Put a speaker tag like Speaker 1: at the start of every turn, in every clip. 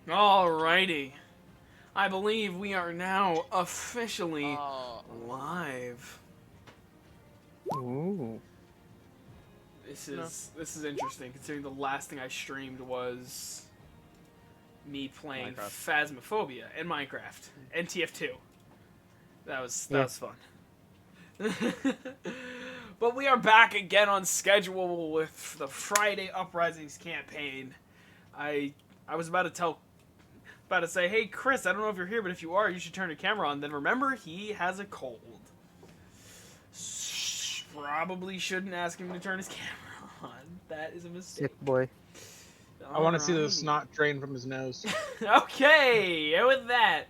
Speaker 1: Alrighty. I believe we are now officially live.
Speaker 2: Ooh.
Speaker 1: This is interesting considering the last thing I streamed was me playing Phasmophobia and Minecraft and TF2. That was fun. But we are back again on schedule with the Friday Uprisings campaign. I was about to say, hey Chris, I don't know if you're here, but if you are, you should turn your camera on. Then remember, he has a cold. Probably shouldn't ask him to turn his camera on. That is a mistake.
Speaker 2: Sick boy.
Speaker 3: I want to see the snot drain from his nose.
Speaker 1: Okay, and with that.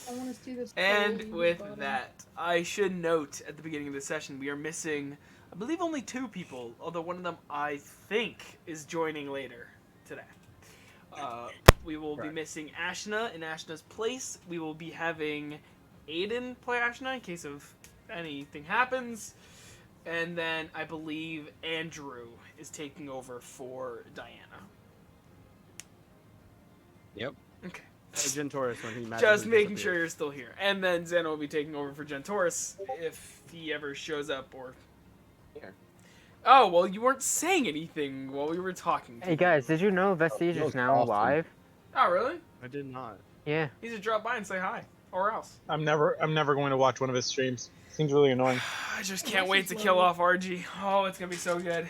Speaker 4: I want to see this.
Speaker 1: And with that, I should note at the beginning of the session, we are missing, I believe, only 2 people, although one of them, I think, is joining later today. We will be missing Ashna in Ashna's place. We will be having Aiden play Ashna in case of anything happens. And then I believe Andrew is taking over for Diana.
Speaker 5: Yep.
Speaker 1: Okay.
Speaker 6: Gentoris when he
Speaker 1: just making sure you're still here. And then Zeno will be taking over for Gentoris if he ever shows up or...
Speaker 5: Here.
Speaker 1: Oh, well, you weren't saying anything while we were talking.
Speaker 2: Hey guys, did you know Vestige is now live?
Speaker 1: Oh, really?
Speaker 6: I did not.
Speaker 2: Yeah.
Speaker 1: He should drop by and say hi. Or else.
Speaker 3: I'm never going to watch one of his streams. Seems really annoying.
Speaker 1: I just can't wait to kill off RG. Oh, it's gonna be so good.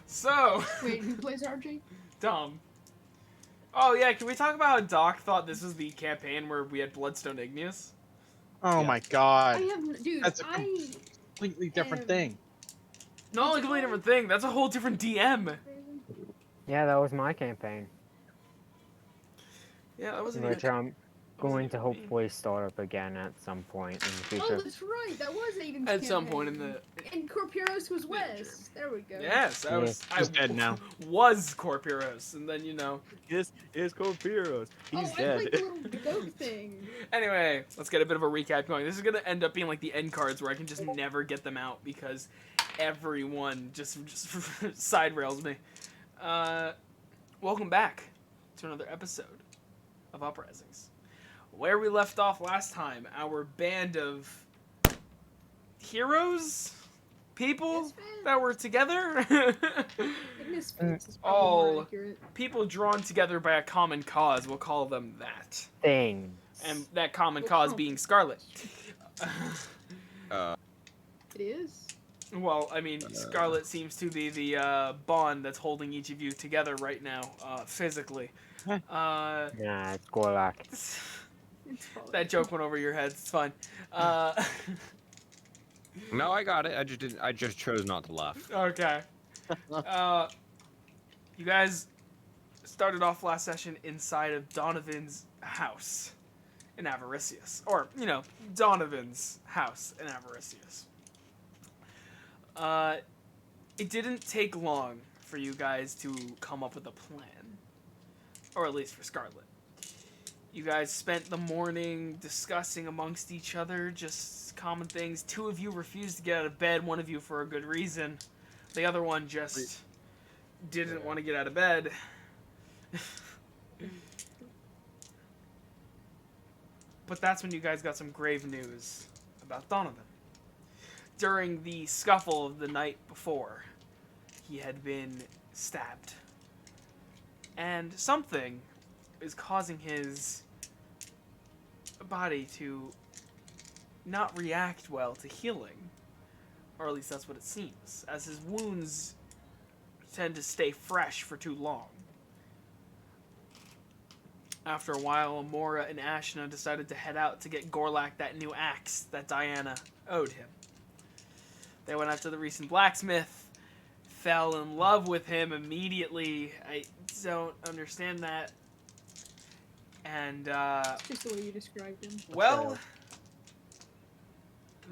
Speaker 1: So...
Speaker 4: Wait, who plays RG?
Speaker 1: Dumb. Oh, yeah, can we talk about how Doc thought this was the campaign where we had Bloodstone Igneous?
Speaker 3: Oh my god.
Speaker 4: Dude,
Speaker 3: That's a completely different thing.
Speaker 1: Not only a completely different thing, that's a whole different DM.
Speaker 2: Yeah, that was my campaign.
Speaker 1: Yeah, that wasn't
Speaker 2: Which I'm going to hopefully start up again at some point in the future.
Speaker 4: Oh, that's right. That was Aiden's
Speaker 1: At some point in the...
Speaker 4: And Corpiros was Wes. There we go.
Speaker 1: Yes,
Speaker 3: He's dead now.
Speaker 1: Was Corpiros, and then, you know...
Speaker 6: This is Corpiros. He's dead.
Speaker 4: I like the little goat thing.
Speaker 1: Anyway, let's get a bit of a recap going. This is going to end up being like the end cards where I can just never get them out because everyone just side rails me. Welcome back to another episode of Uprisings. Where we left off last time, our band of heroes? People that were together? All people drawn together by a common cause, we'll call them that.
Speaker 2: Things.
Speaker 1: And that common cause being Scarlet.
Speaker 4: It is?
Speaker 1: Well, I mean, Scarlet seems to be the bond that's holding each of you together right now, physically.
Speaker 2: Yeah, it's Gorlak.
Speaker 1: That joke went over your heads. It's fine.
Speaker 5: No, I got it. I just chose not to laugh.
Speaker 1: Okay. You guys started off last session inside of Donovan's house in Avaricious. Or, you know, Donovan's house in Avaricious. It didn't take long for you guys to come up with a plan. Or at least for Scarlet. You guys spent the morning discussing amongst each other just common things. 2 of you refused to get out of bed, 1 of you for a good reason. The other one just didn't want to get out of bed. But that's when you guys got some grave news about Donovan. During the scuffle of the night before, he had been stabbed. And something is causing his body to not react well to healing. Or at least that's what it seems, as his wounds tend to stay fresh for too long. After a while, Amora and Ashna decided to head out to get Gorlak that new axe that Diana owed him. They went out to the recent blacksmith, fell in love with him immediately. I don't understand that. And,
Speaker 4: just the way you described him.
Speaker 1: Well,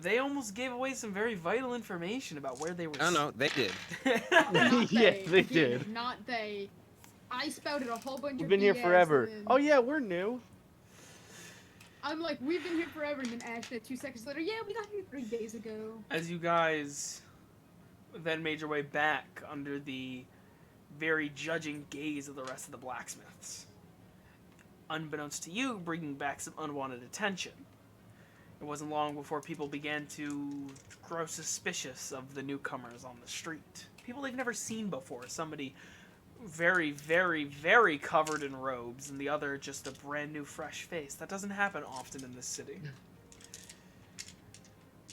Speaker 1: they almost gave away some very vital information about where they were.
Speaker 5: Oh, no, they did.
Speaker 6: Yes, they did.
Speaker 4: Not they. I spouted a whole bunch of
Speaker 6: We've been here
Speaker 4: BS
Speaker 6: forever.
Speaker 4: and then
Speaker 6: Oh, yeah, we're new.
Speaker 4: I'm like, we've been here forever, and then Ashley, 2 seconds later, yeah, we got here 3 days ago.
Speaker 1: As you guys then made your way back under the very judging gaze of the rest of the blacksmiths. Unbeknownst to you, bringing back some unwanted attention. It wasn't long before people began to grow suspicious of the newcomers on the street. People they've never seen before. Somebody very, very, very covered in robes, and the other just a brand new fresh face. That doesn't happen often in this city.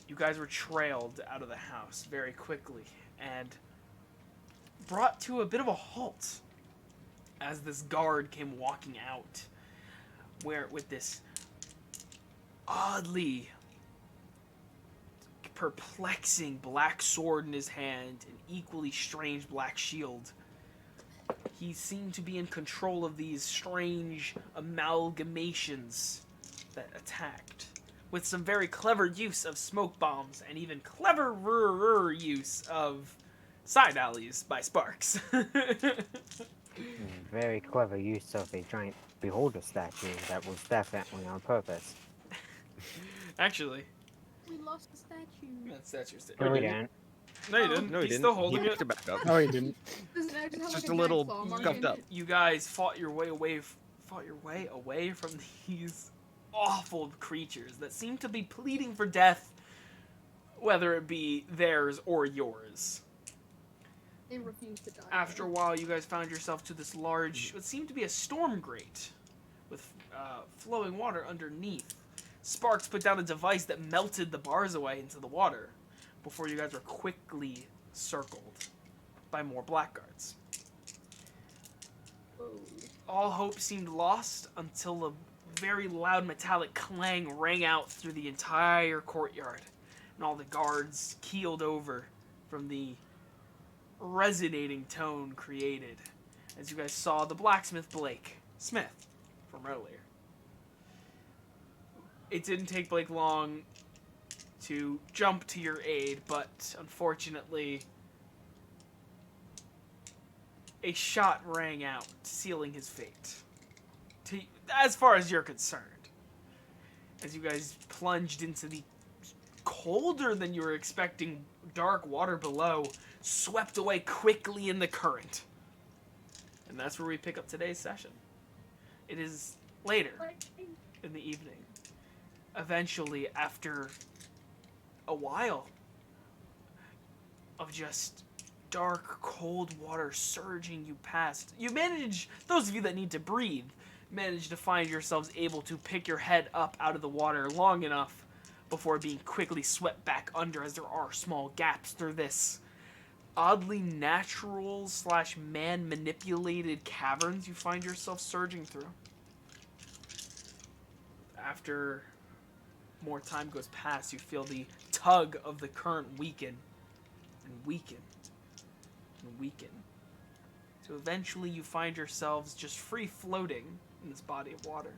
Speaker 1: You guys were trailed out of the house very quickly and brought to a bit of a halt as this guard came walking out, where with this oddly perplexing black sword in his hand, an equally strange black shield. He seemed to be in control of these strange amalgamations that attacked, with some very clever use of smoke bombs and even cleverer use of side alleys by Sparks.
Speaker 2: Very clever use of a giant beholder statue that was definitely on purpose.
Speaker 1: Actually,
Speaker 4: We lost the statue.
Speaker 1: that statue's dead.
Speaker 2: No, we
Speaker 3: didn't.
Speaker 2: didn't.
Speaker 1: No, you didn't.
Speaker 5: No, he
Speaker 1: He's
Speaker 5: didn't.
Speaker 1: still holding
Speaker 5: he
Speaker 1: it.
Speaker 5: picked it back up.
Speaker 3: No, he didn't.
Speaker 4: Doesn't it just have
Speaker 5: It's
Speaker 4: like
Speaker 5: just
Speaker 4: a
Speaker 5: a little
Speaker 4: giant claw mark
Speaker 5: scuffed
Speaker 4: in
Speaker 5: up.
Speaker 4: it?
Speaker 1: You guys fought your way away from these awful creatures that seem to be pleading for death, whether it be theirs or yours.
Speaker 4: They refuse to die.
Speaker 1: After a while, you guys found yourself to this large, what seemed to be a storm grate, with flowing water underneath. Sparks put down a device that melted the bars away into the water, before you guys were quickly circled by more blackguards.
Speaker 4: Whoa.
Speaker 1: All hope seemed lost until a very loud metallic clang rang out through the entire courtyard, and all the guards keeled over from the resonating tone created as you guys saw the blacksmith Blake Smith from earlier. It didn't take Blake long to jump to your aid, but unfortunately a shot rang out, sealing his fate. As far as you're concerned. As you guys plunged into the colder than you were expecting dark water below, swept away quickly in the current. And that's where we pick up today's session. It is later in the evening. Eventually, after a while of just dark, cold water surging you past, you manage, those of you that need to breathe, manage to find yourselves able to pick your head up out of the water long enough before being quickly swept back under, as there are small gaps through this oddly natural / man manipulated caverns you find yourself surging through. After more time goes past, you feel the tug of the current weaken and weaken and weaken. So eventually you find yourselves just free floating in this body of water.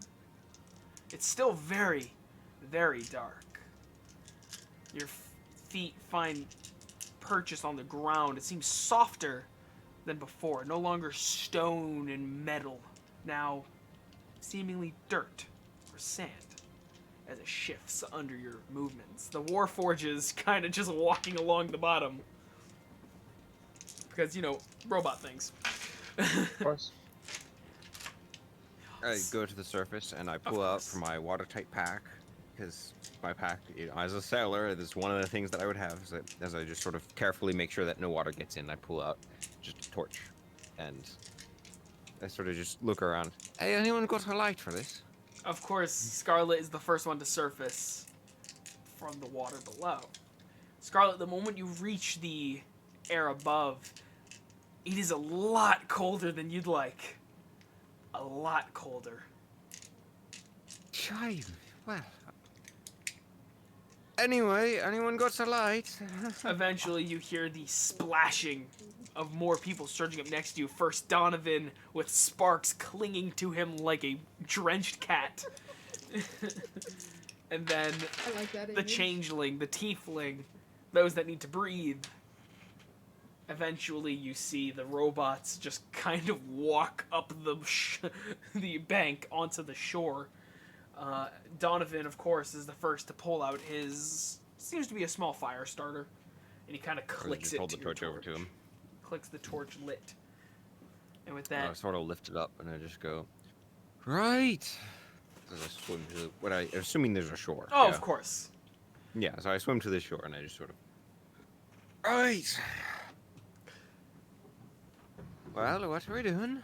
Speaker 1: It's still very, very dark. Your feet find purchase on the ground. It seems softer than before. No longer stone and metal. Now seemingly dirt or sand as it shifts under your movements. The Warforges kind of just walking along the bottom. Because, you know, robot things.
Speaker 3: Of course.
Speaker 5: I go to the surface and I pull out from my watertight pack, because my pack, you know, as a sailor, this is one of the things that I would have, is that as I just sort of carefully make sure that no water gets in, I pull out just a torch, and I sort of just look around. Hey, anyone got a light for this?
Speaker 1: Of course, Scarlet is the first one to surface from the water below. Scarlet, the moment you reach the air above, it is a lot colder than you'd like. A lot colder.
Speaker 5: Chime. Well. Anyway, anyone got a light?
Speaker 1: Eventually, you hear the splashing of more people surging up next to you. First, Donovan with Sparks clinging to him like a drenched cat. And then
Speaker 4: I like that
Speaker 1: the
Speaker 4: image.
Speaker 1: changeling, the tiefling, those that need to breathe. Eventually, you see the robots just kind of walk up the bank onto the shore. Donovan, of course, is the first to pull out his, seems to be a small fire starter, and he kind of clicks it
Speaker 5: Hold the
Speaker 1: to your
Speaker 5: torch over to him.
Speaker 1: Clicks the torch lit And with
Speaker 5: I
Speaker 1: that,
Speaker 5: sort of lift it up and I just go, right. As I swim to what I assuming there's a shore.
Speaker 1: oh,
Speaker 5: Yeah.
Speaker 1: of course.
Speaker 5: Yeah. So I swim to the shore and I just sort of, right. Well, what are we doing?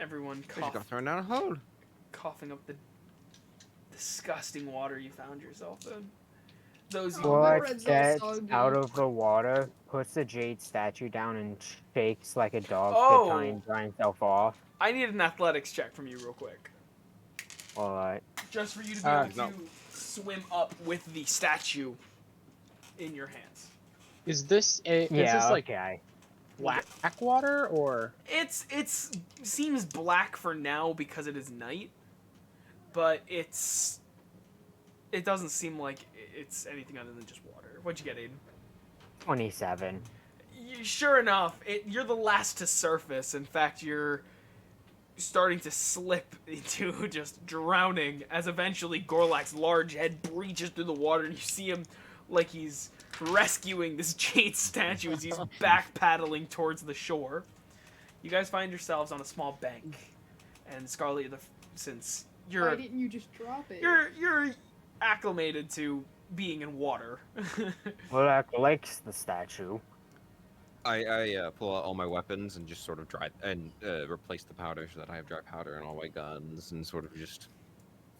Speaker 1: Everyone
Speaker 5: We just got thrown down a hole.
Speaker 1: coughing up the disgusting water you found yourself in. Those
Speaker 4: Oh,
Speaker 1: you
Speaker 4: that
Speaker 2: What
Speaker 4: red's all
Speaker 2: gets
Speaker 4: soggy.
Speaker 2: out of the water, puts the jade statue down, and shakes like a dog to try
Speaker 1: Oh,
Speaker 2: and dry himself off.
Speaker 1: I need an athletics check from you real quick.
Speaker 2: Alright.
Speaker 1: Just for you to be able
Speaker 5: No.
Speaker 1: to swim up with the statue in your hands.
Speaker 3: Is this
Speaker 2: Yeah,
Speaker 3: like
Speaker 2: okay.
Speaker 3: black water or?
Speaker 1: It's seems black for now because it is night, but it doesn't seem like it's anything other than just water. What'd you get, Aiden?
Speaker 2: 27.
Speaker 1: Sure enough, you're the last to surface. In fact, you're starting to slip into just drowning as eventually Gorlak's large head breaches through the water and you see him like he's rescuing this jade statue as he's back paddling towards the shore. You guys find yourselves on a small bank, and Scarlet, since
Speaker 4: Why
Speaker 1: you're
Speaker 4: didn't you just drop it?
Speaker 1: you're acclimated to being in water.
Speaker 2: Well, likes the statue.
Speaker 5: I pull out all my weapons and just sort of replace the powder so that I have dry powder and all my guns and sort of just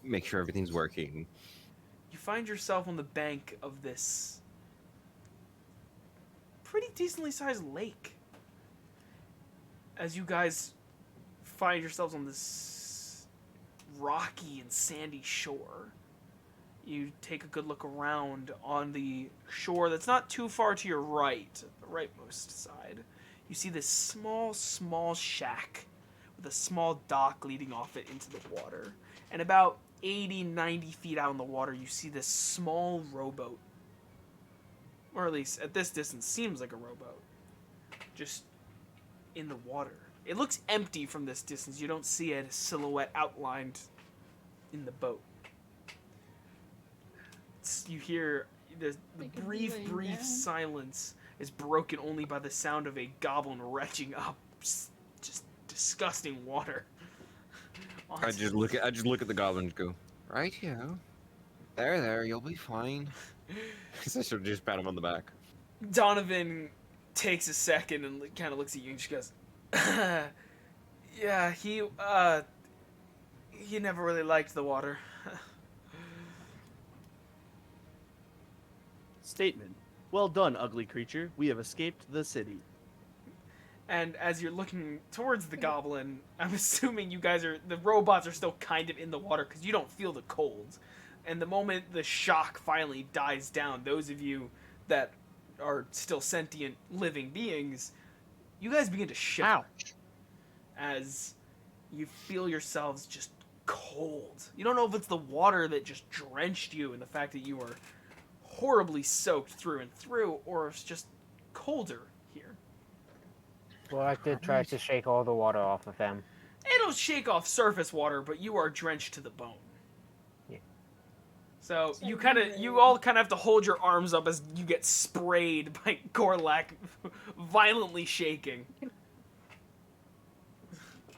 Speaker 5: make sure everything's working.
Speaker 1: You find yourself on the bank of this pretty decently sized lake. As you guys find yourselves on this rocky and sandy shore, you take a good look around on the shore that's not too far to your right, the rightmost side. You see this small shack with a small dock leading off it into the water. And about 80, 90 feet out in the water, you see this small rowboat. Or at least at this distance, seems like a rowboat. Just in the water. It looks empty from this distance. You don't see a silhouette outlined in the boat. You hear the
Speaker 4: They could be
Speaker 1: brief
Speaker 4: laying down.
Speaker 1: silence is broken only by the sound of a goblin retching up just disgusting water.
Speaker 5: I just look at the goblin and go, right here. There, you'll be fine. So I sort of just pat him on the back.
Speaker 1: Donovan takes a second and kind of looks at you and she goes, yeah, he never really liked the water.
Speaker 6: Statement. Well done, ugly creature. We have escaped the city.
Speaker 1: And as you're looking towards the goblin, I'm assuming the robots are still kind of in the water because you don't feel the cold. And the moment the shock finally dies down, those of you that are still sentient living beings, you guys begin to shiver.
Speaker 3: Ouch.
Speaker 1: As you feel yourselves just cold. You don't know if it's the water that just drenched you and the fact that you were horribly soaked through and through, or it's just colder here.
Speaker 2: Well, I did try to shake all the water off of him.
Speaker 1: It'll shake off surface water, but you are drenched to the bone.
Speaker 2: Yeah.
Speaker 1: So
Speaker 4: So
Speaker 1: you all kind of have to hold your arms up as you get sprayed by Gorlak violently shaking.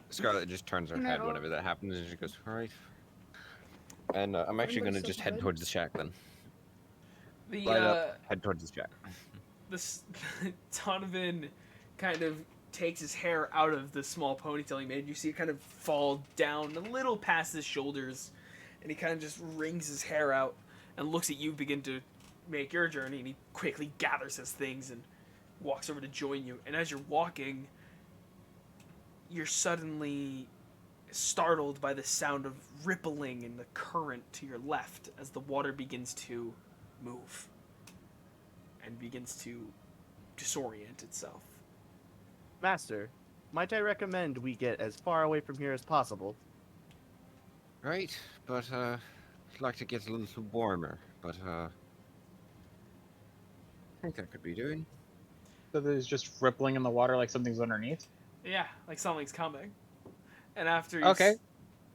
Speaker 5: Scarlet just turns her head
Speaker 4: No.
Speaker 5: whenever that happens and she goes, all right. And I'm actually going to just head towards the shack then.
Speaker 1: The
Speaker 5: Light up, head towards the shack.
Speaker 1: this Donovan kind of takes his hair out of the small ponytail he made. You see it kind of fall down a little past his shoulders, and he kind of just wrings his hair out and looks at you begin to make your journey, and he quickly gathers his things and walks over to join you. And as you're walking, you're suddenly startled by the sound of rippling in the current to your left as the water begins to move and begins to disorient itself.
Speaker 6: Master, might I recommend we get as far away from here as possible?
Speaker 5: Right, but I'd like to get a little warmer, but I think that could be doing.
Speaker 3: So there's just rippling in the water like something's underneath.
Speaker 1: Yeah, like something's coming. And after you
Speaker 3: Okay.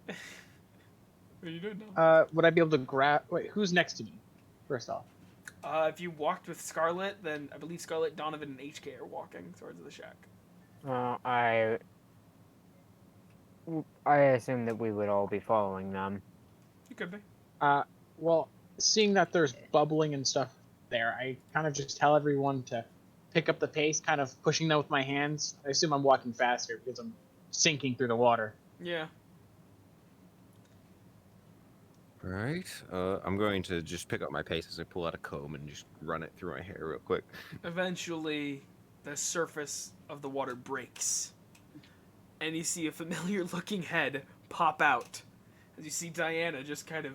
Speaker 1: what are you doing now?
Speaker 3: Would I be able to grab? Wait, who's next to me? First off.
Speaker 1: If you walked with Scarlet, then I believe Scarlet, Donovan, and HK are walking towards the shack.
Speaker 2: I I assume that we would all be following them.
Speaker 1: You could be.
Speaker 3: Well, seeing that there's bubbling and stuff there, I kind of just tell everyone to pick up the pace, kind of pushing them with my hands. I assume I'm walking faster because I'm sinking through the water.
Speaker 1: Yeah.
Speaker 5: Right. I'm going to just pick up my pace as I pull out a comb and just run it through my hair real quick.
Speaker 1: Eventually, the surface of the water breaks, and you see a familiar-looking head pop out. As you see Diana just kind of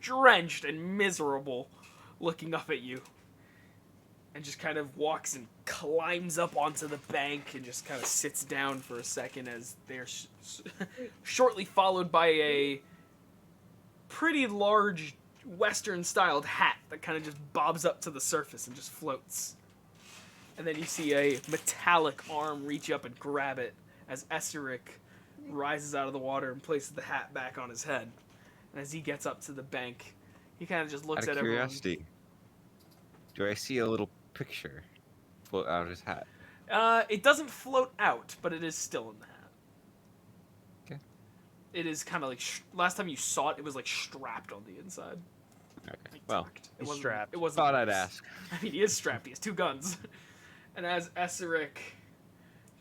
Speaker 1: drenched and miserable, looking up at you, and just kind of walks and climbs up onto the bank and just kind of sits down for a second as they're shortly followed by a pretty large Western-styled hat that kind of just bobs up to the surface and just floats. And then you see a metallic arm reach up and grab it as Esseric rises out of the water and places the hat back on his head. And as he gets up to the bank, he kind of just looks
Speaker 5: Out of
Speaker 1: at everyone.
Speaker 5: curiosity, do I see a little picture float out of his hat?
Speaker 1: It doesn't float out, but it is still in the hat.
Speaker 5: Okay.
Speaker 1: It is kind of like last time you saw it, it was like strapped on the inside.
Speaker 5: Okay.
Speaker 1: Like,
Speaker 5: Well,
Speaker 1: tucked.
Speaker 6: he's
Speaker 1: wasn't-
Speaker 6: strapped.
Speaker 1: It wasn't.
Speaker 5: thought I'd
Speaker 1: loose.
Speaker 5: ask.
Speaker 1: I mean, he is strapped. He has 2 guns. And as Esseric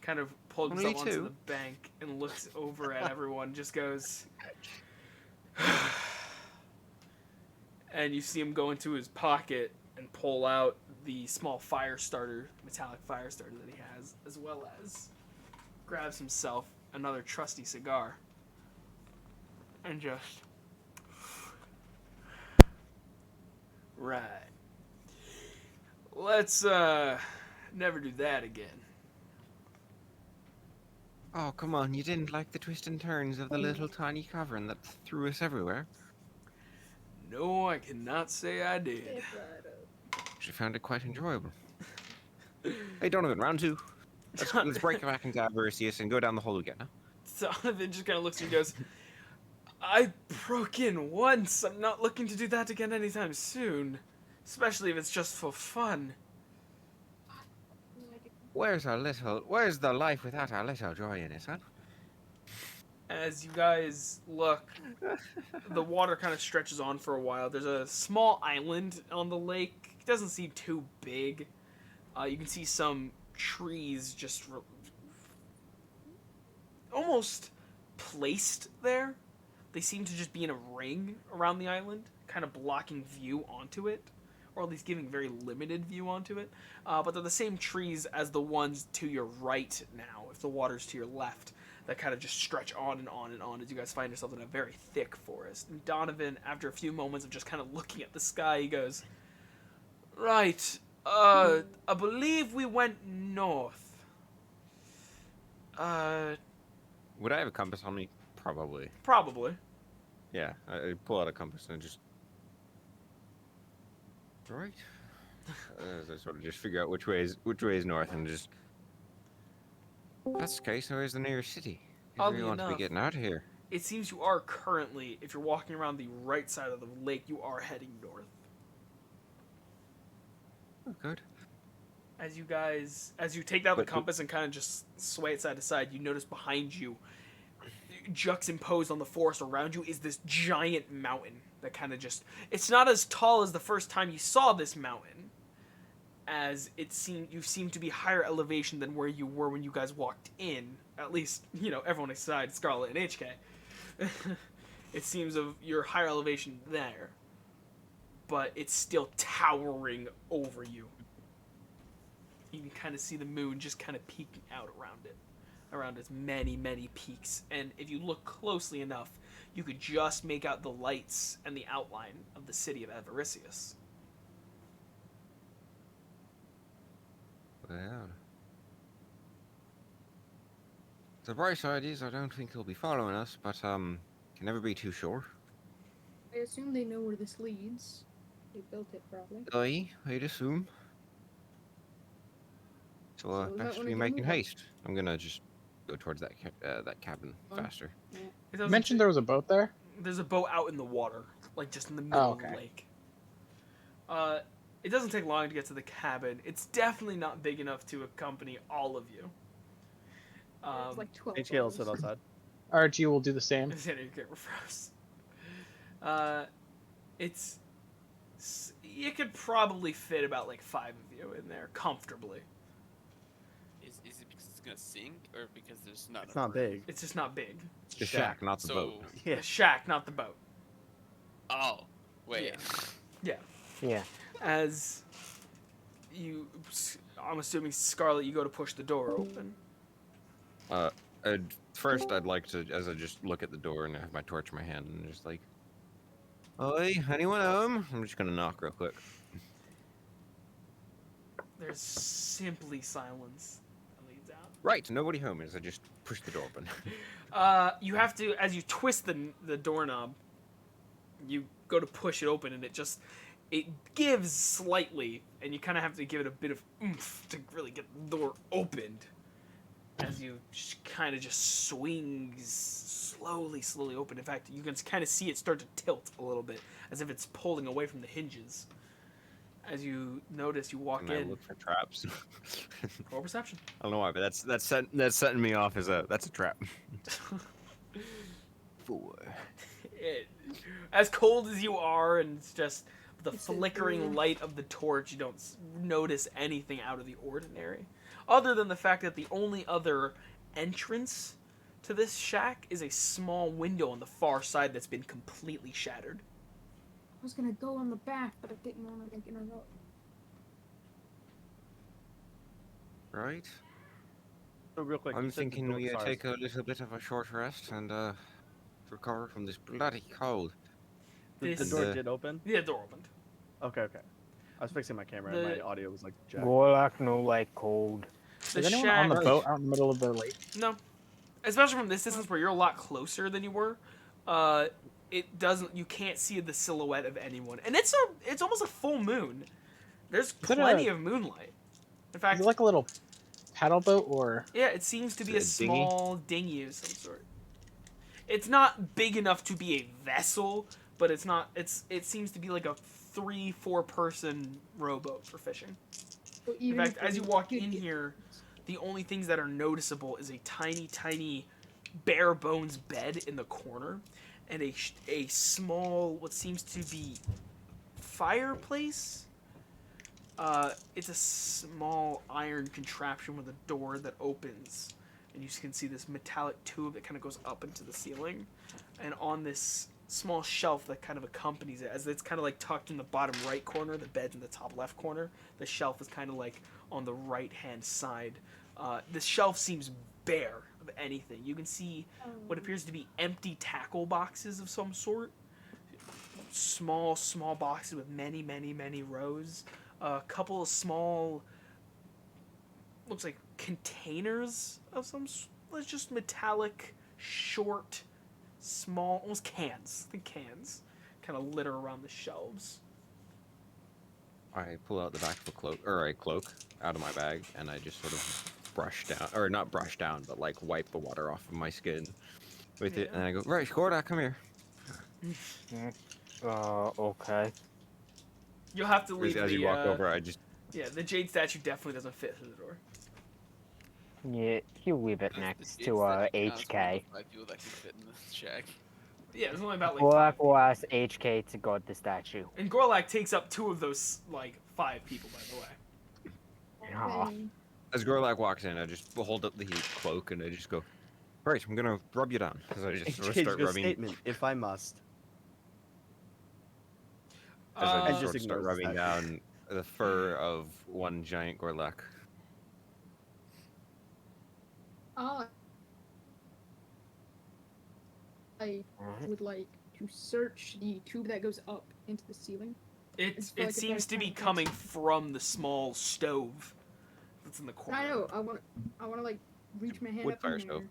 Speaker 1: kind of pulled
Speaker 5: Only
Speaker 1: himself onto
Speaker 5: 2?
Speaker 1: the bank and looks over at everyone, just goes. And you see him go into his pocket and pull out the small fire starter, metallic fire starter that he has, as well as grabs himself another trusty cigar. And just. Right. Let's, never do that again.
Speaker 5: Oh, come on, you didn't like the twists and turns of the little tiny cavern that threw us everywhere?
Speaker 1: No, I cannot say I did.
Speaker 5: She found it quite enjoyable. Hey, Donovan, round 2. Let's break back into Avaricius and go down the hole again, huh?
Speaker 1: Donovan just kind of looks and goes, I broke in once. I'm not looking to do that again anytime soon. Especially if it's just for fun.
Speaker 5: Where's the life without our little joy in it, huh?
Speaker 1: As you guys look, the water kind of stretches on for a while. There's a small island on the lake. It doesn't seem too big. You can see some trees just almost placed there. They seem to just be in a ring around the island, kind of blocking view onto it, or at least giving very limited view onto it. But they're the same trees as the ones to your right now, if the water's to your left, that kind of just stretch on and on and on as you guys find yourself in a very thick forest. And Donovan, after a few moments of just kind of looking at the sky, he goes, Right, I believe we went north.
Speaker 5: Would I have a compass on me? Probably.
Speaker 1: Probably.
Speaker 5: Yeah, I pull out a compass and just... Right. As I sort of just figure out which way is north and just... If that's the case, where's the nearest city? If
Speaker 1: Oddly
Speaker 5: we want to
Speaker 1: enough,
Speaker 5: be getting out of here.
Speaker 1: It seems you are currently, if you're walking around the right side of the lake, you are heading north.
Speaker 5: Oh, good.
Speaker 1: As you take out the
Speaker 5: But-
Speaker 1: compass and kind of just sway it side to side, you notice behind you, juxtaposed on the forest around you, is this giant mountain that kind of just... It's not as tall as the first time you saw this mountain, as you seem to be higher elevation than where you were when you guys walked in. At least, everyone aside Scarlet and HK. It seems of your higher elevation there, but it's still towering over you. You can kind of see the moon just kind of peeking out around its many, many peaks. And if you look closely enough, you could just make out the lights and the outline of the city of Avaricius.
Speaker 5: Well... The bright side is I don't think they'll be following us, but, can never be too sure.
Speaker 4: I assume they know where this leads. They built it probably.
Speaker 5: I'd assume. So,
Speaker 4: So we might
Speaker 5: best
Speaker 4: wanna
Speaker 5: we
Speaker 4: get
Speaker 5: making
Speaker 4: moving.
Speaker 5: haste. I'm gonna just go towards that cabin
Speaker 4: Fine.
Speaker 5: faster.
Speaker 1: It
Speaker 3: You
Speaker 1: doesn't
Speaker 3: mentioned
Speaker 1: ta-
Speaker 3: there was a boat there?
Speaker 1: There's a boat out in the water, like just in the middle
Speaker 3: Oh,
Speaker 1: of the
Speaker 3: okay.
Speaker 1: lake. It doesn't take long to get to the cabin. It's definitely not big enough to accompany all of you.
Speaker 4: It's like 12
Speaker 6: HK will
Speaker 4: of
Speaker 6: sit
Speaker 4: us.
Speaker 6: outside.
Speaker 3: RG will do the same.
Speaker 1: Your camera froze. You could probably fit about like 5 of you in there comfortably.
Speaker 7: Is it because it's gonna sink or because there's not?
Speaker 6: It's not big.
Speaker 1: It's just not big.
Speaker 5: It's the shack, not the
Speaker 7: So,
Speaker 5: boat.
Speaker 6: Yeah.
Speaker 1: The shack, not the boat.
Speaker 7: oh, wait.
Speaker 2: Yeah.
Speaker 1: As you, I'm assuming Scarlet, you go to push the door open.
Speaker 5: First, I'd like to, as I just look at the door and I have my torch in my hand, and just like, "Oi, anyone home?" I'm just gonna knock real quick.
Speaker 1: There's simply silence that leads out.
Speaker 5: Right, nobody home. As I just push the door open.
Speaker 1: You have to, as you twist the doorknob, you go to push it open, and it gives slightly, and you kind of have to give it a bit of oomph to really get the door opened. As you kind of just swings slowly open. In fact, you can kind of see it start to tilt a little bit, as if it's pulling away from the hinges. As you notice, you walk
Speaker 5: And I
Speaker 1: in.
Speaker 5: look for traps.
Speaker 1: Roll perception.
Speaker 5: I don't know why, but that's setting me off as a trap. 4.
Speaker 1: As cold as you are, and it's just the
Speaker 4: It's so
Speaker 1: flickering
Speaker 4: cool.
Speaker 1: light of the torch, you don't notice anything out of the ordinary. Other than the fact that the only other entrance to this shack is a small window on the far side that's been completely shattered.
Speaker 4: I was gonna go on the back, but I didn't want to like interrupt.
Speaker 5: Right.
Speaker 6: So real quick,
Speaker 5: I'm
Speaker 6: you said the
Speaker 5: thinking
Speaker 6: door-
Speaker 5: we
Speaker 6: sorry.
Speaker 5: take a little bit of a short rest and recover from this bloody cold.
Speaker 6: The
Speaker 1: This-
Speaker 6: door did open.
Speaker 1: Yeah, door opened.
Speaker 6: Okay. I was fixing my camera and my audio was like jacked.
Speaker 2: Gorlak no like cold.
Speaker 1: The
Speaker 3: Is anyone
Speaker 1: shack.
Speaker 3: on the boat out in the middle of the lake?
Speaker 1: No, especially from this distance where you're a lot closer than you were. It doesn't. You can't see the silhouette of anyone, and it's almost a full moon. There's
Speaker 3: Is it
Speaker 1: plenty of moonlight. In fact,
Speaker 3: Is it like a little paddle boat or?
Speaker 1: yeah, it seems to be a
Speaker 5: Is it a dinghy?
Speaker 1: small dinghy of some sort. It's not big enough to be a vessel, but it's not. It seems to be like a 3-4 person rowboat for fishing.
Speaker 4: So
Speaker 1: In
Speaker 4: even
Speaker 1: fact,
Speaker 4: if
Speaker 1: as you
Speaker 4: we
Speaker 1: walk
Speaker 4: could
Speaker 1: in
Speaker 4: get-
Speaker 1: here, the only things that are noticeable is a tiny, bare bones bed in the corner, and a small, what seems to be fireplace. It's a small iron contraption with a door that opens, and you can see this metallic tube that kind of goes up into the ceiling, and on this small shelf that kind of accompanies it, as it's kind of like tucked in the bottom right corner, the bed's in the top left corner, the shelf is kind of like on the right hand side. The shelf seems bare of anything. You can see what appears to be empty tackle boxes of some sort, small boxes with many rows, a couple of small, looks like containers of some just metallic, short, small, almost cans. I think cans kind of litter around the shelves.
Speaker 5: I pull out the back of a cloak out of my bag, and I just sort of brush down, or not brush down, but like wipe the water off of my skin with it,
Speaker 1: Yeah.
Speaker 5: and I go, "Right, Gorda, come here."
Speaker 2: Okay.
Speaker 1: You'll have to leave
Speaker 5: As you walk over, I just
Speaker 1: Yeah, the jade statue definitely doesn't fit through the door.
Speaker 2: Yeah, you leave it next to HK.
Speaker 7: 5 people that can fit in the shack.
Speaker 1: Yeah, there's only about like
Speaker 2: Gorlak
Speaker 1: 5.
Speaker 2: will ask HK to guard the statue.
Speaker 1: And Gorlak takes up 2 of those like 5 people, by the way.
Speaker 2: Aw.
Speaker 4: Then-
Speaker 5: as Gorlak walks in, I just hold up the cloak and I just go, "Right, I'm gonna rub you down." As I just sort of
Speaker 6: HK's
Speaker 5: start
Speaker 6: good
Speaker 5: rubbing,
Speaker 6: statement, if I must.
Speaker 5: as I
Speaker 1: Uh,
Speaker 5: just
Speaker 6: just
Speaker 5: sort of start
Speaker 6: ignores
Speaker 5: rubbing
Speaker 6: that.
Speaker 5: down the fur of one giant Gorlak.
Speaker 4: I
Speaker 2: Alright.
Speaker 4: would like to search the tube that goes up into the ceiling.
Speaker 1: It
Speaker 4: It's like a
Speaker 1: seems to be
Speaker 4: very tiny
Speaker 1: coming from the small stove that's in the corner.
Speaker 4: I know. I want to like reach my hand
Speaker 5: Wood
Speaker 4: up in
Speaker 5: fire
Speaker 4: there.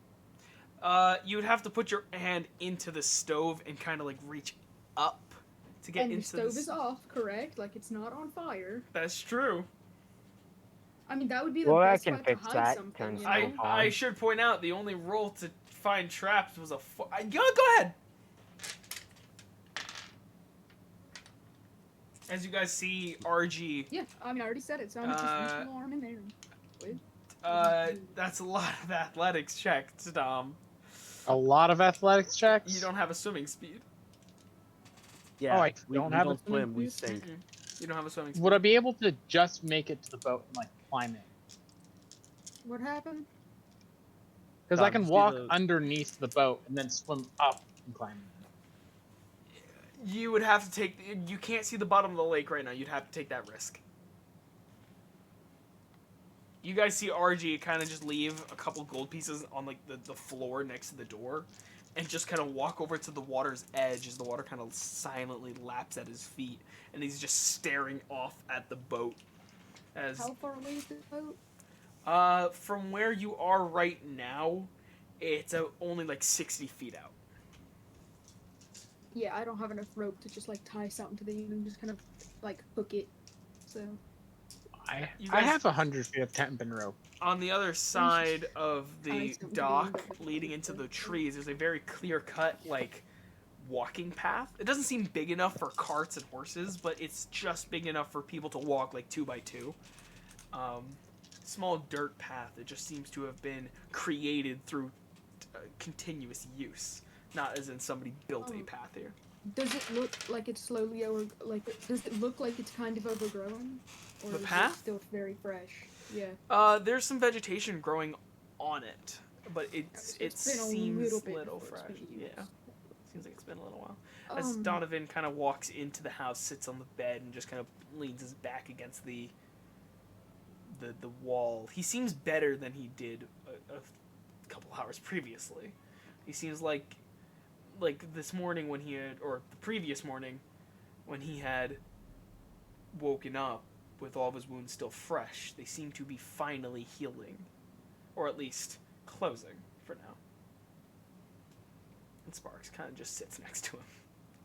Speaker 5: stove.
Speaker 1: You would have to put your hand into the stove and kind of like reach up to get
Speaker 4: And the
Speaker 1: into
Speaker 4: stove
Speaker 1: the
Speaker 4: is off, correct? Like it's not on fire.
Speaker 1: That's true.
Speaker 4: I mean, that would be the
Speaker 2: Well, I
Speaker 4: best
Speaker 2: can
Speaker 4: spot
Speaker 2: fix
Speaker 4: to hide
Speaker 2: that,
Speaker 4: something.
Speaker 2: turns
Speaker 4: You
Speaker 2: out.
Speaker 4: know?
Speaker 1: I should point out the only roll to find traps was a. Go ahead. As you guys see, RG.
Speaker 4: Yeah, I mean, I already said it, so I'm just reach
Speaker 1: Uh,
Speaker 4: my arm in there. Wait.
Speaker 1: That's a lot of athletics checks, Dom.
Speaker 3: A lot of athletics checks.
Speaker 1: You don't have a swimming speed.
Speaker 6: Yeah,
Speaker 3: I
Speaker 6: we
Speaker 3: don't have a
Speaker 6: don't swim, we
Speaker 3: swimming
Speaker 6: sink.
Speaker 1: Mm-mm. You don't have a swimming speed.
Speaker 3: Would I be able to just make it to the boat and like climb in?
Speaker 4: What happened?
Speaker 3: Because I
Speaker 6: Dom,
Speaker 3: can
Speaker 6: you see
Speaker 3: walk
Speaker 6: the-
Speaker 3: underneath the boat and then swim up and climb in.
Speaker 1: You would have to take. You can't see the bottom of the lake right now. You'd have to take that risk. You guys see RG kind of just leave a couple gold pieces on like the floor next to the door, and just kind of walk over to the water's edge as the water kind of silently laps at his feet, and he's just staring off at the boat. As
Speaker 4: How far away is the boat?
Speaker 1: from where you are right now, it's only like 60 feet out.
Speaker 4: Yeah, I don't have enough rope to just like tie something to the end and just kind of like hook it. So
Speaker 1: You
Speaker 3: I
Speaker 1: guys-
Speaker 3: have 100 feet of tendon rope.
Speaker 1: On the other side of the
Speaker 4: I don't
Speaker 1: dock,
Speaker 4: believe it.
Speaker 1: leading into the trees, there's a very clear-cut, like, walking path. It doesn't seem big enough for carts and horses, but it's just big enough for people to walk, like, 2 by 2. Small dirt path. It just seems to have been created through continuous use, not as in somebody built a path here.
Speaker 4: does it look like it's slowly over? Like, does it look like it's kind of overgrown? Or
Speaker 1: The
Speaker 4: is
Speaker 1: path?
Speaker 4: it still very fresh? Yeah.
Speaker 1: There's some vegetation growing on it, but it
Speaker 4: So
Speaker 1: it
Speaker 4: it's been a
Speaker 1: seems
Speaker 4: little bit
Speaker 1: little
Speaker 4: before it's
Speaker 1: fresh.
Speaker 4: been used.
Speaker 1: Yeah, seems like it's been a little while. As
Speaker 4: Um,
Speaker 1: Donovan kind of walks into the house, sits on the bed, and just kind of leans his back against the wall. He seems better than he did a couple hours previously. He seems like this morning when he had, or the previous morning when he had woken up with all of his wounds still fresh. They seem to be finally healing, or at least closing for now. And Sparks kind of just sits next to him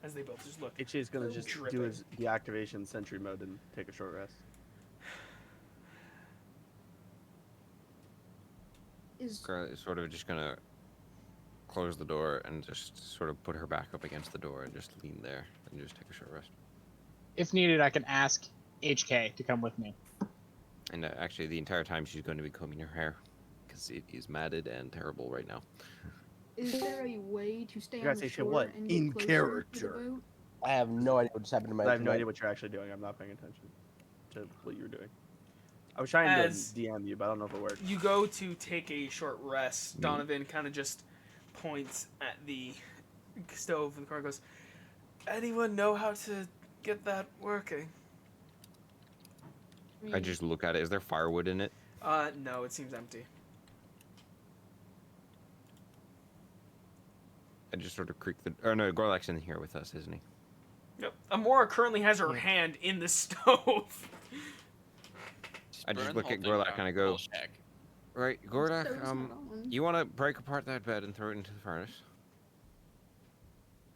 Speaker 1: as they both just look.
Speaker 6: HA is gonna just
Speaker 1: dripping.
Speaker 6: do his deactivation sentry mode and take a short rest.
Speaker 4: is
Speaker 5: Girl is sort of just gonna close the door and just sort of put her back up against the door and just lean there and just take a short rest.
Speaker 3: If needed, I can ask HK to come with me.
Speaker 5: And actually, the entire time she's going to be combing her hair because it is matted and terrible right now.
Speaker 4: is there a way to stay
Speaker 6: You
Speaker 4: on
Speaker 6: guys
Speaker 4: the
Speaker 6: say
Speaker 4: shore
Speaker 6: what?
Speaker 4: and get
Speaker 6: In
Speaker 4: closer
Speaker 6: character.
Speaker 4: to the boat?
Speaker 8: I have no idea what just happened to my
Speaker 6: I have no
Speaker 8: internet.
Speaker 6: idea what you're actually doing. I'm not paying attention to what you were doing. I was trying
Speaker 1: As-
Speaker 6: to DM you, but I don't know if it worked.
Speaker 1: You go to take a short rest. Donovan kind of just points at the stove in the car and goes, "Anyone know how to get that working?"
Speaker 5: I just look at it. Is there firewood in it?
Speaker 1: No, it seems empty.
Speaker 5: I just sort of creak the. Oh no, Gorlak's in here with us, isn't he?
Speaker 1: Yep. Amora currently has her hand in the stove.
Speaker 5: I just
Speaker 7: burn
Speaker 5: look
Speaker 7: the
Speaker 5: at
Speaker 7: whole thing
Speaker 5: Gorlak
Speaker 7: down,
Speaker 5: and I go,
Speaker 7: whole shack.
Speaker 5: Right,
Speaker 4: Stove's
Speaker 5: Gorlak,
Speaker 4: not on.
Speaker 5: you want to break apart that bed and throw it into the furnace?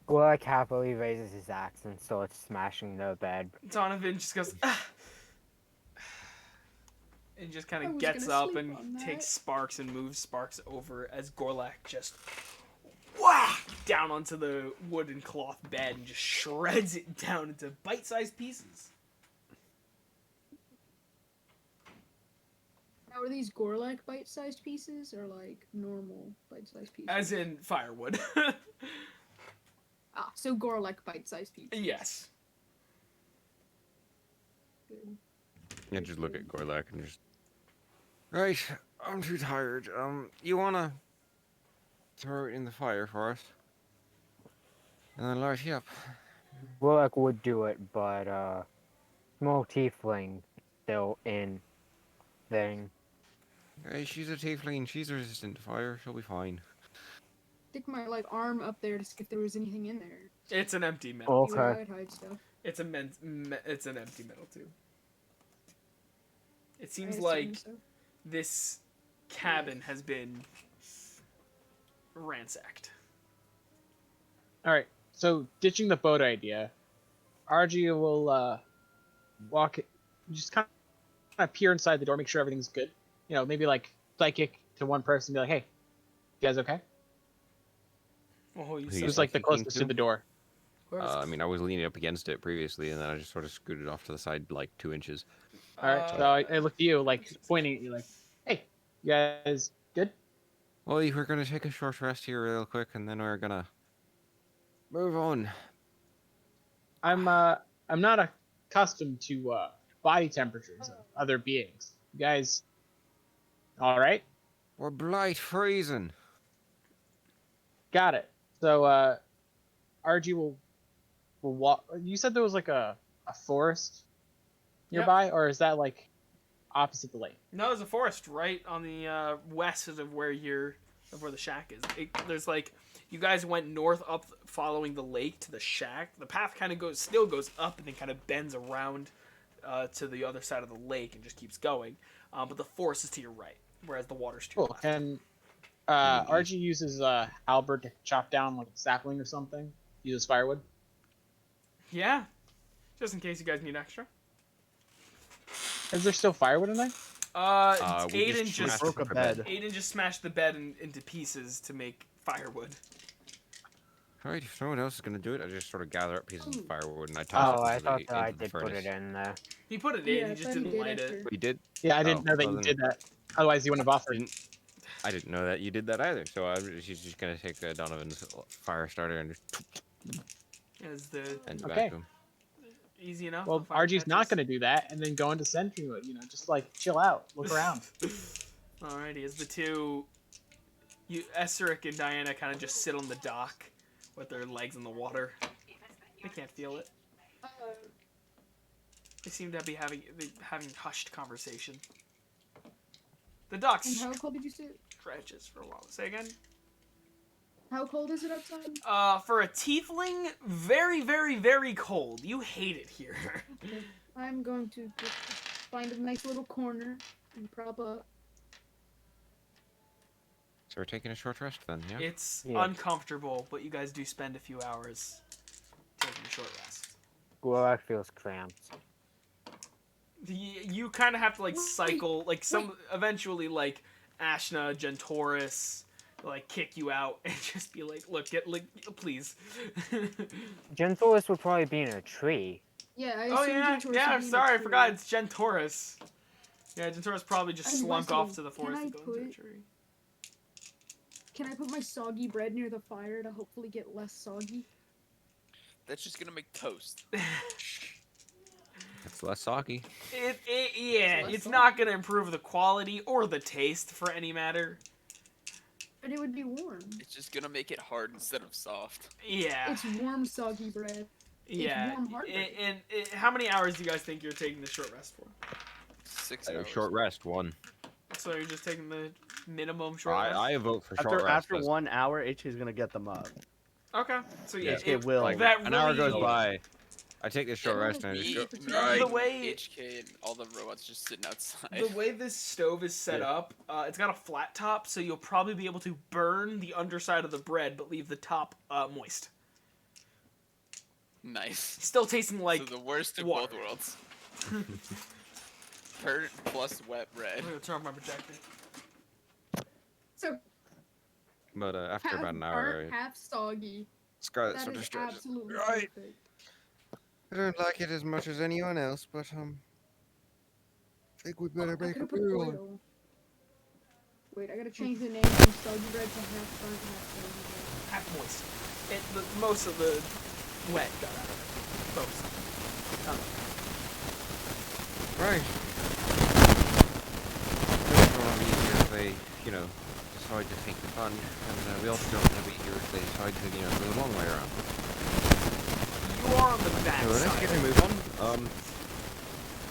Speaker 2: Gorlak happily raises his axe and starts smashing the bed.
Speaker 1: Donovan just goes, "Ah." And just kind
Speaker 4: I
Speaker 1: of
Speaker 4: was
Speaker 1: gets
Speaker 4: gonna
Speaker 1: up
Speaker 4: sleep
Speaker 1: and
Speaker 4: on that.
Speaker 1: takes Sparks and moves Sparks over as Gorlak just whack down onto the wooden cloth bed and just shreds it down into bite-sized pieces.
Speaker 4: Now, are these Gorlak bite-sized pieces or like normal bite-sized pieces?
Speaker 1: As in firewood.
Speaker 4: So Gorlak bite-sized pieces.
Speaker 1: Yes.
Speaker 4: Good.
Speaker 5: Yeah, just look at Gorlak and just. Right, I'm too tired. You wanna throw it in the fire for us, and then light you up?
Speaker 2: Gorlak would do it, but small tiefling still in thing.
Speaker 5: Hey, she's a tiefling. She's resistant to fire. She'll be fine.
Speaker 4: Stick my like arm up there to see if there was anything in there.
Speaker 1: It's an empty metal.
Speaker 4: See where
Speaker 2: Okay.
Speaker 4: I'd hide stuff.
Speaker 1: It's it's an empty metal tube. It
Speaker 4: I
Speaker 1: seems
Speaker 4: assume
Speaker 1: like
Speaker 4: so.
Speaker 1: this cabin has been ransacked.
Speaker 3: All right. So ditching the boat idea, RG will walk, just kind of peer inside the door, make sure everything's good. You know, maybe like psychic to one person, be like, "Hey, you guys okay?"
Speaker 1: Oh, you
Speaker 5: Who
Speaker 1: said
Speaker 5: you
Speaker 3: Who's like the
Speaker 5: psychicking
Speaker 3: closest to
Speaker 5: to?
Speaker 3: the door?
Speaker 5: I mean, I was leaning up against it previously, and then I just sort of scooted off to the side like 2 inches.
Speaker 3: All right. So I look to you, like pointing at you, like, "Hey, you guys good?"
Speaker 5: Well, we're gonna take a short rest here real quick, and then we're gonna move on.
Speaker 3: I'm not accustomed to body temperatures of other beings. You guys, all right?
Speaker 5: We're blight freezing.
Speaker 3: Got it. So RG will walk. You said there was like a forest
Speaker 1: Yep.
Speaker 3: nearby, or is that like opposite the lake?
Speaker 1: No, there's a forest right on the west of where the shack is. There's like you guys went north up following the lake to the shack. The path kind of still goes up and then kind of bends around to the other side of the lake and just keeps going. But the forest is to your right, whereas the water's to your
Speaker 3: Cool.
Speaker 1: left.
Speaker 3: Can RG uses halberd to chop down like a sapling or something? Uses firewood.
Speaker 1: Yeah, just in case you guys need extra.
Speaker 3: Is there still firewood in there?
Speaker 5: We
Speaker 1: Aiden
Speaker 5: just
Speaker 1: just
Speaker 6: broke a bed.
Speaker 1: Aiden just smashed the bed into pieces to make firewood.
Speaker 5: Alright, if no one else is gonna do it, I just sort of gather up pieces of firewood and I
Speaker 2: Oh,
Speaker 5: toss
Speaker 2: I
Speaker 5: it
Speaker 2: thought
Speaker 5: into
Speaker 2: that I
Speaker 5: into the
Speaker 2: did put
Speaker 5: furnace.
Speaker 2: it in there.
Speaker 1: He put it
Speaker 4: Yeah,
Speaker 1: in.
Speaker 4: I
Speaker 1: He just
Speaker 4: thought he
Speaker 1: didn't
Speaker 4: did
Speaker 1: light
Speaker 4: after.
Speaker 1: it.
Speaker 5: You did?
Speaker 3: Yeah, I didn't know that
Speaker 5: well
Speaker 3: you
Speaker 5: then-
Speaker 3: did that. Otherwise, you wouldn't have offered.
Speaker 5: I didn't know that you did that either. So she's just gonna take Donovan's fire starter and just
Speaker 1: Is the
Speaker 5: send it
Speaker 3: Okay.
Speaker 5: back to him.
Speaker 1: easy enough?
Speaker 3: Well,
Speaker 1: the fire
Speaker 3: RG's not
Speaker 1: catches?
Speaker 3: going to do that, and then go into sentry mode. You know, just like chill out, look around.
Speaker 1: Alrighty, as the two, Esteric and Diana kind of just sit on the dock with their legs in the water. They can't feel it. They seem to be having hushed conversation. The dock
Speaker 4: And how cold did you say?
Speaker 1: stretches for a while. Say again.
Speaker 4: How cold is it outside?
Speaker 1: For a tiefling, very, very, very cold. You hate it here.
Speaker 4: Okay. I'm going to just find a nice little corner and prop up.
Speaker 5: So we're taking a short rest then, yeah?
Speaker 1: It's
Speaker 2: Yeah.
Speaker 1: uncomfortable, but you guys do spend a few hours taking a short rest.
Speaker 2: Gulag feels cramped.
Speaker 1: You kind of have to like cycle, like eventually like Ashna, Gentoris, like kick you out and just be like, look, please.
Speaker 2: Gentoris would probably be in a tree.
Speaker 4: Yeah, I
Speaker 1: Oh
Speaker 4: assumed
Speaker 1: yeah,
Speaker 4: you were
Speaker 1: yeah.
Speaker 4: sitting
Speaker 1: Sorry, I
Speaker 4: next to
Speaker 1: forgot.
Speaker 4: me.
Speaker 1: It's Gentoris. Yeah, Gentoris probably just
Speaker 4: I'm
Speaker 1: slunk off
Speaker 4: listening.
Speaker 1: to the
Speaker 4: Can
Speaker 1: forest
Speaker 4: I
Speaker 1: and go into a
Speaker 4: put-
Speaker 1: tree.
Speaker 4: Can I put my soggy bread near the fire to hopefully get less soggy?
Speaker 7: That's just gonna make toast.
Speaker 5: It's less soggy.
Speaker 1: Yeah,
Speaker 4: less
Speaker 1: it's
Speaker 4: salt.
Speaker 1: not gonna improve the quality or the taste for any matter.
Speaker 4: But it would be warm.
Speaker 7: It's just gonna make it hard instead of soft.
Speaker 1: Yeah,
Speaker 4: It's warm soggy bread.
Speaker 1: yeah.
Speaker 4: warm hard bread.
Speaker 1: And how many hours do you guys think you're taking the short rest for?
Speaker 7: 6 hours.
Speaker 5: Short rest, one.
Speaker 1: So you're just taking the minimum short rest?
Speaker 5: I vote for short rest.
Speaker 6: After
Speaker 5: 'cause
Speaker 6: 1 hour, HK's gonna get them up.
Speaker 1: Okay, so yeah,
Speaker 6: HK will.
Speaker 5: like,
Speaker 1: that
Speaker 5: an hour
Speaker 1: really-
Speaker 5: goes by. I take this short rest and I
Speaker 7: Me,
Speaker 5: just
Speaker 7: me,
Speaker 1: The way-
Speaker 7: HK, and all the robots just sitting outside.
Speaker 1: The way this stove is set up, it's got a flat top, so you'll probably be able to burn the underside of the bread, but leave the top moist.
Speaker 7: Nice.
Speaker 1: Still tasting like.
Speaker 7: So the worst of
Speaker 1: water.
Speaker 7: both worlds. Burnt plus wet bread.
Speaker 1: I'm gonna turn off my projector.
Speaker 4: So
Speaker 5: But after
Speaker 4: half
Speaker 5: about an hour,
Speaker 4: burnt, half soggy.
Speaker 5: Scarlet
Speaker 4: That
Speaker 5: sort of
Speaker 4: is
Speaker 5: stretches.
Speaker 4: absolutely
Speaker 5: Right.
Speaker 4: perfect.
Speaker 5: I don't like it as much as anyone else, but I think we better
Speaker 4: I
Speaker 5: make
Speaker 4: could
Speaker 5: a
Speaker 4: have put
Speaker 5: brew on.
Speaker 4: oil. Wait, I gotta change the name from soggy bread to half burnt, half
Speaker 1: Half moist. Most of the wet got out of it. Most.
Speaker 5: Right. It's going to be here if they, decide to take the fun, and we also don't want to be here if they decide to, go the long way around.
Speaker 1: You are on the back
Speaker 5: So let's
Speaker 1: side.
Speaker 5: get a move on.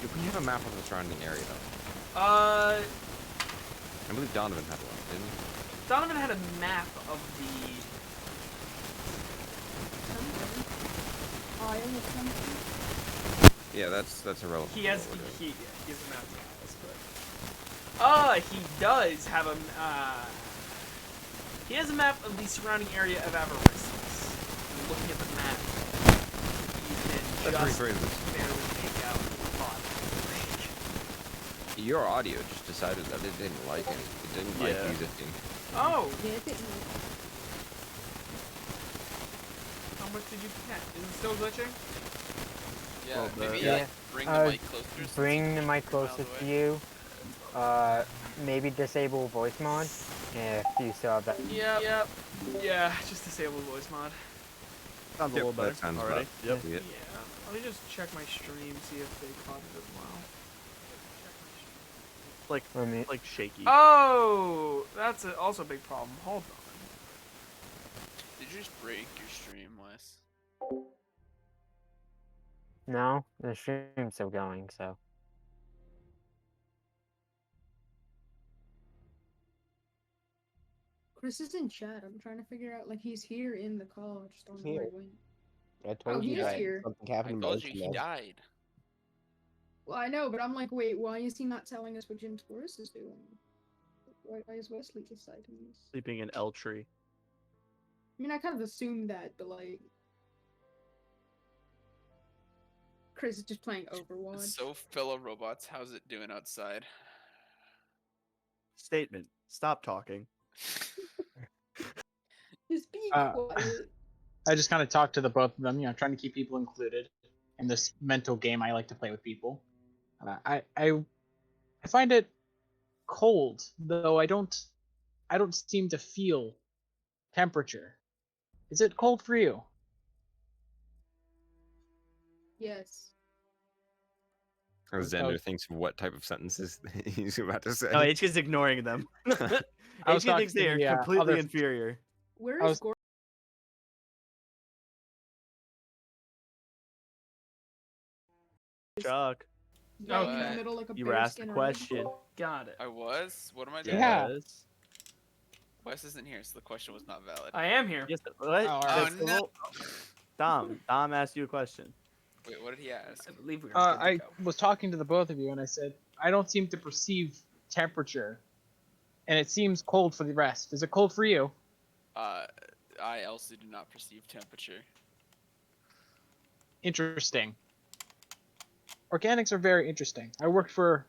Speaker 5: Do we have a map of the surrounding area, though?
Speaker 1: Uh,
Speaker 5: I believe Donovan had one, didn't he?
Speaker 1: Donovan had a map of the.
Speaker 4: Isle of something.
Speaker 5: Yeah, that's irrelevant.
Speaker 1: He has
Speaker 5: for what we're doing.
Speaker 1: he has a map of the Isles, but. He does have a. He has a map of the surrounding area of Avarices. Looking at the map, you can
Speaker 5: That's
Speaker 1: just
Speaker 5: pretty crazy.
Speaker 1: barely make out the plot.
Speaker 5: Your audio just decided that it didn't like it. It didn't like
Speaker 6: Yeah.
Speaker 5: existing.
Speaker 1: Oh,
Speaker 4: Yeah, it didn't work.
Speaker 1: how much did you get? Is it still glitching?
Speaker 7: Yeah,
Speaker 6: Well,
Speaker 7: maybe
Speaker 2: yeah.
Speaker 7: bring the
Speaker 2: Uh,
Speaker 7: mic closer. since
Speaker 2: Bring
Speaker 7: it's
Speaker 2: the mic
Speaker 7: 2 miles
Speaker 2: closer to
Speaker 7: away.
Speaker 2: you. Maybe disable voice mod. Yeah, if you still have that.
Speaker 1: Yep. Yeah, just disable voice mod.
Speaker 6: Sounds a
Speaker 5: Yep,
Speaker 6: little better
Speaker 5: that sounds
Speaker 6: already.
Speaker 5: about-
Speaker 6: Yep.
Speaker 5: Yeah.
Speaker 1: Yeah. Let me just check my stream, see if they caught it as well.
Speaker 2: Let me.
Speaker 6: Like shaky.
Speaker 1: Oh, that's also a big problem. Hold on.
Speaker 7: Did you just break your stream, Wes?
Speaker 2: No, the stream's still going, so.
Speaker 4: Chris is in chat. I'm trying to figure out, like, he's here in the call. I just don't know where
Speaker 8: Here.
Speaker 4: he went.
Speaker 8: I told
Speaker 4: he
Speaker 8: you
Speaker 4: is
Speaker 8: that
Speaker 4: here.
Speaker 8: something
Speaker 7: I
Speaker 8: happened to my
Speaker 7: told you he
Speaker 8: internet.
Speaker 7: died.
Speaker 4: Well, I know, but I'm like, wait, why is he not telling us what Jim Taurus is doing? Why is Wesley deciding this?
Speaker 6: Sleeping in L tree.
Speaker 4: I mean, I kind of assumed that, but like, Chris is just playing Overwatch.
Speaker 7: So, fellow robots, how's it doing outside?
Speaker 6: Statement. Stop talking.
Speaker 4: Just be
Speaker 3: Uh,
Speaker 4: quiet.
Speaker 3: I just kind of talked to the both of them, trying to keep people included in this mental game I like to play with people. I find it cold, though I don't seem to feel temperature. Is it cold for you?
Speaker 4: Yes.
Speaker 5: Xander thinks of what type of sentences he's about to say.
Speaker 6: No, HK's ignoring them.
Speaker 3: I was
Speaker 6: HK
Speaker 3: talking
Speaker 6: thinks
Speaker 3: to
Speaker 6: they are
Speaker 3: the,
Speaker 6: completely
Speaker 3: other-
Speaker 6: inferior.
Speaker 4: Where
Speaker 3: I
Speaker 4: is
Speaker 3: was-
Speaker 4: Gordon?
Speaker 6: Chuck,
Speaker 4: Right in the
Speaker 7: Okay.
Speaker 4: middle, like a
Speaker 6: you were asked a
Speaker 4: bearskin rug?
Speaker 6: question.
Speaker 1: Got it.
Speaker 7: I was? What am I doing?
Speaker 3: Yeah.
Speaker 6: Yes.
Speaker 7: Wes isn't here, so the question was not valid.
Speaker 1: I am here.
Speaker 6: Yes. What?
Speaker 3: Oh, all
Speaker 7: Oh,
Speaker 3: right.
Speaker 7: no.
Speaker 6: Dom asked you a question.
Speaker 7: Wait, what did he ask?
Speaker 1: I believe we are good to
Speaker 3: I
Speaker 1: go.
Speaker 3: was talking to the both of you, and I said I don't seem to perceive temperature, and it seems cold for the rest. Is it cold for you?
Speaker 7: I also do not perceive temperature.
Speaker 3: Interesting. Organics are very interesting. I worked for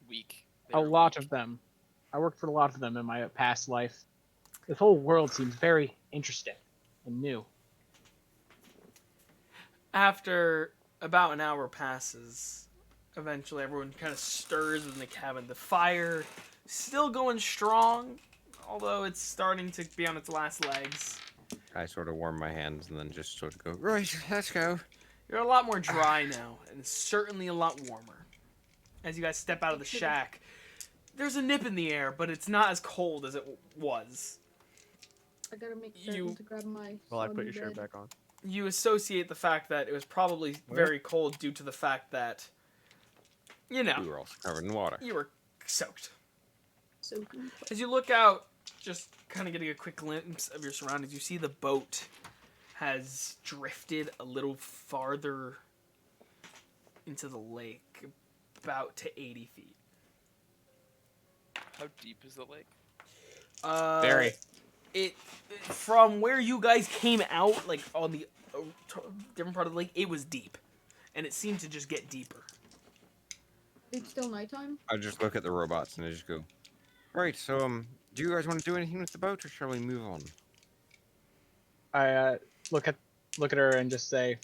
Speaker 7: Weak.
Speaker 3: a lot of them. I worked for a lot of them in my past life. This whole world seems very interesting and new.
Speaker 1: After about an hour passes, eventually everyone kind of stirs in the cabin. The fire still going strong, although it's starting to be on its last legs.
Speaker 5: I sort of warm my hands and then just sort of go, right, let's go.
Speaker 1: You're a lot more dry now, and certainly a lot warmer. As you guys step out of the shack, there's a nip in the air, but it's not as cold as it was.
Speaker 4: I gotta make
Speaker 1: You-
Speaker 4: certain to grab my.
Speaker 6: Well, I put
Speaker 4: soggy
Speaker 6: your shirt
Speaker 4: bread.
Speaker 6: back on.
Speaker 1: You associate the fact that it was probably very cold due to the fact that,
Speaker 5: We were also covered in water.
Speaker 1: you were soaked.
Speaker 4: So
Speaker 1: As you look out, just kind of getting a quick glimpse of your surroundings, you see the boat has drifted a little farther into the lake, about to 80 feet.
Speaker 7: How deep is the lake?
Speaker 3: Very.
Speaker 1: It from where you guys came out, like on the different part of the lake, it was deep, and it seemed to just get deeper.
Speaker 4: it's still nighttime.
Speaker 5: I just look at the robots and I just go, right, so, do you guys want to do anything with the boat or shall we move on?
Speaker 3: I look at her and just say,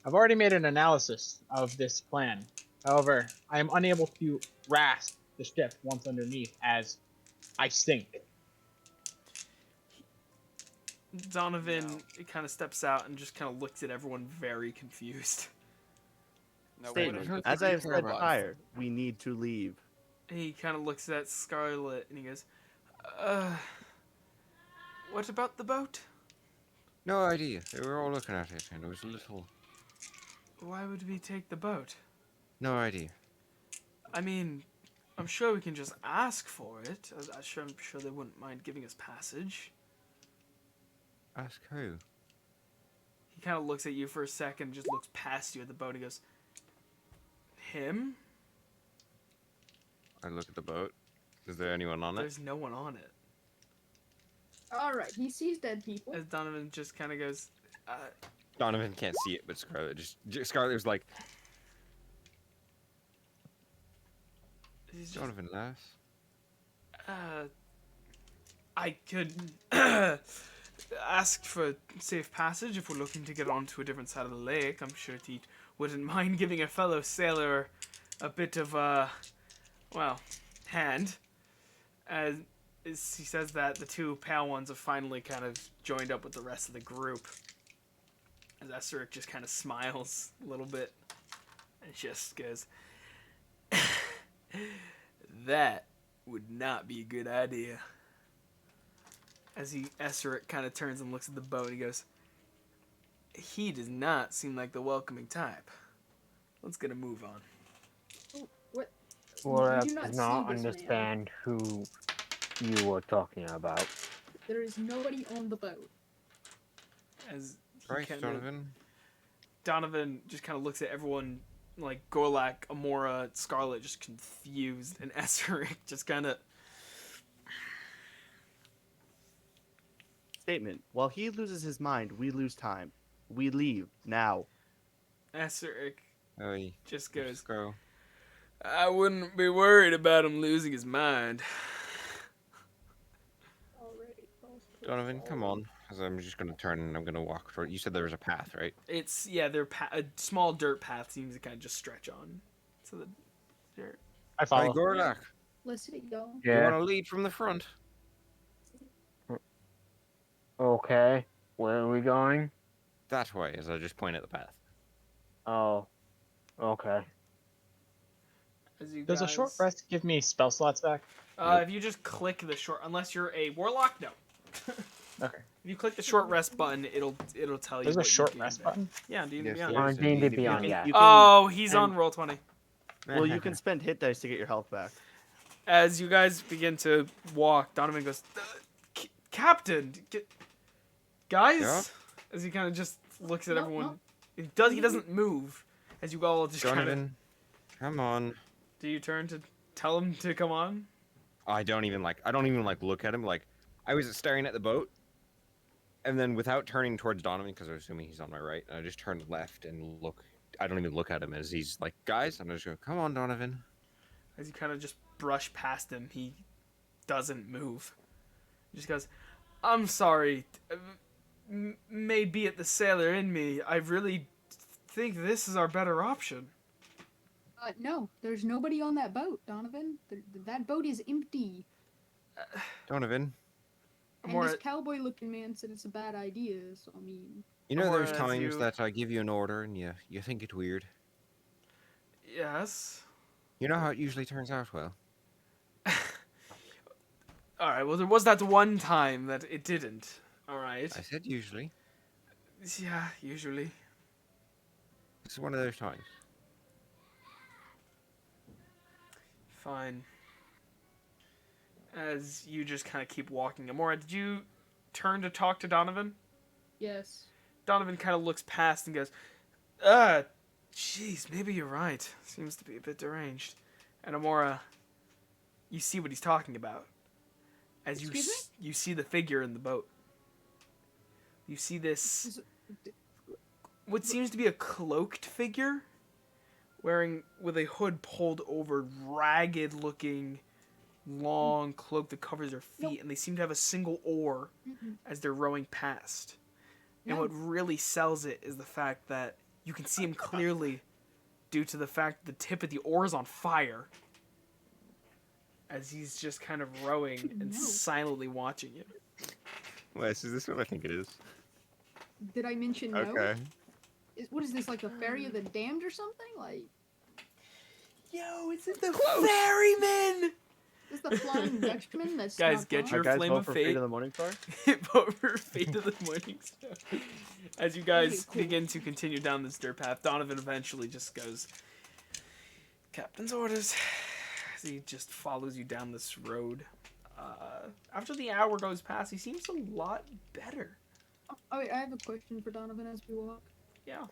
Speaker 3: I've already made an analysis of this plan. However, I am unable to grasp the ship once underneath as I sink.
Speaker 1: Donovan kind of steps out and just kind of looks at everyone very confused.
Speaker 7: No,
Speaker 6: Statement.
Speaker 5: don't
Speaker 6: As
Speaker 5: think
Speaker 6: I
Speaker 5: you
Speaker 6: have
Speaker 5: care
Speaker 6: said
Speaker 5: about
Speaker 6: prior, we need to leave.
Speaker 1: And he kind of looks at Scarlet and he goes, what about the boat?
Speaker 5: No idea. They were all looking at it and it was a little...
Speaker 1: Why would we take the boat?
Speaker 5: No idea.
Speaker 1: I mean, I'm sure we can just ask for it. I'm sure they wouldn't mind giving us passage.
Speaker 5: Ask who?
Speaker 1: He kind of looks at you for a second, just looks past you at the boat and goes, him?
Speaker 5: I look at the boat. Is there anyone on it?
Speaker 1: There's no one on it.
Speaker 4: All right, he sees dead people.
Speaker 1: As Donovan just kind of goes,
Speaker 5: Donovan can't see it, but Scarlet Scarlet was like,
Speaker 1: he's just,
Speaker 5: Donovan laughs.
Speaker 1: I could ask for safe passage if we're looking to get onto a different side of the lake. I'm sure he wouldn't mind giving a fellow sailor a bit of a, well, hand. As he says that the two pale ones have finally kind of joined up with the rest of the group. As Esteric just kind of smiles a little bit and just goes, "That would not be a good idea." As Esteric kind of turns and looks at the boat, he goes, "He does not seem like the welcoming type. Let's get a move on."
Speaker 4: Oh, what?
Speaker 2: Well,
Speaker 4: You
Speaker 2: I
Speaker 4: do
Speaker 2: does
Speaker 4: not
Speaker 2: not
Speaker 4: see this man.
Speaker 2: understand who you were talking about.
Speaker 4: There is nobody on the boat.
Speaker 1: As he
Speaker 5: Right,
Speaker 1: kinda-
Speaker 5: Donovan.
Speaker 1: just kind of looks at everyone, like Gorlak, Amora, Scarlet, just confused, and Esteric just kind of...
Speaker 6: Statement. While he loses his mind, we lose time. We leave now.
Speaker 1: Esteric
Speaker 5: Hey,
Speaker 1: just
Speaker 5: let's
Speaker 1: goes,
Speaker 5: go.
Speaker 1: "I wouldn't be worried about him losing his mind."
Speaker 4: Already.
Speaker 5: Donovan, come on. As I'm just gonna turn and I'm gonna walk toward. You said there was a path, right?
Speaker 1: It's, yeah, a small dirt path seems to kind of just stretch on to the dirt.
Speaker 3: I
Speaker 5: Hey,
Speaker 3: follow.
Speaker 5: Gorlak,
Speaker 4: Let's see, go.
Speaker 5: you
Speaker 2: Yeah.
Speaker 5: want to lead from the front?
Speaker 2: Okay. Where are we going?
Speaker 5: That way, as I just point at the path.
Speaker 2: Oh. Okay.
Speaker 1: As you
Speaker 3: Does a short
Speaker 1: guys-
Speaker 3: rest give me spell slots back?
Speaker 1: If you just click the short, unless you're a warlock, no.
Speaker 3: Okay.
Speaker 1: If you click the short rest button, it'll tell you.
Speaker 3: There's a
Speaker 1: what you
Speaker 3: short
Speaker 1: gained
Speaker 3: rest
Speaker 1: back.
Speaker 3: button?
Speaker 1: Yeah, D&D
Speaker 5: Yes,
Speaker 1: Beyond.
Speaker 5: there
Speaker 2: On
Speaker 5: is
Speaker 2: D&D
Speaker 5: indeed.
Speaker 2: Beyond,
Speaker 6: You
Speaker 2: yeah.
Speaker 6: can-
Speaker 1: Oh, he's
Speaker 6: and-
Speaker 1: on roll 20.
Speaker 6: Well, you can spend hit dice to get your health back.
Speaker 1: As you guys begin to walk, Donovan goes, Captain, guys.
Speaker 5: Yeah?
Speaker 1: As he kind of just looks at
Speaker 4: No,
Speaker 1: everyone.
Speaker 4: no.
Speaker 1: He doesn't move. As you all just kind of.
Speaker 5: Donovan, come on.
Speaker 1: Do you turn to tell him to come on?
Speaker 5: I don't even look at him. Like, I was staring at the boat, and then without turning towards Donovan, because I was assuming he's on my right, I just turned left and look. I don't even look at him as he's like, guys. I'm just going, come on, Donovan.
Speaker 1: As you kind of just brush past him, he doesn't move. He just goes, "I'm sorry. May be it the sailor in me. I really think this is our better option."
Speaker 4: No, there's nobody on that boat, Donovan. That boat is empty.
Speaker 5: Donovan,
Speaker 4: And
Speaker 1: More-
Speaker 4: this cowboy-looking man said it's a bad idea, so I mean...
Speaker 5: you know
Speaker 1: Or
Speaker 5: there's
Speaker 1: as
Speaker 5: times
Speaker 1: you-
Speaker 5: that I give you an order and you think it weird.
Speaker 1: Yes.
Speaker 5: You know how it usually turns out well.
Speaker 1: All right. Well, there was that one time that it didn't. All right.
Speaker 5: I said usually.
Speaker 1: Yeah, usually.
Speaker 5: This is one of those times.
Speaker 1: Fine. As you just kind of keep walking. Amora, did you turn to talk to Donovan?
Speaker 4: Yes.
Speaker 1: Donovan kind of looks past and goes, jeez, maybe you're right. Seems to be a bit deranged." And Amora, you see what he's talking about. As you
Speaker 4: Excuse
Speaker 1: you see the figure in the boat. You see this, what seems to be a cloaked figure, wearing with a hood pulled over, ragged looking, long cloak that covers their feet,
Speaker 4: Nope.
Speaker 1: and they seem to have a single oar
Speaker 4: Mm-mm.
Speaker 1: as they're rowing past. And
Speaker 4: No.
Speaker 1: what really sells it is the fact that you can see him clearly due to the fact the tip of the oar is on fire. As he's just kind of rowing and
Speaker 4: No.
Speaker 1: silently watching you.
Speaker 5: Wes, is this what I think it is?
Speaker 4: Did I mention no?
Speaker 5: Okay.
Speaker 4: What is this, like the Ferry of the Damned or something? Like,
Speaker 1: Yo, it's the ferryman!
Speaker 4: is the Flying Dutchman that's
Speaker 1: Guys,
Speaker 4: not
Speaker 1: get
Speaker 4: flying?
Speaker 1: your
Speaker 6: Our guys
Speaker 1: flame
Speaker 6: vote
Speaker 1: of
Speaker 6: for
Speaker 1: fate.
Speaker 6: Fate of the Morning Star?
Speaker 1: Vote for Fate of the Morning Star. As you guys
Speaker 4: Okay, cool.
Speaker 1: begin to continue down this dirt path, Donovan eventually just goes, "Captain's orders." As he just follows you down this road. After the hour goes past, he seems a lot better.
Speaker 4: Oh, wait, I have a question for Donovan as we walk.
Speaker 1: Yeah.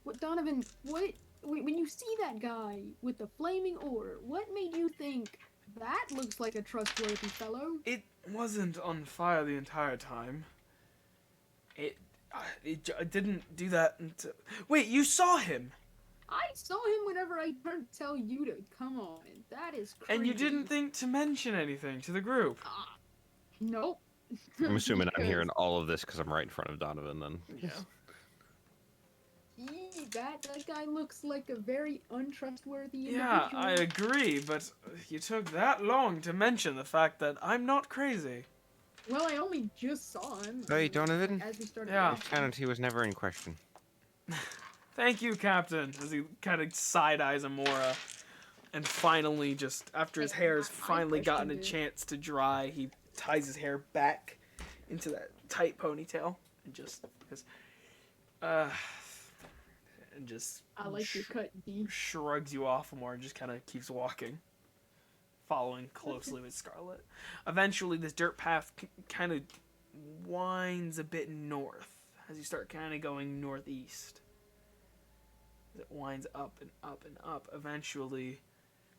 Speaker 4: What, Donovan, when you see that guy with the flaming oar, what made you think that looks like a trustworthy fellow?
Speaker 1: It wasn't on fire the entire time. It didn't do that until... Wait, you saw him!
Speaker 4: I saw him whenever I turned to tell you to come on. That is crazy.
Speaker 1: And you didn't think to mention anything to the group.
Speaker 4: Nope.
Speaker 5: I'm assuming I'm
Speaker 4: Because
Speaker 5: hearing all of this because I'm right in front of Donovan then.
Speaker 1: Yeah.
Speaker 4: He that guy looks like a very untrustworthy
Speaker 1: Yeah,
Speaker 4: individual.
Speaker 1: I agree, but you took that long to mention the fact that I'm not crazy.
Speaker 4: Well, I only just saw him.
Speaker 5: Hey, Donovan?
Speaker 4: Like, as we started.
Speaker 1: Yeah.
Speaker 4: walking.
Speaker 5: Sanity was never in question.
Speaker 1: Thank you, Captain, as he kind of side-eyes Amora. And finally, just after his
Speaker 4: Hey,
Speaker 1: hair's
Speaker 4: I
Speaker 1: finally gotten a
Speaker 4: questioned it.
Speaker 1: chance to dry, he ties his hair back into that tight ponytail and just and just
Speaker 4: I like your cut, D.
Speaker 1: shrugs you off more and just kind of keeps walking, following closely with Scarlet. Eventually, this dirt path kind of winds a bit north as you start kind of going northeast. It winds up and up and up. Eventually,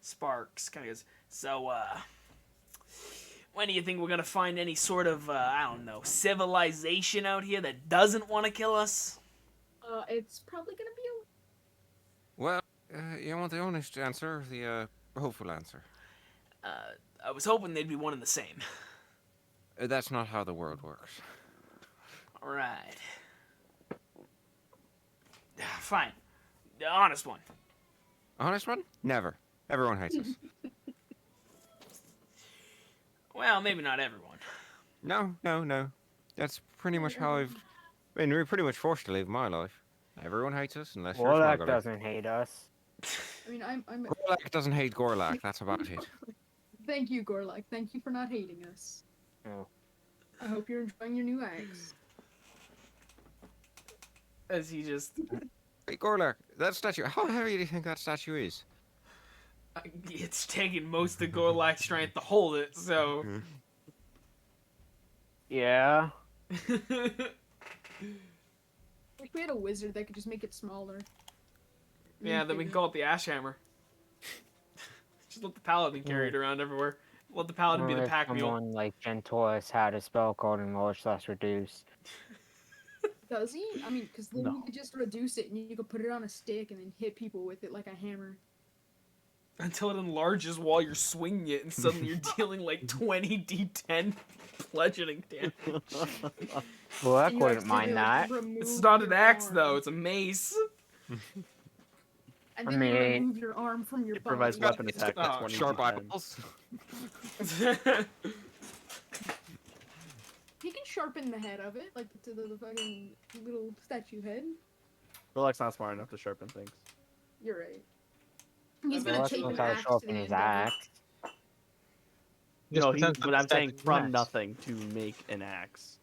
Speaker 1: Sparks kind of goes, so, when do you think we're gonna find any sort of, I don't know, civilization out here that doesn't want to kill us?
Speaker 4: It's probably gonna be
Speaker 5: Well, you want the honest answer or the hopeful answer?
Speaker 1: I was hoping they'd be one and the same.
Speaker 5: That's not how the world works.
Speaker 1: Alright. Fine. The honest one.
Speaker 5: Honest one? Never. Everyone hates us.
Speaker 1: Well, maybe not everyone.
Speaker 5: No. That's pretty much how I've been pretty much forced to live my life. Everyone hates us unless you're a
Speaker 2: Warlock
Speaker 5: smuggler.
Speaker 2: doesn't hate us.
Speaker 4: I mean, I'm.
Speaker 5: Gorlak doesn't hate Gorlak, that's about it.
Speaker 4: Thank you, Gorlak. Thank you for not hating us.
Speaker 2: Oh.
Speaker 4: I hope you're enjoying your new axe.
Speaker 1: As he just...
Speaker 5: Hey, Gorlak, that statue, how heavy do you think that statue is?
Speaker 1: It's taking most of Gorlak's strength to hold it, so...
Speaker 2: Yeah.
Speaker 4: Wish we had a wizard that could just make it smaller.
Speaker 1: Yeah, then we can call it the Ash Hammer. Just let the paladin carry it around everywhere. Let the paladin be the
Speaker 2: Or if
Speaker 1: pack mule.
Speaker 2: someone like Gentoris had a spell called Enlarge Less Reduce.
Speaker 4: Does he? I mean, because then
Speaker 6: No.
Speaker 4: you could just reduce it and you could put it on a stick and then hit people with it like a hammer.
Speaker 1: Until it enlarges while you're swinging it, and suddenly you're dealing like 20 d10 bludgeoning damage.
Speaker 2: Well, I
Speaker 4: And you
Speaker 2: wouldn't mind that.
Speaker 4: accidentally
Speaker 1: It's
Speaker 4: remove
Speaker 1: not an
Speaker 4: your
Speaker 1: axe,
Speaker 4: arm.
Speaker 1: though, it's a mace.
Speaker 4: And
Speaker 2: I
Speaker 4: then you
Speaker 2: mean-
Speaker 4: remove your arm from your
Speaker 6: It provides
Speaker 4: body.
Speaker 6: weapon attack
Speaker 1: got
Speaker 6: at 20
Speaker 5: Sharp
Speaker 6: D10.
Speaker 5: eyeballs.
Speaker 4: He can sharpen the head of it, like to the fucking little statue head.
Speaker 6: Gorlak's not smart enough to sharpen things.
Speaker 4: You're right. He's
Speaker 1: Well,
Speaker 4: gonna
Speaker 2: Well,
Speaker 4: tape
Speaker 2: that's
Speaker 4: an
Speaker 2: how
Speaker 4: axe to
Speaker 2: sharpen
Speaker 4: the
Speaker 2: his
Speaker 4: end of it.
Speaker 2: axe.
Speaker 6: No,
Speaker 3: pretend
Speaker 6: but I'm saying
Speaker 3: statue
Speaker 6: from
Speaker 3: axe.
Speaker 6: nothing to make an axe.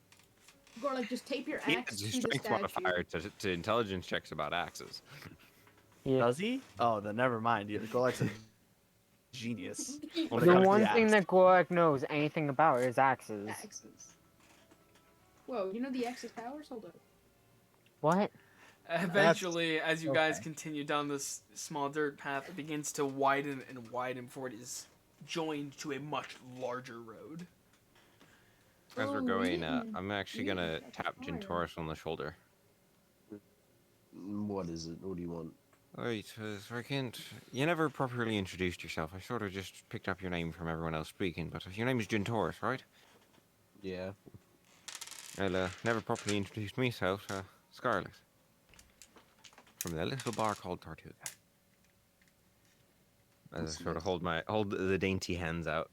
Speaker 4: Or like just tape your
Speaker 5: He
Speaker 4: axe
Speaker 5: has a
Speaker 4: to the
Speaker 5: strength
Speaker 4: statue.
Speaker 5: modifier to intelligence checks about axes.
Speaker 2: Yeah.
Speaker 6: Does he? Oh, then never mind. Gorlak's a genius. When it
Speaker 2: The
Speaker 6: comes to
Speaker 2: one
Speaker 6: the
Speaker 2: thing
Speaker 6: axe.
Speaker 2: that Gorlak knows anything about is axes.
Speaker 4: Axes. Whoa, you know the axe's powers? Hold up.
Speaker 2: What?
Speaker 1: Eventually, as you guys
Speaker 3: okay.
Speaker 1: continue down this small dirt path, it begins to widen and widen before it is joined to a much larger road.
Speaker 5: As
Speaker 4: Oh,
Speaker 5: we're
Speaker 4: we
Speaker 5: going,
Speaker 4: didn't-
Speaker 5: I'm actually
Speaker 4: we
Speaker 5: gonna
Speaker 4: didn't catch
Speaker 5: tap
Speaker 4: fire.
Speaker 5: Gentoris on the shoulder.
Speaker 8: What is it? What do you want?
Speaker 5: Right, so I can't... You never properly introduced yourself. I sort of just picked up your name from everyone else speaking, but your name is Gentoris, right?
Speaker 8: Yeah.
Speaker 5: Well, never properly introduced myself, Scarlet. From the little bar called Tortuga. As I
Speaker 8: That's
Speaker 5: sort of
Speaker 8: nice.
Speaker 5: hold the dainty hands out.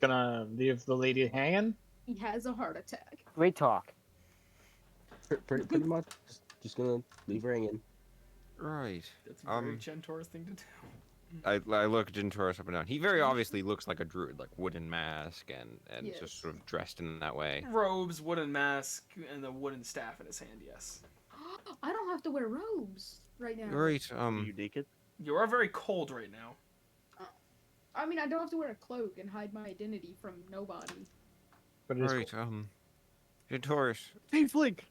Speaker 3: Gonna leave the lady hanging.
Speaker 4: He has a heart attack.
Speaker 2: Great talk.
Speaker 8: Pretty much. Just gonna leave her hanging.
Speaker 5: Right.
Speaker 1: That's a very
Speaker 5: Um,
Speaker 1: Gentoris thing to do.
Speaker 5: I look Gentoris up and down. He very obviously looks like a druid, like wooden mask and
Speaker 4: Yes.
Speaker 5: just sort of dressed in that way.
Speaker 1: Robes, wooden mask, and a wooden staff in his hand, yes.
Speaker 4: I don't have to wear robes right now.
Speaker 5: Right,
Speaker 6: You naked?
Speaker 1: You are very cold right now.
Speaker 4: I mean, I don't have to wear a cloak and hide my identity from nobody.
Speaker 3: But it is
Speaker 5: right, Gentoris,
Speaker 6: Hey, Flink!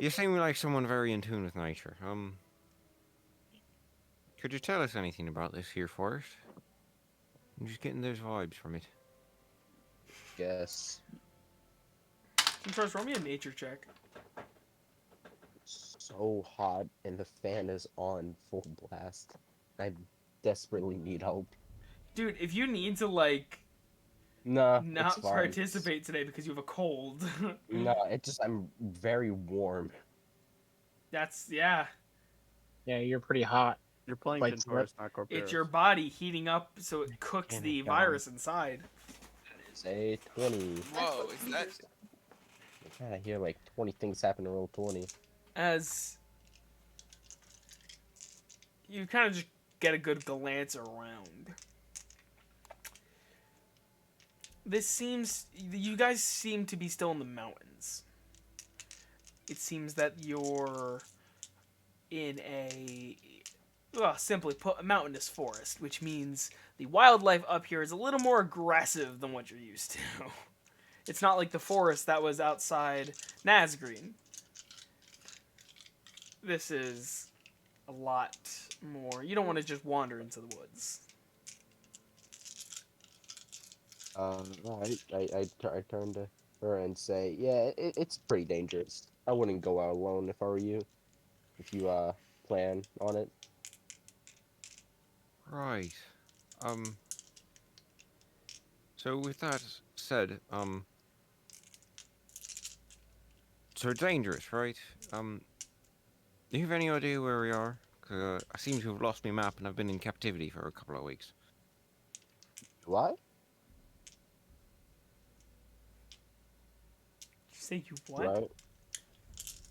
Speaker 5: you seem like someone very in tune with nature. Could you tell us anything about this here forest? I'm just getting those vibes from it.
Speaker 8: Guess.
Speaker 1: Gentoris, roll me a nature check.
Speaker 8: So hot and the fan is on full blast. I desperately need help.
Speaker 1: Dude, if you need to, like,
Speaker 8: Nah, it's
Speaker 1: not
Speaker 8: fine.
Speaker 1: participate today because you have a cold.
Speaker 8: No, it just I'm very warm.
Speaker 1: That's yeah.
Speaker 3: Yeah, you're pretty hot.
Speaker 6: You're playing
Speaker 3: Like,
Speaker 6: Centaurus, not Corpus.
Speaker 1: It's your body heating up so it cooks
Speaker 2: Damn
Speaker 1: the
Speaker 2: it, Dom.
Speaker 1: virus inside.
Speaker 8: It's a 20.
Speaker 7: Whoa, is that?
Speaker 8: Yeah, I hear like 20 things happen to roll 20.
Speaker 1: As you kind of just get a good glance around. You guys seem to be still in the mountains. It seems that you're in simply put, a mountainous forest, which means the wildlife up here is a little more aggressive than what you're used to. It's not like the forest that was outside Nazgreen. This is a lot more. You don't want to just wander into the woods.
Speaker 8: I turn to her and say, yeah, it's pretty dangerous. I wouldn't go out alone if I were you. If you plan on it.
Speaker 5: Right. So with that said, so dangerous, right? Do you have any idea where we are? 'Cause, I seem to have lost my map and I've been in captivity for a couple of weeks.
Speaker 8: What?
Speaker 1: Did you say you what?
Speaker 8: Right?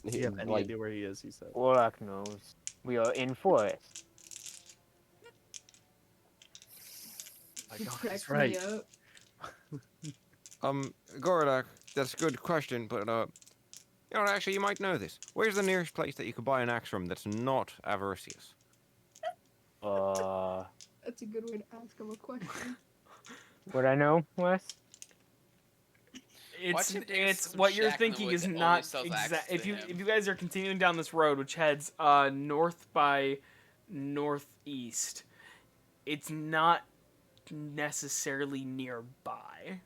Speaker 6: Do you have any
Speaker 8: Like,
Speaker 6: idea where he is? He said.
Speaker 2: Warlock knows. We are in forest.
Speaker 6: My
Speaker 4: He
Speaker 6: God,
Speaker 4: cracks
Speaker 6: he's right.
Speaker 4: me up.
Speaker 5: Goradak, that's a good question, but actually you might know this. Where's the nearest place that you could buy an axe from that's not Avaricious?
Speaker 4: That's a good way to ask him a question.
Speaker 2: Would I know, Wes?
Speaker 1: It's
Speaker 7: Watch him take us to
Speaker 1: it's
Speaker 7: some
Speaker 1: what you're
Speaker 7: shack in the
Speaker 1: thinking
Speaker 7: woods
Speaker 1: is
Speaker 7: that only
Speaker 1: not
Speaker 7: sells
Speaker 1: exact.
Speaker 7: axes
Speaker 1: If
Speaker 7: to
Speaker 1: you
Speaker 7: him.
Speaker 1: if you guys are continuing down this road, which heads north by northeast, it's not necessarily nearby.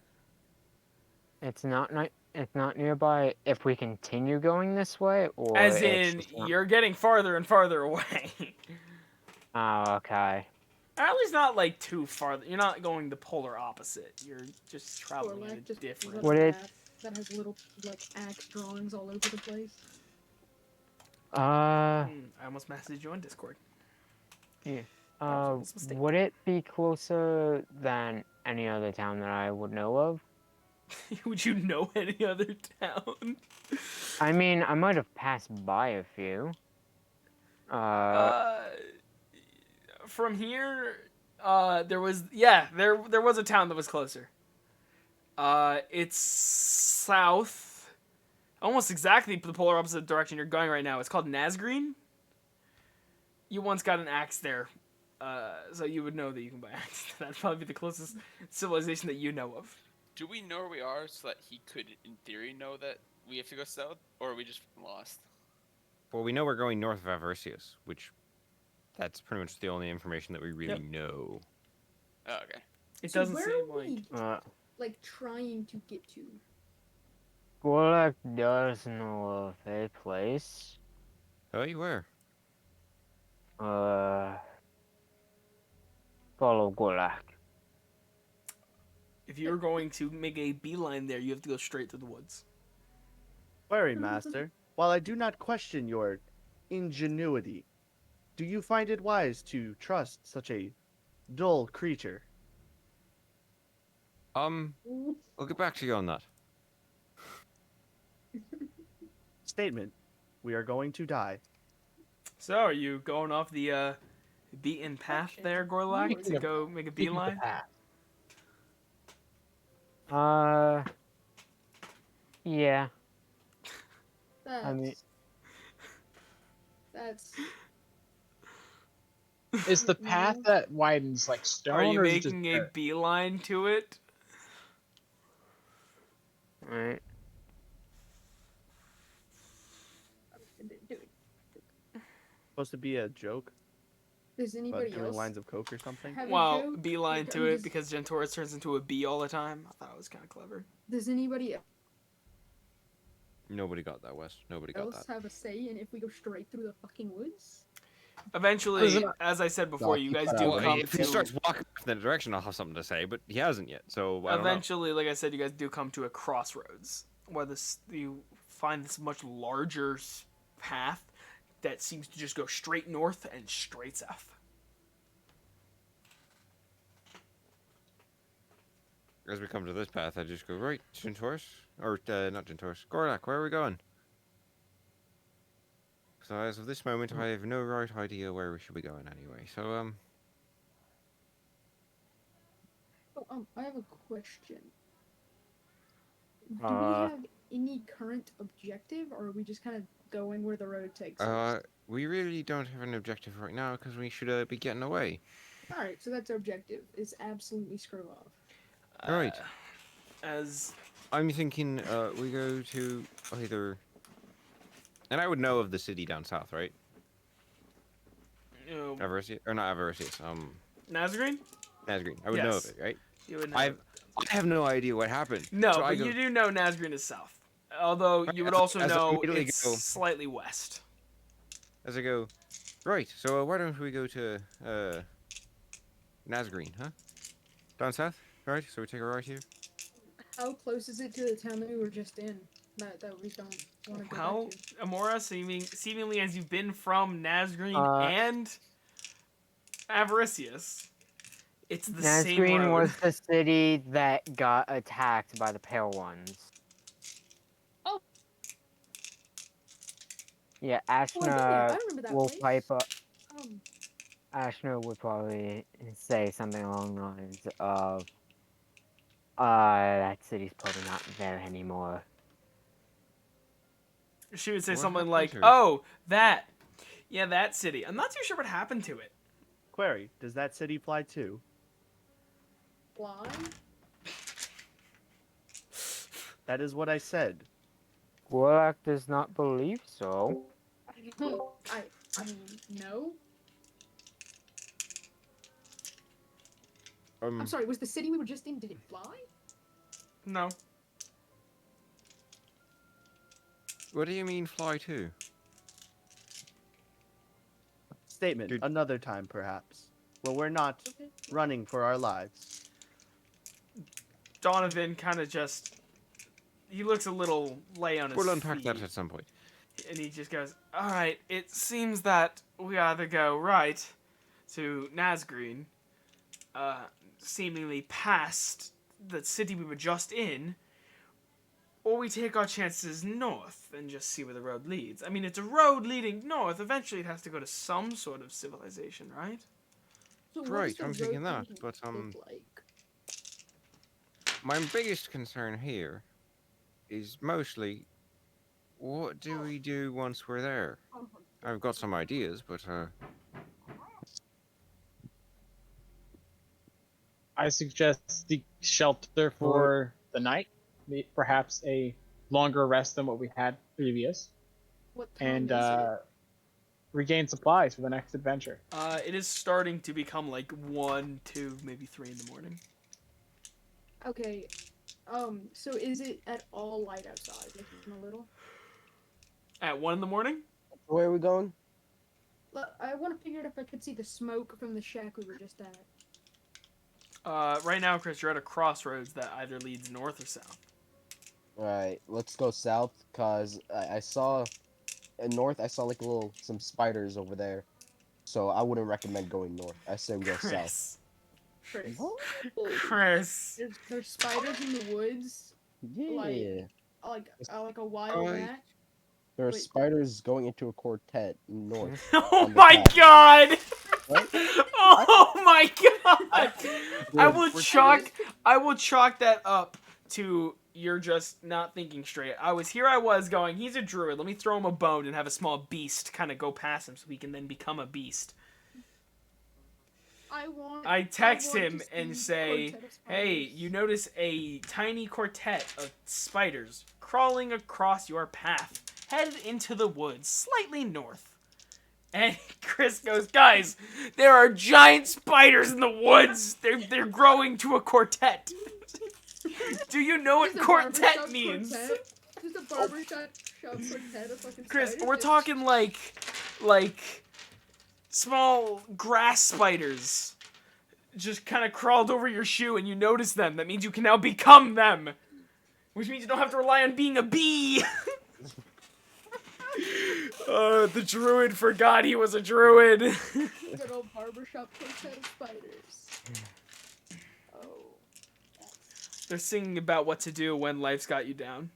Speaker 2: It's not nearby if we continue going this way, or
Speaker 1: As
Speaker 2: it's
Speaker 1: in,
Speaker 2: just not...
Speaker 1: you're getting farther and farther away.
Speaker 2: Oh, okay.
Speaker 1: At least not like too far. You're not going the polar opposite. You're just
Speaker 4: Or
Speaker 1: traveling in
Speaker 4: like
Speaker 1: a
Speaker 4: just
Speaker 1: different.
Speaker 2: Would
Speaker 4: little
Speaker 2: it-
Speaker 4: map that has little like axe drawings all over the place.
Speaker 1: I almost messaged you on Discord.
Speaker 2: Yeah.
Speaker 1: That was almost a mistake.
Speaker 2: Would it be closer than any other town that I would know of?
Speaker 1: Would you know any other town?
Speaker 2: I mean, I might have passed by a few.
Speaker 1: From here, there was there was a town that was closer. It's south, almost exactly the polar opposite direction you're going right now. It's called Nazgreen. You once got an axe there, so you would know that you can buy axe. That'd probably be the closest civilization that you know of.
Speaker 7: Do we know where we are so that he could, in theory, know that we have to go south, or are we just lost?
Speaker 5: Well, we know we're going north of Avaricious, which that's pretty much the only information that we really know.
Speaker 7: Oh, okay.
Speaker 1: It
Speaker 4: So
Speaker 1: doesn't
Speaker 4: where
Speaker 1: seem
Speaker 4: are we
Speaker 1: like.
Speaker 4: like trying to get to?
Speaker 2: Gorlak does know of a place.
Speaker 5: Hey, where?
Speaker 2: Follow Gorlak.
Speaker 1: If you're going to make a beeline there, you have to go straight through the woods.
Speaker 6: Query, Master. While I do not question your ingenuity, do you find it wise to trust such a dull creature?
Speaker 5: We'll get back to you on that.
Speaker 6: Statement. We are going to die.
Speaker 1: So, are you going off the beaten path there, Gorlak, to go make a beeline?
Speaker 2: Yeah.
Speaker 4: That's that's
Speaker 3: Is the path that widens like stone,
Speaker 1: Are you
Speaker 3: or is it just
Speaker 1: making a
Speaker 3: dirt?
Speaker 1: beeline to it?
Speaker 2: Right.
Speaker 6: Supposed to be a joke
Speaker 4: Does
Speaker 6: about
Speaker 4: anybody
Speaker 6: doing
Speaker 4: else
Speaker 6: lines of coke or something?
Speaker 4: have a
Speaker 1: Well,
Speaker 4: joke?
Speaker 1: beeline
Speaker 4: Like,
Speaker 1: to
Speaker 4: I'm
Speaker 1: it
Speaker 4: just-
Speaker 1: because Gentaurus turns into a bee all the time. I thought it was kind of clever.
Speaker 4: Does anybody
Speaker 5: Nobody got that, Wes. Nobody got
Speaker 4: else
Speaker 5: that.
Speaker 4: have a say in if we go straight through the fucking woods?
Speaker 1: Eventually,
Speaker 3: Listen,
Speaker 1: as I said before, you
Speaker 8: keep
Speaker 1: guys
Speaker 8: that
Speaker 1: do
Speaker 8: out
Speaker 5: Well,
Speaker 8: of
Speaker 1: come
Speaker 5: if he
Speaker 1: to.
Speaker 5: starts walking in that direction, I'll have something to say, but he hasn't yet, so I don't know.
Speaker 1: Eventually, like I said, you guys do come to a crossroads where you find this much larger path that seems to just go straight north and straight south.
Speaker 5: As we come to this path, I just go, right, Gentors? Or, not Gentors. Gorlak, where are we going? So as of this moment, I have no right idea where we should be going anyway. So,
Speaker 4: Oh, I have a question. Do we
Speaker 2: Uh,
Speaker 4: have any current objective, or are we just kind of going where the road takes us?
Speaker 5: we really don't have an objective right now because we should be getting away.
Speaker 4: All right, so that's our objective. Is absolutely screw off.
Speaker 5: Right.
Speaker 1: As
Speaker 5: I'm thinking, we go to either... And I would know of the city down south, right?
Speaker 1: you know,
Speaker 5: Avaricius? Or not Avaricius,
Speaker 1: Nazarene,
Speaker 5: Nazgreen. I would know of
Speaker 1: Yes.
Speaker 5: it, right?
Speaker 1: you would know.
Speaker 5: I have no idea what happened.
Speaker 1: No,
Speaker 5: so I
Speaker 1: but
Speaker 5: go,
Speaker 1: you do know Nazarene is south. Although you would
Speaker 5: As-
Speaker 1: also
Speaker 5: as I
Speaker 1: know
Speaker 5: immediately
Speaker 1: it's
Speaker 5: go-
Speaker 1: slightly west.
Speaker 5: As I go, right, so why don't we go to, Nazgreen, huh? Down south? Right, so we take a right here?
Speaker 4: How close is it to the town that we were just in? That we don't want to go
Speaker 1: Well,
Speaker 4: back to.
Speaker 1: Amora, seemingly as you've been from Nazgreen
Speaker 2: Uh,
Speaker 1: and Avaricius, it's the same
Speaker 2: Nazgreen
Speaker 1: road.
Speaker 2: was the city that got attacked by the Pale Ones.
Speaker 4: Oh.
Speaker 2: Yeah,
Speaker 4: Oh, I've been there. I
Speaker 2: Ashna
Speaker 4: remember that
Speaker 2: will
Speaker 4: place.
Speaker 2: pipe up.
Speaker 4: Um,
Speaker 2: Ashna would probably say something along the lines of, that city's probably not there anymore.
Speaker 1: She would say
Speaker 5: What
Speaker 1: something
Speaker 5: happened
Speaker 1: like,
Speaker 5: to it?
Speaker 1: "Oh, that city. I'm not too sure what happened to it."
Speaker 6: Query, does that city fly too?
Speaker 4: fly?
Speaker 6: That is what I said.
Speaker 2: Warlock does not believe so.
Speaker 4: I mean, no. I'm sorry. Was the city we were just in? Did it fly?
Speaker 1: No.
Speaker 5: What do you mean fly to?
Speaker 6: Statement,
Speaker 5: Dude.
Speaker 6: another time perhaps. Well, we're not
Speaker 4: Okay.
Speaker 6: running for our lives.
Speaker 1: Donovan kind of he looks a little lay on his
Speaker 5: We'll unpack
Speaker 1: feet,
Speaker 5: that at some point.
Speaker 1: and he just goes, "All right, it seems that we either go right to Nazgreen, seemingly past the city we were just in, or we take our chances north and just see where the road leads. I mean, it's a road leading north. Eventually, it has to go to some sort of civilization, right?"
Speaker 4: So what
Speaker 5: Right,
Speaker 4: does the
Speaker 5: I'm thinking
Speaker 4: road
Speaker 5: that,
Speaker 4: leading
Speaker 5: but,
Speaker 4: look like?
Speaker 5: My biggest concern here is mostly, what do we do once we're there? I've got some ideas, but,
Speaker 3: I suggest the shelter for the night, perhaps a longer rest than what we had previous,
Speaker 4: What time
Speaker 3: and
Speaker 4: is it?
Speaker 3: regain supplies for the next adventure.
Speaker 1: It is starting to become like 1, 2, maybe 3 in the morning.
Speaker 4: Okay. So is it at all light outside? Like even a little?
Speaker 1: At 1 in the morning?
Speaker 8: Where are we going?
Speaker 4: I want to figure out if I could see the smoke from the shack we were just at.
Speaker 1: Right now, Chris, you're at a crossroads that either leads north or south.
Speaker 8: Alright, let's go south, cause I saw in north. I saw like some spiders over there, so I wouldn't recommend going north. I say we go south.
Speaker 1: Chris.
Speaker 4: Chris.
Speaker 1: Chris.
Speaker 4: There's spiders in the woods,
Speaker 8: Yeah,
Speaker 4: like a wild
Speaker 5: I-
Speaker 4: gnat.
Speaker 8: there are
Speaker 4: Wait.
Speaker 8: spiders going into a quartet north.
Speaker 1: Oh
Speaker 8: On the
Speaker 1: my
Speaker 8: path.
Speaker 1: god!
Speaker 8: What?
Speaker 1: Oh my god!
Speaker 8: Dude,
Speaker 1: I will chalk that up to you're just not thinking straight. I was going, he's a druid, let me throw him a bone and have a small beast kind of go past him so he can then become a beast. I text
Speaker 4: want
Speaker 1: him
Speaker 4: to
Speaker 1: and
Speaker 4: see
Speaker 1: say,
Speaker 4: quartet of
Speaker 1: "Hey,
Speaker 4: spiders."
Speaker 1: you notice a tiny quartet of spiders crawling across your path, headed into the woods, slightly north." And Chris goes, "Guys, there are giant spiders in the woods. They're growing to a quartet." Do you know what
Speaker 4: Does a
Speaker 1: quartet
Speaker 4: barbershop
Speaker 1: means?
Speaker 4: quartet- Does a barbershop quartet of fucking
Speaker 1: Chris,
Speaker 4: spiders?
Speaker 1: we're talking like small grass spiders just kind of crawled over your shoe, and you notice them. That means you can now become them, which means you don't have to rely on being a bee. The druid forgot he was a druid.
Speaker 4: Good old barbershop quartet of spiders. Oh.
Speaker 1: They're singing about what to do when life's got you down.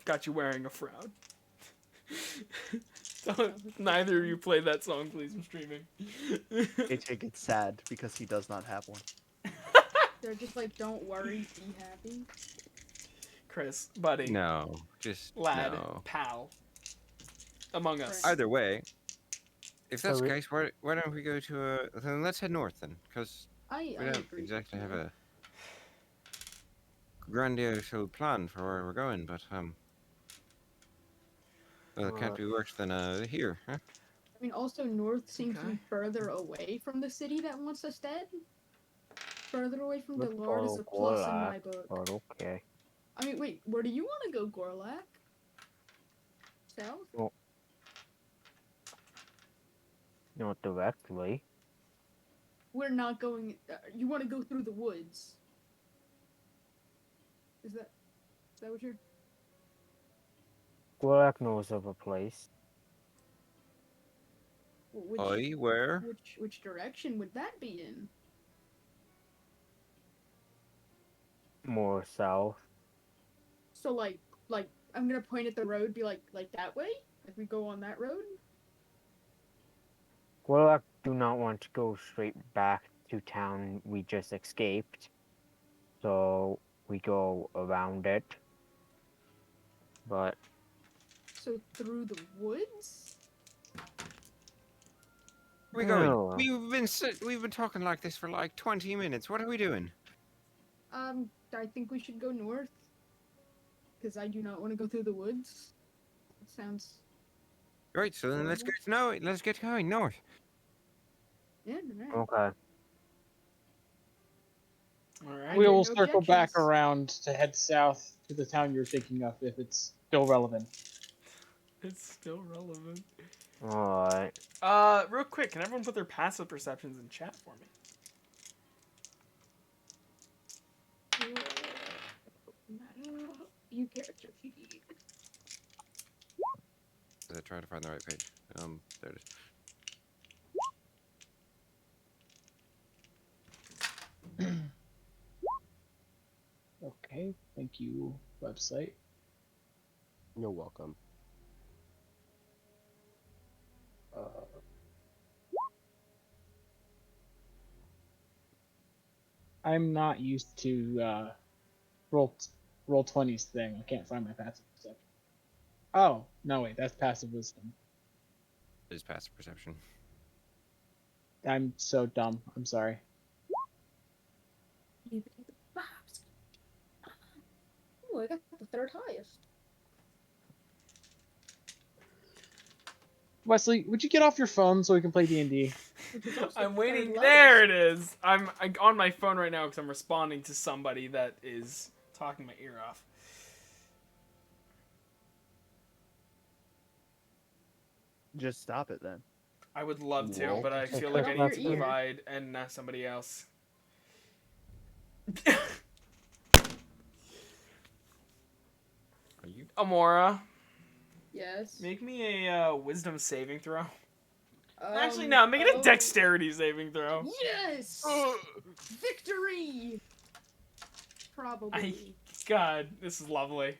Speaker 1: Got you wearing a frown. Neither of you play that song, please. I'm streaming.
Speaker 6: AJ gets sad because he does not have one.
Speaker 4: They're just like, don't worry, be happy.
Speaker 1: Chris, buddy,
Speaker 5: No, just
Speaker 1: lad,
Speaker 5: no.
Speaker 1: pal. Among Us.
Speaker 5: Either way, if that's
Speaker 2: So
Speaker 5: the case, why don't we go to then let's head north then, because
Speaker 4: I
Speaker 5: we don't
Speaker 4: agree.
Speaker 5: exactly have a grandiose old plan for where we're going, but well, it can't be worse than here, huh?
Speaker 4: I mean, also north seems to be
Speaker 1: Okay.
Speaker 4: further away from the city that wants us dead. Further away from the
Speaker 2: Let's
Speaker 4: Lord is
Speaker 2: go
Speaker 4: a plus in
Speaker 2: Gorlak.
Speaker 4: my book.
Speaker 2: But okay.
Speaker 4: I mean, wait, where do you want to go, Gorlak? South?
Speaker 2: Not directly.
Speaker 4: We're not going. You want to go through the woods? Is that what you're?
Speaker 2: Gorlak knows of a place.
Speaker 4: Which,
Speaker 5: Where?
Speaker 4: which direction would that be in?
Speaker 2: More south.
Speaker 4: So like I'm gonna point at the road, be like that way. Like we go on that road.
Speaker 2: Gorlak do not want to go straight back to town we just escaped. So we go around it. But
Speaker 4: So through the woods.
Speaker 5: Where are we going?
Speaker 2: Oh.
Speaker 5: We've been talking like this for like 20 minutes. What are we doing?
Speaker 4: I think we should go north. Because I do not want to go through the woods. It sounds.
Speaker 5: Right, so then let's get going north.
Speaker 4: Yeah, right.
Speaker 2: okay.
Speaker 1: All right.
Speaker 3: We will
Speaker 4: no
Speaker 3: circle back
Speaker 4: objections.
Speaker 3: around to head south to the town you're thinking of if it's still relevant.
Speaker 1: It's still relevant.
Speaker 2: Alright.
Speaker 1: Real quick, can everyone put their passive perceptions in chat for me?
Speaker 4: You character feed.
Speaker 5: As I try to find the right page. There it is.
Speaker 3: Okay, thank you, website.
Speaker 8: You're welcome.
Speaker 3: I'm not used to roll 20s thing. I can't find my passive perception. Oh no, wait, that's passive wisdom.
Speaker 5: It is passive perception.
Speaker 3: I'm so dumb. I'm sorry.
Speaker 4: Oh, I got the third highest.
Speaker 3: Wesley, would you get off your phone so we can play D&D?
Speaker 4: Which is also
Speaker 1: I'm
Speaker 4: the
Speaker 1: waiting.
Speaker 4: third
Speaker 1: There
Speaker 4: lowest.
Speaker 1: it is. I'm on my phone right now because I'm responding to somebody that is talking my ear off.
Speaker 6: Just stop it then.
Speaker 1: I would love to,
Speaker 8: Well,
Speaker 1: but I
Speaker 2: just
Speaker 1: feel
Speaker 2: cut
Speaker 1: like I
Speaker 2: off
Speaker 1: need
Speaker 2: your
Speaker 1: to
Speaker 4: ear.
Speaker 1: provide and not somebody else.
Speaker 5: Are you?
Speaker 1: Amora,
Speaker 4: Yes.
Speaker 1: make me a wisdom saving throw. Actually,
Speaker 4: Um,
Speaker 1: no, make it a
Speaker 4: oh,
Speaker 1: dexterity saving throw.
Speaker 4: Yes! Victory! Probably.
Speaker 1: God, this is lovely.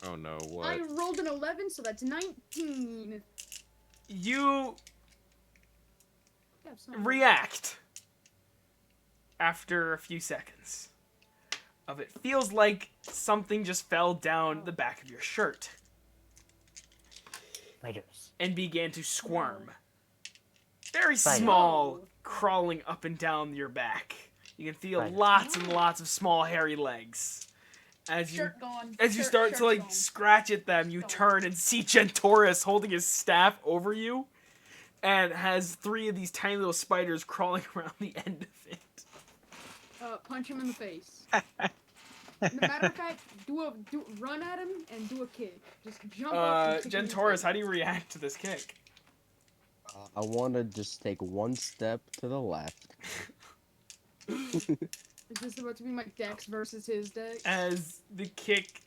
Speaker 5: Oh no,
Speaker 4: I
Speaker 5: what?
Speaker 4: rolled an 11, so that's 19.
Speaker 1: You
Speaker 4: That's not bad.
Speaker 1: react after a few seconds of it feels like something just fell down the back of your shirt
Speaker 2: Spiders.
Speaker 1: and began to squirm. Very
Speaker 2: Spiders.
Speaker 1: small,
Speaker 4: No.
Speaker 1: crawling up and down your back. You can feel
Speaker 2: Spiders.
Speaker 1: lots and lots of small hairy legs. As you
Speaker 4: Shirt gone.
Speaker 1: As you
Speaker 4: Shirt-
Speaker 1: start to
Speaker 4: shirt's
Speaker 1: like
Speaker 4: gone.
Speaker 1: scratch at them, you
Speaker 4: Gone.
Speaker 1: turn and see Gentoris holding his staff over you, and has 3 of these tiny little spiders crawling around the end of it.
Speaker 4: Punch him in the face. Matter of fact, run at him and do a kick. Just jump up and kick him in the
Speaker 1: Gentoris,
Speaker 4: face.
Speaker 1: how do you react to this kick?
Speaker 8: I want to just take one step to the left.
Speaker 4: Is this about to be my Dex versus his Dex?
Speaker 1: As the kick,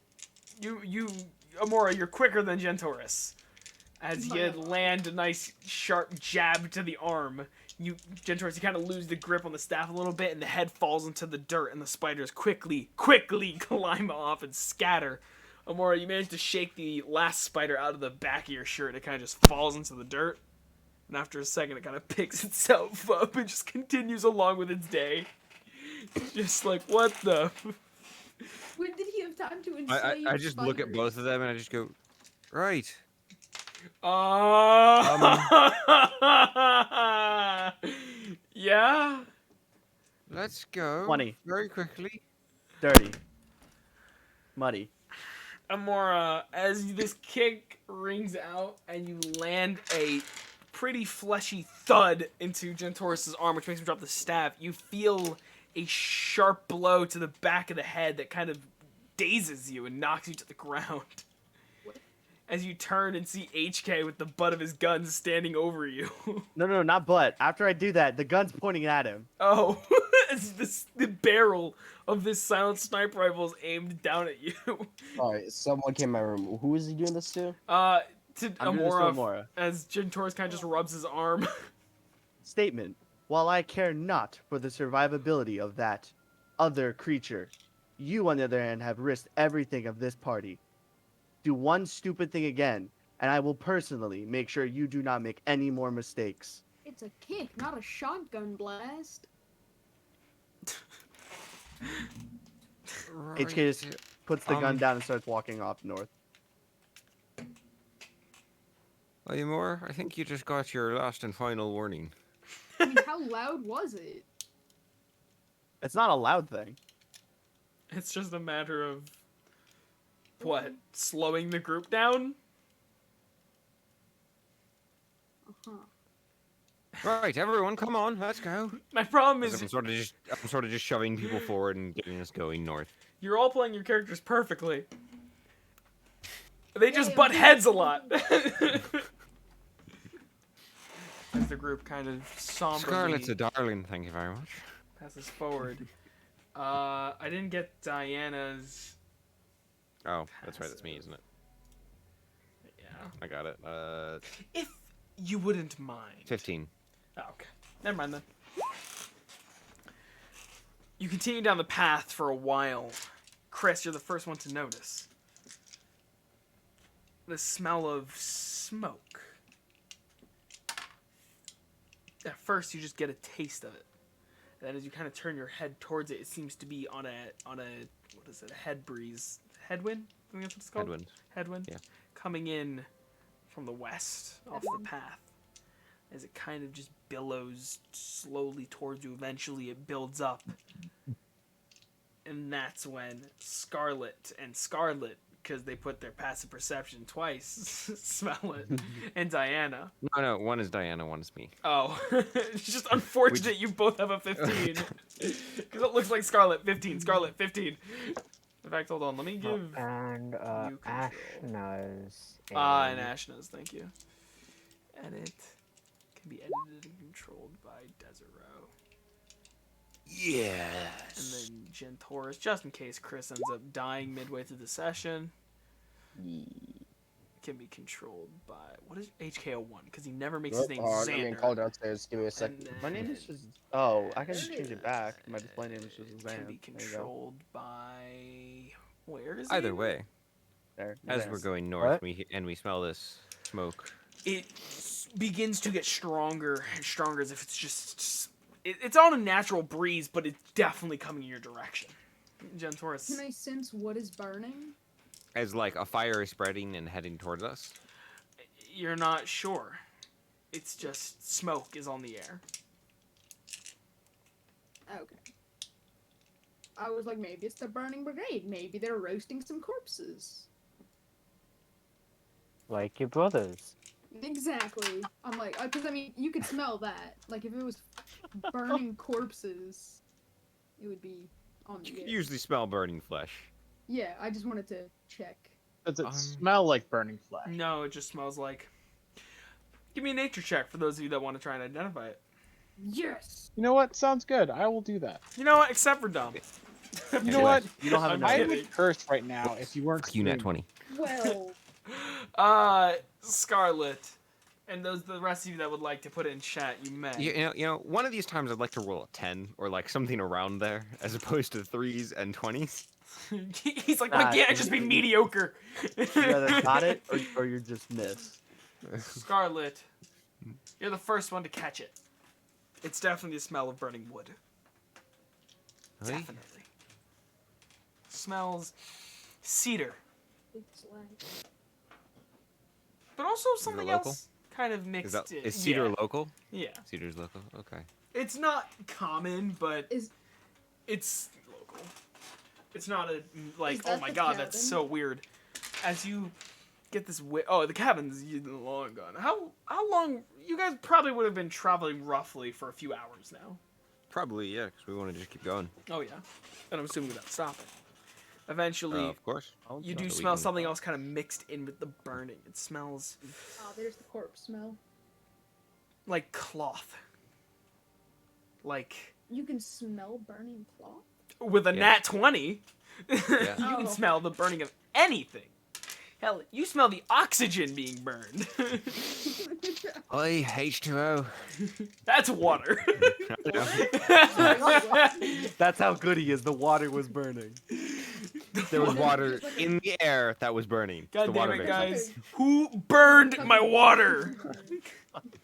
Speaker 1: Amora, you're quicker than Gentoris. As you
Speaker 4: Wow.
Speaker 1: land a nice sharp jab to the arm, Gentoris, you kind of lose the grip on the staff a little bit, and the head falls into the dirt, and the spiders quickly climb off and scatter. Amora, you manage to shake the last spider out of the back of your shirt. It kind of just falls into the dirt, and after a second, it kind of picks itself up and just continues along with its day. Just like, what the?
Speaker 4: When did he have time to
Speaker 5: I
Speaker 4: enslave
Speaker 5: just look at
Speaker 4: spiders?
Speaker 5: both of them and I just go, right.
Speaker 1: Yeah.
Speaker 5: Let's go.
Speaker 6: 20.
Speaker 5: Very quickly.
Speaker 6: Dirty. Muddy.
Speaker 1: Amora, as this kick rings out and you land a pretty fleshy thud into Gentoris' arm, which makes him drop the staff, you feel a sharp blow to the back of the head that kind of dazes you and knocks you to the ground. As you turn and see HK with the butt of his gun standing over you.
Speaker 6: No, not butt. After I do that, the gun's pointing at him.
Speaker 1: Oh, the barrel of this silent sniper rifle is aimed down at you.
Speaker 8: Alright, someone came in my room. Who is he doing this to?
Speaker 1: To
Speaker 6: I'm doing this to
Speaker 1: Amora,
Speaker 6: Amora.
Speaker 1: as Gentoris kind of just rubs his arm.
Speaker 6: Statement. While I care not for the survivability of that other creature, you, on the other hand, have risked everything of this party. Do one stupid thing again, and I will personally make sure you do not make any more mistakes.
Speaker 4: It's a kick, not a shotgun blast.
Speaker 5: Right.
Speaker 6: HK just puts the gun down and starts walking off north.
Speaker 5: Amor, I think you just got your last and final warning.
Speaker 4: I mean, how loud was it?
Speaker 6: It's not a loud thing.
Speaker 1: It's just a matter of what? Slowing the group down?
Speaker 4: Uh-huh.
Speaker 5: Right, everyone, come on, let's go.
Speaker 1: My problem
Speaker 5: I'm
Speaker 1: is
Speaker 5: sort of just shoving people forward and getting us going north.
Speaker 1: you're all playing your characters perfectly. They just
Speaker 4: Yeah,
Speaker 1: butt
Speaker 4: yeah.
Speaker 1: heads a lot. As the group kind of somberly
Speaker 5: Scarlet's a darling, thank you very much.
Speaker 1: passes forward. I didn't get Diana's.
Speaker 5: Oh, that's right, that's me, isn't it?
Speaker 1: Yeah.
Speaker 5: I got it.
Speaker 1: If you wouldn't mind.
Speaker 5: 15.
Speaker 1: Oh, okay. Never mind then. You continue down the path for a while. Chris, you're the first one to notice the smell of smoke. At first, you just get a taste of it. And then as you kind of turn your head towards it, it seems to be on a what is it? A head breeze, headwind? I think that's what it's called.
Speaker 5: Headwind.
Speaker 1: Headwind.
Speaker 5: Yeah.
Speaker 1: Coming in from the west off the path. As it kind of just billows slowly towards you. Eventually, it builds up. And that's when Scarlet, because they put their passive perception twice, smell it, and Diana.
Speaker 5: No, one is Diana, one is me.
Speaker 1: Oh, it's just unfortunate you both have a 15. Because it looks like Scarlet 15, Scarlet 15. In fact, hold on, let me give
Speaker 2: And
Speaker 1: you control.
Speaker 2: Ashna's.
Speaker 1: And Ashna's, thank you. Edit. Can be edited and controlled by Desero.
Speaker 5: Yes.
Speaker 1: And then Gentoris, just in case Chris ends up dying midway through the session. Can be controlled by, what is HKO1? Because he never makes his name
Speaker 8: I'm getting
Speaker 1: Xander.
Speaker 8: called downstairs. Give me a second.
Speaker 1: And
Speaker 6: My name
Speaker 1: then
Speaker 6: is just... Oh, I can just change it back. My display name is just Zan.
Speaker 1: can be
Speaker 6: There you go.
Speaker 1: controlled by, where is it?
Speaker 5: Either way,
Speaker 6: There.
Speaker 5: as
Speaker 6: Zan.
Speaker 5: we're going north,
Speaker 2: What?
Speaker 5: we smell this smoke.
Speaker 1: It begins to get stronger and stronger as if it's just it's on a natural breeze, but it's definitely coming in your direction. Gentoris.
Speaker 4: Can I sense what is burning?
Speaker 5: As like a fire is spreading and heading towards us.
Speaker 1: You're not sure. It's just smoke is on the air.
Speaker 4: Okay. I was like, maybe it's the burning brigade. Maybe they're roasting some corpses.
Speaker 2: Like your brothers.
Speaker 4: Exactly. I'm like, because I mean, you could smell that. Like, if it was burning corpses, it would be on
Speaker 5: You
Speaker 4: the
Speaker 5: can
Speaker 4: air.
Speaker 5: usually smell burning flesh.
Speaker 4: Yeah, I just wanted to check.
Speaker 3: Does it smell like burning flesh?
Speaker 1: No, it just smells like Give me a nature check for those of you that want to try and identify it.
Speaker 4: Yes.
Speaker 3: You know what? Sounds good. I will do that.
Speaker 1: You know what? Except for Dom.
Speaker 3: You know what?
Speaker 6: You don't have
Speaker 1: I'm
Speaker 6: enough.
Speaker 3: I
Speaker 1: kidding.
Speaker 3: would curse right now if you weren't.
Speaker 5: Fuck you, nat
Speaker 3: screwing me.
Speaker 5: 20.
Speaker 4: Well,
Speaker 1: Scarlet, and the rest of you that would like to put it in chat, you may.
Speaker 5: You know, one of these times I'd like to roll a 10 or like something around there, as opposed to 3s and 20s.
Speaker 1: He's like, why
Speaker 6: Nah,
Speaker 1: can't I just be mediocre?
Speaker 6: You either got it or you just missed.
Speaker 1: Scarlet, you're the first one to catch it. It's definitely the smell of burning wood.
Speaker 5: Really?
Speaker 1: Definitely. Smells cedar,
Speaker 4: it's like
Speaker 1: but also something
Speaker 5: local?
Speaker 1: else kind of mixed in.
Speaker 5: Is cedar
Speaker 1: Yeah.
Speaker 5: local?
Speaker 1: Yeah.
Speaker 5: Cedar's local. Okay.
Speaker 1: It's not common, but
Speaker 4: Is-
Speaker 1: it's local. It's not a like,
Speaker 4: Is
Speaker 1: oh
Speaker 4: that
Speaker 1: my
Speaker 4: the
Speaker 1: god, that's
Speaker 4: cabin?
Speaker 1: so weird. As you get this the cabin's long gone. How long? You guys probably would have been traveling roughly for a few hours now.
Speaker 5: Probably, yeah, because we want to just keep going.
Speaker 1: Oh yeah, and I'm assuming without stopping. Eventually,
Speaker 5: Of course.
Speaker 1: you
Speaker 5: so
Speaker 1: do
Speaker 5: we
Speaker 1: smell
Speaker 5: can-
Speaker 1: something else kind of mixed in with the burning. It smells
Speaker 4: oh, there's the corpse smell.
Speaker 1: like cloth. Like
Speaker 4: You can smell burning cloth.
Speaker 1: with a
Speaker 5: Yeah.
Speaker 1: nat 20, you
Speaker 5: Yeah.
Speaker 1: can
Speaker 4: Oh.
Speaker 1: smell the burning of anything. Hell, you smell the oxygen being burned.
Speaker 5: Oi, H2O.
Speaker 1: That's water.
Speaker 6: That's how good he is. The water was burning.
Speaker 5: There was water in the air that was burning. It's
Speaker 1: God
Speaker 5: the
Speaker 1: damn
Speaker 5: water
Speaker 1: it,
Speaker 5: vapor.
Speaker 1: guys. Who burned my water?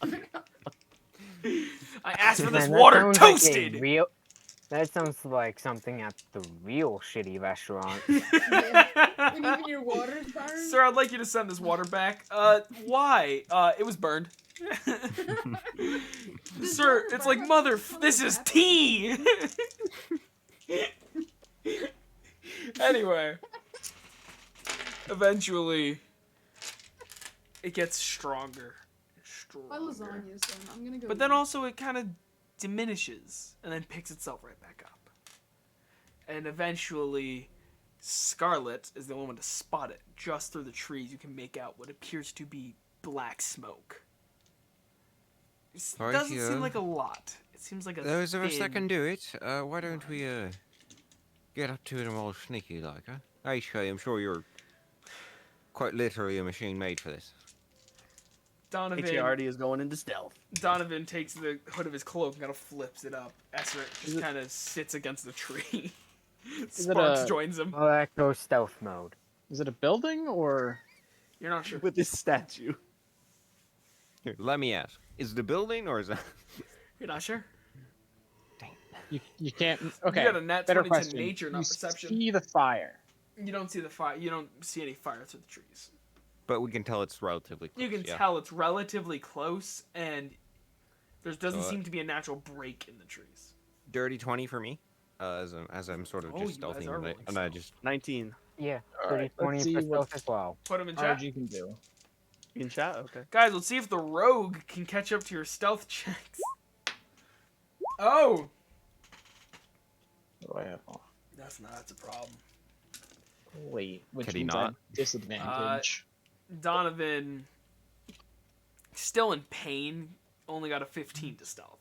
Speaker 1: I asked for this
Speaker 2: Man, that
Speaker 1: water
Speaker 2: sounds like a
Speaker 1: toasted.
Speaker 2: That sounds like something at the real shitty restaurant.
Speaker 4: And even your water's burned.
Speaker 1: Sir, I'd like you to send this water back. Why? It was burned. Sir,
Speaker 4: water
Speaker 1: it's
Speaker 4: burn?
Speaker 1: like, mother, this is tea! Anyway. Eventually, it gets stronger.
Speaker 4: My lasagna's done. I'm gonna go.
Speaker 1: But then also it kind of diminishes and then picks itself right back up. And eventually, Scarlet is the only one to spot it. Just through the trees, you can make out what appears to be black smoke. It
Speaker 5: Right
Speaker 1: doesn't
Speaker 5: here.
Speaker 1: seem like a lot. It seems like a
Speaker 5: Those of us that
Speaker 1: thin-
Speaker 5: can do it, why don't we get up to it all sneaky like, huh? HK, I'm sure you're quite literally a machine made for this.
Speaker 6: HARD is going into stealth.
Speaker 1: Donovan takes the hood of his cloak and kind of flips it up. Essert
Speaker 3: Is
Speaker 1: just
Speaker 3: it-
Speaker 1: kind of sits against the tree.
Speaker 3: it
Speaker 1: Sparks
Speaker 3: a-
Speaker 1: joins him.
Speaker 2: Well, that goes stealth mode.
Speaker 3: Is it a building or?
Speaker 1: You're not sure.
Speaker 6: With this statue.
Speaker 5: Here, let me ask. Is it a building or is it...
Speaker 1: You're not sure?
Speaker 3: You can't. Okay.
Speaker 1: You got a nat
Speaker 3: better
Speaker 1: 20 to
Speaker 3: question.
Speaker 1: nature, not
Speaker 3: You
Speaker 1: perception.
Speaker 3: see the fire.
Speaker 1: You don't see the fire. You don't see any fire through the trees.
Speaker 5: But we can tell it's relatively close.
Speaker 1: You can
Speaker 5: yeah.
Speaker 1: tell it's relatively close, and there doesn't
Speaker 5: So,
Speaker 1: seem to be a natural break in the trees.
Speaker 5: Dirty 20 for me, as I'm sort of
Speaker 1: Oh,
Speaker 5: just
Speaker 1: you guys
Speaker 5: stealthing,
Speaker 1: are
Speaker 5: and
Speaker 1: rolling
Speaker 5: I
Speaker 1: stealth.
Speaker 5: just...
Speaker 6: 19.
Speaker 2: Yeah,
Speaker 3: All
Speaker 2: 30,
Speaker 3: right,
Speaker 2: 20
Speaker 3: let's see
Speaker 2: for
Speaker 3: what
Speaker 2: stealth as well.
Speaker 1: Put them in chat.
Speaker 3: RG can do.
Speaker 6: In chat? Okay.
Speaker 1: Guys, let's see if the rogue can catch up to your stealth checks. Oh!
Speaker 3: What do I have? Oh,
Speaker 1: That's a problem.
Speaker 3: wait, which
Speaker 5: Could he
Speaker 3: means
Speaker 5: not?
Speaker 3: I have disadvantage.
Speaker 1: Donovan, still in pain, only got a 15 to stealth.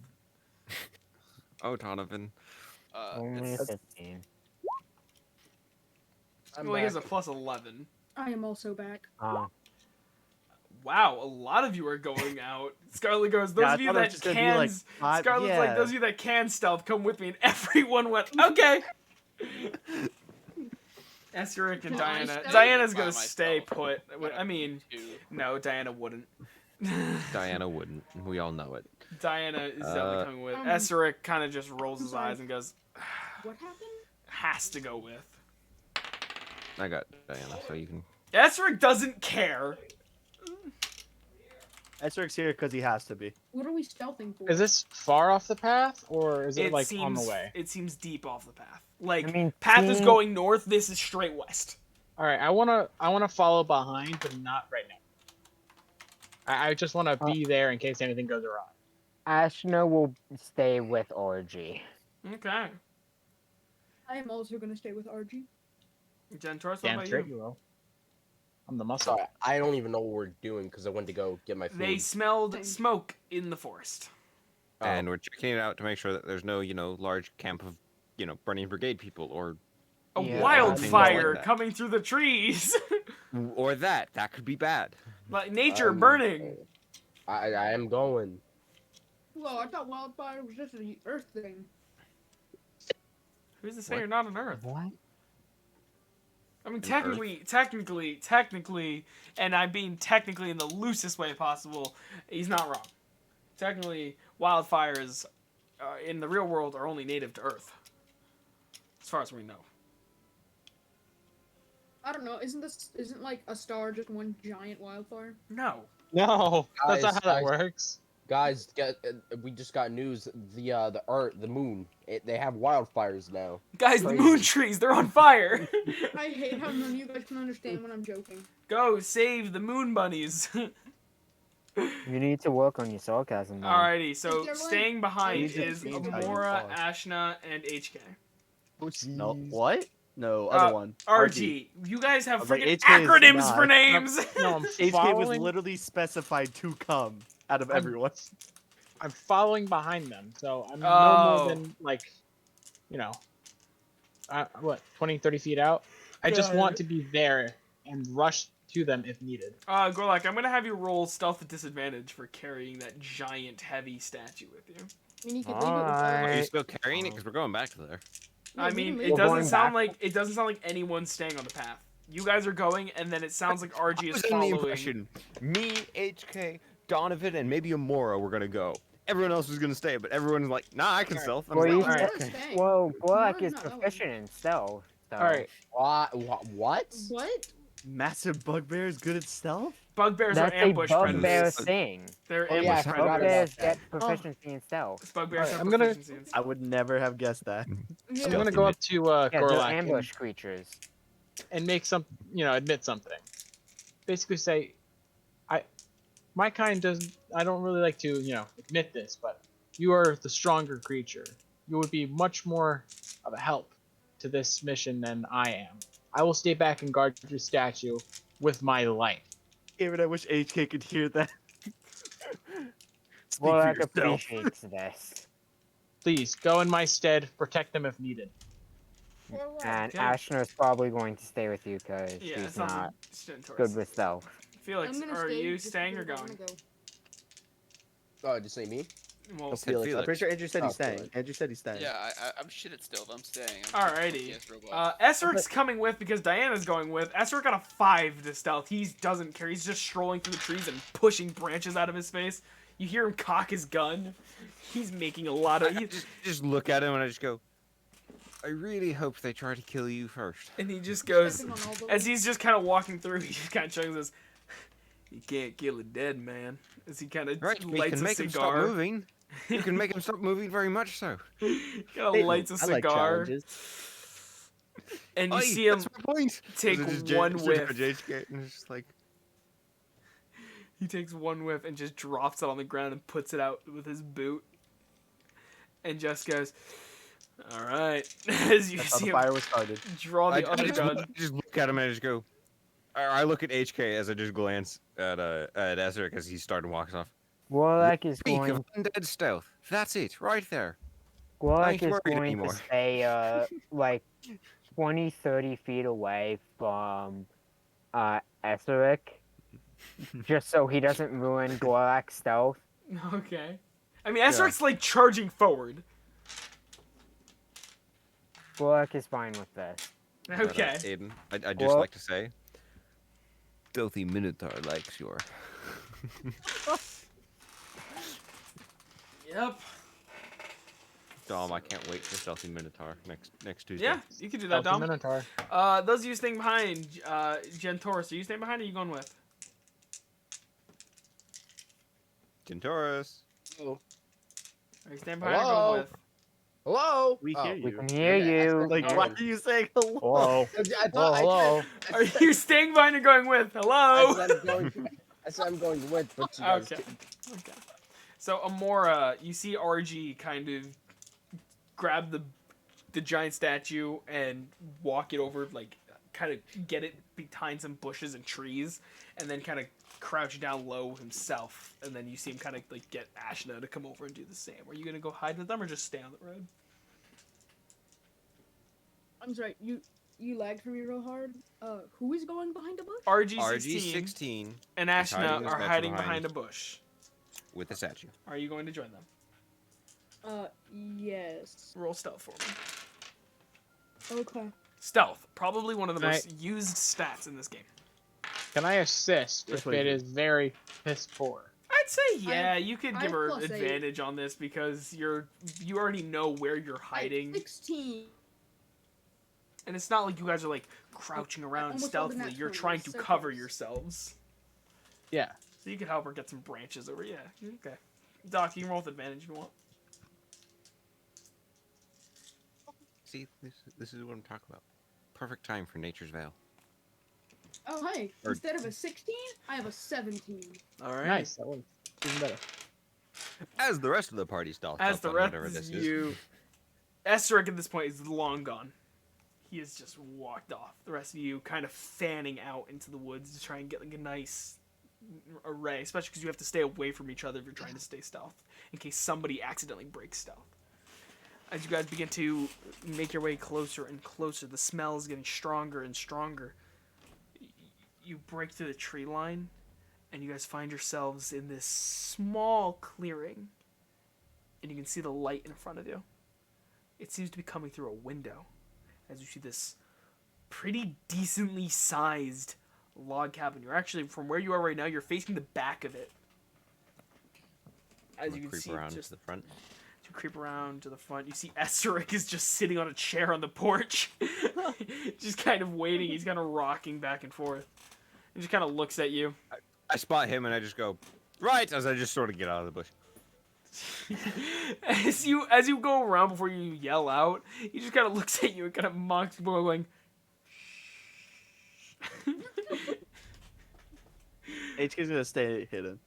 Speaker 5: Oh, Donovan.
Speaker 2: Only a
Speaker 7: It's,
Speaker 2: 15.
Speaker 3: I'm
Speaker 1: Well, he has a
Speaker 3: back.
Speaker 1: plus 11.
Speaker 4: I am also back.
Speaker 1: Wow, a lot of you are going out. Scarlet goes, those
Speaker 6: Yeah, I
Speaker 1: of you
Speaker 6: thought it was
Speaker 1: that
Speaker 6: just gonna be,
Speaker 1: can...
Speaker 6: like, five-
Speaker 1: Scarlet's like,
Speaker 6: yeah.
Speaker 1: those of you that can stealth, come with me. And everyone went, okay. Esteric and
Speaker 4: Can I
Speaker 1: Diana.
Speaker 4: stealth?
Speaker 1: Diana's
Speaker 7: By
Speaker 1: gonna stay
Speaker 7: myself.
Speaker 1: put. I mean, no, Diana wouldn't.
Speaker 5: Diana wouldn't. We all know it.
Speaker 1: Diana is definitely coming with.
Speaker 4: Um,
Speaker 1: Esteric kind of just rolls
Speaker 4: I'm
Speaker 1: his
Speaker 4: sorry.
Speaker 1: eyes and goes,
Speaker 4: What happened?
Speaker 1: has to go with.
Speaker 5: I got Diana, so you can...
Speaker 1: Esteric doesn't care.
Speaker 6: Esteric's here because he has to be.
Speaker 4: What are we stealthing for?
Speaker 3: Is this far off the path, or is it, like
Speaker 1: seems,
Speaker 3: on the way?
Speaker 1: It seems deep off the path. Like,
Speaker 2: I mean,
Speaker 1: path is
Speaker 2: seeing-
Speaker 1: going north, this is straight west.
Speaker 3: All right, I wanna follow behind, but not right now. I just want to be there in case anything goes awry.
Speaker 2: Ashna will stay with RG.
Speaker 1: Okay.
Speaker 4: I am also gonna stay with RG.
Speaker 1: Jen Torres, what
Speaker 3: Damn
Speaker 1: about
Speaker 3: straight
Speaker 1: you?
Speaker 3: you will. I'm the muscle.
Speaker 8: Sorry, I don't even know what we're doing because I went to go get my food.
Speaker 1: They smelled
Speaker 4: Same.
Speaker 1: smoke in the forest.
Speaker 8: Oh.
Speaker 5: And we're checking it out to make sure that there's no, large camp of, burning brigade people or
Speaker 1: A
Speaker 2: Yeah,
Speaker 1: wildfire
Speaker 5: that.
Speaker 1: coming through the trees.
Speaker 5: that could be bad.
Speaker 1: Like nature
Speaker 8: I'm-
Speaker 1: burning.
Speaker 8: I am going.
Speaker 4: Well, I thought wildfire was just an Earth thing.
Speaker 1: Who's to say
Speaker 5: What?
Speaker 1: you're not on Earth?
Speaker 2: What?
Speaker 1: I mean,
Speaker 5: Earth?
Speaker 1: technically, and I'm being technically in the loosest way possible, he's not wrong. Technically, wildfires in the real world are only native to Earth. As far as we know.
Speaker 4: I don't know. Isn't like a star just one giant wildfire?
Speaker 1: No.
Speaker 3: No, that's not how
Speaker 8: Guys,
Speaker 3: that works.
Speaker 8: Guys, we just got news. The Earth, the moon, they have wildfires now.
Speaker 1: Guys, the
Speaker 8: Crazy.
Speaker 1: moon trees, they're on fire.
Speaker 4: I hate how none of you guys can understand when I'm joking.
Speaker 1: Go save the moon bunnies.
Speaker 2: You need to work on your sarcasm, man.
Speaker 1: Alrighty, so
Speaker 4: Is there, like,
Speaker 1: staying behind
Speaker 6: Use it
Speaker 1: is
Speaker 6: means how you
Speaker 1: Amora,
Speaker 6: talk.
Speaker 1: Ashna, and HK.
Speaker 6: No, what? No, other one.
Speaker 1: RG, you guys have
Speaker 6: I was like,
Speaker 1: freaking
Speaker 6: HK is
Speaker 1: acronyms for
Speaker 6: not.
Speaker 1: names.
Speaker 3: No, I'm
Speaker 6: HK was
Speaker 3: following.
Speaker 6: literally specified to come out of
Speaker 3: I'm-
Speaker 6: everyone.
Speaker 3: I'm following behind them, so I'm no
Speaker 1: Oh.
Speaker 3: more than like, what, 20, 30 feet out. I just
Speaker 1: Got
Speaker 3: want
Speaker 1: it.
Speaker 3: to be there and rush to them if needed.
Speaker 1: Gorlak, I'm gonna have you roll stealth at disadvantage for carrying that giant heavy statue with you.
Speaker 4: I mean, you could leave it with all of
Speaker 5: Are you
Speaker 2: Alright.
Speaker 4: us.
Speaker 5: still carrying it? Because we're going back to there.
Speaker 4: Yeah,
Speaker 1: I
Speaker 4: we
Speaker 1: mean,
Speaker 4: can
Speaker 1: it
Speaker 4: leave
Speaker 2: We're
Speaker 1: doesn't
Speaker 2: going
Speaker 1: sound
Speaker 2: back.
Speaker 1: like anyone's staying on the path. You guys are going, and then it sounds like RG
Speaker 5: I
Speaker 1: is
Speaker 5: was under the
Speaker 1: following.
Speaker 5: impression me, HK, Donovan, and maybe Amora were gonna go. Everyone else was gonna stay, but everyone's like, nah, I can
Speaker 1: Alright.
Speaker 5: stealth. I'm
Speaker 2: Well,
Speaker 5: like,
Speaker 2: you
Speaker 5: "Alright,
Speaker 2: said-
Speaker 5: okay."
Speaker 4: Staying.
Speaker 2: Well, Gorlak
Speaker 4: Tomorrow's
Speaker 2: is
Speaker 4: not that long.
Speaker 2: proficient in stealth. So.
Speaker 3: All right,
Speaker 8: What?
Speaker 4: What?
Speaker 6: Massive bugbear is good at stealth?
Speaker 1: Bugbears
Speaker 2: That's
Speaker 1: are
Speaker 2: a
Speaker 1: ambush
Speaker 2: bugbear
Speaker 1: predators.
Speaker 2: thing.
Speaker 1: They're
Speaker 8: Oh,
Speaker 1: ambush
Speaker 8: yeah, I forgot about
Speaker 1: predators.
Speaker 2: Bugbears
Speaker 8: that.
Speaker 2: get proficiency in stealth.
Speaker 1: Bugbears
Speaker 3: Alright,
Speaker 1: have
Speaker 3: I'm gonna-
Speaker 1: proficiency in
Speaker 6: I would never have guessed that.
Speaker 4: Yeah.
Speaker 3: I'm
Speaker 5: Stealthy
Speaker 3: gonna go up to
Speaker 2: Yeah, they're
Speaker 3: Gorlak
Speaker 2: ambush creatures.
Speaker 3: and make some, admit something. Basically say, my kind doesn't. I don't really like to, admit this, but you are the stronger creature. You would be much more of a help to this mission than I am. I will stay back and guard your statue with my life.
Speaker 6: Even I wish HK could hear that. Speak for
Speaker 2: Gorlak
Speaker 6: yourself.
Speaker 2: appreciates this.
Speaker 3: Please go in my stead. Protect them if needed.
Speaker 2: And
Speaker 1: Okay.
Speaker 2: Ashner's probably going to stay with you because
Speaker 1: Yeah,
Speaker 2: she's
Speaker 1: it's not
Speaker 2: not
Speaker 1: Stentor's.
Speaker 2: good with stealth.
Speaker 1: Felix,
Speaker 4: I'm gonna
Speaker 1: are
Speaker 4: stay
Speaker 1: you
Speaker 4: just
Speaker 1: staying or
Speaker 4: because I
Speaker 1: going?
Speaker 4: wanna go.
Speaker 8: Oh, just say me.
Speaker 1: Well,
Speaker 6: Oh,
Speaker 5: Said
Speaker 6: Felix. I'm
Speaker 5: Felix.
Speaker 6: pretty sure Andrew said he's
Speaker 8: Oh,
Speaker 6: staying.
Speaker 8: Felix.
Speaker 6: Andrew said he's staying.
Speaker 7: Yeah, I'm shit at stealth. I'm staying.
Speaker 1: Alrighty.
Speaker 7: Yes, robot.
Speaker 1: Esric's coming with because Diana's going with. Esric got a 5 to stealth. He doesn't care. He's just strolling through the trees and pushing branches out of his face. You hear him cock his gun. He's making a lot of.
Speaker 5: I just look at him and I just go, I really hope they try to kill you first.
Speaker 1: And he just goes,
Speaker 4: Stepping on all the-
Speaker 1: as he's just kind of walking through, he just kind of chugs this. You can't kill a dead man. As he kind of
Speaker 5: Right, you
Speaker 1: lights
Speaker 5: can
Speaker 1: a
Speaker 5: make him stop
Speaker 1: cigar.
Speaker 5: moving. You can make him stop moving very much so.
Speaker 1: Kind of
Speaker 6: Hey,
Speaker 1: lights a
Speaker 6: I like
Speaker 1: cigar.
Speaker 6: challenges.
Speaker 1: And you
Speaker 5: Aye,
Speaker 1: see him
Speaker 5: that's my point.
Speaker 1: take
Speaker 5: Is it just
Speaker 1: one
Speaker 5: just
Speaker 1: whiff.
Speaker 5: for JHK, and it's just like,
Speaker 1: He takes one whiff and just drops it on the ground and puts it out with his boot. And just goes, all right. As you
Speaker 6: That's how
Speaker 1: see
Speaker 6: the
Speaker 1: him
Speaker 6: fire was started.
Speaker 1: draw the
Speaker 5: I
Speaker 1: other
Speaker 5: just,
Speaker 1: gun.
Speaker 5: just look at him and I just go. I look at HK as I just glance at Ezra as he started walking off.
Speaker 2: Gorlak is
Speaker 5: Speak
Speaker 2: going.
Speaker 5: of undead stealth. That's it, right there.
Speaker 2: Gorlak
Speaker 5: ain't
Speaker 2: is
Speaker 5: worried
Speaker 2: going
Speaker 5: anymore.
Speaker 2: to stay like 20, 30 feet away from Eseric, just so he doesn't ruin Gorlak's stealth.
Speaker 1: Okay. I mean, Esric's like charging forward.
Speaker 2: Gorlak is fine with this.
Speaker 5: But,
Speaker 1: Okay.
Speaker 5: Aiden, I'd just
Speaker 2: Well-
Speaker 5: like to say, stealthy Minotaur likes your.
Speaker 1: Yep.
Speaker 5: Dom, I can't wait for stealthy Minotaur next Tuesday.
Speaker 1: Yeah, you can do that,
Speaker 3: Stealthy
Speaker 1: Dom.
Speaker 3: Minotaur.
Speaker 1: Those of you staying behind, Gentoris, are you staying behind or are you going with?
Speaker 5: Gentaurus.
Speaker 8: Hello.
Speaker 1: Are you staying behind or
Speaker 8: Hello?
Speaker 1: going with?
Speaker 8: Hello.
Speaker 6: We
Speaker 8: Oh.
Speaker 6: hear
Speaker 2: We
Speaker 6: you.
Speaker 2: can hear
Speaker 8: Okay,
Speaker 2: you.
Speaker 6: Like,
Speaker 1: Oh.
Speaker 6: why are you saying hello?
Speaker 2: Hello.
Speaker 8: I thought
Speaker 2: Hello.
Speaker 1: Are you staying behind or going with?
Speaker 8: I
Speaker 1: Hello?
Speaker 8: said I'm going with, but you guys
Speaker 1: Okay. Okay. So Amora, you see RG kind of grab the giant statue and walk it over like kind of get it behind some bushes and trees, and then kind of crouch down low himself. And then you see him kind of like get Ashna to come over and do the same. Are you gonna go hide with them or just stay on the road?
Speaker 4: I'm sorry, you lagged for me real hard. Who is going behind a bush?
Speaker 1: RG16
Speaker 5: RG16
Speaker 1: and
Speaker 5: is hiding
Speaker 1: Ashna
Speaker 5: in the
Speaker 1: are
Speaker 5: statue
Speaker 1: hiding
Speaker 5: behind-
Speaker 1: behind a bush.
Speaker 5: with the statue.
Speaker 1: Are you going to join them?
Speaker 4: Yes.
Speaker 1: Roll stealth for me.
Speaker 4: Okay.
Speaker 1: Stealth, probably one of the
Speaker 3: Can I-
Speaker 1: most used stats in this game.
Speaker 3: Can I assist if
Speaker 6: Persuasion.
Speaker 3: it is very piss poor?
Speaker 1: I'd say yeah, you could
Speaker 4: I
Speaker 1: give
Speaker 4: have
Speaker 1: her
Speaker 4: +8.
Speaker 1: advantage on this because you already know where you're hiding,
Speaker 4: 16.
Speaker 1: and it's not like you guys are like crouching around
Speaker 4: almost rolled a
Speaker 1: stealthily.
Speaker 4: nat
Speaker 1: You're
Speaker 4: 20,
Speaker 1: trying to
Speaker 4: so
Speaker 1: cover
Speaker 4: close.
Speaker 1: yourselves,
Speaker 3: Yeah.
Speaker 1: so you could help her get some branches over. Yeah, okay. Doc, you can roll with advantage if you want.
Speaker 5: See, this is what I'm talking about. Perfect time for Nature's Veil.
Speaker 4: Oh, hey.
Speaker 5: Or-
Speaker 4: Instead of a 16, I have a 17.
Speaker 1: All right.
Speaker 3: Nice. That was even better.
Speaker 5: As the rest of the party stealth
Speaker 1: As
Speaker 5: up
Speaker 1: the
Speaker 5: on
Speaker 1: rest
Speaker 5: whatever
Speaker 1: of
Speaker 5: this is.
Speaker 1: you, Esteric at this point is long gone. He has just walked off. The rest of you kind of fanning out into the woods to try and get like a nice array, especially because you have to stay away from each other if you're trying to stay stealth, in case somebody accidentally breaks stealth. As you guys begin to make your way closer and closer, the smell is getting stronger and stronger. You break through the tree line, and you guys find yourselves in this small clearing, and you can see the light in front of you. It seems to be coming through a window, as you see this pretty decently sized log cabin. You're actually, from where you are right now, you're facing the back of it. As
Speaker 5: I'm
Speaker 1: you
Speaker 5: gonna
Speaker 1: can
Speaker 5: creep
Speaker 1: see,
Speaker 5: around
Speaker 1: just
Speaker 5: to the front.
Speaker 1: to creep around to the front, you see Esteric is just sitting on a chair on the porch, just kind of waiting. He's kind of rocking back and forth. He just kind of looks at you.
Speaker 5: I spot him and I just go, right, as I just sort of get out of the bush.
Speaker 1: as you go around before you yell out, he just kind of looks at you and kind of mocks you, going,
Speaker 6: HK's gonna stay hidden.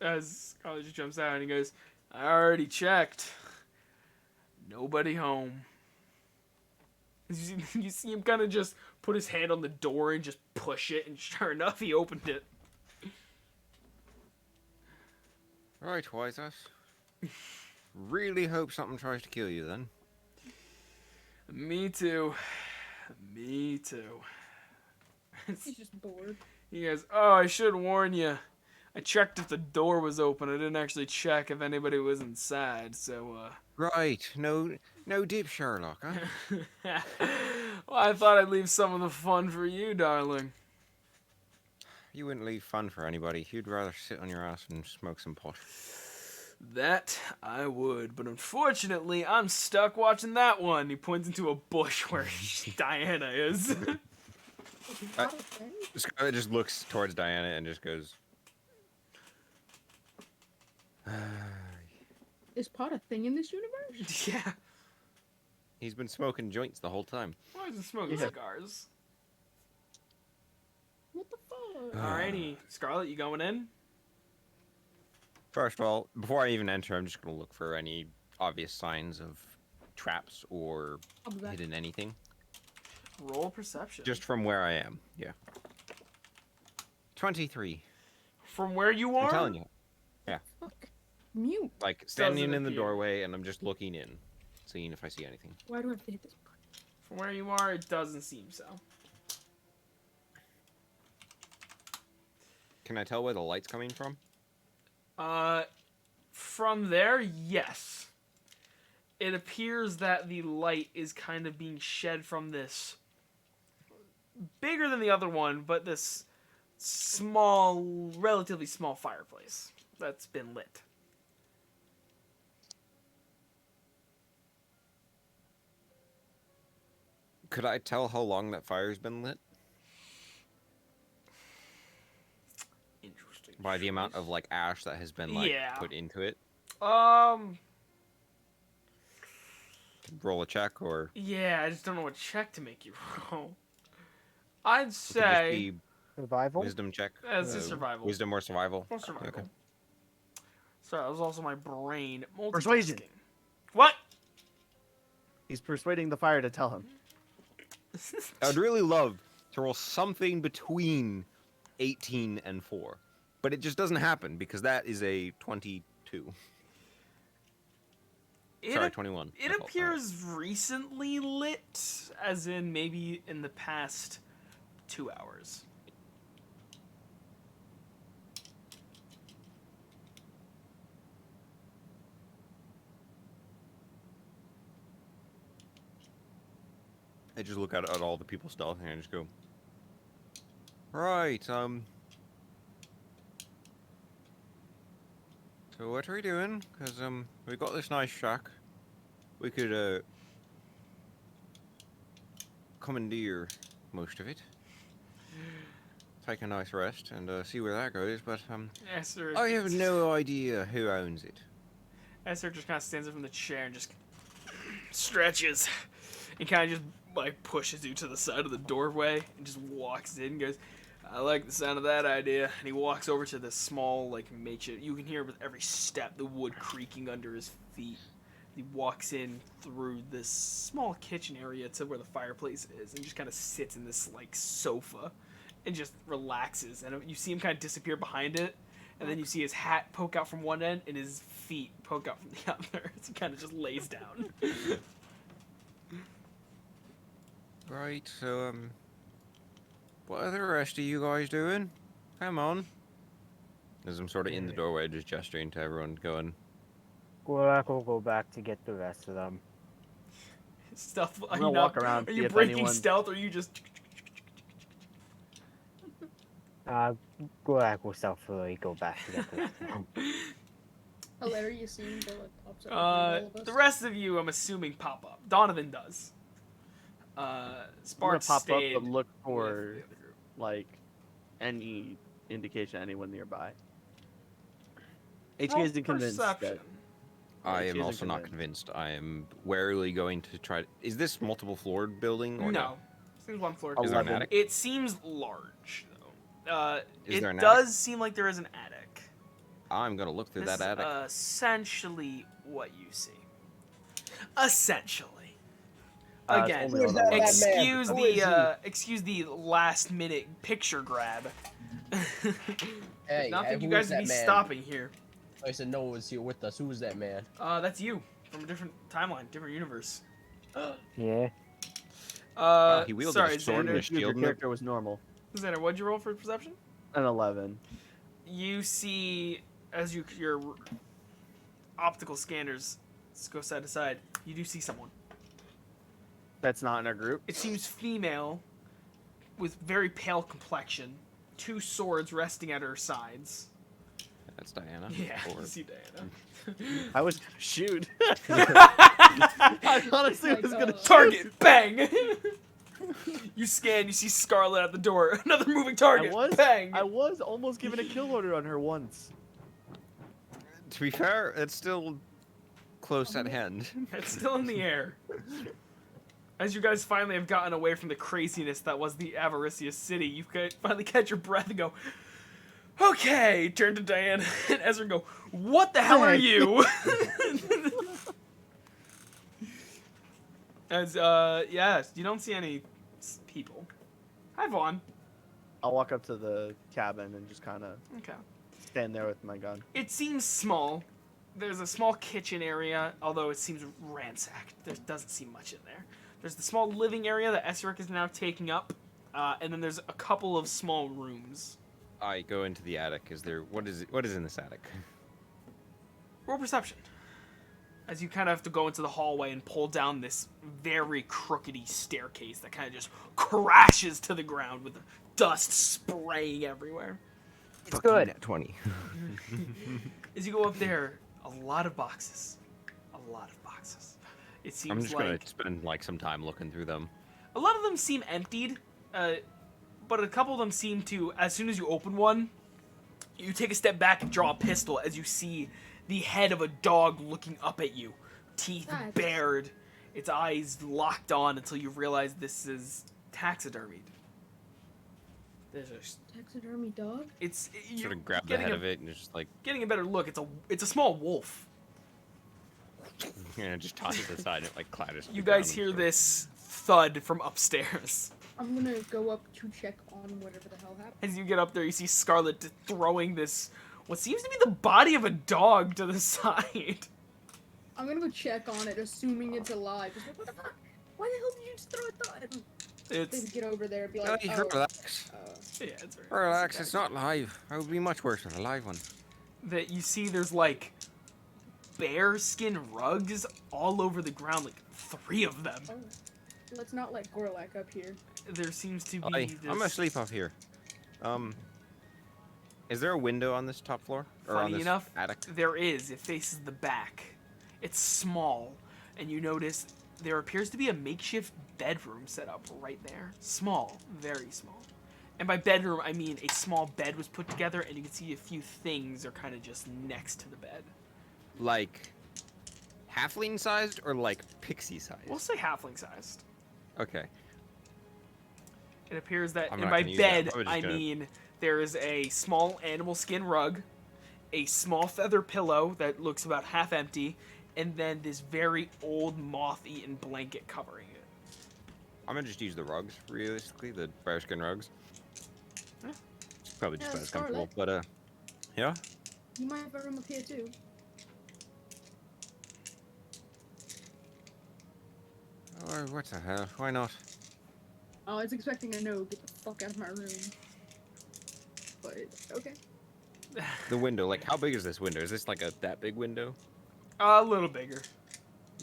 Speaker 1: as Scarlet just jumps out and he goes, I already checked. Nobody home. You see him kind of just put his hand on the door and just push it, and sure enough, he opened it.
Speaker 5: Right, Wise Ass. Really hope something tries to kill you then.
Speaker 1: Me too. Me too.
Speaker 4: He's just bored.
Speaker 1: He goes, oh, I should warn you. I checked if the door was open. I didn't actually check if anybody was inside, so,
Speaker 5: Right, no deep Sherlock, huh?
Speaker 1: well, I thought I'd leave some of the fun for you, darling.
Speaker 5: You wouldn't leave fun for anybody. You'd rather sit on your ass and smoke some pot.
Speaker 1: That I would, but unfortunately, I'm stuck watching that one. He points into a bush where Diana is.
Speaker 4: Is that a thing?
Speaker 5: Scarlet just looks towards Diana and just goes,
Speaker 4: Is pot a thing in this universe?
Speaker 1: Yeah.
Speaker 5: he's been smoking joints the whole time.
Speaker 1: Why is he smoking
Speaker 6: Yeah.
Speaker 1: cigars?
Speaker 4: What the fuck?
Speaker 1: Alrighty, Scarlet, you going in?
Speaker 5: First of all, before I even enter, I'm just going to look for any obvious signs of traps or
Speaker 4: I'll be back.
Speaker 5: hidden anything.
Speaker 1: Roll perception.
Speaker 5: Just from where I am, yeah. 23.
Speaker 1: from where you are.
Speaker 5: I'm telling you.
Speaker 4: Fuck. Mute.
Speaker 5: Like, standing
Speaker 1: Doesn't
Speaker 5: in the
Speaker 1: appear.
Speaker 5: doorway, and I'm just looking in, seeing if I see anything.
Speaker 4: Why do I have to hit this button?
Speaker 1: From where you are, it doesn't seem so.
Speaker 5: Can I tell where the light's coming from?
Speaker 1: From there, yes. It appears that the light is kind of being shed from this bigger than the other one, but this small, relatively small fireplace that's been lit.
Speaker 5: Could I tell how long that fire's been lit?
Speaker 1: Interesting.
Speaker 5: By the amount of, like, ash that has been, like,
Speaker 1: Yeah.
Speaker 5: put into it?
Speaker 1: Um.
Speaker 5: Roll a check, or...
Speaker 1: Yeah, I just don't know what check to make you roll. I'd
Speaker 5: it could just
Speaker 1: say
Speaker 5: be
Speaker 2: Survival?
Speaker 5: wisdom check?
Speaker 1: as a survival.
Speaker 5: Wisdom or survival?
Speaker 1: Or survival.
Speaker 5: Okay.
Speaker 1: Sorry, that was also my brain.
Speaker 6: Persuasion.
Speaker 1: Multitasking. What?
Speaker 6: He's persuading the fire to tell him.
Speaker 5: I'd really love to roll something between 18 and 4. But it just doesn't happen because that is a 22. Sorry, 21.
Speaker 1: It appears recently lit, as in maybe in the past 2 hours.
Speaker 5: I just look at all the people stealthing and I just go, right, so what are we doing? Because, we got this nice shack. We could, commandeer most of it. Take a nice rest and, see where that goes, but,
Speaker 1: Esther,
Speaker 5: I have no idea who owns it.
Speaker 1: Esther just kind of stands up from the chair and just stretches and kind of just, like, pushes you to the side of the doorway and just walks in and goes, I like the sound of that idea. And he walks over to the small, like, makeshift. You can hear with every step the wood creaking under his feet. He walks in through this small kitchen area to where the fireplace is and just kind of sits in this, like, sofa and just relaxes. And you see him kind of disappear behind it. And then you see his hat poke out from one end and his feet poke out from the other. So he kind of just lays down.
Speaker 5: Right, so, what are the rest of you guys doing? Come on. As I'm sort of in the doorway, just gesturing to everyone, going,
Speaker 2: Gorak will go back to get the rest of them.
Speaker 1: Stealth.
Speaker 6: I'm gonna walk around,
Speaker 1: Are
Speaker 6: see
Speaker 1: you
Speaker 6: if
Speaker 1: breaking
Speaker 6: anyone-
Speaker 1: stealth or are you just...
Speaker 2: Gorak will stealthily go back to get the rest of them.
Speaker 4: Hilarious scene, but like pops up behind all of us.
Speaker 1: The rest of you, I'm assuming, pop up. Donovan does.
Speaker 6: I'm gonna
Speaker 1: Sparks
Speaker 6: pop up
Speaker 1: stayed
Speaker 6: and look
Speaker 1: with
Speaker 6: for
Speaker 1: the other group.
Speaker 6: like any indication of anyone nearby.
Speaker 1: Roll
Speaker 6: HK isn't convinced
Speaker 1: perception.
Speaker 6: that
Speaker 5: I
Speaker 6: she
Speaker 5: am
Speaker 6: isn't
Speaker 5: also not convinced. I am warily going to try. Is this multiple floored building or
Speaker 1: No. Seems one floor.
Speaker 5: Is there an
Speaker 6: 11.
Speaker 5: attic?
Speaker 1: It seems large, though.
Speaker 5: Is there
Speaker 1: It
Speaker 5: an
Speaker 1: does
Speaker 5: attic?
Speaker 1: seem like there is an attic.
Speaker 5: I'm gonna look through
Speaker 1: This
Speaker 5: that attic.
Speaker 1: is essentially what you see. Essentially.
Speaker 6: it's
Speaker 1: Again,
Speaker 6: only on the left.
Speaker 1: excuse
Speaker 8: Who is he?
Speaker 1: excuse the last minute picture grab.
Speaker 8: Hey,
Speaker 1: Not think you
Speaker 8: who
Speaker 1: guys
Speaker 8: is
Speaker 1: would
Speaker 8: that
Speaker 1: be
Speaker 8: man?
Speaker 1: stopping here.
Speaker 8: I said no one's here with us. Who is that man?
Speaker 1: That's you from a different timeline, different universe.
Speaker 2: Yeah.
Speaker 5: He wielded
Speaker 1: sorry,
Speaker 5: a sword and
Speaker 1: Xander.
Speaker 5: a
Speaker 6: Your
Speaker 5: shield. in the-
Speaker 6: character was normal.
Speaker 1: Xander, what'd you roll for perception?
Speaker 6: An 11.
Speaker 1: You see, as your optical scanners go side to side, you do see someone.
Speaker 6: That's not in our group.
Speaker 1: It seems female, with very pale complexion, 2 swords resting at her sides.
Speaker 5: That's Diana.
Speaker 1: Yeah,
Speaker 5: Or-
Speaker 1: you see Diana.
Speaker 6: I was gonna shoot. I honestly
Speaker 4: Oh my
Speaker 6: was gonna
Speaker 4: God.
Speaker 1: Target, bang! You scan, you see Scarlet at the door. Another moving target, bang!
Speaker 6: I was almost given a kill order on her once.
Speaker 5: To be fair, it's still close at hand.
Speaker 1: It's still in the air. As you guys finally have gotten away from the craziness that was the Avaricious city, you finally catch your breath and go, okay, turn to Diana and Ezra and go, what the hell are
Speaker 6: Hey.
Speaker 1: you? As, yeah, you don't see any people. Hi, Vaughn.
Speaker 6: I'll walk up to the cabin and just kind of
Speaker 1: Okay.
Speaker 6: stand there with my gun.
Speaker 1: It seems small. There's a small kitchen area, although it seems ransacked. There doesn't seem much in there. There's the small living area that Esric is now taking up, and then there's a couple of small rooms.
Speaker 5: I go into the attic. Is there what is in this attic?
Speaker 1: Roll perception. As you kind of have to go into the hallway and pull down this very crookedy staircase that kind of just crashes to the ground with dust spraying everywhere.
Speaker 2: It's good.
Speaker 5: 20.
Speaker 1: As you go up there, a lot of boxes. A lot of boxes. It seems
Speaker 5: I'm just
Speaker 1: like
Speaker 5: gonna spend like some time looking through them.
Speaker 1: a lot of them seem emptied, but a couple of them seem to, as soon as you open one, you take a step back and draw a pistol as you see the head of a dog looking up at you, teeth
Speaker 4: That's-
Speaker 1: bared, its eyes locked on until you realize this is taxidermied. There's a,
Speaker 4: Taxidermy dog?
Speaker 1: it's
Speaker 5: Sort
Speaker 1: you're
Speaker 5: of grab the
Speaker 1: getting
Speaker 5: head
Speaker 1: a,
Speaker 5: of it and just like
Speaker 1: getting a better look. It's a small wolf.
Speaker 5: just toss it to the side and it like clatters. to
Speaker 1: You
Speaker 5: the ground
Speaker 1: guys
Speaker 5: and
Speaker 1: hear
Speaker 5: sort of-
Speaker 1: this thud from upstairs.
Speaker 4: I'm gonna go up to check on whatever the hell happened.
Speaker 1: As you get up there, you see Scarlet throwing this, what seems to be the body of a dog to the side.
Speaker 4: I'm gonna go check on it, assuming it's alive. Just like, what the fuck? Why the hell did you just throw a dog?
Speaker 1: It's,
Speaker 4: Then get over there and be like,
Speaker 5: Guys,
Speaker 4: oh,
Speaker 5: relax.
Speaker 1: yeah, it's very
Speaker 5: Relax, it's not live. I would be much worse with a live one.
Speaker 1: that you see there's like bear skin rugs all over the ground, like 3 of them.
Speaker 4: oh. Let's not let Gorlak up here.
Speaker 1: There seems to be
Speaker 5: Hi,
Speaker 1: this
Speaker 5: I'm asleep up here. Is there a window on this top floor? Or on
Speaker 1: Funny
Speaker 5: this
Speaker 1: enough,
Speaker 5: attic?
Speaker 1: there is. It faces the back. It's small, and you notice there appears to be a makeshift bedroom set up right there. Small, very small. And by bedroom, I mean a small bed was put together, and you can see a few things are kind of just next to the bed.
Speaker 5: Like halfling sized or like pixie sized?
Speaker 1: We'll say halfling sized.
Speaker 5: Okay.
Speaker 1: It appears that,
Speaker 5: I'm
Speaker 1: and
Speaker 5: not
Speaker 1: by
Speaker 5: gonna use that.
Speaker 1: bed,
Speaker 5: I'm just
Speaker 1: I
Speaker 5: gonna-
Speaker 1: mean there is a small animal skin rug, a small feather pillow that looks about half empty, and then this very old moth-eaten blanket covering it.
Speaker 5: I'm gonna just use the rugs, realistically, the bearskin rugs.
Speaker 1: Huh?
Speaker 5: It's probably just
Speaker 4: Yeah,
Speaker 5: about as comfortable,
Speaker 4: Scarlet.
Speaker 5: but yeah.
Speaker 4: You might have a room up here too.
Speaker 5: Or what the hell? Why not?
Speaker 4: I was expecting a no, get the fuck out of my room. But, okay.
Speaker 5: The window, like how big is this window? Is this like that big window?
Speaker 1: A little bigger.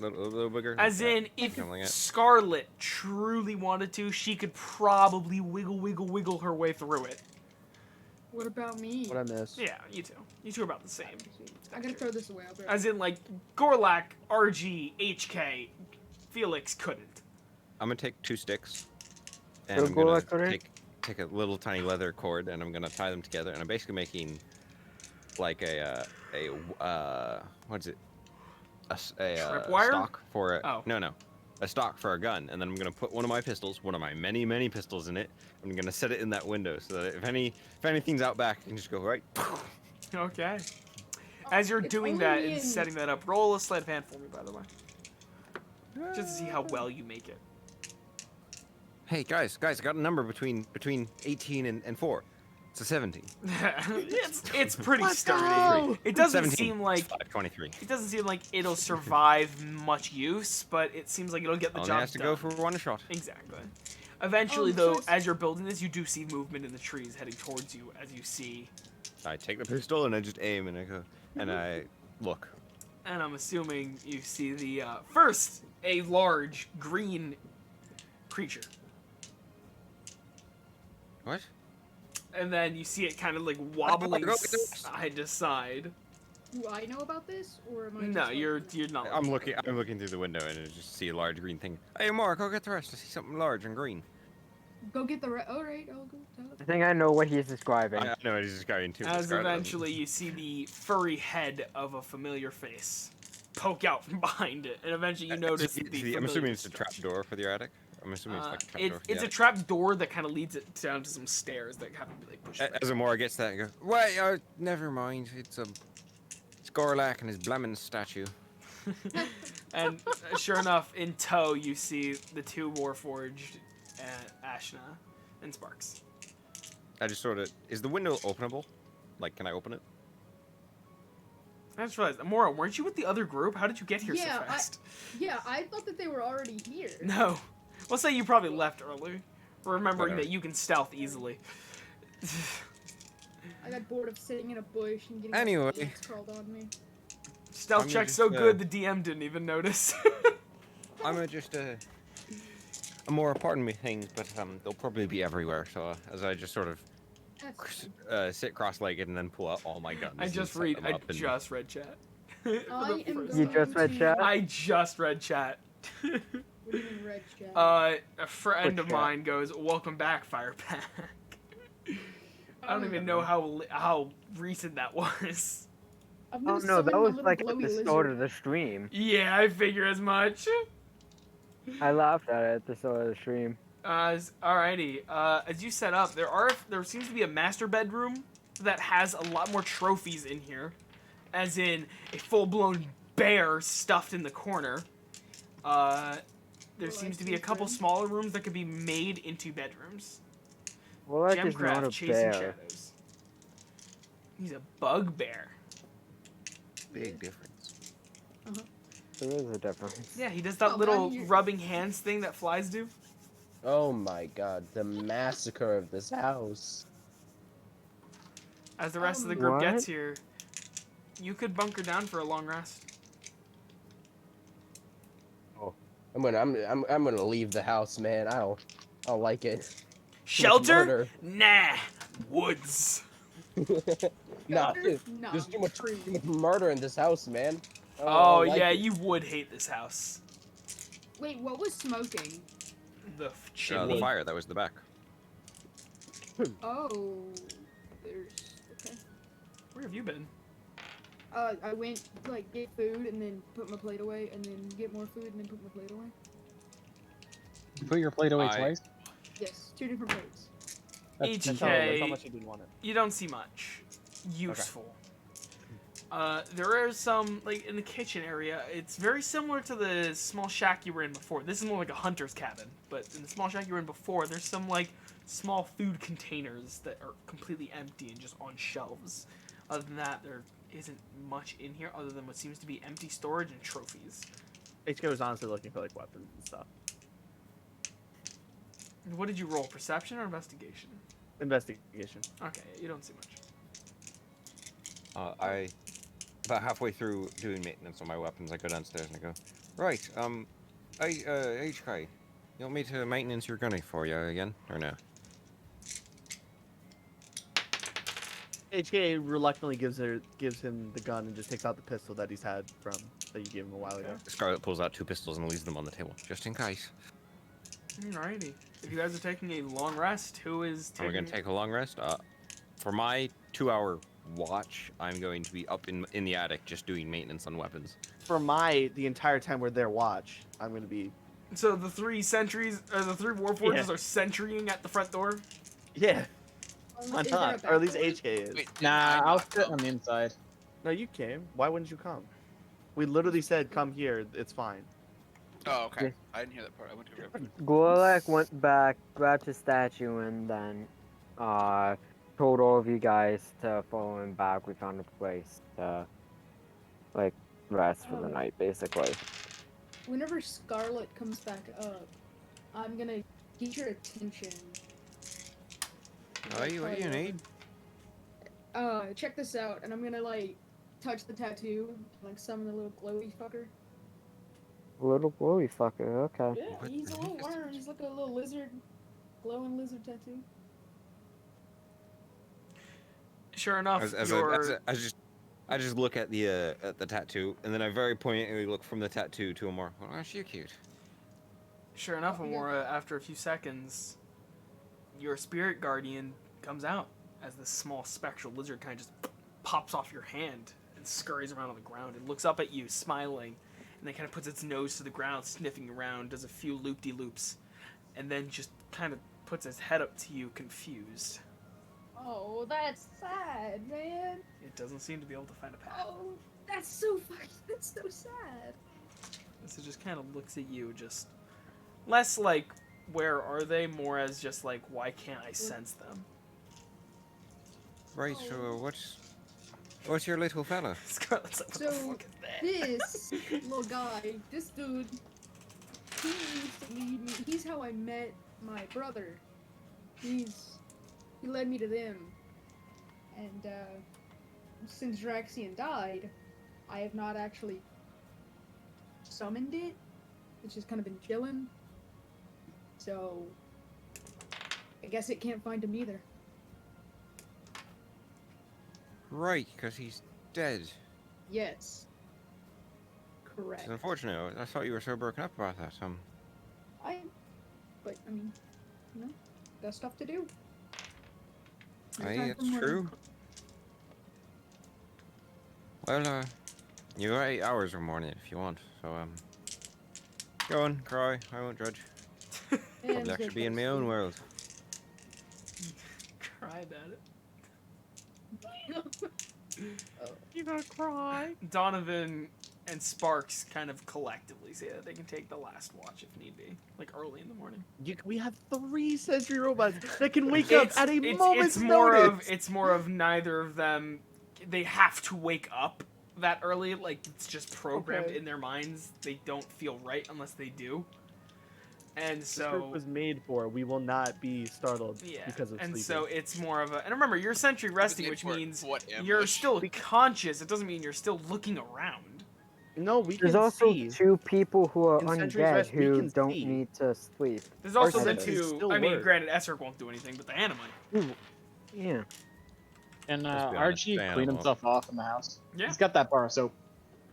Speaker 5: A little bigger?
Speaker 1: As
Speaker 5: Yeah,
Speaker 1: in, if
Speaker 5: something like that.
Speaker 1: Scarlet truly wanted to, she could probably wiggle her way through it.
Speaker 4: What about me?
Speaker 6: What I miss?
Speaker 1: Yeah, you two. You two are about the same.
Speaker 4: I gotta throw this away. I'll be right
Speaker 1: As in, like, Gorlak, RG, HK, Felix couldn't.
Speaker 5: I'm gonna take 2 sticks, and
Speaker 2: Go
Speaker 5: I'm gonna
Speaker 2: back on it.
Speaker 5: take a little tiny leather cord, and I'm gonna tie them together, and I'm basically making like a what is it? A
Speaker 1: Tripwire?
Speaker 5: stock for a
Speaker 1: Oh.
Speaker 5: no, a stock for a gun, and then I'm gonna put one of my pistols, one of my many pistols in it. I'm gonna set it in that window so that if anything's out back, I can just go right.
Speaker 1: Okay. As you're
Speaker 4: It's
Speaker 1: doing
Speaker 4: only
Speaker 1: that
Speaker 4: me
Speaker 1: and
Speaker 4: and-
Speaker 1: setting that up, roll a sleight of hand for me, by the way. Just to see how well you make it.
Speaker 5: Hey guys, I got a number between 18 and 4. It's a 17.
Speaker 1: it's pretty
Speaker 6: Let's
Speaker 1: sturdy.
Speaker 6: go!
Speaker 1: It doesn't
Speaker 5: 17.
Speaker 1: seem like
Speaker 5: 23.
Speaker 1: it doesn't seem like it'll survive much use, but it seems like it'll get the
Speaker 5: Only
Speaker 1: job
Speaker 5: has to
Speaker 1: done.
Speaker 5: go for 1 shot.
Speaker 1: Exactly. Eventually,
Speaker 4: So
Speaker 1: though,
Speaker 4: it's-
Speaker 1: as you're building this, you do see movement in the trees heading towards you. As you see,
Speaker 5: I take the pistol and I just aim and I go and I look.
Speaker 1: and I'm assuming you see the first a large green creature,
Speaker 5: What?
Speaker 1: and then you see it kind of like wobbling
Speaker 5: go get the rest.
Speaker 1: side to side.
Speaker 4: Do I know about this, or am I?
Speaker 1: No,
Speaker 4: just, like,
Speaker 1: you're not.
Speaker 5: I'm looking through the window and I just see a large green thing. Hey Mark, go get the rest. I see something large and green.
Speaker 4: Go get the. All right, I'll go tell
Speaker 2: I
Speaker 4: it.
Speaker 2: think I know what he's describing.
Speaker 5: I know it is just going too.
Speaker 1: As eventually you see the furry head of a familiar face poke out from behind it, and eventually you notice the
Speaker 5: I'm
Speaker 1: familiar
Speaker 5: assuming it's a trap
Speaker 1: structure.
Speaker 5: door for the attic. I'm assuming it's like a trap door. for the
Speaker 1: It's a
Speaker 5: attic.
Speaker 1: trap door that kind of leads it down to some stairs that have to be like pushed. back.
Speaker 5: As Amora gets that, I go, wait, never mind. It's a Scorlac and his blammin' statue.
Speaker 1: And sure enough, in tow you see the 2 Warforged, Ashna and Sparks.
Speaker 5: I just sort of is the window openable? Like, can I open it?
Speaker 1: I just realized, Amora, weren't you with the other group? How did you get here
Speaker 4: Yeah,
Speaker 1: so fast?
Speaker 4: Yeah, I thought that they were already here.
Speaker 1: No. We'll say you probably left early, remembering
Speaker 5: Whatever.
Speaker 1: that you can stealth easily.
Speaker 4: I got bored of sitting in a bush and getting
Speaker 5: Anyway.
Speaker 4: ants crawled on me.
Speaker 1: Stealth
Speaker 5: I'm
Speaker 1: check
Speaker 5: just,
Speaker 1: so good the DM didn't even notice.
Speaker 5: I'm just Amora, pardon me things, but they'll probably be everywhere. So as I just sort of
Speaker 4: That's
Speaker 5: sit cross-legged and then pull out all my guns.
Speaker 1: I
Speaker 5: and
Speaker 1: just
Speaker 5: set
Speaker 1: read.
Speaker 5: them
Speaker 1: I
Speaker 5: up and-
Speaker 1: just read chat. For
Speaker 4: I
Speaker 1: the
Speaker 4: am
Speaker 1: first-
Speaker 2: You
Speaker 4: going
Speaker 2: just read
Speaker 4: to-
Speaker 2: chat?
Speaker 1: I just read chat.
Speaker 4: What do you mean red chat?
Speaker 1: A friend of
Speaker 2: Which chat?
Speaker 1: mine goes, "Welcome back, Firepack." I don't
Speaker 4: Oh,
Speaker 1: even know how recent that was.
Speaker 4: I'm
Speaker 2: Oh
Speaker 4: gonna
Speaker 2: no, that
Speaker 4: summon my
Speaker 2: was
Speaker 4: little
Speaker 2: like at
Speaker 4: glowy
Speaker 2: the
Speaker 4: lizard.
Speaker 2: start of the stream.
Speaker 1: Yeah, I figure as much.
Speaker 2: I laughed at it at the start of the stream.
Speaker 1: Alrighty. As you set up, there seems to be a master bedroom that has a lot more trophies in here, as in a full-blown bear stuffed in the corner. there
Speaker 4: Well, I
Speaker 1: seems to be a
Speaker 4: see
Speaker 1: couple
Speaker 4: then.
Speaker 1: smaller rooms that could be made into bedrooms.
Speaker 2: Wolak is not
Speaker 1: Gemcraft
Speaker 2: a
Speaker 1: chasing
Speaker 2: bear.
Speaker 1: shadows. He's a bugbear.
Speaker 5: Big difference.
Speaker 2: There is a difference.
Speaker 1: Yeah, he does that
Speaker 4: Oh,
Speaker 1: little
Speaker 4: man, you-
Speaker 1: rubbing hands thing that flies do.
Speaker 8: Oh my god, the massacre of this house.
Speaker 1: As the rest of the
Speaker 4: Um,
Speaker 1: group
Speaker 2: What?
Speaker 1: gets here, you could bunker down for a long rest.
Speaker 8: I'm gonna leave the house, man. I don't like it. Too much
Speaker 1: Shelter?
Speaker 8: murder.
Speaker 1: Nah. Woods.
Speaker 8: Nah,
Speaker 4: Shelter? Nah,
Speaker 8: there's too much
Speaker 4: tree.
Speaker 8: murder in this house, man. I
Speaker 1: Oh,
Speaker 8: don't like
Speaker 1: yeah,
Speaker 8: it.
Speaker 1: you would hate this house.
Speaker 4: Wait, what was smoking?
Speaker 1: The
Speaker 5: The
Speaker 1: chimney.
Speaker 5: fire that was the back.
Speaker 4: Oh, there's okay.
Speaker 1: Where have you been?
Speaker 4: I went like get food and then put my plate away, and then get more food and then put my plate away.
Speaker 3: You put your plate away
Speaker 5: I-
Speaker 3: twice.
Speaker 4: Yes, 2 different plates.
Speaker 6: That's
Speaker 1: HK.
Speaker 6: how much you didn't want it.
Speaker 1: You don't see much useful. There are some, like, in the kitchen area. It's very similar to the small shack you were in before. This is more like a hunter's cabin, but in the small shack you were in before, there's some, like, small food containers that are completely empty and just on shelves. Other than that, there isn't much in here other than what seems to be empty storage and trophies.
Speaker 6: HK was honestly looking for like weapons and stuff.
Speaker 1: What did you roll, perception or investigation?
Speaker 6: Investigation.
Speaker 1: Okay, you don't see much.
Speaker 5: I about halfway through doing maintenance on my weapons, I go downstairs and I go, right, HK, you want me to maintenance your gunny for you again, or no?
Speaker 6: HK reluctantly gives him the gun and just takes out the pistol that he's had from that you gave him a while ago.
Speaker 5: Scarlet pulls out 2 pistols and leaves them on the table, just in case.
Speaker 1: Alrighty. If you guys are taking a long rest, who is
Speaker 5: Are we
Speaker 1: taking...
Speaker 5: gonna take a long rest? For my 2-hour watch, I'm going to be up in the attic just doing maintenance on weapons.
Speaker 6: For the entire time we're there, watch. I'm gonna be.
Speaker 1: So the 3 sentries, or the 3 warforges
Speaker 6: Yeah.
Speaker 1: are sentrying at the front door?
Speaker 6: Yeah. Why
Speaker 4: Is there a
Speaker 6: not?
Speaker 4: back
Speaker 6: Or at least
Speaker 4: door?
Speaker 6: HK is.
Speaker 7: Wait, did
Speaker 3: Nah,
Speaker 7: I
Speaker 3: I'll
Speaker 7: not
Speaker 3: sit
Speaker 7: come?
Speaker 3: on the inside.
Speaker 6: No, you came. Why wouldn't you come? We literally said, "Come here. It's fine."
Speaker 7: Oh, okay.
Speaker 2: Yeah.
Speaker 7: I didn't hear that part. I went to river.
Speaker 2: Golak went back, grabbed his statue, and then told all of you guys to follow him back. We found a place to like rest for the
Speaker 4: Oh.
Speaker 2: night, basically.
Speaker 4: Whenever Scarlet comes back up, I'm gonna get your attention.
Speaker 5: What do you need?
Speaker 4: Check this out, and I'm gonna like touch the tattoo, like summon the little glowy fucker.
Speaker 2: Little glowy fucker. Okay.
Speaker 4: Yeah,
Speaker 5: What
Speaker 4: he's a
Speaker 5: the
Speaker 4: little
Speaker 5: heck is
Speaker 4: worm. He's like a little lizard, glowing lizard tattoo.
Speaker 1: Sure enough,
Speaker 5: I just look at the tattoo, and then I very poignantly look from the tattoo to Amora. Oh, aren't you cute?
Speaker 1: Sure enough,
Speaker 4: Oh, yeah.
Speaker 1: Amora, after a few seconds, your spirit guardian comes out as this small spectral lizard kind of just pops off your hand and scurries around on the ground and looks up at you, smiling, and then kind of puts its nose to the ground, sniffing around, does a few loop-de-loops, and then just kind of puts its head up to you, confused.
Speaker 4: Oh, that's sad, man.
Speaker 1: It doesn't seem to be able to find a path.
Speaker 4: Oh, that's so fucking. That's so sad.
Speaker 1: So it just kind of looks at you, just less like, where are they? More as just like, why can't I sense them?
Speaker 5: Right. So what's your little fella?
Speaker 1: Scarlet's like, what the
Speaker 4: So,
Speaker 1: fuck is that?
Speaker 4: This little guy, this dude, he used to lead me. He's how I met my brother. He led me to them. And since Draxian died, I have not actually summoned it. It's just kind of been chilling. So I guess it can't find him either.
Speaker 5: Right, because he's dead.
Speaker 4: Yes. Correct.
Speaker 5: It's unfortunate. I thought you were so broken up about that.
Speaker 4: But I mean, you know, got stuff to do. No
Speaker 5: Aye,
Speaker 4: time
Speaker 5: it's
Speaker 4: for mourning.
Speaker 5: true. Well, you got 8 hours or more in it if you want. So go on, cry. I won't judge.
Speaker 4: And
Speaker 5: Probably actually be in my own world.
Speaker 1: Cry about it.
Speaker 6: You gonna cry?
Speaker 1: Donovan, and Sparks kind of collectively say that they can take the last watch if need be, like early in the morning.
Speaker 6: We have 3 sentry robots that can wake up at a moment's
Speaker 1: It's more of neither of them. They have to wake up that early. Like it's just programmed
Speaker 6: Okay.
Speaker 1: in their minds. They don't feel right unless they do. And
Speaker 6: This group
Speaker 1: so
Speaker 6: was made for. We will not be startled
Speaker 1: yeah,
Speaker 6: because of
Speaker 1: and
Speaker 6: sleeping.
Speaker 1: so it's more of a. And remember, you're sentry resting, which means
Speaker 7: what
Speaker 1: you're
Speaker 7: ambush?
Speaker 1: still conscious. It doesn't mean you're still looking around.
Speaker 6: No, we
Speaker 2: There's
Speaker 6: can
Speaker 2: also
Speaker 6: see.
Speaker 2: 2 people who are
Speaker 6: In Sentry's
Speaker 2: undead
Speaker 6: Rest, we
Speaker 2: who
Speaker 6: can
Speaker 2: don't
Speaker 6: see.
Speaker 2: need to sleep.
Speaker 1: There's also
Speaker 6: Our
Speaker 1: the
Speaker 6: senses
Speaker 1: two.
Speaker 6: still
Speaker 1: I mean,
Speaker 6: work.
Speaker 1: granted, Esric won't do anything, but Diana might.
Speaker 2: Yeah.
Speaker 3: And
Speaker 5: Let's be honest,
Speaker 3: Archie
Speaker 5: Diana
Speaker 3: cleaned
Speaker 5: won't.
Speaker 3: himself off in the house.
Speaker 1: Yeah.
Speaker 3: He's got that bar of soap.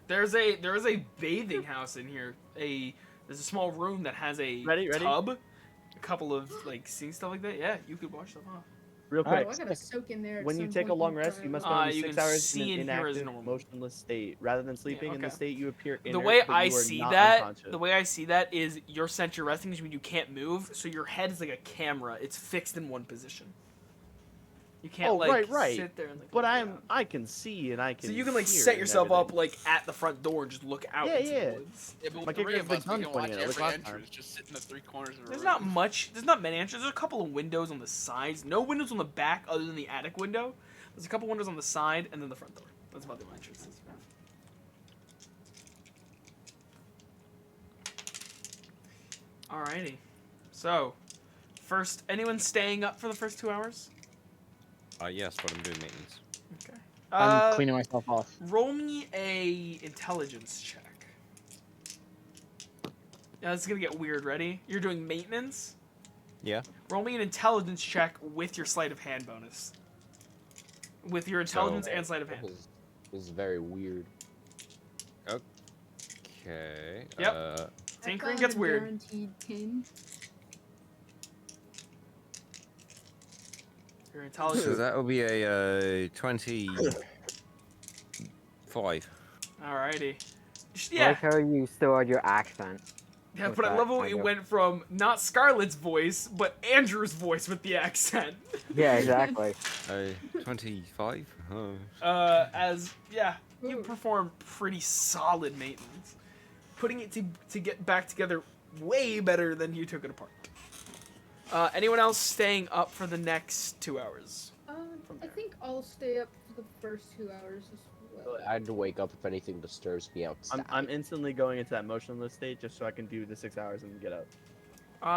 Speaker 1: There is a bathing house in here. There's a small room that has a
Speaker 6: Ready?
Speaker 1: tub, a couple of like sinks, stuff like that. Yeah, you could wash stuff off.
Speaker 6: Real
Speaker 3: All
Speaker 6: quick,
Speaker 3: right.
Speaker 4: I gotta soak in there. at
Speaker 6: when you
Speaker 4: some
Speaker 6: take a
Speaker 4: point
Speaker 6: long
Speaker 4: in
Speaker 6: rest, you
Speaker 4: time.
Speaker 6: must go into
Speaker 1: You
Speaker 6: 6
Speaker 1: can
Speaker 6: hours
Speaker 1: see
Speaker 6: in
Speaker 1: and
Speaker 6: an
Speaker 1: hear as
Speaker 6: inactive,
Speaker 1: normal.
Speaker 6: motionless state. Rather than sleeping in the
Speaker 1: okay.
Speaker 6: state, you appear inert,
Speaker 1: The way
Speaker 6: but
Speaker 1: I
Speaker 6: you are
Speaker 1: see
Speaker 6: not
Speaker 1: that,
Speaker 6: unconscious.
Speaker 1: the way I see that is your sentry resting, which means you can't move. So your head is like a camera. It's fixed in one position. You can't
Speaker 6: right.
Speaker 1: sit there and like.
Speaker 6: But
Speaker 1: look around.
Speaker 6: I can see and I can.
Speaker 1: So you can like
Speaker 6: hear
Speaker 1: set
Speaker 6: and
Speaker 1: yourself up
Speaker 6: everything.
Speaker 1: like at the front door and just look out
Speaker 6: Yeah,
Speaker 1: into
Speaker 6: yeah.
Speaker 1: the woods.
Speaker 7: Yeah, but
Speaker 6: My
Speaker 7: with 3
Speaker 6: character's
Speaker 7: of
Speaker 6: the
Speaker 7: us, we
Speaker 6: gun
Speaker 7: can
Speaker 6: pointing
Speaker 7: watch
Speaker 6: at it, like
Speaker 7: every
Speaker 6: last time.
Speaker 7: entrance, just sit in the 3 corners of the
Speaker 1: There's
Speaker 7: room.
Speaker 1: not much. There's not many entrances. There's a couple of windows on the sides. No windows on the back other than the attic window. There's a couple windows on the side and then the front door. That's about the only entrances. Alrighty. So, first, anyone staying up for the first 2 hours?
Speaker 5: Yes, but I'm doing maintenance.
Speaker 1: Okay.
Speaker 3: I'm cleaning myself off.
Speaker 1: Roll me a intelligence check. Now this is gonna get weird. Ready? You're doing maintenance.
Speaker 5: Yeah.
Speaker 1: Roll me an intelligence check with your sleight of hand bonus. With your intelligence and sleight of hand.
Speaker 8: This is very weird.
Speaker 5: Okay.
Speaker 1: Yep.
Speaker 4: I
Speaker 1: Tinkering
Speaker 4: found
Speaker 1: gets
Speaker 4: a
Speaker 1: weird.
Speaker 4: Guaranteed 10.
Speaker 1: Your
Speaker 5: So
Speaker 1: intelligence.
Speaker 5: that will be a 25.
Speaker 1: Alrighty. Just-
Speaker 2: I
Speaker 1: Yeah.
Speaker 2: like how you still had your accent.
Speaker 1: Yeah,
Speaker 2: with
Speaker 1: but I
Speaker 2: that
Speaker 1: love how
Speaker 2: kind
Speaker 1: it
Speaker 2: of-
Speaker 1: went from not Scarlett's voice, but Andrew's voice with the accent.
Speaker 2: Yeah, exactly.
Speaker 5: 25? Oh.
Speaker 1: You
Speaker 4: Ooh.
Speaker 1: perform pretty solid maintenance. Putting it to get back together way better than you took it apart. Anyone else staying up for the next 2 hours?
Speaker 4: I think I'll stay up for the first 2 hours as well.
Speaker 8: I had to wake up if anything disturbs me outside.
Speaker 6: I'm instantly going into that motionless state just so I can do the 6 hours and get up.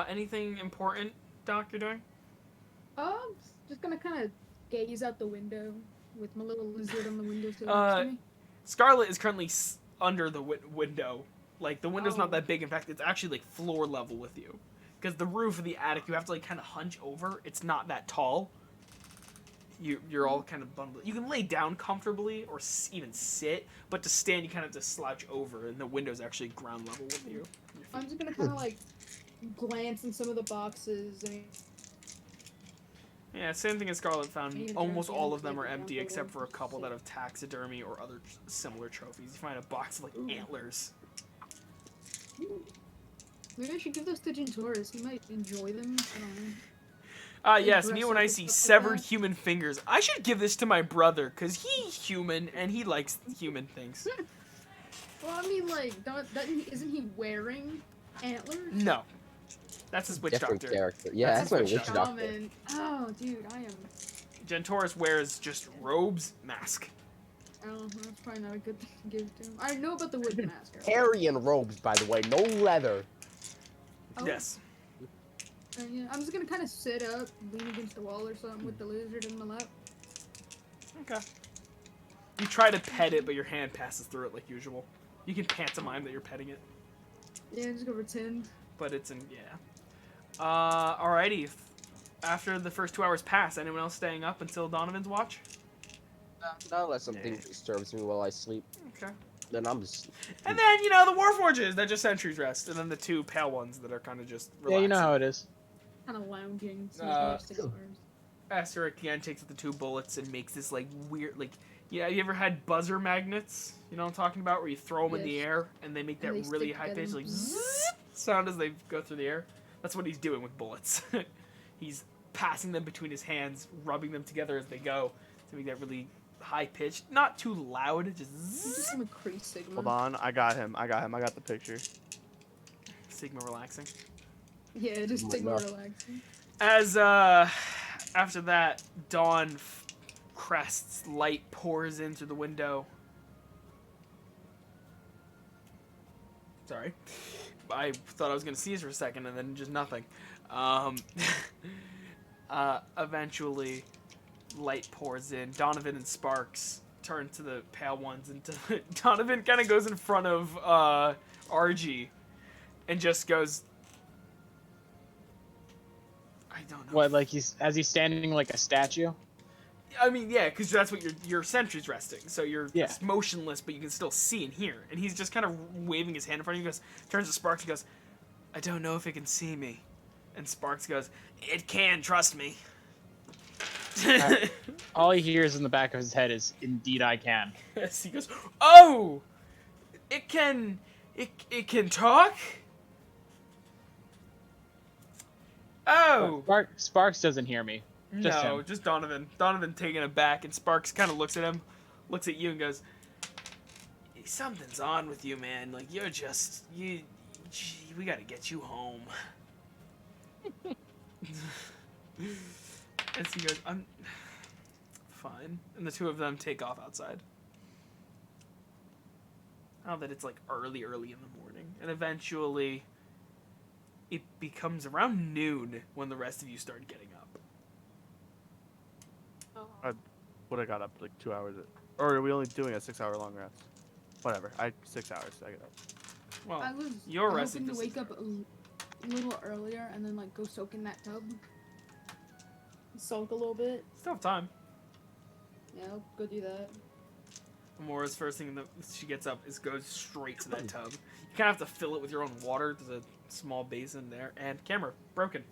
Speaker 1: Anything important, Doc, you're doing?
Speaker 4: Just gonna kind of gaze out the window with my little lizard on the windowsill
Speaker 1: Uh,
Speaker 4: next to me.
Speaker 1: Scarlett is currently under the window. Like, the window's not
Speaker 4: Oh.
Speaker 1: that big. In fact, it's actually, like, floor level with you. Because the roof of the attic, you have to, like, kind of hunch over. It's not that tall. You're all kind of bundled. You can lay down comfortably or even sit, but to stand, you kind of have to slouch over, and the window's actually ground level with you.
Speaker 4: I'm just gonna kind of like glance in some of the boxes. I mean,
Speaker 1: Yeah, same thing as Scarlet found.
Speaker 4: Even
Speaker 1: Almost
Speaker 4: trophy
Speaker 1: all
Speaker 4: and
Speaker 1: of them are
Speaker 4: like
Speaker 1: empty
Speaker 4: one
Speaker 1: except for a
Speaker 4: just
Speaker 1: couple that
Speaker 4: sit.
Speaker 1: have taxidermy or other similar trophies. You find a box of like
Speaker 4: Ooh.
Speaker 1: antlers.
Speaker 4: maybe I should give those to Gentaurus. He might enjoy them. I don't know.
Speaker 1: Yes,
Speaker 4: dress
Speaker 1: me when
Speaker 4: up
Speaker 1: I
Speaker 4: and
Speaker 1: see
Speaker 4: stuff like
Speaker 1: severed
Speaker 4: that.
Speaker 1: human fingers. I should give this to my brother, because he's human and he likes human things.
Speaker 4: Well, I mean, like, isn't he wearing antlers?
Speaker 1: No. That's his witch
Speaker 8: Different
Speaker 1: doctor.
Speaker 8: character. Yeah,
Speaker 1: That's
Speaker 8: that's, my
Speaker 1: his
Speaker 8: witch doctor.
Speaker 4: Shaman. Oh, dude, I am.
Speaker 1: Gentaurus wears just robes, mask.
Speaker 4: Oh, that's probably not a good thing to give to him. I know about the wood mask.
Speaker 8: Aryan robes, by the way, no leather.
Speaker 4: Oh.
Speaker 1: Yes.
Speaker 4: Yeah, I'm just gonna kind of sit up, lean against the wall or something with the lizard in my lap.
Speaker 1: Okay. You try to pet it, but your hand passes through it like usual. You can pantomime that you're petting it,
Speaker 4: Yeah, just go pretend.
Speaker 1: but it's in, yeah. Alrighty. After the first 2 hours pass, anyone else staying up until Donovan's watch?
Speaker 8: Not unless something disturbs me while I sleep.
Speaker 1: Okay.
Speaker 8: Then I'm just.
Speaker 1: And then, you know, the Warforges, that just sentries rest, and then the 2 pale ones that are kind of just relaxing.
Speaker 3: Yeah, you know how it is.
Speaker 4: Kind of lounging. Smoking like cigars.
Speaker 1: Asterisk again takes out the 2 bullets and makes this, like, weird, like, yeah, you ever had buzzer magnets? You know what I'm talking about? Where you throw them in the
Speaker 4: Yes.
Speaker 1: air, and they make that
Speaker 4: And they
Speaker 1: really
Speaker 4: stick
Speaker 1: high-pitched,
Speaker 4: together.
Speaker 1: like, zzz sound as they go through the air. That's what he's doing with bullets. He's passing them between his hands, rubbing them together as they go, to make that really high pitched, not too loud.
Speaker 4: You just
Speaker 1: Just
Speaker 4: want to crease Sigma.
Speaker 6: Hold on, I got him. I got the picture.
Speaker 1: Sigma relaxing.
Speaker 4: Yeah, just
Speaker 8: Oh my
Speaker 4: Sigma
Speaker 8: God.
Speaker 4: relaxing.
Speaker 1: As after that, dawn crests, light pours in through the window. Sorry, I thought I was gonna sneeze for a second and then just nothing. Eventually, light pours in. Donovan and Sparks turn to the pale ones, and Donovan kind of goes in front of RG, and just goes. I don't know.
Speaker 3: What, like he's standing like a statue?
Speaker 1: I mean, yeah, because that's what your sentry's resting. So you're
Speaker 3: Yeah.
Speaker 1: motionless, but you can still see and hear. And he's just kind of waving his hand in front of you. He goes, turns to Sparks and goes, I don't know if it can see me. And Sparks goes, it can, trust me.
Speaker 3: All he hears in the back of his head is, "Indeed, I can."
Speaker 1: Yes, he goes, oh! It can talk? Oh!
Speaker 3: Sparks doesn't hear me. Just
Speaker 1: No,
Speaker 3: him.
Speaker 1: just Donovan. Donovan taking it back, and Sparks kind of looks at him, looks at you, and goes, something's on with you, man. Like, you're just... we gotta get you home. As he goes, I'm... fine. And the two of them take off outside. Now that it's, like, early in the morning. And eventually, it becomes around noon when the rest of you start getting up.
Speaker 6: What I got up like 2 hours. Or are we only doing a 6-hour long rest? Whatever. 6 hours. I get up.
Speaker 1: Well,
Speaker 4: I was
Speaker 1: you're resting
Speaker 4: hoping to
Speaker 1: for
Speaker 4: wake
Speaker 1: 6
Speaker 4: up a little earlier and then like go soak in that tub. Soak a little bit.
Speaker 1: Still have time.
Speaker 4: Yeah, I'll go do that.
Speaker 1: Amora's first thing that she gets up is goes straight to that tub. You kind of have to fill it with your own water. There's a small basin there. And camera, broken.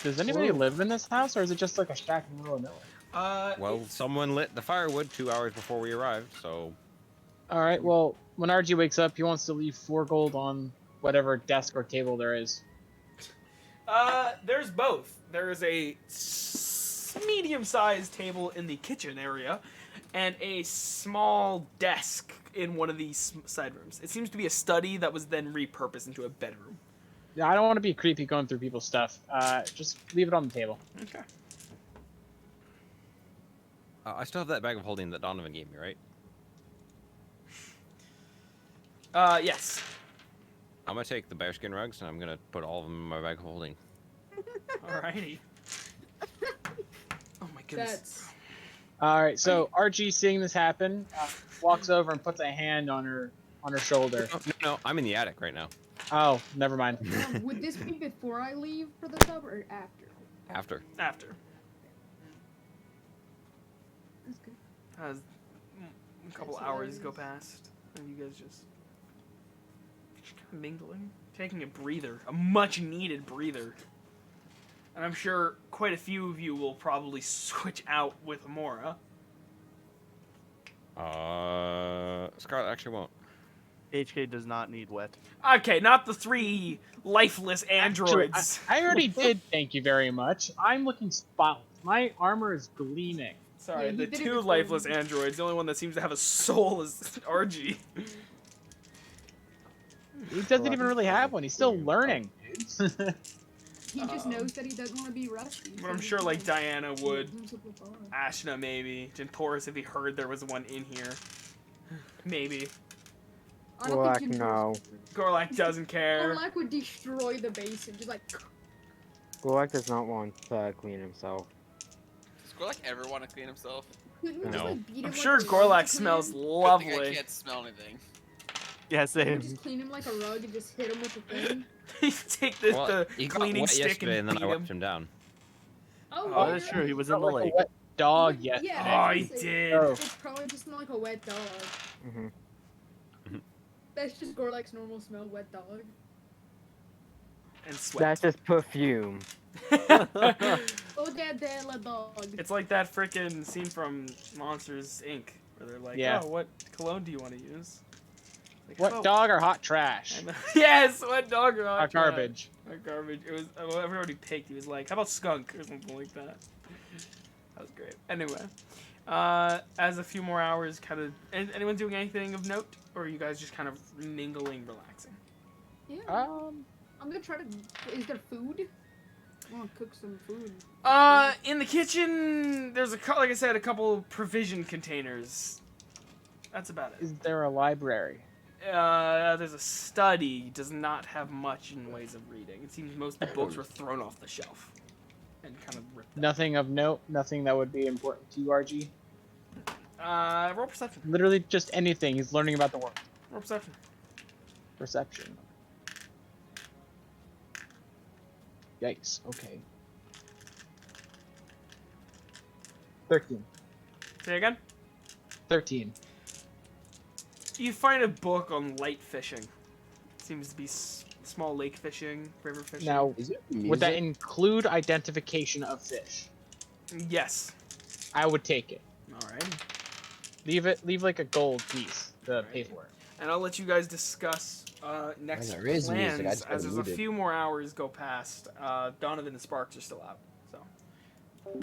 Speaker 3: Does anybody live in this house, or is it just like a shack in the middle of nowhere?
Speaker 5: Well, someone lit the firewood 2 hours before we arrived, so
Speaker 3: All right. Well, when RG wakes up, he wants to leave 4 gold on whatever desk or table there is.
Speaker 1: There's both. There is a medium-sized table in the kitchen area, and a small desk in one of these side rooms. It seems to be a study that was then repurposed into a bedroom.
Speaker 3: Yeah, I don't want to be creepy going through people's stuff. Just leave it on the table.
Speaker 1: Okay.
Speaker 5: I still have that bag of holding that Donovan gave me, right?
Speaker 1: Yes.
Speaker 5: I'm gonna take the bearskin rugs and I'm gonna put all of them in my bag of holding.
Speaker 1: Alrighty. Oh my goodness.
Speaker 4: That's
Speaker 3: All right. So RG, seeing this happen, walks over and puts a hand on her shoulder.
Speaker 5: Oh, no, I'm in the attic right now.
Speaker 3: Oh, never mind.
Speaker 4: would this be before I leave for the tub or after?
Speaker 5: After.
Speaker 1: After.
Speaker 4: That's good.
Speaker 1: As a couple
Speaker 4: That's
Speaker 1: hours go
Speaker 4: hilarious.
Speaker 1: past, and you guys just kind of mingling, taking a breather, a much-needed breather. And I'm sure quite a few of you will probably switch out with Amora.
Speaker 5: Scarlet actually won't.
Speaker 6: HK does not need wet.
Speaker 1: Okay, not the 3 lifeless androids.
Speaker 3: Actually, I already did. Thank you very much. I'm looking spotless. My armor is gleaming.
Speaker 1: Sorry,
Speaker 4: Yeah, he
Speaker 1: the
Speaker 4: did it
Speaker 1: 2
Speaker 4: before
Speaker 1: lifeless
Speaker 4: me.
Speaker 1: androids. The only one that seems to have a soul is RG.
Speaker 3: He doesn't even really have one. He's still learning. dude.
Speaker 4: He just knows that he doesn't want to be rusty.
Speaker 1: But
Speaker 4: so
Speaker 1: I'm
Speaker 4: he's
Speaker 1: sure like
Speaker 4: like,
Speaker 1: Diana would,
Speaker 4: simplify.
Speaker 1: Ashna maybe, Gentoris if he heard there was one in here. Maybe.
Speaker 4: I don't
Speaker 2: Gorlak,
Speaker 4: think you
Speaker 2: no.
Speaker 1: Gorlak doesn't care.
Speaker 4: Gorlak would destroy the base and just like.
Speaker 2: Gorlak does not want to clean himself.
Speaker 7: Does Gorlak ever want to clean himself?
Speaker 4: couldn't we just,
Speaker 5: No.
Speaker 4: like, beat him
Speaker 1: I'm
Speaker 4: like
Speaker 1: sure
Speaker 4: a rug
Speaker 1: Gorlak
Speaker 4: to
Speaker 1: smells
Speaker 4: clean him?
Speaker 7: Good thing I
Speaker 1: lovely.
Speaker 7: can't smell anything.
Speaker 6: Yeah,
Speaker 4: We
Speaker 6: same.
Speaker 4: just clean him like a rug and just hit him with the thing.
Speaker 1: You take the,
Speaker 5: Well,
Speaker 1: the
Speaker 5: he got
Speaker 1: cleaning
Speaker 5: wet
Speaker 1: stick
Speaker 5: yesterday
Speaker 1: and
Speaker 5: and then
Speaker 1: beat
Speaker 5: I
Speaker 1: him.
Speaker 5: wiped him down.
Speaker 4: Oh,
Speaker 1: Oh,
Speaker 4: yeah,
Speaker 6: that's
Speaker 4: you're
Speaker 6: true.
Speaker 4: right.
Speaker 6: He was in
Speaker 3: Felt
Speaker 6: the
Speaker 3: like
Speaker 6: lake.
Speaker 3: a wet dog
Speaker 4: Yeah,
Speaker 3: yesterday.
Speaker 1: Oh,
Speaker 4: I
Speaker 1: he
Speaker 4: was gonna say,
Speaker 1: did.
Speaker 3: Oh.
Speaker 4: It's probably just smell like a wet dog.
Speaker 2: hmm
Speaker 4: That's just Gorlak's normal smell, wet dog.
Speaker 1: And sweat.
Speaker 2: That's just perfume.
Speaker 4: Oh, that little dog.
Speaker 1: It's like that frickin' scene from Monsters Inc. where they're like,
Speaker 3: Yeah.
Speaker 1: oh, what cologne do you want to use? Like,
Speaker 3: What
Speaker 1: "Oh,
Speaker 3: dog or hot trash?
Speaker 1: I know." Yes, what dog or
Speaker 3: Hot
Speaker 1: hot trash?
Speaker 3: garbage.
Speaker 1: Hot garbage. It was, everybody picked. He was like, how about skunk or something like that. That was great. Anyway, As a few more hours kind of... Anyone doing anything of note? Or are you guys just kind of mingling, relaxing?
Speaker 4: Yeah.
Speaker 3: Um,
Speaker 4: I'm gonna try to. Is there food? I want to cook some food.
Speaker 1: In the kitchen, there's like I said, a couple provision containers. That's about it.
Speaker 3: is there a library?
Speaker 1: There's a study. Does not have much in ways of reading. It seems most of the books were thrown off the shelf and kind of ripped out.
Speaker 3: Nothing of note. Nothing that would be important to you, RG.
Speaker 1: Roll perception.
Speaker 3: Literally just anything. He's learning about the world.
Speaker 1: Roll perception.
Speaker 3: Perception. Yikes. Okay. 13.
Speaker 1: Say again.
Speaker 3: 13.
Speaker 1: You find a book on light fishing. Seems to be small lake fishing, river fishing.
Speaker 3: Now,
Speaker 8: Is it
Speaker 3: would that
Speaker 8: music?
Speaker 3: include identification of fish?
Speaker 1: Yes.
Speaker 3: I would take it.
Speaker 1: All right.
Speaker 3: Leave like a gold piece to pay for it.
Speaker 1: And I'll let you guys discuss next
Speaker 8: there is
Speaker 1: plans
Speaker 8: music, I just
Speaker 1: as
Speaker 8: got
Speaker 1: there's a
Speaker 8: muted.
Speaker 1: few more hours go past. Donovan and Sparks are still out. So.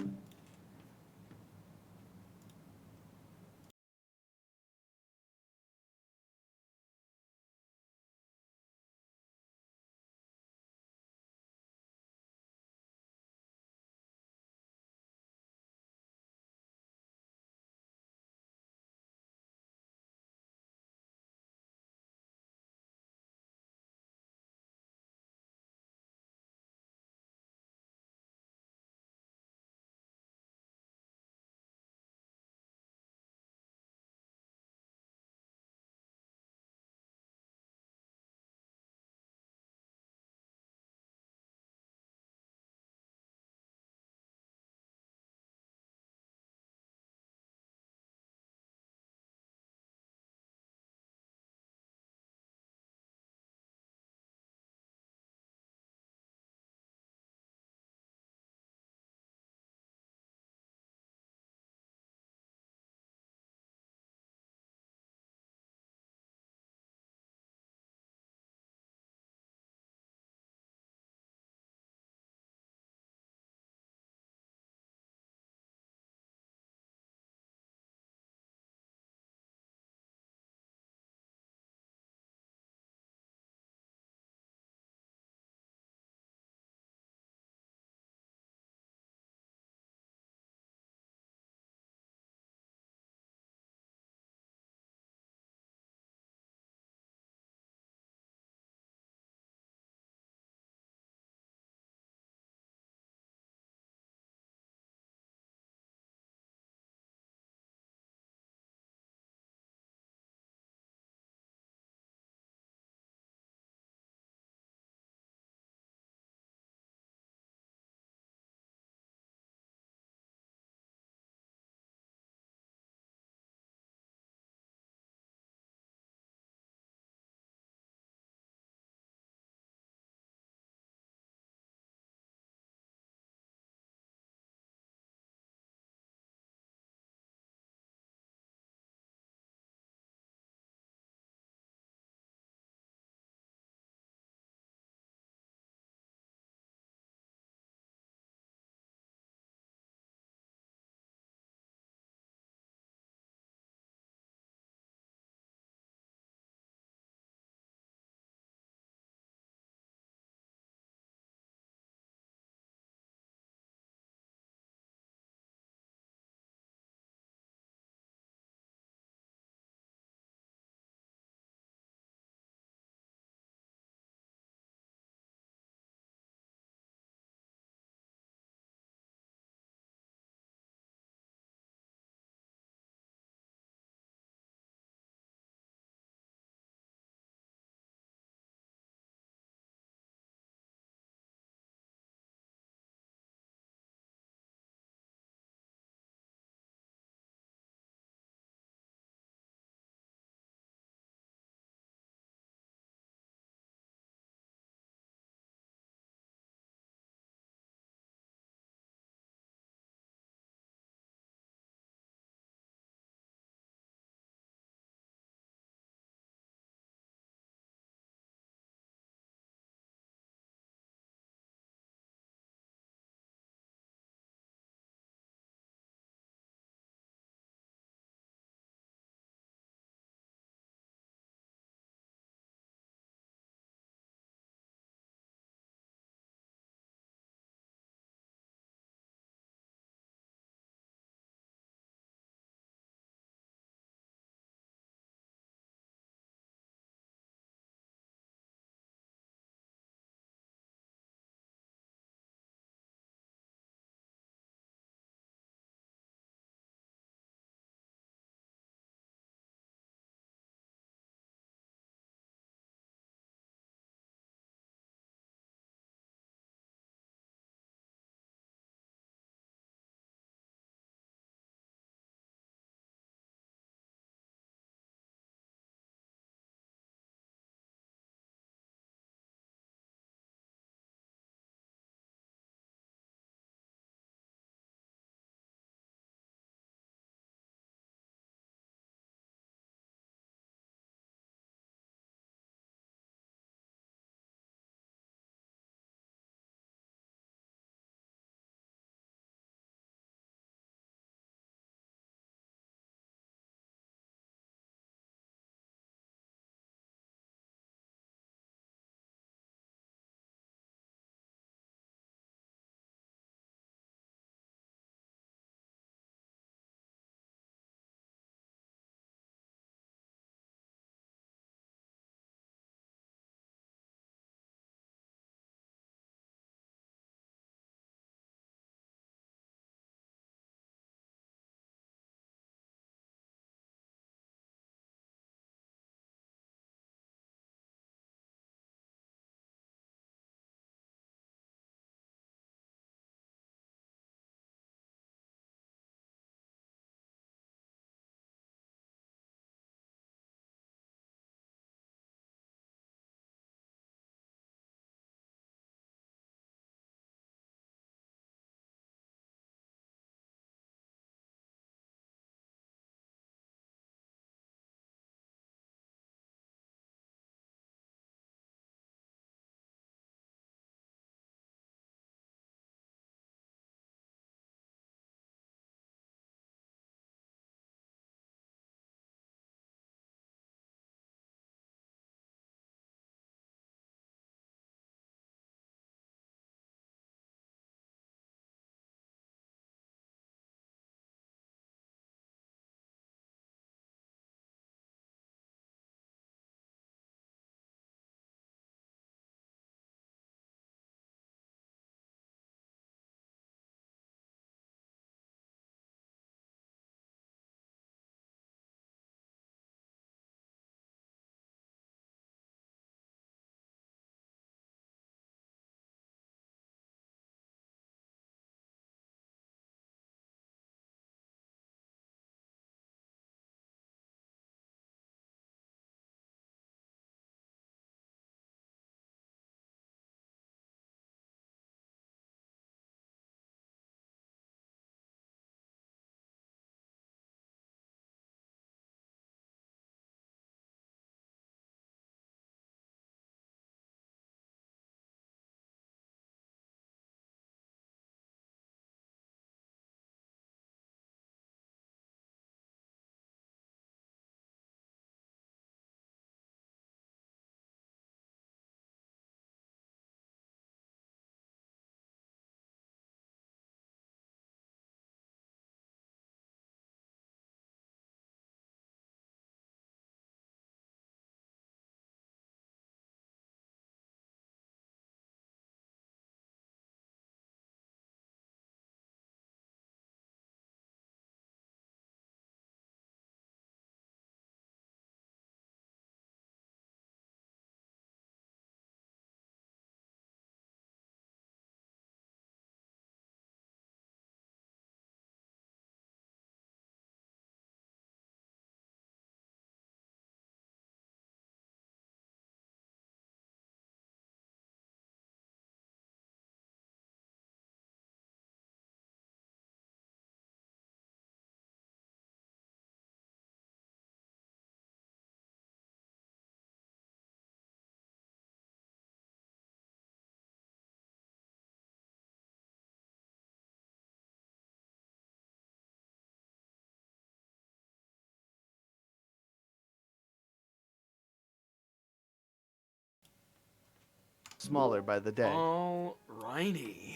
Speaker 6: smaller by the day.
Speaker 1: Alrighty.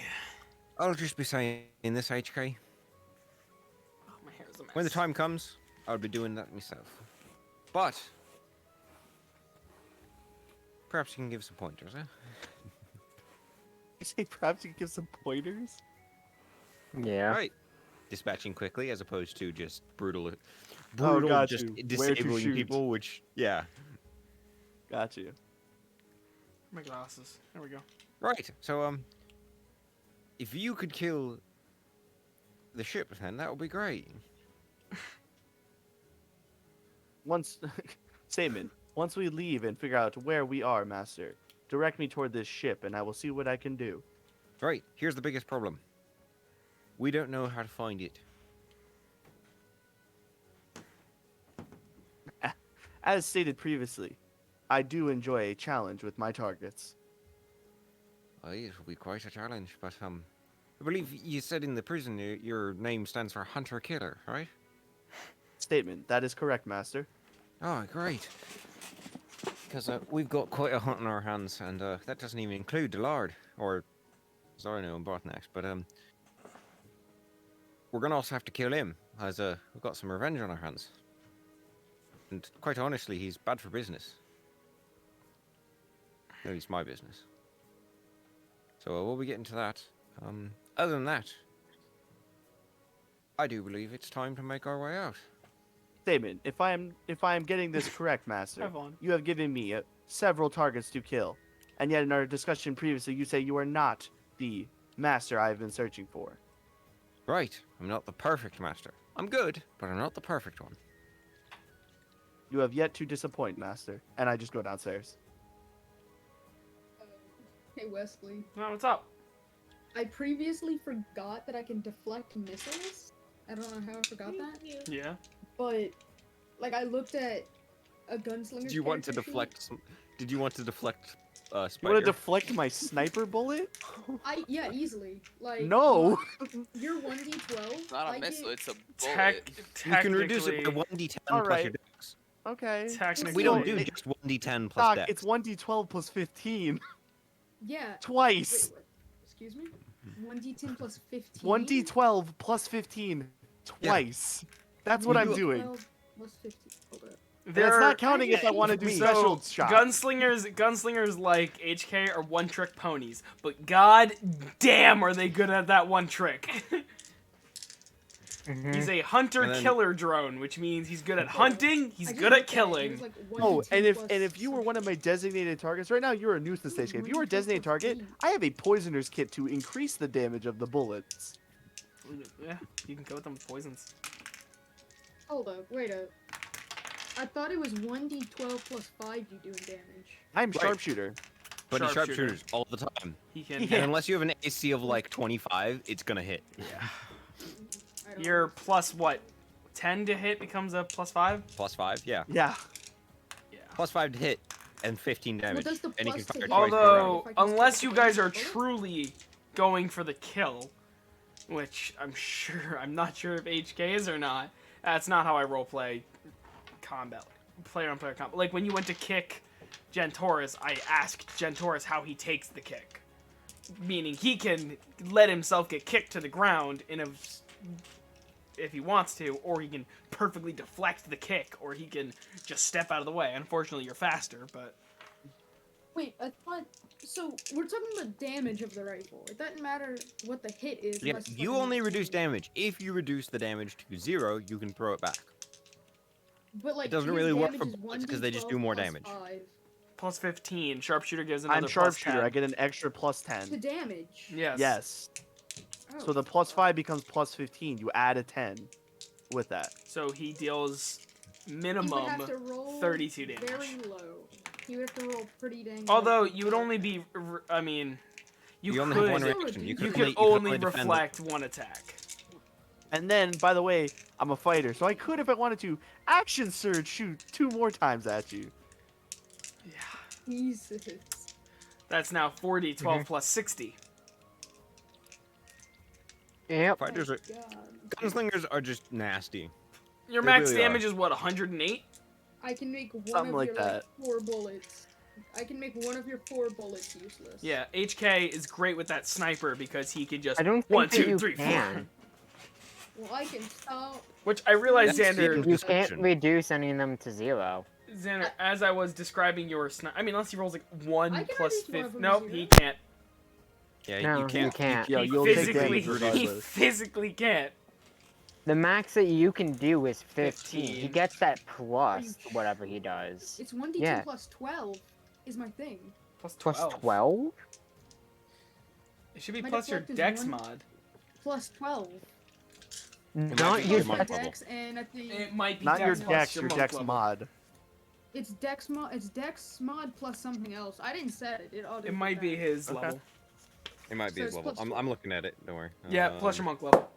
Speaker 5: I'll just be saying this, HK.
Speaker 1: Oh, my hair's a mess.
Speaker 5: When the time comes, I'll be doing that myself. But perhaps you can give some pointers, eh?
Speaker 6: You say perhaps you could give some pointers?
Speaker 2: Yeah.
Speaker 5: Right. Dispatching quickly as opposed to just brutal
Speaker 6: got
Speaker 5: just
Speaker 6: you. Where to
Speaker 5: disabling
Speaker 6: shoot.
Speaker 5: people, which, yeah.
Speaker 6: Got you.
Speaker 1: My glasses. There we go.
Speaker 5: Right, so, if you could kill the ship, then that would be great.
Speaker 6: Once, statement. Once we leave and figure out where we are, Master, direct me toward this ship, and I will see what I can do.
Speaker 5: Right, here's the biggest problem. We don't know how to find it.
Speaker 6: As stated previously, I do enjoy a challenge with my targets.
Speaker 5: It will be quite a challenge, but, I believe you said in the prison your name stands for Hunter-Killer, right?
Speaker 6: Statement. That is correct, Master.
Speaker 5: Oh, great. Because we've got quite a hunt on our hands, and that doesn't even include the Lord, or Zorno and Botnex, but we're gonna also have to kill him, as we've got some revenge on our hands. And quite honestly, he's bad for business. At least my business. So we'll be getting to that. Other than that, I do believe it's time to make our way out.
Speaker 6: Statement. If I am getting this correct, Master,
Speaker 1: Have on.
Speaker 6: you have given me several targets to kill, and yet in our discussion previously, you say you are not the master I have been searching for.
Speaker 5: Right, I'm not the perfect master. I'm good, but I'm not the perfect one.
Speaker 6: You have yet to disappoint, Master. And I just go downstairs.
Speaker 4: Hey Wesley,
Speaker 1: No, what's up?
Speaker 4: I previously forgot that I can deflect missiles. I don't know how I forgot that,
Speaker 1: Yeah.
Speaker 4: but like I looked at a gunslinger.
Speaker 5: Did you want to
Speaker 4: character sheet.
Speaker 5: deflect some? Did you want to deflect
Speaker 6: You want
Speaker 5: Spider?
Speaker 6: to deflect my sniper bullet?
Speaker 4: Yeah, easily. Like
Speaker 6: No.
Speaker 4: You're 1d12.
Speaker 7: It's not a
Speaker 4: I
Speaker 7: missile,
Speaker 4: get-
Speaker 7: it's a
Speaker 1: Tech,
Speaker 7: bullet.
Speaker 5: You can reduce it by
Speaker 1: technically-
Speaker 5: 1d10
Speaker 6: All
Speaker 5: plus
Speaker 6: right.
Speaker 5: your dex.
Speaker 6: Okay.
Speaker 1: Technically,
Speaker 5: We don't do
Speaker 6: It-
Speaker 5: just 1d10 plus
Speaker 6: Doc,
Speaker 5: dex.
Speaker 6: it's 1d12 plus 15.
Speaker 4: Yeah.
Speaker 6: Twice.
Speaker 4: Wait, what? Excuse me? 1d10 plus 15?
Speaker 6: 1d12 plus 15. Twice. That's what
Speaker 5: You
Speaker 6: I'm
Speaker 5: do-
Speaker 6: doing.
Speaker 4: 12 plus 15. Hold up.
Speaker 6: That's not counting if I want to do
Speaker 5: me.
Speaker 6: special
Speaker 1: So,
Speaker 6: shot.
Speaker 1: gunslingers like HK are one-trick ponies, but god damn are they good at that one trick. He's a hunter-killer drone, which means he's good at hunting, he's
Speaker 4: I just
Speaker 1: good at
Speaker 4: looked it,
Speaker 1: killing.
Speaker 4: it was like
Speaker 6: Oh,
Speaker 4: 1d10
Speaker 6: and
Speaker 4: plus
Speaker 6: if you were one of my designated targets right now, you're a nuisance station. If you were a
Speaker 4: 1d10
Speaker 6: designated
Speaker 4: plus
Speaker 6: target,
Speaker 4: 15.
Speaker 6: I have a poisoner's kit to increase the damage of the bullets.
Speaker 1: Yeah, you can go with them with poisons.
Speaker 4: Hold up, wait up. I thought it was 1d12 plus 5 you doing damage.
Speaker 6: I'm
Speaker 5: Right.
Speaker 6: sharpshooter.
Speaker 5: But he's
Speaker 1: Sharpshooter.
Speaker 5: sharpshooters all the time.
Speaker 1: He can.
Speaker 6: Yeah.
Speaker 5: And unless you have an AC of like 25, it's gonna hit.
Speaker 1: Yeah.
Speaker 4: I don't
Speaker 1: You're
Speaker 4: know.
Speaker 1: plus what? 10 to hit becomes a plus 5?
Speaker 5: Plus 5, yeah.
Speaker 6: Yeah.
Speaker 1: Yeah.
Speaker 5: Plus 5 to hit and 15 damage.
Speaker 4: does the
Speaker 5: and you
Speaker 4: plus
Speaker 5: can
Speaker 4: to
Speaker 5: fire
Speaker 4: hit-
Speaker 5: twice per round.
Speaker 1: Although,
Speaker 4: If I can
Speaker 1: unless
Speaker 4: still
Speaker 1: you
Speaker 4: get
Speaker 1: guys are
Speaker 4: damage.
Speaker 1: truly going for the kill, which I'm not sure if HK is or not. That's not how I roleplay combat, player-on-player combat. Like when you went to kick Gentoris, I asked Gentoris how he takes the kick, meaning he can let himself get kicked to the ground if he wants to, or he can perfectly deflect the kick, or he can just step out of the way. Unfortunately, you're faster, but
Speaker 4: Wait, I thought. So, we're talking about damage of the rifle. It doesn't matter what the hit is.
Speaker 5: Yeah,
Speaker 4: unless it's
Speaker 5: you
Speaker 4: like a
Speaker 5: only
Speaker 4: max
Speaker 5: reduce damage. If you reduce the damage to 0, you can throw it back.
Speaker 4: But like,
Speaker 5: doesn't
Speaker 4: his
Speaker 5: really work
Speaker 4: damage
Speaker 5: for
Speaker 4: is
Speaker 5: bullets 'cause they just
Speaker 4: 1d12
Speaker 5: do more
Speaker 4: plus
Speaker 5: damage.
Speaker 4: 5
Speaker 1: plus 15. Sharpshooter gives another
Speaker 6: I'm
Speaker 1: plus
Speaker 6: sharpshooter.
Speaker 1: 10.
Speaker 6: I get an extra plus
Speaker 4: to
Speaker 6: 10.
Speaker 4: damage.
Speaker 1: Yes.
Speaker 6: Yes.
Speaker 4: Oh.
Speaker 6: So the plus 5 becomes plus 15. You add a 10 with that.
Speaker 1: So he deals
Speaker 4: He would
Speaker 1: minimum
Speaker 4: have to roll
Speaker 1: 32 damage.
Speaker 4: very low. He would have to roll pretty dang.
Speaker 1: Although
Speaker 4: low.
Speaker 1: you would only be, I mean, you
Speaker 5: only
Speaker 1: could
Speaker 5: have one
Speaker 4: Still
Speaker 5: reaction. You
Speaker 4: reduce-
Speaker 5: could,
Speaker 1: you
Speaker 5: only,
Speaker 1: could
Speaker 5: you
Speaker 1: only
Speaker 5: defend
Speaker 1: reflect one attack.
Speaker 6: And then, by the way, I'm a fighter, so I could, if I wanted to, action surge shoot 2 more times at you.
Speaker 1: Yeah.
Speaker 4: Jesus.
Speaker 1: That's now 40, 12 plus 60.
Speaker 2: Yep.
Speaker 5: Fighters
Speaker 4: Oh,
Speaker 5: are,
Speaker 4: God.
Speaker 5: gunslingers are just nasty.
Speaker 1: Your
Speaker 5: They
Speaker 1: max
Speaker 5: really
Speaker 1: damage is what, 108?
Speaker 4: I can make one
Speaker 6: Something
Speaker 4: of
Speaker 6: like
Speaker 4: your
Speaker 6: that.
Speaker 4: like 4 bullets. I can make one of your 4 bullets useless.
Speaker 1: Yeah, HK is great with that sniper because he can just
Speaker 2: I don't think
Speaker 1: 1,
Speaker 2: that
Speaker 1: 2,
Speaker 2: you
Speaker 1: 3, 4.
Speaker 2: can.
Speaker 4: Well, I can stop.
Speaker 1: Which I realize,
Speaker 5: That's the
Speaker 1: Xander,
Speaker 2: You can't
Speaker 5: description.
Speaker 2: reduce any of them to 0.
Speaker 1: Xander, as I was describing your sniper, I mean, unless he rolls like 1
Speaker 4: I can
Speaker 1: plus
Speaker 4: reduce one of
Speaker 1: 50.
Speaker 4: them
Speaker 1: Nope,
Speaker 4: to
Speaker 1: he
Speaker 4: 0.
Speaker 1: can't.
Speaker 5: Yeah,
Speaker 2: No,
Speaker 5: you can't.
Speaker 2: you can't.
Speaker 6: Yeah,
Speaker 1: He
Speaker 6: you'll take
Speaker 1: physically,
Speaker 6: damage
Speaker 1: he
Speaker 6: regardless.
Speaker 1: physically can't.
Speaker 2: The max that you can do is 15. He
Speaker 1: 15.
Speaker 2: gets that plus whatever he does.
Speaker 4: It's 1d2
Speaker 2: Yeah.
Speaker 4: plus 12 is my thing.
Speaker 1: Plus
Speaker 2: Plus
Speaker 1: 12.
Speaker 2: 12?
Speaker 1: It should be
Speaker 4: My
Speaker 1: plus your
Speaker 4: deflect is
Speaker 1: dex
Speaker 4: 1.
Speaker 1: mod.
Speaker 4: Plus 12.
Speaker 5: might
Speaker 2: Not
Speaker 5: be
Speaker 2: your
Speaker 5: your
Speaker 4: Plus my
Speaker 5: monk level.
Speaker 4: dex, and I think
Speaker 1: It might be
Speaker 6: Not your
Speaker 1: dex plus
Speaker 6: dex, your
Speaker 1: monk
Speaker 6: dex
Speaker 1: level.
Speaker 6: mod.
Speaker 4: it's dex mod. It's dex mod plus something else. I didn't set it.
Speaker 1: It might be his
Speaker 6: Okay.
Speaker 1: level.
Speaker 5: It might be
Speaker 4: So
Speaker 5: his
Speaker 4: it's
Speaker 5: level.
Speaker 4: plus
Speaker 5: I'm
Speaker 4: 12.
Speaker 5: looking at it. Don't worry.
Speaker 1: Yeah, plus your monk level.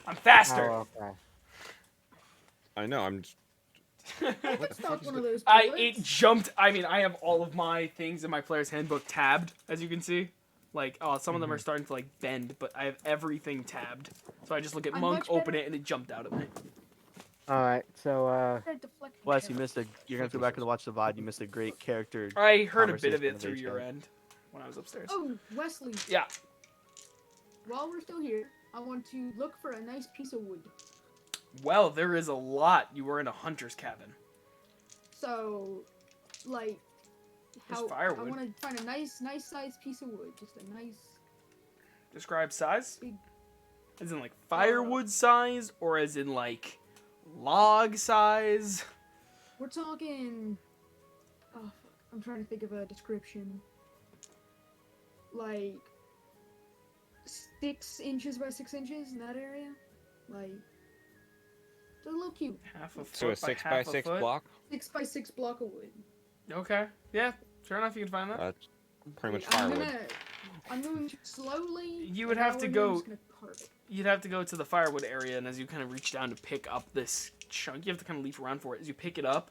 Speaker 1: I'm faster.
Speaker 2: Oh, okay.
Speaker 5: I know. I'm. Just,
Speaker 4: I can stop one of those
Speaker 1: It
Speaker 4: bullets.
Speaker 1: jumped. I mean, I have all of my things in my player's handbook tabbed, as you can see. Like, some of them are starting to like bend, but I have everything tabbed. So I just look at
Speaker 4: I'm
Speaker 1: monk,
Speaker 4: much
Speaker 1: open
Speaker 4: better-
Speaker 1: it, and it jumped out at me.
Speaker 2: Alright, so,
Speaker 4: Deflection
Speaker 6: Wes, you
Speaker 4: check.
Speaker 6: missed a. You're gonna have to go back and watch the VOD. You missed a great character.
Speaker 1: I heard a bit of
Speaker 6: Conversation
Speaker 1: it
Speaker 6: of
Speaker 1: through
Speaker 6: HK.
Speaker 1: your end when I was upstairs.
Speaker 4: Oh, Wesley.
Speaker 1: Yeah.
Speaker 4: While we're still here, I want to look for a nice piece of wood.
Speaker 1: Well, there is a lot. You were in a hunter's cabin.
Speaker 4: So, like,
Speaker 1: There's
Speaker 4: how I
Speaker 1: firewood.
Speaker 4: want to find a nice sized piece of wood. Just a nice.
Speaker 1: Describe size?
Speaker 4: Big-
Speaker 1: As in like firewood size, or as in like log size?
Speaker 4: We're talking. Oh, fuck. I'm trying to think of a description. Like 6 inches by 6 inches in that area. Like, it's a little cute.
Speaker 1: Half a foot
Speaker 5: so a 6
Speaker 1: half
Speaker 5: by
Speaker 1: a
Speaker 5: 6
Speaker 1: foot?
Speaker 5: block.
Speaker 4: 6 by 6 block of wood.
Speaker 1: Okay. Yeah. Sure enough, you can find that.
Speaker 5: That's pretty much
Speaker 4: I'm
Speaker 5: firewood.
Speaker 4: going to slowly.
Speaker 1: You would have to
Speaker 4: devour it, I'm
Speaker 1: go-
Speaker 4: just gonna carve it.
Speaker 1: You'd have to go to the firewood area, and as you kind of reach down to pick up this chunk, you have to kind of leaf around for it. As you pick it up,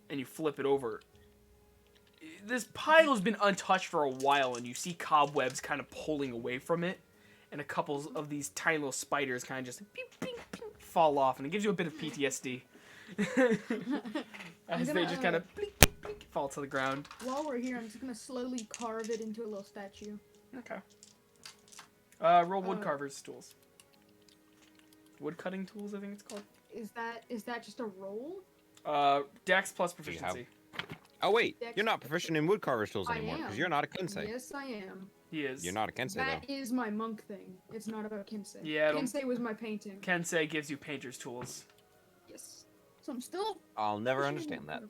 Speaker 1: and you flip it over, this pile has been untouched for a while, and you see cobwebs kind of pulling away from it, and a couple of these tiny little spiders kind of just pew, pew, pew, fall off, and it gives you a bit of PTSD. As they
Speaker 4: gonna,
Speaker 1: just kind of blink, blink, blink, fall to the ground.
Speaker 4: While we're here, I'm just gonna slowly carve it into a little statue.
Speaker 1: Okay. Roll wood carver's tools. Wood cutting tools, I think it's called.
Speaker 4: Is that just a roll?
Speaker 1: Dex plus
Speaker 5: Do you have-
Speaker 1: proficiency.
Speaker 5: Oh wait,
Speaker 4: Dex-
Speaker 5: you're not proficient in woodcarver's tools
Speaker 4: I
Speaker 5: anymore because
Speaker 4: am.
Speaker 5: you're not a kensei.
Speaker 4: Yes, I am.
Speaker 1: He is.
Speaker 5: You're not a kensei
Speaker 4: That
Speaker 5: though.
Speaker 4: is my monk thing. It's not about Kensei.
Speaker 1: Yeah, I don't-
Speaker 4: Kensei was my painting.
Speaker 1: Kensei gives you painter's tools.
Speaker 4: Yes. So I'm still.
Speaker 5: I'll never understand that.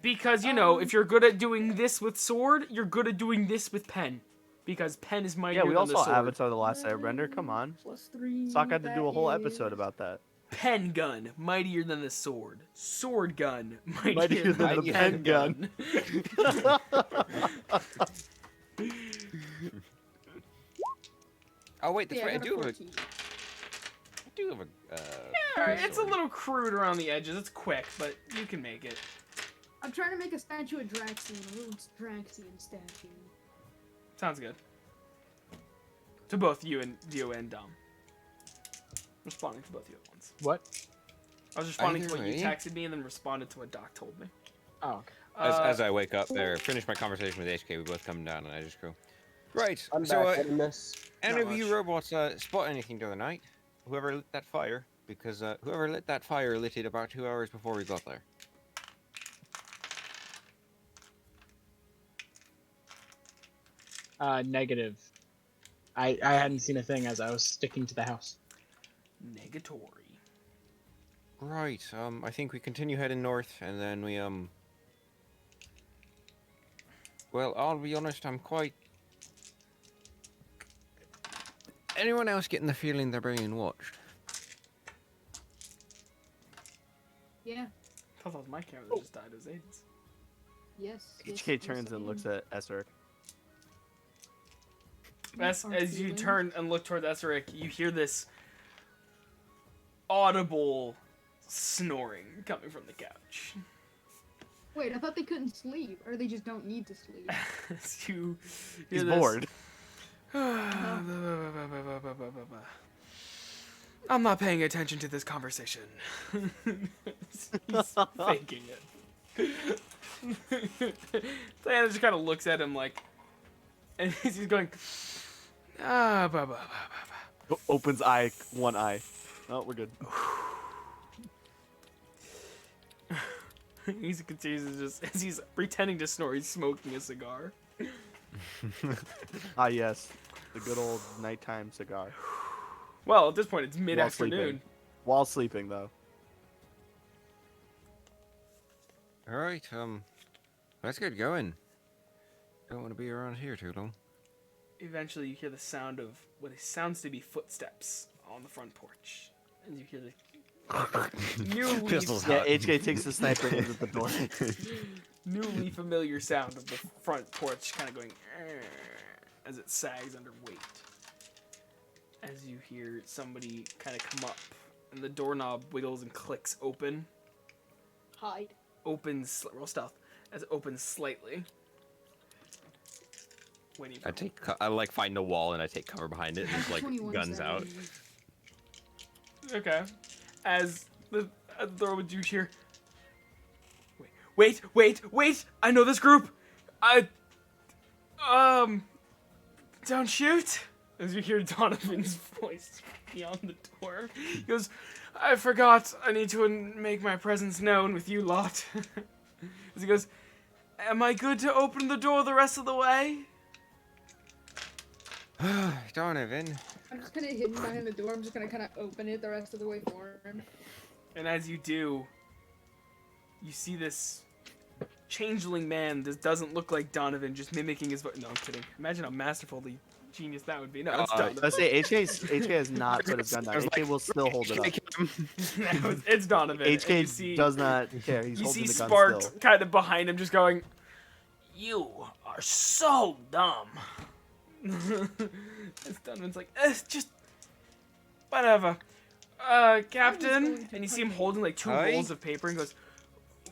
Speaker 1: Because, you know, if you're good at doing this with sword, you're good at doing this with pen. Because pen is mightier
Speaker 6: Yeah, we
Speaker 1: than
Speaker 6: all
Speaker 1: the
Speaker 6: saw
Speaker 1: sword.
Speaker 6: Avatar: The Last Airbender. Come on.
Speaker 4: +3.
Speaker 6: Sock had to do a whole
Speaker 4: that
Speaker 6: episode
Speaker 4: is-
Speaker 6: about that.
Speaker 1: Pen gun, mightier than the sword. Sword gun, mightier,
Speaker 6: Mightier than
Speaker 5: the
Speaker 6: pen gun.
Speaker 5: Oh wait, that's
Speaker 4: Yeah,
Speaker 5: right. I
Speaker 4: got a
Speaker 5: do have a.
Speaker 4: 14.
Speaker 5: I do have a.
Speaker 1: Alright, it's a
Speaker 5: sword.
Speaker 1: little crude around the edges. It's quick, but you can make it.
Speaker 4: I'm trying to make a statue of Draxian, a little Draxian statue.
Speaker 1: Sounds good. To both you and Dom. Responding to both of you at once.
Speaker 3: What?
Speaker 1: I was responding to
Speaker 5: Either
Speaker 1: what you
Speaker 5: way.
Speaker 1: texted me and then responded to what Doc told me.
Speaker 3: Oh, okay.
Speaker 5: As I wake up there, finish my conversation with HK, we both come down and I just go. Right.
Speaker 8: I'm
Speaker 5: so,
Speaker 8: back. I miss.
Speaker 5: any
Speaker 1: Not
Speaker 5: of you
Speaker 1: much.
Speaker 5: robots spot anything the other night? Whoever lit that fire? Because whoever lit that fire lit it about 2 hours before we got there.
Speaker 3: Negative. I hadn't seen a thing as I was sticking to the house.
Speaker 1: Negatory.
Speaker 5: Right. I think we continue heading north, and then we Well, I'll be honest. I'm quite. Anyone else getting the feeling they're being watched?
Speaker 4: Yeah.
Speaker 1: I thought that was my camera that just died as Aiden's.
Speaker 4: Yes.
Speaker 6: HK turns and looks at Esric.
Speaker 1: As you turn and look toward Esric, you hear this audible snoring coming from the couch.
Speaker 4: Wait, I thought they couldn't sleep, or they just don't need to sleep.
Speaker 1: As you hear
Speaker 6: He's
Speaker 1: this-
Speaker 6: bored.
Speaker 1: I'm not paying attention to this conversation. He's faking it. Diana just kind of looks at him like, and he's going, ah, bah, bah, bah, bah,
Speaker 6: Opens one eye. Oh, we're good.
Speaker 1: bah. He continues to just, as he's pretending to snore, he's smoking a cigar.
Speaker 6: Ah, yes. The good old nighttime cigar.
Speaker 1: Well, at this point, it's mid-afternoon.
Speaker 6: While sleeping, though.
Speaker 5: All right, let's get going. Don't want to be around here too long.
Speaker 1: Eventually, you hear the sound of what sounds to be footsteps on the front porch. And you hear the newly,
Speaker 5: Pistols
Speaker 6: Yeah,
Speaker 5: out.
Speaker 6: HK takes the sniper and at the door.
Speaker 1: newly familiar sound of the front porch kind of going as it sags under weight. As you hear somebody kind of come up, and the doorknob wiggles and clicks open.
Speaker 4: Hide.
Speaker 1: Opens, roll stealth, as it opens slightly. Waiting for
Speaker 5: I like find a wall and I take cover behind it and just like
Speaker 4: 21
Speaker 5: guns out.
Speaker 1: Okay. As the door would you hear. Wait! I know this group. Don't shoot. As you hear Donovan's voice beyond the door, he goes, "I forgot. I need to make my presence known with you lot." As he goes, "Am I good to open the door the rest of the way?"
Speaker 5: Donovan.
Speaker 4: I'm just kind of hidden behind the door. I'm just gonna kind of open it the rest of the way for him.
Speaker 1: And as you do, you see this changeling man. This doesn't look like Donovan, just mimicking his voice. No, I'm kidding. Imagine how masterfully genius that would be. No, it's Donovan.
Speaker 6: Let's say HK has not put his gun down. HK will still hold it up.
Speaker 1: No, it's Donovan. And you see,
Speaker 6: HK does not care. He's
Speaker 1: you
Speaker 6: holding
Speaker 1: see
Speaker 6: the gun
Speaker 1: Spark
Speaker 6: still.
Speaker 1: kind of behind him, just going, "You are so dumb." As Donovan's like, just whatever. Captain, and you see him holding like two
Speaker 5: Aye?
Speaker 1: rolls of paper and goes,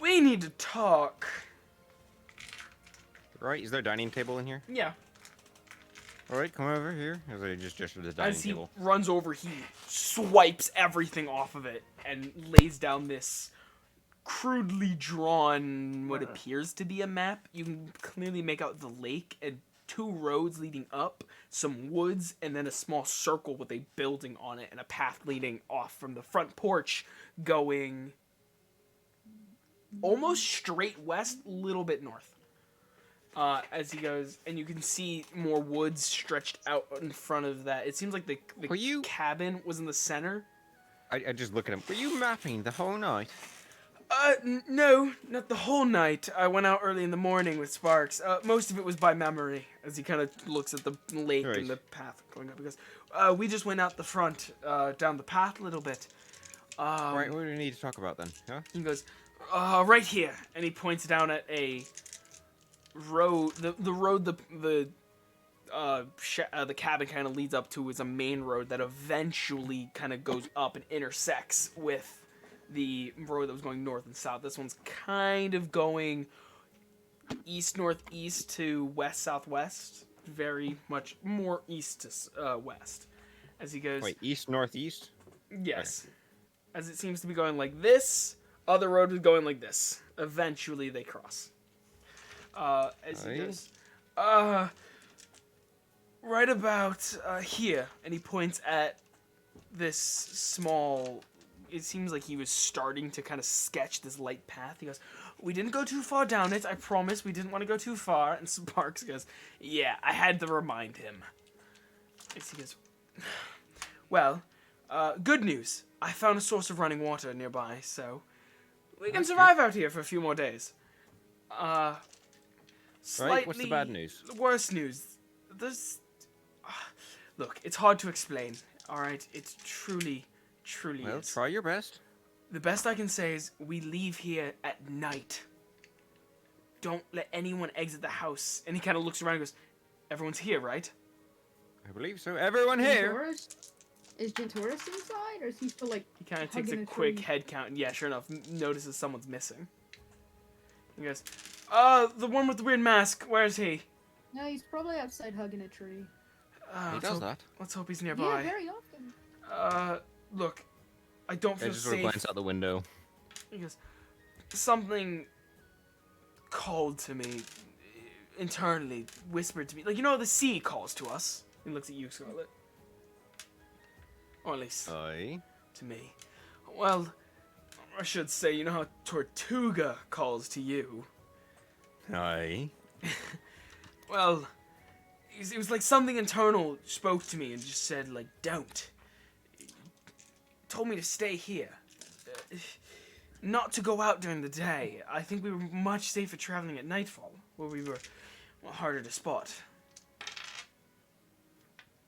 Speaker 1: "We need to talk."
Speaker 5: Right, is there a dining table in here?
Speaker 1: Yeah.
Speaker 5: All right, come over here. As I just gesture to the dining
Speaker 1: As he
Speaker 5: table.
Speaker 1: runs over, he swipes everything off of it and lays down this crudely drawn, what appears to be a map. You can clearly make out the lake and two roads leading up, some woods, and then a small circle with a building on it and a path leading off from the front porch going almost straight west, little bit north. As he goes, and you can see more woods stretched out in front of that. It seems like the
Speaker 5: Were you-
Speaker 1: cabin was in the center.
Speaker 5: I just look at him. Were you mapping the whole night?
Speaker 1: No, not the whole night. I went out early in the morning with Sparks. Most of it was by memory, as he kind of looks at the lake
Speaker 5: Right.
Speaker 1: and the path going up. Because we just went out the front, down the path a little bit.
Speaker 5: Right, what do we need to talk about then? Huh?
Speaker 1: He goes, right here, and he points down at a road. The road the cabin kind of leads up to is a main road that eventually kind of goes up and intersects with the road that was going north and south. This one's kind of going east northeast to west southwest, very much more east to west. As he goes,
Speaker 5: Wait, east, northeast?
Speaker 1: yes, as it seems to be going like this. Other road is going like this. Eventually, they cross. As he
Speaker 5: Aye.
Speaker 1: goes, right about here, and he points at this small. It seems like he was starting to kind of sketch this light path. He goes, "We didn't go too far down it. I promise. We didn't want to go too far." And Sparks goes, "Yeah, I had to remind him." As he goes, "Well, good news. I found a source of running water nearby, so we can survive out here for a few more days." Slightly
Speaker 5: Right, what's the bad news?
Speaker 1: Worse news. There's... Look, it's hard to explain, alright? It truly
Speaker 5: Well,
Speaker 1: is.
Speaker 5: try your best.
Speaker 1: The best I can say is we leave here at night. Don't let anyone exit the house. And he kind of looks around and goes, "Everyone's here, right?"
Speaker 5: I believe so. Everyone here!
Speaker 4: Gentourus? Is Gentourus inside, or is he still like?
Speaker 1: He kind of takes a
Speaker 4: hugging
Speaker 1: quick
Speaker 4: tree?
Speaker 1: head count, and yeah, sure enough, notices someone's missing. He goes, the one with the weird mask, where is he?
Speaker 4: No, he's probably outside hugging a tree.
Speaker 5: He
Speaker 1: Let's
Speaker 5: does
Speaker 1: hope,
Speaker 5: that.
Speaker 1: let's hope he's
Speaker 4: Yeah,
Speaker 1: nearby.
Speaker 4: very often.
Speaker 1: Look, I don't
Speaker 5: I
Speaker 1: feel
Speaker 5: just sort of
Speaker 1: safe.
Speaker 5: glance out the window.
Speaker 1: He goes, something called to me internally, whispered to me, like, you know, the sea calls to us. He looks at you, Scarlet. Or at least
Speaker 5: Aye.
Speaker 1: to me. Well, I should say, you know how Tortuga calls to you.
Speaker 5: Aye.
Speaker 1: Well, it was like something internal spoke to me and just said, like, don't. Told me to stay here. Not to go out during the day. I think we were much safer traveling at nightfall, where we were harder to spot.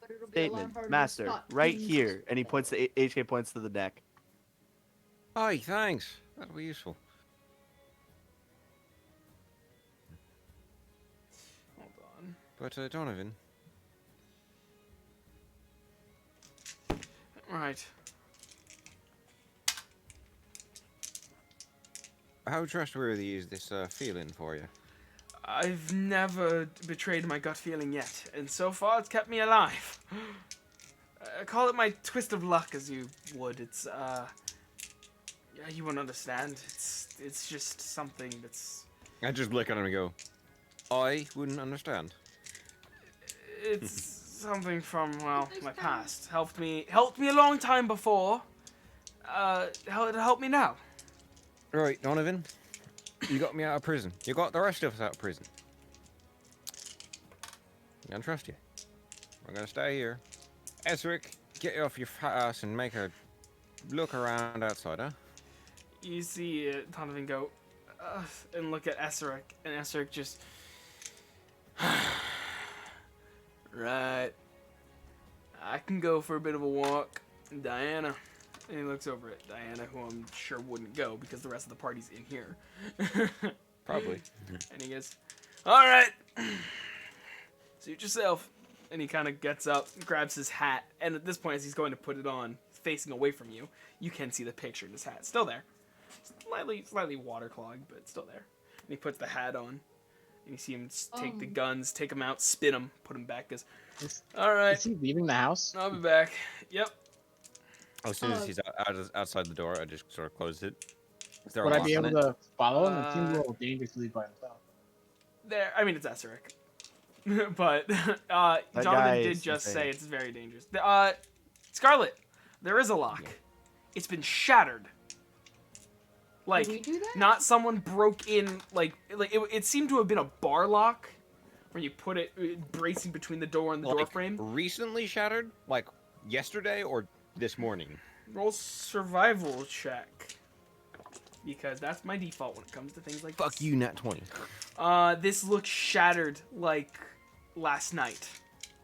Speaker 4: But it'll be a lot
Speaker 6: Statement,
Speaker 4: harder to
Speaker 6: master,
Speaker 4: spot
Speaker 6: right
Speaker 4: things.
Speaker 6: here, and he points to HK points to the deck.
Speaker 5: Aye, thanks. That'll be useful.
Speaker 1: Hold on.
Speaker 5: But, Donovan,
Speaker 1: Right.
Speaker 5: how trustworthy is this, feeling for you?
Speaker 1: I've never betrayed my gut feeling yet, and so far it's kept me alive. I call it my twist of luck, as you would. It's, yeah, you wouldn't understand. It's just something that's...
Speaker 5: I just look at him and go, I wouldn't understand.
Speaker 1: It's something from, well, my past. Helped me a long time before. It'll help me now.
Speaker 5: Right, Donovan, you got me out of prison. You got the rest of us out of prison. I'm gonna trust you. We're gonna stay here. Ezric, get you off your fat ass and make a look around outside, huh?
Speaker 1: You see Donovan go and look at Esseric, and Esseric just... Right. I can go for a bit of a walk. Diana. And he looks over at Diana, who I'm sure wouldn't go because the rest of the party's in here.
Speaker 5: Probably.
Speaker 1: And he goes, all right. Suit yourself. And he kind of gets up, grabs his hat, and at this point, as he's going to put it on, facing away from you, you can see the picture in his hat. Still there. Slightly waterlogged, but still there. And he puts the hat on. And you see him take the guns, take them out, spin them, put them back. Goes, all right,
Speaker 3: Is he leaving the house?
Speaker 1: I'll be back. Yep.
Speaker 5: As soon as he's outside the door, I just sort of close it. Is there a
Speaker 3: Would I
Speaker 5: lock
Speaker 3: be
Speaker 5: on
Speaker 3: able
Speaker 5: it?
Speaker 3: to follow him? It seems a
Speaker 1: Uh,
Speaker 3: little dangerous to leave by himself.
Speaker 1: There. I mean, it's Esseric. But
Speaker 6: guy
Speaker 1: Jonathan did
Speaker 6: is
Speaker 1: just
Speaker 6: insane.
Speaker 1: say it's very dangerous. Scarlet, there is a lock.
Speaker 5: Yeah.
Speaker 1: It's been shattered. Like,
Speaker 4: Did we do that?
Speaker 1: not someone broke in, it seemed to have been a bar lock, where you put it bracing between the door and the door
Speaker 5: Like,
Speaker 1: frame.
Speaker 5: recently shattered? Like, yesterday or this morning?
Speaker 1: Roll survival check. Because that's my default when it comes to things like
Speaker 5: Fuck
Speaker 1: this.
Speaker 5: you, Nat 20.
Speaker 1: This looks shattered like last night.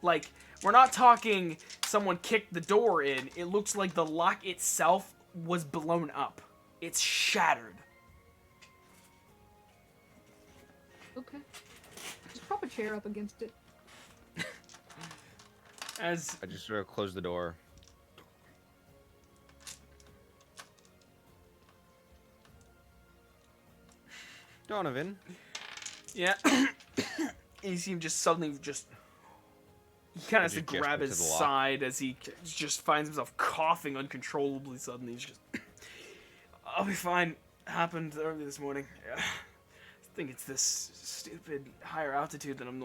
Speaker 1: Like, we're not talking someone kicked the door in. It looks like the lock itself was blown up. It's shattered.
Speaker 4: Okay. Just prop a chair up against it.
Speaker 1: As
Speaker 5: I just sort of close the door. Donovan.
Speaker 1: yeah, you see him just suddenly just. He kind of has to
Speaker 5: just
Speaker 1: grab
Speaker 5: gesture
Speaker 1: his
Speaker 5: to the lock.
Speaker 1: side as he just finds himself coughing uncontrollably. Suddenly, he's just. I'll be fine. Happened early this morning. I think it's this stupid higher altitude than I'm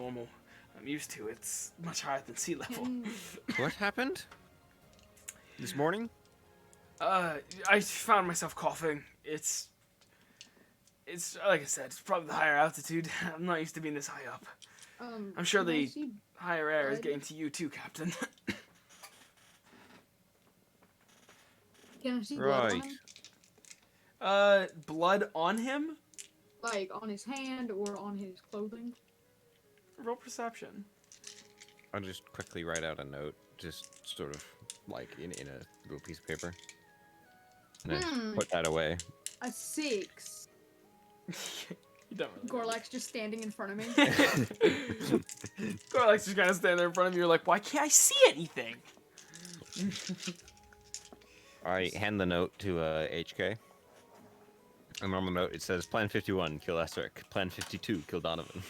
Speaker 1: used to. It's much higher than sea level.
Speaker 4: Can,
Speaker 5: What happened? This morning?
Speaker 1: I found myself coughing. It's like I said, it's probably the higher altitude. I'm not used to being this high up. I'm sure
Speaker 4: can I
Speaker 1: the
Speaker 4: see
Speaker 1: higher air is
Speaker 4: blood?
Speaker 1: getting to you too, Captain.
Speaker 4: Can I see blood on
Speaker 5: Right.
Speaker 4: him?
Speaker 1: Blood on him?
Speaker 4: Like on his hand or on his clothing?
Speaker 1: Roll perception.
Speaker 5: I'll just quickly write out a note, just sort of like in a little piece of paper. And then put that away.
Speaker 4: A 6.
Speaker 1: You don't really.
Speaker 4: Gorlak's just standing in front of me.
Speaker 1: Gorlak's just kind of standing there in front of you. You're like, why can't I see anything?
Speaker 5: I hand the note to HK. And on the note it says, Plan 51, kill Esric. Plan 52, kill Donovan.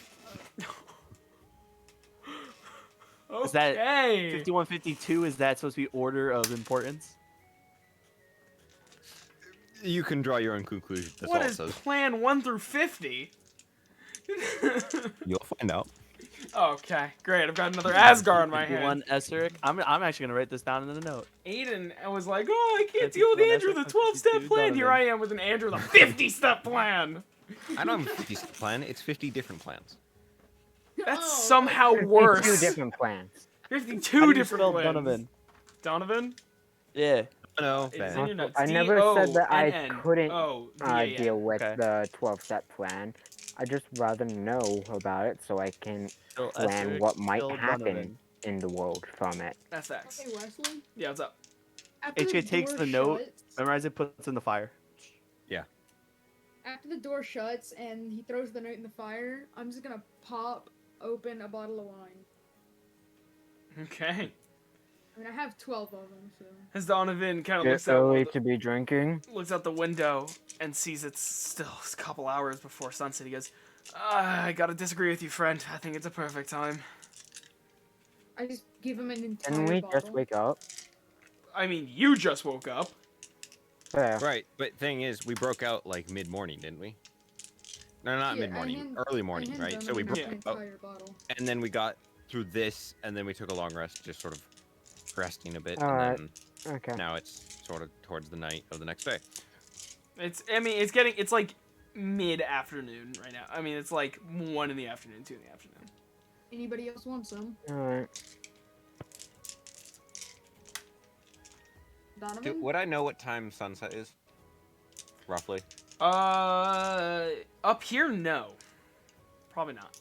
Speaker 1: Okay.
Speaker 6: Is that 5152? Is that supposed to be order of importance?
Speaker 5: You can draw your own conclusion. That's
Speaker 1: What
Speaker 5: all
Speaker 1: is
Speaker 5: it says.
Speaker 1: plan 1 through 50?
Speaker 5: You'll find out.
Speaker 1: Okay, great. I've got another Asgar on my
Speaker 6: 51
Speaker 1: hands.
Speaker 6: Esseric. I'm actually gonna write this down in the note.
Speaker 1: Aiden was like, "Oh, I can't deal with
Speaker 6: 51
Speaker 1: Andrew the
Speaker 6: Esseric,
Speaker 1: 12-step
Speaker 6: 52
Speaker 1: plan." Here
Speaker 6: Donovan.
Speaker 1: I am with an Andrew the 50-step plan.
Speaker 5: I don't have a 50 plan. It's 50 different plans.
Speaker 1: That's
Speaker 4: Oh,
Speaker 1: somehow
Speaker 4: okay.
Speaker 1: worse.
Speaker 2: 52 different plans.
Speaker 1: 52
Speaker 6: How do you
Speaker 1: different
Speaker 6: spell
Speaker 1: plans.
Speaker 6: Donovan?
Speaker 1: Donovan?
Speaker 6: Yeah.
Speaker 5: No,
Speaker 1: It's
Speaker 5: fair.
Speaker 1: in your notes.
Speaker 2: I never said that I
Speaker 1: D-O-N-N.
Speaker 2: couldn't
Speaker 1: Oh, D-A-N.
Speaker 2: deal with
Speaker 6: Okay.
Speaker 2: the 12-step plan. I just rather know about it so I can
Speaker 6: So
Speaker 2: plan
Speaker 6: Esseric,
Speaker 2: what might
Speaker 6: still
Speaker 2: happen
Speaker 6: Donovan.
Speaker 2: in the world from it.
Speaker 1: That's facts.
Speaker 4: Okay, Wesley.
Speaker 1: Yeah, what's up?
Speaker 4: After
Speaker 6: HK takes
Speaker 4: door
Speaker 6: the note,
Speaker 4: shuts-
Speaker 6: memorize it, puts it in the fire.
Speaker 4: After the door shuts and he throws the note in the fire, I'm just gonna pop open a bottle of wine.
Speaker 1: Okay.
Speaker 4: I mean, I have 12 of them, so.
Speaker 1: As Donovan kind of
Speaker 2: It's
Speaker 1: looks out,
Speaker 2: early to be drinking.
Speaker 1: looks out the window and sees it's still a couple hours before sunset, he goes, I gotta disagree with you, friend. I think it's a perfect time.
Speaker 4: I just give him an entire
Speaker 2: Can we
Speaker 4: bottle.
Speaker 2: just wake up?
Speaker 1: I mean, you just woke up.
Speaker 2: Fair.
Speaker 5: Right, but thing is, we broke out like mid-morning, didn't we? No, not
Speaker 4: Yeah,
Speaker 5: mid-morning, early morning,
Speaker 4: I
Speaker 5: right?
Speaker 4: hand
Speaker 5: So we broke
Speaker 4: Donovan an
Speaker 5: out,
Speaker 4: entire bottle.
Speaker 5: and then we got through this, and then we took a long rest, just sort of resting a bit,
Speaker 2: Alright.
Speaker 5: and
Speaker 2: Okay.
Speaker 5: then now it's sort of towards the night of the next day.
Speaker 1: It's like mid-afternoon right now. I mean, it's like 1 in the afternoon, 2 in the afternoon.
Speaker 4: Anybody else want some?
Speaker 2: Alright.
Speaker 4: Donovan?
Speaker 5: Would I know what time sunset is? Roughly.
Speaker 1: Up here, no. Probably not.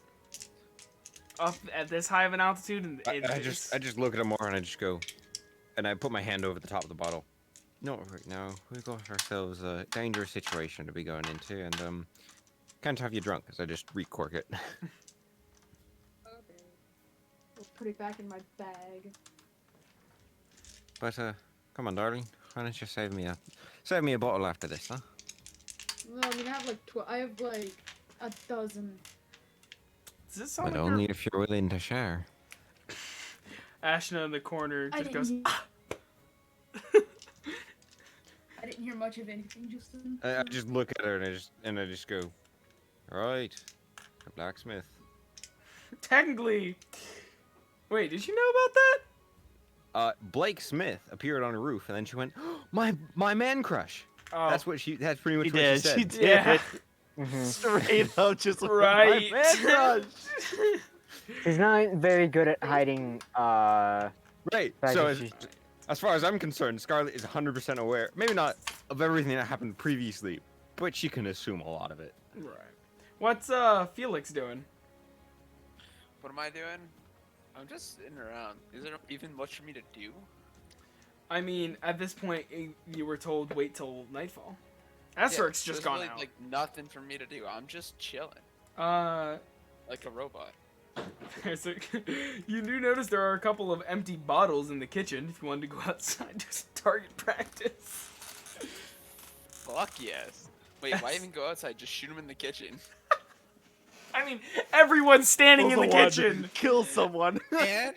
Speaker 1: Up at this high of an altitude, and
Speaker 5: I just look at him more and I just go, and I put my hand over the top of the bottle. No, right now we've got ourselves a dangerous situation to be going into, and can't have you drunk, as I just recork it.
Speaker 4: Okay. We'll put it back in my bag.
Speaker 5: But come on, darling, why don't you save me a bottle after this, huh?
Speaker 4: No, I mean, I have like 12. I have like a dozen.
Speaker 1: Does this sound
Speaker 5: But
Speaker 1: like
Speaker 5: only if you're willing to share.
Speaker 1: Ashna in the corner
Speaker 4: I
Speaker 1: just goes,
Speaker 4: didn't, I didn't hear much of anything just then.
Speaker 5: I just look at her and I just go, right, a blacksmith.
Speaker 1: technically. Wait, did you know about that?
Speaker 5: Blake Smith appeared on a roof, and then she went, my man crush.
Speaker 1: Oh,
Speaker 5: That's pretty much
Speaker 6: She
Speaker 5: what
Speaker 6: did.
Speaker 5: she said.
Speaker 6: She did.
Speaker 1: Yeah.
Speaker 2: Mhm.
Speaker 6: Straight up, just like
Speaker 1: right.
Speaker 6: my man crush.
Speaker 2: She's not very good at hiding,
Speaker 5: Right.
Speaker 2: fact
Speaker 5: So
Speaker 2: that she's-
Speaker 5: as far as I'm concerned, Scarlett is 100% aware, maybe not of everything that happened previously, but she can assume a lot of it.
Speaker 1: Right. What's Felix doing?
Speaker 7: What am I doing? I'm just sitting around. Is there even much for me to do?
Speaker 1: I mean, at this point, you were told wait till nightfall.
Speaker 7: Yeah,
Speaker 1: Esteric's just
Speaker 7: there's
Speaker 1: gone
Speaker 7: really,
Speaker 1: out.
Speaker 7: like nothing for me to do. I'm just chilling,
Speaker 1: Uh,
Speaker 7: like a robot.
Speaker 1: so, you do notice there are a couple of empty bottles in the kitchen. If you wanted to go outside, do some target practice.
Speaker 7: Fuck yes. Wait, why even go outside? Just shoot him in the kitchen.
Speaker 1: I mean, everyone's standing in the
Speaker 6: Rolls a one.
Speaker 1: kitchen.
Speaker 6: Kill someone.
Speaker 7: And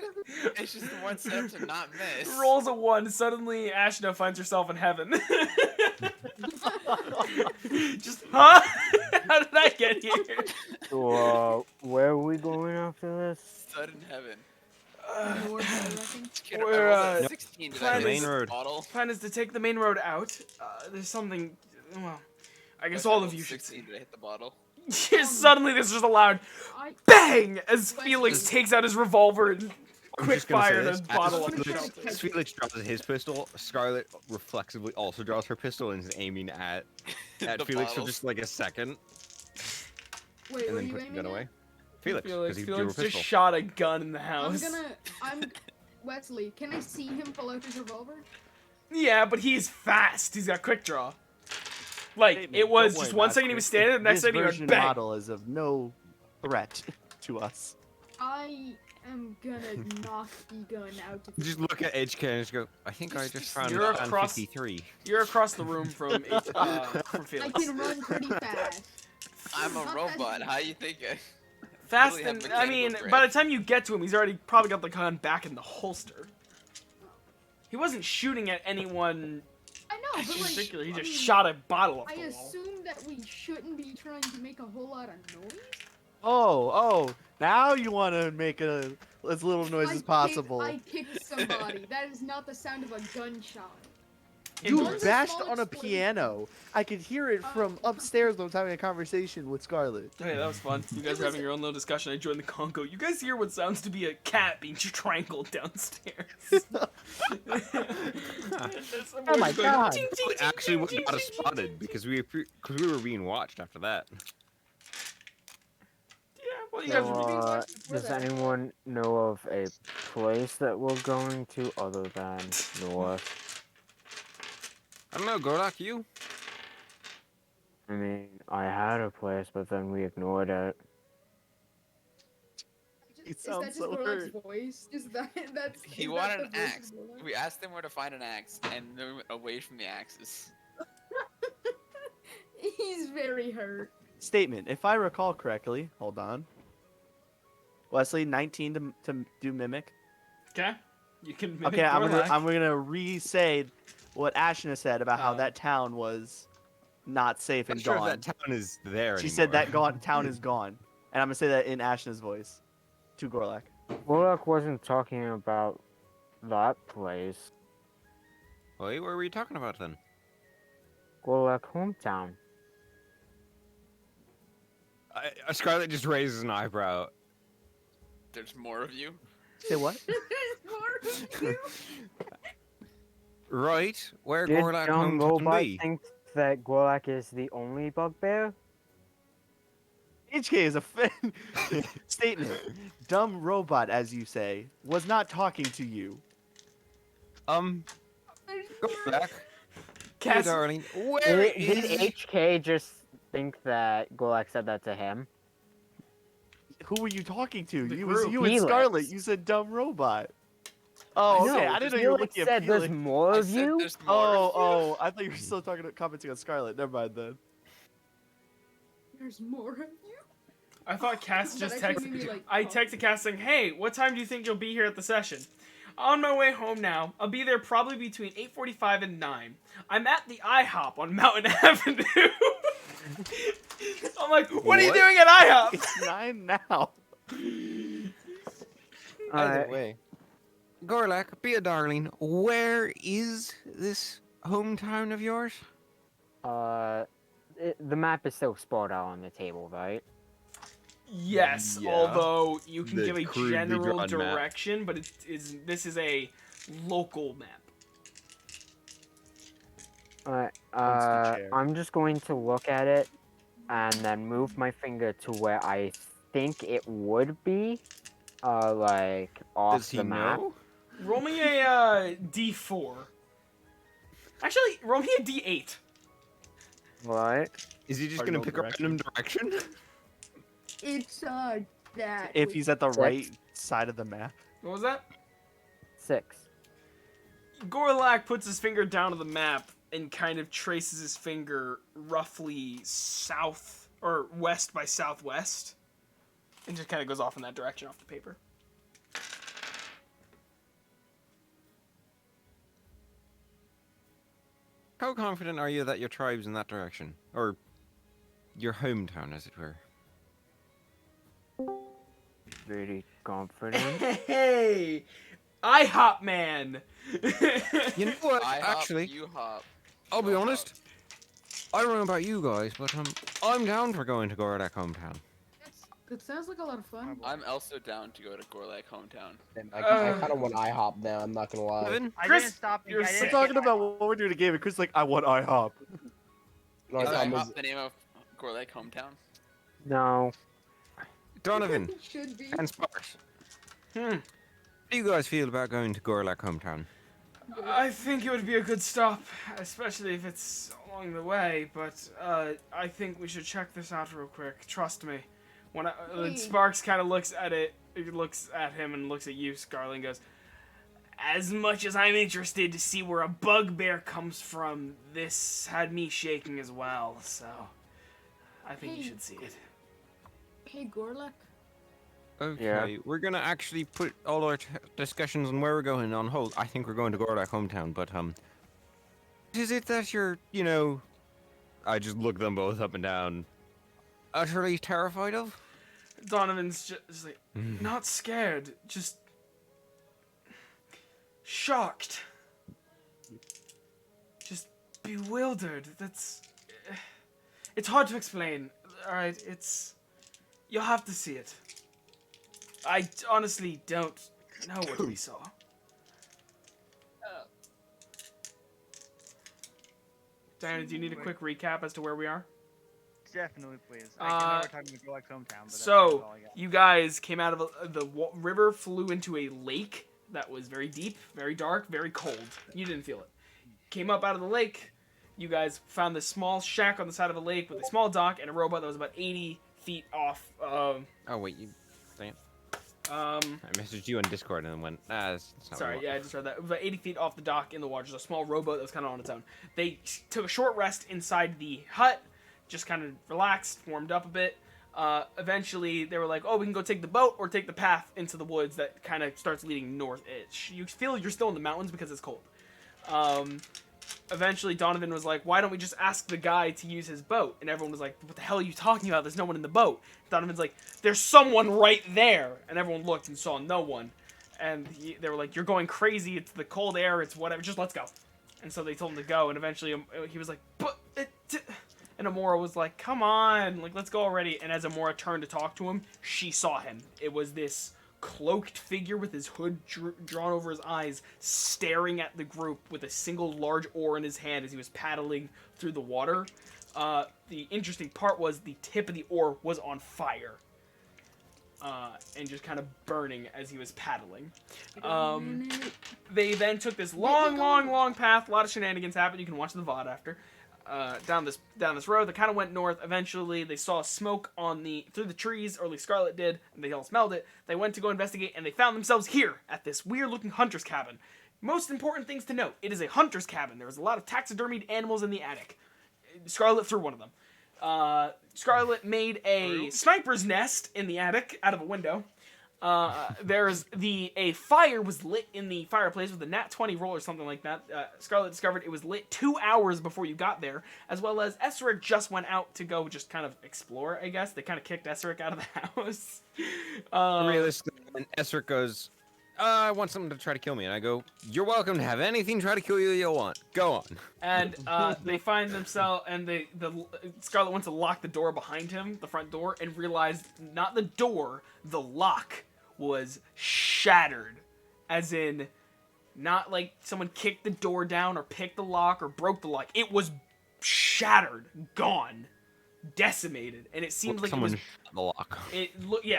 Speaker 7: it's just the one step to not miss.
Speaker 1: Rolls a 1. Suddenly, Ashna finds herself in heaven. Just, huh? How did I get here?
Speaker 2: So, where are we going after this?
Speaker 7: Sudden heaven.
Speaker 4: North, I reckon.
Speaker 7: Kid,
Speaker 1: We're,
Speaker 7: I rolled a 16. Did I
Speaker 1: plan
Speaker 7: miss
Speaker 5: Main
Speaker 7: the
Speaker 5: road.
Speaker 7: bottle?
Speaker 1: Plan is to take the main road out. There's something. Well, I guess
Speaker 7: I
Speaker 1: all
Speaker 7: rolled
Speaker 1: of you should
Speaker 7: 16.
Speaker 1: see.
Speaker 7: Did I hit the bottle?
Speaker 1: Suddenly, there's just a loud
Speaker 4: I
Speaker 1: bang as
Speaker 4: Wesley.
Speaker 1: Felix takes out his revolver and
Speaker 5: I'm
Speaker 1: quick
Speaker 5: just gonna say
Speaker 1: fire
Speaker 5: this,
Speaker 1: a bottle
Speaker 4: as
Speaker 1: on the
Speaker 4: Felix-
Speaker 1: shelter.
Speaker 5: As Felix draws his pistol, Scarlett reflexively also draws her pistol and is aiming at
Speaker 7: The
Speaker 5: Felix for
Speaker 7: bottles.
Speaker 5: just like a second,
Speaker 4: Wait,
Speaker 5: and
Speaker 4: were
Speaker 5: then
Speaker 4: you
Speaker 5: puts the gun
Speaker 4: aiming
Speaker 5: away.
Speaker 4: at?
Speaker 5: Felix, because he drew a
Speaker 1: Felix just
Speaker 5: pistol.
Speaker 1: shot a gun in the house.
Speaker 4: Wesley, can I see him pull out his revolver?
Speaker 1: Yeah, but he's fast. He's got quick draw. Like,
Speaker 6: Statement,
Speaker 1: it was
Speaker 6: don't
Speaker 1: just
Speaker 6: worry,
Speaker 1: 1
Speaker 6: Matt.
Speaker 1: second he was standing, the next
Speaker 6: This
Speaker 1: second he
Speaker 6: version
Speaker 1: went bang.
Speaker 6: model is of no threat to us.
Speaker 4: I am gonna knock the gun out of
Speaker 5: Just look at HK and just go, I think I just found
Speaker 1: You're
Speaker 5: fan
Speaker 1: across-
Speaker 5: 53.
Speaker 1: You're across the room from
Speaker 4: I
Speaker 1: Felix.
Speaker 4: can run pretty fast.
Speaker 7: I'm a
Speaker 4: Not
Speaker 7: robot.
Speaker 4: fast.
Speaker 7: How you think?
Speaker 1: Fast
Speaker 7: really have
Speaker 1: and, I
Speaker 7: mechanical
Speaker 1: mean,
Speaker 7: grip.
Speaker 1: by the time you get to him, he's already probably got the gun back in the holster. He wasn't shooting at anyone
Speaker 4: I know,
Speaker 1: in
Speaker 4: but like,
Speaker 1: particular. He
Speaker 4: I
Speaker 1: just
Speaker 4: mean,
Speaker 1: shot a bottle off
Speaker 4: I
Speaker 1: the wall.
Speaker 4: assume that we shouldn't be trying to make a whole lot of noise.
Speaker 6: Oh, now you want to make as little noise as possible.
Speaker 4: I kicked somebody. That is not the sound of a gunshot.
Speaker 6: You
Speaker 4: One's a
Speaker 6: bashed
Speaker 4: small
Speaker 6: on a
Speaker 4: explosion.
Speaker 6: piano. I could hear it from upstairs when I was having a conversation with Scarlett.
Speaker 1: Hey, that was fun. You guys were having your own little discussion. I joined the Congo. You guys hear what sounds to be a cat being strangled downstairs.
Speaker 6: Oh my god.
Speaker 5: We actually got us spotted because we were being watched after that.
Speaker 1: Yeah, well, you
Speaker 2: So,
Speaker 1: guys were being
Speaker 4: watched before
Speaker 2: does
Speaker 4: that.
Speaker 2: anyone know of a place that we're going to other than north?
Speaker 5: I don't know, Gorlak, you?
Speaker 2: I mean, I had a place, but then we ignored it.
Speaker 6: He
Speaker 4: Is that
Speaker 6: sounds
Speaker 4: just
Speaker 6: so
Speaker 4: Gorlak's
Speaker 6: hurt.
Speaker 4: voice? Just that. That's.
Speaker 7: He
Speaker 4: is
Speaker 7: wanted
Speaker 4: that
Speaker 7: an
Speaker 4: the voice of
Speaker 7: axe.
Speaker 4: Gorlak?
Speaker 7: We asked him where to find an axe, and they went away from the axes.
Speaker 4: He's very hurt.
Speaker 6: Statement. If I recall correctly, hold on. Wesley, 19 to do mimic.
Speaker 1: Okay. You can mimic
Speaker 6: Okay, I'm
Speaker 1: Gorlak.
Speaker 6: gonna re-say what Ashna said about how
Speaker 1: Oh.
Speaker 6: that town was not safe
Speaker 5: I'm
Speaker 6: and
Speaker 5: sure
Speaker 6: gone.
Speaker 5: if that town is there
Speaker 6: She said that
Speaker 5: anymore.
Speaker 6: town is gone, and I'm gonna say that in Ashna's voice to Gorlak.
Speaker 2: Warlock wasn't talking about that place.
Speaker 5: Wait, what were we talking about then?
Speaker 2: Warlock hometown.
Speaker 5: Scarlett just raises an eyebrow.
Speaker 7: There's more of you.
Speaker 6: Say what?
Speaker 5: Right, where
Speaker 2: Did
Speaker 5: Gorlak
Speaker 2: Dumb
Speaker 5: hometown
Speaker 2: Robot
Speaker 5: be?
Speaker 2: think that Gorlak is the only bugbear?
Speaker 6: HK is a statement. Dumb robot, as you say, was not talking to you.
Speaker 5: Gorlak, hey
Speaker 1: Cass,
Speaker 5: darling, where
Speaker 2: Did
Speaker 5: is...
Speaker 2: HK just think that Gorlak said that to him?
Speaker 6: Who were you talking to?
Speaker 1: The
Speaker 6: It was
Speaker 1: group.
Speaker 6: you and
Speaker 2: Felix.
Speaker 6: Scarlett. You said dumb robot. Oh,
Speaker 2: No,
Speaker 6: okay. I didn't know you were
Speaker 2: Felix
Speaker 6: looking at
Speaker 2: said there's
Speaker 6: Felix.
Speaker 2: more
Speaker 7: I
Speaker 2: of
Speaker 7: said
Speaker 2: you?
Speaker 7: there's more of you.
Speaker 6: Oh, I thought you were still commenting on Scarlett. Never mind then.
Speaker 4: There's more of you.
Speaker 1: I thought Cass
Speaker 4: That
Speaker 1: just
Speaker 4: actually
Speaker 1: texted.
Speaker 4: made me, like,
Speaker 1: I
Speaker 4: pump.
Speaker 1: texted Cass saying, "Hey, what time do you think you'll be here at the session?" On my way home now. I'll be there probably between 8:45 and 9. I'm at the IHOP on Mountain Avenue. I'm like, what are you
Speaker 5: What?
Speaker 1: doing at IHOP?
Speaker 6: It's 9 now.
Speaker 5: Either
Speaker 2: Alright,
Speaker 5: way. Gorlak, be a darling, where is this hometown of yours?
Speaker 2: the map is still spelled out on the table, right?
Speaker 1: Yes,
Speaker 5: Yeah.
Speaker 1: although you can
Speaker 5: The
Speaker 1: give a
Speaker 5: crudely
Speaker 1: general
Speaker 5: drawn map.
Speaker 1: direction, but this is a local map.
Speaker 2: Alright,
Speaker 6: chair.
Speaker 2: I'm just going to look at it and then move my finger to where I think it would be, like, off
Speaker 5: Does he
Speaker 2: the map.
Speaker 5: know?
Speaker 1: Roll me a D4. Actually, roll me a D8.
Speaker 2: What?
Speaker 5: Is he just
Speaker 6: Cardinal
Speaker 5: gonna pick a random direction?
Speaker 4: It's that.
Speaker 6: If he's at the
Speaker 2: Six.
Speaker 6: right side of the map.
Speaker 1: What was that?
Speaker 2: 6.
Speaker 1: Gorlak puts his finger down to the map and kind of traces his finger roughly south or west by southwest, and just kind of goes off in that direction off the paper.
Speaker 5: How confident are you that your tribe's in that direction? Or your hometown, as it were?
Speaker 2: Pretty confident.
Speaker 1: Hey, IHOP man.
Speaker 5: You know what?
Speaker 7: I hop,
Speaker 5: Actually,
Speaker 7: you hop.
Speaker 5: I'll be
Speaker 7: you
Speaker 5: honest. I don't know about you guys, but I'm down for going to Gorlak hometown.
Speaker 4: That sounds like a lot of fun.
Speaker 7: I'm also down to go to Gorlak hometown.
Speaker 8: And I kind of want IHOP now. I'm not gonna lie.
Speaker 5: Evan?
Speaker 9: I
Speaker 1: Chris,
Speaker 9: didn't stop you.
Speaker 1: you're
Speaker 9: I
Speaker 1: so
Speaker 6: We're
Speaker 9: didn't
Speaker 6: talking
Speaker 9: get
Speaker 6: about
Speaker 9: IHOP.
Speaker 6: what we're doing to game, and Chris is like, I want IHOP.
Speaker 8: No,
Speaker 7: Is
Speaker 8: I'm
Speaker 7: IHOP the name of Gorlak hometown?
Speaker 2: No.
Speaker 5: Donovan
Speaker 4: Should be.
Speaker 5: and Sparks.
Speaker 1: Hmm.
Speaker 5: How do you guys feel about going to Gorlak hometown?
Speaker 1: I think it would be a good stop, especially if it's along the way. But I think we should check this out real quick. Trust me. When Sparks kind of looks at it, looks at him and looks at you, Scarlet, and goes, "As much as I'm interested to see where a bugbear comes from, this had me shaking as well. So I think you should see it."
Speaker 4: Hey, Gorlak.
Speaker 5: Okay, we're gonna actually put all our discussions on where we're going on hold. I think we're going to Gorlak hometown, but is it that you're, I just look them both up and down, utterly terrified of?
Speaker 1: Donovan's just like, not scared, just shocked. Just bewildered. It's hard to explain. Alright, you'll have to see it. I honestly don't know what we saw. Diana, do you need a quick recap as to where we are?
Speaker 9: Definitely, please. I know we're talking about Golak's hometown, but that's
Speaker 1: So,
Speaker 9: all I got.
Speaker 1: you guys came out of the river, flew into a lake that was very deep, very dark, very cold. You didn't feel it. Came up out of the lake. You guys found this small shack on the side of a lake with a small dock and a robot that was about 80 feet off.
Speaker 5: Oh wait, you. Damn. I messaged you on Discord and then went. That's not
Speaker 1: Sorry,
Speaker 5: what I
Speaker 1: yeah, I just read that. It was about 80 feet off the dock in the water. Just a small rowboat that was kind of on its own. They took a short rest inside the hut, just kind of relaxed, warmed up a bit. Eventually, they were like, oh, we can go take the boat or take the path into the woods that kind of starts leading north-ish. You feel you're still in the mountains because it's cold. Eventually, Donovan was like, why don't we just ask the guy to use his boat? And everyone was like, what the hell are you talking about? There's no one in the boat. Donovan's like, there's someone right there. And everyone looked and saw no one. And they were like, you're going crazy. It's the cold air. It's whatever. Just let's go. And so they told him to go. And eventually, he was like, but... And Amora was like, come on. Like, let's go already. And as Amora turned to talk to him, she saw him. It was this cloaked figure with his hood drawn over his eyes, staring at the group with a single large oar in his hand as he was paddling through the water. The interesting part was the tip of the oar was on fire. And just kind of burning as he was paddling. They then took this long path. A lot of shenanigans happened. You can watch the VOD after. Down this road that kind of went north. Eventually, they saw smoke through the trees, or at least Scarlet did, and they all smelled it. They went to go investigate, and they found themselves here at this weird-looking hunter's cabin. Most important things to note: it is a hunter's cabin. There was a lot of taxidermied animals in the attic. Scarlet threw one of them. Scarlet made a sniper's nest in the attic out of a window. A fire was lit in the fireplace with a nat 20 roll or something like that. Scarlet discovered it was lit 2 hours before you got there, as well as Esseric just went out to go just kind of explore, I guess. They kind of kicked Esseric out of the house.
Speaker 5: Realistically, when Esseric goes, I want someone to try to kill me, and I go, you're welcome to have anything try to kill you you'll want. Go on.
Speaker 1: And they find themselves, and Scarlet wants to lock the door behind him, the front door, and realized not the door, the lock was shattered. As in, not like someone kicked the door down or picked the lock or broke the lock. It was shattered, gone, decimated, and it seemed like
Speaker 5: someone
Speaker 1: it was
Speaker 5: shot the lock.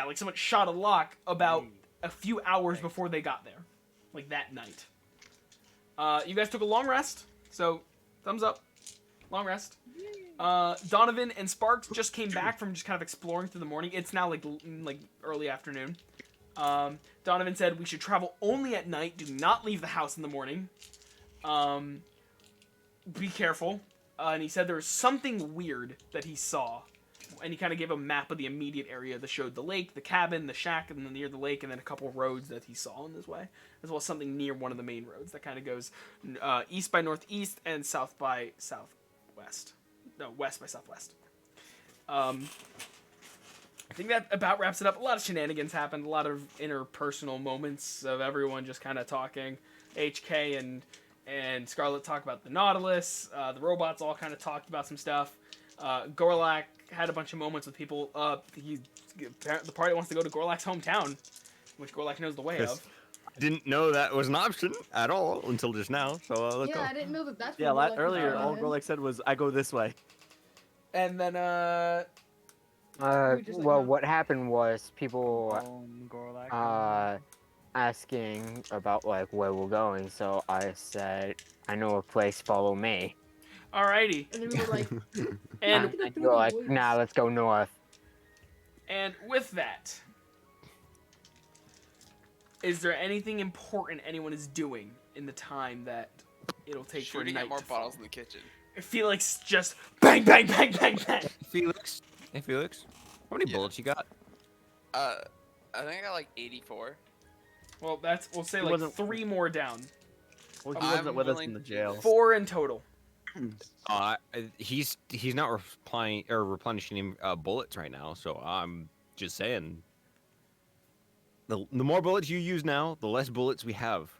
Speaker 1: like someone shot a lock about a few hours before they got there, like that night. You guys took a long rest, so thumbs up. Long rest. Donovan and Sparks just came back from just kind of exploring through the morning. It's now like early afternoon. Donovan said we should travel only at night. Do not leave the house in the morning. Be careful. And he said there was something weird that he saw. And he kind of gave a map of the immediate area that showed the lake, the cabin, the shack, and then near the lake, and then a couple roads that he saw on his way, as well as something near one of the main roads that kind of goes east by northeast and south by southwest. No, west by southwest. I think that about wraps it up. A lot of shenanigans happened, a lot of interpersonal moments of everyone just kind of talking. HK and Scarlet talked about the Nautilus. The robots all kind of talked about some stuff. Gorlak had a bunch of moments with people. The party wants to go to Gorlak's hometown, which Gorlak knows the way of.
Speaker 5: I didn't know that was an option at all until just now, so let's go.
Speaker 4: Yeah, I didn't know that that's
Speaker 6: Yeah,
Speaker 4: where Gorlak was
Speaker 6: earlier
Speaker 4: going.
Speaker 6: all Gorlak said was, I go this way.
Speaker 1: And then,
Speaker 2: Well, what happened was people
Speaker 9: Gorlak.
Speaker 2: asking about like where we're going, so I said, I know a place, follow me.
Speaker 1: alrighty.
Speaker 4: And then we were like,
Speaker 1: And
Speaker 2: And you're like, nah, let's go north.
Speaker 1: And with that, is there anything important anyone is doing in the time that it'll take
Speaker 7: Shooting
Speaker 1: for night
Speaker 7: at more
Speaker 1: to fall?
Speaker 7: bottles in the kitchen.
Speaker 1: Felix just bang, bang, bang, bang, bang.
Speaker 5: Felix? Hey, Felix. How many bullets you got?
Speaker 7: I think I got like 84.
Speaker 1: Well, we'll say
Speaker 6: He
Speaker 1: like
Speaker 6: wasn't-
Speaker 1: 3 more down.
Speaker 6: Well, he
Speaker 7: I'm
Speaker 6: wasn't with us
Speaker 7: willing
Speaker 6: in the
Speaker 7: to do
Speaker 6: jail.
Speaker 7: this.
Speaker 1: 4 in total.
Speaker 5: He's not replenishing bullets right now, so Just saying. The more bullets you use now, the less bullets we have.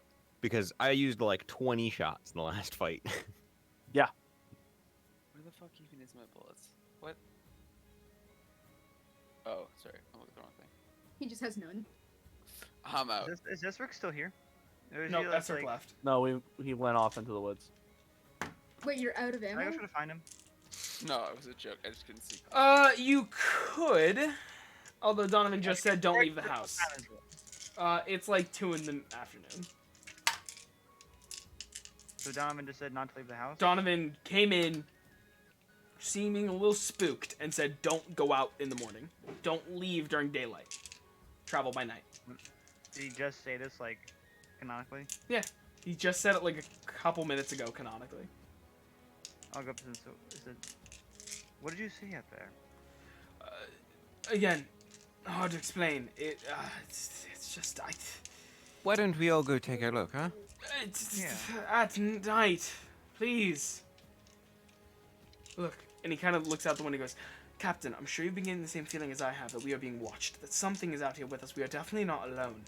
Speaker 5: Because I used like 20 shots in the last fight.
Speaker 7: Where the fuck even is my bullets? What? Oh, sorry. I'm looking at the wrong thing.
Speaker 4: He just has none.
Speaker 7: I'm out.
Speaker 9: Is this Rick still here? Or is
Speaker 1: No,
Speaker 9: he, like,
Speaker 1: Esric left.
Speaker 6: No, he went off into the woods.
Speaker 4: Wait, you're out of
Speaker 9: I
Speaker 4: ammo?
Speaker 9: go try to find him.
Speaker 7: No, it was a joke. I just couldn't see.
Speaker 1: You could. Although Donovan just said don't leave the house. It's like 2 in the afternoon.
Speaker 9: So Donovan just said not to leave the house?
Speaker 1: Donovan came in seeming a little spooked and said don't go out in the morning. Don't leave during daylight. Travel by night.
Speaker 9: Did he just say this, like, canonically?
Speaker 1: Yeah. He just said it like a couple minutes ago, canonically.
Speaker 9: I'll go up to him. So, what did you see out there?
Speaker 1: Again, hard to explain. It's just
Speaker 5: Why don't we all go take a look, huh?
Speaker 1: it's
Speaker 9: Yeah.
Speaker 1: at night, please. Look, and he kind of looks out the window and goes, Captain, I'm sure you've been getting the same feeling as I have that we are being watched, that something is out here with us. We are definitely not alone.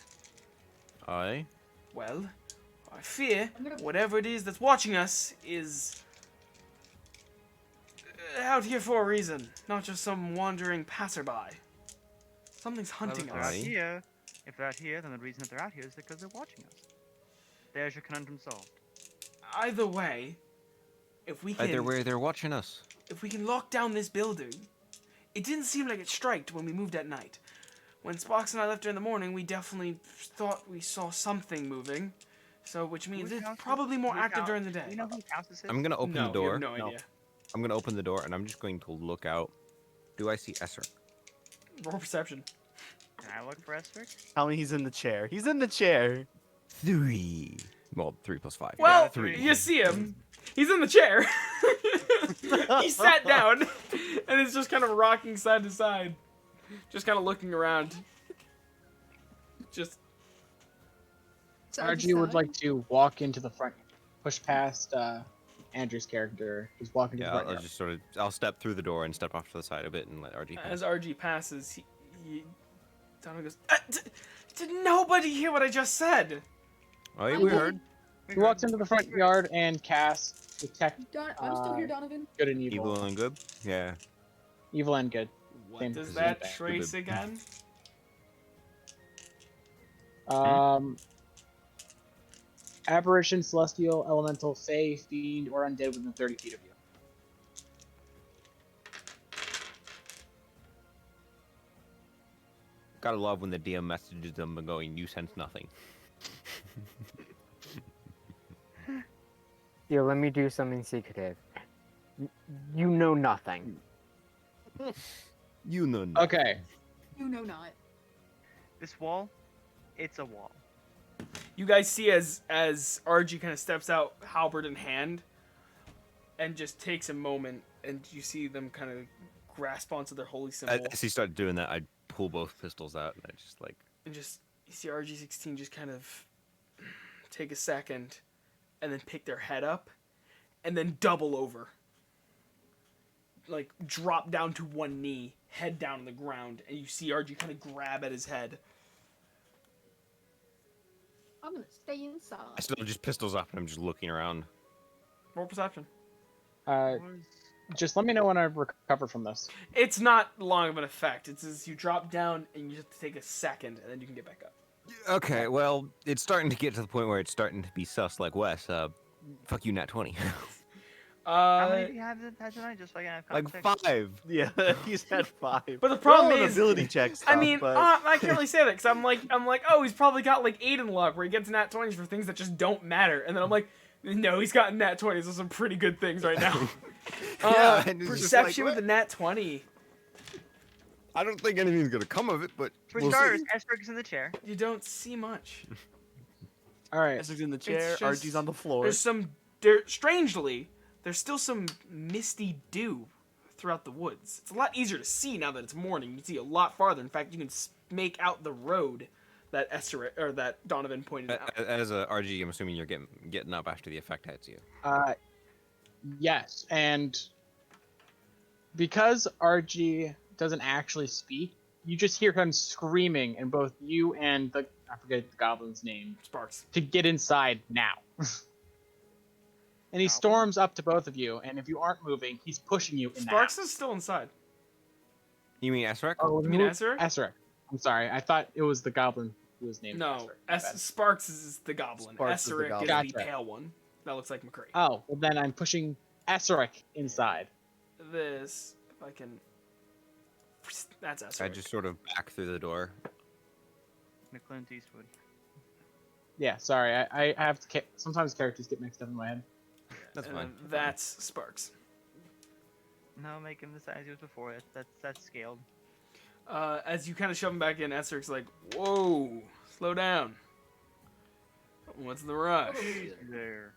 Speaker 5: Aye.
Speaker 1: Well, I fear
Speaker 4: I'm gonna-
Speaker 1: whatever it is that's watching us is out here for a reason, not just some wandering passerby. Something's hunting
Speaker 9: Well, if they're out
Speaker 1: us.
Speaker 5: Aye.
Speaker 9: here, if they're out here, then the reason that they're out here is because they're watching us. There's your conundrum solved.
Speaker 1: Either way, if we
Speaker 5: Either
Speaker 1: can,
Speaker 5: way, they're watching us.
Speaker 1: if we can lock down this building, it didn't seem like it striked when we moved at night. When Spox and I left during the morning, we definitely thought we saw something moving. So, which means
Speaker 9: Whose
Speaker 1: it's
Speaker 9: house is-
Speaker 1: probably more
Speaker 9: whose
Speaker 1: active
Speaker 9: house-
Speaker 1: during the
Speaker 9: Do
Speaker 1: day.
Speaker 9: you know whose house this is?
Speaker 5: I'm gonna open
Speaker 1: no,
Speaker 5: the door.
Speaker 1: You have no
Speaker 6: No.
Speaker 1: idea.
Speaker 5: I'm gonna open the door and I'm just going to look out. Do I see Esser?
Speaker 1: Roll perception.
Speaker 9: Can I look for Esric?
Speaker 6: Tell me he's in the chair. He's in the chair.
Speaker 5: 3. Well, 3 plus 5.
Speaker 1: Well,
Speaker 5: 3.
Speaker 1: you see him. He's in the chair. He sat down and is just kind of rocking side to side. Just kind of looking around. Just
Speaker 4: Side to
Speaker 3: RG would
Speaker 4: side.
Speaker 3: like to walk into the front, push past Andrew's character. Just walk into
Speaker 5: Yeah,
Speaker 3: the front
Speaker 5: I'll
Speaker 3: yard.
Speaker 5: just sort of I'll step through the door and step off to the side a bit and let RG pass.
Speaker 1: as RG passes, Donovan goes, did nobody hear what I just said?
Speaker 5: Oh, yeah,
Speaker 4: I
Speaker 5: we
Speaker 4: did.
Speaker 5: heard.
Speaker 3: He walks into the front yard and casts detect
Speaker 4: I'm still here, Donovan.
Speaker 3: good and evil.
Speaker 5: Evil and good. Yeah.
Speaker 3: Evil and good.
Speaker 1: What
Speaker 3: Same
Speaker 1: does
Speaker 3: position.
Speaker 1: that trace again?
Speaker 3: Apparition, celestial, elemental, fey, fiend, or undead within 30 feet of you.
Speaker 5: Gotta love when the DM messages them and going, "You sense nothing."
Speaker 2: Yo, let me do something secretive. You know nothing.
Speaker 5: You know.
Speaker 3: Okay.
Speaker 4: You know not.
Speaker 9: This wall, it's a wall.
Speaker 1: You guys see as RG kind of steps out, halberd in hand, and just takes a moment, and you see them kind of grasp onto their holy symbol,
Speaker 5: As he started doing that, I'd pull both pistols out and I just like.
Speaker 1: and just you see RG-16 just kind of take a second, and then pick their head up, and then double over, like drop down to one knee, head down on the ground, and you see RG kind of grab at his head.
Speaker 4: I'm gonna stay inside.
Speaker 5: I still just pistols up and I'm just looking around.
Speaker 1: Roll perception.
Speaker 3: Just let me know when I recover from this.
Speaker 1: It's not long of an effect. It's as you drop down and you have to take a second, and then you can get back up.
Speaker 5: Okay, well, it's starting to get to the point where it's starting to be sus like Wes. Fuck you, Nat 20.
Speaker 9: How many do you have tonight? Just so I can have
Speaker 5: like
Speaker 9: conversation.
Speaker 5: 5.
Speaker 6: Yeah, he's had 5.
Speaker 1: But the problem
Speaker 6: Roll an
Speaker 1: is,
Speaker 6: ability check stuff,
Speaker 1: I mean,
Speaker 6: but...
Speaker 1: I can't really say that because I'm like, oh, he's probably got like 8 in luck where he gets nat 20s for things that just don't matter, and then I'm like, no, he's got nat 20s on some pretty good things right now.
Speaker 5: Yeah, and it's just
Speaker 1: Perception
Speaker 5: like,
Speaker 1: with a nat 20.
Speaker 5: I don't think anything's gonna come of it, but
Speaker 9: For
Speaker 5: we'll
Speaker 9: starters,
Speaker 5: see.
Speaker 9: Esric is in the chair.
Speaker 1: You don't see much.
Speaker 3: All right.
Speaker 6: Esric's in the chair,
Speaker 1: just-
Speaker 6: RG's on the floor.
Speaker 1: Strangely, there's still some misty dew throughout the woods. It's a lot easier to see now that it's morning. You can see a lot farther. In fact, you can make out the road that that Donovan pointed out.
Speaker 5: As a RG, I'm assuming you're getting up after the effect hits you.
Speaker 3: Yes, and because RG doesn't actually speak, you just hear him screaming, and both you and I forget the goblin's name,
Speaker 1: Sparks.
Speaker 3: to get inside now. And he
Speaker 9: Goblin?
Speaker 3: storms up to both of you, and if you aren't moving, he's pushing you in
Speaker 1: Sparks
Speaker 3: the house.
Speaker 1: is still inside.
Speaker 5: You mean Esrek?
Speaker 3: Oh,
Speaker 1: You mean
Speaker 3: who-
Speaker 1: Ezra?
Speaker 3: Ezra. I'm sorry. I thought it was the goblin who was named
Speaker 1: No,
Speaker 3: Ezra. My bad.
Speaker 1: Sparks is the goblin.
Speaker 6: Sparks is the
Speaker 1: Esric is
Speaker 6: goblin.
Speaker 1: the
Speaker 3: Gotcha.
Speaker 1: pale one. That looks like McCree.
Speaker 3: Oh, well then I'm pushing Ezric inside.
Speaker 1: This, if I can. That's Esric.
Speaker 5: I just sort of back through the door.
Speaker 9: McClint Eastwood.
Speaker 3: Yeah, sorry. I have to. Sometimes characters get mixed up in my head.
Speaker 5: That's
Speaker 1: And
Speaker 5: fine.
Speaker 1: then that's Sparks.
Speaker 9: No, make him the size he was before. That's scaled.
Speaker 1: As you kind of shove him back in, Esric's like, "Whoa, slow down. What's the rush?"
Speaker 9: There.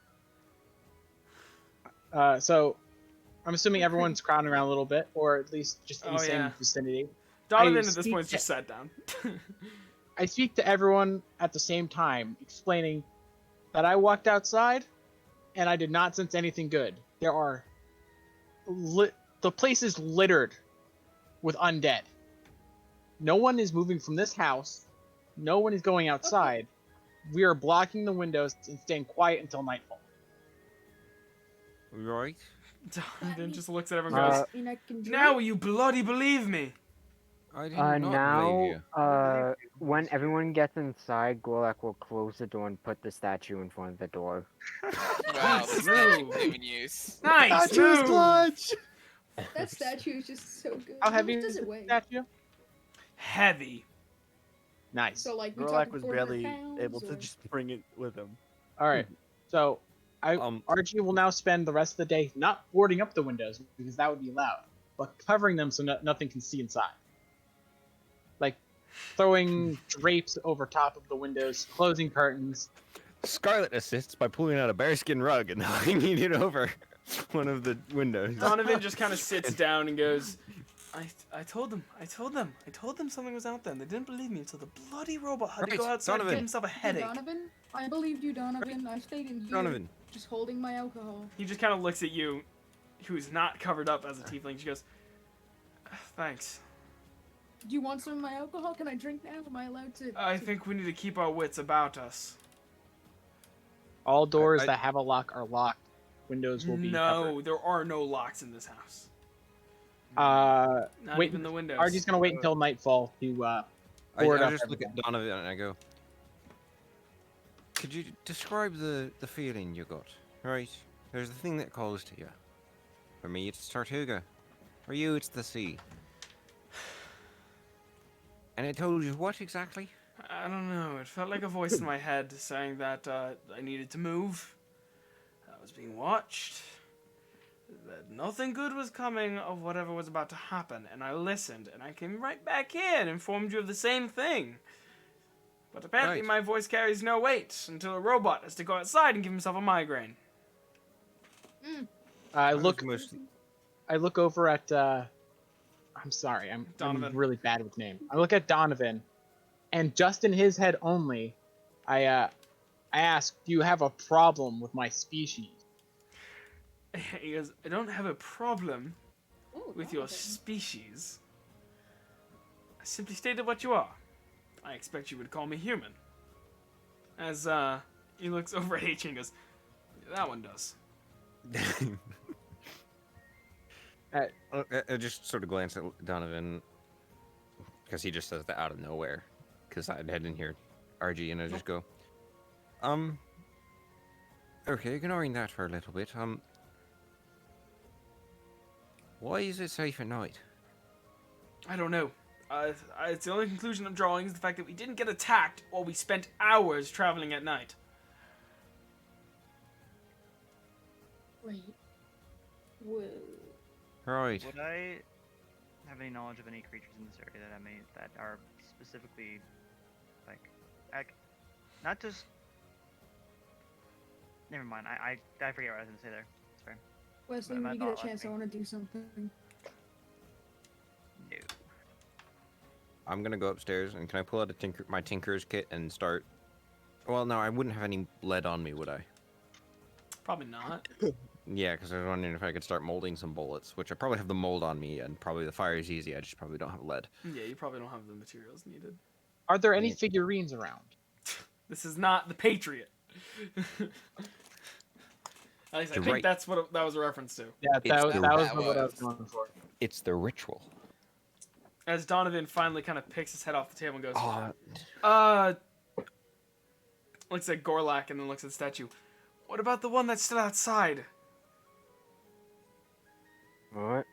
Speaker 3: So, I'm assuming everyone's crowding around a little bit, or at least just in the
Speaker 1: Oh,
Speaker 3: same
Speaker 1: yeah.
Speaker 3: vicinity.
Speaker 1: Donovan
Speaker 3: I
Speaker 1: at this
Speaker 3: speak
Speaker 1: point
Speaker 3: to-
Speaker 1: just sat down.
Speaker 3: I speak to everyone at the same time, explaining that I walked outside, and I did not sense anything good. There are the place is littered with undead. No one is moving from this house. No one is going outside. We are blocking the windows and staying quiet until nightfall.
Speaker 5: Right.
Speaker 1: Donovan just looks at everyone and goes,
Speaker 4: I mean, I can drink.
Speaker 1: "Now you bloody believe me."
Speaker 5: I did not believe
Speaker 2: Now,
Speaker 5: you.
Speaker 2: when everyone gets inside, Gorlak will close the door and put the statue in front of the door.
Speaker 7: Wow, this statue
Speaker 1: Move.
Speaker 7: came in use.
Speaker 1: Nice
Speaker 6: Statue's
Speaker 1: move.
Speaker 6: clutch!
Speaker 4: That statue is just so good.
Speaker 3: How
Speaker 4: How
Speaker 3: heavy
Speaker 4: much
Speaker 3: is
Speaker 4: does it
Speaker 3: the
Speaker 4: weigh?
Speaker 3: statue?
Speaker 1: Heavy.
Speaker 3: Nice.
Speaker 4: So like we
Speaker 6: Gorlak
Speaker 4: talking
Speaker 6: was
Speaker 4: 400
Speaker 6: barely
Speaker 4: pounds,
Speaker 6: able to
Speaker 4: or-
Speaker 6: just bring it with him.
Speaker 3: All right. So,
Speaker 5: Um,
Speaker 3: RG will now spend the rest of the day not boarding up the windows because that would be loud, but covering them so nothing can see inside. Like throwing drapes over top of the windows, closing curtains.
Speaker 5: Scarlet assists by pulling out a bearskin rug and hanging it over one of the windows.
Speaker 1: Donovan just kind of sits down and goes, I told them something was out there, and they didn't believe me until the bloody robot had to
Speaker 5: Right,
Speaker 1: go outside and
Speaker 5: Donovan.
Speaker 1: give himself a
Speaker 4: Hey,
Speaker 1: headache."
Speaker 4: Donovan, I believed you, Donovan. I stayed in here,
Speaker 5: Donovan.
Speaker 4: just holding my alcohol.
Speaker 1: He just kind of looks at you, who's not covered up as a tiefling. She goes, "Thanks.
Speaker 4: Do you want some of my alcohol? Can I drink now? Am I allowed to?
Speaker 1: I think we need to keep our wits about us."
Speaker 3: All doors
Speaker 5: I-
Speaker 3: that have a lock are locked. Windows will be
Speaker 1: No, there are no locks in this house.
Speaker 3: covered.
Speaker 1: Not
Speaker 3: Wait,
Speaker 1: even the windows.
Speaker 3: RG's gonna wait until nightfall to
Speaker 5: I
Speaker 3: board up
Speaker 5: just look at
Speaker 3: everything.
Speaker 5: Donovan and I go, could you describe the feeling you got? Right, there's the thing that calls to you. For me, it's Tortuga. For you, it's the sea. And it told you what exactly?
Speaker 1: I don't know. It felt like a voice in my head saying that I needed to move. I was being watched. That nothing good was coming of whatever was about to happen. And I listened, and I came right back here and informed you of the same thing. But apparently
Speaker 5: Right.
Speaker 1: my voice carries no weight until a robot has to go outside and give himself a migraine.
Speaker 3: I
Speaker 5: was
Speaker 3: look
Speaker 5: mostly-
Speaker 3: over at I'm sorry, I'm
Speaker 1: Donovan.
Speaker 3: really bad with names. I look at Donovan, and just in his head only, I ask, "Do you have a problem with my species?"
Speaker 1: He goes, "I don't have a problem
Speaker 4: Ooh,
Speaker 1: with your
Speaker 4: Donovan.
Speaker 1: species. I simply stated what you are. I expect you would call me human." As he looks over at H and goes, "That one does."
Speaker 5: I just sort of glance at Donovan because he just says that out of nowhere. Because I didn't hear RG, and I just go, okay, ignoring that for a little bit. Why is it safe at night?
Speaker 1: I don't know. It's the only conclusion I'm drawing is the fact that we didn't get attacked while we spent hours traveling at night.
Speaker 4: Wait. Whoa.
Speaker 5: Right.
Speaker 9: Would I have any knowledge of any creatures in this area that are specifically like not just? Never mind. I forget what I was gonna say there. It's fair.
Speaker 4: Wesley,
Speaker 9: But
Speaker 4: when
Speaker 9: my
Speaker 4: you get a
Speaker 9: thought left
Speaker 4: chance, I
Speaker 9: me.
Speaker 4: want to do something.
Speaker 9: No.
Speaker 5: I'm gonna go upstairs, and can I pull out my tinker's kit and start? Well, no, I wouldn't have any lead on me, would I?
Speaker 1: Probably not.
Speaker 5: Yeah, because I was wondering if I could start molding some bullets, which I probably have the mold on me, and probably the fire is easy. I just probably don't have lead.
Speaker 1: Yeah, you probably don't have the materials needed.
Speaker 3: Are there any
Speaker 8: Yeah.
Speaker 3: figurines around?
Speaker 1: This is not the Patriot. At least I
Speaker 5: You're
Speaker 1: think
Speaker 5: right.
Speaker 1: that's what that was a reference to.
Speaker 3: Yeah,
Speaker 5: It's
Speaker 3: that was
Speaker 5: the-
Speaker 3: what
Speaker 7: that
Speaker 3: I was
Speaker 7: was.
Speaker 3: going for.
Speaker 5: It's the ritual.
Speaker 1: As Donovan finally kind of picks his head off the table and goes,
Speaker 5: Oh,
Speaker 1: looks at Gorlak and then looks at the statue. What about the one that's still outside?
Speaker 2: What?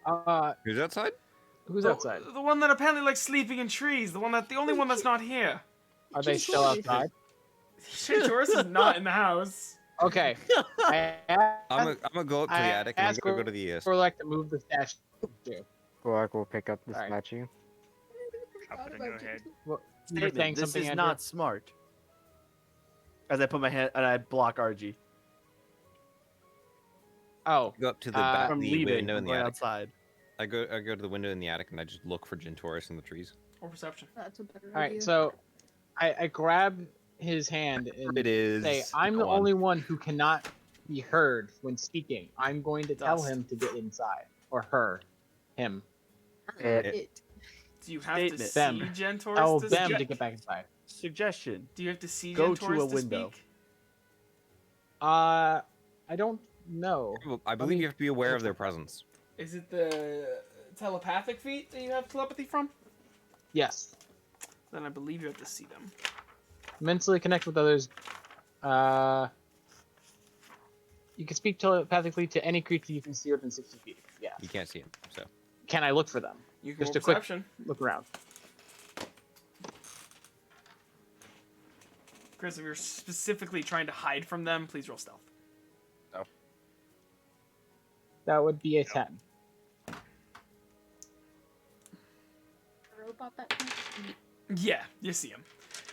Speaker 5: who's outside?
Speaker 3: Who's
Speaker 1: The-
Speaker 3: outside?
Speaker 1: The one that apparently likes sleeping in trees. The only one that's not here.
Speaker 3: Are they still
Speaker 4: Choice.
Speaker 3: outside?
Speaker 1: Taurus is not in the house.
Speaker 3: Okay. I
Speaker 5: I'm gonna go up to the
Speaker 3: I
Speaker 5: attic and I'm
Speaker 3: asked
Speaker 5: gonna go to the
Speaker 3: for like to move the statue.
Speaker 2: Gorlak will pick up the
Speaker 3: Alright.
Speaker 2: statue.
Speaker 9: Chop it and go ahead.
Speaker 3: You were
Speaker 6: Statement,
Speaker 3: saying
Speaker 6: this
Speaker 3: something,
Speaker 6: is
Speaker 3: Andrew?
Speaker 6: not smart. As I put my hand and I block RG
Speaker 3: Oh,
Speaker 5: go up to the
Speaker 3: Uh,
Speaker 5: back,
Speaker 6: from
Speaker 5: the
Speaker 6: leaving.
Speaker 5: window in
Speaker 6: I'm
Speaker 5: the
Speaker 6: going
Speaker 5: attic.
Speaker 6: outside.
Speaker 5: I go to the window in the attic and I just look for Gentoris in the trees.
Speaker 1: Or perception.
Speaker 4: That's a better
Speaker 3: all
Speaker 4: idea.
Speaker 3: right. So, I grab his hand and
Speaker 5: It is.
Speaker 3: say, "I'm the
Speaker 5: Go on.
Speaker 3: only one who cannot be heard when speaking. I'm going to tell
Speaker 1: Dust.
Speaker 3: him to get inside, or her, him.
Speaker 4: It.
Speaker 1: Do you have to see
Speaker 6: Statement.
Speaker 1: Gentoris
Speaker 3: Tell
Speaker 1: to
Speaker 3: them
Speaker 1: speak?
Speaker 3: to get back inside.
Speaker 6: Suggestion.
Speaker 1: Do you have to see
Speaker 6: Go to
Speaker 1: Gentoris
Speaker 6: a window.
Speaker 1: speak?
Speaker 3: I don't know.
Speaker 5: I believe you have to be aware of their presence.
Speaker 1: Is it the telepathic feat that you have telepathy from?
Speaker 3: Yes.
Speaker 1: Then I believe you have to see them.
Speaker 3: Mentally connect with others. You can speak telepathically to any creature you can see within 60 feet. Yeah.
Speaker 5: You can't see him, so
Speaker 3: Can I look for them?
Speaker 1: You can
Speaker 3: Just
Speaker 1: roll
Speaker 3: a quick-
Speaker 1: perception.
Speaker 3: Look around.
Speaker 1: Chris, if you're specifically trying to hide from them, please roll stealth.
Speaker 3: That would be a 10.
Speaker 4: About that.
Speaker 1: Yeah, you see him.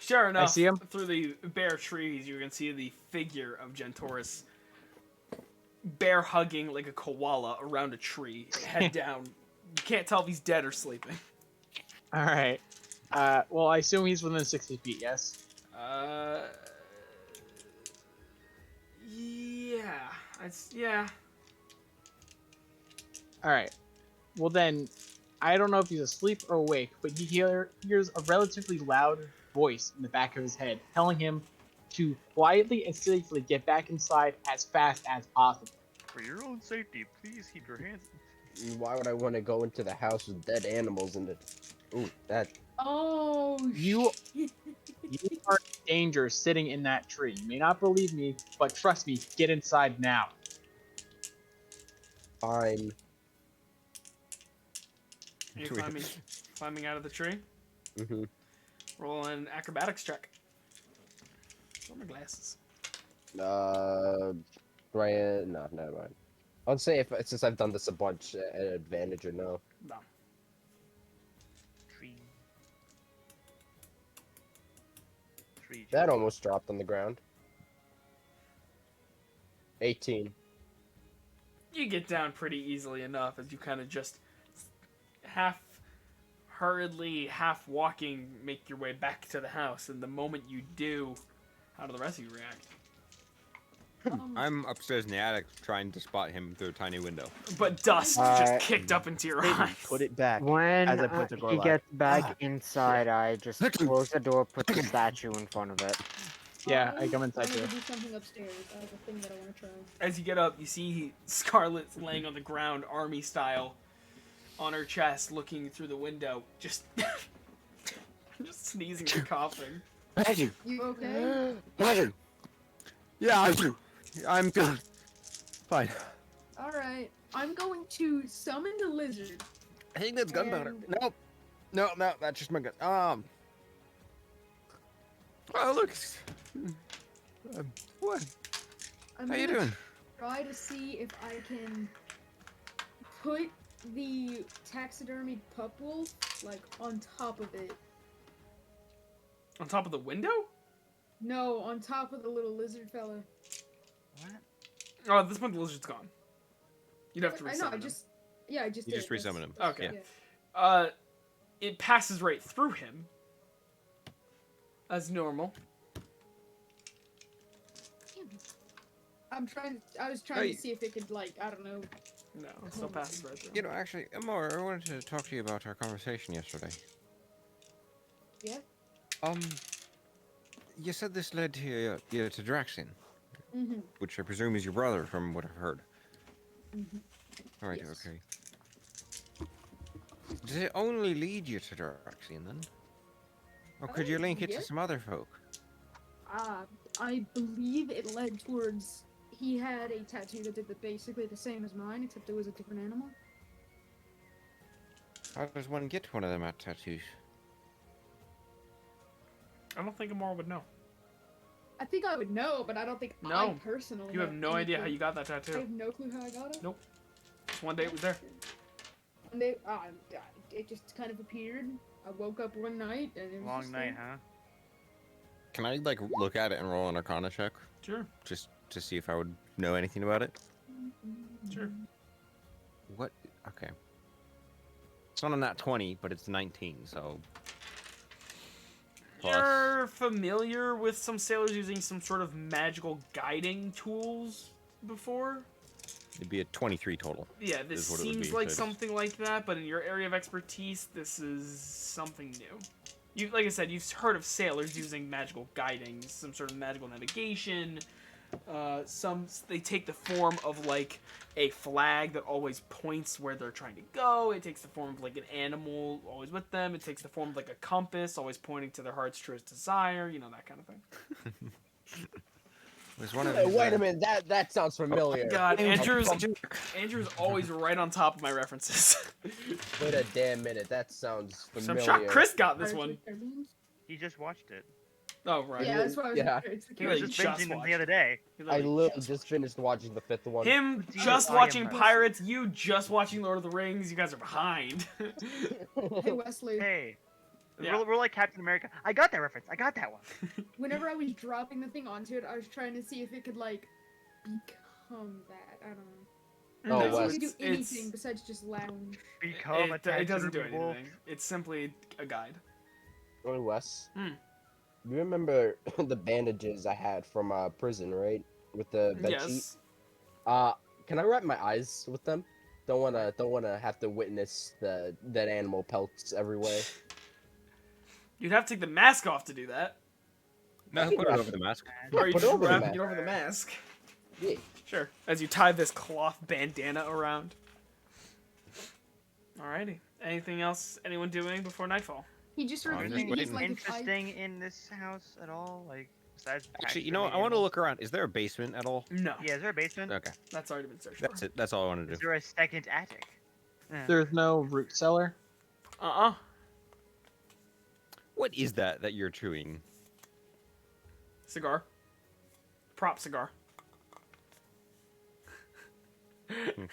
Speaker 1: Sure enough,
Speaker 3: see him?
Speaker 1: through the bare trees, you can see the figure of Gentoris bear hugging like a koala around a tree, head down. You can't tell if he's dead or sleeping.
Speaker 3: All right. Well, I assume he's within 60 feet. Yes.
Speaker 1: Yeah, yeah.
Speaker 3: All right. Well then, I don't know if he's asleep or awake, but he hears a relatively loud voice in the back of his head telling him to quietly and safely get back inside as fast as possible.
Speaker 9: For your own safety, please keep your hands.
Speaker 8: Why would I want to go into the house with dead animals in it? Ooh, that.
Speaker 4: Oh,
Speaker 3: You
Speaker 4: shit.
Speaker 3: You are in danger sitting in that tree. You may not believe me, but trust me, get inside now.
Speaker 8: Fine.
Speaker 1: You're climbing out of the tree.
Speaker 8: Mm-hmm.
Speaker 1: Roll an acrobatics check. Where are my glasses?
Speaker 8: Do I? No, never mind. I'll say if since I've done this a bunch, an advantage or no.
Speaker 1: No.
Speaker 9: Tree.
Speaker 8: That almost dropped on the ground. 18.
Speaker 1: You get down pretty easily enough as you kind of just half hurriedly, half walking, make your way back to the house. And the moment you do, how do the rest of you react?
Speaker 5: I'm upstairs in the attic trying to spot him through a tiny window.
Speaker 1: But dust just kicked up into your
Speaker 6: Statement,
Speaker 1: eyes.
Speaker 6: put it back.
Speaker 2: When
Speaker 6: As I put to
Speaker 2: he
Speaker 6: Gorlak.
Speaker 2: gets back inside, I just
Speaker 5: Let him-
Speaker 2: close the door, put the statue in front of it.
Speaker 3: Yeah, I come inside
Speaker 4: I need
Speaker 3: too.
Speaker 4: to do something upstairs. I have a thing that I want to try.
Speaker 1: As you get up, you see Scarlet's laying on the ground, army style, on her chest, looking through the window, just sneezing and coughing.
Speaker 4: You okay?
Speaker 5: Yeah, I'm good. Fine.
Speaker 4: All right. I'm going to summon the lizard.
Speaker 5: I think that's gunpowder.
Speaker 4: And-
Speaker 5: Nope. No, that's just my gun. Oh, look. What?
Speaker 4: I'm
Speaker 5: How you
Speaker 4: gonna
Speaker 5: doing?
Speaker 4: Try to see if I can put the taxidermied pup wolf like on top of it.
Speaker 1: On top of the window?
Speaker 4: No, on top of the little lizard fella.
Speaker 9: What?
Speaker 1: Oh, at this point the lizard's gone. You'd have to
Speaker 4: I
Speaker 1: resummon
Speaker 4: know. I
Speaker 1: him.
Speaker 4: just
Speaker 5: You just
Speaker 4: did.
Speaker 5: resummon him.
Speaker 1: Okay.
Speaker 5: Yeah.
Speaker 1: It passes right through him. As normal.
Speaker 4: Damn it. I was trying
Speaker 5: Hey.
Speaker 4: to see if it could, like, I don't know.
Speaker 1: No, it still passes right through.
Speaker 5: You know, actually, Amor, I wanted to talk to you about our conversation yesterday.
Speaker 4: Yeah.
Speaker 5: You said this led to Draxian,
Speaker 4: Mhm.
Speaker 5: which I presume is your brother, from what I've heard.
Speaker 4: Mhm.
Speaker 5: Right.
Speaker 4: Yes.
Speaker 5: Okay. Does it only lead you to Draxian then, or could you link it to
Speaker 4: yes.
Speaker 5: some other folk?
Speaker 4: I believe it led towards. He had a tattoo that did basically the same as mine, except it was a different animal.
Speaker 5: How does one get one of them at tattoos?
Speaker 1: I don't think Amor would know.
Speaker 4: I think I would know, but I don't think I
Speaker 1: No.
Speaker 4: personally.
Speaker 1: You have no idea how
Speaker 4: anything.
Speaker 1: you got that
Speaker 4: I
Speaker 1: tattoo.
Speaker 4: have no clue how I got it.
Speaker 1: Nope. Just one day it was there.
Speaker 4: One day, it just kind of appeared. I woke up one night and it was
Speaker 9: Long
Speaker 4: just
Speaker 9: night,
Speaker 4: there.
Speaker 9: huh?
Speaker 5: Can I like look at it and roll an Arcana check,
Speaker 1: Sure.
Speaker 5: just to see if I would know anything about it?
Speaker 1: Sure.
Speaker 5: What? Okay. It's not on that 20, but it's 19, so. Plus.
Speaker 1: You're familiar with some sailors using some sort of magical guiding tools before?
Speaker 5: It'd be a 23 total.
Speaker 1: Yeah, this
Speaker 5: Is what it would
Speaker 1: seems
Speaker 5: be,
Speaker 1: like
Speaker 5: so
Speaker 1: something like that, but in your area of expertise, this is something new. You, like I said, you've heard of sailors using magical guiding, some sort of magical navigation. They take the form of like a flag that always points where they're trying to go. It takes the form of like an animal always with them. It takes the form of like a compass always pointing to their heart's truest desire. You know, that kind of thing.
Speaker 5: There's one of
Speaker 8: Hey,
Speaker 5: these,
Speaker 8: wait a minute, that sounds familiar.
Speaker 1: God, Andrew's
Speaker 8: Andrew's
Speaker 1: always right on top of my references.
Speaker 8: Wait a damn minute, that sounds
Speaker 1: So
Speaker 8: familiar.
Speaker 1: I'm shocked Chris got this
Speaker 4: Pirates
Speaker 1: one.
Speaker 4: of the Caribbean?
Speaker 9: He just watched it.
Speaker 1: Oh, right.
Speaker 4: Yeah, that's why I was.
Speaker 8: Yeah.
Speaker 4: It's the
Speaker 1: He
Speaker 9: He was
Speaker 1: like
Speaker 9: just
Speaker 1: just
Speaker 9: binging them
Speaker 1: watched
Speaker 9: the other day.
Speaker 1: He
Speaker 8: I
Speaker 1: literally
Speaker 8: literally just finished watching the fifth one.
Speaker 1: Him
Speaker 9: Dude,
Speaker 1: just
Speaker 9: I
Speaker 1: watching
Speaker 9: am-
Speaker 1: Pirates, you just watching Lord of the Rings, you guys are behind.
Speaker 4: Hey Wesley,
Speaker 9: Hey.
Speaker 1: Yeah.
Speaker 9: We're like Captain America. I got that reference. I got that one.
Speaker 4: whenever I was dropping the thing onto it, I was trying to see if it could like become that. I don't know.
Speaker 8: Oh,
Speaker 4: It doesn't
Speaker 8: Wes.
Speaker 4: really do
Speaker 1: it's-
Speaker 4: anything besides just lounge.
Speaker 9: Become a
Speaker 1: it doesn't do
Speaker 9: tattooed wolf.
Speaker 1: anything. It's simply a guide.
Speaker 8: Oh, Wes.
Speaker 1: Hmm.
Speaker 8: You remember the bandages I had from prison, right? With the bed sheet.
Speaker 1: Yes.
Speaker 8: Can I wrap my eyes with them? Don't wanna have to witness the dead animal pelts everywhere.
Speaker 1: You'd have to take the mask off to do that.
Speaker 5: No, put it over the mask.
Speaker 1: Or you
Speaker 8: put
Speaker 1: just
Speaker 8: over the
Speaker 1: wrapping
Speaker 8: mask.
Speaker 1: it over the mask.
Speaker 8: Yeah.
Speaker 1: Sure. As you tie this cloth bandana around. Alrighty. Anything else anyone doing before nightfall?
Speaker 4: He just
Speaker 5: I'm just
Speaker 4: repeated. He's
Speaker 5: waiting.
Speaker 4: like,
Speaker 9: Interesting in this house at all? Like, besides
Speaker 5: Actually, you
Speaker 9: packing
Speaker 5: know what? I
Speaker 9: the
Speaker 5: want to
Speaker 9: animals?
Speaker 5: look around. Is there a basement at all?
Speaker 1: No.
Speaker 9: Yeah, is there a basement?
Speaker 5: Okay,
Speaker 1: That's already been searched
Speaker 5: that's
Speaker 1: for.
Speaker 5: it. That's all I want to
Speaker 9: Is
Speaker 5: do.
Speaker 9: there a second attic?
Speaker 3: There's no root cellar.
Speaker 1: Uh-uh.
Speaker 5: What is that you're chewing?
Speaker 1: Cigar. Prop cigar.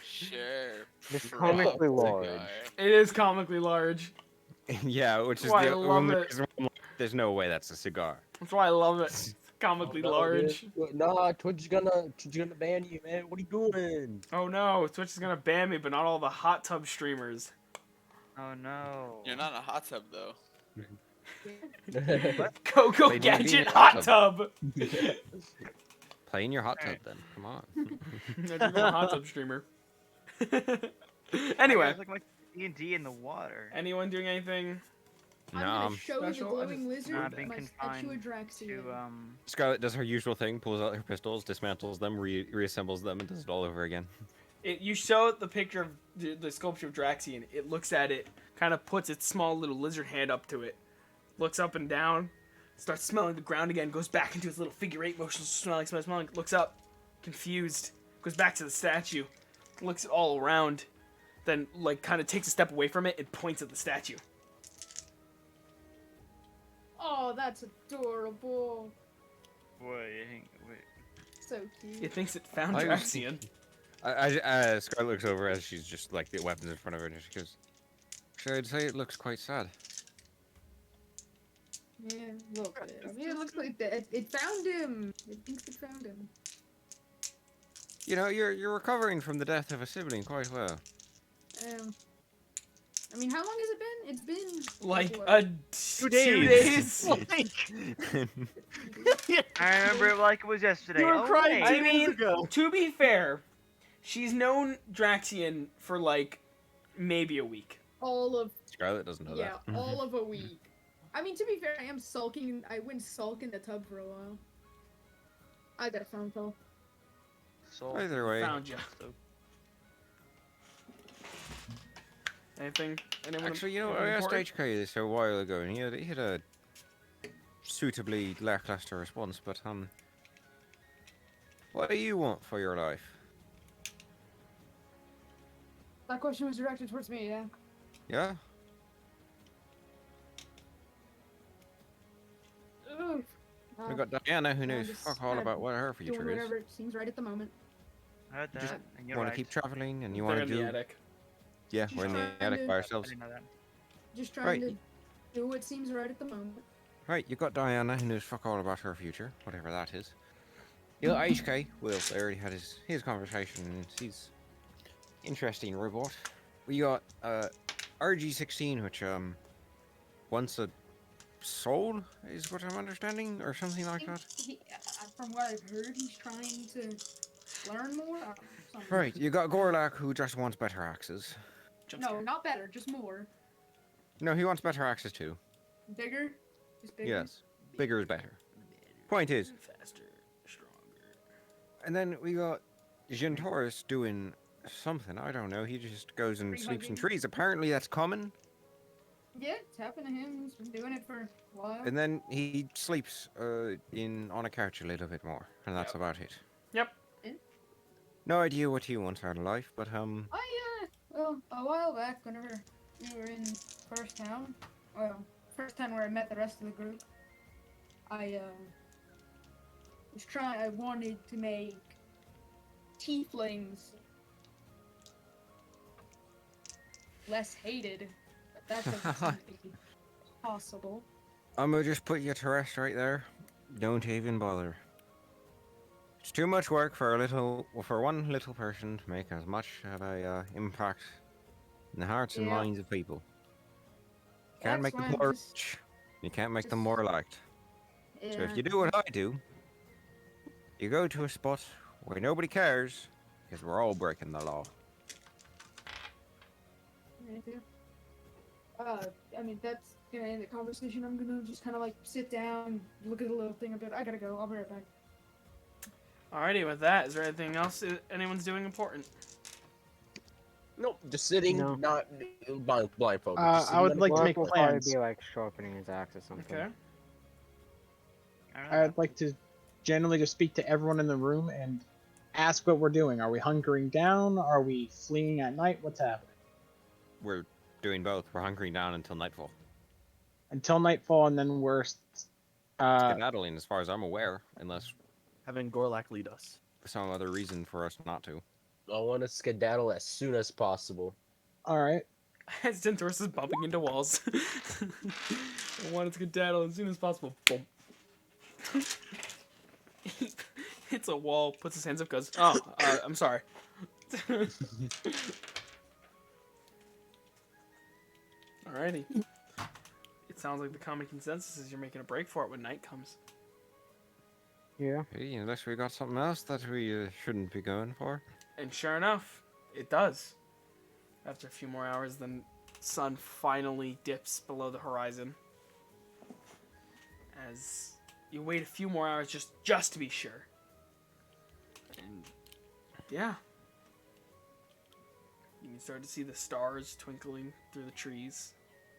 Speaker 7: Sure.
Speaker 2: It's
Speaker 7: prop
Speaker 2: comically large.
Speaker 7: cigar.
Speaker 1: It is comically large.
Speaker 5: Yeah, which is
Speaker 1: Why, I
Speaker 5: the
Speaker 1: love
Speaker 5: only
Speaker 1: it.
Speaker 5: reason I'm like, there's no way that's a cigar.
Speaker 1: That's why I love it. It's comically
Speaker 8: Oh, no,
Speaker 1: large.
Speaker 8: dude. Nah, Twitch is gonna ban you, man. What are you doing?
Speaker 1: Oh no, Twitch is gonna ban me, but not all the hot tub streamers.
Speaker 9: Oh no.
Speaker 7: You're not in a hot tub though.
Speaker 1: Go
Speaker 5: They do
Speaker 1: gadget
Speaker 5: need a
Speaker 1: hot
Speaker 5: hot
Speaker 1: tub.
Speaker 5: Play in your hot tub then. Come on.
Speaker 1: Not even a hot tub streamer. Anyway,
Speaker 9: It's like my D&D in the water.
Speaker 1: anyone doing anything?
Speaker 5: No,
Speaker 4: I'm gonna show the
Speaker 1: special.
Speaker 4: glowing lizard
Speaker 9: Not being
Speaker 4: my statue
Speaker 9: confined
Speaker 4: of Draxian.
Speaker 9: To
Speaker 5: Scarlet does her usual thing, pulls out her pistols, dismantles them, reassembles them, and does it all over again.
Speaker 1: You show the picture of the sculpture of Draxian. It looks at it, kind of puts its small little lizard hand up to it, looks up and down, starts smelling the ground again, goes back into its little figure eight motion, smelling, looks up, confused, goes back to the statue, looks all around, then like kind of takes a step away from it and points at the statue.
Speaker 4: Oh, that's adorable.
Speaker 9: wait.
Speaker 4: So cute.
Speaker 1: It thinks it found
Speaker 5: I was-
Speaker 1: Draxian.
Speaker 5: Scarlet looks over as she's just like the weapons in front of her, and she goes, "Actually, I'd say it looks quite sad."
Speaker 4: Yeah, a little bit. I mean, it looks like that. It found him. It thinks it found him.
Speaker 5: You know, you're recovering from the death of a sibling quite well.
Speaker 4: Um, I mean, how long has it been? It's been
Speaker 1: Like
Speaker 4: what?
Speaker 1: 2
Speaker 2: days.
Speaker 1: days.
Speaker 9: I remember it like it was yesterday.
Speaker 6: You were
Speaker 9: Oh,
Speaker 6: crying
Speaker 9: wait.
Speaker 1: I
Speaker 6: 2 days
Speaker 1: mean,
Speaker 6: ago.
Speaker 1: to be fair, she's known Draxian for like maybe a week.
Speaker 4: all of
Speaker 5: Scarlet doesn't know
Speaker 4: yeah,
Speaker 5: that.
Speaker 4: all of a week. I mean, to be fair, I am sulking. I went sulk in the tub for a while. I got a phone call.
Speaker 9: So
Speaker 5: Either way,
Speaker 1: Found you. Anything? Anyone?
Speaker 5: actually, you know,
Speaker 1: anyone
Speaker 5: I asked
Speaker 1: important?
Speaker 5: HK this a while ago, and he had a suitably lackluster response. But what do you want for your life?
Speaker 4: That question was directed towards me. Yeah.
Speaker 5: Yeah.
Speaker 4: Ugh.
Speaker 5: We got Diana, who
Speaker 4: I'm
Speaker 5: knows
Speaker 4: just
Speaker 5: fuck all
Speaker 4: kinda
Speaker 5: about what her
Speaker 4: Doing
Speaker 5: future is.
Speaker 4: whatever seems right at the moment.
Speaker 9: I heard that.
Speaker 5: Just
Speaker 9: and you're
Speaker 5: Want to
Speaker 9: right.
Speaker 5: keep traveling, and you
Speaker 1: They're
Speaker 5: want to
Speaker 1: in
Speaker 5: do.
Speaker 1: the attic.
Speaker 5: Yeah,
Speaker 4: Just
Speaker 5: we're in the
Speaker 4: trying
Speaker 5: attic
Speaker 4: to-
Speaker 5: by
Speaker 9: I
Speaker 5: ourselves.
Speaker 9: didn't know that.
Speaker 4: Just trying
Speaker 5: Right.
Speaker 4: to do what seems right at the moment.
Speaker 5: Right, you got Diana, who knows fuck all about her future, whatever that is. You got HK. Well, they already had his conversation, and he's interesting robot. We got RG16, which wants a soul, is what I'm understanding, or something like that.
Speaker 4: From what I've heard, he's trying to learn more. Something.
Speaker 5: Right, you got Gorlak, who just wants better axes.
Speaker 1: Jump
Speaker 4: No,
Speaker 1: scare.
Speaker 4: not better, just more.
Speaker 5: No, he wants better axes too.
Speaker 4: Bigger? Just bigger?
Speaker 5: Yes, bigger is better. Point is,
Speaker 1: Faster, stronger.
Speaker 5: and then we got Gentaurus doing something. I don't know. He just goes and
Speaker 4: Tree
Speaker 5: sleeps in
Speaker 4: hugging.
Speaker 5: trees. Apparently, that's common.
Speaker 4: Yeah, it's happened to him. He's been doing it for a while.
Speaker 5: And then he sleeps on a couch a little bit more, and that's
Speaker 1: Yep.
Speaker 5: about it.
Speaker 1: Yep.
Speaker 5: No idea what he wants out of life, but
Speaker 4: Well, a while back, whenever we were in First Town, first town where I met the rest of the group, I wanted to make tieflings less hated, but that doesn't seem to be possible.
Speaker 5: I'm gonna just put you to rest right there. Don't even bother. It's too much work for one little person to make as much of a impact in the hearts and
Speaker 4: Yeah.
Speaker 5: minds of people. You can't
Speaker 4: That's
Speaker 5: make them
Speaker 4: why I'm
Speaker 5: more
Speaker 4: just-
Speaker 5: rich. You can't make them
Speaker 4: just-
Speaker 5: more liked. So
Speaker 4: Yeah.
Speaker 5: if you do what I do, you go to a spot where nobody cares, because we're all breaking the law.
Speaker 4: Me too. I mean, that's gonna end the conversation. I'm gonna just kind of like sit down, look at the little thing a bit. I gotta go. I'll be right back.
Speaker 1: Alrighty, with that, is there anything else anyone's doing important?
Speaker 8: Nope, just sitting,
Speaker 2: No.
Speaker 8: not blindfolded.
Speaker 3: I
Speaker 8: just sitting
Speaker 3: would
Speaker 8: on a
Speaker 3: like to
Speaker 8: couch.
Speaker 3: make
Speaker 2: Work will probably
Speaker 3: plans.
Speaker 2: be like sharpening his axe or something.
Speaker 1: Okay.
Speaker 9: I don't know.
Speaker 3: I'd like to generally just speak to everyone in the room and ask what we're doing. Are we hunkering down? Are we fleeing at night? What's happening?
Speaker 5: We're doing both. We're hunkering down until nightfall.
Speaker 3: Until nightfall, and then we're
Speaker 5: Skedaddling, as far as I'm aware, unless
Speaker 6: Having Gorlak lead us.
Speaker 5: for some other reason for us not to.
Speaker 8: I want to skedaddle as soon as possible.
Speaker 3: all right.
Speaker 1: As Dentorus is bumping into walls. I want it to get down as soon as possible. Boom. He hits a wall, puts his hands up, goes, "Oh, I'm sorry." Alrighty. It sounds like the common consensus is you're making a break for it when night comes.
Speaker 2: Yeah.
Speaker 5: Hey, unless we got something else that we shouldn't be going for.
Speaker 1: And sure enough, it does. After a few more hours, the sun finally dips below the horizon. As you wait a few more hours just to be sure. And yeah. You can start to see the stars twinkling through the trees.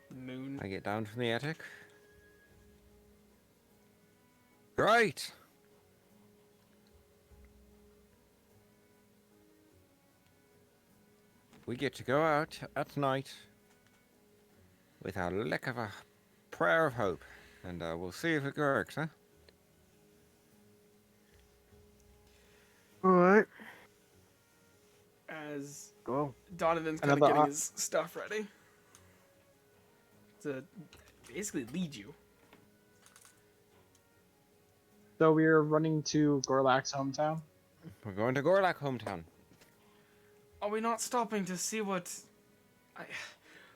Speaker 1: The moon.
Speaker 5: I get down from the attic. Right. We get to go out at night with a lick of a prayer of hope, and we'll see if it works, huh?
Speaker 2: Alright.
Speaker 1: As
Speaker 2: Go.
Speaker 1: Donovan's kind of
Speaker 3: Another
Speaker 1: getting his stuff ready. To basically lead you.
Speaker 3: So we're running to Gorlak's hometown.
Speaker 5: We're going to Gorlak hometown.
Speaker 1: Are we not stopping to see what...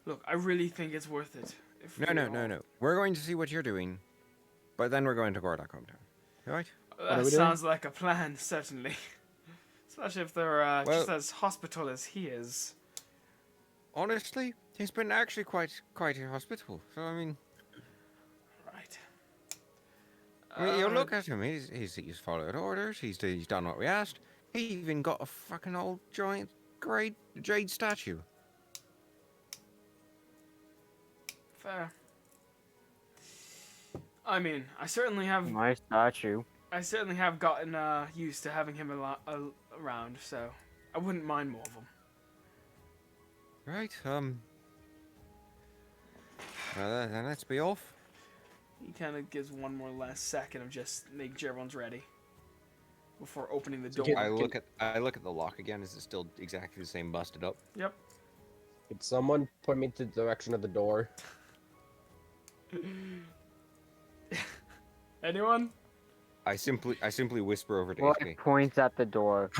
Speaker 1: Look, I really think it's worth it. If we all-
Speaker 5: No. We're going to see what you're doing, but then we're going to Gordak hometown. All right?
Speaker 3: are
Speaker 1: That
Speaker 3: we doing?
Speaker 1: sounds like a plan, certainly. Especially if they're
Speaker 5: Well-
Speaker 1: just as hospital as he is.
Speaker 5: Honestly, he's been actually quite hospitable. So I mean,
Speaker 1: Right.
Speaker 5: you look at him. He's followed orders. He's done what we asked. He even got a fucking old giant great jade statue.
Speaker 1: Fair. I mean, I certainly have
Speaker 2: My statue.
Speaker 1: gotten used to having him around, so I wouldn't mind more of him.
Speaker 5: Right. Then let's be off.
Speaker 1: He kind of gives one more last second of just making sure everyone's ready before opening the
Speaker 3: So
Speaker 1: door.
Speaker 5: I look at the lock again. Is it still exactly the same, busted up?
Speaker 1: Yep.
Speaker 8: Could someone point me to the direction of the door?
Speaker 1: Anyone?
Speaker 5: I simply whisper over to
Speaker 2: Roy
Speaker 5: HP.
Speaker 2: points at the door.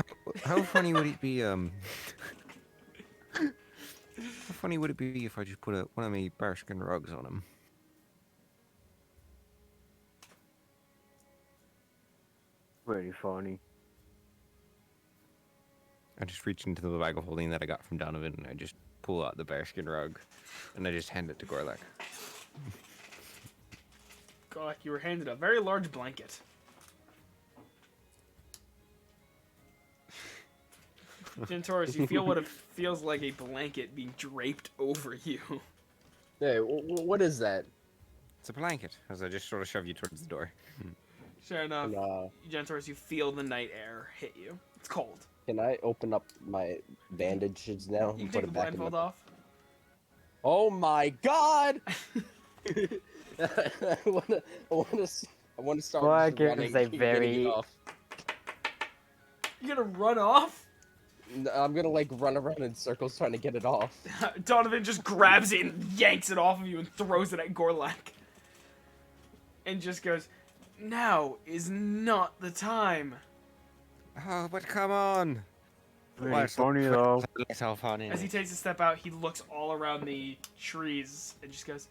Speaker 5: How funny would it be? How funny would it be if I just put one of my bearskin rugs on him?
Speaker 2: Pretty funny.
Speaker 5: I just reach into the bag of holding that I got from Donovan, and I just pull out the bearskin rug, and I just hand it to Gorlak.
Speaker 1: God, you were handed a very large blanket. Gentaurus, you feel what it feels like a blanket being draped over you.
Speaker 8: Hey, what is that?
Speaker 5: It's a blanket, as I just sort of shove you towards the door.
Speaker 1: Sure enough,
Speaker 8: Can,
Speaker 1: Gentaurus, you feel the night air hit you. It's cold.
Speaker 8: can I open up my bandages now
Speaker 1: You
Speaker 8: and
Speaker 1: can take
Speaker 8: put
Speaker 1: the
Speaker 8: it back in
Speaker 1: blindfold
Speaker 8: the...
Speaker 1: off.
Speaker 8: Oh my god! I wanna start
Speaker 2: Well,
Speaker 8: just
Speaker 2: it
Speaker 8: running
Speaker 2: is a
Speaker 8: and getting
Speaker 2: very-
Speaker 8: it off.
Speaker 1: You're gonna run off?
Speaker 8: I'm gonna like run around in circles trying to get it off.
Speaker 1: Donovan just grabs it and yanks it off of you and throws it at Gorlak. And just goes, now is not the time.
Speaker 5: Oh, but come on!
Speaker 2: Pretty funny though.
Speaker 5: So funny.
Speaker 1: As he takes a step out, he looks all around the trees and just goes,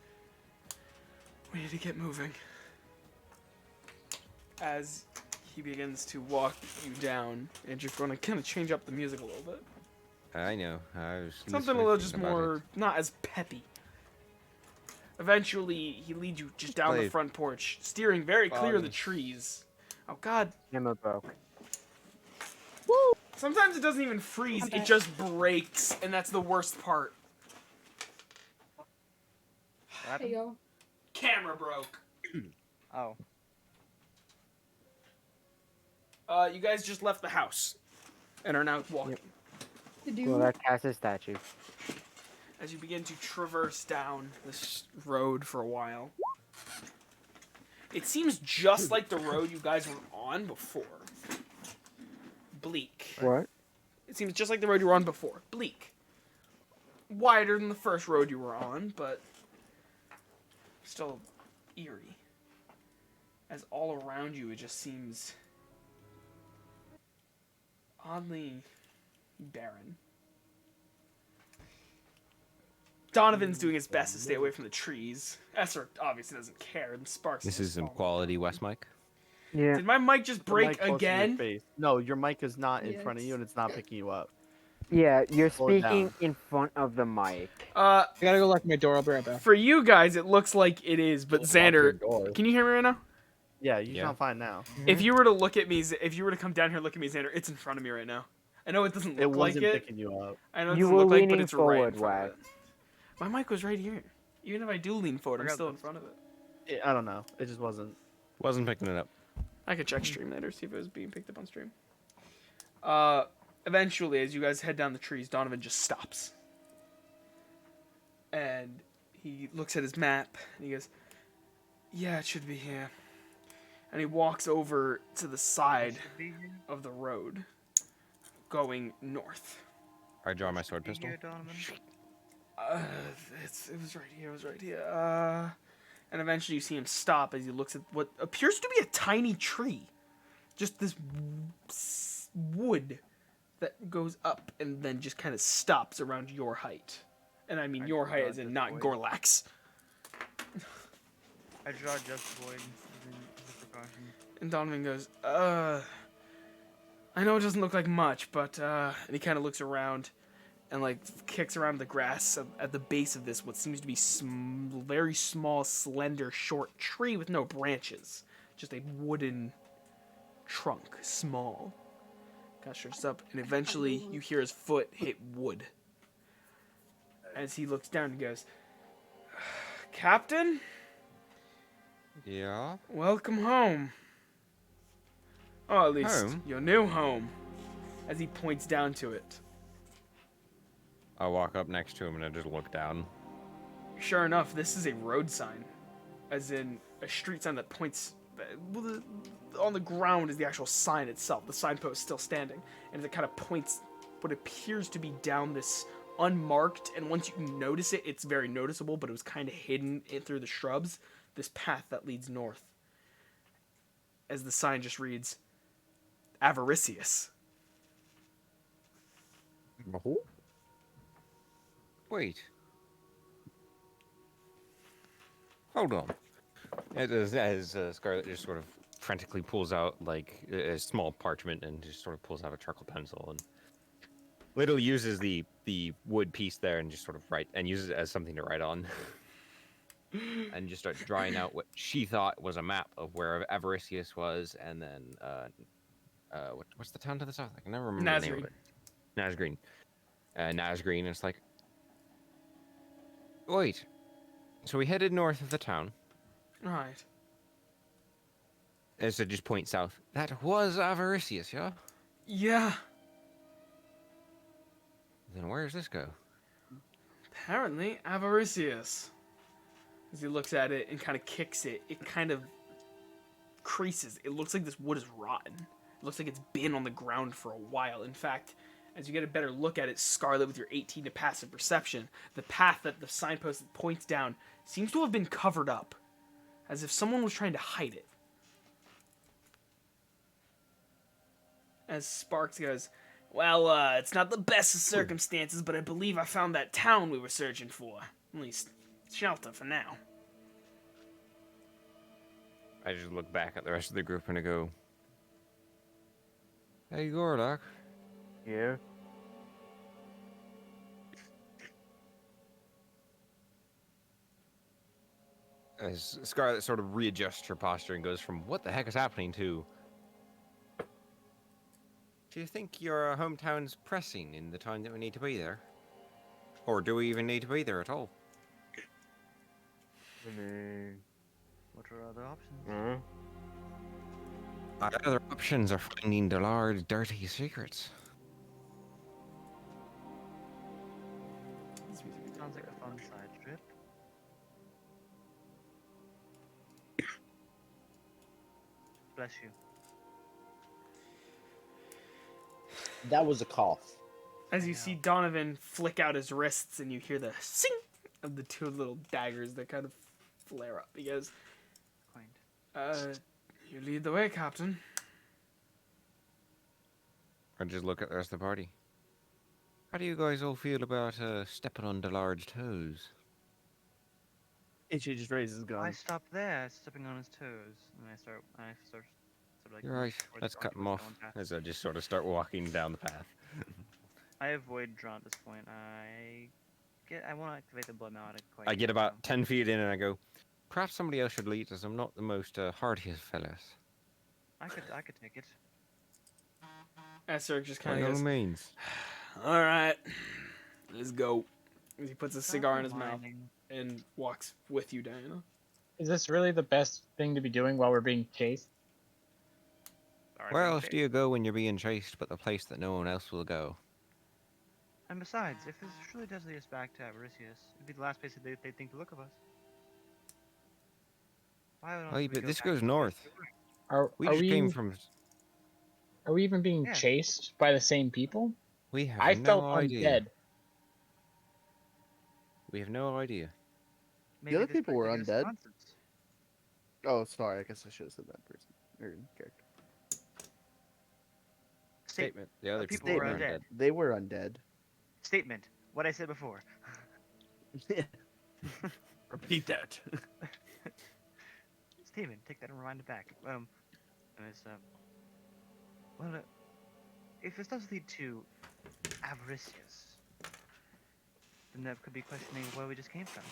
Speaker 1: we need to get moving. As he begins to walk you down, and you're going to kind of change up the music a little bit.
Speaker 5: I know. I was
Speaker 1: Something a little just more, not as peppy. Eventually, he leads you just down the
Speaker 5: Play-
Speaker 1: front porch, steering very clear of the
Speaker 5: Fun.
Speaker 1: trees. Oh god.
Speaker 2: Hammer broke.
Speaker 1: Sometimes it doesn't even freeze, it just breaks, and that's the worst part.
Speaker 4: Hey yo.
Speaker 1: Camera broke.
Speaker 9: Oh.
Speaker 1: You guys just left the house and are now walking.
Speaker 4: The dude.
Speaker 2: Well, that casts a statue.
Speaker 1: As you begin to traverse down this road for a while. It seems just like the road you guys were on before. Bleak.
Speaker 2: What?
Speaker 1: It seems just like the road you were on before. Bleak. Wider than the first road you were on, but still eerie. As all around you, it just seems oddly barren. Donovan's doing his best to stay away from the trees. Esther obviously doesn't care, and Sparks.
Speaker 5: This
Speaker 1: just
Speaker 5: is some
Speaker 1: following.
Speaker 5: quality West mic.
Speaker 2: Yeah.
Speaker 1: Did my mic just
Speaker 6: The
Speaker 1: break
Speaker 6: mic closer to your
Speaker 1: again?
Speaker 6: face. No, your mic is not in
Speaker 4: Yeah,
Speaker 6: front of you, and it's not picking you up.
Speaker 2: Yeah, you're
Speaker 6: Slow it
Speaker 2: speaking
Speaker 6: down.
Speaker 2: in front of the mic.
Speaker 3: I gotta go lock my door. I'll be right back.
Speaker 1: For you guys, it looks like it is, but
Speaker 8: Lock your
Speaker 1: Xander,
Speaker 8: door.
Speaker 1: can you hear me right now?
Speaker 6: Yeah, you
Speaker 5: Yeah.
Speaker 6: sound fine now.
Speaker 1: If you were to look at me, if you were to come down here and look at me, Xander, it's in front of me right now. I know it doesn't
Speaker 6: It
Speaker 1: look like
Speaker 6: wasn't
Speaker 1: it.
Speaker 6: picking you up.
Speaker 1: I know it
Speaker 2: You
Speaker 1: doesn't
Speaker 2: were
Speaker 1: look like, but
Speaker 2: leaning
Speaker 1: it's right in
Speaker 2: forward,
Speaker 1: front of
Speaker 2: Wag.
Speaker 1: it. My mic was right here. Even if I do lean forward, I'm
Speaker 9: Forgot
Speaker 1: still in
Speaker 9: this.
Speaker 1: front of it.
Speaker 6: I don't know. It just wasn't.
Speaker 5: Wasn't picking it up.
Speaker 1: I could check stream later, see if it was being picked up on stream. Eventually, as you guys head down the trees, Donovan just stops. And he looks at his map, and he goes, yeah, it should be here. And he walks over to the side
Speaker 9: Should be here.
Speaker 1: of the road, going north.
Speaker 5: I draw my sword
Speaker 9: Should be
Speaker 5: pistol.
Speaker 9: here, Donovan.
Speaker 1: It was right here. It was right here. And eventually you see him stop as he looks at what appears to be a tiny tree. Just this wood that goes up and then just kind of stops around your height. And I mean
Speaker 9: I
Speaker 1: your height
Speaker 9: draw
Speaker 1: as in
Speaker 9: just
Speaker 1: not
Speaker 9: void.
Speaker 1: Gorlax.
Speaker 9: I draw just void as a precaution.
Speaker 1: And Donovan goes, I know it doesn't look like much, but, and he kind of looks around and, like, kicks around the grass at the base of this, what seems to be very small, slender, short tree with no branches. Just a wooden trunk, small. Kind of stretches up, and eventually you hear his foot hit wood. As he looks down and goes, Captain,
Speaker 5: Yeah.
Speaker 1: welcome home. Oh, at least
Speaker 5: Home?
Speaker 1: your new home. As he points down to it.
Speaker 5: I walk up next to him and I just look down.
Speaker 1: Sure enough, this is a road sign. As in a street sign that points... On the ground is the actual sign itself. The signpost still standing. And it kind of points what appears to be down this unmarked, and once you notice it, it's very noticeable, but it was kind of hidden through the shrubs, this path that leads north. As the sign just reads, Avaricious.
Speaker 5: Wait. Hold on. As Scarlet just sort of frantically pulls out like a small parchment and just sort of pulls out a charcoal pencil and Little uses the wood piece there and just sort of uses it as something to write on. And just start drawing out what she thought was a map of where Avaricious was, and then what's the town to the south? I can never remember the name of it. Nazgreen. Nazgreen, and it's like, wait. So we headed north of the town.
Speaker 1: Right.
Speaker 5: As it just points south. That was Avaricious, yeah?
Speaker 1: Yeah.
Speaker 5: Then where does this go?
Speaker 1: Apparently, Avaricious. As he looks at it and kind of kicks it, it kind of creases. It looks like this wood is rotten. It looks like it's been on the ground for a while. In fact, as you get a better look at it, Scarlet, with your 18 to passive perception, the path that the signpost points down seems to have been covered up, as if someone was trying to hide it. As Sparks goes, well, it's not the best of circumstances, but I believe I found that town we were searching for. At least, shelter for now.
Speaker 5: I just look back at the rest of the group and I go, hey, Gorlock.
Speaker 2: Yeah.
Speaker 5: As Scarlet sort of readjusts her posture and goes from, what the heck is happening to, do you think your hometown's pressing in the time that we need to be there? Or do we even need to be there at all?
Speaker 2: I mean,
Speaker 9: What are other options?
Speaker 5: Our other options are finding the large, dirty secrets.
Speaker 9: Sounds like a fun side trip. Bless you.
Speaker 8: That was a cough.
Speaker 1: As you see Donovan flick out his wrists and you hear the sing of the two little daggers that kind of flare up. He goes,
Speaker 9: Quaint.
Speaker 1: you lead the way, Captain.
Speaker 5: I just look at the rest of the party. How do you guys all feel about stepping on the large toes?
Speaker 6: Ichi just raises his gun.
Speaker 9: I stop there, stepping on his toes, and I start like.
Speaker 5: You're right.
Speaker 9: towards
Speaker 5: Let's
Speaker 9: the
Speaker 5: cut them
Speaker 9: going
Speaker 5: off.
Speaker 9: path.
Speaker 5: As I just sort of start walking down the path.
Speaker 9: I avoid draw at this point. I want to activate the blood maledict quite.
Speaker 5: I get about 10 feet in and I go, perhaps somebody else should lead as I'm not the most hardiest fellas.
Speaker 9: I could take it.
Speaker 1: Esser just
Speaker 5: By
Speaker 1: kind of
Speaker 5: all
Speaker 1: goes,
Speaker 5: means.
Speaker 1: all right, let's go. As he puts a
Speaker 9: Stop
Speaker 1: cigar in his mouth
Speaker 9: whining.
Speaker 1: and walks with you, Diana.
Speaker 3: Is this really the best thing to be doing while we're being chased?
Speaker 9: Sorry,
Speaker 5: Where
Speaker 9: being
Speaker 5: else do
Speaker 9: chased.
Speaker 5: you go when you're being chased but the place that no one else will go?
Speaker 9: And besides, if this truly does lead us back to Avaricious, it'd be the last place that they'd think to look of us. Why else
Speaker 5: Oh,
Speaker 9: would we
Speaker 5: but
Speaker 9: go
Speaker 5: this
Speaker 9: back
Speaker 5: goes
Speaker 9: to the place
Speaker 5: north.
Speaker 9: we were?
Speaker 5: We
Speaker 3: Are
Speaker 5: just
Speaker 3: we
Speaker 5: came from...
Speaker 3: are we even being
Speaker 9: Yeah.
Speaker 3: chased by the same people?
Speaker 5: We have
Speaker 3: I
Speaker 5: no
Speaker 3: felt
Speaker 5: idea.
Speaker 3: undead.
Speaker 5: We have no idea.
Speaker 9: Maybe
Speaker 6: other
Speaker 9: this
Speaker 6: people
Speaker 9: place
Speaker 6: were
Speaker 9: will give us
Speaker 6: undead.
Speaker 9: answers.
Speaker 6: Oh, sorry. I guess I should have said that person or character.
Speaker 5: Statement. The other
Speaker 9: people
Speaker 5: people
Speaker 9: were
Speaker 5: were
Speaker 9: undead.
Speaker 5: undead.
Speaker 6: They were undead.
Speaker 9: Statement. What I said before.
Speaker 6: Repeat that.
Speaker 9: Steven, take that and rewind it back. Anyways, well, if this does lead to Avaricius, then that could be questioning where we just came from.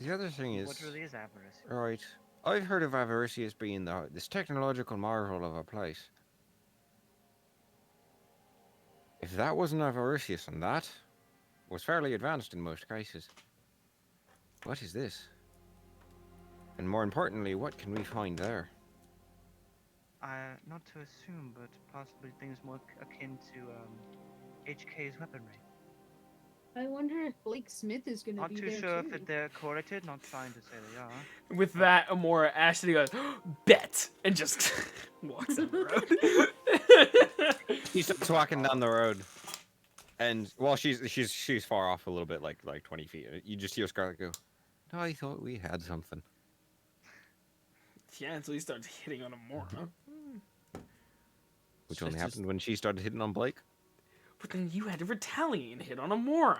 Speaker 5: The other thing is,
Speaker 9: What really is Avaricius?
Speaker 5: right, I've heard of Avaricius being this technological marvel of a place. If that wasn't Avaricius, and that was fairly advanced in most cases, what is this? And more importantly, what can we find there?
Speaker 9: Not to assume, but possibly things more akin to HK's weaponry.
Speaker 4: I wonder if Blake Smith is gonna
Speaker 9: Not
Speaker 4: be
Speaker 9: too
Speaker 4: there
Speaker 9: sure
Speaker 4: too.
Speaker 9: if they're correlated. Not trying to say they are.
Speaker 1: With that, Amora Ashley goes, bet, and just walks down the road.
Speaker 5: He starts walking down the road, and well, she's far off a little bit, like 20 feet. You just hear Scarlet go, "No, I thought we had something."
Speaker 1: Yeah, until he starts hitting on Amora.
Speaker 5: Which only happened when she started hitting on Blake.
Speaker 1: But then you had to retaliate and hit on Amora.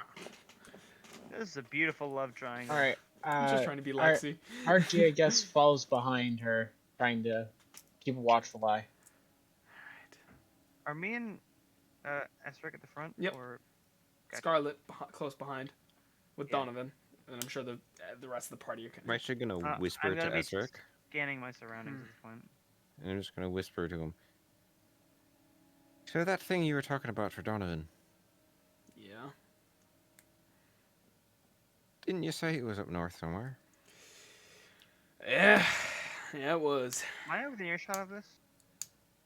Speaker 9: This is a beautiful love triangle.
Speaker 3: All right.
Speaker 1: I'm just trying to be Lexi.
Speaker 3: Archie, I guess, follows behind her, trying to keep a watchful eye.
Speaker 9: Are me and Esric at the front?
Speaker 1: Yep.
Speaker 9: Or Gotcha.
Speaker 1: Scarlet close behind with
Speaker 9: Yeah.
Speaker 1: Donovan, and I'm sure the rest of the party are kind
Speaker 5: I'm actually gonna
Speaker 9: I'm
Speaker 5: whisper to
Speaker 9: gonna be
Speaker 5: Ezric,
Speaker 9: scanning my surroundings at this point.
Speaker 5: and I'm just gonna whisper to him. So that thing you were talking about for Donovan,
Speaker 1: Yeah.
Speaker 5: didn't you say it was up north somewhere?
Speaker 1: Yeah, it was.
Speaker 9: Am I within earshot of this?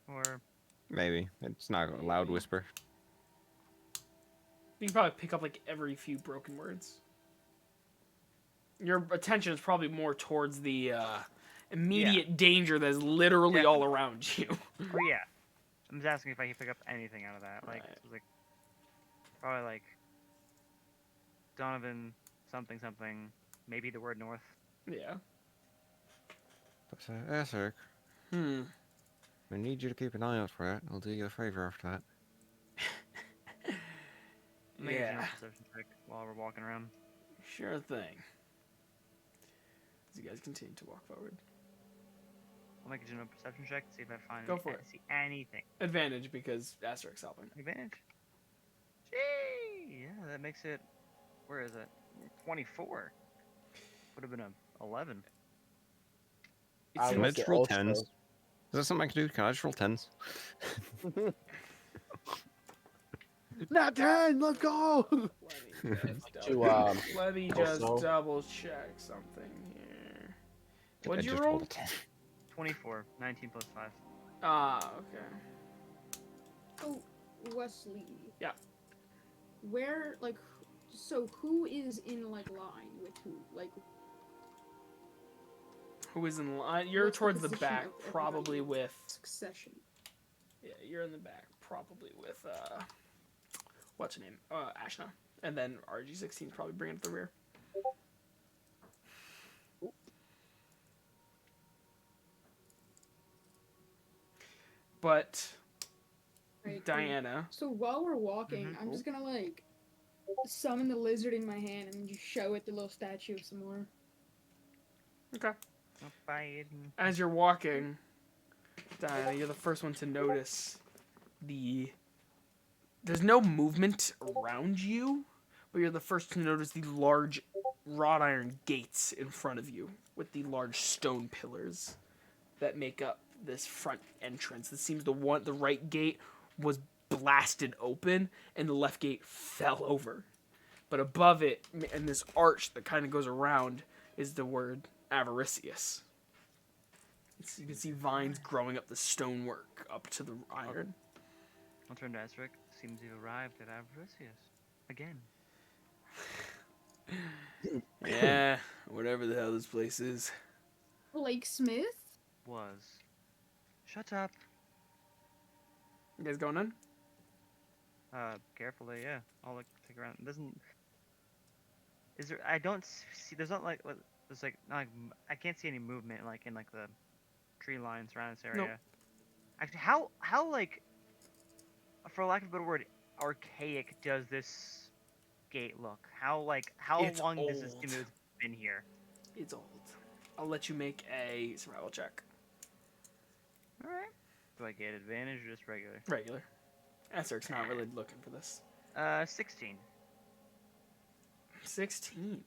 Speaker 9: Or
Speaker 5: Maybe. It's not a loud whisper.
Speaker 1: You can probably pick up like every few broken words. Your attention is probably more towards the immediate danger that is literally
Speaker 9: Yeah.
Speaker 1: all around you.
Speaker 9: oh, yeah. I'm just asking if I can pick up anything out of that. Like,
Speaker 1: Right.
Speaker 9: it was like probably like Donovan something something, maybe the word north.
Speaker 1: Yeah.
Speaker 5: But Ezric, I need you to keep an eye out for that. I'll do you a favor after that.
Speaker 9: Make a general
Speaker 1: Yeah.
Speaker 9: perception check while we're walking around.
Speaker 1: Sure thing. As you guys continue to walk forward.
Speaker 9: I'll make a general perception check to see if I find
Speaker 1: Go for it.
Speaker 9: see anything.
Speaker 1: Advantage because Asterix helping.
Speaker 9: Advantage. Gee, yeah, that makes it. Where is it? 24. Would have been a 11.
Speaker 8: I
Speaker 5: Can I
Speaker 8: look
Speaker 5: just
Speaker 8: at
Speaker 5: roll
Speaker 8: also-
Speaker 5: tens? Is that something I can do? Can I just roll tens?
Speaker 6: Not 10. Let's go.
Speaker 1: Let me just
Speaker 8: also-
Speaker 1: double check something here.
Speaker 5: I
Speaker 1: What'd you
Speaker 5: just
Speaker 1: roll?
Speaker 5: rolled a 10.
Speaker 9: 24. 19 plus 5.
Speaker 1: Ah, okay.
Speaker 4: Oh, Wesley.
Speaker 1: Yeah.
Speaker 4: Where, like, so who is in, like, line with who? Like,
Speaker 1: Who is in line? You're
Speaker 4: What's the
Speaker 1: towards the
Speaker 4: position
Speaker 1: back,
Speaker 4: of everybody?
Speaker 1: probably with.
Speaker 4: succession.
Speaker 1: Yeah, you're in the back, probably with what's her name? Ashna, and then RG16 is probably bringing it to the rear. But
Speaker 4: Right, cool.
Speaker 1: Diana,
Speaker 4: So while we're walking, I'm just gonna, like, summon the lizard in my hand and then just show it the little statue some more.
Speaker 1: okay.
Speaker 9: Biden.
Speaker 1: As you're walking, Diana, you're the first one to notice there's no movement around you, but you're the first to notice the large wrought iron gates in front of you with the large stone pillars that make up this front entrance. It seems the right gate was blasted open and the left gate fell over. But above it, and this arch that kind of goes around, is the word Avaricius. You can see vines growing up the stonework up to the iron.
Speaker 9: I'll turn to Esric. Seems you've arrived at Avaricius. Again.
Speaker 1: Yeah, whatever the hell this place is.
Speaker 4: Blake Smith?
Speaker 9: Was. Shut up.
Speaker 1: You guys going in?
Speaker 9: Carefully, yeah. I'll like take around. It doesn't. Is there? I don't see. There's not like. There's like. Not like I can't see any movement like in like the tree lines around this area.
Speaker 1: Nope.
Speaker 9: Actually, how like, for lack of a better word, archaic does this gate look? How
Speaker 1: It's
Speaker 9: long does this
Speaker 1: old.
Speaker 9: seem to have been here?
Speaker 1: It's old. I'll let you make a survival check.
Speaker 9: All right. Do I get advantage or just regular?
Speaker 1: Regular. Essert's not really looking for this.
Speaker 9: 16.
Speaker 1: 16.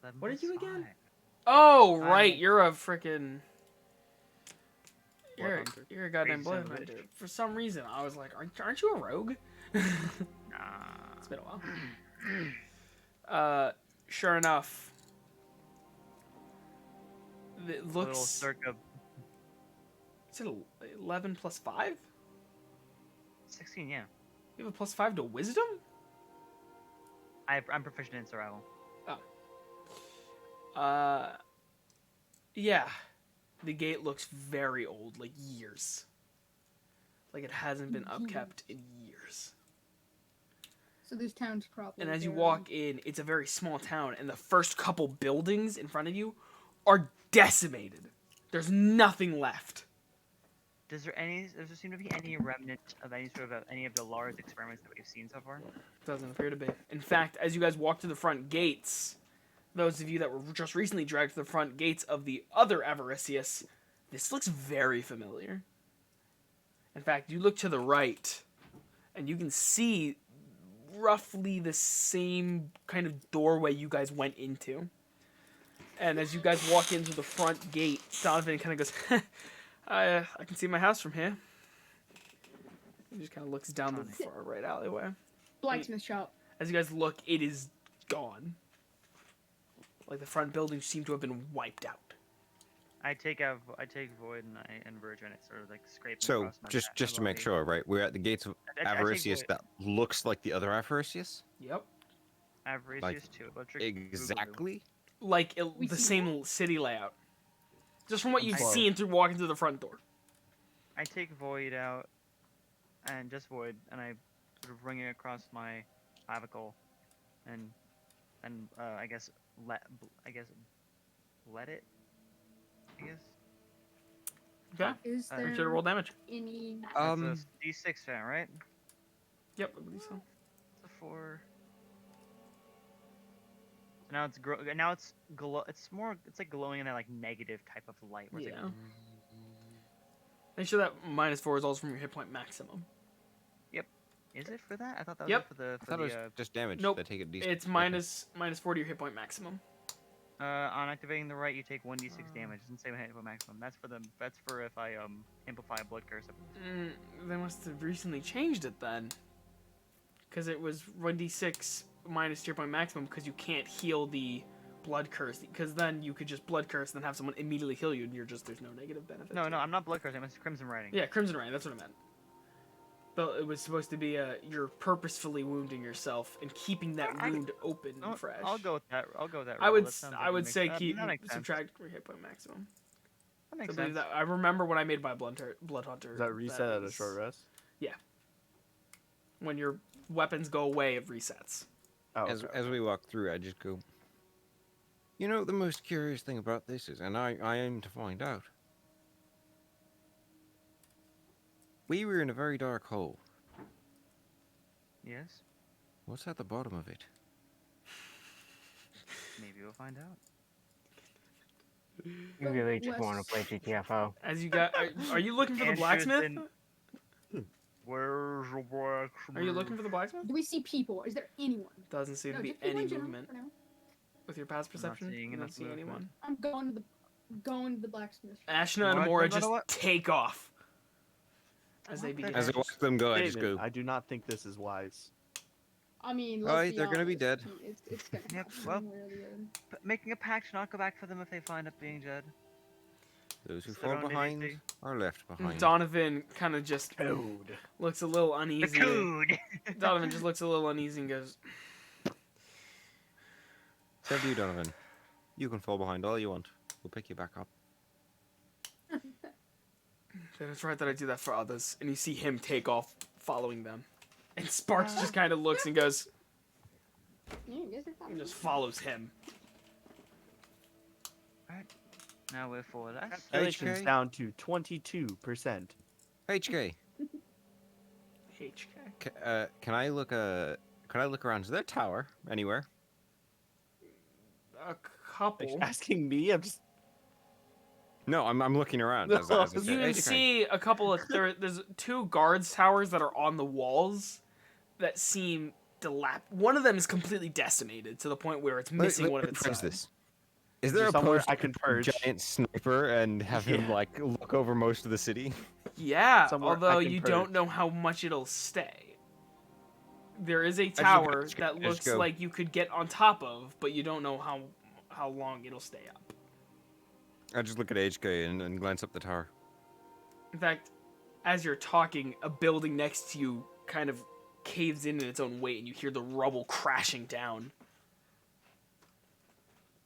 Speaker 9: 11
Speaker 1: What are
Speaker 9: plus
Speaker 1: you again?
Speaker 9: 5.
Speaker 1: Oh,
Speaker 9: I'm
Speaker 1: right.
Speaker 9: a-
Speaker 1: You're a freaking.
Speaker 6: Blood hunter.
Speaker 1: You're a goddamn
Speaker 9: Crazy son
Speaker 1: blood
Speaker 9: of a
Speaker 1: hunter.
Speaker 9: bitch.
Speaker 1: For some reason, I was like, aren't you a rogue? It's
Speaker 9: Nah.
Speaker 1: been a while. Sure enough, it
Speaker 9: A little
Speaker 1: looks.
Speaker 9: circa
Speaker 1: Is it 11 plus 5?
Speaker 9: 16. Yeah.
Speaker 1: You have a plus 5 to wisdom?
Speaker 9: I'm proficient in survival.
Speaker 1: Yeah. The gate looks very old, like years. Like it hasn't been upkept in years.
Speaker 4: So this town's probably.
Speaker 1: And as you
Speaker 4: there.
Speaker 1: walk in, it's a very small town, and the first couple buildings in front of you are decimated. There's nothing left.
Speaker 9: Does there seem to be any remnant of any of the large experiments that we've seen so far?
Speaker 1: Doesn't appear to be. In fact, as you guys walk to the front gates, those of you that were just recently dragged to the front gates of the other Avaricius, this looks very familiar. In fact, you look to the right, and you can see roughly the same kind of doorway you guys went into. And as you guys walk into the front gate, Donovan kind of goes, I can see my house from here. He just kind of looks down the far right alleyway.
Speaker 4: Blacksmith shop.
Speaker 1: As you guys look, it is gone. Like the front buildings seem to have been wiped out.
Speaker 9: I take Void and I Verge and it sort of like scrapes
Speaker 5: So
Speaker 9: across my
Speaker 5: just to make
Speaker 9: body.
Speaker 5: sure, right? We're at the gates of
Speaker 9: I take
Speaker 5: Avaricius
Speaker 9: Void.
Speaker 5: that looks like the other Avaricius.
Speaker 1: Yep.
Speaker 9: Avaricius
Speaker 5: like,
Speaker 9: too. Electric
Speaker 5: Exactly.
Speaker 1: Like
Speaker 4: We
Speaker 1: the
Speaker 4: see
Speaker 1: same city layout. Just from what you've
Speaker 6: Wow.
Speaker 1: seen through walking through the front door.
Speaker 9: I take Void out, and just Void, and I sort of ring it across my clavicle, and I guess let it. I guess.
Speaker 1: Okay.
Speaker 4: Is
Speaker 9: Uh,
Speaker 4: there
Speaker 1: Make sure to roll damage.
Speaker 4: any?
Speaker 9: That's a D6 fan, right?
Speaker 1: Yep, I believe so.
Speaker 9: It's a 4. So it's like glowing in that like negative type of light. Where it's
Speaker 1: Yeah.
Speaker 9: like,
Speaker 1: Make sure that -4 is also from your hit point maximum.
Speaker 9: is it for that? I thought that was
Speaker 1: Yep.
Speaker 9: for the
Speaker 5: I thought it was just damage.
Speaker 1: Nope.
Speaker 5: They take a decent.
Speaker 1: It's -4 to your hit point maximum.
Speaker 9: on activating the right, you take 1d6 damage. It doesn't say hit point maximum. That's for if I amplify a blood curse.
Speaker 1: They must have recently changed it then. Because it was 1d6 minus your point maximum because you can't heal the blood curse. Because then you could just blood curse and then have someone immediately heal you and there's no negative benefit.
Speaker 9: No,
Speaker 1: to
Speaker 9: no,
Speaker 1: it.
Speaker 9: I'm not blood cursing. I'm Crimson Writing.
Speaker 1: Yeah, Crimson Rain, that's what I meant. But it was supposed to be you're purposefully wounding yourself and keeping that wound open and fresh.
Speaker 9: I'll go with that. I'll go with that.
Speaker 1: I
Speaker 9: roll.
Speaker 1: would
Speaker 9: That sounds like
Speaker 1: I
Speaker 9: it
Speaker 1: would
Speaker 9: makes-
Speaker 1: say
Speaker 9: that
Speaker 1: keep
Speaker 9: makes sense.
Speaker 1: subtract your hit point maximum.
Speaker 9: That
Speaker 1: I
Speaker 9: makes
Speaker 1: believe
Speaker 9: sense.
Speaker 1: that I remember when I made my blood hunter.
Speaker 6: Does that reset at a
Speaker 1: was-
Speaker 6: short rest?
Speaker 1: When your weapons go away, it resets.
Speaker 6: Oh,
Speaker 5: As
Speaker 6: okay.
Speaker 5: as we walk through, I just go. You know, the most curious thing about this is, and I aim to find out. We were in a very dark hole.
Speaker 9: Yes.
Speaker 5: What's at the bottom of it?
Speaker 9: Maybe we'll find out.
Speaker 2: You really just want to play GTFO.
Speaker 1: As you got, are you looking for the
Speaker 9: Answers
Speaker 1: blacksmith?
Speaker 9: in- Where's the blacksmith?
Speaker 1: Are you looking for the blacksmith?
Speaker 4: Do we see people? Is there anyone?
Speaker 1: Doesn't seem
Speaker 4: No,
Speaker 1: to be
Speaker 4: just people
Speaker 1: any
Speaker 4: in general,
Speaker 1: movement
Speaker 4: for now.
Speaker 1: with your past
Speaker 9: I'm not
Speaker 1: perception.
Speaker 9: seeing
Speaker 1: You don't
Speaker 9: enough
Speaker 1: see
Speaker 9: movement.
Speaker 1: anyone.
Speaker 4: I'm going to the blacksmith shop.
Speaker 1: Ashna and
Speaker 9: What?
Speaker 1: Amora
Speaker 9: No,
Speaker 1: just
Speaker 9: no, what?
Speaker 1: take off as they
Speaker 9: What the
Speaker 1: begin.
Speaker 5: As I watch them go, I just
Speaker 6: Statement,
Speaker 5: go.
Speaker 6: I do not think this is wise.
Speaker 4: I mean,
Speaker 5: Oh,
Speaker 4: let's be
Speaker 5: they're gonna be
Speaker 4: honest,
Speaker 5: dead.
Speaker 4: It's gonna
Speaker 9: Yep,
Speaker 4: happen
Speaker 9: well-
Speaker 4: one way or the other.
Speaker 9: But making a pact to not go back for them if they find up being dead.
Speaker 5: Those who
Speaker 9: Is that
Speaker 5: fall
Speaker 9: on
Speaker 5: behind
Speaker 9: anything?
Speaker 5: are left behind.
Speaker 1: Donovan kind of just
Speaker 6: Code.
Speaker 1: looks a little
Speaker 9: The
Speaker 1: uneasy.
Speaker 9: code.
Speaker 1: Donovan just looks a little uneasy and goes,
Speaker 5: So do you, Donovan. You can fall behind all you want. We'll pick you back up.
Speaker 1: "Then it's right that I do that for others." And you see him take off following them. And Sparks just kind of looks and goes,
Speaker 4: Yeah, I guess it's
Speaker 1: and just follows him.
Speaker 9: Now we're for that.
Speaker 6: Calculations
Speaker 5: HK?
Speaker 6: down to 22%.
Speaker 5: HK,
Speaker 1: HK.
Speaker 5: can I look Can I look around? Is there a tower anywhere?
Speaker 1: A
Speaker 6: Are
Speaker 1: couple.
Speaker 6: you asking me? I'm just.
Speaker 5: No, I'm looking around.
Speaker 6: No,
Speaker 5: As I said,
Speaker 1: You can
Speaker 5: HK.
Speaker 1: see a couple of there's 2 guards towers that are on the walls that seem one of them is completely decimated to the point where it's missing one of its
Speaker 5: rephrase
Speaker 1: sides.
Speaker 5: this. Is
Speaker 6: there
Speaker 5: there a
Speaker 6: somewhere
Speaker 5: post
Speaker 6: I can purge?
Speaker 5: giant sniper and have him
Speaker 6: Yeah.
Speaker 5: like look over most of the city?
Speaker 1: Yeah,
Speaker 6: Somewhere I
Speaker 1: although
Speaker 6: can
Speaker 1: you
Speaker 6: purge.
Speaker 1: don't know how much it'll stay. There is a
Speaker 5: look at
Speaker 1: tower
Speaker 5: HK,
Speaker 1: that
Speaker 5: I just
Speaker 1: looks
Speaker 5: go-
Speaker 1: like you could get on top of, but you don't know how long it'll stay up.
Speaker 5: I just look at HK and glance up the tower.
Speaker 1: In fact, as you're talking, a building next to you kind of caves in its own weight, and you hear the rubble crashing down.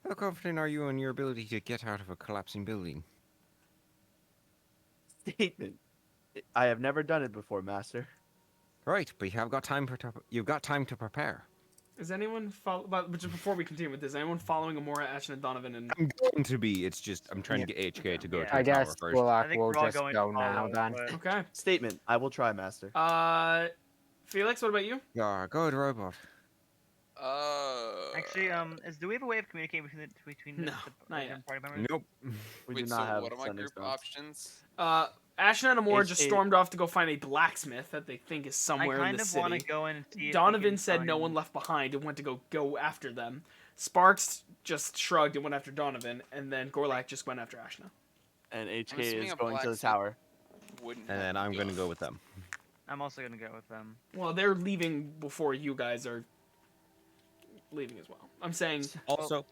Speaker 5: How confident are you in your ability to get out of a collapsing building?
Speaker 6: Statement. I have never done it before, Master.
Speaker 5: Right, but you've got time to prepare.
Speaker 1: Is anyone but just before we continue with this, anyone following Amora, Ashen, and Donovan? And
Speaker 5: I'm going to be. It's just I'm trying to get HK to go
Speaker 9: Yeah.
Speaker 5: to
Speaker 2: I
Speaker 5: the tower
Speaker 2: guess
Speaker 5: first.
Speaker 9: I
Speaker 2: Golak
Speaker 9: think
Speaker 2: will
Speaker 9: we're all
Speaker 2: just
Speaker 9: going
Speaker 2: go
Speaker 9: to
Speaker 2: now
Speaker 9: follow,
Speaker 2: then.
Speaker 9: but-
Speaker 1: okay.
Speaker 6: Statement. I will try, Master.
Speaker 1: Felix, what about you?
Speaker 5: Yeah, go to robot.
Speaker 9: Actually, do we have a way of communicating between
Speaker 1: No, not
Speaker 9: the
Speaker 1: yet.
Speaker 9: party members?
Speaker 5: Nope.
Speaker 6: We
Speaker 7: Wait,
Speaker 6: do not
Speaker 7: so
Speaker 6: have
Speaker 7: what are my
Speaker 6: Sunday
Speaker 7: group
Speaker 6: stones.
Speaker 7: options?
Speaker 1: Ashen and Amora just
Speaker 6: HK
Speaker 1: stormed off to go find a blacksmith that they think is somewhere
Speaker 9: I
Speaker 1: in
Speaker 9: kind
Speaker 1: the
Speaker 9: of want to
Speaker 1: city.
Speaker 9: go in and see. If we
Speaker 1: Donovan
Speaker 9: can
Speaker 1: said no
Speaker 9: find-
Speaker 1: one left behind and went to go after them. Sparks just shrugged and went after Donovan, and then Gorlak just went after Ashna.
Speaker 6: And
Speaker 7: I'm
Speaker 6: HK
Speaker 7: assuming
Speaker 6: is
Speaker 7: a
Speaker 6: going to the
Speaker 7: blacksmith
Speaker 6: tower.
Speaker 7: Wouldn't
Speaker 5: And
Speaker 7: have
Speaker 5: then I'm going to
Speaker 7: gun.
Speaker 5: go with them.
Speaker 9: I'm also gonna go with them.
Speaker 1: Well, they're leaving before you guys are leaving as well. I'm saying
Speaker 5: Also,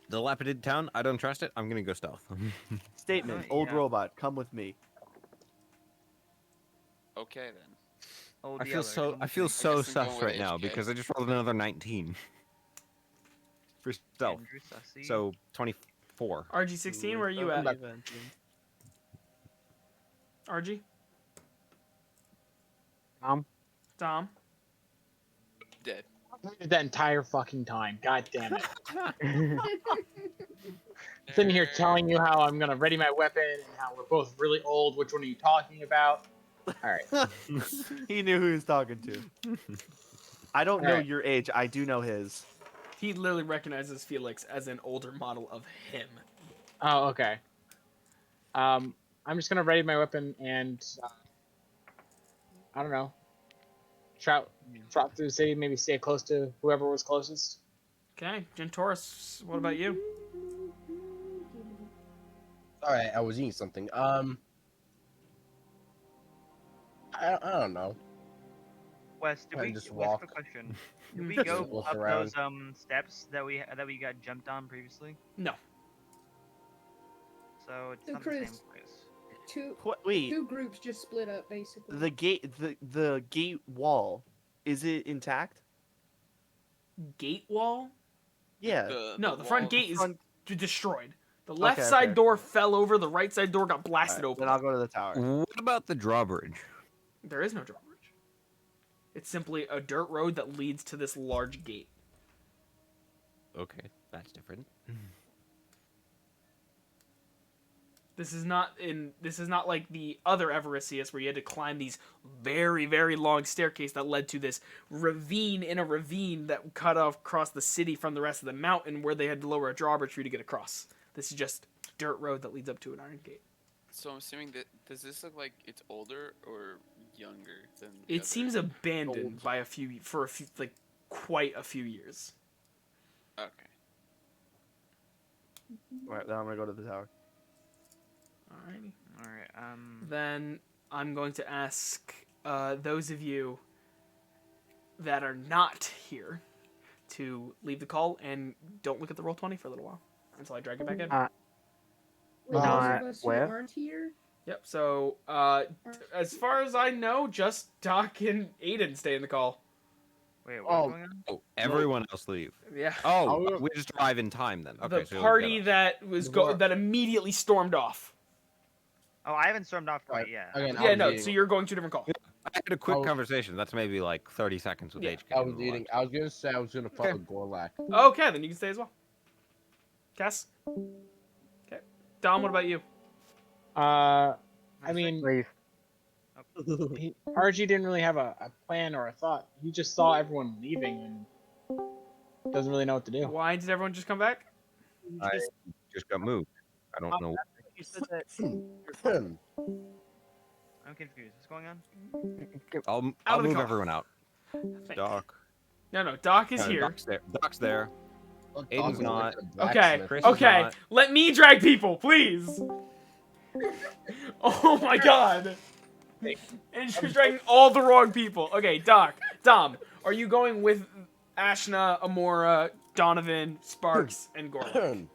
Speaker 5: the dilapidated town. I don't trust it. I'm going to go stealth.
Speaker 6: Statement. Old
Speaker 9: Yeah.
Speaker 6: robot, come with me.
Speaker 7: Okay then.
Speaker 9: Old
Speaker 5: I feel
Speaker 9: Yeller,
Speaker 5: so.
Speaker 9: come
Speaker 5: I
Speaker 9: with
Speaker 5: feel
Speaker 9: me.
Speaker 5: so
Speaker 7: guess I'm going
Speaker 5: sus
Speaker 7: with
Speaker 5: right now
Speaker 7: HK.
Speaker 5: because I just rolled another 19 for stealth.
Speaker 9: Andrew Sussy.
Speaker 5: So 24.
Speaker 1: RG16, where are you
Speaker 6: I'm
Speaker 1: at?
Speaker 6: back.
Speaker 1: RG? Dom?
Speaker 7: Dead.
Speaker 3: That entire fucking time. God damn it. Sitting here telling you how I'm gonna ready my weapon and how we're both really old. Which one are you talking about? All right.
Speaker 6: He knew who he was talking to. I don't know
Speaker 3: Alright.
Speaker 6: your age. I do know his.
Speaker 1: He literally recognizes Felix as an older model of him.
Speaker 3: Oh, okay. I'm just gonna ready my weapon and I don't know. Trot through the city, maybe stay close to whoever was closest.
Speaker 1: Okay, Gentoris, what about you?
Speaker 8: All right, I was eating something. I don't know.
Speaker 9: Wes, do
Speaker 8: I
Speaker 9: we
Speaker 8: just
Speaker 9: Wes,
Speaker 8: walk.
Speaker 9: quick question. Did we
Speaker 1: Just
Speaker 9: go
Speaker 8: walk
Speaker 9: up
Speaker 8: around.
Speaker 9: those steps that we got jumped on previously?
Speaker 1: No.
Speaker 9: So it's
Speaker 4: So
Speaker 9: not the same
Speaker 4: Chris-
Speaker 9: place.
Speaker 6: What? Wait.
Speaker 4: 2 groups just split up basically.
Speaker 6: The gate wall, is it intact?
Speaker 1: Gate wall?
Speaker 6: Yeah.
Speaker 1: No, the front
Speaker 7: wall-
Speaker 1: gate is
Speaker 6: Front-
Speaker 1: destroyed. The left
Speaker 6: Okay,
Speaker 1: side
Speaker 6: okay.
Speaker 1: door fell over, the right side door got blasted
Speaker 6: Alright,
Speaker 1: open.
Speaker 6: Then I'll go to the tower.
Speaker 5: What about the drawbridge?
Speaker 1: There is no drawbridge. It's simply a dirt road that leads to this large gate.
Speaker 5: Okay, that's different.
Speaker 1: This is not like the other Everisius where you had to climb these very, very long staircase that led to this ravine in a ravine that cut off across the city from the rest of the mountain where they had to lower a drawbridge for you to get across. This is just dirt road that leads up to an iron gate.
Speaker 7: So I'm assuming that does this look like it's older or younger than? the
Speaker 1: It
Speaker 7: other?
Speaker 1: seems abandoned
Speaker 6: Old.
Speaker 1: by quite a few years.
Speaker 7: Okay.
Speaker 6: Alright, then I'm gonna go to the tower.
Speaker 1: Alrighty.
Speaker 9: All right.
Speaker 1: Then I'm going to ask those of you that are not here to leave the call and don't look at the roll 20 for a little while until I drag it back in.
Speaker 4: For those
Speaker 2: Not
Speaker 4: of us who
Speaker 2: where?
Speaker 4: aren't here,
Speaker 1: Yep. So as far as I know, just Doc and Aiden stay in the call.
Speaker 9: Wait, what's
Speaker 8: Oh.
Speaker 9: going on?
Speaker 5: Oh, everyone else leave.
Speaker 1: Yeah.
Speaker 5: Oh, we just arrive in time then. Okay,
Speaker 1: The
Speaker 5: so
Speaker 1: party
Speaker 5: yeah.
Speaker 1: that was
Speaker 8: Before-
Speaker 1: that immediately stormed off.
Speaker 9: Oh, I haven't stormed off quite
Speaker 8: Right.
Speaker 9: yet.
Speaker 8: Again,
Speaker 1: Yeah,
Speaker 8: I was
Speaker 1: no.
Speaker 8: eating.
Speaker 1: So you're going to a different call.
Speaker 5: I had a quick
Speaker 8: was-
Speaker 5: conversation. That's maybe like 30 seconds with
Speaker 1: Yeah.
Speaker 5: HK.
Speaker 8: I
Speaker 5: and
Speaker 8: was
Speaker 5: the
Speaker 8: eating.
Speaker 5: like.
Speaker 8: I was gonna say I was gonna follow
Speaker 1: Okay.
Speaker 8: Gorlak.
Speaker 1: Okay, then you can stay as well. Cass. Okay. Dom, what about you?
Speaker 3: I mean,
Speaker 2: Leave.
Speaker 3: RG didn't really have a plan or a thought. He just saw everyone leaving and doesn't really know what to do.
Speaker 1: Why did everyone just come back?
Speaker 5: I just got moved. I don't know.
Speaker 2: You said that.
Speaker 9: I'm confused. What's going on?
Speaker 1: Out
Speaker 5: I'll
Speaker 1: of the
Speaker 5: move
Speaker 1: car.
Speaker 5: everyone out.
Speaker 1: Thank
Speaker 5: Doc.
Speaker 1: No, Doc is
Speaker 5: No,
Speaker 1: here.
Speaker 5: Doc's there. Doc's there.
Speaker 8: Look,
Speaker 5: Aiden's
Speaker 8: Dawson
Speaker 5: not.
Speaker 8: went to the
Speaker 1: Okay,
Speaker 8: blacksmith.
Speaker 5: Chris is
Speaker 1: okay.
Speaker 5: not.
Speaker 1: Let me drag people, please. Oh my god. And she's dragging all the wrong people. Okay, Dom, are you going with Ashna, Amora, Donovan, Sparks, and Gordon?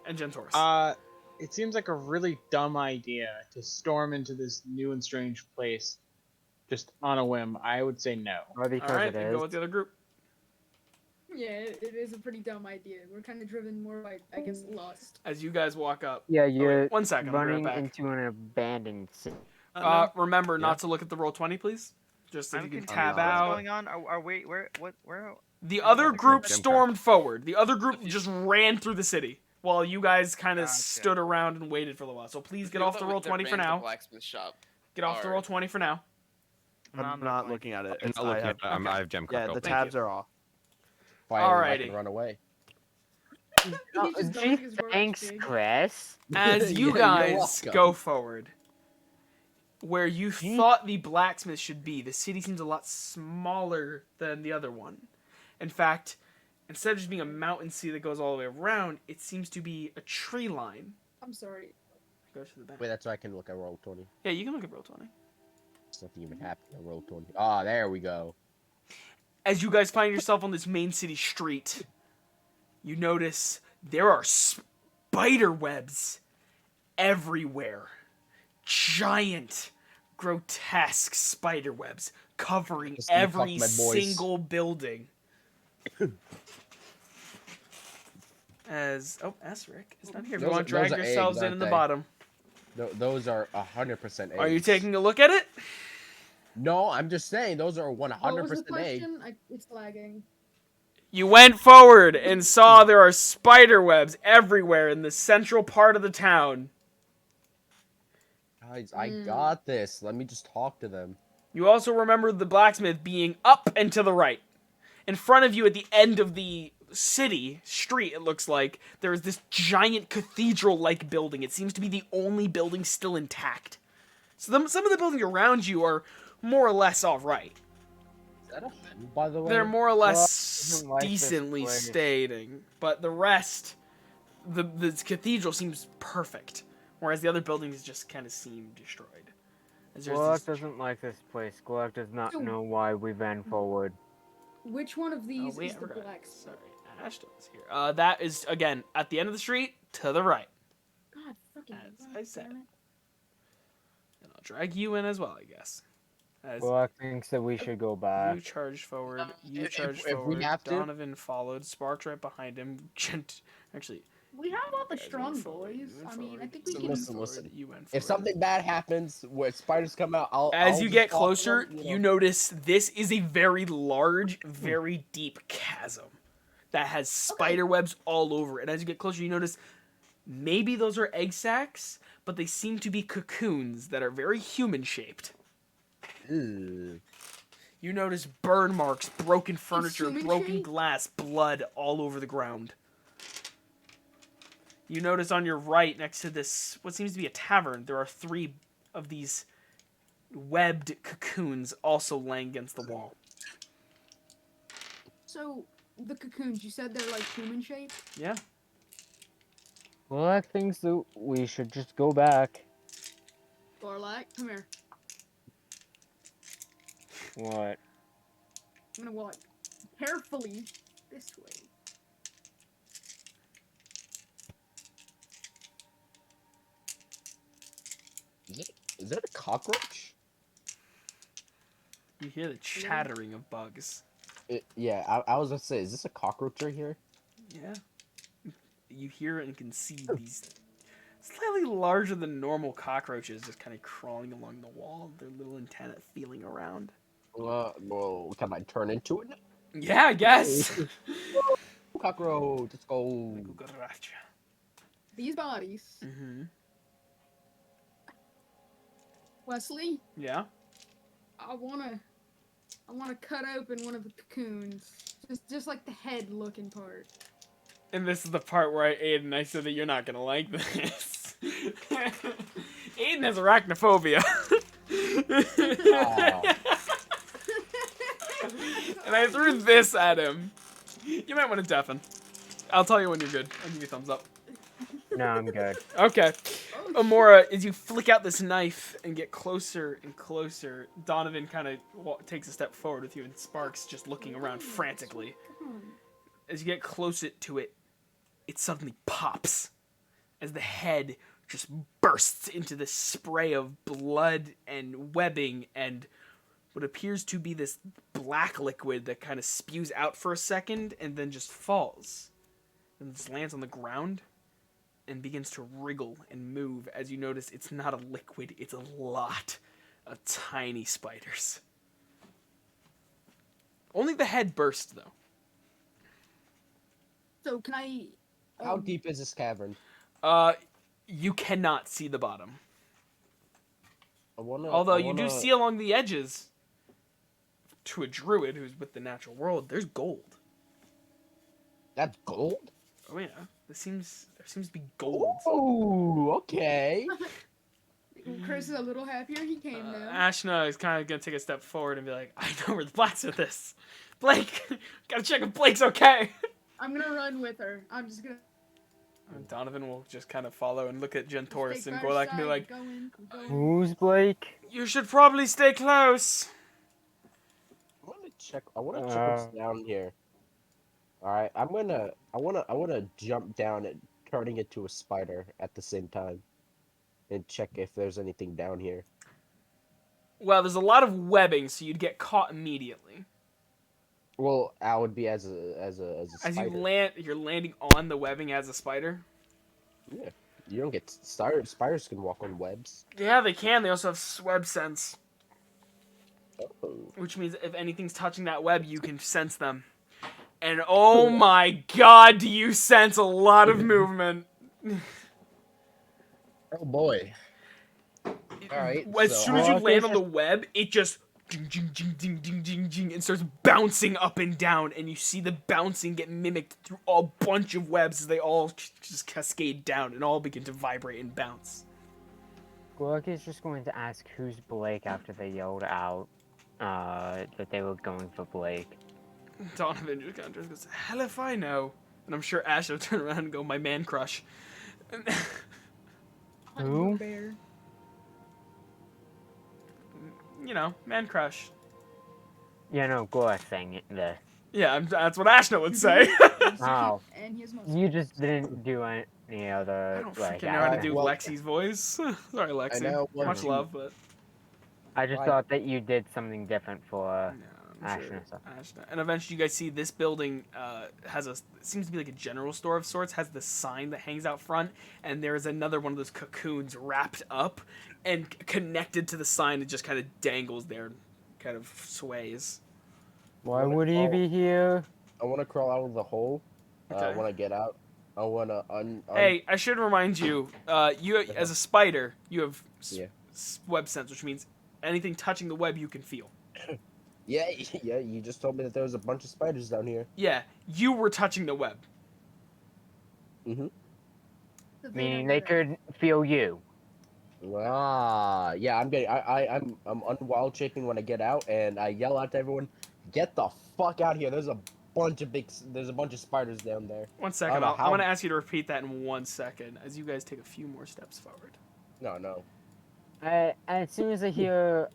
Speaker 1: And Gentoris?
Speaker 3: It seems like a really dumb idea to storm into this new and strange place just on a whim. I would say no.
Speaker 2: Or because
Speaker 1: Alright,
Speaker 2: it
Speaker 1: then
Speaker 2: is.
Speaker 1: go with the other group.
Speaker 4: Yeah, it is a pretty dumb idea. We're kind of driven more by, I guess, lust.
Speaker 1: As you guys walk up.
Speaker 2: Yeah,
Speaker 1: Oh, wait,
Speaker 2: you're
Speaker 1: 1 second, I'll be right
Speaker 2: running
Speaker 1: back.
Speaker 2: into an abandoned city.
Speaker 1: Remember
Speaker 5: Yeah.
Speaker 1: not to look at the roll 20, please. Just if
Speaker 9: I'm
Speaker 1: you can
Speaker 9: confused.
Speaker 1: tab
Speaker 9: What's
Speaker 1: out.
Speaker 9: going on? Are we where? Where?
Speaker 1: The other
Speaker 5: like
Speaker 1: group
Speaker 5: a gym
Speaker 1: stormed forward. The other group just ran through the city while you guys kind of
Speaker 9: Gotcha.
Speaker 1: stood around and waited for a little while. So please get off the roll 20 for now.
Speaker 7: Blacksmith shop.
Speaker 1: Get off the roll 20 for now.
Speaker 6: I'm not looking at it.
Speaker 5: I'm not looking at it. I have gem
Speaker 6: Yeah,
Speaker 5: crack
Speaker 6: the
Speaker 5: open.
Speaker 6: tabs are off.
Speaker 8: Finally, I
Speaker 1: Alrighty.
Speaker 8: can run away.
Speaker 4: He's just
Speaker 2: Gee,
Speaker 4: going his work,
Speaker 2: thanks,
Speaker 4: dude.
Speaker 2: Chris.
Speaker 1: As
Speaker 8: Yeah,
Speaker 1: you
Speaker 8: you're
Speaker 1: guys
Speaker 8: welcome.
Speaker 1: go forward, where you thought the blacksmith should be, the city seems a lot smaller than the other one. In fact, instead of just being a mountain sea that goes all the way around, it seems to be a tree line.
Speaker 4: I'm sorry.
Speaker 1: Go to the back.
Speaker 8: Wait, that's why I can look at roll 20.
Speaker 1: Yeah, you can look at roll 20.
Speaker 8: There's nothing even happening on roll 20. Ah, there we go.
Speaker 1: As you guys find yourself on this main city street, you notice there are spider webs everywhere. Giant, grotesque spider webs covering
Speaker 8: Just gonna
Speaker 1: every
Speaker 8: fuck my boys.
Speaker 1: single building. Esric is not here. If you
Speaker 8: Those
Speaker 1: want to
Speaker 8: are-
Speaker 1: drag
Speaker 8: those are
Speaker 1: yourselves
Speaker 8: eggs,
Speaker 1: in
Speaker 8: aren't
Speaker 1: the
Speaker 8: they?
Speaker 1: bottom.
Speaker 8: Those are 100% eggs.
Speaker 1: Are you taking a look at it?
Speaker 8: No, I'm just saying those are
Speaker 4: What was
Speaker 8: 100%
Speaker 4: the
Speaker 8: egg.
Speaker 4: question? It's lagging.
Speaker 1: You went forward and saw there are spider webs everywhere in the central part of the town.
Speaker 8: Guys, I got this. Let me just talk to them.
Speaker 1: You also remember the blacksmith being up and to the right. In front of you at the end of the street, it looks like, there is this giant cathedral-like building. It seems to be the only building still intact. So some of the buildings around you are more or less all right.
Speaker 8: Is that a hen, by the way?
Speaker 1: They're more or less
Speaker 2: doesn't like this
Speaker 1: decently
Speaker 2: place.
Speaker 1: staying, but the rest, the cathedral seems perfect, whereas the other buildings just kind of seem destroyed. As there's
Speaker 2: Glock
Speaker 1: this-
Speaker 2: doesn't like this place. Glock does not
Speaker 4: So-
Speaker 2: know why we ran forward.
Speaker 4: Which one of
Speaker 1: Oh,
Speaker 4: these
Speaker 1: wait,
Speaker 4: is
Speaker 1: I
Speaker 4: the
Speaker 1: forgot.
Speaker 4: blacksmith?
Speaker 1: Sorry, Ashton's here. That is again at the end of the street to the right.
Speaker 4: God fucking.
Speaker 1: As
Speaker 4: God
Speaker 1: I said.
Speaker 4: damn it.
Speaker 1: And I'll drag you in as well, I guess. As
Speaker 2: Glock thinks that we should go back.
Speaker 1: you charged forward, you
Speaker 8: if-
Speaker 1: charged
Speaker 8: if we
Speaker 1: forward.
Speaker 8: have to-
Speaker 1: Donovan followed. Sparks right behind him. Actually,
Speaker 4: We have all the
Speaker 1: you guys
Speaker 4: strong
Speaker 1: went forward,
Speaker 4: boys.
Speaker 1: you went
Speaker 4: I mean, I
Speaker 1: forward,
Speaker 4: think we
Speaker 8: So
Speaker 4: can.
Speaker 8: listen.
Speaker 1: You went
Speaker 8: If
Speaker 1: forward.
Speaker 8: something bad happens, where spiders come out,
Speaker 1: As
Speaker 8: I'll
Speaker 1: you
Speaker 8: just
Speaker 1: get
Speaker 8: talk to
Speaker 1: closer,
Speaker 8: them,
Speaker 1: you
Speaker 8: know.
Speaker 1: notice this is a very large, very deep chasm that has spider webs all over it. And as you get closer, you notice maybe those are egg sacs, but they seem to be cocoons that are very human-shaped.
Speaker 8: Ew.
Speaker 1: You notice burn marks, broken furniture,
Speaker 4: human
Speaker 1: broken
Speaker 4: shaped?
Speaker 1: glass, blood all over the ground. You notice on your right, next to this, what seems to be a tavern, there are 3 of these webbed cocoons also laying against the wall.
Speaker 4: So the cocoons, you said they're like human shaped.
Speaker 1: Yeah.
Speaker 2: Glock thinks that we should just go back.
Speaker 4: Gorlak, come here.
Speaker 2: What?
Speaker 4: I'm gonna walk carefully this way.
Speaker 8: Is that a cockroach?
Speaker 1: You hear the chattering of bugs.
Speaker 8: Yeah, I was gonna say, is this a cockroach right here?
Speaker 1: Yeah. You hear and can see these slightly larger than normal cockroaches just kind of crawling along the wall, their little antennae feeling around.
Speaker 8: Well, can I turn into it?
Speaker 1: Yeah, I guess.
Speaker 8: Cockroach, let's go.
Speaker 4: These bodies.
Speaker 1: Mm-hmm.
Speaker 4: Wesley,
Speaker 1: Yeah.
Speaker 4: I wanna cut open one of the cocoons, just like the head looking part.
Speaker 1: And this is the part where I said that you're not gonna like this. Aiden has arachnophobia. And I threw this at him. You might want to deafen. I'll tell you when you're good. I'll give you a thumbs up.
Speaker 2: No, I'm good.
Speaker 1: Okay. Amora, as you flick out this knife and get closer and closer, Donovan kind of takes a step forward with you, and Sparks just looking around frantically. As you get closer to it, it suddenly pops as the head just bursts into this spray of blood and webbing and what appears to be this black liquid that kind of spews out for a second and then just falls. And just lands on the ground and begins to wriggle and move as you notice it's not a liquid, it's a lot of tiny spiders. Only the head burst, though.
Speaker 4: So can I?
Speaker 8: How deep is this cavern?
Speaker 1: You cannot see the bottom.
Speaker 8: Although
Speaker 1: You do see along the edges, to a druid who's with the natural world, there's gold.
Speaker 8: That's gold?
Speaker 1: Oh yeah, there seems to be gold.
Speaker 8: Oh, okay.
Speaker 4: Chris is a little happier. He came now.
Speaker 1: Ashna is kind of gonna take a step forward and be like, "I know where the blacksmith is. Blake, gotta check if Blake's okay."
Speaker 4: I'm gonna run with her. I'm just gonna.
Speaker 1: And Donovan will just kind of follow and look at Gentoris
Speaker 4: stay
Speaker 1: and
Speaker 4: by
Speaker 1: go
Speaker 4: her
Speaker 1: like, and be
Speaker 4: side,
Speaker 1: like,
Speaker 4: going, going.
Speaker 2: Who's Blake?
Speaker 1: "You should probably stay close."
Speaker 8: I want to check what's down here. All right, I wanna jump down and turning into a spider at the same time, and check if there's anything down here.
Speaker 1: Well, there's a lot of webbing, so you'd get caught immediately.
Speaker 8: Well, I would be as a spider.
Speaker 1: As you land, you're landing on the webbing as a spider.
Speaker 8: Yeah, you don't get spiders. Spiders can walk on webs.
Speaker 1: Yeah, they can. They also have web sense,
Speaker 8: Oh.
Speaker 1: which means if anything's touching that web, you can sense them. And oh my god, do you sense a lot of movement?
Speaker 8: Oh boy. All right.
Speaker 1: As soon as you
Speaker 2: Well,
Speaker 1: land on the web, it just ding, ding, ding, ding, ding, ding, ding, and starts bouncing up and down, and you see the bouncing get mimicked through a bunch of webs as they all just cascade down and all begin to vibrate and bounce.
Speaker 2: Gork is just going to ask who's Blake after they yelled out that they were going for Blake.
Speaker 1: Donovan just kind of goes, "Hell if I know." And I'm sure Ash will turn around and go, "My man crush."
Speaker 2: Who?
Speaker 4: Bear.
Speaker 1: You know, man crush.
Speaker 2: Yeah, no, Gork saying this.
Speaker 1: Yeah, that's what Ashna would say.
Speaker 2: Oh,
Speaker 4: And he has muscles.
Speaker 2: you just didn't do any
Speaker 1: I
Speaker 2: other,
Speaker 1: don't
Speaker 2: like,
Speaker 1: freaking know how to do
Speaker 8: well-
Speaker 1: Lexi's voice. Sorry, Lexi.
Speaker 8: know, well,
Speaker 1: Much
Speaker 8: you-
Speaker 1: love, but
Speaker 2: I just
Speaker 8: Right.
Speaker 2: thought that you did something different for
Speaker 1: no, I'm sure.
Speaker 2: Ashna stuff.
Speaker 1: Ashna. And eventually, you guys see this building has it seems to be like a general store of sorts. Has the sign that hangs out front, and there is another one of those cocoons wrapped up and connected to the sign. It just kind of dangles there, kind of sways.
Speaker 2: Why would he be here?
Speaker 8: I want to crawl out of the hole.
Speaker 1: Okay.
Speaker 8: When I get out, I want to
Speaker 1: Hey, I should remind you. You as a spider, you have
Speaker 8: Yeah.
Speaker 1: web sense, which means anything touching the web you can feel.
Speaker 8: Yeah, yeah. You just told me that there was a bunch of spiders down here.
Speaker 1: Yeah, you were touching the web.
Speaker 8: Mm-hmm.
Speaker 4: So
Speaker 2: Meaning they could feel you.
Speaker 8: Ah, yeah. I'm unwild shaping when I get out, and I yell out to everyone, "Get the fuck out here! There's a bunch of spiders down there."
Speaker 1: 1 second.
Speaker 8: know
Speaker 1: I'm
Speaker 8: how-
Speaker 1: gonna ask you to repeat that in 1 second as you guys take a few more steps forward.
Speaker 8: No.
Speaker 2: As soon as I hear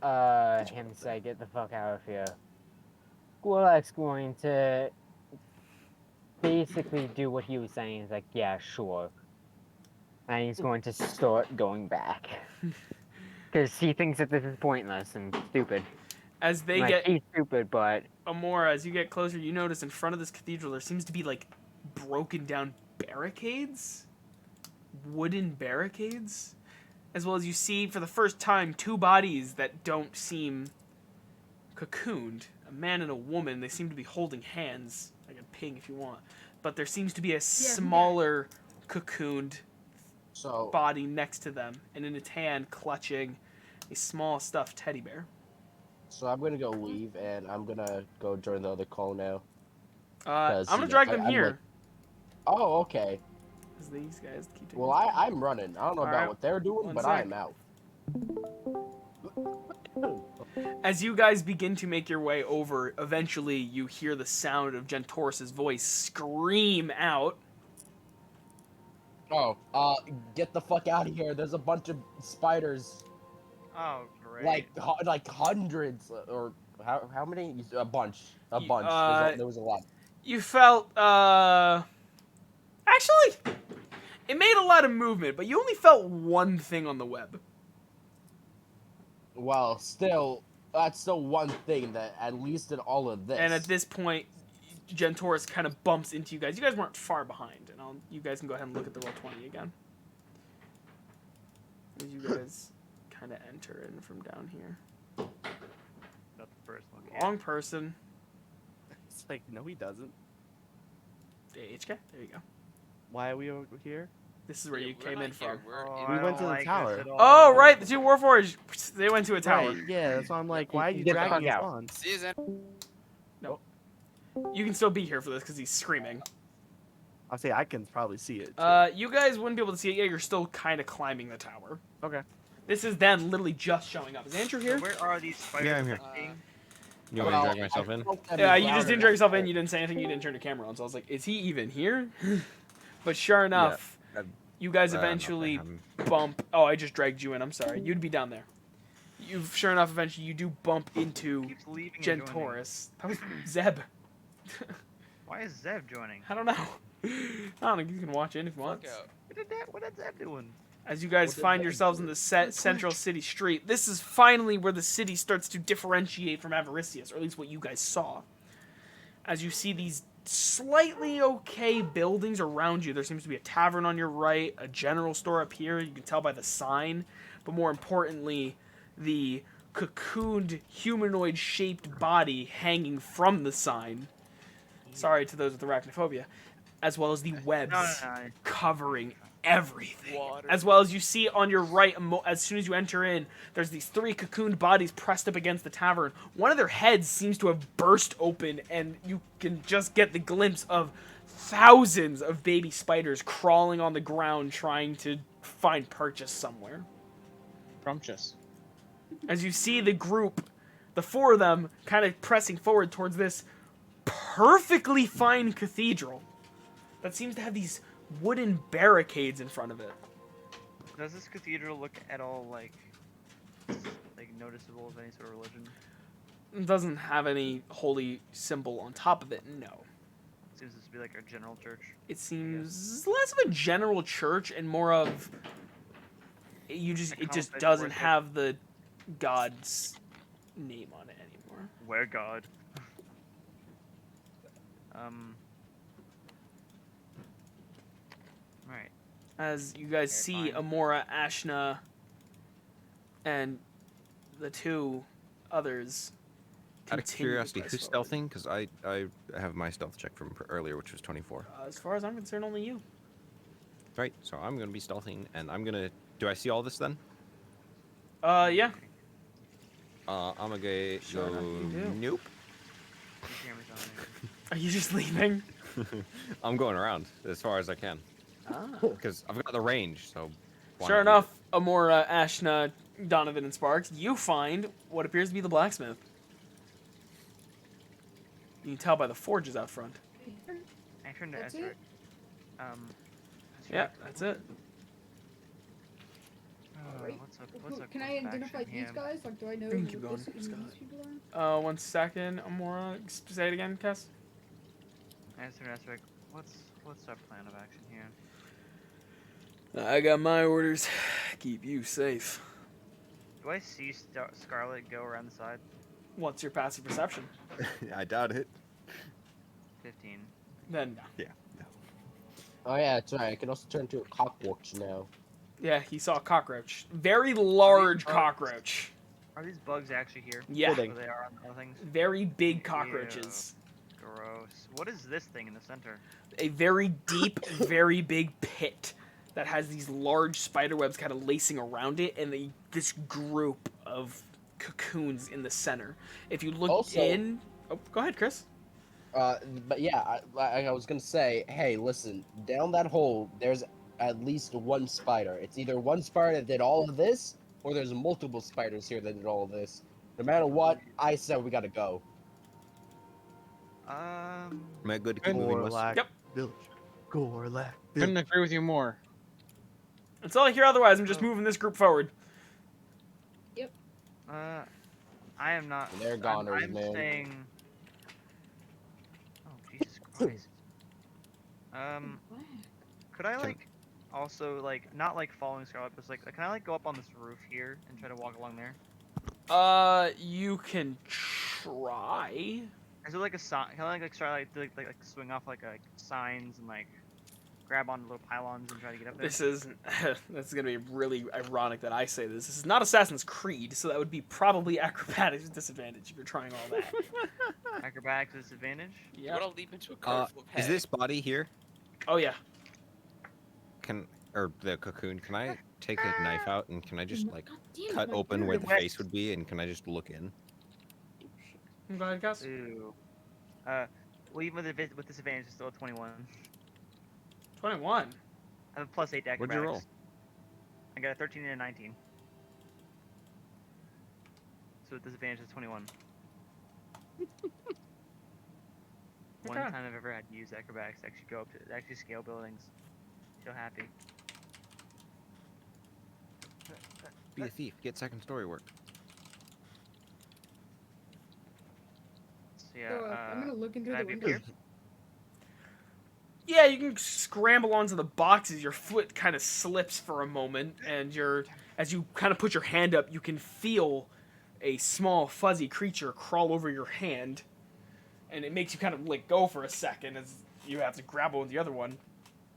Speaker 2: him say, "Get the fuck out of here," Gorlak's going to basically do what he was saying. He's like, "Yeah, sure," and he's going to start going back because he thinks that this is pointless and stupid.
Speaker 1: As they
Speaker 2: Like,
Speaker 1: get
Speaker 2: he's stupid, but
Speaker 1: Amora, as you get closer, you notice in front of this cathedral there seems to be like broken down barricades, wooden barricades, as well as you see for the first time 2 bodies that don't seem cocooned. A man and a woman. They seem to be holding hands. I can ping if you want, but there seems to be a smaller cocooned
Speaker 8: So
Speaker 1: body next to them, and in its hand clutching a small stuffed teddy bear.
Speaker 8: So I'm gonna go leave, and I'm gonna go join the other call now.
Speaker 1: I'm
Speaker 8: 'Cause,
Speaker 1: gonna
Speaker 8: you know,
Speaker 1: drag them
Speaker 8: I'm
Speaker 1: here.
Speaker 8: like, oh, okay.
Speaker 1: Because these guys keep taking.
Speaker 8: Well, I'm running. I don't know about
Speaker 1: Alright,
Speaker 8: what they're doing,
Speaker 1: one
Speaker 8: but
Speaker 1: sec.
Speaker 8: I'm out.
Speaker 1: As you guys begin to make your way over, eventually you hear the sound of Gentoris's voice scream out.
Speaker 8: Oh, get the fuck out of here. There's a bunch of spiders.
Speaker 9: Oh, great.
Speaker 8: Like hundreds, or how many? A bunch. A
Speaker 1: You-
Speaker 8: bunch. There was a lot.
Speaker 1: You felt, actually, it made a lot of movement, but you only felt one thing on the web.
Speaker 8: Well, still, that's still one thing that, at least in all of this.
Speaker 1: And at this point, Gentoris kind of bumps into you guys. You guys weren't far behind, and you guys can go ahead and look at the roll 20 again. As you guys kind of enter in from down here.
Speaker 9: Not the first one.
Speaker 1: Wrong person.
Speaker 6: It's like, no, he doesn't.
Speaker 1: HK, there you go.
Speaker 6: Why are we over here?
Speaker 1: This is where
Speaker 7: Yeah,
Speaker 1: you
Speaker 7: we're
Speaker 1: came
Speaker 7: not
Speaker 1: in
Speaker 7: here,
Speaker 1: from.
Speaker 7: we're
Speaker 9: Oh,
Speaker 7: in-
Speaker 6: We
Speaker 9: I
Speaker 6: went
Speaker 9: don't
Speaker 6: to the
Speaker 9: like this
Speaker 6: tower.
Speaker 9: at all.
Speaker 1: Oh, right, the two Warforged, they went to a tower.
Speaker 6: Right, yeah, that's why I'm like, why are you
Speaker 8: Get the
Speaker 6: dragging
Speaker 8: fuck
Speaker 6: us
Speaker 8: out.
Speaker 6: on?
Speaker 7: See you then.
Speaker 1: You can still be here for this because he's screaming.
Speaker 6: I'll say I can probably see it. Too.
Speaker 1: You guys wouldn't be able to see it yet. You're still kind of climbing the tower.
Speaker 6: Okay.
Speaker 1: This is them literally just showing up. Is Andrew here?
Speaker 9: So where are these spiders?
Speaker 5: Yeah, I'm here.
Speaker 9: affecting?
Speaker 5: You want me to drag myself in?
Speaker 1: Yeah, you just didn't drag yourself in. You didn't say anything. You didn't turn the camera on. So I was like, is he even here? But sure enough,
Speaker 5: Yeah,
Speaker 1: you guys
Speaker 5: nothing.
Speaker 1: eventually
Speaker 5: I'm-
Speaker 1: bump. Oh, I just dragged you in. I'm sorry. You'd be down there. You sure enough, eventually you do bump into
Speaker 9: Keeps leaving and joining.
Speaker 1: Gentoris. That was Zeb.
Speaker 9: Why is Zev joining?
Speaker 1: I don't know. I don't know. You can watch in if you want.
Speaker 7: Fuck out.
Speaker 9: What is Zev doing?
Speaker 1: As you guys
Speaker 8: What did
Speaker 1: find
Speaker 8: Zeb
Speaker 1: yourselves
Speaker 8: do?
Speaker 1: in the central city street, this is finally where the city starts to differentiate from Avaricius, or at least what you guys saw. As you see these slightly okay buildings around you, there seems to be a tavern on your right, a general store up here, you can tell by the sign, but more importantly, the cocooned humanoid-shaped body hanging from the sign. Sorry to those with arachnophobia. As well as the webs
Speaker 9: No.
Speaker 1: covering everything.
Speaker 7: Water.
Speaker 1: As well as you see on your right, as soon as you enter in, there's these three cocooned bodies pressed up against the tavern. One of their heads seems to have burst open, and you can just get the glimpse of thousands of baby spiders crawling on the ground trying to find purchase somewhere.
Speaker 3: Scrumptious.
Speaker 1: As you see the group, the four of them, kind of pressing forward towards this perfectly fine cathedral that seems to have these wooden barricades in front of it.
Speaker 9: Does this cathedral look at all like noticeable of any sort of religion?
Speaker 1: It doesn't have any holy symbol on top of it, no.
Speaker 9: Seems to be like a general church.
Speaker 1: It seems less of a general church and more of it just
Speaker 9: Accomplish
Speaker 1: doesn't
Speaker 9: worship.
Speaker 1: have the God's name on it anymore.
Speaker 9: Where God? Right.
Speaker 1: As you guys see
Speaker 9: fine.
Speaker 1: Amora, Ashna, and the two others.
Speaker 5: Out of
Speaker 1: continue to
Speaker 5: curiosity,
Speaker 1: press
Speaker 5: who's
Speaker 1: forward.
Speaker 5: stealthing? Because I have my stealth check from earlier, which was 24.
Speaker 1: As far as I'm concerned, only you.
Speaker 5: Right, so I'm gonna be stealthing, and I'm gonna. Do I see all this then?
Speaker 1: Yeah.
Speaker 5: I'm gonna go.
Speaker 1: Sure enough, you do.
Speaker 5: Nope.
Speaker 9: You hear me sounding.
Speaker 1: Are you just leaving?
Speaker 5: I'm going around as far as I can
Speaker 1: Ah.
Speaker 5: because I've got the range. So. why
Speaker 1: Sure
Speaker 5: not
Speaker 1: enough, Amora, Ashna, Donovan, and Sparks, you find what appears to be the blacksmith. You can tell by the forges out front.
Speaker 9: I turned to
Speaker 4: That's
Speaker 9: Ezra.
Speaker 4: it?
Speaker 1: Yeah, that's it.
Speaker 4: Alright.
Speaker 9: What's a
Speaker 4: Can I
Speaker 9: course of
Speaker 4: identify
Speaker 9: action
Speaker 4: these
Speaker 9: here?
Speaker 4: guys? Like, do I know
Speaker 1: You can
Speaker 4: who
Speaker 1: keep going,
Speaker 4: who
Speaker 1: Scott.
Speaker 4: these people are?
Speaker 1: 1 second, Amora. Say it again, Cass.
Speaker 9: Ezra, what's our plan of action here?
Speaker 1: I got my orders. Keep you safe.
Speaker 9: Do I see Scarlet go around the side?
Speaker 1: What's your passive perception?
Speaker 5: I doubt it.
Speaker 9: 15.
Speaker 1: Then no.
Speaker 5: Yeah. No.
Speaker 8: Oh yeah, that's right. I can also turn into a cockroach now.
Speaker 1: Yeah, he saw a cockroach. Very large
Speaker 9: bugs?
Speaker 1: cockroach.
Speaker 9: Are these bugs actually here?
Speaker 1: Yeah.
Speaker 8: Kidding.
Speaker 9: So they are on other things?
Speaker 1: Very big cockroaches.
Speaker 9: Gross. What is this thing in the center?
Speaker 1: A very deep, very big pit that has these large spider webs kind of lacing around it, and this group of cocoons in the center. If you look
Speaker 8: Also-
Speaker 1: in, oh, go ahead, Chris.
Speaker 8: But yeah, I was gonna say, hey, listen, down that hole, there's at least one spider. It's either one spider that did all of this, or there's multiple spiders here that did all of this. No matter what, I said we gotta go.
Speaker 5: Am I good to keep moving west?
Speaker 6: Gorlak
Speaker 1: Yep.
Speaker 6: Village. Gorlak
Speaker 3: Couldn't
Speaker 6: Village.
Speaker 3: agree with you more.
Speaker 1: Until I hear otherwise, I'm just
Speaker 9: Oh.
Speaker 1: moving this group forward.
Speaker 9: I am not.
Speaker 8: They're goners,
Speaker 9: I'm
Speaker 8: man.
Speaker 9: saying. Oh Jesus Christ. Could I like also like not like following Scarlet, but like can I like go up on this roof here and try to walk along there?
Speaker 1: You can try.
Speaker 9: Is there like a sign? Can I like try like swing off like signs and like grab onto little pylons and try to get up there?
Speaker 1: This is that's gonna be really ironic that I say this. This is not Assassin's Creed, so that would be probably acrobatics disadvantage if you're trying all that.
Speaker 9: Acrobatics disadvantage.
Speaker 1: Yeah.
Speaker 7: What'll leap into a car full of
Speaker 5: Is
Speaker 7: hay?
Speaker 5: this body here?
Speaker 1: Oh yeah.
Speaker 5: Or the cocoon? Can I take a knife out and can I just like
Speaker 4: God damn it,
Speaker 5: cut
Speaker 4: my
Speaker 5: open
Speaker 4: bird.
Speaker 5: where the face would be and can I just look in?
Speaker 1: Go ahead, guys.
Speaker 9: Ooh. Well, even with disadvantage, it's still a 21.
Speaker 1: 21.
Speaker 9: I have a +8 to acrobatics.
Speaker 5: What'd you roll?
Speaker 9: I got a 13 and a 19. So with disadvantage, it's 21. One
Speaker 1: Okay.
Speaker 9: time I've ever had to use acrobatics to actually go up to actually scale buildings. Feel happy.
Speaker 5: Be a thief. Get second story work.
Speaker 9: So yeah,
Speaker 4: So, I'm gonna look in through
Speaker 9: can I
Speaker 4: the
Speaker 9: be up
Speaker 4: window.
Speaker 9: here?
Speaker 1: Yeah, you can scramble onto the boxes. Your foot kind of slips for a moment, and as you kind of put your hand up, you can feel a small fuzzy creature crawl over your hand, and it makes you kind of let go for a second as you have to grab hold of the other one.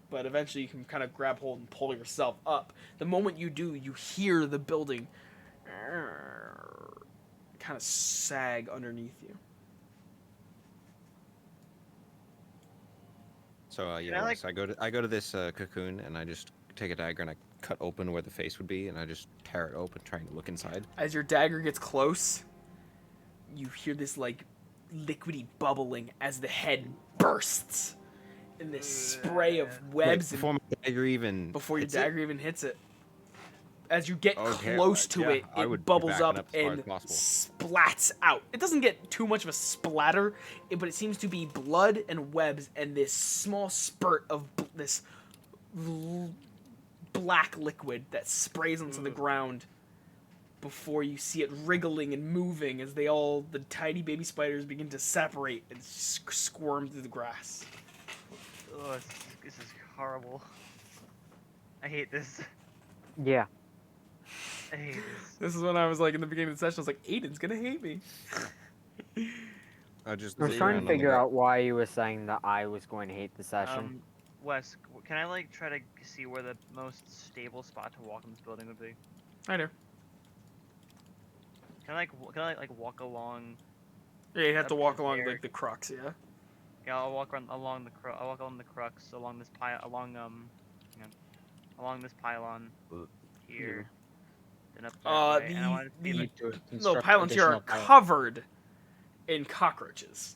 Speaker 1: But eventually, you can kind of grab hold and pull yourself up. The moment you do, you hear the building kind of sag underneath you.
Speaker 5: So
Speaker 9: I
Speaker 5: yeah,
Speaker 9: like-
Speaker 5: Wes, I go to this cocoon and I just take a dagger and I cut open where the face would be and I just tear it open, trying to look inside.
Speaker 1: As your dagger gets close, you hear this like liquidy bubbling as the head bursts in this spray of webs
Speaker 5: Wait, before my dagger even
Speaker 1: before your
Speaker 5: hits it?
Speaker 1: dagger even hits it. As you get
Speaker 5: Okay,
Speaker 1: close to
Speaker 5: yeah,
Speaker 1: it,
Speaker 5: I would
Speaker 1: it
Speaker 5: be
Speaker 1: bubbles
Speaker 5: backing
Speaker 1: up
Speaker 5: up as far
Speaker 1: and
Speaker 5: as possible.
Speaker 1: splats out. It doesn't get too much of a splatter, but it seems to be blood and webs and this small spurt of this black liquid that sprays onto the ground before you see it wriggling and moving as the tiny baby spiders begin to separate and squirm through the grass.
Speaker 9: Ugh, this is horrible. I hate this.
Speaker 2: Yeah.
Speaker 9: I hate this.
Speaker 1: This is when I was like in the beginning of the session, I was like, Aiden's gonna hate me.
Speaker 5: I just
Speaker 2: I was
Speaker 5: look
Speaker 2: trying
Speaker 5: around
Speaker 2: to
Speaker 5: on the
Speaker 2: figure
Speaker 5: ground.
Speaker 2: out why you were saying that I was going to hate the session.
Speaker 9: Wes, can I like try to see where the most stable spot to walk in this building would be?
Speaker 1: I do.
Speaker 9: Can I like walk along?
Speaker 1: Yeah, you have to
Speaker 9: Up
Speaker 1: walk
Speaker 9: to
Speaker 1: along
Speaker 9: there.
Speaker 1: like the crux, yeah.
Speaker 9: Yeah, I'll walk along I'll walk along the crux along this hang on, along this pylon here. Then up that way, and I want to see
Speaker 1: the
Speaker 9: like,
Speaker 3: To
Speaker 1: no,
Speaker 3: construct
Speaker 1: pylons here are
Speaker 3: additional pylons.
Speaker 1: covered in cockroaches.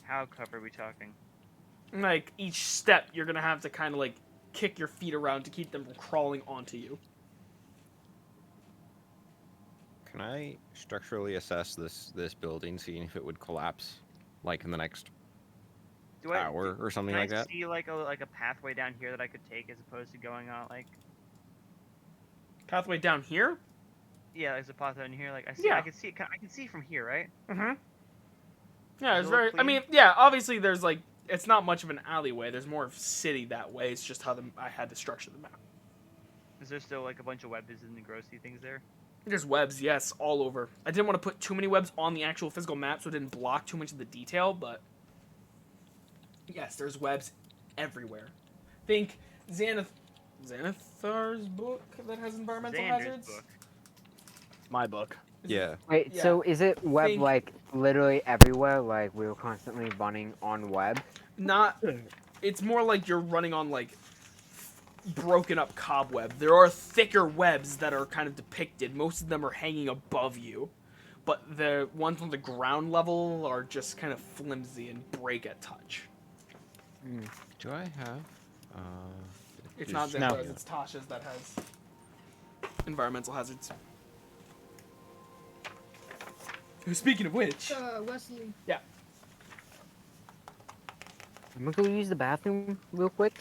Speaker 9: how cover are we talking?
Speaker 1: Like each step, you're gonna have to kind of like kick your feet around to keep them from crawling onto you.
Speaker 5: Can I structurally assess this building, seeing if it would collapse, like in the next
Speaker 9: Do I
Speaker 5: hour or something
Speaker 9: can
Speaker 5: like
Speaker 9: I
Speaker 5: that?
Speaker 9: see like a pathway down here that I could take as opposed to going on like
Speaker 1: Pathway down here.
Speaker 9: yeah, there's a pathway in here. Like I see,
Speaker 1: Yeah.
Speaker 9: I can see from here, right?
Speaker 1: Mm-hmm. Yeah,
Speaker 9: Does
Speaker 1: it's
Speaker 9: it look
Speaker 1: very. I
Speaker 9: clean?
Speaker 1: mean, yeah. Obviously, there's like it's not much of an alleyway. There's more of city that way. It's just how I had to structure the map.
Speaker 9: Is there still like a bunch of webs and the grossy things there?
Speaker 1: There's webs, yes, all over. I didn't want to put too many webs on the actual physical map, so it didn't block too much of the detail. But yes, there's webs everywhere. Think Xanathar's book that has environmental
Speaker 9: Xander's
Speaker 1: hazards.
Speaker 9: book.
Speaker 3: My book.
Speaker 5: Yeah.
Speaker 2: Wait,
Speaker 1: yeah.
Speaker 2: so is it web
Speaker 1: Think-
Speaker 2: like literally everywhere? Like we were constantly running on web?
Speaker 1: Not. It's more like you're running on like. broken up cobweb. There are thicker webs that are kind of depicted. Most of them are hanging above you, but the ones on the ground level are just kind of flimsy and break at touch.
Speaker 5: Do I have?
Speaker 1: It's not
Speaker 3: No.
Speaker 1: Zambro's, it's Tasha's that has environmental hazards. Speaking of which,
Speaker 4: Wesley.
Speaker 2: I'm gonna go use the bathroom real quick.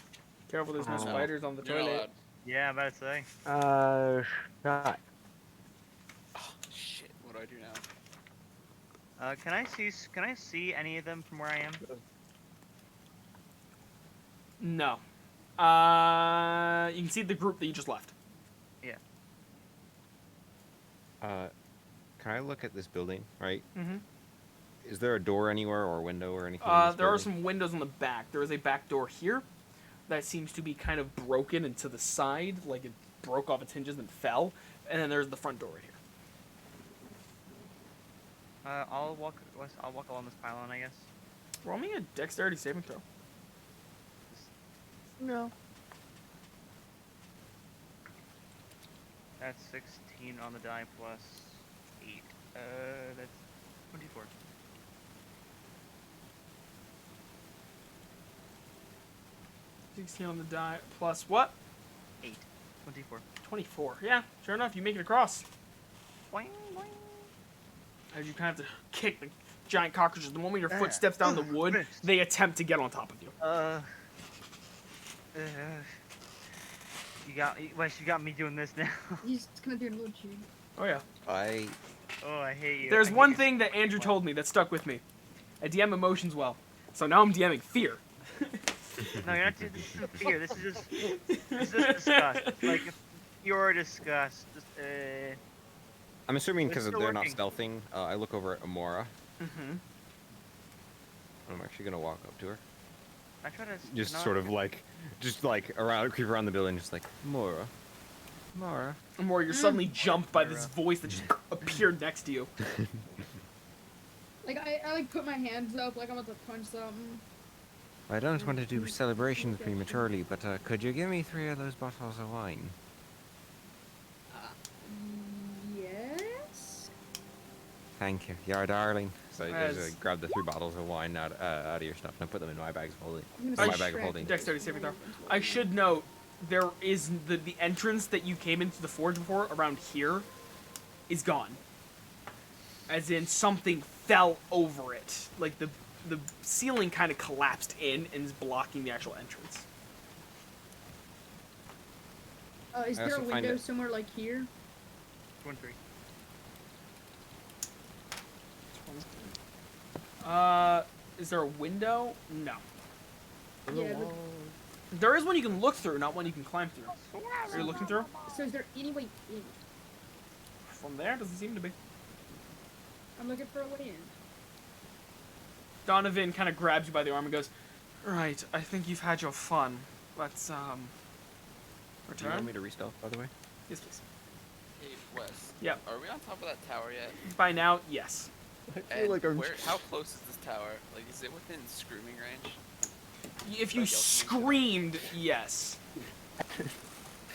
Speaker 1: careful there's no
Speaker 2: No.
Speaker 1: spiders on the
Speaker 7: You're not
Speaker 1: toilet.
Speaker 7: allowed.
Speaker 9: Yeah, I'm about to say.
Speaker 2: Shut.
Speaker 7: Oh, shit. What do I do now?
Speaker 9: Can I see any of them from where I am?
Speaker 1: No. You can see the group that you just left.
Speaker 5: Can I look at this building? Right.
Speaker 1: Mm-hmm.
Speaker 5: Is there a door anywhere or a window or anything? in this
Speaker 1: There are
Speaker 5: building?
Speaker 1: some windows on the back. There is a back door here that seems to be kind of broken and to the side, like it broke off its hinges and fell. And then there's the front door right here.
Speaker 9: I'll walk along this pylon, I guess.
Speaker 1: Roll me a dexterity saving throw.
Speaker 2: No.
Speaker 9: That's 16 on the die plus 8. That's 24.
Speaker 1: On the die plus what?
Speaker 9: 8. 24.
Speaker 1: 24. Yeah, sure enough, you make it across.
Speaker 9: Boing, boing.
Speaker 1: As you kind of have to kick the giant cockroaches. The moment your foot steps down the wood,
Speaker 9: missed.
Speaker 1: they attempt to get on top of you.
Speaker 9: You got me doing this now.
Speaker 4: He's gonna do a little cheat.
Speaker 1: Oh yeah.
Speaker 9: Oh, I hate you.
Speaker 1: There's
Speaker 9: I hate
Speaker 1: one
Speaker 9: you.
Speaker 1: thing that Andrew told me that stuck with me. I DM emotions well. So now I'm DMing fear.
Speaker 9: No, you're not. This isn't fear. This is just disgust. Like pure disgust. Just
Speaker 5: I'm assuming
Speaker 9: It's
Speaker 5: because
Speaker 9: still
Speaker 5: they're not
Speaker 9: working.
Speaker 5: stealthing. I look over at Amora.
Speaker 1: Mm-hmm.
Speaker 5: I'm actually gonna walk up to her.
Speaker 9: I try to
Speaker 5: Just
Speaker 9: not-
Speaker 5: sort of like, creep around the building, just like Mora.
Speaker 1: Or you're suddenly jumped by this voice that just appeared next to you.
Speaker 4: Like I like put my hands up like I'm about to punch something.
Speaker 5: I don't want to do celebrations prematurely, but could you give me 3 of those bottles of wine?
Speaker 4: Yes.
Speaker 5: Thank you. You're a darling. So I
Speaker 1: As-
Speaker 5: just grab the 3 bottles of wine out of your stuff and I put them in my bags of holding.
Speaker 4: I'm
Speaker 5: My
Speaker 4: gonna
Speaker 5: bag of
Speaker 4: distract
Speaker 5: holding.
Speaker 4: you.
Speaker 1: Dexterity saving throw. I should note, there is the entrance that you came into the forge before, around here, is gone. As in, something fell over it. Like, the ceiling kind of collapsed in and is blocking the actual entrance.
Speaker 4: Is
Speaker 5: I
Speaker 4: there a
Speaker 5: also find
Speaker 4: window
Speaker 5: it-
Speaker 4: somewhere like here?
Speaker 9: 23.
Speaker 1: Is there a window? No.
Speaker 4: Yeah. Look,
Speaker 1: There is one you can look through, not one you can climb through. Are you looking through?
Speaker 4: so is there any way in?
Speaker 1: From there? Doesn't seem to be.
Speaker 4: I'm looking for a way in.
Speaker 1: Donovan kind of grabs you by the arm and goes, "Right, I think you've had your fun. Let's,
Speaker 5: Do you
Speaker 1: return?"
Speaker 5: want me to restealth, by the way?
Speaker 1: Yes, please.
Speaker 7: Hey, Wes.
Speaker 1: Yep.
Speaker 7: Are we on top of that tower yet?
Speaker 1: By now, yes.
Speaker 7: And how close is this tower? Like, is it within screaming range?
Speaker 1: If you
Speaker 7: Like,
Speaker 1: screamed, yes.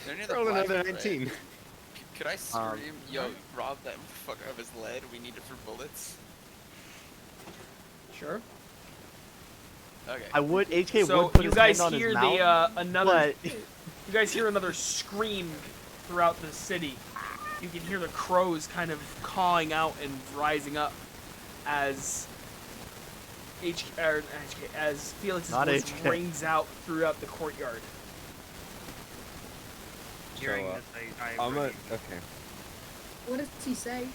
Speaker 7: They're near the
Speaker 5: Roll another
Speaker 7: flagship, right?
Speaker 5: 19.
Speaker 7: Could I scream, yo, rob that motherfucker of his lead, we need it for bullets?
Speaker 1: Sure.
Speaker 7: Okay.
Speaker 6: I would. HK
Speaker 1: So
Speaker 6: would put
Speaker 1: you
Speaker 6: his
Speaker 1: guys
Speaker 6: hand on
Speaker 1: hear
Speaker 6: his
Speaker 1: the
Speaker 6: mouth,
Speaker 1: another.
Speaker 6: but
Speaker 1: You guys hear another scream throughout the city. You can hear the crows kind of cawing out and rising up as as Felix's
Speaker 6: Not
Speaker 1: voice
Speaker 6: HK.
Speaker 1: rings out throughout the courtyard.
Speaker 9: Hearing
Speaker 5: So,
Speaker 9: this, I
Speaker 5: I'm a,
Speaker 9: really-
Speaker 5: okay.
Speaker 4: What does he say?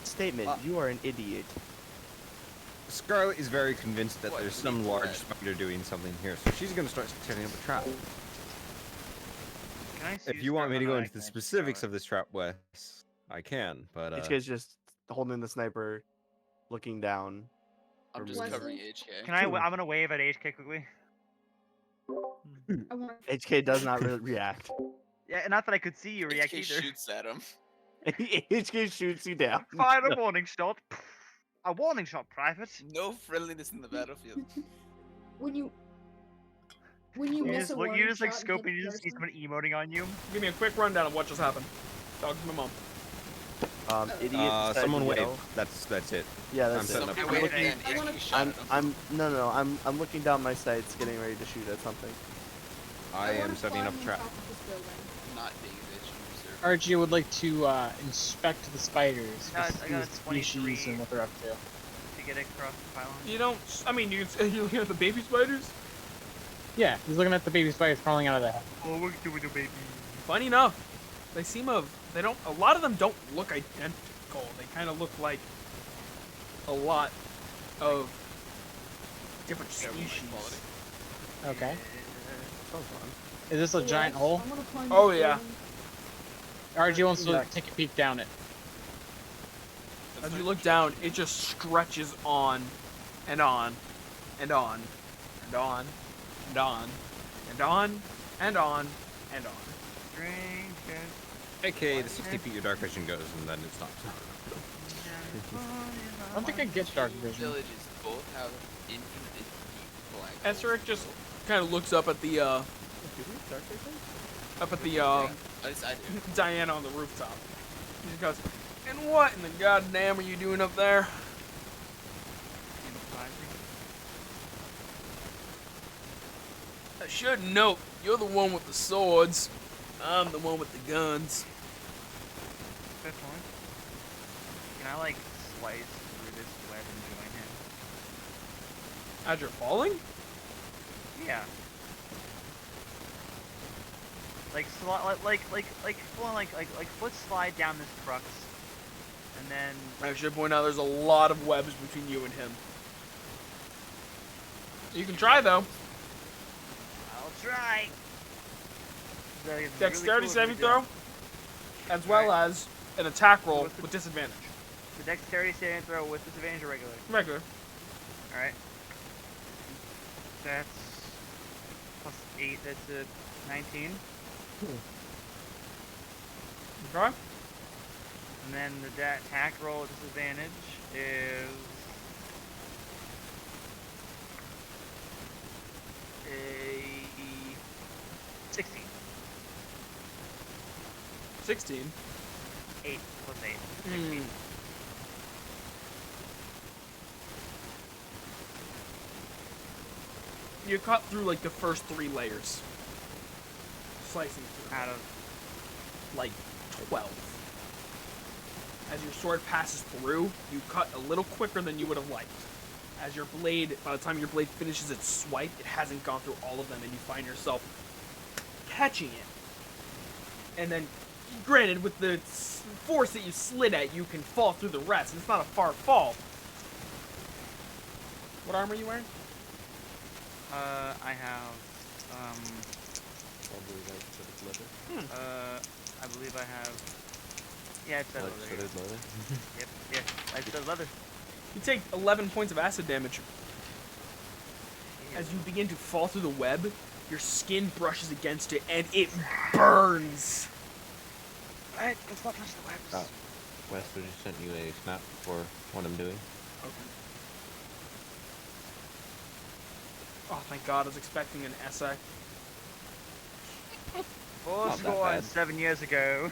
Speaker 6: statement. You are an idiot.
Speaker 5: Scarlet is very convinced that
Speaker 7: What,
Speaker 5: there's
Speaker 7: we
Speaker 5: some
Speaker 7: need
Speaker 5: large
Speaker 7: lead?
Speaker 5: spider doing something here, so she's gonna start setting up a trap.
Speaker 9: Can I
Speaker 5: If
Speaker 9: see
Speaker 5: you want me to
Speaker 9: Scarlet?
Speaker 5: go
Speaker 9: I
Speaker 5: into the
Speaker 9: can
Speaker 5: specifics
Speaker 9: Scarlet.
Speaker 5: of this trap, Wes, I can, but
Speaker 6: HK's just holding the sniper, looking down.
Speaker 7: I'm
Speaker 6: Or
Speaker 7: just
Speaker 4: Wesley?
Speaker 7: covering HK.
Speaker 9: Can I? I'm gonna wave at HK quickly.
Speaker 4: I want.
Speaker 6: HK does not react.
Speaker 9: Yeah, not that I could see you react
Speaker 7: HK
Speaker 9: either.
Speaker 7: shoots at him.
Speaker 6: HK shoots you down.
Speaker 9: Fire a warning shot. A warning shot, Private.
Speaker 7: No friendliness in the battlefield.
Speaker 4: When you when you miss a
Speaker 9: You
Speaker 4: warning
Speaker 9: just like
Speaker 4: shot and
Speaker 9: scope
Speaker 4: hit
Speaker 9: and you
Speaker 4: the
Speaker 9: just see
Speaker 4: person.
Speaker 9: someone emoting on you.
Speaker 1: Give me a quick rundown of what just happened. Talk to my mom.
Speaker 6: Idiot. decided to
Speaker 5: Someone wave.
Speaker 6: yell.
Speaker 5: That's it.
Speaker 6: Yeah,
Speaker 5: I'm
Speaker 6: that's it.
Speaker 5: setting up.
Speaker 7: Somebody
Speaker 5: I'm
Speaker 7: waved
Speaker 5: looking-
Speaker 7: and
Speaker 4: I wanna-
Speaker 7: you shot at him.
Speaker 6: I'm looking down my sights, getting ready to shoot at something.
Speaker 5: I
Speaker 4: wanna
Speaker 5: am setting
Speaker 4: climb
Speaker 5: up
Speaker 4: on
Speaker 5: trap.
Speaker 4: top of this building.
Speaker 7: Not David, you sir.
Speaker 3: Archie would like to inspect the spiders,
Speaker 9: I
Speaker 3: to
Speaker 9: got
Speaker 3: see
Speaker 9: a
Speaker 3: the species
Speaker 9: 23.
Speaker 3: and what they're up to.
Speaker 9: To get across the pylon.
Speaker 1: You don't. I mean, you're looking at the baby spiders.
Speaker 3: Yeah, he's looking at the baby spiders crawling out of the house.
Speaker 9: Oh, we're doing the baby.
Speaker 1: Funny enough, they seem of. They don't. A lot of them don't look identical. They kind of look like a lot of different species.
Speaker 7: Quality.
Speaker 3: Okay.
Speaker 6: Sounds fun.
Speaker 3: Is this a
Speaker 4: So,
Speaker 3: giant hole?
Speaker 4: I'm gonna climb
Speaker 1: Oh,
Speaker 4: this
Speaker 1: yeah.
Speaker 4: building.
Speaker 3: RG wants to
Speaker 6: Yeah.
Speaker 3: take a peek down it.
Speaker 1: As you look down, it just stretches on, and on, and on, and on, and on, and on, and on, and on.
Speaker 9: Drink it.
Speaker 5: AKA the 60 feet your dark vision goes, and then it stops.
Speaker 3: I don't think I get dark vision.
Speaker 7: Villages both have infinite deep black holes.
Speaker 1: Esric just kind of looks up at the
Speaker 7: At least I do.
Speaker 1: Diana on the rooftop. He just goes, "And what in the goddamn are you doing up there?" I should note, you're the one with the swords. I'm the one with the guns.
Speaker 9: Good point. Can I like slice through this web and join him?
Speaker 1: As you're falling?
Speaker 9: Yeah. Like full on like foot slide down this crux, and then
Speaker 1: I should point out there's a lot of webs between you and him. You can try though.
Speaker 9: I'll try.
Speaker 1: Dexterity saving throw, as well as an attack roll with disadvantage.
Speaker 9: The dexterity saving throw with disadvantage or regular?
Speaker 1: Regular.
Speaker 9: All right. That's plus 8. That's a 19.
Speaker 1: Okay.
Speaker 9: And then the attack roll with disadvantage is a 16.
Speaker 1: 16.
Speaker 9: 8 plus 8.
Speaker 1: Hmm. You cut through like the first 3 layers. Slicing through.
Speaker 9: Out of
Speaker 1: Like 12. As your sword passes through, you cut a little quicker than you would have liked. As your blade, by the time your blade finishes its swipe, it hasn't gone through all of them, and you find yourself catching it. And then, granted, with the force that you slid at, you can fall through the rest, and it's not a far fall. What armor are you wearing?
Speaker 9: I have
Speaker 8: Probably like sort of leather.
Speaker 9: I believe I have. Yeah, it's that
Speaker 8: Like
Speaker 9: leather.
Speaker 8: sort of leather.
Speaker 9: Yep, yeah, it's that leather.
Speaker 1: You take 11 points of acid damage. As you begin to fall through the web, your skin brushes against it, and it burns.
Speaker 9: Alright, let's not touch the webs.
Speaker 5: Oh. Wester just sent you a snap for what I'm doing.
Speaker 1: Okay. Oh, thank God, I was expecting an essay.
Speaker 9: Four
Speaker 5: Not that
Speaker 9: score
Speaker 5: bad.
Speaker 9: and 7 years ago.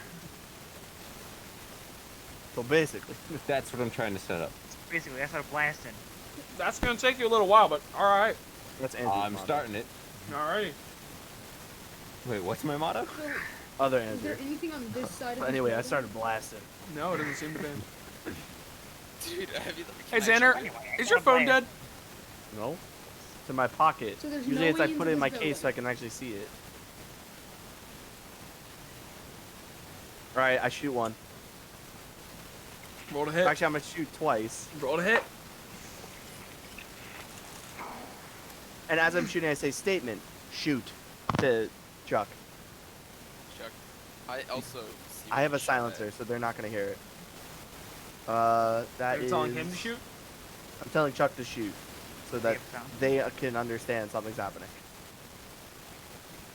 Speaker 6: So basically,
Speaker 5: That's what I'm trying to set up.
Speaker 9: Basically, I started blasting.
Speaker 1: That's gonna take you a little while, but alright.
Speaker 6: that's Andrew's
Speaker 5: I'm
Speaker 6: motto.
Speaker 5: starting it.
Speaker 1: Alrighty.
Speaker 5: Wait, what's my motto?
Speaker 4: So,
Speaker 6: Other
Speaker 4: is there
Speaker 6: Andrew.
Speaker 4: anything on this side of
Speaker 6: But
Speaker 4: the
Speaker 6: anyway, I
Speaker 4: building?
Speaker 6: started blasting.
Speaker 1: No, it doesn't seem to be.
Speaker 7: Dude, have you?
Speaker 1: Hey,
Speaker 7: can I
Speaker 1: Xander,
Speaker 7: check?
Speaker 1: is your phone dead?
Speaker 6: No. It's in my pocket.
Speaker 4: So there's
Speaker 6: Usually
Speaker 4: no
Speaker 6: it's I
Speaker 4: way
Speaker 6: put
Speaker 4: into
Speaker 6: it in my
Speaker 4: this
Speaker 6: case so I
Speaker 4: building.
Speaker 6: can actually see it. Alright, I shoot one.
Speaker 1: Roll to hit.
Speaker 6: Actually, I'm gonna shoot twice.
Speaker 1: Roll to hit.
Speaker 6: And as I'm shooting, I say statement. Shoot. To Chuck.
Speaker 7: Chuck. I also. see
Speaker 6: I have
Speaker 7: what
Speaker 6: a
Speaker 7: you shot
Speaker 6: silencer,
Speaker 7: at.
Speaker 6: so they're not gonna hear it. That
Speaker 1: You're
Speaker 6: is.
Speaker 1: telling him to shoot?
Speaker 6: I'm telling Chuck to shoot, so that
Speaker 9: Yep, sound.
Speaker 6: they can understand something's happening.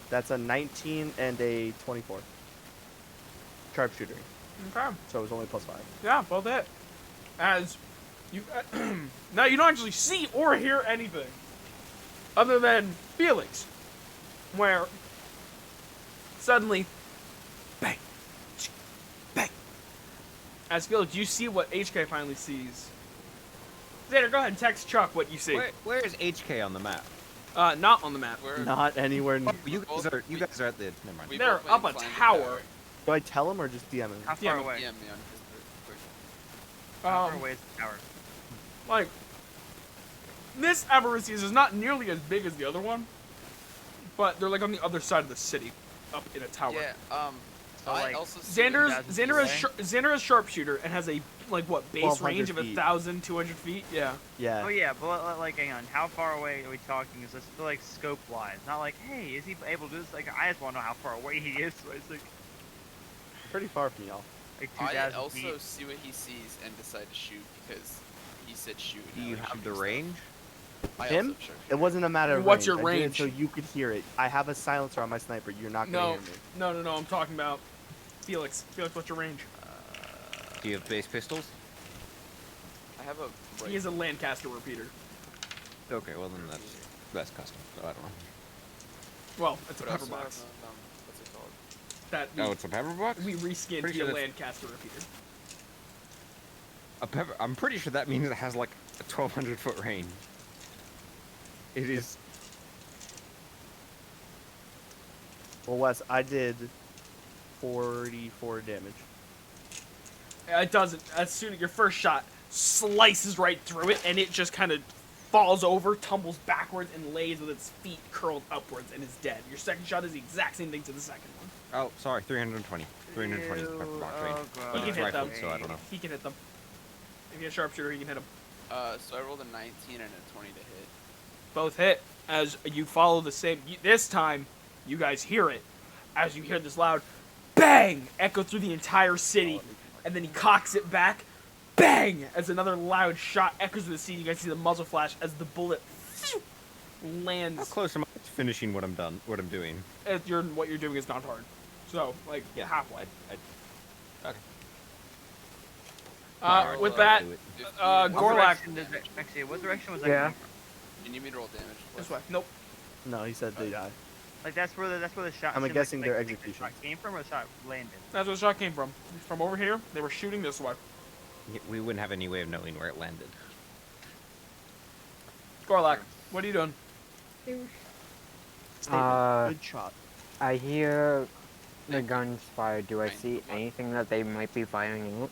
Speaker 6: That's a 19 and a 24. Sharpshooter.
Speaker 1: Okay.
Speaker 6: So it was only +5.
Speaker 1: Yeah, well hit. As you now you don't actually see or hear anything other than feelings. where suddenly, bang, bang. As Felix, you see what HK finally sees. Xander, go ahead and text Chuck what you see.
Speaker 5: Where is HK on the map?
Speaker 1: Not on the map.
Speaker 7: We're,
Speaker 6: Not anywhere.
Speaker 5: Oh,
Speaker 6: Near.
Speaker 5: you guys are at the. Never mind.
Speaker 7: we
Speaker 1: They're
Speaker 7: both
Speaker 1: up
Speaker 7: went
Speaker 1: a
Speaker 7: and climbed the
Speaker 1: tower.
Speaker 6: Do I tell him or just DM him?
Speaker 9: How
Speaker 1: Yeah,
Speaker 9: far away?
Speaker 7: DM me on Discord.
Speaker 9: How far
Speaker 1: Um,
Speaker 9: away is the tower?
Speaker 1: like, this Avaricius is not nearly as big as the other one, but they're like on the other side of the city, up in a tower.
Speaker 7: Yeah.
Speaker 9: So,
Speaker 7: I
Speaker 9: like,
Speaker 7: also see
Speaker 1: Xander's
Speaker 7: that-
Speaker 1: Xander is sharpshooter and has a base
Speaker 6: 1,200
Speaker 1: range of
Speaker 6: feet.
Speaker 1: 1,200 feet. Yeah.
Speaker 6: Yeah.
Speaker 9: Oh yeah, but like, hang on. How far away are we talking? Is this still like scope-wise? Not like, hey, is he able to do this? Like, I just want to know how far away he is. So it's
Speaker 6: Pretty far from y'all.
Speaker 9: like
Speaker 7: I
Speaker 9: 2,000
Speaker 7: also
Speaker 9: feet.
Speaker 7: see what he sees and decide to shoot because he said shoot.
Speaker 5: Do
Speaker 7: and I
Speaker 5: you
Speaker 7: like
Speaker 5: have the
Speaker 7: shooting stuff.
Speaker 5: range?
Speaker 7: I
Speaker 6: Him?
Speaker 7: Also, sure.
Speaker 6: It wasn't a matter of
Speaker 1: What's
Speaker 6: range.
Speaker 1: your
Speaker 6: I did it
Speaker 1: range?
Speaker 6: so you could hear it. I have a silencer on my sniper. You're not gonna
Speaker 1: No,
Speaker 6: hear me.
Speaker 1: no. I'm talking about Felix. Felix, what's your range?
Speaker 5: Do you have base pistols?
Speaker 7: I have a.
Speaker 1: He is a Lancaster repeater.
Speaker 5: Okay, well then that's custom. So I don't know.
Speaker 1: Well, it's a
Speaker 7: But I
Speaker 1: pepper
Speaker 7: also
Speaker 1: box.
Speaker 7: have, what's it called?
Speaker 1: That
Speaker 5: Oh, it's a pepper box.
Speaker 1: we reskinned
Speaker 5: Pretty
Speaker 1: to
Speaker 5: sure
Speaker 1: a
Speaker 5: that's-
Speaker 1: Lancaster repeater.
Speaker 5: A pepper. I'm pretty sure that means it has like a 1,200-foot range. It is.
Speaker 6: Well, Wes, I did 44 damage.
Speaker 1: It doesn't. As soon as your first shot slices right through it, and it just kind of falls over, tumbles backwards, and lays with its feet curled upwards, and is dead. Your second shot is the exact same thing to the second one.
Speaker 5: Oh, sorry, 320. 320 is the pepper box range.
Speaker 9: Oh,
Speaker 1: He can
Speaker 5: It's
Speaker 1: hit
Speaker 5: rifled,
Speaker 1: them.
Speaker 5: so I don't know.
Speaker 1: He can hit them. If you're a sharpshooter, he can hit them.
Speaker 7: So I rolled a 19 and a 20 to hit.
Speaker 1: Both hit. As you follow the same. This time, you guys hear it. As you hear this loud bang echo through the entire city, and then he cocks it back. Bang! As another loud shot echoes through the city. You guys see the muzzle flash as the bullet
Speaker 5: How
Speaker 1: lands.
Speaker 5: close am I to finishing what I'm done? What I'm doing?
Speaker 1: What you're doing is not hard. So, like, halfway.
Speaker 5: Okay.
Speaker 1: With that,
Speaker 5: Do it.
Speaker 7: If you-
Speaker 9: What
Speaker 1: Gorlak.
Speaker 9: direction does it- Actually, what direction was that
Speaker 2: Yeah.
Speaker 9: coming from?
Speaker 7: You need me to roll damage.
Speaker 1: This way. Nope.
Speaker 6: No, he said they die.
Speaker 9: Like that's where the shot.
Speaker 6: I'm
Speaker 9: seemed
Speaker 6: guessing
Speaker 9: like,
Speaker 6: they're
Speaker 9: like the
Speaker 6: executions.
Speaker 9: shot came from, or the shot landed.
Speaker 1: That's where the shot came from. From over here, they were shooting this way.
Speaker 5: We wouldn't have any way of knowing where it landed.
Speaker 1: Gorlak, what are you doing?
Speaker 4: They were
Speaker 6: Statement. Good shot.
Speaker 2: I hear the guns fired. Do I see anything that they might be firing out?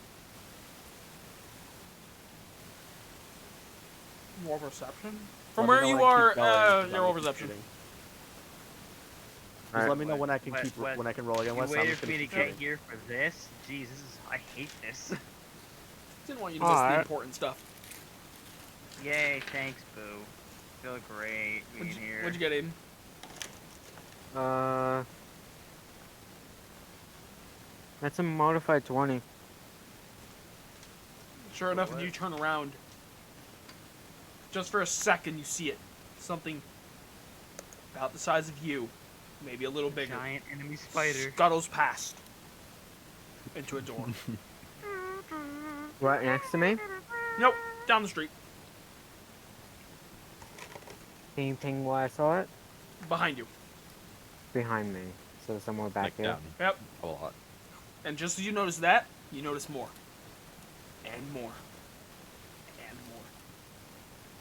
Speaker 1: Roll perception? From
Speaker 6: Let me
Speaker 1: where
Speaker 6: know
Speaker 1: you
Speaker 6: when I
Speaker 1: are,
Speaker 6: keep going, 'cause
Speaker 1: your
Speaker 6: I'm
Speaker 1: roll
Speaker 6: keep
Speaker 1: perception.
Speaker 6: shooting. Just
Speaker 2: Alright.
Speaker 6: let me know when I can
Speaker 9: What-
Speaker 6: when I can roll again.
Speaker 9: You
Speaker 6: Wes, I'm
Speaker 9: waited
Speaker 6: just
Speaker 9: for
Speaker 6: gonna
Speaker 9: me to
Speaker 6: keep
Speaker 9: get
Speaker 6: shooting.
Speaker 9: here for this? Jeez, this is. I hate this.
Speaker 1: Didn't want you to miss the
Speaker 2: Alright.
Speaker 1: important stuff.
Speaker 9: Yay, thanks, Boo. Feel great being here.
Speaker 1: What'd you get, Aiden?
Speaker 2: That's a modified 20.
Speaker 1: Sure enough, when you turn around, just for a second, you see it. Something about the size of you, maybe a little bigger,
Speaker 9: Giant enemy spider.
Speaker 1: scuttles past into a door.
Speaker 2: Right next to me?
Speaker 1: Nope, down the street,
Speaker 2: Can you ping where I saw it?
Speaker 1: behind you.
Speaker 2: Behind me. So somewhere back
Speaker 5: Like
Speaker 2: here.
Speaker 5: down
Speaker 1: Yep.
Speaker 5: a lot.
Speaker 1: And just as you notice that, you notice more. And more. And more.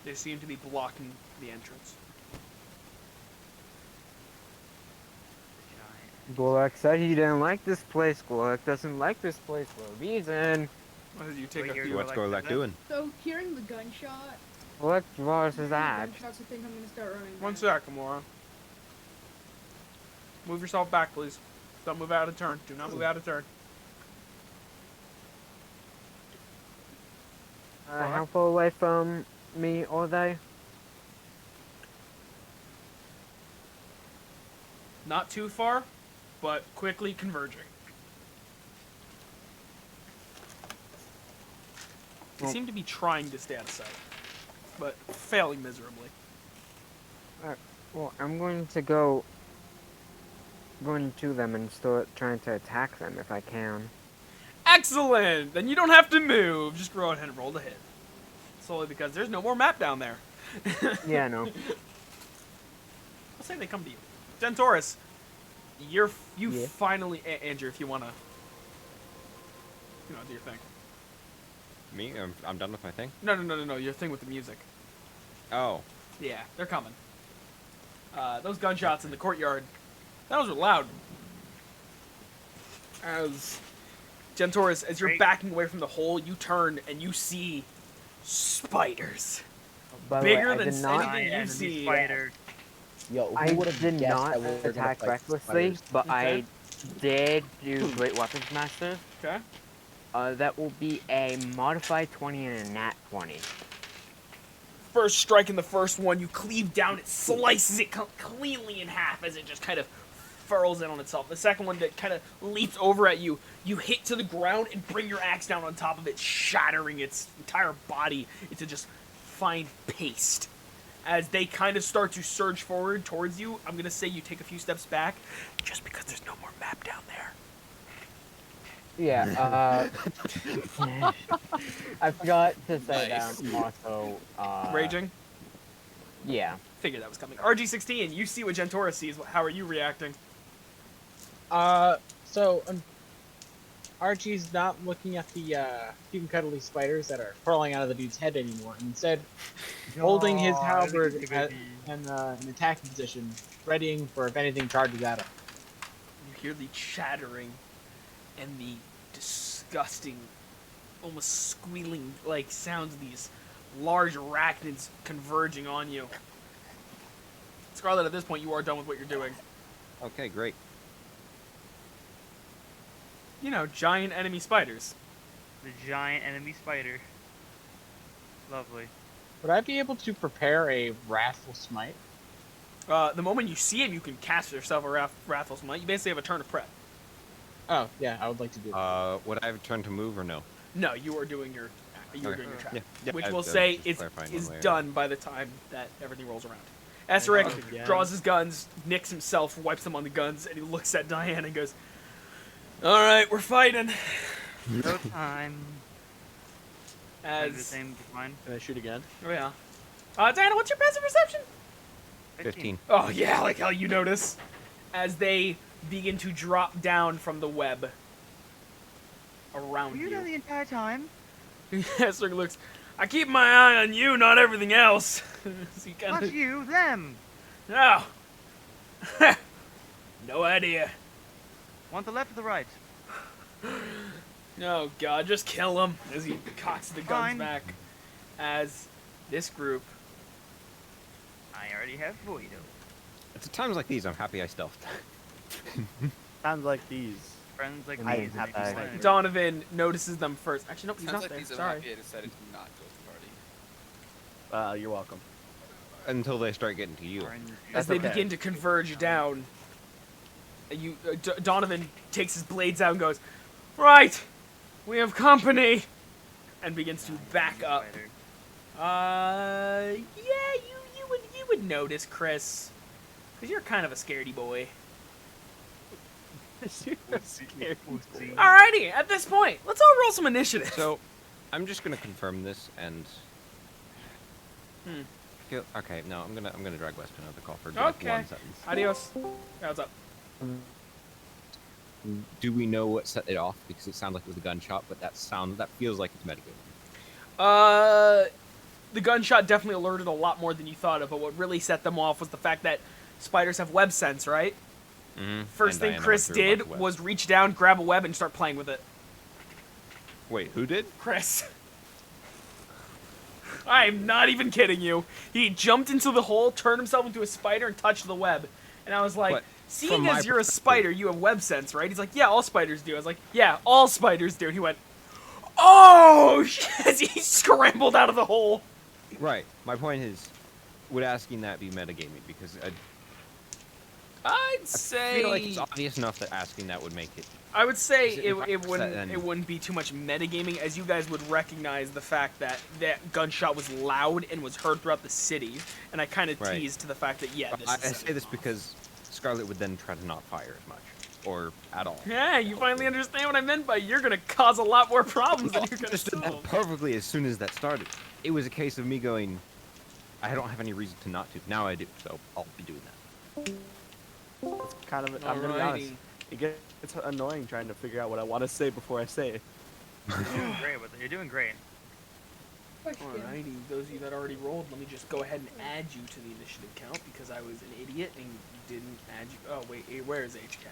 Speaker 1: They seem to be blocking the entrance.
Speaker 9: Giant.
Speaker 2: Gorlak said he didn't like this place. Gorlak doesn't like this place for a reason.
Speaker 1: As you take
Speaker 9: Wait,
Speaker 1: a
Speaker 9: you're
Speaker 1: few...
Speaker 5: What's
Speaker 9: like
Speaker 5: Gorlak
Speaker 9: that?
Speaker 5: doing?
Speaker 4: so hearing the gunshot.
Speaker 2: What draws
Speaker 4: hearing
Speaker 2: his
Speaker 4: the
Speaker 2: at?
Speaker 4: gunshots, I think I'm gonna start running.
Speaker 1: One
Speaker 4: back.
Speaker 1: sec, Amora. Move yourself back, please. Don't move out of turn. Do not move out of turn.
Speaker 2: How far away from me are they?
Speaker 1: Not too far, but quickly converging. They
Speaker 2: Well-
Speaker 1: seem to be trying to stay out of sight, but failing miserably.
Speaker 2: Well, I'm going to going to them and start trying to attack them if I can.
Speaker 1: Excellent! Then you don't have to move. Just go ahead and roll the hit. Solely because there's no more map down there.
Speaker 2: Yeah, no.
Speaker 1: I'll say they come to you. Gentaurus, you
Speaker 2: Yeah.
Speaker 1: finally, Andrew, if you wanna, do your thing.
Speaker 5: Me? I'm done with my thing.
Speaker 1: No, your thing with the music.
Speaker 5: Oh,
Speaker 1: Yeah, they're coming. Those gunshots in the courtyard, those were loud. As Gentaurus, as you're
Speaker 9: Great.
Speaker 1: backing away from the hole, you turn and you see spiders.
Speaker 2: By the way,
Speaker 1: Bigger
Speaker 2: I
Speaker 1: than
Speaker 2: did not.
Speaker 1: anything
Speaker 9: Giant
Speaker 1: you've
Speaker 9: enemy
Speaker 1: seen.
Speaker 9: spider.
Speaker 8: Yo, who
Speaker 2: I
Speaker 8: would have
Speaker 2: did
Speaker 8: guessed
Speaker 2: not
Speaker 8: that we were gonna
Speaker 2: attack
Speaker 8: fight
Speaker 2: recklessly,
Speaker 8: spiders?
Speaker 2: but
Speaker 1: Okay.
Speaker 2: I did do Great Weapons Master.
Speaker 1: Okay.
Speaker 2: That will be a modified 20 and a nat 20.
Speaker 1: First strike in the first one, you cleave down, it slices it cleanly in half as it just kind of furls in on itself. The second one that kind of leaps over at you, you hit to the ground and bring your axe down on top of it, shattering its entire body into just fine paste. As they kind of start to surge forward towards you, I'm going to say you take a few steps back, just because there's no more map down there.
Speaker 2: Yeah, I forgot to say
Speaker 7: Nice.
Speaker 2: that also,
Speaker 1: Raging?
Speaker 2: yeah.
Speaker 1: Figured that was coming. RG16, you see what Gentaurus sees. How are you reacting?
Speaker 3: So Archie's not looking at the cute and cuddly spiders that are crawling out of the dude's head anymore, and instead holding his halberd in an attacking position, readying for if anything charges at him.
Speaker 1: You hear the chattering and the disgusting, almost squealing like sounds of these large arachnids converging on you. Scarlet, at this point, you are done with what you're doing.
Speaker 5: okay, great.
Speaker 1: Giant enemy spiders.
Speaker 9: The giant enemy spider. Lovely.
Speaker 3: Would I be able to prepare a wrathful smite?
Speaker 1: The moment you see him, you can cast yourself a Wrathful Smite. You basically have a turn of prep.
Speaker 3: Oh yeah, I would like to do that.
Speaker 5: Would I have a turn to move or no?
Speaker 1: No, you are doing your
Speaker 5: Okay.
Speaker 1: trap,
Speaker 5: Yeah,
Speaker 1: which
Speaker 5: I
Speaker 1: we'll
Speaker 5: was
Speaker 1: say
Speaker 5: just
Speaker 1: is
Speaker 5: clarifying one way or
Speaker 1: done by the time that everything rolls around. Esric
Speaker 6: again.
Speaker 1: draws his guns, nicks himself, wipes them on the guns, and he looks at Diane and goes, "All right, we're fighting."
Speaker 9: No time. The
Speaker 1: As
Speaker 9: same as mine.
Speaker 6: Can I shoot again?
Speaker 1: oh yeah, Diana, what's your passive perception?
Speaker 5: 15.
Speaker 1: Oh yeah, like how you notice as they begin to drop down from the web around
Speaker 9: Were you there the entire time?
Speaker 1: Esric looks. I keep my eye on you, not everything else. As he
Speaker 9: Not
Speaker 1: kinda,
Speaker 9: you, them.
Speaker 1: no. No idea.
Speaker 9: Want the left or the right?
Speaker 1: Oh God, just kill him as he cocks the guns
Speaker 9: Fine.
Speaker 1: back. As this group,
Speaker 9: I already have Voido.
Speaker 5: It's at times like these I'm happy I stealthed.
Speaker 6: Times like these.
Speaker 9: Friends like
Speaker 2: I
Speaker 9: me.
Speaker 2: have
Speaker 9: make me
Speaker 2: that.
Speaker 9: slang.
Speaker 1: Donovan notices them first. Actually, nope, he's
Speaker 7: Sounds
Speaker 1: not
Speaker 7: like
Speaker 1: there.
Speaker 7: these are
Speaker 1: Sorry.
Speaker 7: happy I decided to not go to the party.
Speaker 6: You're welcome.
Speaker 5: Until they start getting to you.
Speaker 9: Orange
Speaker 1: As
Speaker 6: That's
Speaker 1: they
Speaker 6: okay.
Speaker 1: begin to converge down, Donovan takes his blades out and goes, "Right, we have company," and begins to back up.
Speaker 9: spider.
Speaker 1: Yeah, you would notice, Chris, because you're kind of a scaredy boy.
Speaker 9: Oopsie.
Speaker 1: Alrighty, at this point, let's all roll some initiative.
Speaker 5: So, I'm just gonna confirm this and.
Speaker 1: Hmm.
Speaker 5: Okay, no, I'm gonna drag Weston out of the call for
Speaker 1: Okay.
Speaker 5: like one sentence.
Speaker 1: Adios. Yeah, what's up?
Speaker 5: Do we know what set it off? Because it sounded like it was a gunshot, but that feels like it's metagaming.
Speaker 1: The gunshot definitely alerted a lot more than you thought of, but what really set them off was the fact that spiders have web sense, right?
Speaker 5: Mm-hmm.
Speaker 1: First thing Chris did was reach down, grab a web, and start playing with it.
Speaker 5: Wait, who did?
Speaker 1: Chris. I'm not even kidding you. He jumped into the hole, turned himself into a spider, and touched the web. And I was like,
Speaker 5: But
Speaker 1: seeing
Speaker 5: from my
Speaker 1: as you're a
Speaker 5: perspective-
Speaker 1: spider, you have web sense, right? He's like, yeah, all spiders do. I was like, yeah, all spiders do. And he went, oh, shit, as he scrambled out of the hole.
Speaker 5: Right. My point is, would asking that be metagaming? Because
Speaker 1: I'd
Speaker 5: I
Speaker 1: say
Speaker 5: feel like it's obvious enough that asking that would make it.
Speaker 1: I would say
Speaker 5: Is it-
Speaker 1: it,
Speaker 5: if I
Speaker 1: it
Speaker 5: press
Speaker 1: wouldn't
Speaker 5: that, then-
Speaker 1: it wouldn't be too much metagaming, as you guys would recognize the fact that that gunshot was loud and was heard throughout the city, and I kind of
Speaker 5: Right.
Speaker 1: teased to the fact that yeah, this
Speaker 5: I
Speaker 1: is
Speaker 5: say
Speaker 1: setting
Speaker 5: this
Speaker 1: off.
Speaker 5: because Scarlet would then try to not fire as much, or at all.
Speaker 1: Yeah, you finally understand what I meant by you're gonna cause a lot more problems than you're gonna
Speaker 5: Understood that
Speaker 1: solve.
Speaker 5: perfectly as soon as that started. It was a case of me going, I don't have any reason to not to. Now I do, so I'll be doing that.
Speaker 6: kind of. I'm gonna be honest.
Speaker 1: Alrighty.
Speaker 6: It gets annoying trying to figure out what I want to say before I say it.
Speaker 9: You're doing great with it. You're doing great.
Speaker 4: Question.
Speaker 1: Alrighty, those of you that already rolled, let me just go ahead and add you to the initiative count because I was an idiot and didn't add you. Oh wait, where is HK?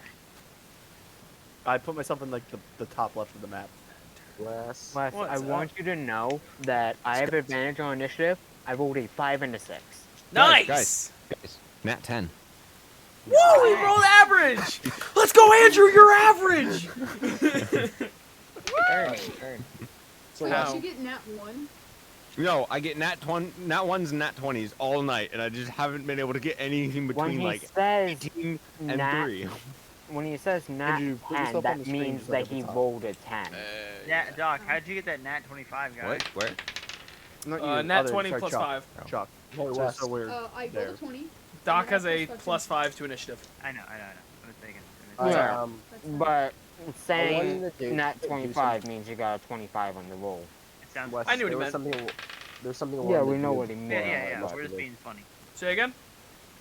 Speaker 6: I put myself in like the top left of the map.
Speaker 8: Wes.
Speaker 2: Wes,
Speaker 1: What's
Speaker 2: I
Speaker 1: up?
Speaker 2: want you to know that I have advantage on initiative. I rolled a 5 and a 6.
Speaker 1: Nice.
Speaker 5: Guys. Nat 10.
Speaker 1: Woo! We rolled average. Let's go, Andrew. You're average.
Speaker 8: So
Speaker 4: Wait,
Speaker 1: Wow.
Speaker 4: did you get nat 1?
Speaker 5: No, I get nat 1s and nat 20s all night, and I just haven't been able to get anything
Speaker 2: When
Speaker 5: between
Speaker 2: he
Speaker 5: like
Speaker 2: says
Speaker 5: 18 and
Speaker 2: nat,
Speaker 5: 3.
Speaker 2: when he says nat
Speaker 6: Andrew, put
Speaker 2: 10,
Speaker 6: yourself on
Speaker 2: that
Speaker 6: the screen
Speaker 2: means
Speaker 6: just like
Speaker 2: that
Speaker 6: at
Speaker 2: he
Speaker 6: the top.
Speaker 2: rolled a 10.
Speaker 9: Yeah, Doc, how'd you get that nat 25, guy?
Speaker 5: What? Where?
Speaker 6: Not you,
Speaker 1: Nat
Speaker 6: others,
Speaker 1: 20
Speaker 6: sorry,
Speaker 1: plus
Speaker 6: Chuck.
Speaker 1: 5.
Speaker 6: Chuck.
Speaker 8: Hey,
Speaker 6: Just
Speaker 8: Wes.
Speaker 6: so we're
Speaker 4: I
Speaker 6: there.
Speaker 4: rolled a 20.
Speaker 1: Doc
Speaker 4: I
Speaker 1: has
Speaker 4: got
Speaker 1: a
Speaker 4: plus
Speaker 1: plus 5 to initiative.
Speaker 9: I know. I'm mistaken.
Speaker 2: Yeah.
Speaker 4: That's fine.
Speaker 2: But saying
Speaker 8: wanted to do-
Speaker 2: nat
Speaker 8: do
Speaker 2: 25 means you got a 25 on the roll.
Speaker 9: It sounds.
Speaker 8: Wes,
Speaker 1: I knew what he
Speaker 8: there was
Speaker 1: meant.
Speaker 8: There's something I
Speaker 2: Yeah,
Speaker 8: wanted
Speaker 2: we
Speaker 8: to
Speaker 2: know
Speaker 8: do
Speaker 2: what he meant.
Speaker 9: Yeah.
Speaker 8: before
Speaker 9: We're just
Speaker 8: we-
Speaker 9: being funny.
Speaker 1: Say again.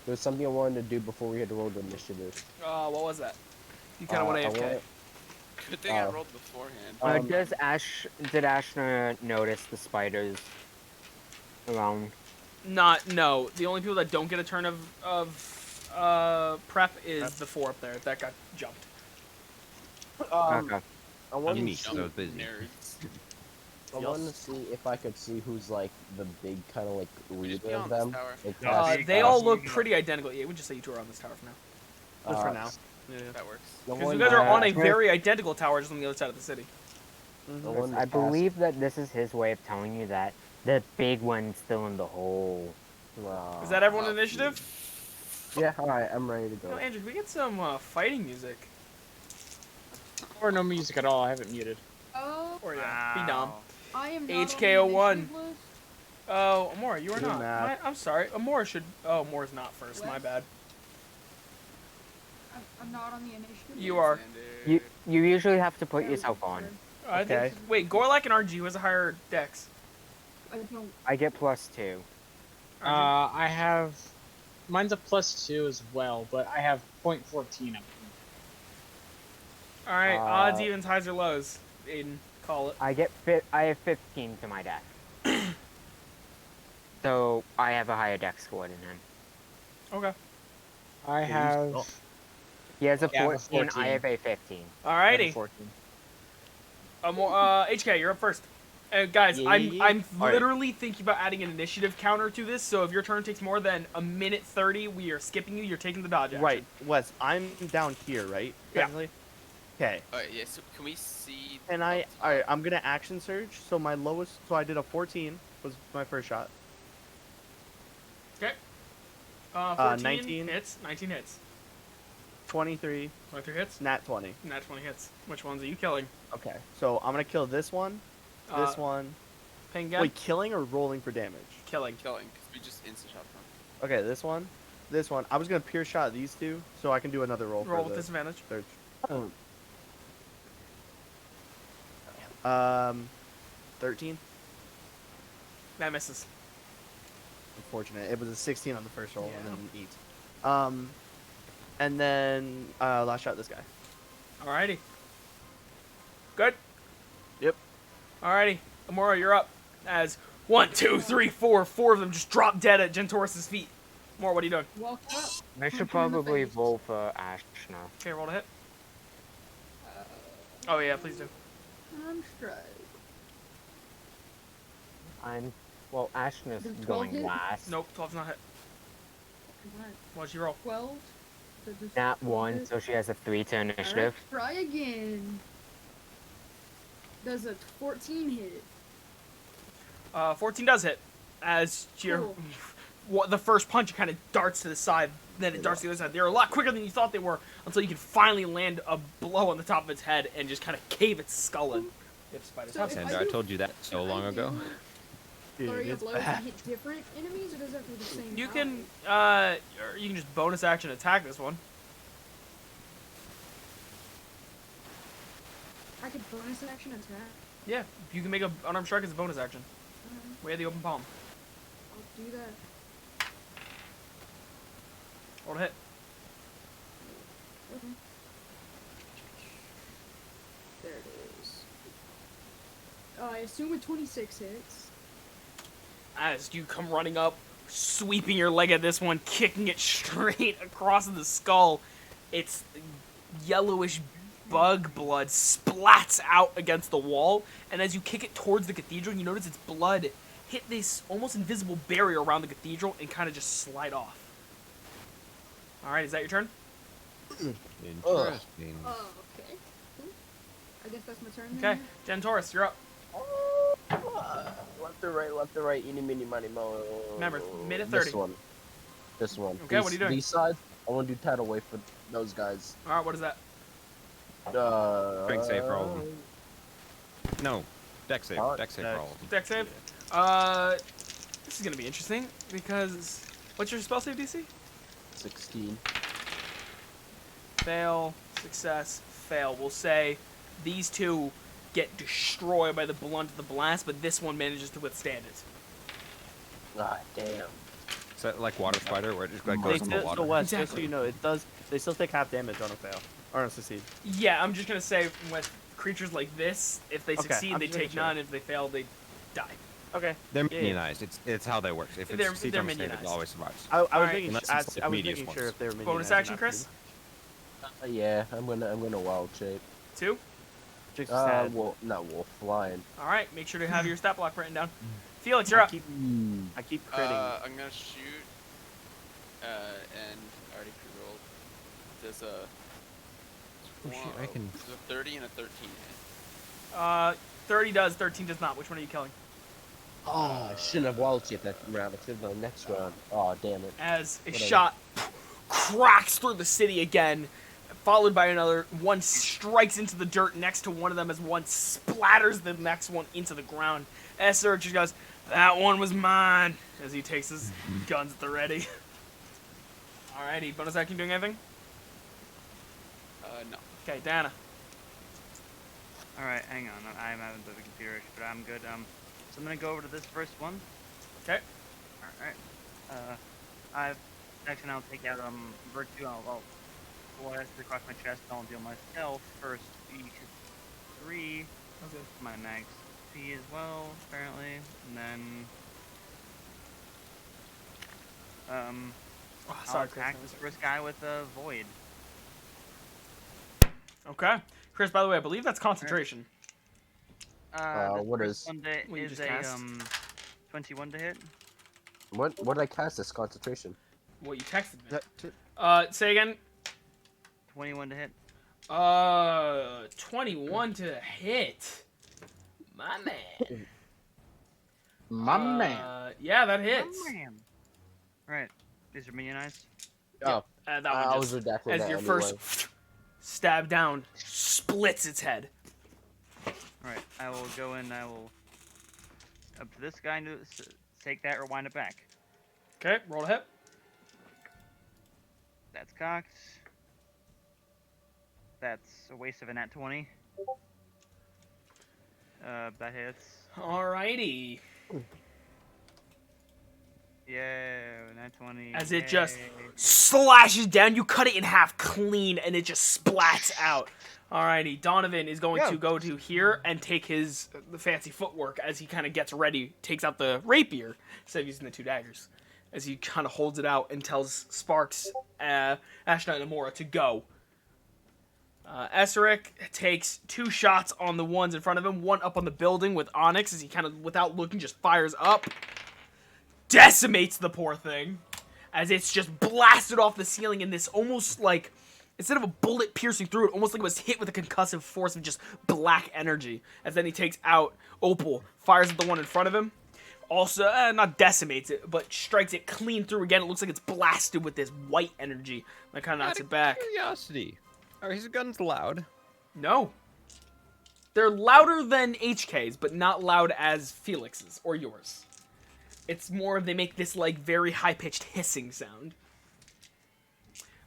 Speaker 8: There's something I wanted to do before we had to roll the initiative.
Speaker 1: What was that? You kind of went
Speaker 8: I
Speaker 1: AFK.
Speaker 8: wanna-
Speaker 7: Good thing I
Speaker 8: Oh.
Speaker 7: rolled beforehand.
Speaker 8: Um,
Speaker 2: Did Ashna notice the spiders around?
Speaker 1: No. The only people that don't get a turn of prep is the 4 up there that got jumped.
Speaker 2: Okay.
Speaker 8: I wanted
Speaker 5: Unique,
Speaker 8: to
Speaker 5: so
Speaker 8: see,
Speaker 5: it's busy.
Speaker 7: Nerds.
Speaker 8: I wanted to see if I could see who's like the big kind of like
Speaker 7: We just
Speaker 8: leader
Speaker 7: be
Speaker 8: of
Speaker 7: on this
Speaker 8: them.
Speaker 7: tower.
Speaker 8: Like,
Speaker 9: Yeah,
Speaker 1: They
Speaker 9: you
Speaker 1: all
Speaker 9: can-
Speaker 1: look
Speaker 9: you can-
Speaker 1: pretty identical. Yeah, we'll just say you two are on this tower for now.
Speaker 6: Just for
Speaker 8: uh,
Speaker 6: now.
Speaker 1: Yeah.
Speaker 7: That works.
Speaker 8: the
Speaker 1: Because
Speaker 8: one
Speaker 1: you guys are
Speaker 8: that-
Speaker 1: on a
Speaker 2: Smith-
Speaker 1: very identical tower just on the other side of the city.
Speaker 8: the one
Speaker 2: I
Speaker 8: that passed-
Speaker 2: believe that this is his way of telling you that the big one's still in the hole.
Speaker 1: Is that everyone in
Speaker 7: Oh,
Speaker 1: initiative?
Speaker 8: Yeah, alright, I'm ready to
Speaker 1: Yo,
Speaker 8: go.
Speaker 1: Andrew, can we get some fighting music?
Speaker 3: Or no music at all. I haven't muted.
Speaker 4: Oh,
Speaker 1: Or yeah, be dumb.
Speaker 9: Wow.
Speaker 4: I am not
Speaker 1: HKO1.
Speaker 4: on the initiative list.
Speaker 1: Oh, Amora, you are
Speaker 6: Do
Speaker 1: not.
Speaker 6: math.
Speaker 1: I'm sorry. Amora should. Oh, Amora's not first. My
Speaker 4: Wes?
Speaker 1: bad.
Speaker 4: I'm not on the initiative
Speaker 1: You
Speaker 4: list.
Speaker 1: are.
Speaker 2: You usually have to put
Speaker 4: That was
Speaker 2: yourself on.
Speaker 4: absurd.
Speaker 1: I
Speaker 6: Okay.
Speaker 1: think. Wait, Gorlak and RG who has a higher dex.
Speaker 4: I don't.
Speaker 2: I get +2.
Speaker 3: I have. Mine's a +2 as well, but I have .14 up.
Speaker 1: All right, odds,
Speaker 2: Uh,
Speaker 1: evens, highs or lows. Aiden, call it.
Speaker 2: I have 15 to my deck. So I have a higher deck score than him.
Speaker 1: Okay.
Speaker 3: I have.
Speaker 6: oh.
Speaker 2: He has a
Speaker 3: Yeah, I have a
Speaker 2: 14, I
Speaker 3: 14.
Speaker 2: have a 15.
Speaker 1: Alrighty.
Speaker 3: 14.
Speaker 1: HK, you're up first. Guys,
Speaker 6: Yeah.
Speaker 1: I'm
Speaker 6: Alright.
Speaker 1: literally thinking about adding an initiative counter to this. So if your turn takes more than a minute 30, we are skipping you. You're taking the dodge action.
Speaker 6: Right, Wes. I'm down here, right?
Speaker 1: Yeah.
Speaker 6: Technically? Okay.
Speaker 7: Alright, yeah, so can we see...
Speaker 6: And
Speaker 7: up top?
Speaker 6: alright, I'm gonna action surge. So my lowest, so I did a 14 was my first shot.
Speaker 1: 14
Speaker 6: 19.
Speaker 1: hits. 19 hits.
Speaker 6: 23,
Speaker 1: 23 hits.
Speaker 6: nat 20.
Speaker 1: Nat 20 hits. Which ones are you killing?
Speaker 6: Okay, so I'm gonna kill this one, this
Speaker 1: Uh,
Speaker 6: one.
Speaker 1: Ping gun.
Speaker 6: Wait, killing or rolling for damage?
Speaker 1: Killing.
Speaker 7: Killing, because we just instant shot them.
Speaker 6: Okay, this one, this one. I was gonna pierce shot these two, so I can do another roll.
Speaker 1: Roll
Speaker 6: for
Speaker 1: with
Speaker 6: the
Speaker 1: disadvantage.
Speaker 6: third. 13.
Speaker 1: That misses.
Speaker 6: Unfortunate. It was a 16 on the first roll and
Speaker 1: Yeah.
Speaker 6: then 8. And then last shot this guy.
Speaker 1: Alrighty. Good.
Speaker 6: Yep.
Speaker 1: Alrighty. Amora, you're up. As 1, 2, 3, 4 of them just drop dead at Gentoris's feet. Amora, what are you doing?
Speaker 4: Walk up.
Speaker 2: I should
Speaker 4: Punch him in the
Speaker 2: probably
Speaker 4: face.
Speaker 2: roll for Ashna.
Speaker 1: Okay, roll to hit.
Speaker 4: Uh,
Speaker 1: Oh yeah, please do.
Speaker 4: I'm straight.
Speaker 2: Well, Ashna's
Speaker 4: Does 12
Speaker 2: going
Speaker 4: hit?
Speaker 2: last.
Speaker 1: Nope, 12's not hit.
Speaker 4: What?
Speaker 1: What'd you roll?
Speaker 4: 12. Does this
Speaker 2: Nat
Speaker 4: 12
Speaker 2: 1,
Speaker 4: hit?
Speaker 2: so she has a 3 to initiative.
Speaker 4: Alright, try again. Does a 14 hit?
Speaker 1: 14 does hit. As your
Speaker 4: Cool.
Speaker 1: the first punch kind of darts to the side, then it darts to the other side. They're a lot quicker than you thought they were until you can finally land a blow on the top of its head and just kind of cave its skull in. If spiders
Speaker 4: So
Speaker 1: have
Speaker 4: if
Speaker 1: sense.
Speaker 5: Sandra, I told you that so
Speaker 4: Can
Speaker 5: long
Speaker 4: I
Speaker 5: ago.
Speaker 4: do
Speaker 6: Dude,
Speaker 4: flurry of
Speaker 6: it's
Speaker 4: blows
Speaker 6: bad.
Speaker 4: and hit different enemies, or does it have to be the same?
Speaker 1: You
Speaker 4: power?
Speaker 1: can or you can just bonus action attack this one.
Speaker 4: I could bonus action attack.
Speaker 1: Yeah, you can make a unarmed strike as a bonus action.
Speaker 4: Alright,
Speaker 1: Way of the open palm.
Speaker 4: I'll do that.
Speaker 1: Roll to hit.
Speaker 4: assume a 26 hits.
Speaker 1: As you come running up, sweeping your leg at this one, kicking it straight across the skull, its yellowish bug blood splats out against the wall, and as you kick it towards the cathedral, you notice its blood hit this almost invisible barrier around the cathedral and kind of just slide off. Alright, is that your turn?
Speaker 5: Interesting.
Speaker 4: Oh, okay. Cool. I guess that's my turn.
Speaker 1: Okay, Jen Taurus, you're up.
Speaker 8: Left to right, eeny, meeny, miny, mo.
Speaker 1: Remember, minute 30.
Speaker 8: This one.
Speaker 1: Okay, what are you doing?
Speaker 8: These sides, I want to do tidal wave for those guys.
Speaker 1: Alright, what is that?
Speaker 5: Strength save for all of them. No, deck save.
Speaker 8: Alright,
Speaker 5: Deck save for all of them.
Speaker 1: Deck save? This is gonna be interesting, because... What's your spell save DC?
Speaker 8: 16.
Speaker 1: Fail, success, fail. We'll say these two get destroyed by the blunt of the blast, but this one manages to withstand it.
Speaker 8: Ah, damn.
Speaker 5: Is that like water spider where it just like
Speaker 6: They
Speaker 5: goes in the
Speaker 6: still,
Speaker 5: water?
Speaker 6: so Wes, just so
Speaker 1: Exactly.
Speaker 6: you know, it does. They still take half damage on a fail or on a succeed.
Speaker 1: Yeah, I'm just gonna say with creatures like this, if they
Speaker 6: Okay,
Speaker 1: succeed,
Speaker 6: I'm
Speaker 1: they
Speaker 6: just making
Speaker 1: take
Speaker 6: sure.
Speaker 1: none. If they fail, they die.
Speaker 6: Okay.
Speaker 5: They're
Speaker 6: Yeah, yeah.
Speaker 5: minionized. It's how that works. If it
Speaker 1: They're-
Speaker 5: succeeds
Speaker 1: they're
Speaker 5: on a save, it
Speaker 1: minionized.
Speaker 5: always survives.
Speaker 6: I was
Speaker 1: Alright.
Speaker 6: making,
Speaker 5: Unless
Speaker 6: I,
Speaker 5: it's
Speaker 6: I was
Speaker 5: medius
Speaker 6: making
Speaker 5: ones.
Speaker 6: sure if they were minionized
Speaker 1: Bonus
Speaker 6: or
Speaker 1: action,
Speaker 6: not.
Speaker 1: Chris?
Speaker 8: Yeah, I'm gonna wild shape.
Speaker 1: 2?
Speaker 6: Jix said,
Speaker 8: Flying.
Speaker 1: Alright, make sure to have your stat block written down. Felix, you're up.
Speaker 6: I keep critting.
Speaker 7: I'm gonna shoot. And I already pre-rolled. There's a.
Speaker 5: Oh, shit, I can-
Speaker 7: There's a 30 and a 13 hit.
Speaker 1: 30 does, 13 does not. Which one are you killing?
Speaker 8: Oh, I shouldn't have wild shaped that round. I should have done next round. Oh, damn it.
Speaker 1: As a
Speaker 8: Whatever.
Speaker 1: shot cracks through the city again, followed by another. One strikes into the dirt next to one of them as one splatters the next one into the ground. Esser just goes, "That one was mine," as he takes his guns at the ready. Alrighty, bonus action doing anything?
Speaker 7: No.
Speaker 1: Okay, Dana.
Speaker 9: Alright, hang on. I'm having a bit of a computer issue, but I'm good. So I'm gonna go over to this first one.
Speaker 1: Okay.
Speaker 9: Alright. I'll take out virtue. Well, I have to cross my chest. I'll deal myself first. 3. My max P as well, apparently, and then
Speaker 1: Oh,
Speaker 9: I'll
Speaker 1: sorry, Chris.
Speaker 9: attack this first guy with a void.
Speaker 1: Okay. Chris, by the way, I believe that's concentration.
Speaker 9: This
Speaker 8: what
Speaker 9: first
Speaker 8: is-
Speaker 9: one
Speaker 1: What you
Speaker 9: is
Speaker 1: just
Speaker 9: a
Speaker 1: cast?
Speaker 9: 21 to hit.
Speaker 8: What did I cast this concentration?
Speaker 1: What you texted me.
Speaker 6: That-
Speaker 1: Say again.
Speaker 9: 21 to hit.
Speaker 1: 21 to hit. My man.
Speaker 3: My man.
Speaker 1: Yeah, that hits.
Speaker 9: Oh, man. Right. These are minionized.
Speaker 8: Oh,
Speaker 1: That
Speaker 8: I
Speaker 1: one
Speaker 8: was
Speaker 1: just,
Speaker 8: redacting
Speaker 1: as
Speaker 8: that
Speaker 1: your
Speaker 8: anyway.
Speaker 1: first stab down, splits its head.
Speaker 9: Alright, I will go in. I will up to this guy and take that, rewind it back.
Speaker 1: Okay, roll a hit.
Speaker 9: That's cocked. That's a waste of a nat 20. That hits.
Speaker 1: Alrighty.
Speaker 9: Yeah, nat 20.
Speaker 1: As it just
Speaker 9: yay.
Speaker 1: slashes down, you cut it in half clean, and it just splats out. Alrighty, Donovan is going to go to here and take his the fancy footwork as he kind of gets ready, takes out the rapier instead of using the 2 daggers, as he kind of holds it out and tells Sparks, Ashnite, and Amora to go. Esseric takes 2 shots on the ones in front of him, one up on the building with Onyx as he kind of, without looking, just fires up. Decimates the poor thing as it's just blasted off the ceiling in this almost like, instead of a bullet piercing through it, almost like it was hit with a concussive force of just black energy. As then he takes out Opal, fires at the one in front of him. Also, not decimates it, but strikes it clean through again. It looks like it's blasted with this white energy. That kind of knocks it back.
Speaker 5: Curiosity. Are his guns loud?
Speaker 1: No. They're louder than HK's, but not loud as Felix's or yours. It's more, they make this, like, very high-pitched hissing sound.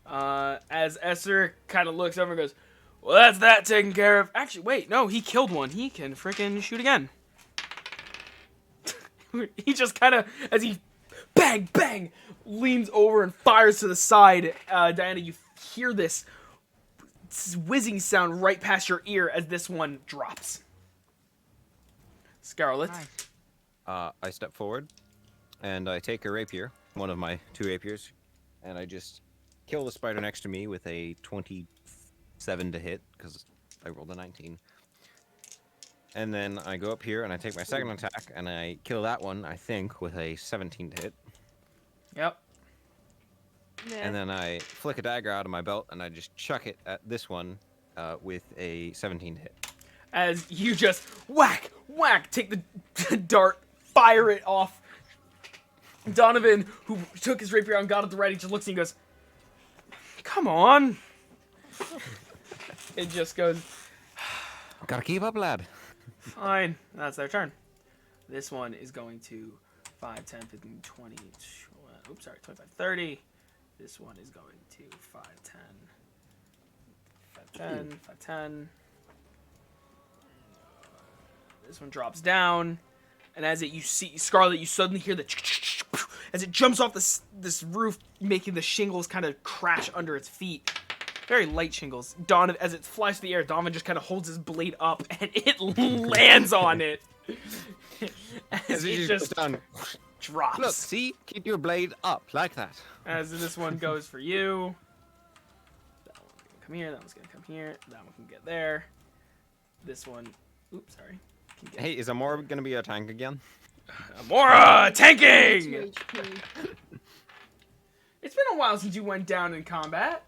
Speaker 1: As Esser kind of looks over and goes, "Well, that's that taken care of." Actually, wait, no, he killed one. He can frickin' shoot again. He just kind of, as he bang, bang, leans over and fires to the side. Diana, you hear this whizzing sound right past your ear as this one drops. Scarlet.
Speaker 9: Nice.
Speaker 5: I step forward, and I take a rapier, one of my 2 rapiers, and I just kill the spider next to me with a 27 to hit, because I rolled a 19. And then I go up here, and I take my second attack, and I kill that one, I think, with a 17 to hit.
Speaker 1: Yep.
Speaker 5: And then I flick a dagger out of my belt, and I just chuck it at this one with a 17 to hit.
Speaker 1: As you just whack, whack, take the dart, fire it off. Donovan, who took his rapier out and got it ready, just looks at you and goes, "Come on." It just goes,
Speaker 5: Gotta keep up, lad.
Speaker 1: "Fine." That's their turn. This one is going to 5, 10, 15, 20, oops, sorry, 25, 30. This one is going to 5, 10, 5, 10, 5, 10. This one drops down, and as you see Scarlet, you suddenly hear the as it jumps off this roof, making the shingles kind of crash under its feet. Very light shingles. Donovan, as it flies through the air, Donovan just kind of holds his blade up, and it lands on it. As it just drops.
Speaker 5: Look, see? Keep your blade up, like that.
Speaker 1: As this one goes for you. That one's gonna come here, that one's gonna come here, that one can get there. This one, oops, sorry.
Speaker 5: Hey, is Amora gonna be a tank again?
Speaker 1: Amora, tanking!
Speaker 4: 2 HP.
Speaker 1: It's been a while since you went down in combat.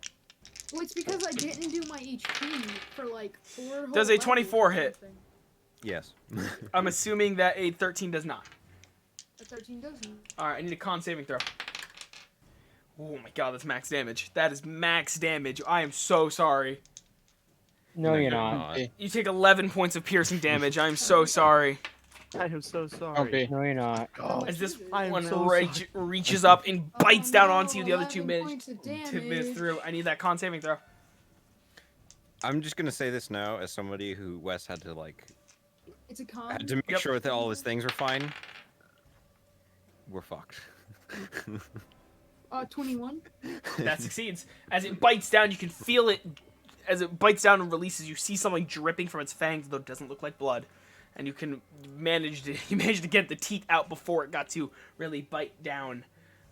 Speaker 4: Well, it's because I didn't do my HP for like 4 whole
Speaker 1: Does a
Speaker 4: levels
Speaker 1: 24
Speaker 4: or
Speaker 1: hit?
Speaker 4: something.
Speaker 5: Yes.
Speaker 1: I'm assuming that a 13 does not.
Speaker 4: A 13 doesn't.
Speaker 1: Alright, I need a con saving throw. Oh my god, that's max damage. That is max damage. I am so sorry.
Speaker 2: No, you're not.
Speaker 1: You take 11 points of piercing damage. I am so sorry.
Speaker 6: I am so sorry.
Speaker 3: Don't be.
Speaker 2: No, you're not.
Speaker 6: Oh,
Speaker 1: As this
Speaker 6: I am
Speaker 1: one
Speaker 6: so
Speaker 1: reaches up and bites down onto you, the other 2
Speaker 4: 11
Speaker 1: minutes
Speaker 4: points of
Speaker 1: 2 minutes
Speaker 4: damage.
Speaker 1: through. I need that con saving throw.
Speaker 5: I'm just gonna say this now, as somebody who Wes had to
Speaker 4: It's a con.
Speaker 5: had to make
Speaker 1: Yep.
Speaker 5: sure that all his things were fine. We're fucked.
Speaker 4: 21.
Speaker 1: That succeeds. As it bites down, you can feel it. As it bites down and releases, you see something dripping from its fangs, though it doesn't look like blood. And you manage to get the teeth out before it got to really bite down.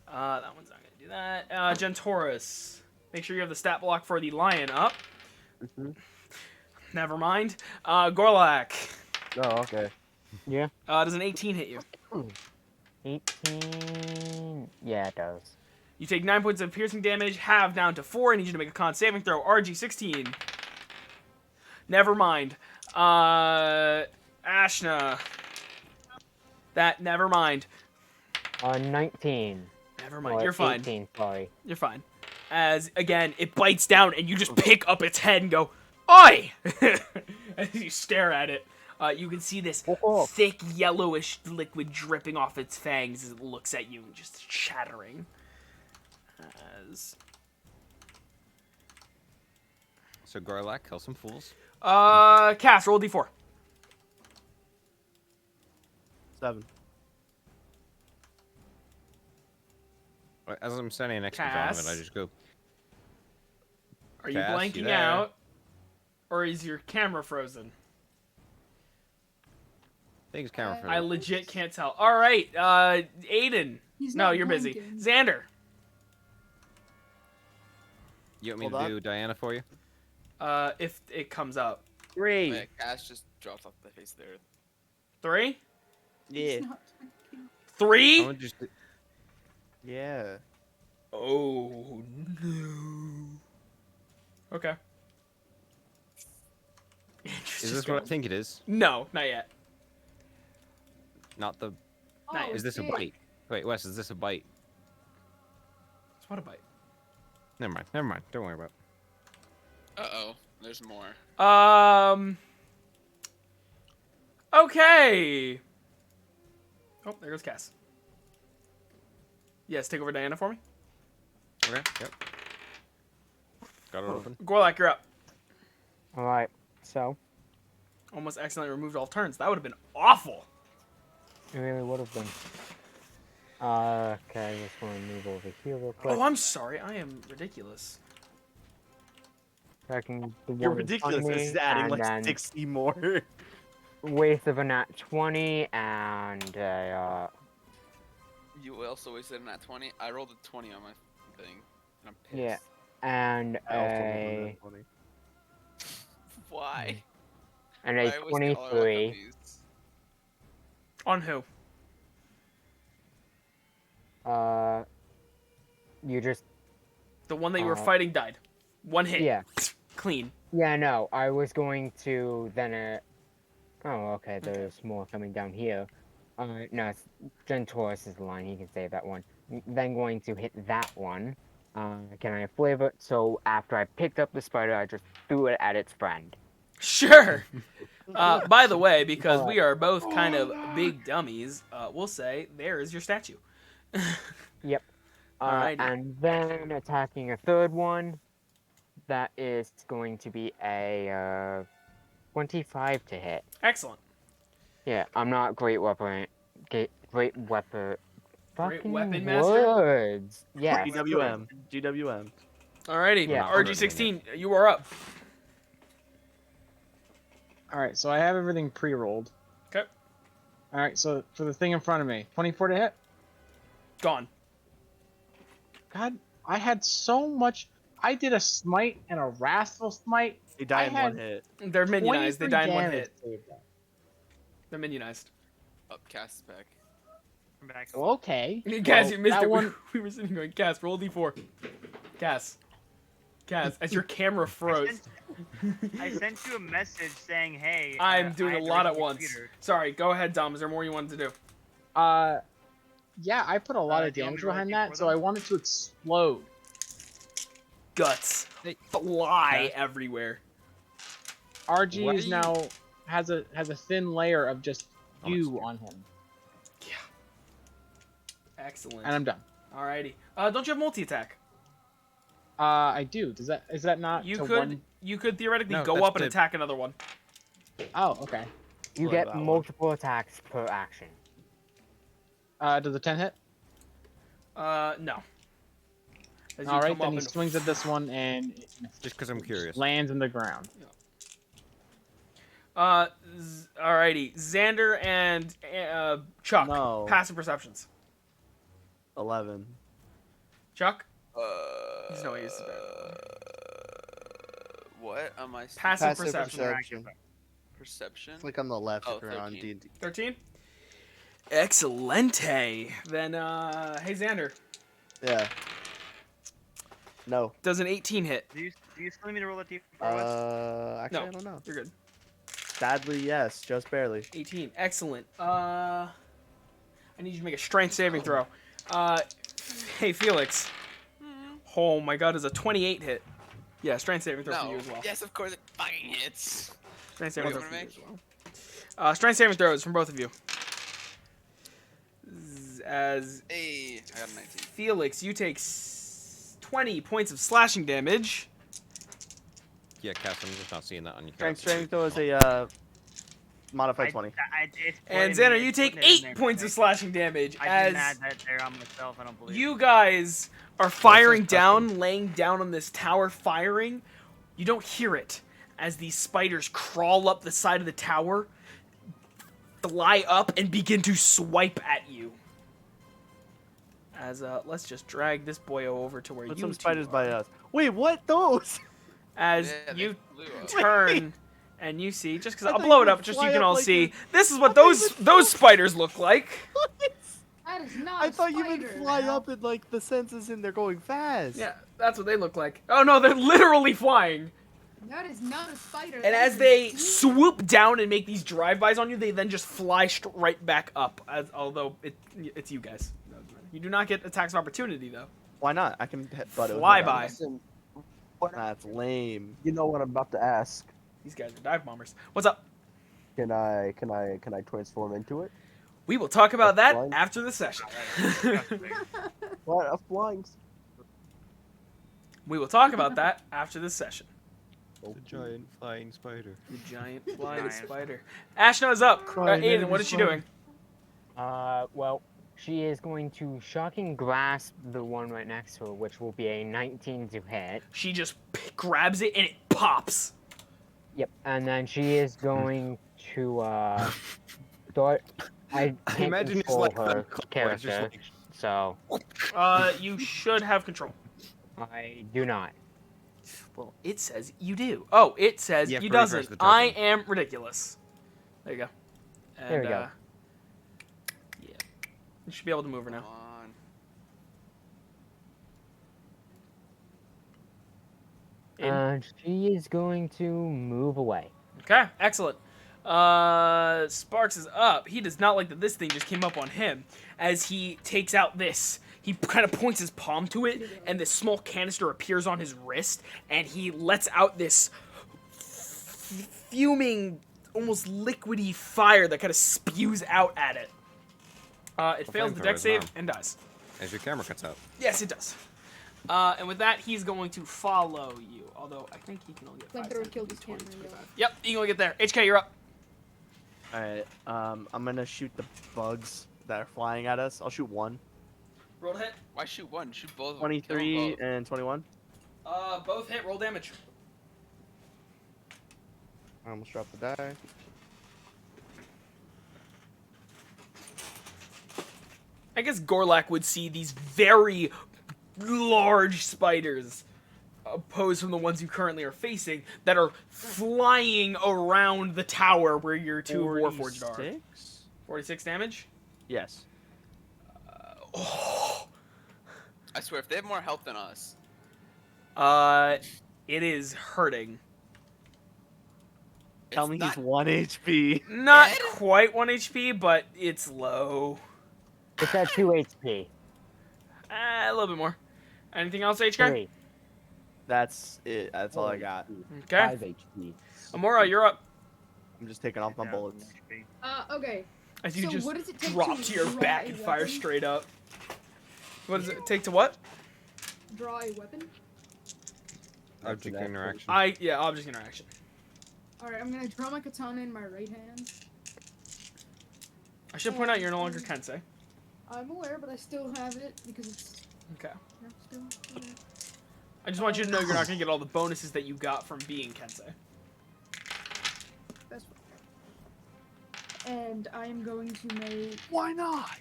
Speaker 1: That one's not gonna do that. Gentoris, make sure you have the stat block for the lion up. Never mind. Gorlak,
Speaker 8: Oh, okay.
Speaker 2: Yeah.
Speaker 1: does an 18 hit you?
Speaker 2: 18. Yeah, it does.
Speaker 1: You take 9 points of piercing damage, halve down to 4. I need you to make a con saving throw. RG 16. Never mind. Ashna. Never mind.
Speaker 2: 19.
Speaker 1: Never mind.
Speaker 2: Or
Speaker 1: You're fine.
Speaker 2: 18, sorry.
Speaker 1: You're fine. As, again, it bites down and you just pick up its head and go, "Oi!" As you stare at it. You can see this thick, yellowish liquid dripping off its fangs as it looks at you and just chattering.
Speaker 5: So Gorlak, kill some fools.
Speaker 1: Cass, roll D4.
Speaker 6: 7.
Speaker 5: As I'm standing next
Speaker 1: Cass?
Speaker 5: to Donovan, I just go,
Speaker 1: Are you
Speaker 5: Cass, you
Speaker 1: blanking
Speaker 5: there?
Speaker 1: out? Or is your camera frozen?
Speaker 5: I think it's camera
Speaker 1: I
Speaker 5: friendly.
Speaker 1: legit can't tell. Alright, Aiden.
Speaker 4: He's
Speaker 1: No,
Speaker 4: not
Speaker 1: you're busy.
Speaker 4: blinking.
Speaker 1: Xander.
Speaker 5: You want me
Speaker 6: Hold
Speaker 5: to
Speaker 6: on.
Speaker 5: do Diana for you?
Speaker 1: If it comes up.
Speaker 6: 3.
Speaker 7: Wait, Cash just dropped off the face of the earth.
Speaker 1: 3?
Speaker 6: Yeah.
Speaker 4: He's not blinking.
Speaker 1: 3?
Speaker 5: I'm just
Speaker 6: Yeah.
Speaker 1: Oh, no. Okay.
Speaker 5: Is this what I think it is?
Speaker 1: No, not yet.
Speaker 5: Not the.
Speaker 4: Oh,
Speaker 5: Is this a
Speaker 4: shit.
Speaker 5: bite? Wait, Wes, is this a bite?
Speaker 1: It's what a bite.
Speaker 5: Never mind. Never mind. Don't worry about it.
Speaker 7: Uh-oh, there's more.
Speaker 1: Okay. Oh, there goes Cass. Yes, take over Diana for me.
Speaker 5: Okay. Yep. Got it open.
Speaker 1: Gorlak, you're up.
Speaker 2: Alright, so.
Speaker 1: Almost accidentally removed all turns. That would have been awful.
Speaker 2: It really would have been. Okay, I just want to move over here real quick.
Speaker 1: Oh, I'm sorry. I am ridiculous.
Speaker 2: Tracking the
Speaker 6: You're
Speaker 2: one in front
Speaker 6: ridiculous.
Speaker 2: of me,
Speaker 6: This is adding
Speaker 2: and
Speaker 6: like
Speaker 2: then
Speaker 6: 60 more.
Speaker 2: waste of a nat 20 and a
Speaker 7: You also wasted a nat 20. I rolled a 20 on my thing, and I'm pissed.
Speaker 2: yeah, and
Speaker 6: I also rolled a
Speaker 2: a
Speaker 6: nat 20.
Speaker 7: Why?
Speaker 2: and
Speaker 7: I
Speaker 2: a
Speaker 7: always get all I want on
Speaker 2: 23.
Speaker 7: these.
Speaker 1: On who?
Speaker 2: You just
Speaker 1: The one that you were
Speaker 2: Uh,
Speaker 1: fighting died. One hit.
Speaker 2: yeah.
Speaker 1: Clean.
Speaker 2: Yeah, no, I was going to then oh, okay, there's more coming down here. No, it's Gentoris is the line, he can save that one. Then going to hit that one. Can I flavor? So after I picked up the spider, I just threw it at its friend.
Speaker 1: Sure. By the way, because
Speaker 2: Alright.
Speaker 1: we are both kind of big dummies, we'll say there is your statue.
Speaker 2: Yep.
Speaker 1: Alrighty.
Speaker 2: And then attacking a third one. That is going to be a 25 to hit.
Speaker 1: Excellent.
Speaker 2: Yeah, I'm not great weapon. Great weapon.
Speaker 1: Great
Speaker 2: Fucking
Speaker 1: weapon master?
Speaker 2: words. Yeah.
Speaker 6: GWM. GWM.
Speaker 1: Alrighty.
Speaker 2: Yeah.
Speaker 1: RG16, you are up.
Speaker 3: All right, so I have everything pre-rolled.
Speaker 1: Okay.
Speaker 3: All right, so for the thing in front of me, 24 to hit.
Speaker 1: Gone.
Speaker 3: God, I had so much. I did a smite and a wrathful smite.
Speaker 6: He died in
Speaker 3: I
Speaker 6: one
Speaker 3: had
Speaker 6: hit.
Speaker 1: They're minionized. They
Speaker 3: 23
Speaker 1: die in one
Speaker 3: damage
Speaker 1: hit.
Speaker 3: saved that.
Speaker 1: They're minionized.
Speaker 7: Upcast back.
Speaker 9: I'm back.
Speaker 3: Well, okay.
Speaker 1: Cass,
Speaker 3: Well,
Speaker 1: you missed
Speaker 3: that
Speaker 1: it.
Speaker 3: one-
Speaker 1: We were sitting going, Cass, roll D4. Cass. Cass, as your camera froze.
Speaker 9: I sent you a message saying, "Hey."
Speaker 1: I'm
Speaker 9: I
Speaker 1: doing a
Speaker 9: had to
Speaker 1: lot
Speaker 9: read
Speaker 1: at
Speaker 9: your
Speaker 1: once.
Speaker 9: computer.
Speaker 1: Sorry, go ahead, Dom. Is there more you wanted to do?
Speaker 3: Yeah, I put a lot of
Speaker 9: do you want me
Speaker 3: damage
Speaker 9: to roll
Speaker 3: behind
Speaker 9: a
Speaker 3: that,
Speaker 9: D4
Speaker 3: so
Speaker 9: then?
Speaker 3: I want it to explode.
Speaker 1: Guts fly everywhere.
Speaker 3: RG
Speaker 5: Why
Speaker 3: is
Speaker 5: do you-
Speaker 3: now has a thin layer of just
Speaker 5: Oh, that's
Speaker 3: goo
Speaker 5: true.
Speaker 3: on him,
Speaker 1: Excellent.
Speaker 3: and I'm done.
Speaker 1: Alrighty. Don't you have multi-attack?
Speaker 3: I do. Is that not
Speaker 1: You
Speaker 3: to
Speaker 1: could
Speaker 3: one?
Speaker 1: you could theoretically
Speaker 6: No,
Speaker 1: go
Speaker 6: that's
Speaker 1: up and
Speaker 6: to-
Speaker 1: attack another one.
Speaker 3: Oh, okay.
Speaker 2: You
Speaker 6: Like
Speaker 2: get
Speaker 6: that one.
Speaker 2: multiple attacks per action.
Speaker 3: Does the 10 hit?
Speaker 1: No. As you
Speaker 3: All right,
Speaker 1: come
Speaker 3: then
Speaker 1: up
Speaker 3: he
Speaker 1: and-
Speaker 3: swings at this one and it
Speaker 5: Just because I'm curious.
Speaker 3: lands in the ground.
Speaker 1: Alrighty. Xander and Chuck.
Speaker 6: No.
Speaker 1: Passive perceptions.
Speaker 6: 11.
Speaker 1: Chuck.
Speaker 7: Uh,
Speaker 1: He's no use to
Speaker 7: What am I?
Speaker 1: Passive
Speaker 6: Passive
Speaker 1: perception.
Speaker 6: perception.
Speaker 7: Perception.
Speaker 6: Click on the left
Speaker 7: Oh,
Speaker 6: if you're on
Speaker 7: 13.
Speaker 6: D&D.
Speaker 1: 13. Excelente. Then hey Xander.
Speaker 6: Yeah. No.
Speaker 1: Does an 18 hit?
Speaker 9: Do you still need me to roll a D4? Wes?
Speaker 6: Actually,
Speaker 1: No.
Speaker 6: I don't know.
Speaker 1: You're good.
Speaker 6: Sadly, yes, just barely.
Speaker 1: 18. Excellent. I need you to make a strength saving throw. Hey Felix. Oh my god, is a 28 hit? Yeah, strength saving throw for
Speaker 7: No.
Speaker 1: you as well.
Speaker 7: Yes, of course it fucking hits.
Speaker 1: Strength saving
Speaker 7: What
Speaker 1: throw
Speaker 7: do you
Speaker 1: for you
Speaker 7: wanna
Speaker 1: as well. Strength saving throws from both of you. As
Speaker 7: Hey, I got a 19.
Speaker 1: Felix, you take 20 points of slashing damage.
Speaker 5: Yeah, Cass, I'm just not seeing that on your
Speaker 6: Strength
Speaker 5: character.
Speaker 6: saving throw is a modified 20.
Speaker 9: It's
Speaker 1: And
Speaker 9: putting
Speaker 1: Xander,
Speaker 9: it-
Speaker 1: you
Speaker 9: it's
Speaker 1: take
Speaker 9: putting it in
Speaker 1: 8
Speaker 9: there,
Speaker 1: points
Speaker 9: but
Speaker 1: of slashing damage
Speaker 9: I didn't
Speaker 1: as
Speaker 9: add that there on myself. I don't believe.
Speaker 1: you guys are firing
Speaker 5: custom.
Speaker 1: down, laying down on this tower, firing. You don't hear it as these spiders crawl up the side of the tower, fly up, and begin to swipe at you. As let's just drag this boyo over to where
Speaker 6: Put
Speaker 1: you
Speaker 6: some
Speaker 1: two
Speaker 6: spiders
Speaker 1: are.
Speaker 6: by us. Wait, what? Those?
Speaker 1: As
Speaker 7: Yeah, they
Speaker 1: you
Speaker 7: flew up.
Speaker 1: turn and you see, just because
Speaker 6: I
Speaker 1: I'll
Speaker 6: thought
Speaker 1: blow
Speaker 6: you
Speaker 1: it
Speaker 6: would
Speaker 1: up just so
Speaker 6: fly
Speaker 1: you can
Speaker 6: up
Speaker 1: all
Speaker 6: like
Speaker 1: see.
Speaker 6: a-
Speaker 1: This is what
Speaker 6: I thought you
Speaker 1: those
Speaker 6: would
Speaker 1: spiders look like.
Speaker 4: That is not
Speaker 6: I
Speaker 4: a
Speaker 6: thought you meant
Speaker 4: spider,
Speaker 6: fly
Speaker 4: Al.
Speaker 6: up in like the senses and they're going fast.
Speaker 1: Yeah, that's what they look like. Oh no, they're literally flying.
Speaker 4: That is not a spider.
Speaker 1: And
Speaker 4: that
Speaker 1: as
Speaker 4: is a
Speaker 1: they
Speaker 4: demon.
Speaker 1: swoop down and make these drive-bys on you, they then just fly right back up. Although it's you guys. You do not get attacks of opportunity though.
Speaker 6: Why not? I can hit butt.
Speaker 1: Fly by.
Speaker 8: Listen,
Speaker 6: That's lame.
Speaker 8: you know what I'm about to ask.
Speaker 1: These guys are dive bombers. What's up?
Speaker 8: Can I transform into it?
Speaker 1: We will talk about
Speaker 8: That's
Speaker 1: that
Speaker 8: fine.
Speaker 1: after the session.
Speaker 8: What a flying.
Speaker 1: We will talk about that after the session.
Speaker 5: The giant flying spider.
Speaker 1: The giant flying
Speaker 9: Giant.
Speaker 1: spider. Ashna is up.
Speaker 6: Crying
Speaker 1: Aiden,
Speaker 6: enemy
Speaker 1: what is she
Speaker 6: spider.
Speaker 1: doing?
Speaker 2: Well, she is going to shocking grasp the one right next to her, which will be a 19 to hit.
Speaker 1: She just grabs it and it pops.
Speaker 2: Yep, and then she is going to thought I
Speaker 5: I
Speaker 2: can't
Speaker 5: imagine it's
Speaker 2: control
Speaker 5: like
Speaker 2: her
Speaker 5: that claw, it's just
Speaker 2: character,
Speaker 5: like
Speaker 2: so
Speaker 1: You should have control.
Speaker 2: I do not.
Speaker 1: Well, it says you do. Oh, it says
Speaker 5: You have
Speaker 1: you
Speaker 5: to refresh
Speaker 1: doesn't.
Speaker 5: the
Speaker 1: I
Speaker 5: token.
Speaker 1: am ridiculous. There you go. And,
Speaker 2: There we go.
Speaker 1: Yeah. You should be able to move her
Speaker 7: Come
Speaker 1: now.
Speaker 7: on.
Speaker 1: In.
Speaker 2: And she is going to move away.
Speaker 1: Okay, excellent. Sparks is up. He does not like that this thing just came up on him. As he takes out this, he kind of points his palm to it, and this small canister appears on his wrist, and he lets out this fuming, almost liquidy fire that kind of spews out at it. It fails the
Speaker 5: flamethrower
Speaker 1: deck
Speaker 5: is
Speaker 1: save
Speaker 5: on.
Speaker 1: and dies.
Speaker 5: as your camera cuts out.
Speaker 1: Yes, it does. And with that, he's going to follow you. Although I think he can only get 5, 10,
Speaker 4: Flamethrower killed his
Speaker 1: 20,
Speaker 4: camera,
Speaker 1: 25. Yep, you can only get there. HK, you're up.
Speaker 6: Alright, I'm gonna shoot the bugs that are flying at us. I'll shoot one.
Speaker 1: Roll to hit.
Speaker 7: Why shoot one? Shoot both.
Speaker 6: 23
Speaker 7: Kill 'em both.
Speaker 6: and 21.
Speaker 1: Both hit. Roll damage.
Speaker 6: I almost dropped the die.
Speaker 1: I guess Gorlak would see these very large spiders opposed from the ones you currently are facing that are flying around the tower where your two Warforged are.
Speaker 6: 46?
Speaker 1: 46 damage?
Speaker 6: Yes.
Speaker 1: Oh.
Speaker 7: I swear, if they have more health than us,
Speaker 1: It is hurting.
Speaker 6: Tell
Speaker 7: it's
Speaker 6: me
Speaker 7: not-
Speaker 6: he's 1 HP.
Speaker 1: Not
Speaker 7: Dead?
Speaker 1: quite 1 HP, but it's low.
Speaker 2: It's at 2 HP.
Speaker 1: A little bit more. Anything else, HK?
Speaker 2: 3.
Speaker 6: That's it. That's all I got.
Speaker 1: Okay.
Speaker 8: 5 HP.
Speaker 1: Amora, you're up.
Speaker 6: I'm just taking off my
Speaker 9: Down
Speaker 6: bullets.
Speaker 9: HP.
Speaker 4: Okay.
Speaker 1: As you
Speaker 4: So
Speaker 1: just
Speaker 4: what does it take
Speaker 1: drop
Speaker 4: to
Speaker 1: to your
Speaker 4: draw
Speaker 1: back
Speaker 4: a
Speaker 1: and fire
Speaker 4: weapon?
Speaker 1: straight up. What does it take to what?
Speaker 4: Draw a weapon.
Speaker 5: Object interaction.
Speaker 1: Object interaction.
Speaker 4: Alright, I'm gonna draw my katana in my right hand.
Speaker 1: I should point out you're no longer Kensei.
Speaker 4: I'm aware, but I still have it because it's
Speaker 1: Okay.
Speaker 4: still.
Speaker 1: I just want you to know you're not going to get all the bonuses that you got from being Kensei.
Speaker 4: That's fine. And I am going to make.
Speaker 6: Why not?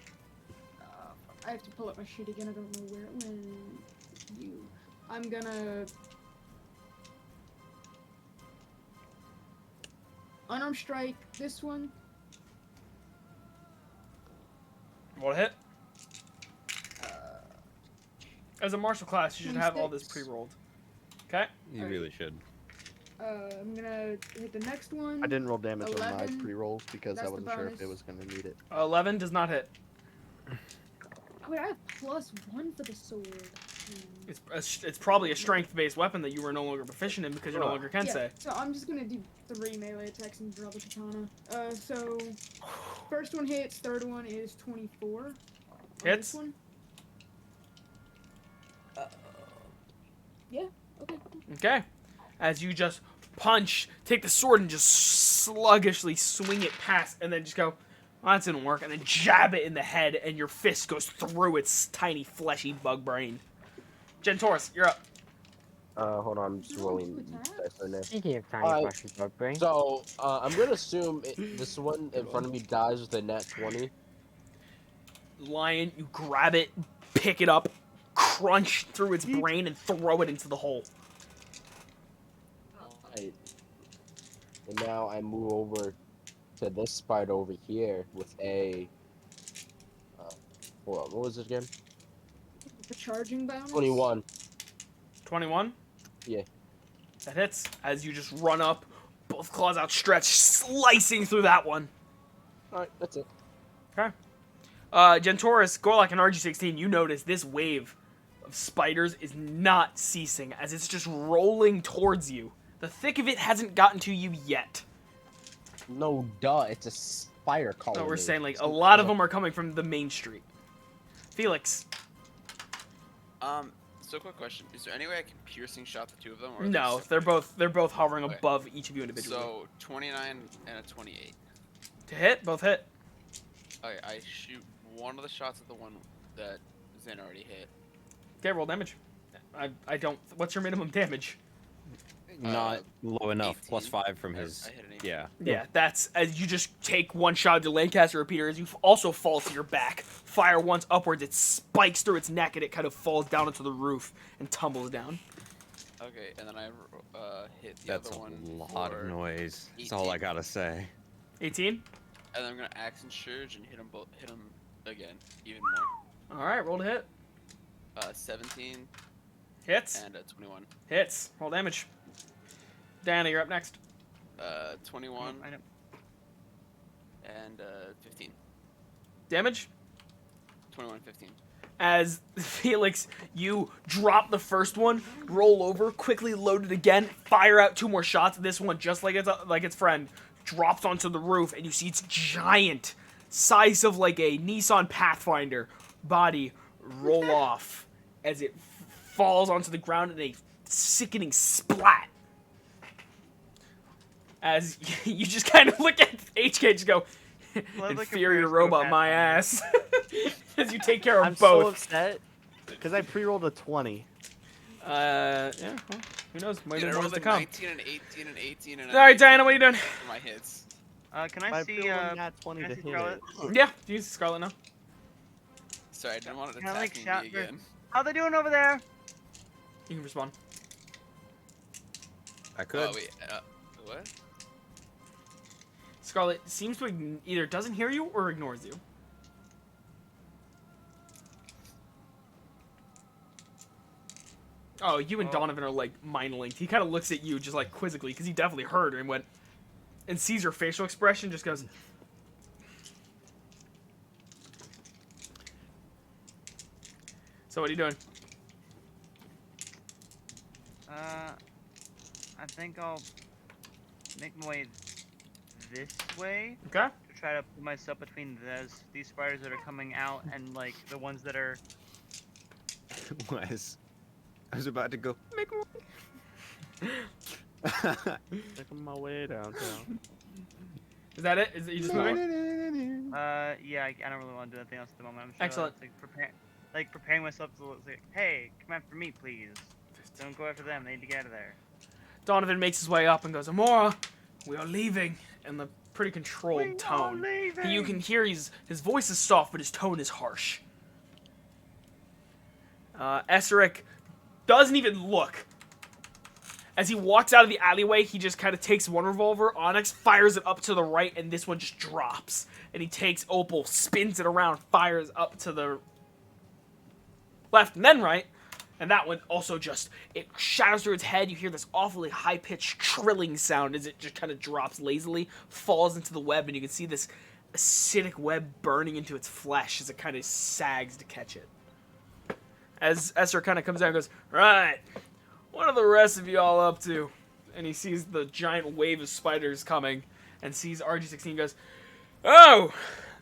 Speaker 4: I have to pull up my sheet again. I don't know where it went. I'm gonna. Unarmed strike this one.
Speaker 1: Roll to hit. As a martial class, you should have all this
Speaker 4: 26.
Speaker 1: pre-rolled. Okay.
Speaker 5: You really should.
Speaker 4: I'm gonna hit the next one.
Speaker 6: I didn't roll damage on my
Speaker 4: 11.
Speaker 6: pre-rolls because I
Speaker 4: That's the
Speaker 6: wasn't sure if it
Speaker 4: bonus.
Speaker 6: was going to need it.
Speaker 1: 11 does not hit.
Speaker 4: Wait, I have +1 for the sword.
Speaker 1: It's probably a strength-based weapon that you were no longer proficient in because you're no longer Kensei.
Speaker 4: Yeah, so I'm just gonna do 3 melee attacks and draw the katana. So first one hits, third one is 24. on
Speaker 1: Hits?
Speaker 4: This one. Yeah. Okay.
Speaker 1: Okay. As you just punch, take the sword and just sluggishly swing it past, and then just go, well, that didn't work, and then jab it in the head, and your fist goes through its tiny, fleshy bug brain. Gentaurus, you're up.
Speaker 8: Hold on, I'm just
Speaker 4: No,
Speaker 8: rolling
Speaker 4: two attacks?
Speaker 8: dice right now.
Speaker 2: Speaking of tiny
Speaker 8: Alright,
Speaker 2: flashy bug brain.
Speaker 8: So, I'm gonna assume this one in front of me dies with a nat 20.
Speaker 1: Lion, you grab it, pick it up, crunch through its brain, and throw it into the hole.
Speaker 8: Alright. And now I move over to this spider over here with a... hold on, what was it again?
Speaker 4: The charging bonus.
Speaker 8: 21.
Speaker 1: 21?
Speaker 8: Yeah.
Speaker 1: That hits. As you just run up, both claws outstretched, slicing through that one.
Speaker 8: Alright, that's it.
Speaker 1: Okay. Gentaurus, Gorlak, and RG16, you notice this wave of spiders is not ceasing as it's just rolling towards you. The thick of it hasn't gotten to you yet.
Speaker 8: No, duh, it's a spider colony.
Speaker 1: No, we're saying, like, a lot of them are coming from the main street. Felix.
Speaker 7: So quick question: is there any way I can piercing shot the two of them? Or are
Speaker 1: No,
Speaker 7: they
Speaker 1: they're both hovering
Speaker 7: Okay.
Speaker 1: above each of you individually.
Speaker 7: So 29 and a 28.
Speaker 1: To hit, both hit.
Speaker 7: Okay, I shoot one of the shots at the one that Zen already hit.
Speaker 1: Okay, roll damage. I don't. What's your minimum damage?
Speaker 5: Not low enough.
Speaker 7: 18.
Speaker 5: Plus 5 from
Speaker 7: I
Speaker 5: his.
Speaker 7: hit an 18.
Speaker 5: Yeah.
Speaker 1: Yeah, that's as you just take one shot at the Lancaster repeater as you also fall to your back. Fire once upwards, it spikes through its neck and it kind of falls down into the roof and tumbles down.
Speaker 7: Okay, and then I hit the
Speaker 5: That's
Speaker 7: other
Speaker 5: a
Speaker 7: one
Speaker 5: lot of
Speaker 7: for
Speaker 5: noise. That's all I
Speaker 7: 18.
Speaker 5: gotta say.
Speaker 1: 18.
Speaker 7: And then I'm gonna action surge and hit him again, even more.
Speaker 1: All right, roll to hit.
Speaker 7: 17
Speaker 1: Hits.
Speaker 7: and 21.
Speaker 1: Hits. Roll damage. Diana, you're up next.
Speaker 7: 21
Speaker 9: I know.
Speaker 7: and 15.
Speaker 1: Damage.
Speaker 7: 21, 15.
Speaker 1: As Felix, you drop the first one, roll over, quickly load it again, fire out 2 more shots. This one, just like its friend, drops onto the roof, and you see its giant, size of like a Nissan Pathfinder body roll off as it falls onto the ground in a sickening splat. As you just kind of look at HK and just go,
Speaker 9: Well, like a
Speaker 1: inferior
Speaker 9: first
Speaker 1: robot,
Speaker 9: go
Speaker 1: my ass. As you take care of
Speaker 6: I'm so
Speaker 1: both.
Speaker 6: upset because I pre-rolled a 20.
Speaker 1: Yeah, well, who knows? Maybe
Speaker 7: Dude, I
Speaker 1: there's
Speaker 7: rolled
Speaker 1: to
Speaker 7: a
Speaker 1: come.
Speaker 7: 19 and 18 and 18 and
Speaker 1: Alright, Diana, what are you doing?
Speaker 7: for my hits.
Speaker 9: Can I
Speaker 6: I
Speaker 9: see,
Speaker 6: pre-rolled a nat 20
Speaker 9: can I
Speaker 6: to
Speaker 9: see
Speaker 6: hit
Speaker 9: Scarlet?
Speaker 6: it.
Speaker 1: Yeah, use Scarlet now.
Speaker 7: Sorry, I didn't want it
Speaker 9: Can I, like,
Speaker 7: attacking
Speaker 9: shout
Speaker 7: me
Speaker 9: for-
Speaker 7: again.
Speaker 9: How they doing over there?
Speaker 1: You can respond.
Speaker 5: I could.
Speaker 7: Oh, wait. What?
Speaker 1: Scarlet seems to either doesn't hear you or ignores you. Oh, you and
Speaker 9: Oh.
Speaker 1: Donovan are like mind linked. He kind of looks at you just like quizzically because he definitely heard her and went and sees your facial expression, just goes. So what are you doing?
Speaker 9: I think I'll make my way this way
Speaker 1: Okay.
Speaker 9: to try to put myself between these spiders that are coming out and like the ones that are.
Speaker 5: I was about to go. Make more.
Speaker 6: Making my way downtown.
Speaker 1: Is that it? Is it you just moving?
Speaker 9: Yeah, I don't really want to do anything else at the moment. I'm sure
Speaker 1: Excellent.
Speaker 9: it's like preparing myself to like, hey, come after me, please. Don't go after them. They need to get out of there.
Speaker 1: Donovan makes his way up and goes, Amora, we are leaving, in the pretty controlled tone. You can hear his voice is soft, but his tone is harsh. Esseric doesn't even look. As he walks out of the alleyway, he just kind of takes one revolver. Onyx fires it up to the right, and this one just drops. And he takes Opal, spins it around, fires up to the left and then right. And that one also just, it shatters through its head. You hear this awfully high-pitched trilling sound as it just kind of drops lazily, falls into the web, and you can see this acidic web burning into its flesh as it kind of sags to catch it. As Esther kind of comes down and goes, right, what are the rest of y'all up to? And he sees the giant wave of spiders coming and sees RG-16 and goes, oh,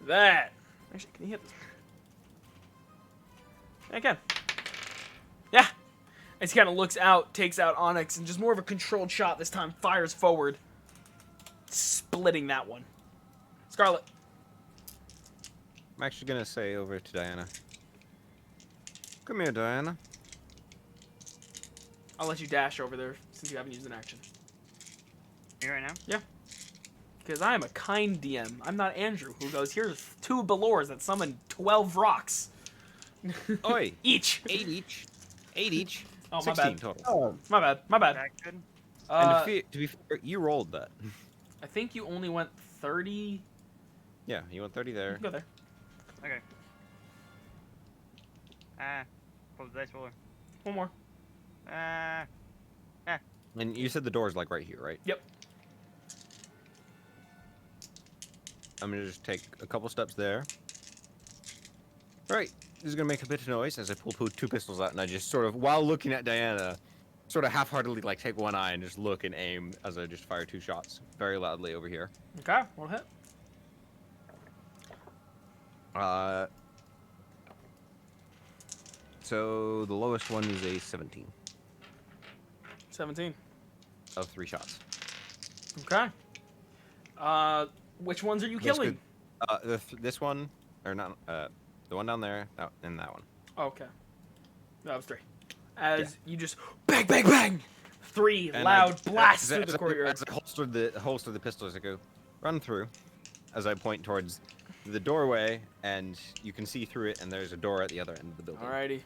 Speaker 1: that. Actually, can you hit this? I can. Yeah. As he kind of looks out, takes out Onyx, and just more of a controlled shot this time, fires forward, splitting that one. Scarlet.
Speaker 5: I'm actually gonna say over to Diana. Come here, Diana.
Speaker 1: I'll let you dash over there since you haven't used an action.
Speaker 9: Me right now?
Speaker 1: Because I am a kind DM. I'm not Andrew, who goes, here's 2 Belors that summon 12 rocks.
Speaker 5: Oi.
Speaker 1: Each.
Speaker 5: 8 each. 8 each.
Speaker 1: Oh, my
Speaker 5: 16
Speaker 1: bad.
Speaker 5: total.
Speaker 8: Oh,
Speaker 1: My bad. My bad.
Speaker 9: That good?
Speaker 5: And to be fair, you rolled that.
Speaker 1: I think you only went 30.
Speaker 5: Yeah, you went 30
Speaker 1: You
Speaker 5: there.
Speaker 1: can go there.
Speaker 9: Okay. What was the dice roller?
Speaker 1: One more.
Speaker 5: And you said the door's like right here, right?
Speaker 1: Yep.
Speaker 5: I'm gonna just take a couple steps there. Alright, this is gonna make a bit of noise as I pull 2 pistols out and I just sort of, while looking at Diana, sort of half-heartedly like take one eye and just look and aim as I just fire 2 shots very loudly over here.
Speaker 1: Okay, one hit.
Speaker 5: So the lowest one is a 17
Speaker 1: 17.
Speaker 5: of 3 shots.
Speaker 1: Okay. Which ones are you
Speaker 5: That's
Speaker 1: killing?
Speaker 5: good. This one, or not, the one down there, and that one.
Speaker 1: Okay. That was 3. As you just bang, bang, bang, 3
Speaker 5: And
Speaker 1: loud blasts
Speaker 5: as
Speaker 1: through the courtyard.
Speaker 5: As I holster the pistols, I go, run through. As I point towards the doorway, and you can see through it, and there's a door at the other end of the building.
Speaker 1: Alrighty.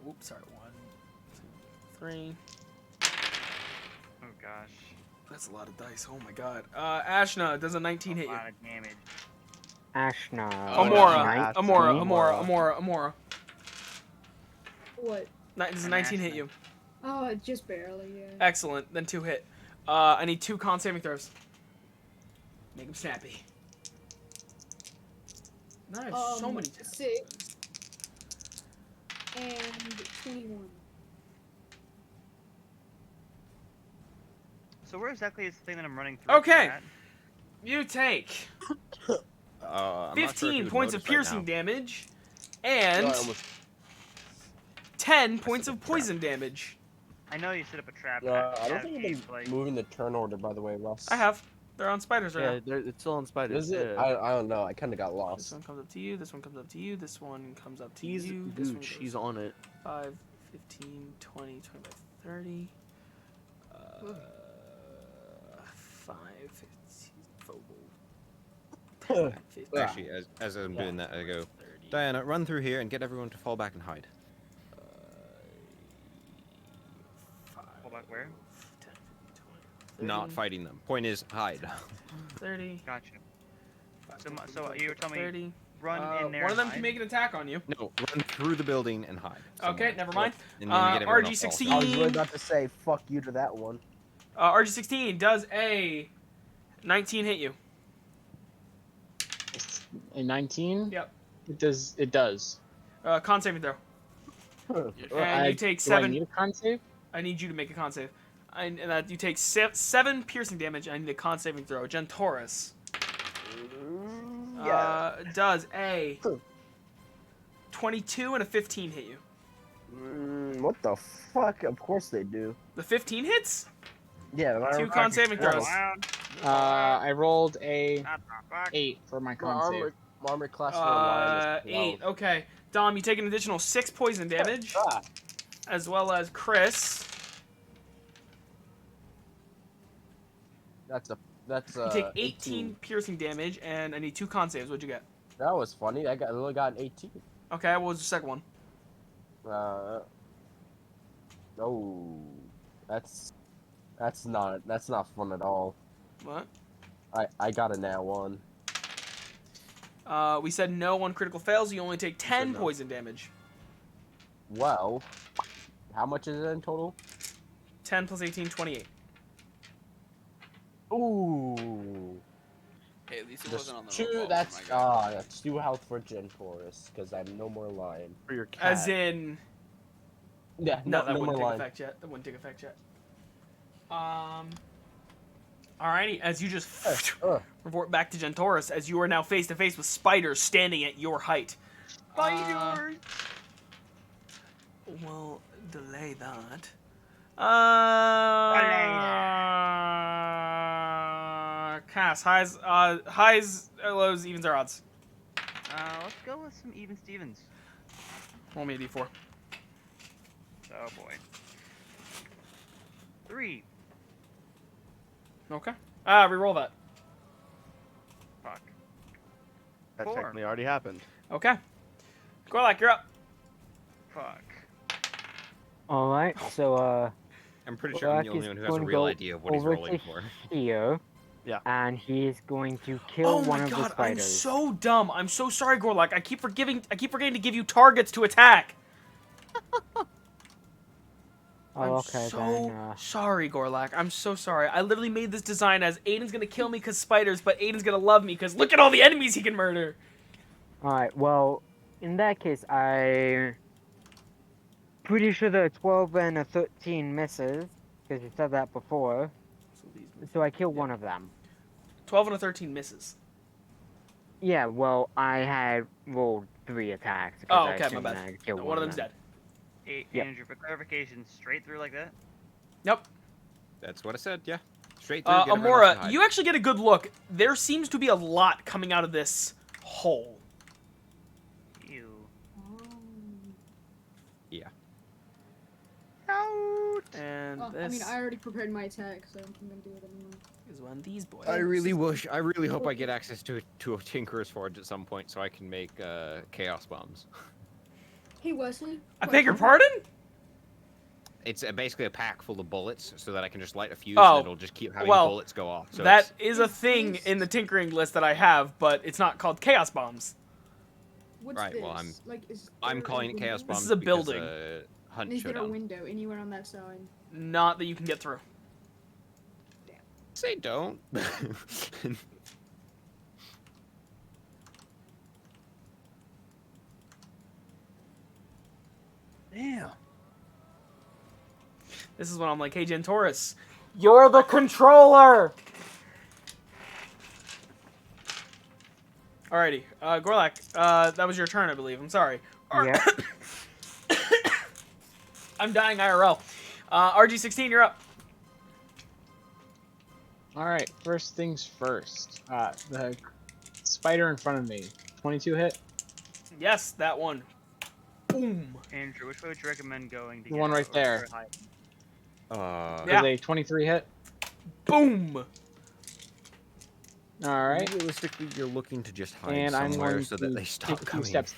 Speaker 1: Oops, sorry. 1, 2, 3.
Speaker 9: Oh gosh.
Speaker 1: That's a lot of dice. Oh my god. Ashna does a 19 hit
Speaker 9: A
Speaker 1: you.
Speaker 9: lot of damage.
Speaker 2: Ashna.
Speaker 1: Amora.
Speaker 6: Oh,
Speaker 1: Amora.
Speaker 4: What?
Speaker 1: Does a
Speaker 9: I'm
Speaker 1: 19 hit
Speaker 9: Ashna.
Speaker 1: you?
Speaker 4: Oh, just barely, yeah.
Speaker 1: Excellent. Then 2 hit. I need 2 con saving throws. Make them snappy. Now I have so many tabs.
Speaker 4: 6 and 21.
Speaker 9: So where exactly is the thing that I'm running through?
Speaker 1: Okay.
Speaker 9: at?
Speaker 1: You take
Speaker 5: I'm not sure if
Speaker 1: 15
Speaker 5: you would
Speaker 1: points of
Speaker 5: notice right
Speaker 1: piercing
Speaker 5: now.
Speaker 1: damage and
Speaker 8: No, I almost-
Speaker 1: 10 points
Speaker 5: up
Speaker 1: of
Speaker 5: a trap.
Speaker 1: poison damage.
Speaker 9: I know you set up a trap.
Speaker 8: I don't think you've been moving the turn order, by the way, Russ.
Speaker 1: I have. They're on spiders right
Speaker 6: Yeah,
Speaker 1: now.
Speaker 6: it's still on spiders.
Speaker 8: Is it?
Speaker 6: Yeah.
Speaker 8: I don't know. I kind of got
Speaker 1: This
Speaker 8: lost.
Speaker 1: one comes up to you. This one comes up to you. This one comes up to
Speaker 6: He's
Speaker 1: you. This one
Speaker 6: gooch.
Speaker 1: goes
Speaker 6: He's on it.
Speaker 1: 5, 15, 20, 25, 30. 5, 15, 15,
Speaker 5: Actually, as I'm doing that, I go,
Speaker 1: 30.
Speaker 5: Diana, run through here and get everyone to fall back and hide.
Speaker 1: 5,
Speaker 9: Hold back where?
Speaker 1: 10, 20,
Speaker 5: Not
Speaker 1: 30,
Speaker 5: fighting them. Point is, hide.
Speaker 1: 30.
Speaker 9: Gotcha.
Speaker 1: 5,
Speaker 9: So
Speaker 1: 10,
Speaker 9: so
Speaker 1: 20,
Speaker 9: you were telling me
Speaker 1: 30.
Speaker 9: run in there.
Speaker 1: One of them
Speaker 9: and
Speaker 1: can
Speaker 9: hide?
Speaker 1: make an attack on you.
Speaker 5: No, run through the building and hide.
Speaker 1: Okay, never mind.
Speaker 5: And then get everyone
Speaker 1: RG16.
Speaker 5: else
Speaker 8: I was really about to say fuck you to that one.
Speaker 1: RG16 does a 19 hit you.
Speaker 3: A 19?
Speaker 1: Yep.
Speaker 3: It does. It does.
Speaker 1: Con saving throw. And you take
Speaker 3: Do I
Speaker 1: 7.
Speaker 3: need a con save?
Speaker 1: I need you to make a con save. And that you take 7 piercing damage. And I need a con saving throw. Gentoris does a 22 and a 15 hit you.
Speaker 8: What the fuck? Of course they do.
Speaker 1: The 15 hits.
Speaker 8: Yeah. my
Speaker 1: 2 con saving throws.
Speaker 9: Loud.
Speaker 3: I rolled a
Speaker 9: Not the fuck.
Speaker 3: 8 for my
Speaker 8: My
Speaker 3: con save.
Speaker 8: armor class for a lion is
Speaker 1: 8.
Speaker 8: 12.
Speaker 1: Okay, Dom, you take an additional 6 poison damage,
Speaker 8: Ah,
Speaker 1: as well as Chris.
Speaker 8: that's
Speaker 1: You take 18 piercing damage, and I need 2 con saves. What'd you get?
Speaker 8: That was funny. I only got an 18.
Speaker 1: Okay, what was the second one?
Speaker 8: Oh, that's not fun at all.
Speaker 1: What?
Speaker 8: I got a nat 1.
Speaker 1: We said no on critical fails. You only take 10
Speaker 8: no.
Speaker 1: poison damage.
Speaker 8: Well, how much is it in total?
Speaker 1: 10 plus 18, 28.
Speaker 8: Ooh,
Speaker 7: Hey, at least it
Speaker 8: just
Speaker 7: wasn't on the
Speaker 8: 2.
Speaker 7: roll.
Speaker 8: That's
Speaker 7: Oh my God.
Speaker 8: that's 2 health for Gentoris because I'm no more lion.
Speaker 6: For your cat.
Speaker 1: As in,
Speaker 8: Yeah,
Speaker 1: no,
Speaker 8: no
Speaker 1: that
Speaker 8: more
Speaker 1: wouldn't take
Speaker 8: lion.
Speaker 1: effect yet. That wouldn't take effect yet. Alrighty, as you just report back to Gentoris, as you are now face to face with spiders standing at your height.
Speaker 9: Spiders.
Speaker 1: Well, delay that. Cass, highs, lows, evens, or odds.
Speaker 9: Let's go with some even Stevens.
Speaker 1: Roll me a d4.
Speaker 9: Oh boy. 3.
Speaker 1: Okay. Reroll that.
Speaker 9: Fuck.
Speaker 6: That
Speaker 9: 4.
Speaker 6: technically already happened.
Speaker 1: Okay. Gorlak, you're up.
Speaker 9: Fuck.
Speaker 2: Alright, so,
Speaker 5: I'm pretty sure I'm the
Speaker 2: Black
Speaker 5: only
Speaker 2: is
Speaker 5: one who has a
Speaker 2: going to
Speaker 5: real
Speaker 2: go
Speaker 5: idea of what he's
Speaker 2: over
Speaker 5: rolling
Speaker 2: to
Speaker 5: for.
Speaker 2: here.
Speaker 6: Yeah.
Speaker 2: And he's going to kill
Speaker 1: Oh
Speaker 2: one
Speaker 1: my
Speaker 2: of the
Speaker 1: god, I'm
Speaker 2: spiders.
Speaker 1: so dumb. I'm so sorry, Gorlak. I keep forgetting to give you targets to attack.
Speaker 2: Oh,
Speaker 1: I'm
Speaker 2: okay,
Speaker 1: so
Speaker 2: then,
Speaker 1: sorry, Gorlak. I'm so sorry. I literally made this design as Aiden's gonna kill me because spiders, but Aiden's gonna love me because look at all the enemies he can murder.
Speaker 2: Alright, well, in that case, I'm pretty sure the 12 and a 13 misses, because you said that before, so I kill one of them.
Speaker 1: 12 and a 13 misses.
Speaker 2: Yeah, well, I had rolled 3 attacks.
Speaker 1: Oh,
Speaker 2: I
Speaker 1: okay, my
Speaker 2: assumed
Speaker 1: bad.
Speaker 2: I'd kill
Speaker 1: One of them's
Speaker 2: them.
Speaker 1: dead.
Speaker 9: Hey,
Speaker 2: Yep.
Speaker 9: Andrew, for clarification, straight through like that?
Speaker 1: Nope.
Speaker 5: That's what I said, yeah. Straight through, get everyone else to
Speaker 1: Amora,
Speaker 5: hide.
Speaker 1: you actually get a good look. There seems to be a lot coming out of this hole.
Speaker 9: Ew.
Speaker 5: Yeah.
Speaker 9: No.
Speaker 4: I mean,
Speaker 1: this
Speaker 4: I already prepared my attack, so I'm gonna do it anyway.
Speaker 1: is one of these boys.
Speaker 5: I really hope I get access to a Tinkerer's Forge at some point so I can make chaos bombs.
Speaker 4: Hey Wesley.
Speaker 1: I beg your
Speaker 4: question.
Speaker 1: pardon?
Speaker 5: It's basically a pack full of bullets so that I can just light a fuse
Speaker 1: Oh,
Speaker 5: and it'll just keep having
Speaker 1: well,
Speaker 5: bullets go off. So
Speaker 1: That
Speaker 5: it's-
Speaker 1: is a thing in the tinkering list that I have, but it's not called chaos bombs.
Speaker 4: What's
Speaker 5: Right,
Speaker 4: this?
Speaker 5: well,
Speaker 4: like, is
Speaker 5: I'm
Speaker 4: there a
Speaker 5: calling it chaos
Speaker 4: window?
Speaker 5: bombs.
Speaker 1: is a
Speaker 5: because,
Speaker 1: building.
Speaker 5: Hunt
Speaker 4: And is there a
Speaker 5: showdown.
Speaker 4: window anywhere on that side?
Speaker 1: Not that you can get through.
Speaker 5: Say don't.
Speaker 6: Damn.
Speaker 1: This is when I'm like, hey, Gentoris, you're the controller! Alrighty, Gorlak, that was your turn, I believe. I'm sorry.
Speaker 2: Yeah.
Speaker 1: I'm dying IRL. RG16, you're up.
Speaker 3: Alright, first things first. The spider in front of me. 22 hit?
Speaker 1: Yes, that one. Boom.
Speaker 9: Andrew, which way would you recommend going to
Speaker 3: The
Speaker 9: get
Speaker 3: one right
Speaker 9: out, or
Speaker 3: there.
Speaker 9: hide?
Speaker 1: Yeah.
Speaker 3: Is a 23 hit?
Speaker 1: Boom.
Speaker 3: Alright.
Speaker 5: Realistically, you're looking to just hide
Speaker 3: And I'm
Speaker 5: somewhere
Speaker 3: going
Speaker 5: so
Speaker 3: to
Speaker 5: that they stop
Speaker 3: take a few
Speaker 5: coming.
Speaker 3: steps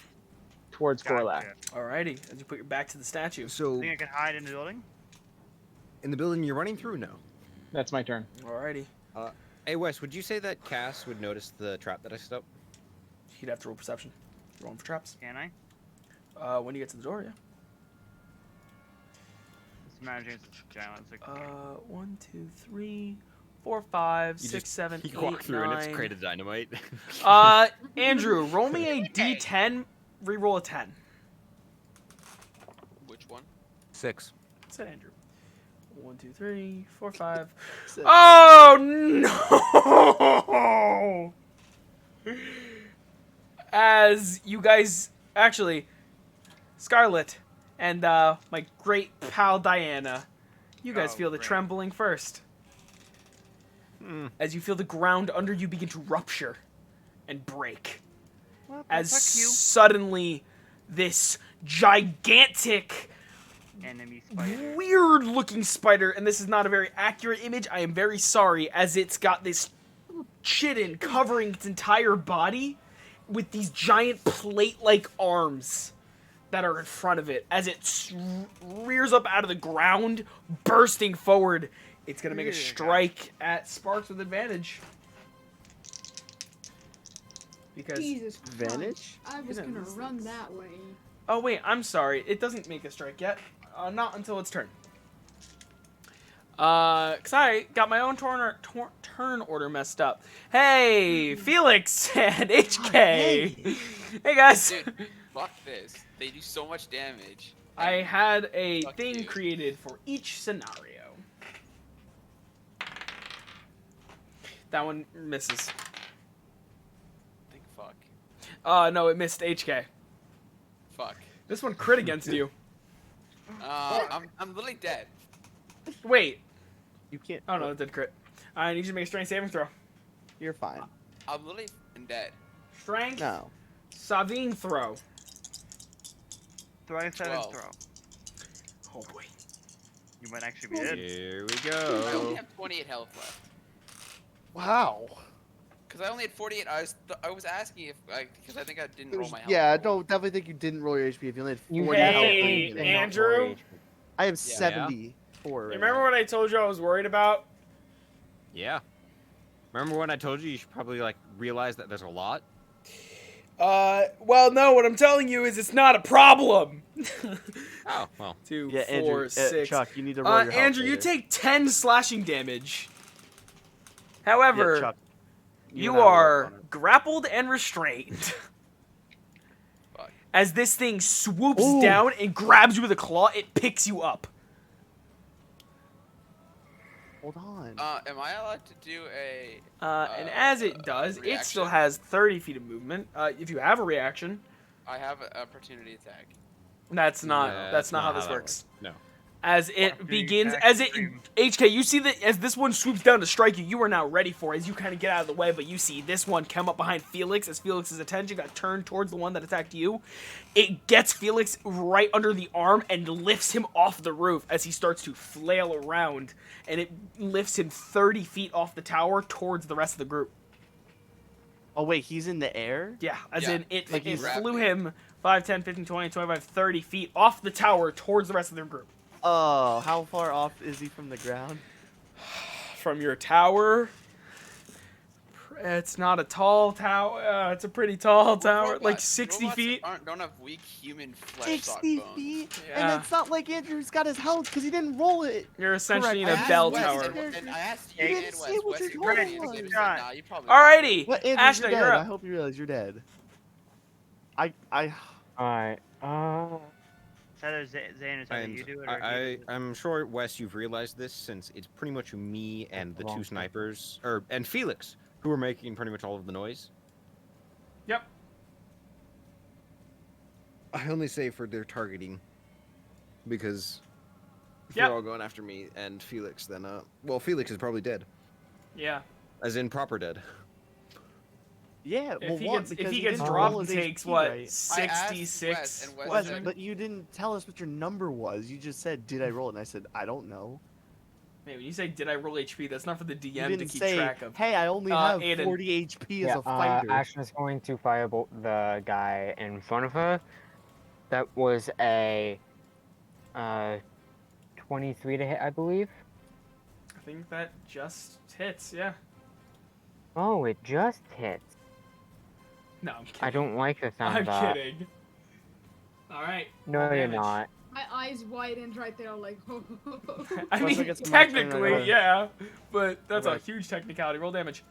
Speaker 3: towards Gorlak.
Speaker 9: Gotcha.
Speaker 1: Alrighty, as you put your back to the statue.
Speaker 5: So,
Speaker 9: Think I could hide in the building?
Speaker 5: in the building you're running through? No.
Speaker 3: That's my turn.
Speaker 1: Alrighty.
Speaker 5: Hey, Wes, would you say that Cass would notice the trap that I set up?
Speaker 1: He'd have to roll perception. Rolling for traps.
Speaker 9: Can I?
Speaker 1: When you get to the door, yeah.
Speaker 9: Just imagine it's giant. It's like,
Speaker 1: 1, 2, 3, 4, 5,
Speaker 5: You
Speaker 1: 6,
Speaker 5: just-
Speaker 1: 7,
Speaker 5: You
Speaker 1: 8,
Speaker 5: walk through
Speaker 1: 9.
Speaker 5: and it's crate of dynamite.
Speaker 1: Andrew, roll me a D10, re-roll a 10.
Speaker 7: Which one?
Speaker 5: 6.
Speaker 1: Said Andrew. 1, 2, 3, 4, 5.
Speaker 6: Said-
Speaker 1: Oh no! As you guys, actually, Scarlet and my great pal Diana, you guys
Speaker 9: Oh,
Speaker 1: feel the
Speaker 9: great.
Speaker 1: trembling first. As you feel the ground under you begin to rupture and break.
Speaker 9: well,
Speaker 1: As
Speaker 9: fuck you.
Speaker 1: suddenly this gigantic,
Speaker 9: Enemy spider.
Speaker 1: weird looking spider, and this is not a very accurate image, I am very sorry, as it's got this chitin covering its entire body with these giant plate-like arms that are in front of it. As it rears up out of the ground, bursting forward, it's going to make a
Speaker 9: Yeah.
Speaker 1: strike at Sparks with advantage. Because...
Speaker 4: Jesus Christ.
Speaker 6: Advantage?
Speaker 4: I was
Speaker 1: Yeah,
Speaker 4: gonna
Speaker 1: this
Speaker 4: run
Speaker 1: is-
Speaker 4: that way.
Speaker 1: Oh, wait, I'm sorry. It doesn't make a strike yet. Not until its turn. Cause I got my own turn order messed up. Hey, Felix and HK. Hey, guys.
Speaker 7: Dude, fuck this. They do so much damage.
Speaker 1: I had a
Speaker 7: Fuck
Speaker 1: thing
Speaker 7: you.
Speaker 1: created for each scenario. That one misses.
Speaker 7: Think fuck.
Speaker 1: No, it missed HK.
Speaker 7: Fuck.
Speaker 1: This one crit against you.
Speaker 7: I'm literally dead.
Speaker 1: Wait.
Speaker 6: You can't.
Speaker 1: Oh, no, it did crit. I need you to make a strength saving throw.
Speaker 6: You're fine.
Speaker 7: I'm literally f***ing dead.
Speaker 1: Strength
Speaker 6: No.
Speaker 1: saving throw.
Speaker 9: Throw a savage
Speaker 7: 12.
Speaker 9: throw.
Speaker 1: Oh, boy.
Speaker 9: You might actually be dead.
Speaker 5: Here we
Speaker 7: I only
Speaker 5: go.
Speaker 7: have 28 health left.
Speaker 6: Wow.
Speaker 7: Cause I only had 48. I was asking if because I think I didn't roll my health.
Speaker 6: Yeah, no, definitely think you didn't roll your HP if you only had
Speaker 2: You
Speaker 6: 40
Speaker 1: Hey,
Speaker 6: health.
Speaker 2: definitely did not roll
Speaker 1: Andrew?
Speaker 2: HP.
Speaker 6: I have
Speaker 7: Yeah.
Speaker 6: 74 right
Speaker 1: Remember
Speaker 6: now.
Speaker 1: what I told you I was worried about?
Speaker 5: Yeah. Remember when I told you should probably like realize that there's a lot?
Speaker 1: Well, no, what I'm telling you is it's not a problem.
Speaker 5: Oh, well.
Speaker 1: 2,
Speaker 6: Yeah,
Speaker 1: 4,
Speaker 6: Andrew,
Speaker 1: 6.
Speaker 6: Chuck, you need to roll your health
Speaker 1: Andrew, you
Speaker 6: later.
Speaker 1: take 10 slashing damage.
Speaker 6: Yeah,
Speaker 1: However,
Speaker 6: Chuck,
Speaker 1: you
Speaker 6: and I will work
Speaker 1: are
Speaker 6: on it.
Speaker 1: grappled and restrained.
Speaker 7: Fuck.
Speaker 1: As this thing swoops
Speaker 6: Ooh.
Speaker 1: down and grabs you with a claw, it picks you up.
Speaker 6: Hold on.
Speaker 7: Am I allowed to do a?
Speaker 1: And as it does, it still
Speaker 7: reaction?
Speaker 1: has 30 feet of movement. If you have a reaction,
Speaker 7: I have an opportunity attack.
Speaker 1: that's not
Speaker 5: Yeah,
Speaker 1: that's not how this
Speaker 5: that
Speaker 1: works.
Speaker 5: No.
Speaker 1: As it
Speaker 9: After you
Speaker 1: begins,
Speaker 9: attack
Speaker 1: as it,
Speaker 9: stream.
Speaker 1: HK, you see that as this one swoops down to strike you, you are now ready for it as you kind of get out of the way, but you see this one come up behind Felix as Felix's attention got turned towards the one that attacked you. It gets Felix right under the arm and lifts him off the roof as he starts to flail around, and it lifts him 30 feet off the tower towards the rest of the group.
Speaker 6: Oh wait, he's in the air?
Speaker 1: Yeah, as
Speaker 7: Yeah,
Speaker 1: in it,
Speaker 6: like
Speaker 1: it
Speaker 6: he's
Speaker 1: flew
Speaker 7: rapping.
Speaker 1: him 5, 10, 15, 20, 25, 30 feet off the tower towards the rest of their group.
Speaker 6: Oh, how far off is he from the ground?
Speaker 1: From your tower, it's not a tall tower. It's a pretty tall tower, like
Speaker 7: Robots-
Speaker 1: 60
Speaker 7: robots
Speaker 1: feet.
Speaker 7: don't have weak human flesh
Speaker 6: 60
Speaker 7: bones.
Speaker 6: feet?
Speaker 1: Yeah.
Speaker 6: And it's not like Andrew's got his health because he didn't roll it.
Speaker 1: You're essentially in
Speaker 7: I
Speaker 1: a
Speaker 7: asked
Speaker 1: bell
Speaker 7: Wes,
Speaker 1: tower.
Speaker 7: and I asked
Speaker 6: You
Speaker 7: you
Speaker 6: didn't
Speaker 7: and
Speaker 6: say
Speaker 7: Wes.
Speaker 6: what
Speaker 7: Wes
Speaker 6: your
Speaker 7: didn't
Speaker 6: total
Speaker 7: get it.
Speaker 6: was.
Speaker 7: He said,
Speaker 9: Shot.
Speaker 7: nah, you probably
Speaker 1: Alrighty,
Speaker 6: What, Andrew,
Speaker 1: Ashna,
Speaker 6: you're
Speaker 1: you're
Speaker 6: dead. I
Speaker 1: up.
Speaker 6: hope you realize you're dead.
Speaker 2: Alright,
Speaker 9: It's either Zane, it's either
Speaker 5: And
Speaker 9: you do it or he does it.
Speaker 5: I'm sure, Wes, you've realized this since it's pretty much me and the
Speaker 2: Wrong
Speaker 5: two
Speaker 2: thing.
Speaker 5: snipers, and Felix, who are making pretty much all of the noise.
Speaker 1: Yep.
Speaker 5: I only say for their targeting, because if
Speaker 1: Yep.
Speaker 5: they're all going after me and Felix, then well, Felix is probably dead,
Speaker 1: Yeah.
Speaker 5: as in proper dead.
Speaker 6: Yeah, well,
Speaker 1: If he
Speaker 6: one,
Speaker 1: gets
Speaker 6: because
Speaker 1: he gets
Speaker 6: didn't
Speaker 1: dropped,
Speaker 6: roll
Speaker 1: he
Speaker 6: his
Speaker 1: takes
Speaker 6: HP,
Speaker 1: what,
Speaker 6: right?
Speaker 7: I asked
Speaker 1: 66
Speaker 7: Wes, and Wes
Speaker 6: Wes,
Speaker 7: said-
Speaker 6: but you didn't tell us what your number was. You just said, "Did I roll it?" And I said, "I don't know."
Speaker 1: Man, when you say did I roll HP, that's not for the
Speaker 6: You
Speaker 1: DM to
Speaker 6: didn't
Speaker 1: keep
Speaker 6: say,
Speaker 1: track of.
Speaker 6: "Hey, I only have
Speaker 1: Aiden.
Speaker 6: 40 HP as
Speaker 2: yeah,
Speaker 6: a fighter."
Speaker 2: Ashna's going to firebolt the guy in front of her. That was a 23 to hit, I believe.
Speaker 1: I think that just hits. Yeah.
Speaker 2: Oh, it just hits.
Speaker 1: No, I'm kidding.
Speaker 2: I don't like the sound
Speaker 1: I'm
Speaker 2: of that.
Speaker 1: kidding. All right.
Speaker 2: No,
Speaker 1: roll
Speaker 2: you're
Speaker 1: damage.
Speaker 2: not.
Speaker 4: My eyes widened right there, like.
Speaker 1: I
Speaker 6: Plus, I
Speaker 1: mean,
Speaker 6: guess my turn,
Speaker 1: technically,
Speaker 6: right?
Speaker 1: yeah, but that's a
Speaker 6: Okay.
Speaker 1: huge technicality. Roll damage.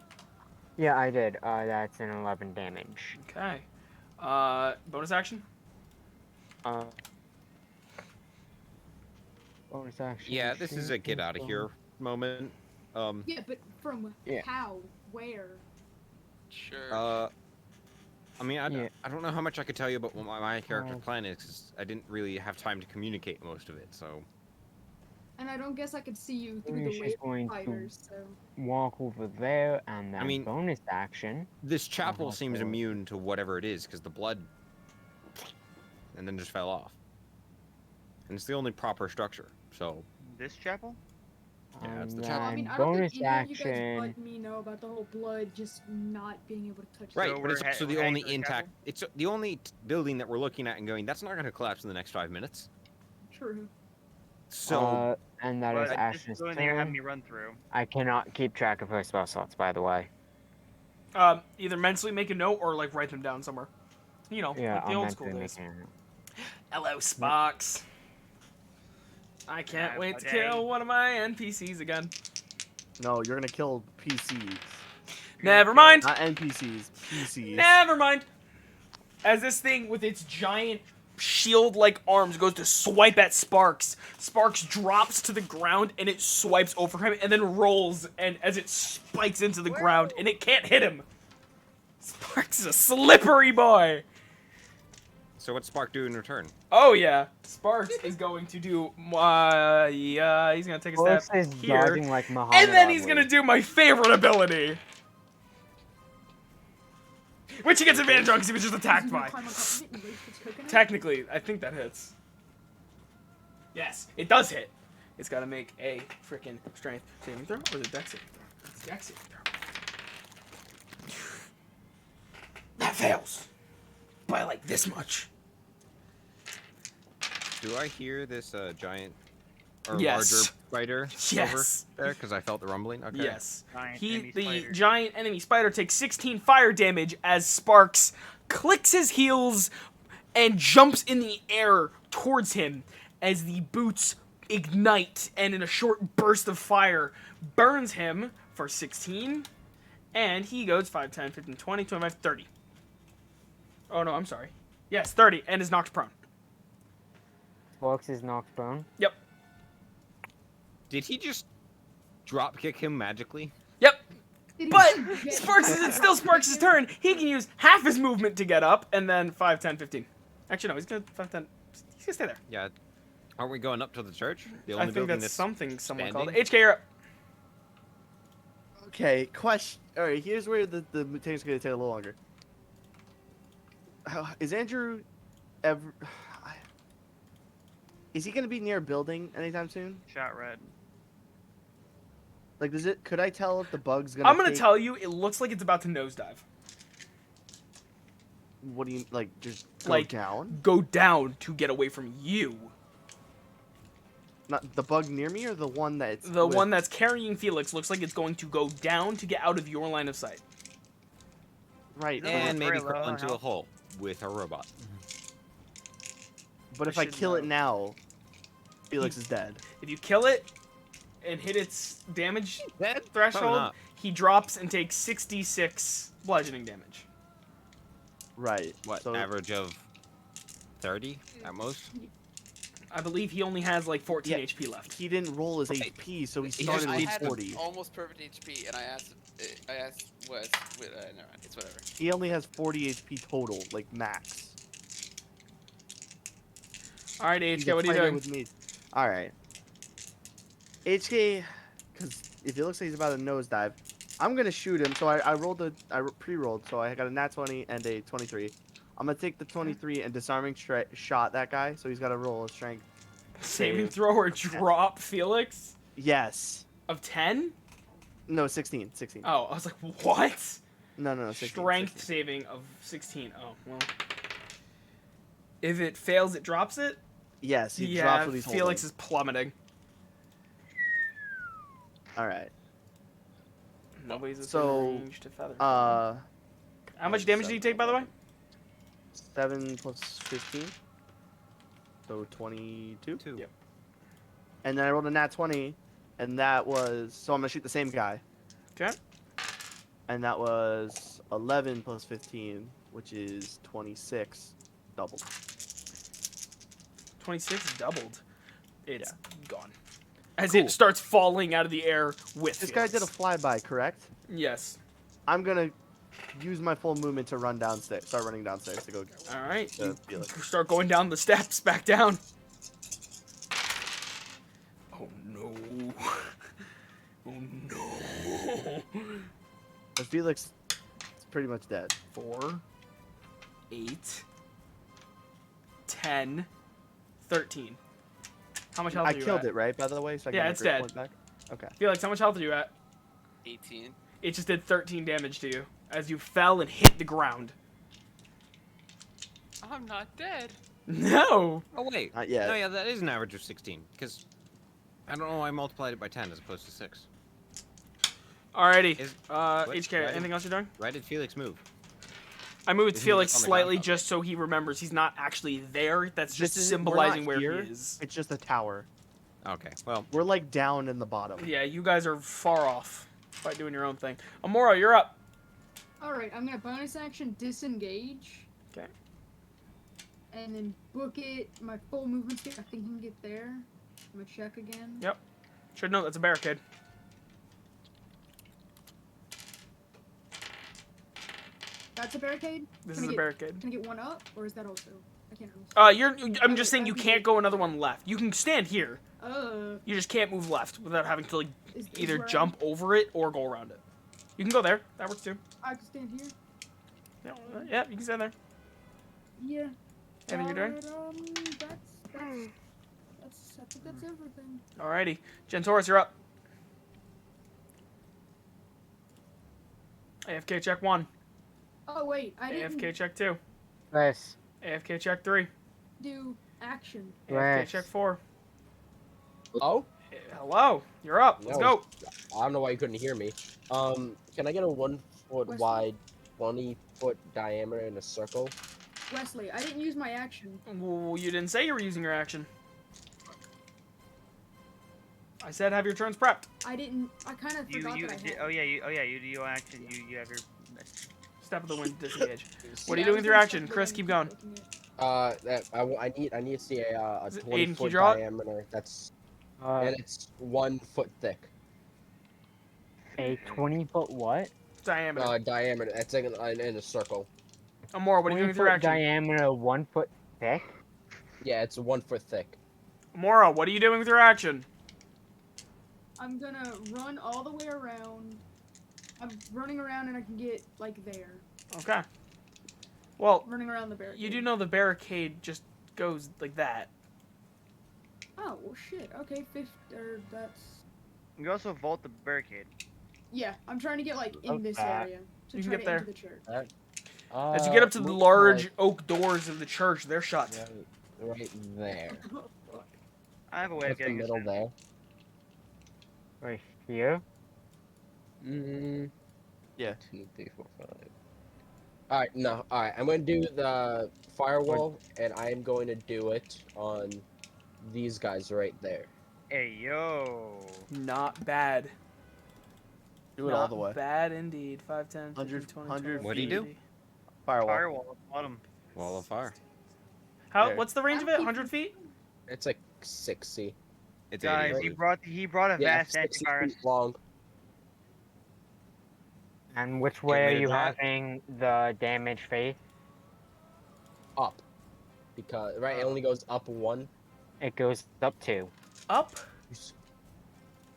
Speaker 2: Yeah, I did. That's an 11 damage.
Speaker 1: Okay. Bonus action.
Speaker 2: Uh, bonus action.
Speaker 5: Yeah, this is a
Speaker 2: shoot,
Speaker 5: get out of here moment.
Speaker 4: Yeah, but from
Speaker 2: Yeah.
Speaker 4: how? Where?
Speaker 7: Sure.
Speaker 5: I mean,
Speaker 2: Yeah.
Speaker 5: I don't know how much I could tell you about what my character
Speaker 2: Oh.
Speaker 5: plan is, 'cause I didn't really have time to communicate most of it, so...
Speaker 4: And I don't guess I could see you through
Speaker 2: Maybe
Speaker 4: the
Speaker 2: she's
Speaker 4: wave
Speaker 2: going to
Speaker 4: fighters, so.
Speaker 2: walk over there and then
Speaker 5: mean-
Speaker 2: bonus action.
Speaker 5: This chapel
Speaker 2: Oh,
Speaker 5: seems
Speaker 2: cool.
Speaker 5: immune to whatever it is, because the blood... and then just fell off. And it's the only proper structure, so...
Speaker 9: This chapel?
Speaker 5: Yeah, it's
Speaker 2: And
Speaker 5: the
Speaker 4: Well, I
Speaker 2: then
Speaker 4: mean, I don't
Speaker 2: bonus
Speaker 4: think either of you guys
Speaker 2: action.
Speaker 4: let me know about the whole blood just not being able to touch.
Speaker 5: Right,
Speaker 9: So
Speaker 5: but
Speaker 9: we're
Speaker 5: it's also
Speaker 9: we're
Speaker 5: the
Speaker 9: heading
Speaker 5: only
Speaker 9: for the
Speaker 5: intact...
Speaker 9: chapel?
Speaker 5: It's the only building that we're looking at and going, that's not going to collapse in the next 5 minutes.
Speaker 4: True.
Speaker 5: So...
Speaker 2: And that
Speaker 9: But
Speaker 2: is
Speaker 9: this
Speaker 2: Ash's
Speaker 9: is the only thing you're having
Speaker 2: turn.
Speaker 9: me run through.
Speaker 2: I cannot keep track of her spell slots, by the way.
Speaker 1: Either mentally make a note or like write them down somewhere. You know,
Speaker 2: Yeah,
Speaker 1: like the
Speaker 2: I'm
Speaker 1: old school
Speaker 2: mentally
Speaker 1: days.
Speaker 2: making it.
Speaker 1: Hello, Sparks. I can't
Speaker 9: Have
Speaker 1: wait
Speaker 9: a
Speaker 1: to
Speaker 9: day.
Speaker 1: kill one of my NPCs again.
Speaker 6: No, you're gonna kill PCs,
Speaker 1: Never mind.
Speaker 6: not NPCs. PCs.
Speaker 1: Never mind. As this thing with its giant shield-like arms goes to swipe at Sparks, Sparks drops to the ground and it swipes over him and then rolls, and as it spikes into the ground and it can't hit him. Sparks is a slippery boy.
Speaker 5: So what's Spark do in return?
Speaker 1: Oh yeah, Sparks is going to do. Yeah, he's gonna take a
Speaker 2: Sparks
Speaker 1: step
Speaker 2: is
Speaker 1: here,
Speaker 2: dodging like Muhammad
Speaker 1: and then he's
Speaker 2: Ali.
Speaker 1: gonna do my favorite ability, which he gets advantage on because he was just attacked
Speaker 4: He's gonna
Speaker 1: by.
Speaker 4: climb on top of it and raise his coconut.
Speaker 1: Technically, I think that hits. Yes, it does hit. It's got to make a freaking strength saving throw, or is it dex saving throw? It's dex saving throw. That fails by like this much.
Speaker 5: Do I hear this giant or
Speaker 1: Yes.
Speaker 5: larger spider
Speaker 1: Yes.
Speaker 5: over there? Because I felt the rumbling. Okay.
Speaker 1: Yes.
Speaker 9: Giant
Speaker 1: The
Speaker 9: enemy spider.
Speaker 1: giant enemy spider takes 16 fire damage as Sparks clicks his heels and jumps in the air towards him as the boots ignite and in a short burst of fire burns him for 16, and he goes 5, 10, 15, 20, 25, 30. Oh no, I'm sorry. Yes, 30, and is knocked prone.
Speaker 2: Sparks is knocked prone.
Speaker 1: Yep.
Speaker 5: Did he just drop kick him magically?
Speaker 1: Yep.
Speaker 4: Did he
Speaker 1: But
Speaker 4: get-
Speaker 1: Sparks is it's still Sparks' turn. He can use half his movement to get up, and then 5, 10, 15. Actually, no, he's gonna 5, 10. He's gonna stay there.
Speaker 5: Yeah. Aren't we going up to the church? The
Speaker 1: I
Speaker 5: only
Speaker 1: think
Speaker 5: building
Speaker 1: that's something someone called.
Speaker 5: standing?
Speaker 1: HK, you're up.
Speaker 6: Okay, question. All right, here's where the thing's gonna take a little longer. Is Andrew ever? Is he gonna be near a building anytime soon?
Speaker 9: Shot red.
Speaker 6: Like, does it? Could I tell if the bug's gonna?
Speaker 1: I'm gonna
Speaker 6: take-
Speaker 1: tell you, it looks like it's about to nosedive.
Speaker 6: What do you like? Just go
Speaker 1: Like,
Speaker 6: down?
Speaker 1: Go down to get away from you.
Speaker 6: Not the bug near me, or the one that's
Speaker 1: The one that's carrying Felix looks like it's going to go down to get out of your line of sight.
Speaker 6: right.
Speaker 9: No,
Speaker 5: And maybe
Speaker 9: very low
Speaker 5: crawl
Speaker 9: on
Speaker 5: into a
Speaker 9: health.
Speaker 5: hole with a robot.
Speaker 6: But
Speaker 1: I
Speaker 6: if I
Speaker 1: should
Speaker 6: kill it
Speaker 1: know.
Speaker 6: now, Felix is dead.
Speaker 1: If you kill it and hit its damage
Speaker 5: Dead?
Speaker 1: threshold,
Speaker 5: Probably not.
Speaker 1: he drops and takes 66 bludgeoning damage.
Speaker 6: Right.
Speaker 5: What,
Speaker 6: So
Speaker 5: average of 30 at most?
Speaker 1: I believe he only has like 14
Speaker 6: Yeah.
Speaker 1: HP left.
Speaker 6: he didn't roll his
Speaker 5: Right.
Speaker 6: HP, so he
Speaker 5: He
Speaker 6: started
Speaker 7: I
Speaker 6: with
Speaker 7: had
Speaker 6: 40.
Speaker 7: almost perfect HP, and I asked was never mind. It's whatever.
Speaker 6: He only has 40 HP total, like max.
Speaker 1: All right,
Speaker 6: He's
Speaker 1: HK,
Speaker 6: a
Speaker 1: what are you
Speaker 6: fighter
Speaker 1: doing?
Speaker 6: with me. All right. HK, because if it looks like he's about to nosedive, I'm gonna shoot him. So I pre-rolled, so I got a nat 20 and a 23. I'm gonna take the 23 and disarming shot that guy. So he's got to roll a strength.
Speaker 1: Saving
Speaker 6: save.
Speaker 1: throw or drop Felix
Speaker 6: Yes.
Speaker 1: of 10?
Speaker 6: No, 16. 16.
Speaker 1: Oh, I was like, what?
Speaker 6: No, 16.
Speaker 1: Strength
Speaker 6: 16.
Speaker 1: saving of 16. Oh, well. If it fails, it drops it?
Speaker 6: Yes, he
Speaker 1: Yeah,
Speaker 6: drops what he's
Speaker 1: Felix
Speaker 6: holding.
Speaker 1: is plummeting.
Speaker 6: All right.
Speaker 1: Nobody's within
Speaker 6: So,
Speaker 1: range to feather.
Speaker 6: How
Speaker 1: much damage did you take, by the way?
Speaker 6: 7 plus 15. So 22.
Speaker 5: 2.
Speaker 1: Yep.
Speaker 6: And then I rolled a nat 20, and that was so I'm gonna shoot the same guy.
Speaker 1: Okay.
Speaker 6: And that was 11 plus 15, which is 26, doubled.
Speaker 1: 26 doubled. It's gone. As
Speaker 6: Cool.
Speaker 1: it starts falling out of the air with
Speaker 6: This guy did a flyby, correct?
Speaker 1: Yes.
Speaker 6: I'm gonna use my full movement to run downstairs. Start running downstairs to go.
Speaker 1: All right.
Speaker 6: to
Speaker 1: You
Speaker 6: Felix.
Speaker 1: start going down the steps, back down. Oh no. Oh no.
Speaker 6: But Felix is pretty much dead.
Speaker 1: 4, 8, 10, 13. How much health
Speaker 6: I
Speaker 1: are you
Speaker 6: killed
Speaker 1: at?
Speaker 6: it, right? By the way, so I
Speaker 1: Yeah,
Speaker 6: get my
Speaker 1: it's
Speaker 6: grip
Speaker 1: dead.
Speaker 6: point back. Okay.
Speaker 1: Felix, how much health are you at?
Speaker 7: 18.
Speaker 1: It just did 13 damage to you as you fell and hit the ground.
Speaker 7: I'm not dead.
Speaker 1: No.
Speaker 5: Oh, wait.
Speaker 6: Not yet.
Speaker 5: No, yeah, that is an average of 16. Because I don't know why I multiplied it by 10 as opposed to 6.
Speaker 1: Alrighty.
Speaker 5: Is-
Speaker 1: HK,
Speaker 5: What?
Speaker 1: anything else you're doing?
Speaker 5: Why did Felix move?
Speaker 1: I moved
Speaker 5: Isn't he
Speaker 1: Felix
Speaker 5: just on the ground,
Speaker 1: slightly
Speaker 5: though?
Speaker 1: just so he remembers he's not actually there. That's just
Speaker 6: This isn't- we're
Speaker 1: symbolizing
Speaker 6: not
Speaker 1: where
Speaker 6: here.
Speaker 1: he is.
Speaker 6: It's just a tower.
Speaker 5: Okay, well,
Speaker 6: We're like down in the bottom.
Speaker 1: Yeah, you guys are far off by doing your own thing. Amora, you're up.
Speaker 4: Alright, I'm gonna bonus action disengage.
Speaker 1: Okay.
Speaker 4: And then book it. My full movement speed. I think he can get there. I'm gonna check again.
Speaker 1: Yep. Should know that's a barricade.
Speaker 4: That's a barricade?
Speaker 1: This
Speaker 4: Can
Speaker 1: is
Speaker 4: I
Speaker 1: a
Speaker 4: get-
Speaker 1: barricade.
Speaker 4: Can I get one up? Or is that also? I can't remember.
Speaker 1: I'm just saying you can't go another one left. You can stand here.
Speaker 4: You
Speaker 1: You just can't move left without having to like
Speaker 4: is
Speaker 1: either
Speaker 4: where
Speaker 1: jump over it or go around it. You can go there. That works too.
Speaker 4: I can stand here.
Speaker 1: Yeah, you can stand there.
Speaker 4: Yeah.
Speaker 1: Anything you're doing?
Speaker 4: I think that's everything.
Speaker 1: Alrighty. Gentaurus, you're up. AFK check 1.
Speaker 4: Oh wait, I didn't
Speaker 1: AFK check 2.
Speaker 2: Yes.
Speaker 1: AFK check 3.
Speaker 4: do action.
Speaker 1: AFK
Speaker 2: Yes.
Speaker 1: check 4.
Speaker 8: Oh,
Speaker 1: Hello. You're up. Let's
Speaker 8: No.
Speaker 1: go.
Speaker 8: I don't know why you couldn't hear me. Can I get a 1 foot
Speaker 4: Wesley?
Speaker 8: wide, 20-foot diameter in a circle?
Speaker 4: Wesley, I didn't use my action.
Speaker 1: Well, you didn't say you were using your action. I said have your turns prepped.
Speaker 4: I didn't. I kind of forgot that I had.
Speaker 9: Oh yeah, you do your action. You have your.
Speaker 1: Step of the wind, disengage. What are
Speaker 4: Yeah,
Speaker 1: you
Speaker 4: I
Speaker 1: doing
Speaker 4: was
Speaker 1: with your
Speaker 4: gonna
Speaker 1: action?
Speaker 4: step
Speaker 1: Chris,
Speaker 4: away
Speaker 1: keep
Speaker 4: and
Speaker 1: going.
Speaker 4: looking at-
Speaker 8: I need to see a
Speaker 1: Is it- Aiden,
Speaker 8: 20
Speaker 1: can you
Speaker 8: foot
Speaker 1: draw it?
Speaker 8: diameter. That's
Speaker 2: Uh,
Speaker 8: and it's 1 foot thick.
Speaker 2: a 20-foot what?
Speaker 1: Diameter.
Speaker 8: Diameter. That's like in a circle.
Speaker 1: Amora, what are you doing with your
Speaker 2: 20-foot
Speaker 1: action?
Speaker 2: diameter, 1 foot thick.
Speaker 8: Yeah, it's 1 foot thick.
Speaker 1: Mora, what are you doing with your action?
Speaker 4: I'm gonna run all the way around. I'm running around and I can get like there.
Speaker 1: Okay. Well,
Speaker 4: Running around the barricade.
Speaker 1: you do know the barricade just goes like that.
Speaker 4: Oh well, shit. Okay, that's.
Speaker 9: You can also vault the barricade.
Speaker 4: Yeah, I'm trying to get like in this
Speaker 2: Okay.
Speaker 4: area to
Speaker 1: You can
Speaker 4: try
Speaker 1: get
Speaker 4: to enter
Speaker 1: there.
Speaker 4: the church.
Speaker 1: As you get up to the
Speaker 8: move
Speaker 1: large oak doors of the church, they're shut.
Speaker 8: right there.
Speaker 9: I have a way
Speaker 8: Put
Speaker 9: of
Speaker 8: the
Speaker 9: getting us
Speaker 8: middle
Speaker 9: in.
Speaker 8: there.
Speaker 2: Right here.
Speaker 8: Mm,
Speaker 6: Yeah.
Speaker 8: 2, 3, 4, 5. All right, no. All right, I'm going to do the firewall, and I am going to do it on these guys right there.
Speaker 9: Hey, yo.
Speaker 1: Not bad.
Speaker 6: Do it all the way.
Speaker 1: Not bad indeed. 5, 10, 15,
Speaker 6: 100
Speaker 1: 20,
Speaker 6: 100
Speaker 1: 25,
Speaker 5: What do you do?
Speaker 1: 30.
Speaker 6: Firewall.
Speaker 9: Firewall at the bottom.
Speaker 5: Wall of fire.
Speaker 1: How?
Speaker 6: There.
Speaker 1: What's the range of it? 100 feet?
Speaker 8: It's like 60.
Speaker 5: It's
Speaker 9: Guys,
Speaker 5: 80.
Speaker 9: he brought a
Speaker 8: Yeah,
Speaker 9: vast
Speaker 8: 60
Speaker 9: antivirus.
Speaker 8: feet long.
Speaker 2: And which
Speaker 5: want
Speaker 2: way
Speaker 5: me
Speaker 2: are
Speaker 5: to
Speaker 2: you
Speaker 5: draw it?
Speaker 2: having the damage face?
Speaker 8: Up. Because, right, it only goes up 1.
Speaker 2: It goes up 2.
Speaker 1: Up?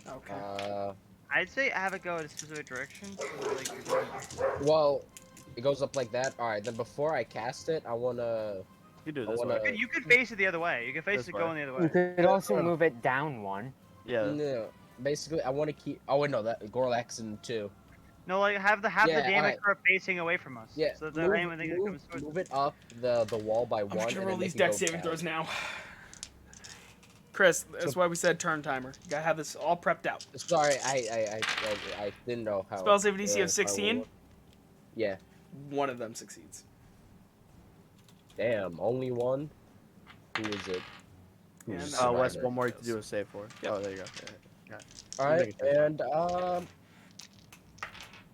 Speaker 1: Okay.
Speaker 9: I'd say have it go in a specific direction. So that, like, you're doing-
Speaker 8: Well, it goes up like that. All right, then before I cast it, I want to...
Speaker 6: You do it
Speaker 8: I
Speaker 6: this
Speaker 8: wanna-
Speaker 6: way.
Speaker 9: You could face it the other way. You could face
Speaker 6: This
Speaker 9: it
Speaker 6: way.
Speaker 9: going the other
Speaker 2: You
Speaker 9: way.
Speaker 2: could also move it down 1.
Speaker 6: Yeah.
Speaker 8: No, basically, I want to keep... Oh, wait, no, that Gorlax in 2.
Speaker 9: No, like have the
Speaker 8: Yeah,
Speaker 9: damage
Speaker 8: alright.
Speaker 9: cart facing away from us.
Speaker 8: Yeah,
Speaker 9: So that
Speaker 8: move,
Speaker 9: anyone that comes towards
Speaker 8: move it up the wall by
Speaker 1: I'm
Speaker 8: 1,
Speaker 1: just
Speaker 8: and
Speaker 1: gonna
Speaker 8: then
Speaker 1: roll
Speaker 8: they
Speaker 1: these
Speaker 8: can
Speaker 1: deck
Speaker 8: go
Speaker 1: saving
Speaker 8: down.
Speaker 1: throws now. Chris, that's why we said turn timer. You gotta have this all prepped out.
Speaker 8: Sorry, I didn't know how...
Speaker 1: Spell save DC of
Speaker 8: firewall
Speaker 1: 16.
Speaker 8: worked. Yeah.
Speaker 1: One of them succeeds.
Speaker 8: Damn, only one? Who is it?
Speaker 1: Yeah,
Speaker 8: Who's
Speaker 1: no,
Speaker 6: Wes,
Speaker 8: Spider?
Speaker 6: one more to do a save for.
Speaker 1: Yep.
Speaker 6: Oh, there you go. Yeah.
Speaker 8: Alright, and,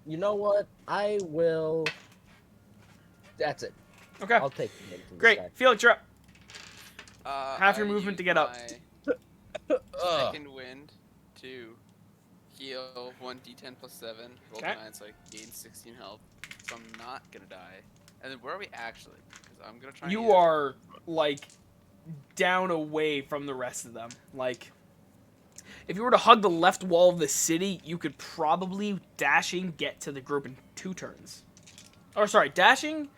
Speaker 8: you know what? I will... That's it.
Speaker 1: Okay.
Speaker 8: I'll take the hint from this
Speaker 1: Great.
Speaker 8: guy.
Speaker 1: Felix, you're up. Half your
Speaker 7: I
Speaker 1: movement to
Speaker 7: use
Speaker 1: get up.
Speaker 7: my
Speaker 8: Ugh.
Speaker 7: Second wind to heal 1d10 plus 7. Roll
Speaker 1: Okay.
Speaker 7: 9, so I gain 16 health. So I'm not gonna die. And then where are we actually? Because I'm gonna try.
Speaker 1: You are, like, down away from the rest of them. Like, if you were to hug the left wall of the city, you could probably dashing get to the group in 2 turns. Or, sorry, dashing...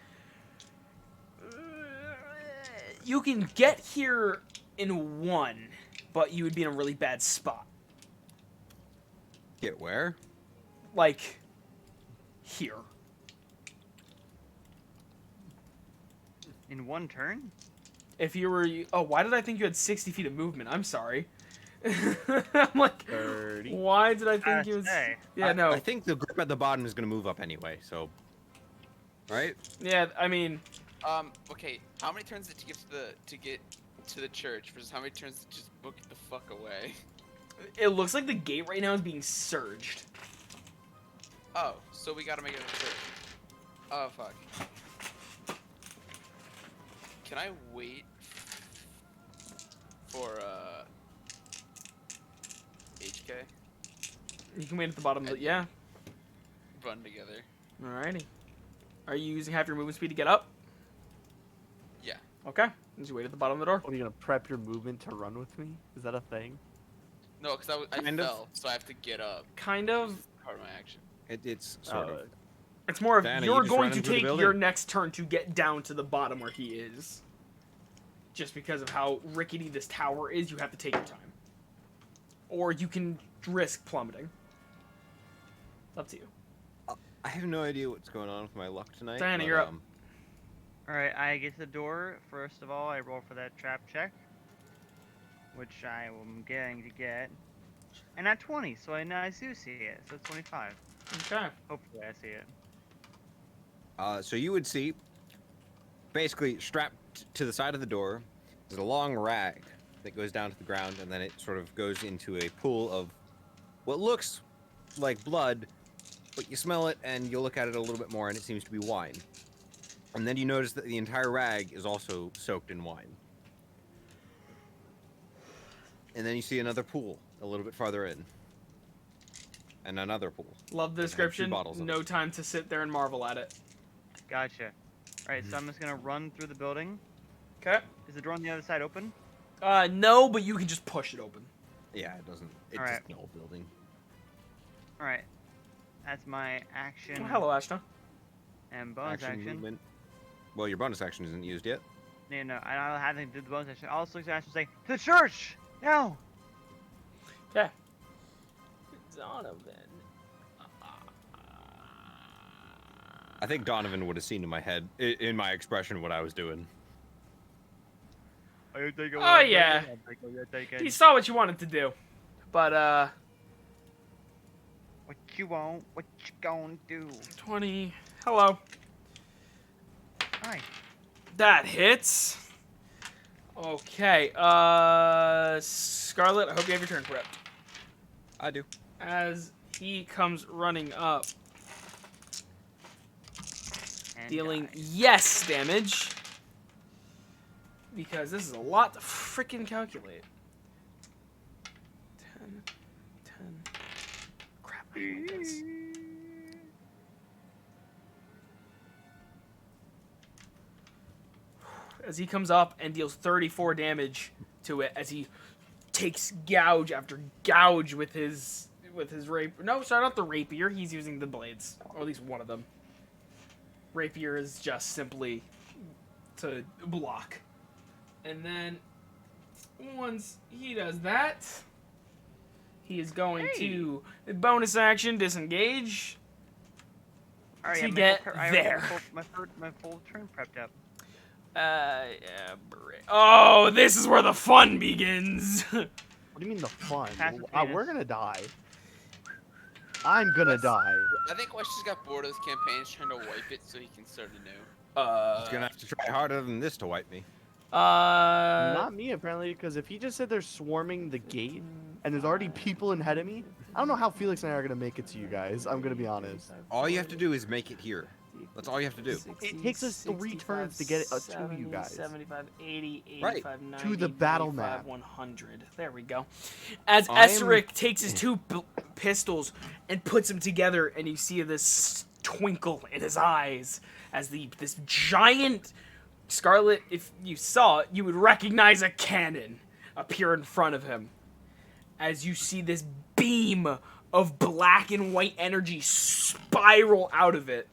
Speaker 1: You can get here in 1, but you would be in a really bad spot.
Speaker 5: Get where?
Speaker 1: Like, here.
Speaker 9: In one turn?
Speaker 1: If you were... Oh, why did I think you had 60 feet of movement? I'm sorry. I'm like...
Speaker 6: 30.
Speaker 1: Why did I think you was...
Speaker 9: Say.
Speaker 1: Yeah, no.
Speaker 5: I think the group at the bottom is going to move up anyway, so... Right?
Speaker 1: Yeah, I mean...
Speaker 7: Okay. How many turns did it get to the church versus how many turns to just book it the fuck away?
Speaker 1: It looks like the gate right now is being surged.
Speaker 7: Oh, so we gotta make it a church. Oh fuck. Can I wait for HK?
Speaker 1: You can wait at the bottom of the... Yeah.
Speaker 7: Run together.
Speaker 1: Alrighty. Are you using half your movement speed to get up?
Speaker 7: Yeah.
Speaker 1: Okay. Just wait at the bottom of the door.
Speaker 6: What, are you gonna prep your movement to run with me? Is that a thing?
Speaker 7: No, because I
Speaker 1: Kind of.
Speaker 7: fell, so I have to get up.
Speaker 1: Kind of.
Speaker 7: Part of my action.
Speaker 5: It's sort of.
Speaker 1: It's more of
Speaker 5: Diana,
Speaker 1: you're
Speaker 5: you just
Speaker 1: going
Speaker 5: run
Speaker 1: to
Speaker 5: into the
Speaker 1: take
Speaker 5: building.
Speaker 1: your next turn to get down to the bottom where he is. Just because of how rickety this tower is, you have to take your time. Or you can risk plummeting. Up to you.
Speaker 5: I have no idea what's going on with my luck tonight.
Speaker 1: Diana,
Speaker 5: but,
Speaker 1: you're up.
Speaker 9: Alright, I get to the door. First of all, I roll for that trap check. Which I am getting to get. And at 20, so I do see it. So it's 25.
Speaker 1: Okay.
Speaker 9: Hopefully I see it.
Speaker 5: So you would see, basically strapped to the side of the door, there's a long rag that goes down to the ground, and then it sort of goes into a pool of what looks like blood, but you smell it, and you look at it a little bit more, and it seems to be wine. And then you notice that the entire rag is also soaked in wine. And then you see another pool a little bit farther in. And another pool.
Speaker 1: Love the
Speaker 5: It had 2
Speaker 1: description.
Speaker 5: bottles of
Speaker 1: No
Speaker 5: it.
Speaker 1: time to sit there and marvel at it.
Speaker 9: Gotcha. Alright, so I'm just gonna run through the building.
Speaker 1: Okay.
Speaker 9: Is the door on the other side open?
Speaker 1: No, but you can just push it open.
Speaker 5: Yeah, it doesn't. It's
Speaker 9: Alright.
Speaker 5: just an old building.
Speaker 9: Alright. That's my action
Speaker 1: Oh, hello, Ashton.
Speaker 9: and bonus action.
Speaker 5: Movement. Well, your bonus action isn't used yet.
Speaker 9: No, I don't have to do the bonus action. Also, I should say, to the church! No!
Speaker 1: Okay. Donovan.
Speaker 5: I think Donovan would have seen in my head, in my expression, what I was doing.
Speaker 1: Oh, yeah. He saw what you wanted to do. But,
Speaker 9: What you want? What you gonna do?
Speaker 1: 20. Hello.
Speaker 9: Hi.
Speaker 1: That hits. Okay, Scarlet, I hope you have your turn prepped.
Speaker 5: I do.
Speaker 1: As he comes running up,
Speaker 9: And
Speaker 1: dealing
Speaker 9: die.
Speaker 1: yes damage. Because this is a lot to freaking calculate. 10, 10. Crap, I hate this. As he comes up and deals 34 damage to it, as he takes gouge after gouge with his rapier. No, sorry, not the rapier. He's using the blades, or at least one of them. Rapier is just simply to block. And then once he does that, he is going to bonus action disengage.
Speaker 9: Alright,
Speaker 1: to
Speaker 9: I
Speaker 1: get there.
Speaker 9: My full turn prepped up.
Speaker 1: Yeah, oh, this is where the fun begins.
Speaker 6: What do you mean the fun?
Speaker 9: Passive
Speaker 6: We're
Speaker 9: penis.
Speaker 6: gonna die. I'm gonna die.
Speaker 7: I think Wes just got bored of this campaign. He's trying to wipe it so he can start anew.
Speaker 5: He's gonna have to try harder than this to wipe me.
Speaker 6: Not me, apparently, because if he just said they're swarming the gate and there's already people ahead of me, I don't know how Felix and I are gonna make it to you guys. I'm gonna be honest.
Speaker 5: All you have to do is make it here. That's all you have to do.
Speaker 6: It takes us 3 turns to get it to you guys.
Speaker 1: 75, 80, 85,
Speaker 5: Right.
Speaker 1: 90,
Speaker 6: To the battle
Speaker 1: 95,
Speaker 6: map.
Speaker 1: 100. There we go. As
Speaker 5: I am-
Speaker 1: Esric takes his two pistols and puts them together, and you see this twinkle in his eyes as this giant Scarlet, if you saw it, you would recognize a cannon appear in front of him. As you see this beam of black and white energy spiral out of it.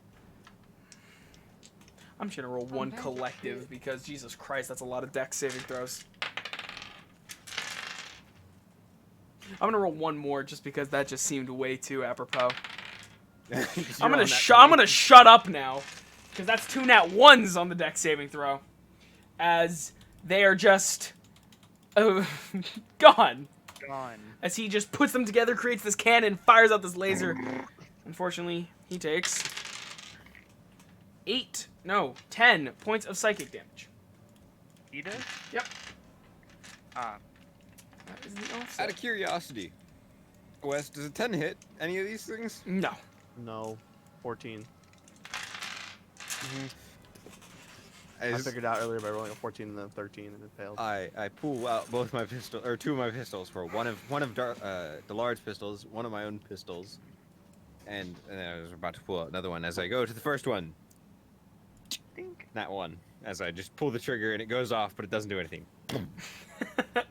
Speaker 1: I'm just gonna roll one
Speaker 4: magic
Speaker 1: collective
Speaker 4: shit.
Speaker 1: because Jesus Christ, that's a lot of dex saving throws. I'm gonna roll one more just because that just seemed way too apropos. I'm gonna shut up now because that's 2 nat 1s on the dex saving throw, as they are just gone.
Speaker 9: Gone.
Speaker 1: As he just puts them together, creates this cannon, fires out this laser. Unfortunately, he takes 10 points of psychic damage.
Speaker 9: He does?
Speaker 1: Yep.
Speaker 9: Ah.
Speaker 1: That is the offset.
Speaker 5: Out of curiosity, Wes, does a 10 hit any of these things?
Speaker 1: No.
Speaker 6: No, 14. I
Speaker 5: As
Speaker 6: figured out earlier by rolling a 14 and then 13 and it failed.
Speaker 5: I pull out both my pistol, or 2 of my pistols, for one of Dillard's pistols, one of my own pistols, and I was about to pull out another one as I go to the first one.
Speaker 9: Think.
Speaker 5: That one. As I just pull the trigger and it goes off, but it doesn't do anything.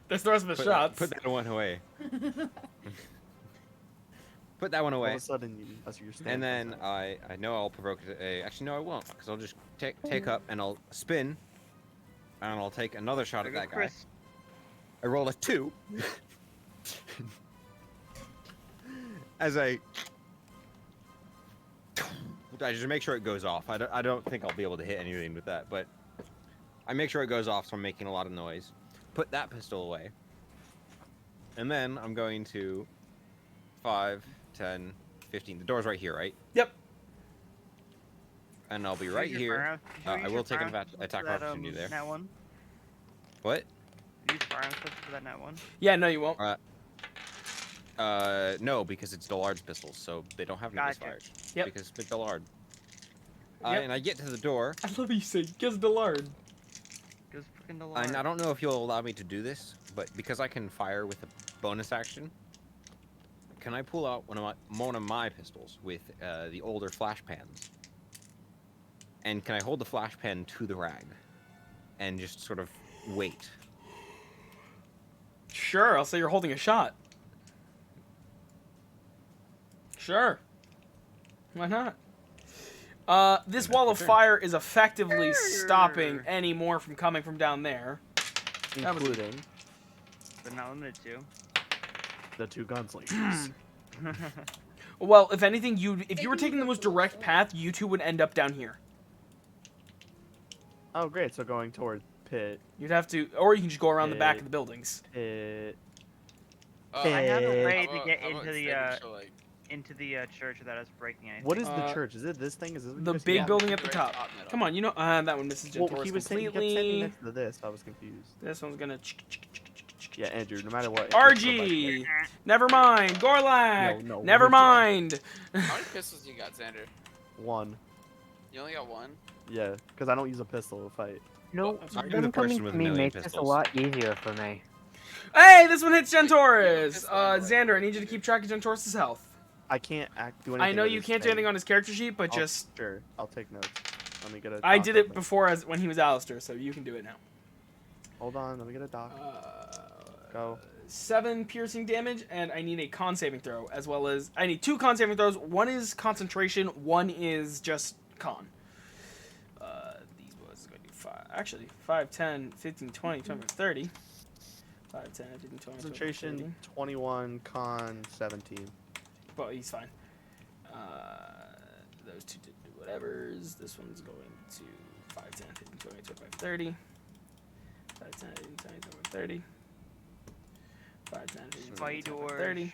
Speaker 1: That's the rest of the shots.
Speaker 5: Put that one away. Put that one
Speaker 6: All
Speaker 5: away.
Speaker 6: of a sudden, you're standing.
Speaker 5: And then I know I'll provoke it. Actually, no, I won't, because I'll just take up and I'll spin, and I'll take another shot at
Speaker 9: There
Speaker 5: that
Speaker 9: go
Speaker 5: guy.
Speaker 9: Chris.
Speaker 5: I roll a 2. As I just make sure it goes off. I don't think I'll be able to hit anything with that, but I make sure it goes off so I'm making a lot of noise. Put that pistol away. And then I'm going to 5, 10, 15. The door's right here, right?
Speaker 1: Yep.
Speaker 5: And I'll be
Speaker 9: Use
Speaker 5: right
Speaker 9: your
Speaker 5: here.
Speaker 9: firearm-
Speaker 5: I
Speaker 9: use
Speaker 5: will
Speaker 9: your
Speaker 5: take an
Speaker 9: firearm
Speaker 5: attack
Speaker 9: for that,
Speaker 5: opportunity there.
Speaker 9: Nat 1.
Speaker 5: What?
Speaker 9: Use firearm for that nat 1.
Speaker 1: Yeah, no, you won't.
Speaker 5: No, because it's Dillard's pistols, so they don't have any
Speaker 9: Gotcha.
Speaker 5: misfires.
Speaker 1: Yep.
Speaker 5: Because it's Dillard.
Speaker 1: Yep.
Speaker 5: And I get to the door,
Speaker 1: I love how you say Giz Dillard.
Speaker 9: Goes freaking to
Speaker 5: and I don't know if you'll allow me to do this, but because I can fire with a bonus action, can I pull out one of my pistols with the older flash pans? And can I hold the flash pan to the rag and just sort of wait?
Speaker 1: Sure, I'll say you're holding a shot. Sure. Why not? This wall of fire is effectively stopping any more from coming from down there. That was-
Speaker 6: including
Speaker 9: But not limited to.
Speaker 6: the two gunslingers.
Speaker 1: Well, if anything, if you were
Speaker 4: Taking
Speaker 1: taking the
Speaker 4: the
Speaker 1: most
Speaker 4: full
Speaker 1: direct
Speaker 4: shot.
Speaker 1: path, you two would end up down here.
Speaker 6: Oh, great. So going toward pit,
Speaker 1: You'd have to, or you can just go around the back of the buildings.
Speaker 6: pit.
Speaker 9: I have a
Speaker 6: Eh,
Speaker 9: way
Speaker 7: How
Speaker 9: to
Speaker 7: about-
Speaker 9: get
Speaker 7: how about
Speaker 9: into the
Speaker 7: instead we show, like,
Speaker 9: church without us breaking anything.
Speaker 6: What is the
Speaker 1: Uh,
Speaker 6: church? Is it this thing? Is this what you
Speaker 1: The
Speaker 6: guys
Speaker 1: big
Speaker 6: keep-
Speaker 1: building at the
Speaker 7: Right
Speaker 1: top.
Speaker 7: top middle.
Speaker 1: Come on, you know that one misses
Speaker 6: Well,
Speaker 1: Gentoris
Speaker 6: he was saying he kept
Speaker 1: completely.
Speaker 6: standing next to this. So I was confused.
Speaker 1: This one's gonna.
Speaker 6: Yeah, Andrew. No matter what.
Speaker 1: RG. Never mind. Gorlak.
Speaker 6: No,
Speaker 1: Never
Speaker 6: you're dead.
Speaker 1: mind.
Speaker 7: How many pistols you got, Xander?
Speaker 6: One.
Speaker 7: You only got one?
Speaker 6: Yeah, because I don't use a pistol to fight.
Speaker 2: No,
Speaker 1: I'm sorry.
Speaker 5: I'm the
Speaker 2: them coming
Speaker 5: person
Speaker 2: to
Speaker 5: with a
Speaker 2: me
Speaker 5: million
Speaker 2: makes this a
Speaker 5: pistols.
Speaker 2: lot easier for me.
Speaker 1: Hey, this one hits
Speaker 7: Yeah,
Speaker 1: Gentoris.
Speaker 7: it's not
Speaker 1: Xander, I need you to keep track of Gentoris' health.
Speaker 6: I can't do anything.
Speaker 1: I know
Speaker 6: with
Speaker 1: you
Speaker 6: his
Speaker 1: can't do
Speaker 6: thing.
Speaker 1: anything on his character sheet, but
Speaker 6: I'll-
Speaker 1: just
Speaker 6: Sure, I'll take notes. Let me get a.
Speaker 1: I
Speaker 6: doc
Speaker 1: did it
Speaker 6: open.
Speaker 1: before when he was Alistair, so you can do it now.
Speaker 6: Hold on, let me get a doc. Go.
Speaker 1: 7 piercing damage, and I need a con saving throw, as well as I need 2 con saving throws. One is concentration, one is just con. These boys are going to do 5. Actually, 5, 10, 15, 20, 25, 30. 5, 10, 15, 20, 25, 30.
Speaker 6: Concentration 21, con 17.
Speaker 1: But he's fine. Those two did whatever's. This one's going to 5, 10, 15, 20, 25, 30. 5, 10, 15, 20, 25, 30. 5, 10, 15, 20, 25, 30.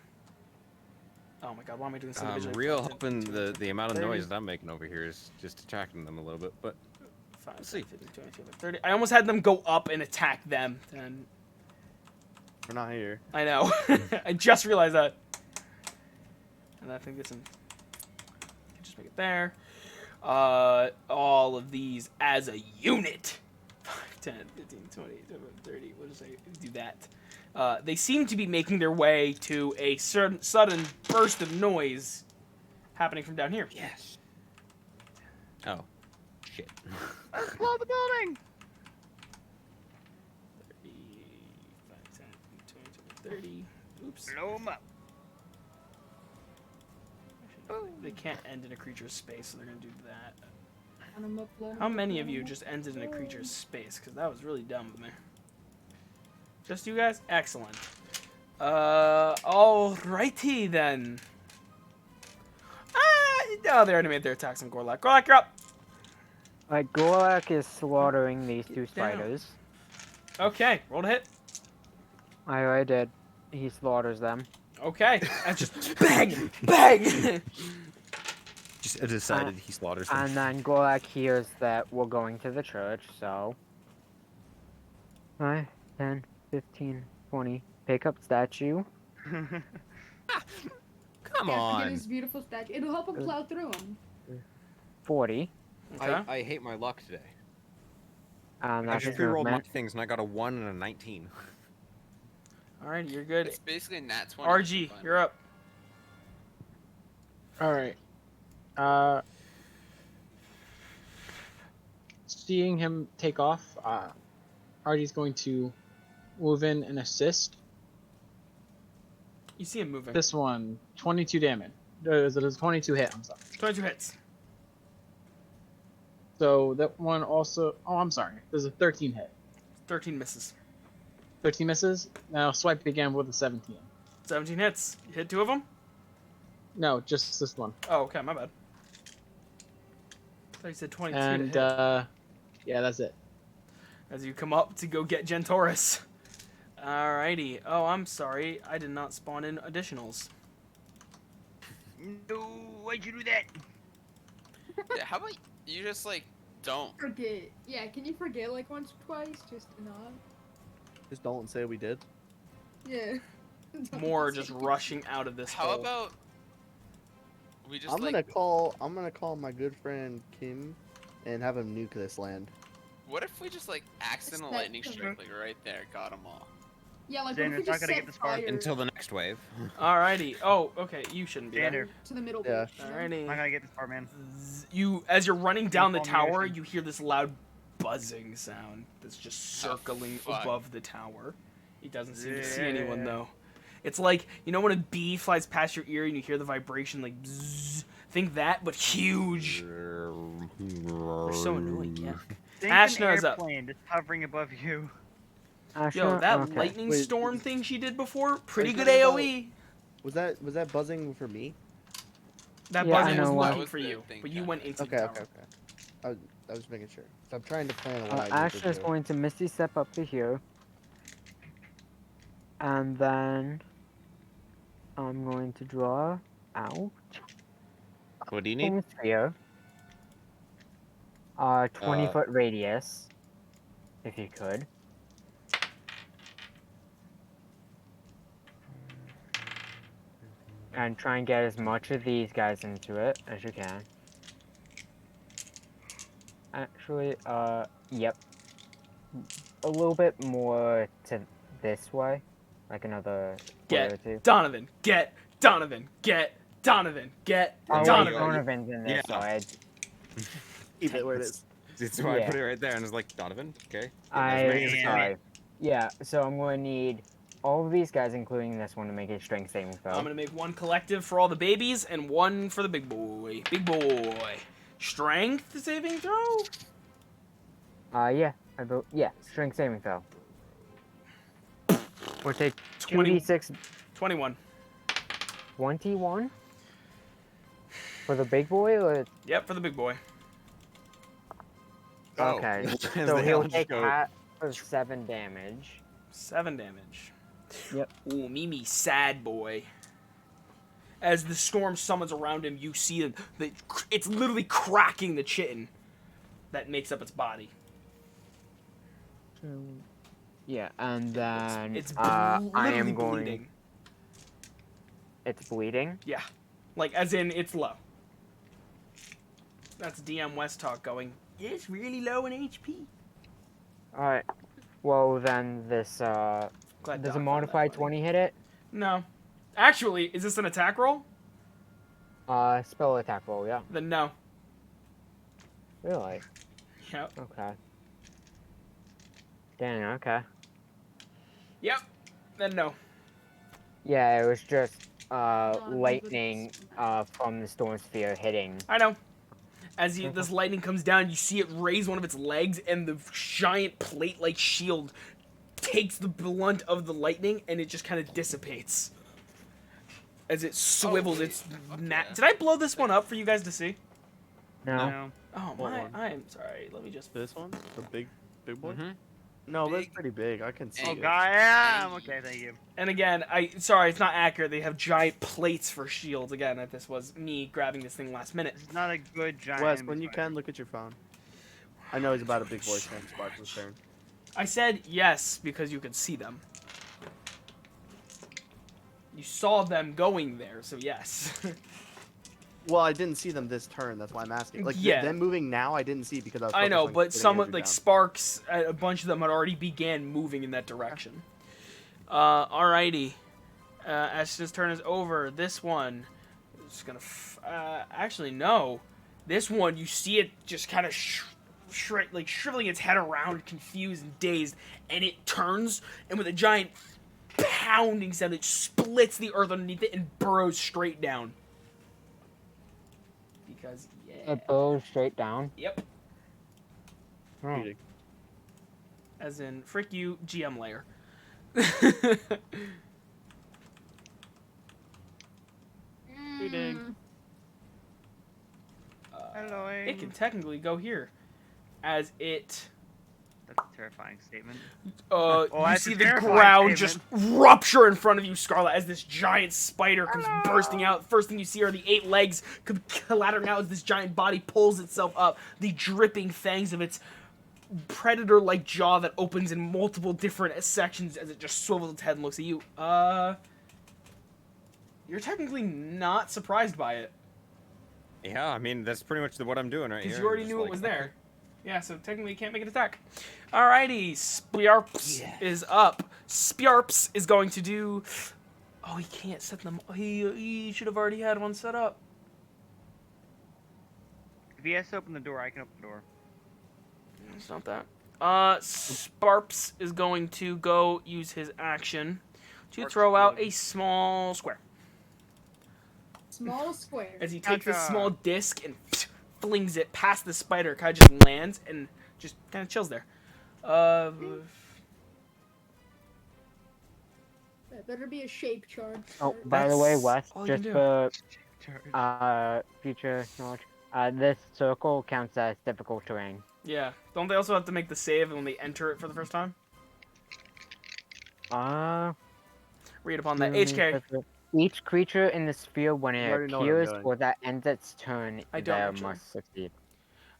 Speaker 1: Oh my god, why am I doing this
Speaker 5: I'm
Speaker 1: individually?
Speaker 5: real
Speaker 1: 5, 10,
Speaker 5: hoping
Speaker 1: 15, 20,
Speaker 5: the amount of
Speaker 1: 30.
Speaker 5: noise that I'm making over here is just distracting them a little bit, but
Speaker 1: 5,
Speaker 5: Let's
Speaker 1: 10,
Speaker 5: see.
Speaker 1: 15, 20, 25, 30. I almost had them go up and attack them. And
Speaker 6: We're not here.
Speaker 1: I know. I just realized that. And I think this one. Just make it there. All of these as a unit. 5, 10, 15, 20, 25, 30. We'll just say do that. They seem to be making their way to a sudden burst of noise happening from down here.
Speaker 5: yes. Oh, shit.
Speaker 9: Let's blow the building!
Speaker 1: 30, 5, 10, 20, 30. Oops.
Speaker 9: Blow 'em up.
Speaker 1: They can't end in a creature's space, so they're gonna do that.
Speaker 4: And I'm up low,
Speaker 1: How
Speaker 4: up
Speaker 1: many
Speaker 4: low,
Speaker 1: of you
Speaker 4: up
Speaker 1: just ended in a
Speaker 4: low.
Speaker 1: creature's space? Because that was really dumb of me. Just you guys? Excellent. Alrighty then. Oh, they already made their attacks on Gorlak. Gorlak, you're up!
Speaker 2: Like, Gorlak is slaughtering these two
Speaker 1: down.
Speaker 2: spiders.
Speaker 1: Okay, roll to hit.
Speaker 2: I already did. He slaughters them.
Speaker 1: Okay, and just bang! Bang!
Speaker 5: Just decided he slaughters them.
Speaker 2: And then Gorlak hears that we're going to the church, so... 5, 10, 15, 20. Pick up statue.
Speaker 5: Come
Speaker 4: Yeah, forget
Speaker 5: on.
Speaker 4: his beautiful statue. It'll help him plow through them.
Speaker 2: 40.
Speaker 1: Okay.
Speaker 5: I hate my luck today.
Speaker 2: And
Speaker 5: I
Speaker 2: that's
Speaker 5: just
Speaker 2: his
Speaker 5: rerolled my
Speaker 2: movement.
Speaker 5: things and I got a 1 and a 19.
Speaker 1: Alright, you're good.
Speaker 7: It's basically a nat 20.
Speaker 1: RG,
Speaker 7: Fine.
Speaker 1: you're up.
Speaker 3: All right. Seeing him take off, Artie's going to move in and assist.
Speaker 1: You see him moving.
Speaker 3: This one, 22 damage. It is 22 hit. I'm sorry.
Speaker 1: 22 hits.
Speaker 3: So that one also. Oh, I'm sorry. There's a 13 hit.
Speaker 1: 13 misses.
Speaker 3: 13 misses. Now swipe again with a 17.
Speaker 1: 17 hits. You hit 2 of them?
Speaker 3: No, just this one.
Speaker 1: Oh, okay, my bad. I thought you said 22 to
Speaker 3: And
Speaker 1: hit.
Speaker 3: yeah, that's it.
Speaker 1: As you come up to go get Gentoris. Alrighty. Oh, I'm sorry. I did not spawn in additionals.
Speaker 9: No, why'd you do that?
Speaker 7: Yeah, how about you just, like, don't?
Speaker 4: Forget. Yeah, can you forget like once or twice? Just to not.
Speaker 6: Just don't say we did.
Speaker 4: Yeah.
Speaker 1: More just rushing out of this
Speaker 7: How
Speaker 1: hole.
Speaker 7: about we just,
Speaker 6: I'm
Speaker 7: like,
Speaker 6: gonna call my good friend Kim and have him nuke this land.
Speaker 7: what if we just, like, accidental
Speaker 4: that
Speaker 7: lightning
Speaker 4: cover.
Speaker 7: strike, like, right there, got them all?
Speaker 4: Yeah, like
Speaker 9: Xander,
Speaker 4: what if we
Speaker 9: it's not
Speaker 4: just
Speaker 9: gonna
Speaker 4: set
Speaker 9: get this far
Speaker 4: fire
Speaker 5: Until the next wave.
Speaker 1: Alrighty. Oh, okay. You shouldn't be
Speaker 9: Xander.
Speaker 1: there.
Speaker 4: to the middle?
Speaker 6: Yeah.
Speaker 4: bit, you know?
Speaker 1: Alrighty.
Speaker 9: I'm not gonna get this far, man.
Speaker 1: You, as you're running down the
Speaker 9: Call me
Speaker 1: tower,
Speaker 9: Ocean.
Speaker 1: you hear this loud buzzing sound that's just circling
Speaker 7: fuck.
Speaker 1: above the tower. He doesn't seem to see anyone though. It's like, you know when a bee flies past your ear and you hear the vibration like bzzz? Think that, but huge. They're so annoying, yeah.
Speaker 9: Think
Speaker 1: Ashna
Speaker 9: an
Speaker 1: is up.
Speaker 9: airplane just hovering above you.
Speaker 1: Yo,
Speaker 2: Ashna?
Speaker 1: that
Speaker 2: Okay.
Speaker 1: lightning
Speaker 6: Wait,
Speaker 1: storm
Speaker 6: is-
Speaker 1: thing she did before, pretty
Speaker 6: you
Speaker 1: good
Speaker 6: talking about-
Speaker 1: AoE.
Speaker 6: Was that buzzing for me?
Speaker 1: That
Speaker 2: Yeah, I
Speaker 1: buzzing was
Speaker 2: know,
Speaker 1: looking
Speaker 7: was
Speaker 1: for
Speaker 7: the
Speaker 1: you,
Speaker 7: thing
Speaker 1: but you went
Speaker 7: kinda.
Speaker 1: into the
Speaker 6: Okay.
Speaker 1: tower.
Speaker 6: I was making sure. So I'm trying to plan what I need to
Speaker 2: Ashna's
Speaker 6: do.
Speaker 2: going to Misty Step up to here. And then I'm going to draw out
Speaker 5: What do you need?
Speaker 2: home sphere. 20-foot radius, if you could. And try and get as much of these guys into it as you can. Actually, yep. A little bit more to this way. Like another way or
Speaker 1: Get
Speaker 2: two.
Speaker 1: Donovan, get Donovan, get Donovan, get
Speaker 2: Oh,
Speaker 5: Yeah,
Speaker 2: wait,
Speaker 5: you-
Speaker 1: Donovan.
Speaker 2: Donovan's in this
Speaker 5: Yeah.
Speaker 2: side.
Speaker 6: Keep it where it is.
Speaker 5: That's why I
Speaker 2: Yeah.
Speaker 5: put it right there and it's like, Donovan, okay.
Speaker 2: Sorry. Yeah, so I'm going to need all of these guys, including this one, to make a strength saving throw.
Speaker 1: I'm gonna make one collective for all the babies and one for the big boy. Big boy. Strength saving throw?
Speaker 2: Yeah. Yeah, strength saving throw. We'll take
Speaker 1: 20
Speaker 2: 2d6
Speaker 1: 21.
Speaker 2: 21 for the big boy, or
Speaker 1: Yep, for the big boy.
Speaker 5: Oh.
Speaker 2: okay.
Speaker 5: As
Speaker 2: So
Speaker 5: the
Speaker 2: he'll
Speaker 5: elves
Speaker 2: take
Speaker 5: go-
Speaker 2: half of 7 damage.
Speaker 1: 7 damage.
Speaker 2: Yep.
Speaker 1: Ooh, Mimi, sad boy. As the storm summons around him, you see that it's literally cracking the chitin that makes up its body.
Speaker 2: Yeah, and then
Speaker 1: It's
Speaker 2: I
Speaker 1: literally
Speaker 2: am going.
Speaker 1: bleeding.
Speaker 2: It's bleeding.
Speaker 1: Like, as in, it's low. That's DM West talk going, it's really low in HP.
Speaker 2: All right. Well, then this
Speaker 1: Glad
Speaker 2: does
Speaker 1: Doc
Speaker 2: a
Speaker 1: found
Speaker 2: modified
Speaker 1: that funny.
Speaker 2: 20 hit it?
Speaker 1: No. Actually, is this an attack roll?
Speaker 2: Spell attack roll. Yeah.
Speaker 1: Then no.
Speaker 2: Really?
Speaker 1: Yep.
Speaker 2: Okay. Dang. Okay.
Speaker 1: Yep. Then no.
Speaker 2: Yeah, it was just
Speaker 4: but
Speaker 2: lightning
Speaker 4: it's-
Speaker 2: from the storm sphere hitting.
Speaker 1: I know. As this lightning comes down, you see it raise one of its legs, and the giant plate-like shield takes the blunt of the lightning, and it just kind of dissipates. As it swivels
Speaker 7: wait,
Speaker 1: its...
Speaker 7: fuck
Speaker 1: Ma-
Speaker 7: yeah.
Speaker 1: Did I blow this one up for you guys to see?
Speaker 2: No.
Speaker 1: Oh,
Speaker 6: What
Speaker 1: my...
Speaker 6: one?
Speaker 1: I'm sorry. Let me just...
Speaker 6: This one, the big boy.
Speaker 5: Mhm.
Speaker 6: No, that's
Speaker 7: Big.
Speaker 6: pretty big. I can see
Speaker 9: Oh
Speaker 6: it.
Speaker 9: god, yeah, I'm okay, thank you.
Speaker 1: And again, sorry, it's not accurate. They have giant plates for shields. Again, that this was me grabbing this thing last minute.
Speaker 9: This is not a good giant.
Speaker 6: Wes,
Speaker 9: enemy
Speaker 6: when you
Speaker 9: spider.
Speaker 6: can, look at your phone. I know he's about a big voice and Sparkle's turn.
Speaker 1: I said yes because you could see them. You saw them going there, so yes.
Speaker 6: Well, I didn't see them this turn. That's why I'm asking. Like,
Speaker 1: Yeah.
Speaker 6: them moving now, I didn't see because I was.
Speaker 1: I know,
Speaker 6: focused on
Speaker 1: but
Speaker 6: putting
Speaker 1: some
Speaker 6: Andrew
Speaker 1: like
Speaker 6: down.
Speaker 1: Sparks, a bunch of them had already began moving in that direction. Alrighty. Ashton's turn is over. This one is gonna. Actually, no. This one, you see it just kind of shriveling its head around, confused and dazed, and it turns, and with a giant pounding sound, it splits the earth underneath it and burrows straight down. Because yeah.
Speaker 2: It goes straight down.
Speaker 1: Yep.
Speaker 2: Oh.
Speaker 6: Cheating.
Speaker 1: As in, frick you, GM layer.
Speaker 6: Cheating.
Speaker 9: Hello.
Speaker 1: It can technically go here, as it.
Speaker 9: That's a terrifying statement.
Speaker 1: You
Speaker 9: that's
Speaker 1: see
Speaker 9: a
Speaker 1: the
Speaker 9: terrifying
Speaker 1: ground just
Speaker 9: statement.
Speaker 1: rupture in front of you, Scarlet, as this giant spider comes bursting out. First thing you see are the 8 legs clattering out as this giant body pulls itself up, the dripping fangs of its predator-like jaw that opens in multiple different sections as it just swivels its head and looks at you. You're technically not surprised by it,
Speaker 5: Yeah, I mean, that's pretty much what I'm doing right here.
Speaker 1: because you already
Speaker 5: Just
Speaker 1: knew it
Speaker 5: like,
Speaker 1: was there. Yeah, so technically you can't make an attack. Alrighty, Spjarps is up. Spjarps is going to do... Oh, he can't set them... He should have already had one set up.
Speaker 9: If he has to open the door, I can open the door.
Speaker 1: It's not that. Sparps is going to go use his action to
Speaker 9: Sparps
Speaker 1: throw out
Speaker 9: plug.
Speaker 1: a small square.
Speaker 4: Small square.
Speaker 1: As he takes this
Speaker 9: Gotcha.
Speaker 1: small disc and flings it past the spider, kind of just lands and just kind of chills there.
Speaker 4: That better be a shape charge.
Speaker 2: Oh,
Speaker 4: or-
Speaker 2: by the way,
Speaker 1: That's
Speaker 2: Wes,
Speaker 1: all you
Speaker 2: just
Speaker 1: can do.
Speaker 2: for
Speaker 9: Charge.
Speaker 2: future knowledge, this circle counts as difficult terrain.
Speaker 1: Yeah. Don't they also have to make the save when they enter it for the first time? Read upon that. HK.
Speaker 2: Each creature in the sphere, when
Speaker 6: You
Speaker 2: it
Speaker 6: already know what I'm
Speaker 2: appears
Speaker 6: doing.
Speaker 2: or that ends its turn,
Speaker 1: I don't,
Speaker 2: there
Speaker 1: actually.
Speaker 2: must succeed.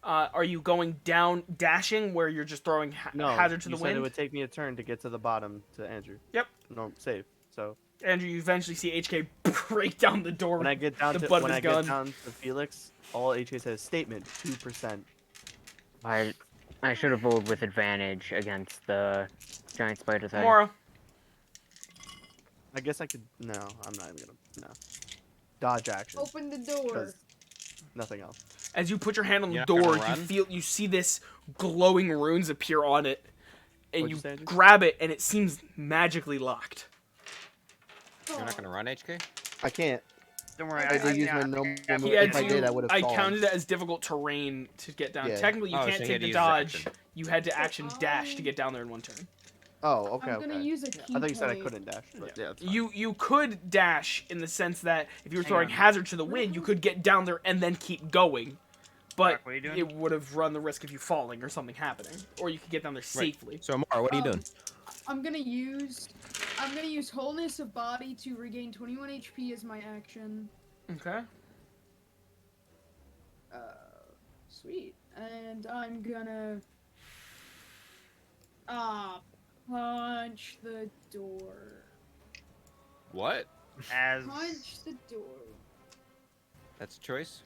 Speaker 1: Are you going down, dashing, where you're just throwing
Speaker 6: No,
Speaker 1: hazard to
Speaker 6: you
Speaker 1: the
Speaker 6: said
Speaker 1: wind?
Speaker 6: it would take me a turn to get to the bottom to Andrew.
Speaker 1: Yep.
Speaker 6: No, save. So
Speaker 1: Andrew, you eventually see HK break down the door
Speaker 6: when I
Speaker 1: with
Speaker 6: get down
Speaker 1: the
Speaker 6: to
Speaker 1: butt
Speaker 6: when
Speaker 1: of
Speaker 6: I
Speaker 1: his
Speaker 6: get
Speaker 1: gun.
Speaker 6: down to Felix, all HK says statement 2%.
Speaker 2: I should have rolled with advantage against the giant spider thing.
Speaker 1: Mora.
Speaker 6: I guess I could. No, I'm not even gonna. No. Dodge action.
Speaker 4: Open the door.
Speaker 6: Because nothing else.
Speaker 1: As you put your hand on the
Speaker 5: You're not gonna
Speaker 1: door,
Speaker 5: run?
Speaker 1: you see this glowing runes appear on it, and
Speaker 6: What'd you
Speaker 1: you
Speaker 6: say, Andrew?
Speaker 1: grab it, and it seems magically locked.
Speaker 5: You're not gonna run, HK?
Speaker 6: I can't.
Speaker 9: Don't worry,
Speaker 6: I did use my
Speaker 9: I-
Speaker 6: normal
Speaker 9: I-
Speaker 6: move.
Speaker 1: He had
Speaker 6: If I did, I
Speaker 1: to.
Speaker 6: would have
Speaker 1: I
Speaker 6: fallen.
Speaker 1: counted it as difficult terrain to get down.
Speaker 6: Yeah.
Speaker 1: Technically, you
Speaker 5: Oh, so
Speaker 1: can't
Speaker 5: he
Speaker 1: take
Speaker 5: had to
Speaker 1: the
Speaker 5: use his
Speaker 1: dodge.
Speaker 5: action.
Speaker 1: You had to action dash to get down there in one turn.
Speaker 6: Oh, okay,
Speaker 4: I'm gonna
Speaker 6: okay.
Speaker 4: use a key
Speaker 6: I thought you said I
Speaker 4: point.
Speaker 6: couldn't dash, but yeah, it's fine.
Speaker 1: You could dash in the sense that if you were
Speaker 9: Hang
Speaker 1: throwing
Speaker 9: on.
Speaker 1: hazard to the wind, you could get down there and then keep going. But
Speaker 9: Mark, what are you doing?
Speaker 1: it would have run the risk of you falling or something happening, or you could get down there
Speaker 5: Right.
Speaker 1: safely.
Speaker 5: So, Mara, what are you doing?
Speaker 4: I'm gonna use wholeness of body to regain 21 HP as my action.
Speaker 1: Okay.
Speaker 4: Sweet. And I'm gonna punch the door.
Speaker 5: What?
Speaker 9: As
Speaker 4: Punch the door.
Speaker 5: That's a choice?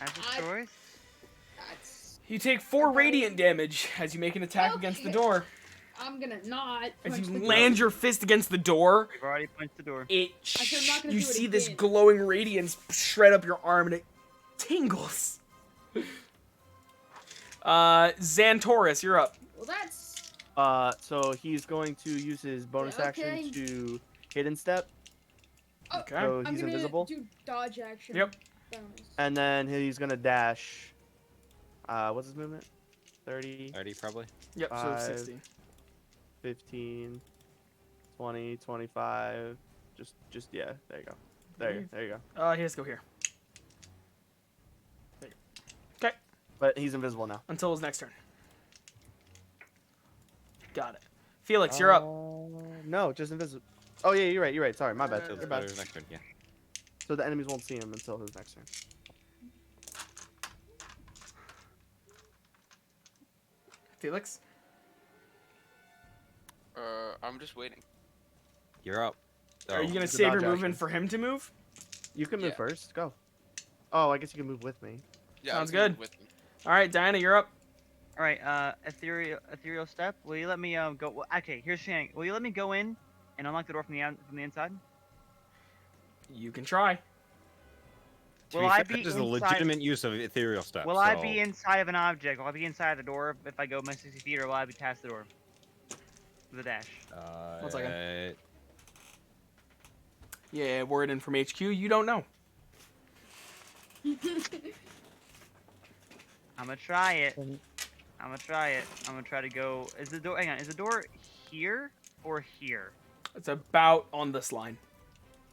Speaker 9: as a choice.
Speaker 4: That's.
Speaker 1: You take 4 radiant damage as you make an attack against the
Speaker 4: Okay.
Speaker 1: door.
Speaker 4: I'm gonna not
Speaker 1: As
Speaker 4: punch
Speaker 1: you
Speaker 4: the
Speaker 1: land
Speaker 4: door.
Speaker 1: your fist against the door,
Speaker 9: We've already punched the door.
Speaker 1: it
Speaker 4: said I'm not gonna
Speaker 1: you
Speaker 4: do it
Speaker 1: see this
Speaker 4: again.
Speaker 1: glowing radiance shred up your arm and it tingles. Xantorus, you're up.
Speaker 4: Well, that's.
Speaker 6: So he's going to use his bonus
Speaker 4: Yeah, okay.
Speaker 6: action to hidden step,
Speaker 4: Oh,
Speaker 1: Okay.
Speaker 6: so
Speaker 4: I'm
Speaker 6: he's
Speaker 4: gonna
Speaker 6: invisible,
Speaker 4: do dodge action.
Speaker 1: Yep.
Speaker 4: Bonus.
Speaker 6: and then he's gonna dash. What's his movement? 30,
Speaker 5: 30, probably.
Speaker 1: Yep, so
Speaker 6: 5.
Speaker 1: 60.
Speaker 6: 15, 20, 25. Just yeah. There you go. There you go.
Speaker 1: He has to go here. There you go. Okay,
Speaker 6: But he's invisible now.
Speaker 1: until his next turn. Got it. Felix, you're up.
Speaker 6: No, just invisible. Oh yeah, you're right. You're right. Sorry, my bad.
Speaker 5: So
Speaker 6: You're bad.
Speaker 5: there's next turn, yeah.
Speaker 6: So the enemies won't see him until his next turn.
Speaker 1: Felix?
Speaker 7: I'm just waiting.
Speaker 5: You're up.
Speaker 1: Are you
Speaker 5: So,
Speaker 1: gonna
Speaker 6: it's a
Speaker 1: save your
Speaker 6: dodge
Speaker 1: movement
Speaker 6: action.
Speaker 1: for him to move?
Speaker 6: You can move
Speaker 7: Yeah.
Speaker 6: first. Go. Oh, I guess you can move with me.
Speaker 7: Yeah,
Speaker 1: Sounds
Speaker 7: I was moving
Speaker 1: good.
Speaker 7: With me.
Speaker 1: All right, Diana, you're up.
Speaker 9: All right, ethereal step. Will you let me go? Well, okay, here's the thing. Will you let me go in and unlock the door from the inside?
Speaker 1: You can try.
Speaker 5: to
Speaker 9: Will
Speaker 5: be
Speaker 9: I
Speaker 5: fair,
Speaker 9: be
Speaker 5: this is a
Speaker 9: inside-
Speaker 5: legitimate use of ethereal stuff.
Speaker 9: Will I
Speaker 5: so-
Speaker 9: be inside of an object? Will I be inside the door if I go my 60 feet, or will I be past the door? With a dash.
Speaker 1: 1 second. Yeah, word in from HQ. You don't know.
Speaker 9: I'm gonna try it. I'm gonna try it. I'm gonna try to go. Is the door? Hang on. Is the door here or here?
Speaker 1: It's about on this line.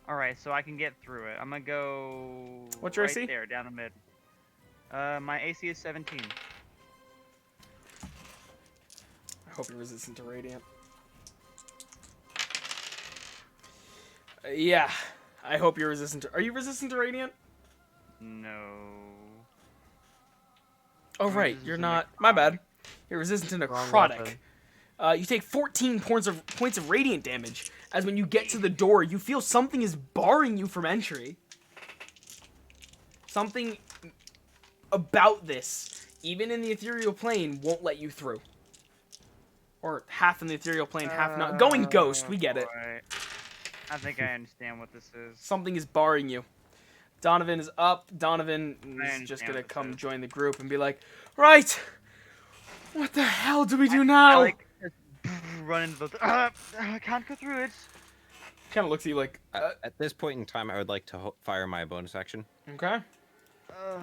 Speaker 9: All right, so I can get through it. I'm gonna go.
Speaker 1: What's your
Speaker 9: right
Speaker 1: AC?
Speaker 9: there, down the mid. My AC is 17.
Speaker 1: I hope you're resistant to radiant. Yeah, I hope you're resistant to. Are you resistant to radiant?
Speaker 9: No.
Speaker 1: Oh
Speaker 9: I'm
Speaker 1: right,
Speaker 9: resistant
Speaker 1: you're
Speaker 9: to
Speaker 1: not. My bad. You're resistant to
Speaker 6: Wrong
Speaker 1: necrotic.
Speaker 6: weapon.
Speaker 1: You take 14 points of radiant damage. As when you get to the door, you feel something is barring you from entry. Something about this, even in the ethereal plane, won't let you through. Or half in the ethereal plane, half not. Going ghost, we get it.
Speaker 9: Boy. I think I understand what this is.
Speaker 1: Something is barring you. Donovan is up. Donovan is just
Speaker 9: understand
Speaker 1: gonna
Speaker 9: what this
Speaker 1: come
Speaker 9: is.
Speaker 1: join the group and be like, right, What the hell do we do
Speaker 9: I
Speaker 1: now?
Speaker 9: like just run into the. I can't go through it.
Speaker 1: Kind of looks at you like,
Speaker 5: At this point in time, I would like to fire my bonus action,
Speaker 1: okay.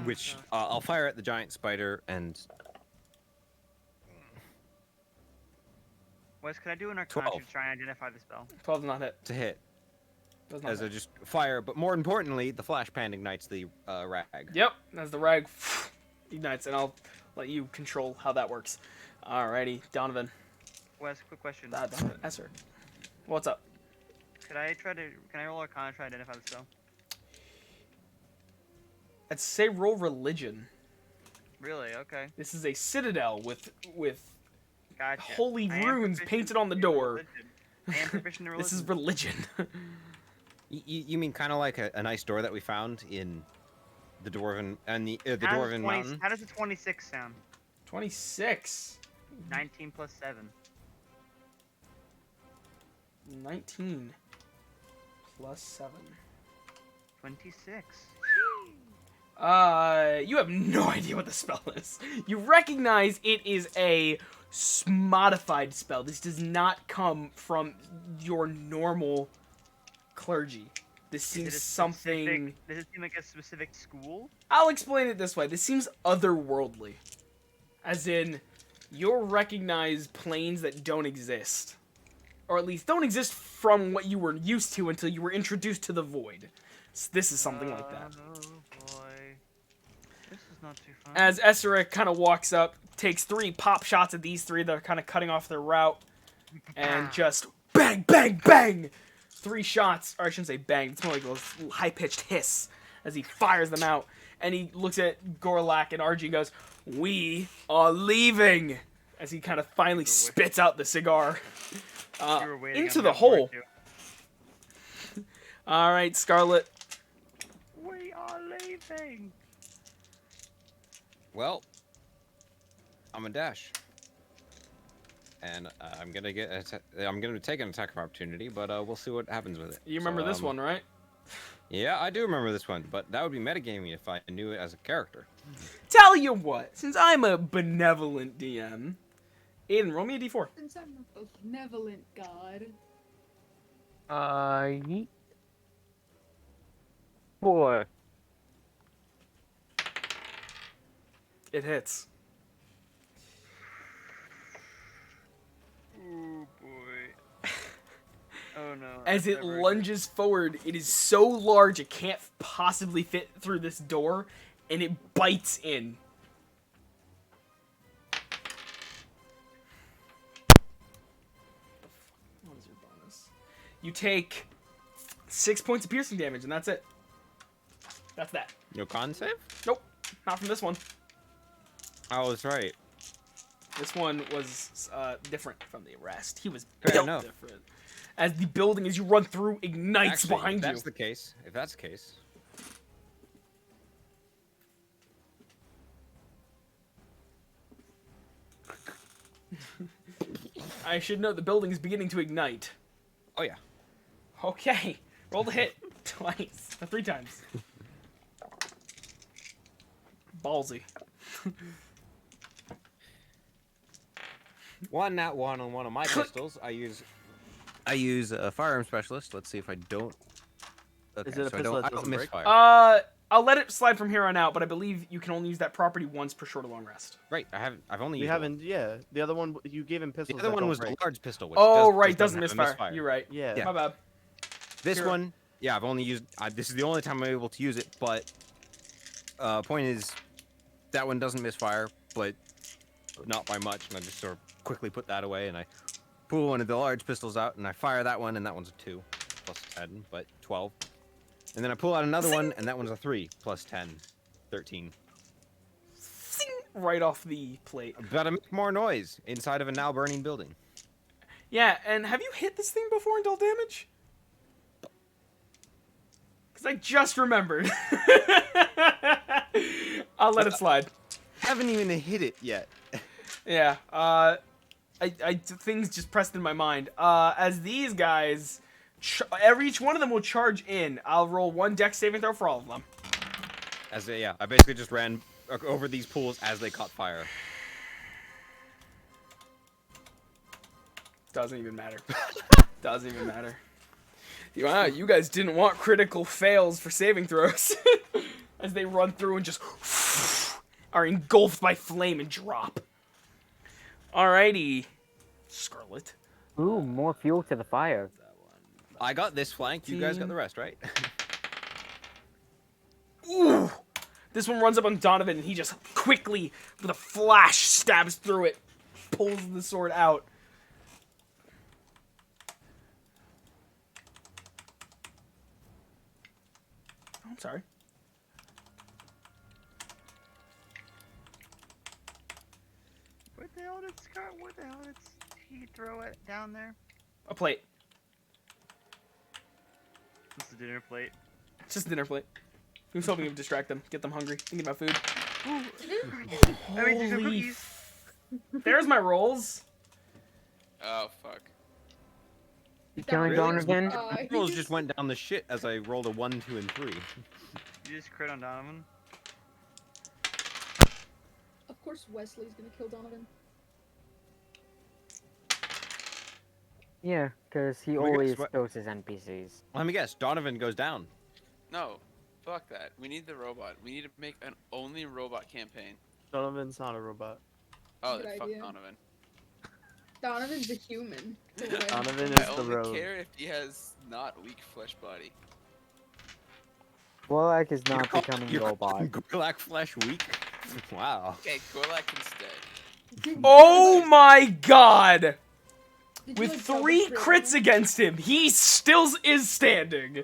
Speaker 5: which I'll fire at the giant spider and
Speaker 9: Wes, can I do an arcana
Speaker 5: 12.
Speaker 9: to try and identify the spell?
Speaker 1: 12 does not hit.
Speaker 5: to hit
Speaker 1: Does not
Speaker 5: as I
Speaker 1: hit.
Speaker 5: just fire. But more importantly, the flash pan ignites the rag.
Speaker 1: Yep, as the rag ignites, and I'll let you control how that works. Alrighty, Donovan.
Speaker 9: Wes, quick question.
Speaker 1: Donovan, Esser. What's up?
Speaker 9: Can I roll arcana to try and identify the spell?
Speaker 1: I'd say roll religion.
Speaker 9: Really? Okay.
Speaker 1: This is a citadel with
Speaker 9: Gotcha.
Speaker 1: holy
Speaker 9: I am
Speaker 1: runes
Speaker 9: proficient
Speaker 1: painted on the
Speaker 9: in
Speaker 1: door.
Speaker 9: religion. I am proficient in religion.
Speaker 1: This is religion.
Speaker 5: You mean kind of like a nice door that we found in the dwarven and the
Speaker 9: How does
Speaker 5: dwarven
Speaker 9: 20
Speaker 5: mountain?
Speaker 9: How does a 26 sound?
Speaker 1: 26.
Speaker 9: 19 plus 7.
Speaker 1: 19 plus 7.
Speaker 9: 26.
Speaker 1: You have no idea what the spell is. You recognize it is a modified spell. This does not come from your normal clergy. This
Speaker 9: Is it
Speaker 1: seems
Speaker 9: a
Speaker 1: something...
Speaker 9: specific- Does it seem like a specific school?
Speaker 1: I'll explain it this way. This seems otherworldly. As in, you'll recognize planes that don't exist. Or at least don't exist from what you were used to until you were introduced to the void. This is something like that.
Speaker 9: Oh boy. This is not too fun.
Speaker 1: As Esseric kind of walks up, takes 3 pop shots at these 3 that are kind of cutting off their route, and just bang, bang, bang! 3 shots, or I shouldn't say bang, it's more like a high-pitched hiss as he fires them out. And he looks at Gorlak and RG and goes, "We are leaving!" As he kind of finally spits out the cigar
Speaker 9: You were waiting
Speaker 1: into
Speaker 9: on
Speaker 1: the
Speaker 9: that word,
Speaker 1: hole.
Speaker 9: too.
Speaker 1: Alright, Scarlet.
Speaker 9: We are leaving.
Speaker 5: Well, I'm a dash, and I'm gonna take an attack of opportunity, but we'll see what happens with it.
Speaker 1: You remember
Speaker 5: So,
Speaker 1: this one, right?
Speaker 5: Yeah, I do remember this one, but that would be metagaming if I knew it as a character.
Speaker 1: Tell you what, since I'm a benevolent DM, Aiden, roll me a d4.
Speaker 4: Since I'm a benevolent god.
Speaker 2: Yeet. 4.
Speaker 1: It hits.
Speaker 9: Oh boy. Oh no.
Speaker 1: As
Speaker 9: that's
Speaker 1: it
Speaker 9: never
Speaker 1: lunges forward, it is so large it can't possibly fit through this door, and it bites in. What is your bonus? You take 6 points of piercing damage, and that's it. That's that.
Speaker 5: No con save?
Speaker 1: Nope, not from this one.
Speaker 5: Oh, that's right.
Speaker 1: This one was different from the rest. He was
Speaker 5: Fair
Speaker 1: built
Speaker 5: enough.
Speaker 1: different. As the building, as you run through, ignites
Speaker 5: Actually,
Speaker 1: behind
Speaker 5: if
Speaker 1: you.
Speaker 5: that's the case,
Speaker 1: I should note the building is beginning to ignite.
Speaker 5: oh yeah.
Speaker 1: Okay, roll the hit twice, 3 times. Ballsy.
Speaker 5: One nat 1 on one of my pistols. I use a firearm specialist. Let's see if I don't. Okay,
Speaker 6: Is it a
Speaker 5: so
Speaker 6: pistol that
Speaker 5: I don't
Speaker 6: doesn't break?
Speaker 5: misfire.
Speaker 1: I'll let it slide from here on out, but I believe you can only use that property once per short or long rest.
Speaker 5: Right, I've only
Speaker 6: We
Speaker 5: used
Speaker 6: haven't. Yeah, the other one you gave him
Speaker 5: one.
Speaker 6: pistols.
Speaker 5: The other
Speaker 6: that
Speaker 5: one
Speaker 6: don't
Speaker 5: was
Speaker 6: break.
Speaker 5: the large pistol. Which
Speaker 1: Oh,
Speaker 5: does,
Speaker 1: right,
Speaker 5: just
Speaker 1: doesn't
Speaker 5: have a
Speaker 1: misfire. You're right.
Speaker 6: Yeah.
Speaker 5: Yeah.
Speaker 1: My bad.
Speaker 5: This
Speaker 1: Sure.
Speaker 5: one, yeah, I've only used. This is the only time I'm able to use it. But point is, that one doesn't misfire, but not by much. And I just sort of quickly put that away, and I pull one of the large pistols out, and I fire that one, and that one's a 2 plus 10, but 12. And then I pull out another one, and that one's a 3 plus 10, 13.
Speaker 1: Zing, right off the plate.
Speaker 5: Gotta make more noise inside of a now burning building.
Speaker 1: Yeah, and have you hit this thing before and dealt damage? Because I just remembered. I'll let it slide.
Speaker 5: Haven't even hit it yet.
Speaker 1: Yeah, things just pressed in my mind. As these guys, each one of them will charge in. I'll roll 1 dex saving throw for all of them.
Speaker 5: I basically just ran over these pools as they caught fire.
Speaker 1: Doesn't even matter. Doesn't even matter. Wow, you guys didn't want critical fails for saving throws. As they run through and just are engulfed by flame and drop. Alrighty. Scarlet.
Speaker 2: Ooh, more fuel to the fire.
Speaker 5: I got this flank. You guys got the rest, right?
Speaker 1: Ooh! This one runs up on Donovan and he just quickly, with a flash, stabs through it. Pulls the sword out. Oh, I'm sorry.
Speaker 9: Where the hell did he throw it down there?
Speaker 1: A plate.
Speaker 9: This is a dinner plate.
Speaker 1: It's just a dinner plate. He was hoping to distract them, get them hungry, thinking about food.
Speaker 9: I mean, there's no
Speaker 1: Holy
Speaker 9: cookies.
Speaker 1: There's my rolls.
Speaker 7: Oh fuck.
Speaker 2: You killing Donovan?
Speaker 4: He
Speaker 5: Rolls just went down the shit as I rolled a 1, 2, and 3.
Speaker 9: You just crit on Donovan.
Speaker 4: Of course, Wesley's gonna kill Donovan.
Speaker 2: Yeah, because he
Speaker 5: Oh my God,
Speaker 2: always
Speaker 5: sweat.
Speaker 2: kills his NPCs.
Speaker 5: Let me guess. Donovan goes down.
Speaker 7: No, fuck that. We need the robot. We need to make an only robot campaign.
Speaker 6: Donovan's not a robot.
Speaker 7: Oh,
Speaker 4: Good
Speaker 7: then fuck
Speaker 4: idea.
Speaker 7: Donovan.
Speaker 4: Donovan's a human. Go away.
Speaker 6: Donovan
Speaker 7: I
Speaker 6: is the
Speaker 7: only
Speaker 6: rogue.
Speaker 7: care if he has not weak flesh body.
Speaker 2: Warlock is not
Speaker 5: You're
Speaker 2: becoming
Speaker 5: you're
Speaker 2: robot.
Speaker 5: calling Gorlak flesh weak? Wow.
Speaker 7: Okay, Gorlak can stay.
Speaker 1: Oh my god!
Speaker 4: Did you,
Speaker 1: With
Speaker 4: like, double
Speaker 1: 3
Speaker 4: crit
Speaker 1: crits
Speaker 4: him?
Speaker 1: against him, he still is standing.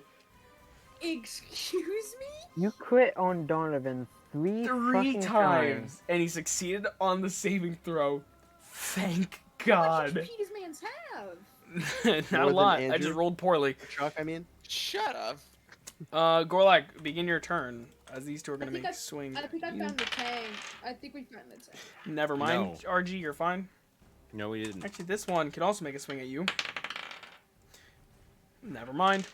Speaker 4: Excuse me?
Speaker 2: You crit on Donovan 3
Speaker 1: 3
Speaker 2: fucking
Speaker 1: times. And he succeeded on the saving throw. Thank
Speaker 4: How much
Speaker 1: God.
Speaker 4: HP does man's have?
Speaker 1: Not
Speaker 6: More
Speaker 1: a
Speaker 6: than
Speaker 1: lot. I
Speaker 6: Andrew?
Speaker 1: just rolled poorly.
Speaker 6: Chuck, I mean.
Speaker 7: Shut up.
Speaker 1: Gorlak, begin your turn. As these two are gonna
Speaker 4: I think
Speaker 1: make
Speaker 4: I-
Speaker 1: swings.
Speaker 4: I think I
Speaker 1: at you.
Speaker 4: found the tank. I think we found the tank.
Speaker 1: Never mind,
Speaker 5: No.
Speaker 1: RG, you're fine.
Speaker 5: No, we didn't.
Speaker 1: Actually, this one can also make a swing at you. Never mind.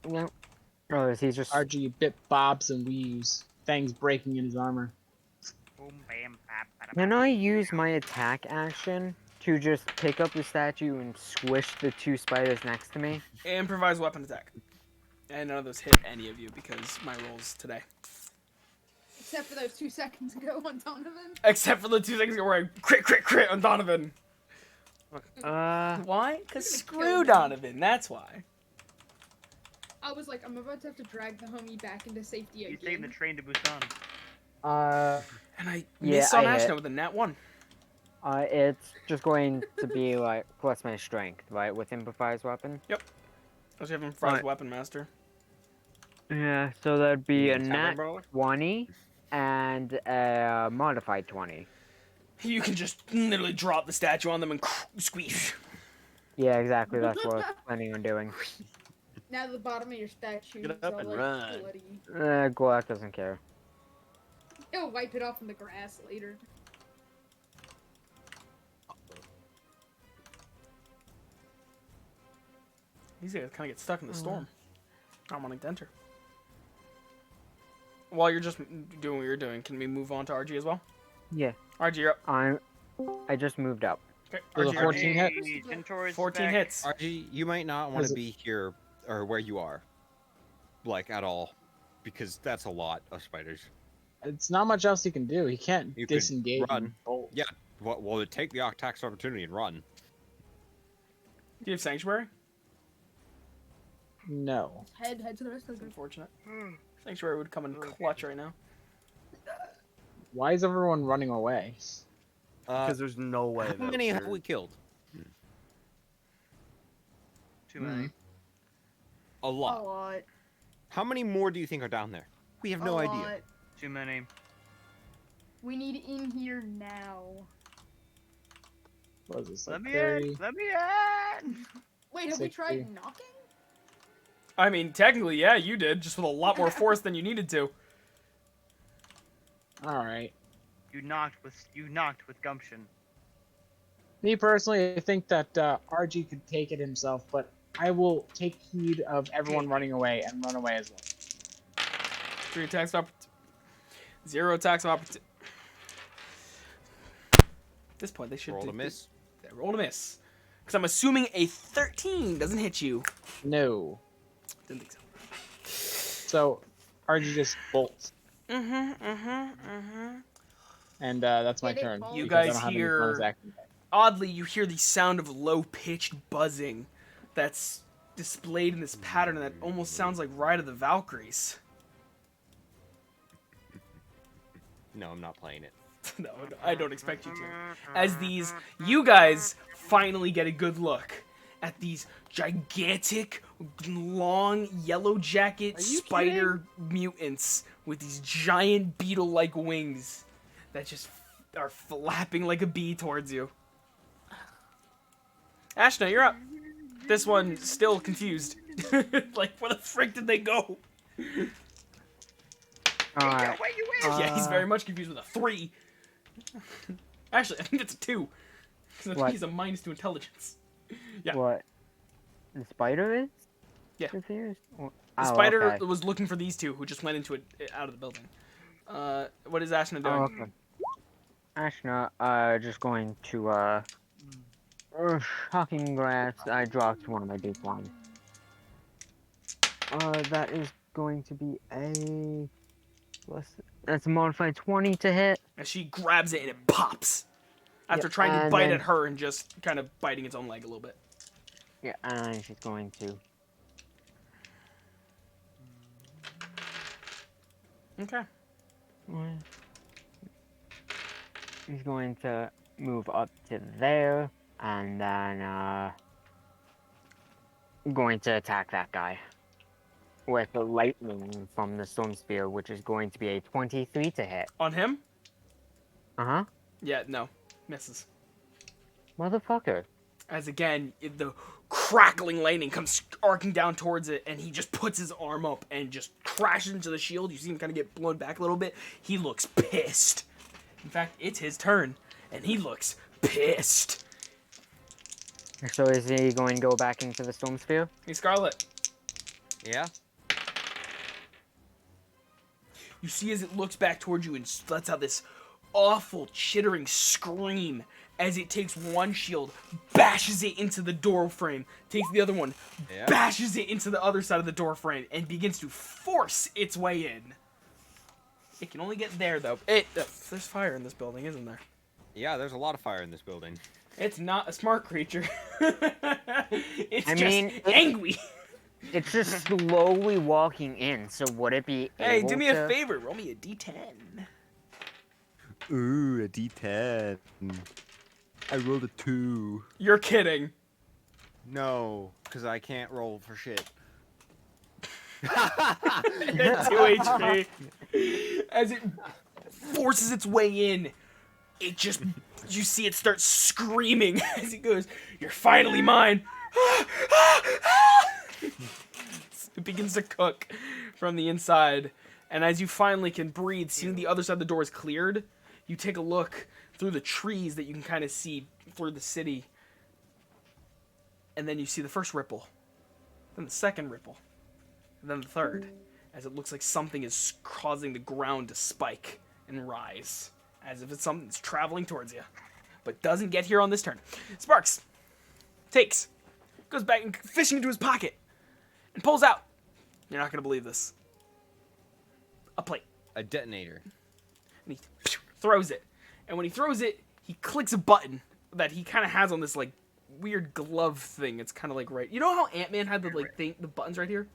Speaker 2: No. Oh, is he just...
Speaker 3: RG bit bobs and weaves, fangs breaking in his armor.
Speaker 9: Boom, bam, bap, bada,
Speaker 2: Can
Speaker 9: bap.
Speaker 2: I use my attack action to just pick up the statue and squish the 2 spiders next to me?
Speaker 1: Improvise weapon attack. And none of those hit any of you because my rolls today.
Speaker 4: Except for those 2 seconds ago on Donovan.
Speaker 1: Except for the 2 seconds ago where I crit on Donovan. Why? Because
Speaker 4: You're gonna kill
Speaker 1: screw
Speaker 4: me.
Speaker 1: Donovan, that's why.
Speaker 4: I was like, I'm about to have to drag the homie back into safety
Speaker 9: He's taking the
Speaker 4: again.
Speaker 9: train to Busan.
Speaker 1: And I
Speaker 2: Yeah,
Speaker 1: missed on
Speaker 2: I hit.
Speaker 1: Ashna with a nat 1.
Speaker 2: It's just going to be like plus my strength, right, with improvised weapon.
Speaker 1: Because you have improvised
Speaker 2: Right.
Speaker 1: weapon master.
Speaker 2: Yeah, so that'd be a
Speaker 5: Tavern
Speaker 2: nat
Speaker 5: brawler?
Speaker 2: 20 and a modified 20.
Speaker 1: You can just literally drop the statue on them and squeeze.
Speaker 2: Yeah, exactly. That's what I was planning on doing.
Speaker 4: Now the bottom of your statue
Speaker 6: Get
Speaker 4: is
Speaker 6: up
Speaker 4: all
Speaker 6: and
Speaker 4: like
Speaker 6: run.
Speaker 4: bloody.
Speaker 2: Golak doesn't care.
Speaker 4: He'll wipe it off in the grass later.
Speaker 1: These guys kind of get stuck in the storm. Not wanting to enter. While you're just doing what you're doing, can we move on to RG as well?
Speaker 2: Yeah,
Speaker 1: RG, you're up.
Speaker 2: I just moved up.
Speaker 1: Okay,
Speaker 3: Was
Speaker 1: RG,
Speaker 3: it
Speaker 1: you're up.
Speaker 3: 14 hit?
Speaker 9: Hey, Centaur's
Speaker 1: 14
Speaker 9: back.
Speaker 1: hits.
Speaker 5: RG, you might not want
Speaker 3: Was
Speaker 5: to
Speaker 3: it-
Speaker 5: be here or where you are, like at all, because that's a lot of spiders.
Speaker 3: It's not much else he can do. He can't
Speaker 5: You could
Speaker 3: disengage.
Speaker 5: run.
Speaker 3: and bolt.
Speaker 5: Yeah. Well, take the tax opportunity and run.
Speaker 1: Do you have Sanctuary?
Speaker 3: No.
Speaker 4: Head to the rest of the group.
Speaker 1: Unfortunate. Sanctuary would come in clutch right now.
Speaker 3: Why is everyone running away?
Speaker 6: Because there's no way.
Speaker 5: How
Speaker 6: that
Speaker 5: many have
Speaker 6: we're-
Speaker 5: we killed?
Speaker 9: Too many.
Speaker 5: A
Speaker 4: A
Speaker 5: lot.
Speaker 4: lot.
Speaker 5: How many more do you think are down there? We have no
Speaker 4: a
Speaker 5: idea.
Speaker 4: lot.
Speaker 9: Too many.
Speaker 4: We need in here now.
Speaker 3: What is this?
Speaker 9: Let
Speaker 3: Like
Speaker 9: me
Speaker 3: 30?
Speaker 9: in. Let me in.
Speaker 4: Wait, have we
Speaker 3: 60.
Speaker 4: tried knocking?
Speaker 1: I mean, technically, yeah, you did, just with a lot more force than you needed to.
Speaker 3: All right.
Speaker 9: You knocked with gumption.
Speaker 3: Me personally, I think that RG could take it himself, but I will take heed of everyone running away and run away as well.
Speaker 1: 3 attacks of opportunity. 0 attacks of opportunity. At this point, they should
Speaker 5: Roll a miss.
Speaker 1: They rolled a miss. Because I'm assuming a 13 doesn't hit you.
Speaker 3: No.
Speaker 1: Didn't think so.
Speaker 3: So, RG just bolts, and that's my
Speaker 4: Did it
Speaker 3: turn.
Speaker 4: bolt?
Speaker 1: You
Speaker 3: because I
Speaker 1: guys
Speaker 3: don't have any
Speaker 1: hear-
Speaker 3: bonus action.
Speaker 1: Oddly, you hear the sound of low-pitched buzzing that's displayed in this pattern that almost sounds like Ride of the Valkyries.
Speaker 5: No, I'm not playing it.
Speaker 1: No, I don't expect you to. As you guys finally get a good look at these gigantic, long, yellow jacket spider mutants with these giant beetle-like wings that just are flapping like a bee towards you. Ashna, you're up. This one still confused. Like, where the frick did they go?
Speaker 2: Alright.
Speaker 1: Yeah, he's very much confused with a 3. Actually, I think it's a 2. Because I think
Speaker 2: What?
Speaker 1: he's a -2 intelligence. Yeah.
Speaker 2: What? The spider is?
Speaker 1: Yeah.
Speaker 2: Confused?
Speaker 1: The
Speaker 2: Oh,
Speaker 1: spider
Speaker 2: okay.
Speaker 1: was looking for these two, who just went into it out of the building. What is Ashna doing?
Speaker 2: Oh, okay. Ashna, just going to, shocking grass. I dropped one of my big ones. That is going to be a... That's a modified 20 to hit.
Speaker 1: And she grabs it and it pops. After
Speaker 2: Yep,
Speaker 1: trying to
Speaker 2: and
Speaker 1: bite
Speaker 2: then-
Speaker 1: at her and just kind of biting its own leg a little bit.
Speaker 2: Yeah, and she's going to...
Speaker 1: Okay.
Speaker 2: He's going to move up to there, and then, going to attack that guy. With the lightning from the storm spear, which is going to be a 23 to hit.
Speaker 1: On him?
Speaker 2: Uh-huh.
Speaker 1: Yeah, no. Misses.
Speaker 2: Motherfucker.
Speaker 1: As again, the crackling lightning comes arcing down towards it, and he just puts his arm up and just crashes into the shield. You see him kind of get blown back a little bit. He looks pissed. In fact, it's his turn, and he looks pissed.
Speaker 2: So is he going to go back into the storm sphere?
Speaker 1: Hey, Scarlet.
Speaker 5: Yeah?
Speaker 1: You see as it looks back towards you and lets out this awful, chittering scream as it takes one shield, bashes it into the door frame, takes the other one,
Speaker 5: Yeah.
Speaker 1: bashes it into the other side of the door frame, and begins to force its way in. It can only get there, though. There's fire in this building, isn't there?
Speaker 5: Yeah, there's a lot of fire in this building.
Speaker 1: It's not a smart creature. It's
Speaker 2: I
Speaker 1: just
Speaker 2: mean,
Speaker 1: angry.
Speaker 2: It's just slowly walking in, so would it be
Speaker 1: Hey,
Speaker 2: able
Speaker 1: do me a
Speaker 2: to-
Speaker 1: favor. Roll me a d10.
Speaker 5: Ooh, a D10. I rolled a 2.
Speaker 1: You're kidding.
Speaker 5: No, because I can't roll for shit.
Speaker 1: 2 HP. As it forces its way in, it just, you see it start screaming as it goes, "You're finally mine." It begins to cook from the inside. And as you finally can breathe, seeing the other side of the door is cleared, you take a look through the trees that you can kind of see through the city. And then you see the first ripple, then the second ripple, and then the third, as it looks like something is causing the ground to spike and rise, as if it's something that's traveling towards you, but doesn't get here on this turn. Sparks goes back and fishing into his pocket, and pulls out. You're not gonna believe this. A plate.
Speaker 5: A detonator.
Speaker 1: And he throws it. And when he throws it, he clicks a button that he kind of has on this like weird glove thing. It's kind of like right. You know how Ant-Man had the like thing, the buttons right here?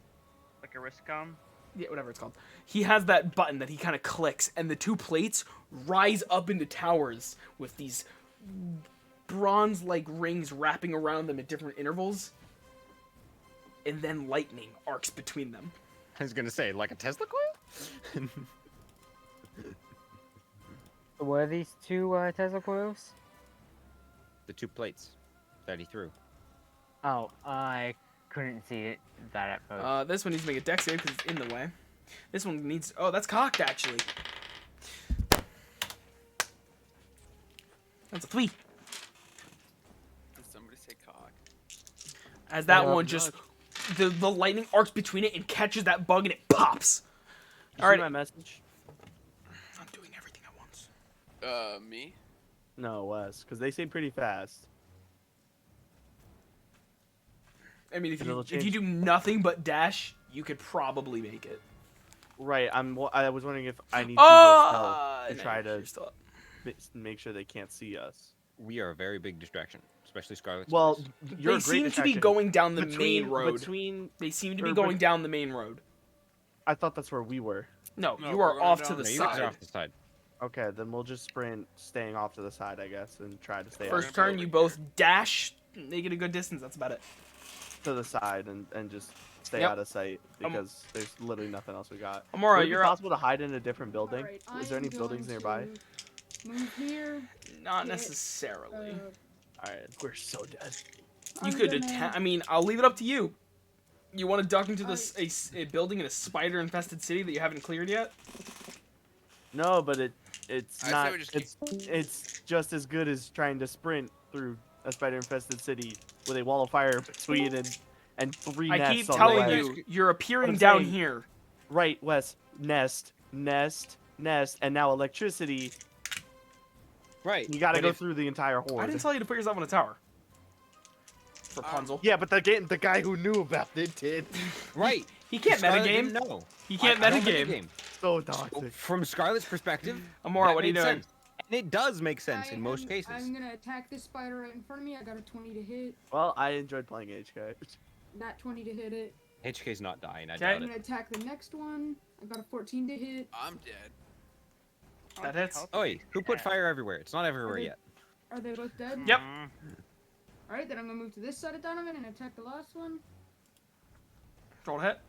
Speaker 9: Like a wrist gun?
Speaker 1: Yeah, whatever it's called. He has that button that he kind of clicks, and the two plates rise up into towers with these bronze-like rings wrapping around them at different intervals, and then lightning arcs between them.
Speaker 5: I was gonna say, like a Tesla coil?
Speaker 2: Were these two Tesla coils?
Speaker 5: The 2 plates that he threw.
Speaker 2: Oh, I couldn't see it that at first.
Speaker 1: This one needs to make a dex save because it's in the way. This one needs... Oh, that's cocked, actually. That's a 3.
Speaker 7: Did somebody say cock?
Speaker 1: As that
Speaker 6: Yeah,
Speaker 1: one just... The lightning arcs between it and catches that bug and it pops.
Speaker 6: You
Speaker 1: All
Speaker 6: see
Speaker 1: right.
Speaker 6: my message?
Speaker 1: I'm doing everything at once.
Speaker 7: Me?
Speaker 6: No, Wes, because they seem pretty fast.
Speaker 1: I mean, if
Speaker 6: And
Speaker 1: you
Speaker 6: it'll
Speaker 1: if you
Speaker 6: change-
Speaker 1: do nothing but dash, you could probably make it.
Speaker 6: Right. I was wondering if I need to go stealth to
Speaker 1: No,
Speaker 6: try
Speaker 1: you're
Speaker 6: to
Speaker 1: still up.
Speaker 6: make sure they can't see us.
Speaker 5: We are a very big distraction, especially Scarlet's
Speaker 6: Well,
Speaker 5: voice.
Speaker 6: you're
Speaker 1: They
Speaker 6: a great
Speaker 1: seem to be
Speaker 6: distraction.
Speaker 1: going down the main road.
Speaker 6: Between,
Speaker 1: They seem to be
Speaker 6: or
Speaker 1: going
Speaker 6: bet-
Speaker 1: down the main road.
Speaker 6: I thought that's where we were.
Speaker 1: No,
Speaker 7: No,
Speaker 1: you
Speaker 7: we're
Speaker 1: are
Speaker 7: going
Speaker 1: off
Speaker 7: down
Speaker 1: to the
Speaker 7: the
Speaker 5: No, you guys
Speaker 1: side.
Speaker 5: are off the side.
Speaker 6: Okay, then we'll just sprint, staying off to the side, I guess, and try to stay
Speaker 7: We're
Speaker 1: First
Speaker 7: gonna be
Speaker 1: turn,
Speaker 7: over
Speaker 1: you
Speaker 7: here.
Speaker 1: both dash, make it a good distance. That's about it.
Speaker 6: to the side and just stay
Speaker 1: Yep.
Speaker 6: out of sight because there's literally nothing else we got.
Speaker 1: Amora,
Speaker 6: Would it be
Speaker 1: you're up.
Speaker 6: possible to hide in a different building?
Speaker 4: Alright,
Speaker 6: Is there
Speaker 4: I am
Speaker 6: any buildings
Speaker 4: going
Speaker 6: nearby?
Speaker 4: to Move here.
Speaker 1: Not
Speaker 4: Yeah,
Speaker 1: necessarily.
Speaker 6: All right, we're so dead.
Speaker 1: You
Speaker 4: I'm
Speaker 1: could
Speaker 4: gonna-
Speaker 1: attack. I mean, I'll leave it up to you. You want to duck into this a building in a spider-infested city that you haven't cleared yet?
Speaker 6: No, but it's
Speaker 7: I say
Speaker 6: not.
Speaker 7: we just keep-
Speaker 6: It's just as good as trying to sprint through a spider-infested city with a wall of fire between and three
Speaker 1: I
Speaker 6: nests
Speaker 1: keep
Speaker 6: on the
Speaker 1: telling
Speaker 6: way.
Speaker 1: you, you're appearing
Speaker 6: I'm
Speaker 1: down
Speaker 6: saying-
Speaker 1: here.
Speaker 6: Right, Wes. Nest, and now electricity.
Speaker 5: Right.
Speaker 6: You got to
Speaker 5: but
Speaker 6: go
Speaker 5: if-
Speaker 6: through the entire
Speaker 1: I
Speaker 6: horde.
Speaker 1: didn't tell you to put yourself on a tower. Rapunzel.
Speaker 6: Yeah, but the guy who knew about it did.
Speaker 5: Right.
Speaker 1: He can't
Speaker 5: Scarlet
Speaker 1: metagame.
Speaker 5: didn't know.
Speaker 1: He can't
Speaker 5: I don't
Speaker 1: metagame.
Speaker 6: So
Speaker 5: So,
Speaker 6: toxic.
Speaker 5: from Scarlet's perspective,
Speaker 1: Amora,
Speaker 5: that
Speaker 1: what are you
Speaker 5: made
Speaker 1: doing?
Speaker 5: sense. And it does make sense in most cases.
Speaker 4: I'm gonna attack this spider right in front of me. I got a 20 to hit.
Speaker 6: Well, I enjoyed playing HK.
Speaker 4: That 20 to hit it.
Speaker 5: HK's not dying, I
Speaker 1: Okay.
Speaker 5: doubt
Speaker 4: I'm
Speaker 5: it.
Speaker 4: gonna attack the next one. I got a 14 to hit.
Speaker 7: I'm dead.
Speaker 1: That hits.
Speaker 5: Oh wait, who put fire everywhere? It's not everywhere
Speaker 4: Okay.
Speaker 5: yet.
Speaker 4: Are they both dead?
Speaker 1: Yep.
Speaker 4: Alright, then I'm gonna move to this side of Donovan and attack the last one.
Speaker 1: Roll to hit.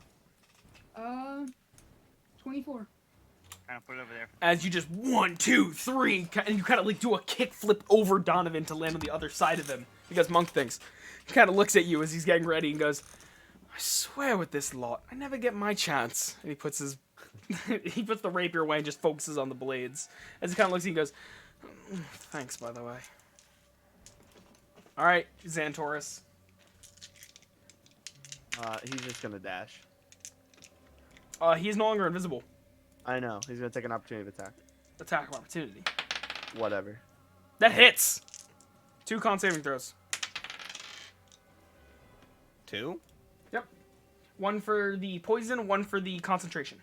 Speaker 4: 24.
Speaker 9: Kind of put it over there.
Speaker 1: As you just 1, 2, 3, and you kind of like do a kick flip over Donovan to land on the other side of him. Because Monk thinks. He kind of looks at you as he's getting ready and goes, I swear with this lot, I never get my chance. And he puts his, he puts the rapier away and just focuses on the blades. As he kind of looks at you and goes, thanks, by the way. All right, Xantorus.
Speaker 6: He's just gonna dash.
Speaker 1: He is no longer invisible.
Speaker 6: I know. He's gonna take an opportunity attack.
Speaker 1: Attack of opportunity.
Speaker 6: Whatever.
Speaker 1: That hits. 2 con saving throws.
Speaker 5: 2?
Speaker 1: Yep. 1 for the poison, 1 for the concentration.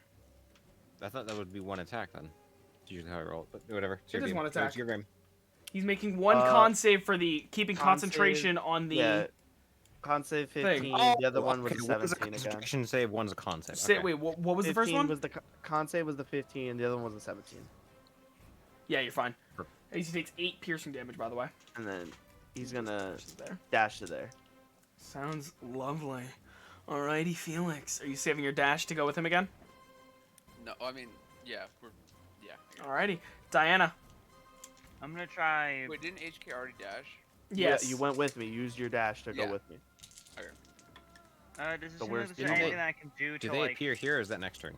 Speaker 5: I thought that would be 1 attack then. It's usually how I roll it, but whatever. It's
Speaker 1: It
Speaker 5: your
Speaker 1: is
Speaker 5: game.
Speaker 1: 1
Speaker 5: It's
Speaker 1: attack.
Speaker 5: your game.
Speaker 1: He's making 1
Speaker 6: Uh,
Speaker 1: con save for the keeping
Speaker 6: con
Speaker 1: concentration
Speaker 6: save,
Speaker 1: on the
Speaker 6: Yeah. Con save 15. The other one was
Speaker 5: okay,
Speaker 6: a
Speaker 5: one was
Speaker 6: 17 again.
Speaker 5: concentration save, one's a con save.
Speaker 1: Say,
Speaker 5: okay.
Speaker 1: wait, what was the first
Speaker 6: 15
Speaker 1: one?
Speaker 6: was the con save was the 15. The other one was the 17.
Speaker 1: Yeah, you're fine.
Speaker 5: Sure.
Speaker 1: He takes 8 piercing damage, by the way.
Speaker 6: And then he's gonna
Speaker 1: Which is there.
Speaker 6: dash to there.
Speaker 1: Sounds lovely. Alrighty, Felix. Are you saving your dash to go with him again?
Speaker 7: No, I mean, yeah, yeah.
Speaker 1: Alrighty. Diana.
Speaker 9: I'm gonna try.
Speaker 7: Wait, didn't HK already dash?
Speaker 1: Yes.
Speaker 6: You went with me. Use your dash to
Speaker 7: Yeah.
Speaker 6: go with me.
Speaker 9: Does
Speaker 6: So
Speaker 9: it
Speaker 6: where's-
Speaker 9: seem
Speaker 5: do
Speaker 9: like
Speaker 5: they-
Speaker 9: there's anything I can do
Speaker 5: Do
Speaker 9: to
Speaker 5: they
Speaker 9: like?
Speaker 5: appear here or is that next turn?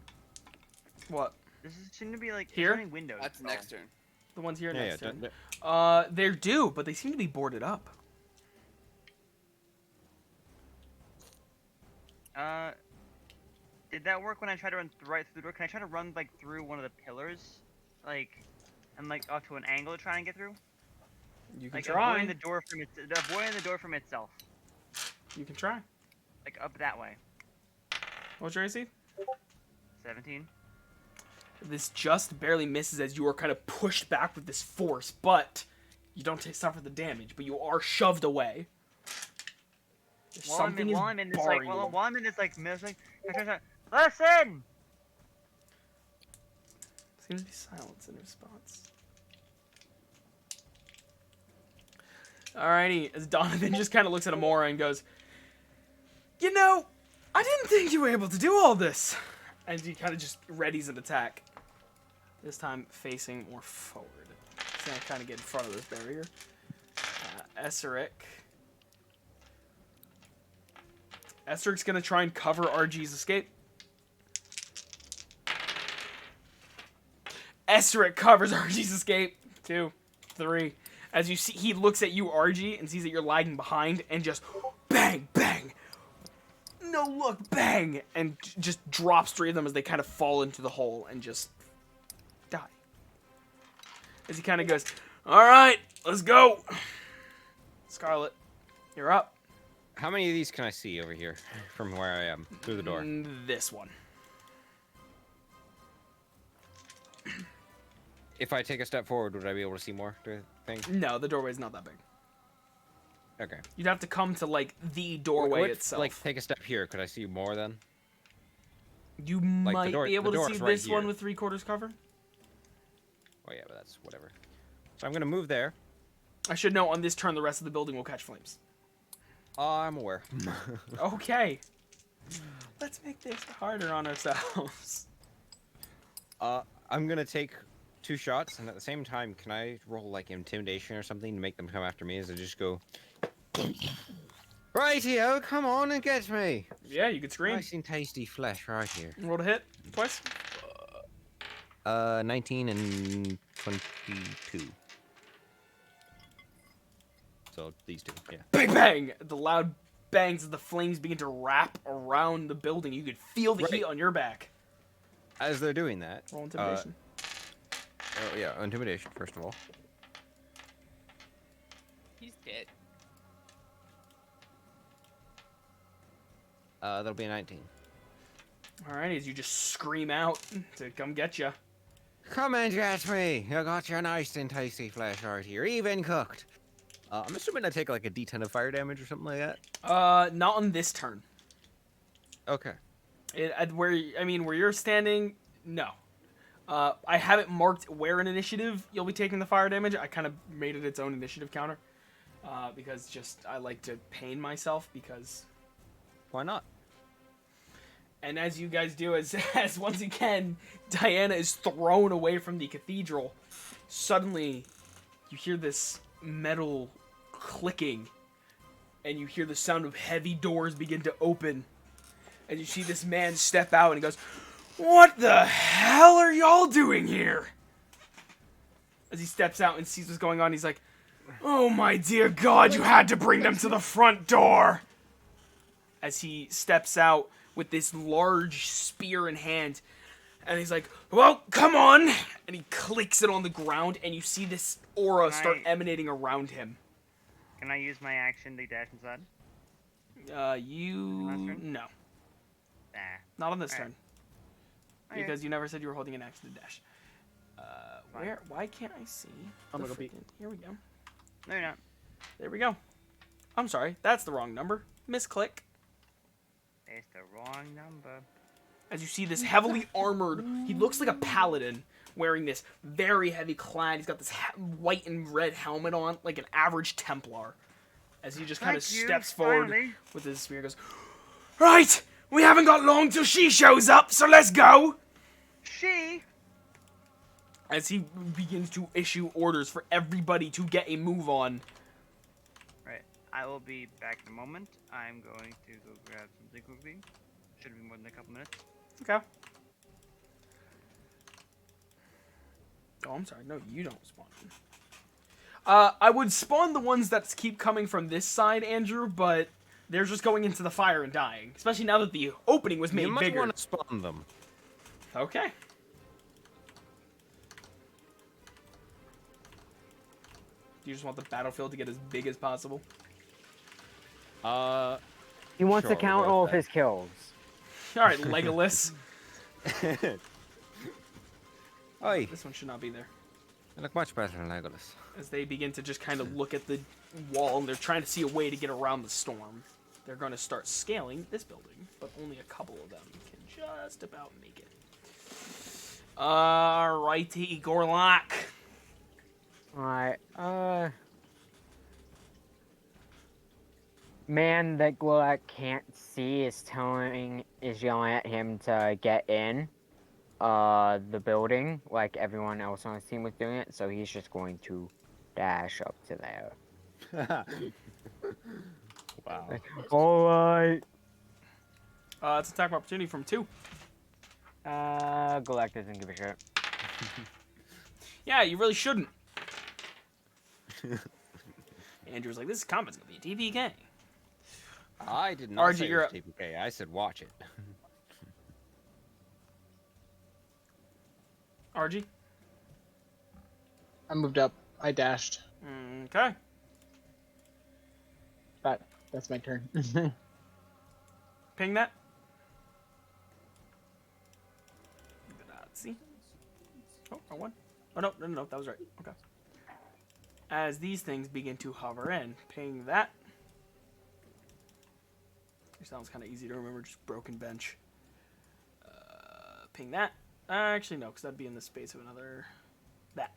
Speaker 1: What?
Speaker 9: Does it seem to be like
Speaker 1: Here?
Speaker 9: showing windows?
Speaker 7: That's
Speaker 9: at all?
Speaker 7: next turn.
Speaker 1: The ones here
Speaker 5: Yeah,
Speaker 1: next
Speaker 5: yeah.
Speaker 1: turn. They're due, but they seem to be boarded up.
Speaker 9: Did that work when I tried to run right through the door? Can I try to run like through one of the pillars, like, and like off to an angle to try and get through?
Speaker 1: You can
Speaker 9: Like
Speaker 1: try.
Speaker 9: avoiding the door from itself,
Speaker 1: You can try.
Speaker 9: like up that way.
Speaker 1: What's your AC?
Speaker 9: 17.
Speaker 1: This just barely misses as you are kind of pushed back with this force, but you don't suffer the damage, but you are shoved away. There's something is
Speaker 9: While I'm in this like,
Speaker 1: barring
Speaker 9: while,
Speaker 1: you.
Speaker 9: while I'm in this like missing, listen.
Speaker 1: Seems to be silence in response. Alrighty, as Donovan just kind of looks at Amora and goes, you know, I didn't think you were able to do all this. And he kind of just readies an attack. This time facing more forward. He's gonna kind of get in front of this barrier. Esseric's gonna try and cover RG's escape. Esseric covers RG's escape. 2, 3. As you see, he looks at you, RG, and sees that you're lagging behind, and just bang, bang. No look, bang, and just drops 3 of them as they kind of fall into the hole and just die. As he kind of goes, all right, Let's go. Scarlet, you're up.
Speaker 5: How many of these can I see over here from where I am through the door?
Speaker 1: This one.
Speaker 5: If I take a step forward, would I be able to see more? Do you think?
Speaker 1: No, the doorway's not that big.
Speaker 5: Okay.
Speaker 1: You'd have to come to like the doorway
Speaker 5: What if,
Speaker 1: itself.
Speaker 5: like, take a step here. Could I see more then?
Speaker 1: You
Speaker 5: the
Speaker 1: might
Speaker 5: door-
Speaker 1: be able
Speaker 5: the
Speaker 1: to
Speaker 5: door's
Speaker 1: see
Speaker 5: right
Speaker 1: this one
Speaker 5: here.
Speaker 1: with 3/4 cover.
Speaker 5: Oh yeah, but that's whatever. So I'm gonna move there.
Speaker 1: I should know on this turn the rest of the building will catch flames.
Speaker 5: I'm aware.
Speaker 1: Okay. Let's make this harder on ourselves.
Speaker 5: I'm gonna take 2 shots, and at the same time, can I roll like intimidation or something to make them come after me? As I just go, rightio, come on and get me.
Speaker 1: Yeah, you could scream.
Speaker 5: Nice and tasty flesh right here.
Speaker 1: Roll to hit twice.
Speaker 5: 19 and 22. So these 2, yeah.
Speaker 1: Bang bang! The loud bangs as the flames begin to wrap around the building. You could feel the heat on your back.
Speaker 5: As they're doing that,
Speaker 1: Roll intimidation.
Speaker 5: oh yeah, intimidation first of all.
Speaker 7: He's dead.
Speaker 5: That'll be a 19.
Speaker 1: Alright, as you just scream out to come get you.
Speaker 5: Come and get me! I got your nice and tasty flesh right here, even cooked. I'm assuming I take like a D10 of fire damage or something like that.
Speaker 1: Not on this turn.
Speaker 5: Okay.
Speaker 1: Where you're standing, no. I haven't marked where in initiative you'll be taking the fire damage. I kind of made it its own initiative counter. Because just, I like to pain myself because...
Speaker 5: Why not?
Speaker 1: And as you guys do, as once again, Diana is thrown away from the cathedral, suddenly you hear this metal clicking, and you hear the sound of heavy doors begin to open, and you see this man step out, and he goes, "What the hell are y'all doing here?" As he steps out and sees what's going on, he's like, "Oh my dear God, you had to bring them to the front door!" As he steps out with this large spear in hand, and he's like, "Well, come on!" And he clicks it on the ground, and you see this aura start emanating around him.
Speaker 9: Can I use my action to dash inside?
Speaker 1: No.
Speaker 9: Nah.
Speaker 1: Not on this
Speaker 9: Alright.
Speaker 1: turn. Because you never said you were holding an action to dash. Why can't I see?
Speaker 6: I'm
Speaker 1: the
Speaker 6: gonna be-
Speaker 1: freaking- Here we go.
Speaker 9: No, you're not.
Speaker 1: There we go. I'm sorry, that's the wrong number. Misclick.
Speaker 9: It's the wrong number.
Speaker 1: As you see this heavily armored, he looks like a paladin wearing this very heavy clad. He's got this white and red helmet on, like an average Templar. As he just kind of
Speaker 9: Thank you,
Speaker 1: steps forward
Speaker 9: finally.
Speaker 1: with his spear, goes, "Right, we haven't got long till she shows up, so let's go."
Speaker 9: She?
Speaker 1: As he begins to issue orders for everybody to get a move on.
Speaker 9: Right. I will be back in a moment. I'm going to go grab something quickly. Shouldn't be more than a couple minutes.
Speaker 1: Okay. Oh, I'm sorry. No, you don't spawn. I would spawn the ones that keep coming from this side, Andrew, but they're just going into the fire and dying. Especially now that the opening was made
Speaker 5: You might
Speaker 1: bigger.
Speaker 5: want to spawn them.
Speaker 1: Okay. Do you just want the battlefield to get as big as possible?
Speaker 2: He wants
Speaker 5: Sure,
Speaker 2: to count
Speaker 5: we'll
Speaker 2: all
Speaker 5: go
Speaker 2: of
Speaker 5: with
Speaker 2: his kills.
Speaker 1: Alright, Legolas.
Speaker 5: Oi,
Speaker 1: This one should not be there.
Speaker 5: I look much better than Legolas.
Speaker 1: As they begin to just kind of look at the wall and they're trying to see a way to get around the storm. They're going to start scaling this building, but only a couple of them can just about make it. Alrighty, Gorlock.
Speaker 2: Alright, man that Glowak can't see is yelling at him to get in the building like everyone else on his team was doing it, so he's just going to dash up to there.
Speaker 5: Wow.
Speaker 2: Alright.
Speaker 1: It's an attack of opportunity from 2.
Speaker 2: Glowak doesn't give a shit.
Speaker 1: Yeah, you really shouldn't. Andrew's like, this combat's gonna be a TPK.
Speaker 5: I did not
Speaker 1: RG,
Speaker 5: say it
Speaker 1: you're
Speaker 5: was
Speaker 1: up.
Speaker 5: TPK. I said watch it.
Speaker 1: RG?
Speaker 3: I moved up. I dashed.
Speaker 1: Okay.
Speaker 3: That's my turn.
Speaker 1: Ping that. See. Oh, wrong one. Oh, no, that was right. Okay. As these things begin to hover in, ping that. It sounds kind of easy to remember, just broken bench. Ping that. Actually, no, because that'd be in the space of another. That.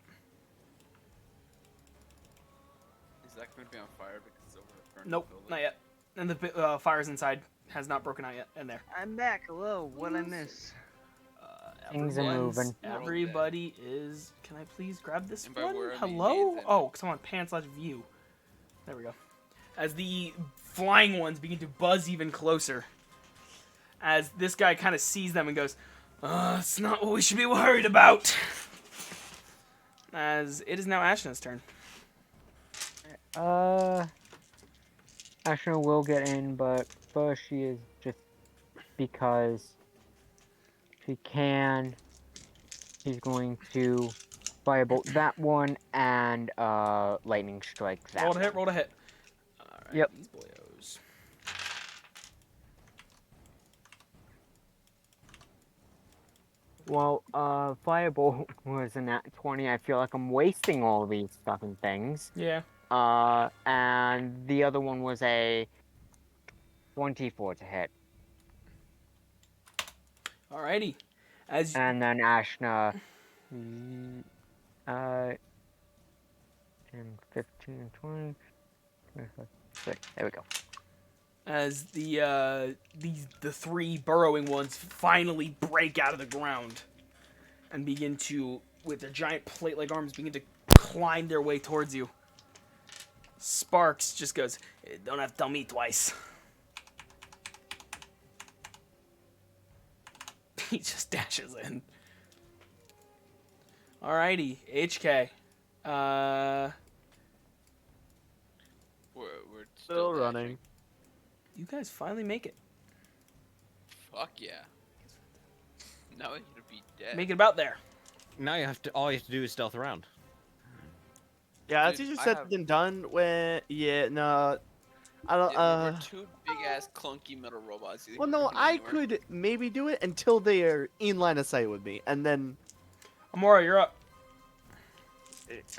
Speaker 7: Is that going to be on fire because it's over the front
Speaker 1: Nope,
Speaker 7: of the building?
Speaker 1: not yet. And the fire's inside has not broken out yet. In there.
Speaker 9: I'm back. Hello. What'd I miss?
Speaker 2: Things are
Speaker 1: Everyone's-
Speaker 2: moving.
Speaker 1: Everybody is. Can I please grab this
Speaker 7: And by
Speaker 1: one?
Speaker 7: where I mean
Speaker 1: Hello?
Speaker 7: Nathan.
Speaker 1: Oh, because I'm on pan/view. There we go. As the flying ones begin to buzz even closer. As this guy kind of sees them and goes, it's not what we should be worried about. As it is now Ashna's turn.
Speaker 2: Ashna will get in, but first she is just because she can. She's going to firebolt that one and lightning strike that
Speaker 1: Roll to hit,
Speaker 2: one.
Speaker 1: roll to hit. Alright,
Speaker 2: Yep.
Speaker 1: these boyos.
Speaker 2: Well, firebolt was a nat 20. I feel like I'm wasting all these fucking things.
Speaker 1: Yeah.
Speaker 2: And the other one was a 24 to hit.
Speaker 1: Alrighty. As
Speaker 2: And then Ashna, 10, 15, 20, 25, 6. There we go.
Speaker 1: as the three burrowing ones finally break out of the ground and begin to, with their giant plate-like arms, begin to climb their way towards you. Sparks just goes, don't have to tell me twice. He just dashes in. Alrighty, HK.
Speaker 7: We're
Speaker 6: Still
Speaker 7: dashing.
Speaker 6: running.
Speaker 1: You guys finally make it.
Speaker 7: Fuck yeah. Now we're gonna be dead.
Speaker 1: Make it about there.
Speaker 5: Now all you have to do is stealth around.
Speaker 6: Yeah,
Speaker 7: Dude,
Speaker 6: it's easier
Speaker 7: I
Speaker 6: said
Speaker 7: have-
Speaker 6: than done. When no, I don't.
Speaker 7: Yeah, we're two big ass clunky metal robots. You think
Speaker 6: Well,
Speaker 7: we're
Speaker 6: no,
Speaker 7: going
Speaker 6: I
Speaker 7: anywhere?
Speaker 6: could maybe do it until they are in line of sight with me, and then
Speaker 1: Amora, you're up.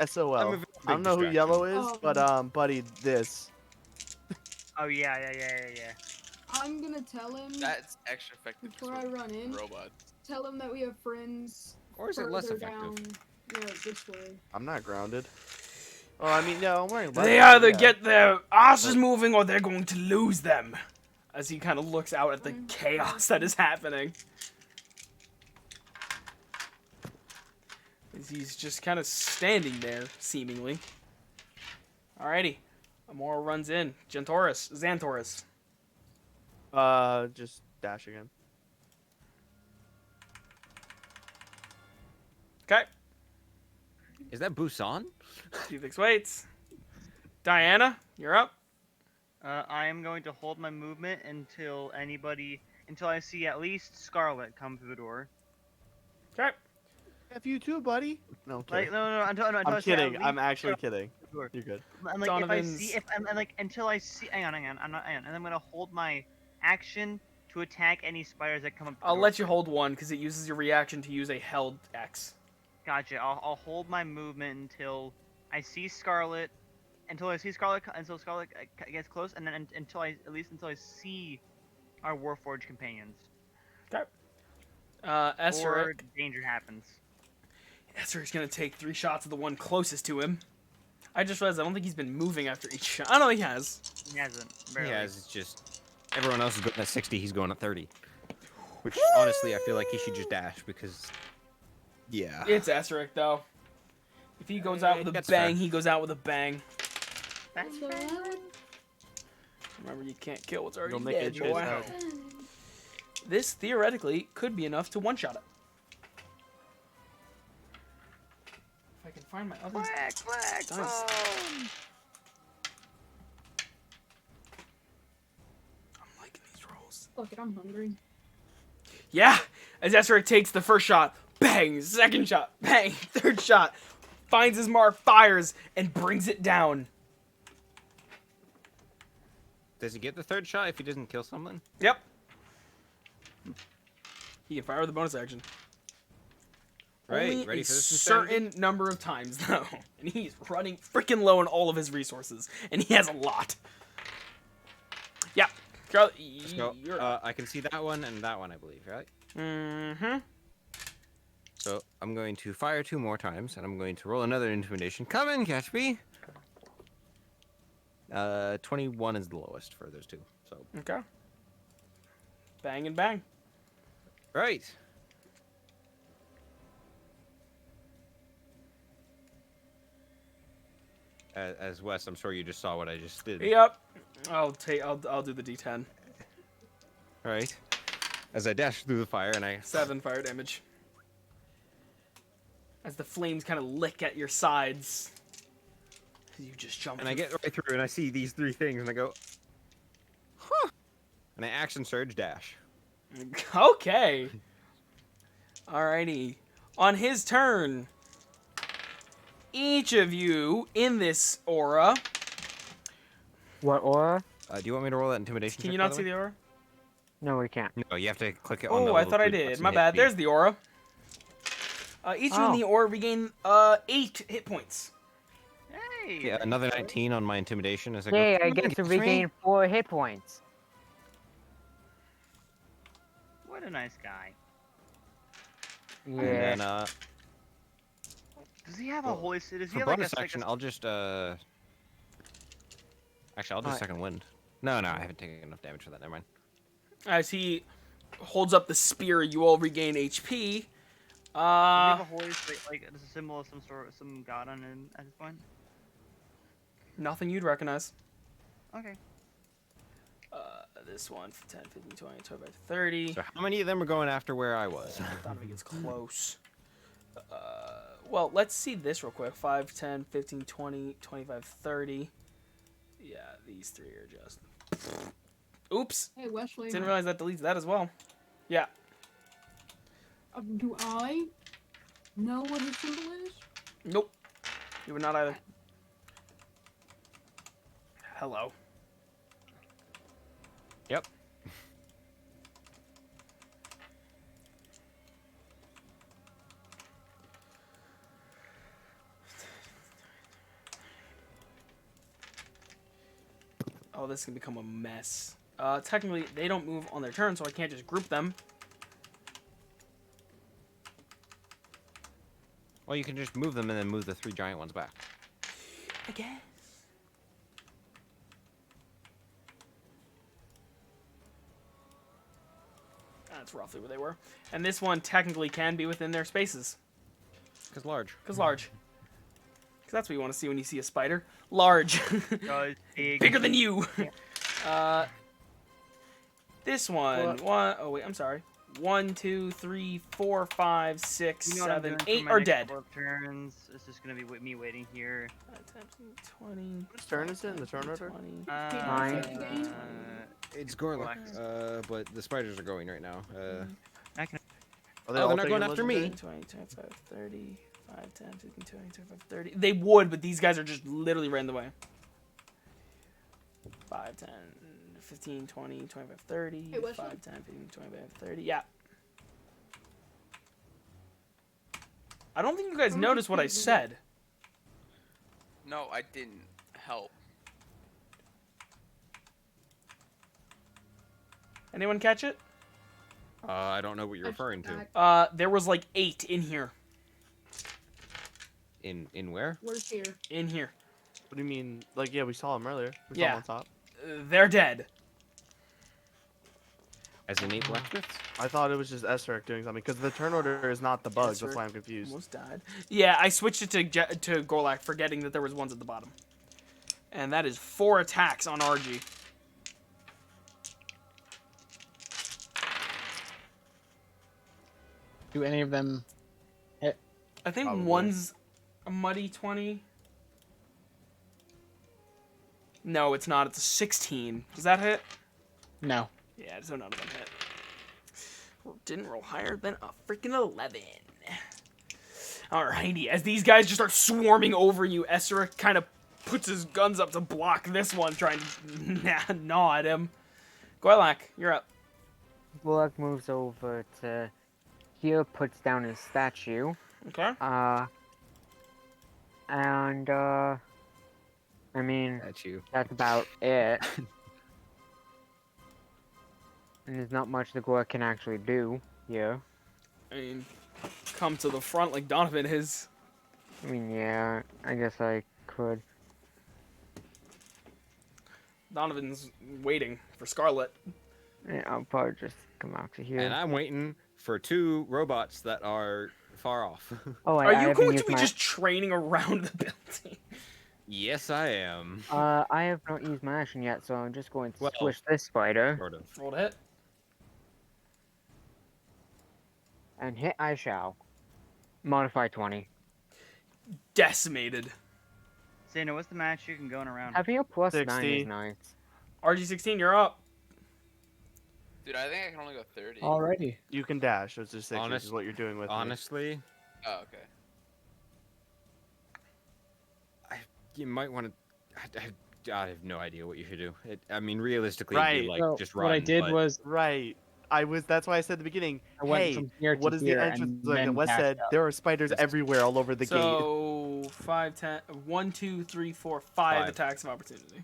Speaker 6: SOL.
Speaker 5: I'm a very
Speaker 6: I don't
Speaker 5: big
Speaker 6: know who
Speaker 5: distraction.
Speaker 6: yellow is, but buddy, this.
Speaker 9: Oh yeah.
Speaker 4: I'm gonna tell him
Speaker 7: That's extra effective
Speaker 4: before I
Speaker 7: because
Speaker 4: run in.
Speaker 7: we're robots.
Speaker 4: Tell him that we have friends.
Speaker 5: Or is it less
Speaker 4: further
Speaker 5: effective?
Speaker 4: Down, this way.
Speaker 6: I'm not grounded. Oh, I mean, no, I'm wearing.
Speaker 1: They
Speaker 6: leather,
Speaker 1: either
Speaker 6: yeah.
Speaker 1: get their asses moving or they're going to lose them. As he kind of looks out at the chaos that is happening. As he's just kind of standing there, seemingly. Alrighty. Amora runs in. Xantaurus.
Speaker 6: Just dash again.
Speaker 1: Okay.
Speaker 5: Is that Busan?
Speaker 1: 2-6 waits. Diana, you're up.
Speaker 9: I am going to hold my movement until I see at least Scarlet come through the door.
Speaker 1: Okay.
Speaker 6: F you too, buddy. No, I'm
Speaker 9: Like
Speaker 6: kidding.
Speaker 9: no, until I
Speaker 6: I'm
Speaker 9: see at
Speaker 6: kidding.
Speaker 9: least
Speaker 6: I'm actually
Speaker 9: Scarlet
Speaker 6: kidding.
Speaker 9: through the door.
Speaker 6: You're good.
Speaker 9: And like
Speaker 1: Donovan's-
Speaker 9: until I see. Hang on. I'm not. Hang on. And I'm gonna hold my action to attack any spiders that come up.
Speaker 1: I'll let you hold one because it uses your reaction to use a held X.
Speaker 9: Gotcha. I'll hold my movement until I see Scarlet. Until Scarlet gets close, and then until I see our Warforged companions.
Speaker 1: Okay.
Speaker 9: Or
Speaker 1: Esric.
Speaker 9: danger happens.
Speaker 1: Esric's gonna take 3 shots of the one closest to him. I just realized I don't think he's been moving after each shot. I don't know he has.
Speaker 9: He hasn't. Barely.
Speaker 5: Yeah, it's just everyone else is going at 60. He's going at 30. Which honestly, I feel like he should just dash because. Yeah.
Speaker 1: It's Esric though. If he goes out with a
Speaker 5: That's
Speaker 1: bang,
Speaker 5: fair.
Speaker 1: he goes out with a bang.
Speaker 9: That's
Speaker 4: So
Speaker 9: fair.
Speaker 1: Remember, you can't kill what's already
Speaker 6: Don't make
Speaker 1: dead,
Speaker 6: it chase
Speaker 1: boy.
Speaker 6: out.
Speaker 1: This theoretically could be enough to one-shot it. If I can find my other
Speaker 9: Quack,
Speaker 1: dice.
Speaker 9: boom.
Speaker 1: I'm liking these rolls.
Speaker 4: Fuck it, I'm hungry.
Speaker 1: Yeah, as Esric takes the first shot, bang, second shot, bang, third shot, finds his mark, fires, and brings it down.
Speaker 5: Does he get the third shot if he doesn't kill someone?
Speaker 1: Yep. He can fire with a bonus action.
Speaker 5: Right,
Speaker 1: Only
Speaker 5: ready
Speaker 1: a
Speaker 5: for this
Speaker 1: certain number of times, though. And he's running freaking low on all of his resources. And he has a lot. Yeah. Charlie,
Speaker 5: Let's go.
Speaker 1: you're...
Speaker 5: I can see that one and that one, I believe, right?
Speaker 1: Mm-hmm.
Speaker 5: So I'm going to fire 2 more times, and I'm going to roll another intimidation. Come in, catch me. 21 is the lowest for those 2. So
Speaker 1: Okay. Bang and bang.
Speaker 5: right. As Wes, I'm sure you just saw what I just did.
Speaker 1: Yep. I'll do the D10.
Speaker 5: Right. As I dash through the fire, and I
Speaker 1: 7 fire damage. As the flames kind of lick at your sides. You just jump.
Speaker 5: and I get right through, and I see these 3 things, and I go, huh. And I action surge dash.
Speaker 1: Okay. Alrighty. On his turn, each of you in this aura.
Speaker 2: What aura?
Speaker 5: Do you want me to roll that intimidation?
Speaker 1: Can
Speaker 5: check,
Speaker 1: you
Speaker 5: by
Speaker 1: not
Speaker 5: the
Speaker 1: see
Speaker 5: way?
Speaker 1: the aura?
Speaker 2: No, we can't.
Speaker 5: No, you have to click it on the
Speaker 1: Oh, I
Speaker 5: little
Speaker 1: thought I
Speaker 5: 3
Speaker 1: did.
Speaker 5: dots
Speaker 1: My
Speaker 5: and hit
Speaker 1: bad.
Speaker 5: B.
Speaker 1: There's the aura. Each of you in
Speaker 2: Oh.
Speaker 1: the aura regain 8 hit points.
Speaker 9: Hey.
Speaker 5: Yeah, another 19 on my intimidation as I go.
Speaker 2: Yay, I
Speaker 5: "Come on,
Speaker 2: get to
Speaker 5: catch me."
Speaker 2: regain 4 hit points.
Speaker 9: What a nice guy.
Speaker 2: Yeah.
Speaker 5: And then
Speaker 9: Does he have a hoist? Does he
Speaker 5: for
Speaker 9: have like a
Speaker 5: bonus action, I'll just actually I'll do second wind. No, I haven't taken enough damage for that. Never mind.
Speaker 1: As he holds up the spear, you all regain HP.
Speaker 9: Does he have a hoist like there's a symbol of some god on him at this point?
Speaker 1: Nothing you'd recognize.
Speaker 9: Okay.
Speaker 1: This one, 10, 15, 20, 25, 30.
Speaker 5: So how many of them are going after where I was?
Speaker 1: Donovan gets close. Well, let's see this real quick. 5, 10, 15, 20, 25, 30. Yeah, these 3 are just... Oops.
Speaker 4: Hey, Wesley.
Speaker 1: Didn't realize that deletes that as well. Yeah.
Speaker 4: Do I know what his symbol is?
Speaker 1: Nope. You would not either. Hello.
Speaker 5: Yep.
Speaker 1: Oh, this can become a mess. Technically, they don't move on their turn, so I can't just group them.
Speaker 5: Well, you can just move them and then move the 3 giant ones back.
Speaker 1: I guess. That's roughly where they were. And this one technically can be within their spaces.
Speaker 5: Because large.
Speaker 1: Because large. Because that's what you want to see when you see a spider. Large.
Speaker 9: Guys,
Speaker 1: Bigger than you. This one. Oh, wait, I'm sorry. 1, 2, 3, 4, 5, 6,
Speaker 9: You know what I'm
Speaker 1: 7,
Speaker 9: doing for
Speaker 1: 8
Speaker 9: my
Speaker 1: are
Speaker 9: next
Speaker 1: dead.
Speaker 9: couple of turns. It's just gonna be me waiting here.
Speaker 1: 20.
Speaker 6: Whose turn is it in the turn order?
Speaker 1: 20.
Speaker 2: Mine.
Speaker 5: It's Gorlak, but the spiders are going right now.
Speaker 9: I can.
Speaker 6: Are they
Speaker 5: Oh,
Speaker 6: all
Speaker 5: they're not
Speaker 6: taking
Speaker 5: going after me.
Speaker 1: 20, 25, 30, 5, 10, 15, 20, 25, 30. They would, but these guys are just literally ran the way. 5, 10, 15, 20, 25, 30.
Speaker 4: Hey, Wesley?
Speaker 1: 5, 10, 15, 25, 30. Yeah. I don't think you guys noticed what I said.
Speaker 7: No, I didn't help.
Speaker 1: Anyone catch it?
Speaker 5: I don't know what you're referring to.
Speaker 1: There was like 8 in here.
Speaker 5: In where?
Speaker 4: Where's here?
Speaker 1: In here.
Speaker 6: What do you mean? Like, yeah, we saw him earlier. We saw
Speaker 1: Yeah.
Speaker 6: him on top.
Speaker 1: They're dead.
Speaker 5: As in 8 blacksmiths?
Speaker 6: I thought it was just Esric doing something because the turn order is not the bugs.
Speaker 1: Esric
Speaker 6: That's why I'm confused.
Speaker 1: Almost died. Yeah, I switched it to Gorlak, forgetting that there was ones at the bottom. And that is 4 attacks on RG.
Speaker 3: Do any of them hit?
Speaker 1: I think
Speaker 6: Probably.
Speaker 1: one's a muddy 20. No, it's not. It's a 16. Does that hit?
Speaker 3: No.
Speaker 1: Yeah, so none of them hit. Didn't roll higher than a freaking 11. Alrighty, as these guys just start swarming over you, Esric kind of puts his guns up to block this one, trying to gnaw at him. Goylak, you're up.
Speaker 2: Bullock moves over to here, puts down his statue.
Speaker 1: Okay.
Speaker 2: And I mean,
Speaker 5: At you.
Speaker 2: that's about it. And there's not much the Gork can actually do here.
Speaker 1: I mean, come to the front like Donovan is.
Speaker 2: I mean, yeah, I guess I could.
Speaker 1: Donovan's waiting for Scarlet.
Speaker 2: Yeah, I'll probably just come out to here.
Speaker 5: And I'm waiting for 2 robots that are far off.
Speaker 2: Oh,
Speaker 1: Are you
Speaker 2: haven't
Speaker 1: going to
Speaker 2: used
Speaker 1: be
Speaker 2: my...
Speaker 1: just training around the building?
Speaker 5: Yes, I am.
Speaker 2: I have not used my action yet, so I'm just going to
Speaker 5: Well,
Speaker 2: squish this spider.
Speaker 5: Sort of.
Speaker 1: Roll to hit.
Speaker 2: And hit I shall. Modify 20.
Speaker 1: Decimated.
Speaker 9: Santa, what's the match you can going around?
Speaker 2: Having a plus 9
Speaker 6: 60.
Speaker 2: is nice.
Speaker 1: RG16, you're up.
Speaker 7: Dude, I think I can only go 30.
Speaker 3: Alrighty.
Speaker 6: You can dash. It's just 60, which
Speaker 5: Honest-
Speaker 6: is what you're doing with me.
Speaker 5: Honestly,
Speaker 7: Oh, okay.
Speaker 5: you might want to. I have no idea what you should do. I mean, realistically,
Speaker 6: Right.
Speaker 5: you, like
Speaker 3: So
Speaker 5: just run.
Speaker 3: what I did
Speaker 5: but
Speaker 3: was
Speaker 6: Right. That's why I said at the beginning,
Speaker 3: I went
Speaker 6: hey,
Speaker 3: from here to
Speaker 6: what is the
Speaker 3: here
Speaker 6: entrance?
Speaker 3: and
Speaker 6: Like
Speaker 3: then
Speaker 6: Wes
Speaker 3: backed
Speaker 6: said,
Speaker 3: up.
Speaker 6: there are spiders
Speaker 5: Yes.
Speaker 6: everywhere all over the gate.
Speaker 1: So 5, 10, 1, 2, 3, 4, 5
Speaker 5: Five.
Speaker 1: attacks of opportunity.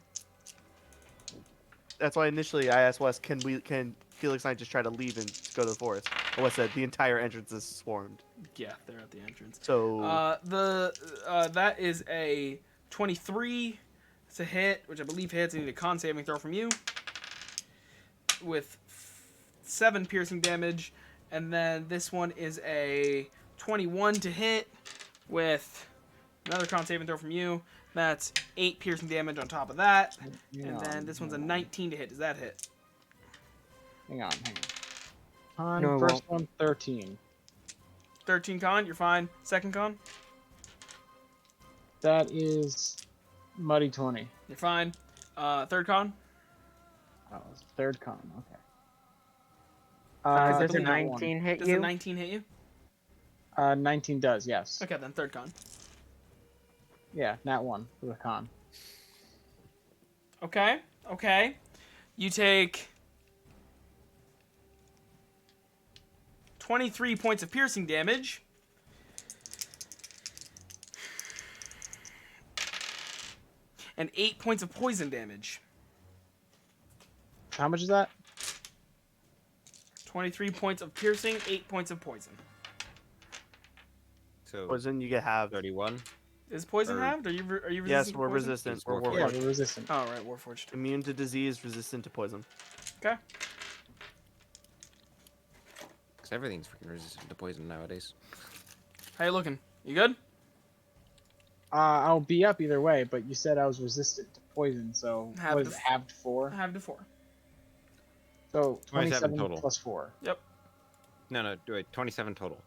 Speaker 6: That's why initially I asked Wes, can Felix and I just try to leave and go to the forest? But Wes said the entire entrance is swarmed.
Speaker 1: Yeah, they're at the entrance.
Speaker 6: So
Speaker 1: That is a 23. It's a hit, which I believe hits. I need a con saving throw from you with 7 piercing damage, and then this one is a 21 to hit with another con saving throw from you. That's 8 piercing damage on top of that, and then this one's a 19 to hit. Does that hit?
Speaker 3: Hang on. On
Speaker 2: No, it
Speaker 3: first one, 13.
Speaker 1: 13 con, you're fine. Second con,
Speaker 3: That is muddy 20.
Speaker 1: you're fine. Third con,
Speaker 3: Oh, it's third con. Okay.
Speaker 1: I
Speaker 2: Does a
Speaker 1: believe that
Speaker 2: 19 hit
Speaker 1: does
Speaker 2: you?
Speaker 1: a 19 hit you?
Speaker 3: 19 does, yes.
Speaker 1: Okay, then third con.
Speaker 3: Yeah, nat 1 for the con.
Speaker 1: Okay. You take 23 points of piercing damage. And 8 points of poison damage.
Speaker 3: How much is that?
Speaker 1: 23 points of piercing, 8 points of poison.
Speaker 5: So
Speaker 6: poison, you get halved.
Speaker 5: 31.
Speaker 1: Is poison
Speaker 5: Or-
Speaker 1: halved? Are you resistant
Speaker 6: Yes,
Speaker 1: to
Speaker 6: we're
Speaker 1: poison?
Speaker 6: resistant.
Speaker 5: It's
Speaker 6: We're
Speaker 5: Warforged.
Speaker 3: Yeah,
Speaker 6: Warforged.
Speaker 3: we're resistant.
Speaker 1: Oh, right, Warforged.
Speaker 6: Immune to disease, resistant to poison.
Speaker 1: Okay.
Speaker 5: Because everything's freaking resistant to poison nowadays.
Speaker 1: How you looking? You good?
Speaker 3: I'll be up either way, but you said I was resistant to poison, so
Speaker 1: Halved
Speaker 3: what is
Speaker 1: to
Speaker 3: it, halved 4?
Speaker 1: Halved to 4.
Speaker 3: So
Speaker 5: 27
Speaker 3: 27
Speaker 5: total.
Speaker 3: plus 4.
Speaker 5: No, wait, 27 total.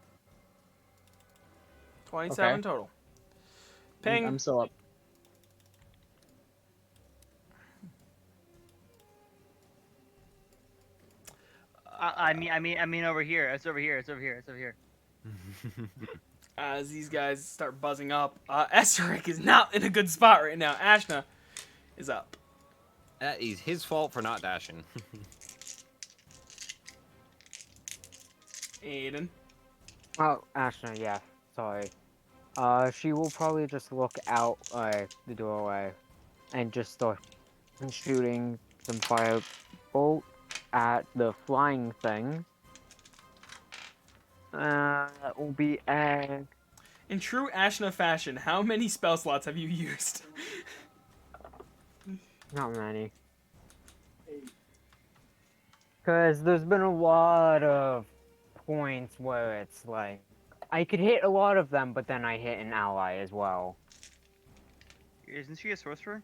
Speaker 1: 27
Speaker 3: Okay.
Speaker 1: total. Ping.
Speaker 3: I'm still up.
Speaker 9: I mean over here. It's over here. It's over here. It's over here.
Speaker 1: As these guys start buzzing up, Esric is not in a good spot right now. Ashna is up.
Speaker 5: That is his fault for not dashing.
Speaker 1: Aiden.
Speaker 2: Oh, Ashna, yeah. Sorry. She will probably just look out the doorway and just start shooting some firebolt at the flying thing. That will be a...
Speaker 1: In true Ashna fashion, how many spell slots have you used?
Speaker 2: Not many. Because there's been a lot of points where it's like, I could hit a lot of them, but then I hit an ally as well.
Speaker 9: Isn't she a sorcerer?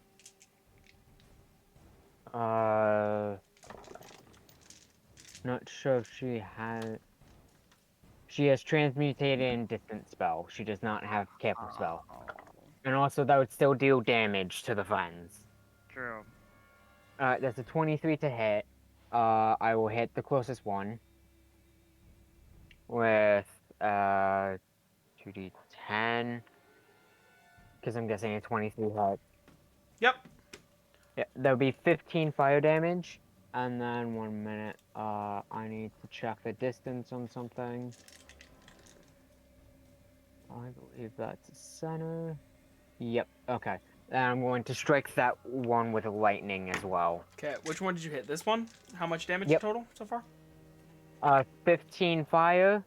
Speaker 2: Not sure if she has... She has transmutated and distant spell. She does not have careful spell. And also that would still deal damage to the friends.
Speaker 9: True.
Speaker 2: That's a 23 to hit. I will hit the closest one with 2d10. 10. Because I'm guessing a 23 hit.
Speaker 1: Yep.
Speaker 2: Yeah, there'll be 15 fire damage. And then 1 minute. I need to check the distance on something. I believe that's a center. Yep, okay. And I'm going to strike that one with lightning as well.
Speaker 1: Okay, which one did you hit? This one? How much damage
Speaker 2: Yep.
Speaker 1: total so far?
Speaker 2: 15 fire.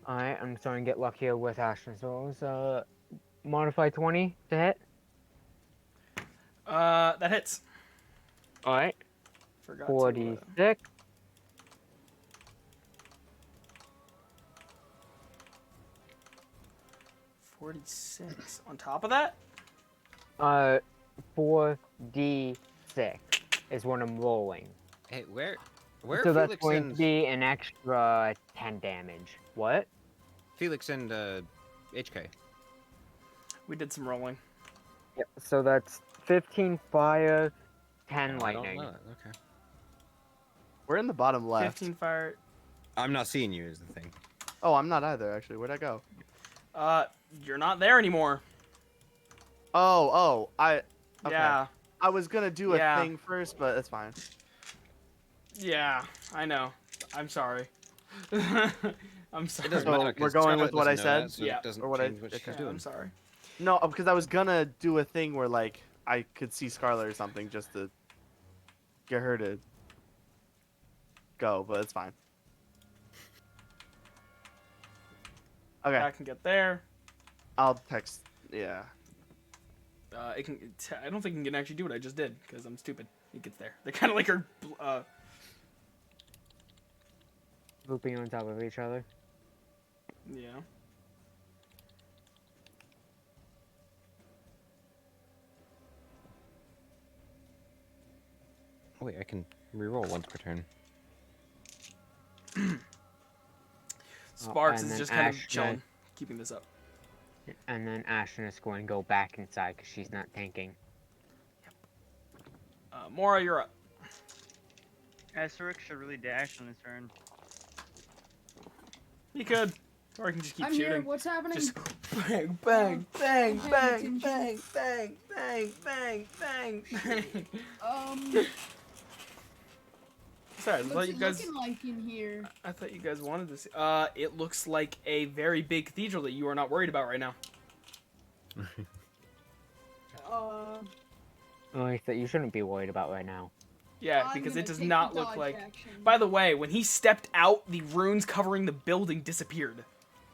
Speaker 2: Alright, I'm starting to get luckier with Ashton Souls. Modify 20 to hit.
Speaker 1: That hits.
Speaker 2: Alright.
Speaker 1: Forgot
Speaker 2: 46.
Speaker 1: 46. On top of that?
Speaker 2: 4d6 is what I'm rolling.
Speaker 5: Hey, where
Speaker 2: So that's
Speaker 5: Felix
Speaker 2: going
Speaker 5: and
Speaker 2: to be an extra 10 damage. What?
Speaker 5: Felix and HK?
Speaker 1: We did some rolling.
Speaker 2: Yep, so that's 15 fire, 10
Speaker 5: Oh, I don't
Speaker 2: lightning.
Speaker 5: know that. Okay.
Speaker 6: We're in the bottom left.
Speaker 1: 15 fire.
Speaker 5: I'm not seeing you is the thing.
Speaker 6: Oh, I'm not either, actually. Where'd I go?
Speaker 1: You're not there anymore.
Speaker 6: Okay.
Speaker 1: Yeah.
Speaker 6: I was gonna do a
Speaker 1: Yeah.
Speaker 6: thing first, but it's fine.
Speaker 1: Yeah, I know. I'm sorry. I'm sorry.
Speaker 5: It doesn't
Speaker 6: So
Speaker 5: matter. 'Cause
Speaker 6: we're going
Speaker 5: Scarlet
Speaker 6: with what I
Speaker 5: doesn't know
Speaker 6: said?
Speaker 5: that, so
Speaker 1: Yeah.
Speaker 5: It doesn't
Speaker 6: Or what I-
Speaker 5: change what she's
Speaker 6: okay.
Speaker 1: Yeah,
Speaker 5: doing.
Speaker 1: I'm sorry.
Speaker 6: No, because I was gonna do a thing where like I could see Scarlet or something just to get her to go, but it's fine. Okay,
Speaker 1: I can get there.
Speaker 6: I'll text. Yeah.
Speaker 1: It can. I don't think it can actually do what I just did because I'm stupid. It gets there. They're kind of like our.
Speaker 2: Looping on top of each other.
Speaker 1: Yeah.
Speaker 5: Oh, wait, I can reroll once per turn.
Speaker 1: Sparks
Speaker 2: and
Speaker 1: is
Speaker 2: then
Speaker 1: just kind of
Speaker 2: Ash,
Speaker 1: chilling, keeping this up.
Speaker 2: And then Ashton is going to go back inside because she's not tanking.
Speaker 1: Mora, you're up.
Speaker 9: Surik should really dash on his turn.
Speaker 1: He could, or he can just keep
Speaker 4: I'm
Speaker 1: shooting.
Speaker 4: here. What's happening?
Speaker 1: Just bang, bang, bang,
Speaker 4: Okay,
Speaker 1: bang,
Speaker 4: attention.
Speaker 1: bang, bang, bang, bang, bang, bang. Sorry, I thought
Speaker 4: What's
Speaker 1: you
Speaker 4: it
Speaker 1: guys.
Speaker 4: looking like in here?
Speaker 1: I thought you guys wanted to see. It looks like a very big cathedral that you are not worried about right now.
Speaker 2: That you shouldn't be worried about right now.
Speaker 1: Yeah,
Speaker 4: I'm
Speaker 1: because
Speaker 4: gonna
Speaker 1: it does
Speaker 4: take
Speaker 1: not
Speaker 4: the
Speaker 1: look
Speaker 4: dodge
Speaker 1: like.
Speaker 4: action.
Speaker 1: By the way, when he stepped out, the runes covering the building disappeared.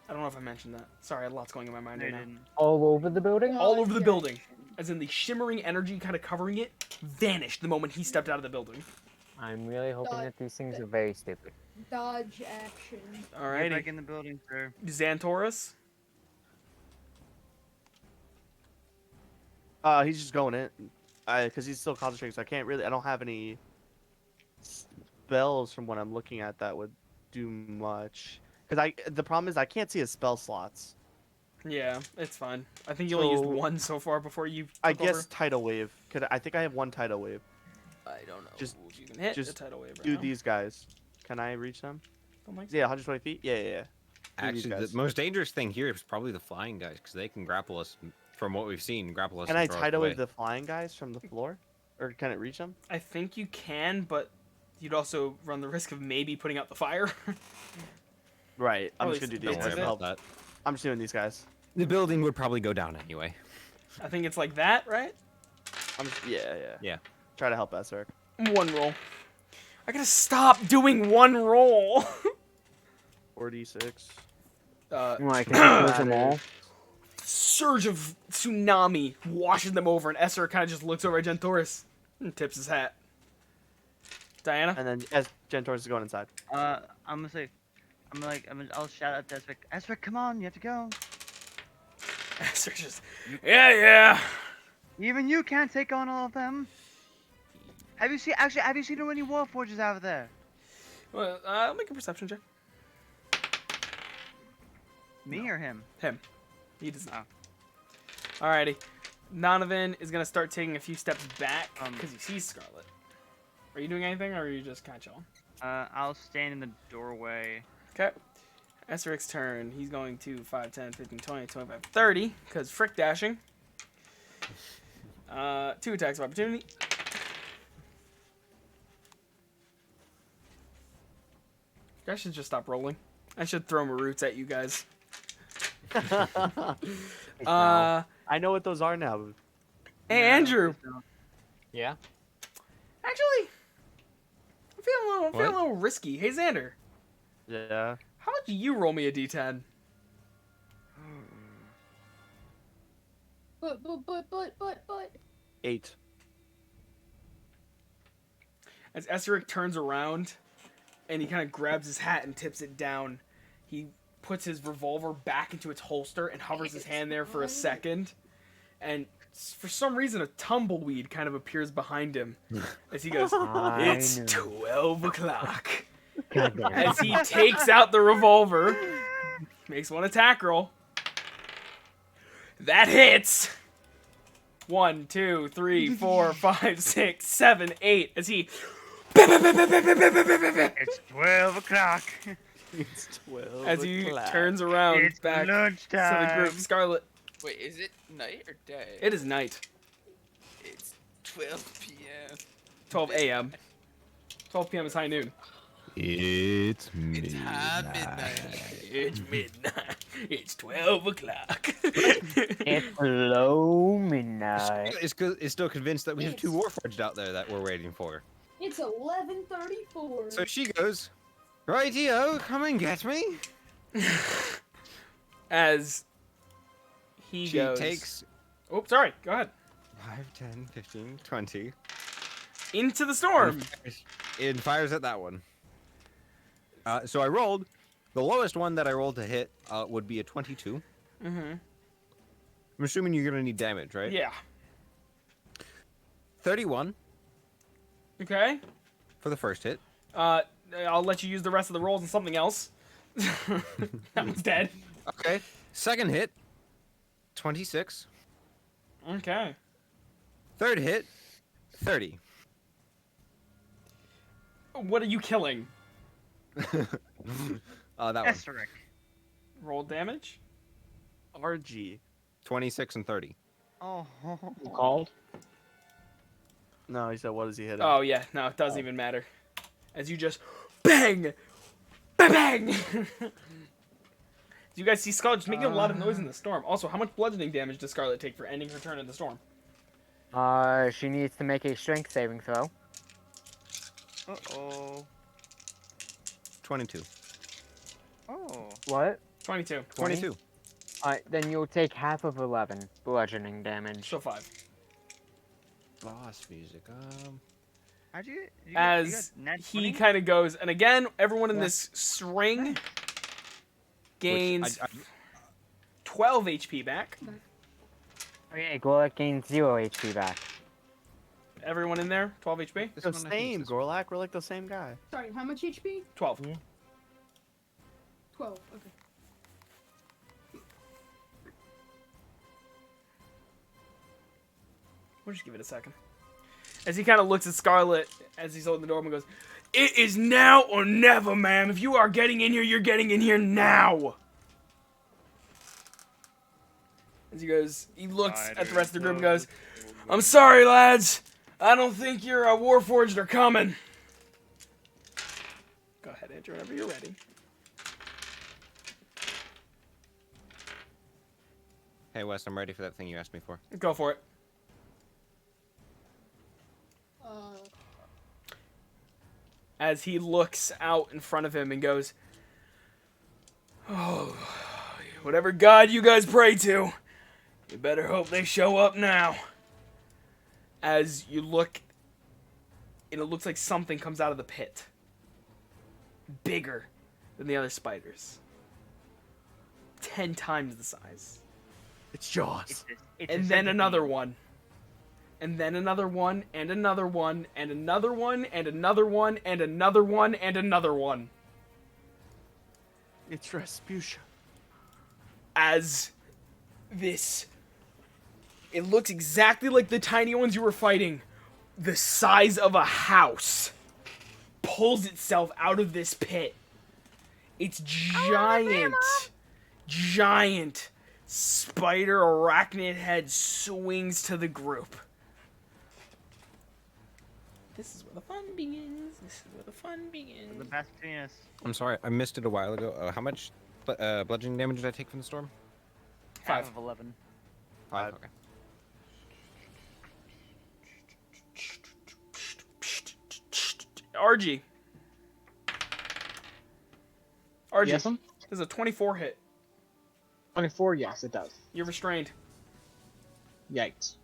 Speaker 1: I don't know if I mentioned that. Sorry, I had lots going in my mind
Speaker 9: No,
Speaker 1: right
Speaker 9: you
Speaker 1: now.
Speaker 9: didn't.
Speaker 2: All over the building?
Speaker 1: All over the
Speaker 4: Dodge
Speaker 1: building.
Speaker 4: action.
Speaker 1: As in the shimmering energy kind of covering it vanished the moment he stepped out of the building.
Speaker 2: I'm really hoping
Speaker 4: Dodge-
Speaker 2: that these things are very stupid.
Speaker 4: Dodge action.
Speaker 9: Get
Speaker 1: Alrighty.
Speaker 9: back in the building, sir.
Speaker 1: Xantorus.
Speaker 6: He's just going in. Because he's still concentrating, so I don't have any spells from what I'm looking at that would do much. Because the problem is I can't see his spell slots.
Speaker 1: Yeah, it's fine. I think you only used
Speaker 6: So-
Speaker 1: one so far before you took
Speaker 6: I guess
Speaker 1: over.
Speaker 6: tidal wave. I think I have one tidal wave.
Speaker 1: I don't know.
Speaker 6: Just-
Speaker 1: if you can hit
Speaker 6: just
Speaker 1: the tidal wave right
Speaker 6: Do
Speaker 1: now.
Speaker 6: these guys. Can I reach them?
Speaker 1: Don't think so.
Speaker 6: Yeah, 120 feet? Yeah. Do these
Speaker 5: Actually,
Speaker 6: guys.
Speaker 5: the most dangerous thing here is probably the flying guys, because they can grapple us from what we've seen. Grapple us.
Speaker 6: Can
Speaker 5: and
Speaker 6: I
Speaker 5: throw us
Speaker 6: tidal
Speaker 5: away.
Speaker 6: wave the flying guys from the floor? Or can it reach them?
Speaker 1: I think you can, but you'd also run the risk of maybe putting out the fire.
Speaker 6: Right. I'm
Speaker 1: Or
Speaker 6: just
Speaker 1: at
Speaker 6: gonna
Speaker 1: least
Speaker 6: do
Speaker 5: Don't
Speaker 6: these
Speaker 1: Does
Speaker 5: worry
Speaker 6: guys.
Speaker 1: it?
Speaker 5: about that.
Speaker 6: I'm just doing these guys.
Speaker 5: The building would probably go down anyway.
Speaker 1: I think it's like that, right?
Speaker 6: Yeah.
Speaker 5: Yeah.
Speaker 6: Try to help Esric.
Speaker 1: One roll. I gotta stop doing one roll.
Speaker 6: 46.
Speaker 2: Like, can I close them all?
Speaker 1: Surge of tsunami washes them over, and Esser kind of just looks over at Gentoris and tips his hat. Diana?
Speaker 6: And then as Gentoris is going inside.
Speaker 9: I'm gonna say, I'll shout out to Esric. Esric, come on, you have to go.
Speaker 1: Esser just, yeah.
Speaker 9: Even you can't take on all of them. Have you seen any warforges out there?
Speaker 1: Well, I'll make a perception check.
Speaker 9: Me or him?
Speaker 1: Him. He does not. Alrighty. Donovan is gonna start taking a few steps back because he sees Scarlet. Are you doing anything, or are you just kind of chilling?
Speaker 9: I'll stand in the doorway.
Speaker 1: Okay. Esteric's turn. He's going to 5, 10, 15, 20, 25, 30, because frick dashing. 2 attacks of opportunity. I should just stop rolling. I should throw my roots at you guys.
Speaker 6: I know what those are now.
Speaker 1: Hey, Andrew.
Speaker 2: Yeah.
Speaker 1: Actually, I'm feeling a little risky. Hey, Xander.
Speaker 6: Yeah.
Speaker 1: How about you roll me a d10?
Speaker 4: But.
Speaker 6: 8.
Speaker 1: As Esteric turns around, and he kind of grabs his hat and tips it down, he puts his revolver back into its holster and hovers his hand there for a second, and for some reason a tumbleweed kind of appears behind him as he goes, "It's 12 o'clock." As he takes out the revolver, makes one attack roll. That hits. 1, 2, 3, 4, 5, 6, 7, 8. As he.
Speaker 9: It's 12 o'clock.
Speaker 6: It's 12.
Speaker 1: As he turns around
Speaker 9: It's
Speaker 1: back to
Speaker 9: lunchtime.
Speaker 1: the group. Scarlet.
Speaker 7: Wait, is it night or day?
Speaker 1: It is night.
Speaker 7: It's 12 p.m.
Speaker 1: 12 a.m. 12 p.m. is high noon.
Speaker 5: It's
Speaker 7: It's high midnight.
Speaker 1: It's midnight. It's 12 o'clock.
Speaker 2: It's low midnight.
Speaker 5: It's still convinced that we have 2 Warforged out there that we're waiting for.
Speaker 4: It's 11:34.
Speaker 5: So she goes, "Rightio, come and get me."
Speaker 1: As he
Speaker 5: She
Speaker 1: goes.
Speaker 5: takes
Speaker 1: Oh, sorry. Go ahead.
Speaker 5: 5, 10, 15, 20.
Speaker 1: Into the storm.
Speaker 5: It fires at that one. So I rolled. The lowest one that I rolled to hit would be a 22.
Speaker 1: Mm-hmm.
Speaker 5: I'm assuming you're gonna need damage, right?
Speaker 1: Yeah.
Speaker 5: 31
Speaker 1: Okay.
Speaker 5: for the first hit.
Speaker 1: I'll let you use the rest of the rolls on something else. That one's dead.
Speaker 5: Okay. Second hit, 26.
Speaker 1: Okay.
Speaker 5: Third hit, 30.
Speaker 1: What are you killing?
Speaker 5: That one.
Speaker 9: Esteric.
Speaker 1: Roll damage?
Speaker 6: RG.
Speaker 5: 26 and 30.
Speaker 9: Oh.
Speaker 3: You called?
Speaker 6: No, he said, what does he hit?
Speaker 1: Oh, yeah. No, it doesn't even matter. As you just bang! Bang! Bang! You guys see Scarlet just making a lot of noise in the storm. Also, how much bludgeoning damage does Scarlet take for ending her turn in the storm?
Speaker 2: She needs to make a strength saving throw.
Speaker 9: Uh-oh.
Speaker 5: 22.
Speaker 9: Oh.
Speaker 2: What?
Speaker 1: 22.
Speaker 5: 22.
Speaker 2: Then you'll take half of 11 bludgeoning damage.
Speaker 1: So 5.
Speaker 5: Boss music.
Speaker 9: How'd you
Speaker 1: As
Speaker 9: got nat
Speaker 1: he
Speaker 9: 20?
Speaker 1: kind of goes, and again, everyone in this string gains 12 HP back.
Speaker 2: Okay, Gorlek gains 0 HP back.
Speaker 1: Everyone in there, 12 HP?
Speaker 5: This
Speaker 6: The
Speaker 5: one, I think,
Speaker 6: same,
Speaker 5: is this
Speaker 6: Gorlak. We're like the same guy.
Speaker 4: Sorry, how much HP?
Speaker 1: 12.
Speaker 4: 12. Okay.
Speaker 1: We'll just give it a second. As he kind of looks at Scarlet as he's holding the door and goes, "It is now or never, ma'am. If you are getting in here, you're getting in here now." As he goes, he looks at the rest of the group and goes, "I'm sorry, lads. I don't think your Warforged are coming." Go ahead, Andrew, whenever you're ready.
Speaker 5: Hey, Wes, I'm ready for that thing you asked me for.
Speaker 1: Go for it. As he looks out in front of him and goes, "Oh, whatever god you guys pray to, you better hope they show up now." As you look, and it looks like something comes out of the pit. Bigger than the other spiders. 10 times the size.
Speaker 6: It's Jaws.
Speaker 1: And then another one. And then another one, and another one, and another one, and another one, and another one, and another one.
Speaker 6: It's Rasputia.
Speaker 1: As this, it looks exactly like the tiny ones you were fighting. The size of a house pulls itself out of this pit It's giant spider arachnid head swings to the group. This is where the fun begins.
Speaker 9: The best between us.
Speaker 5: I'm sorry, I missed it a while ago. How much bludgeoning damage did I take from the storm?
Speaker 1: 5.
Speaker 9: Half of 11.
Speaker 5: 5. Okay.
Speaker 1: RG. RG.
Speaker 3: Yes,
Speaker 1: This is a 24 hit.
Speaker 3: 24. Yes, it does.
Speaker 1: You're restrained.
Speaker 3: Yikes.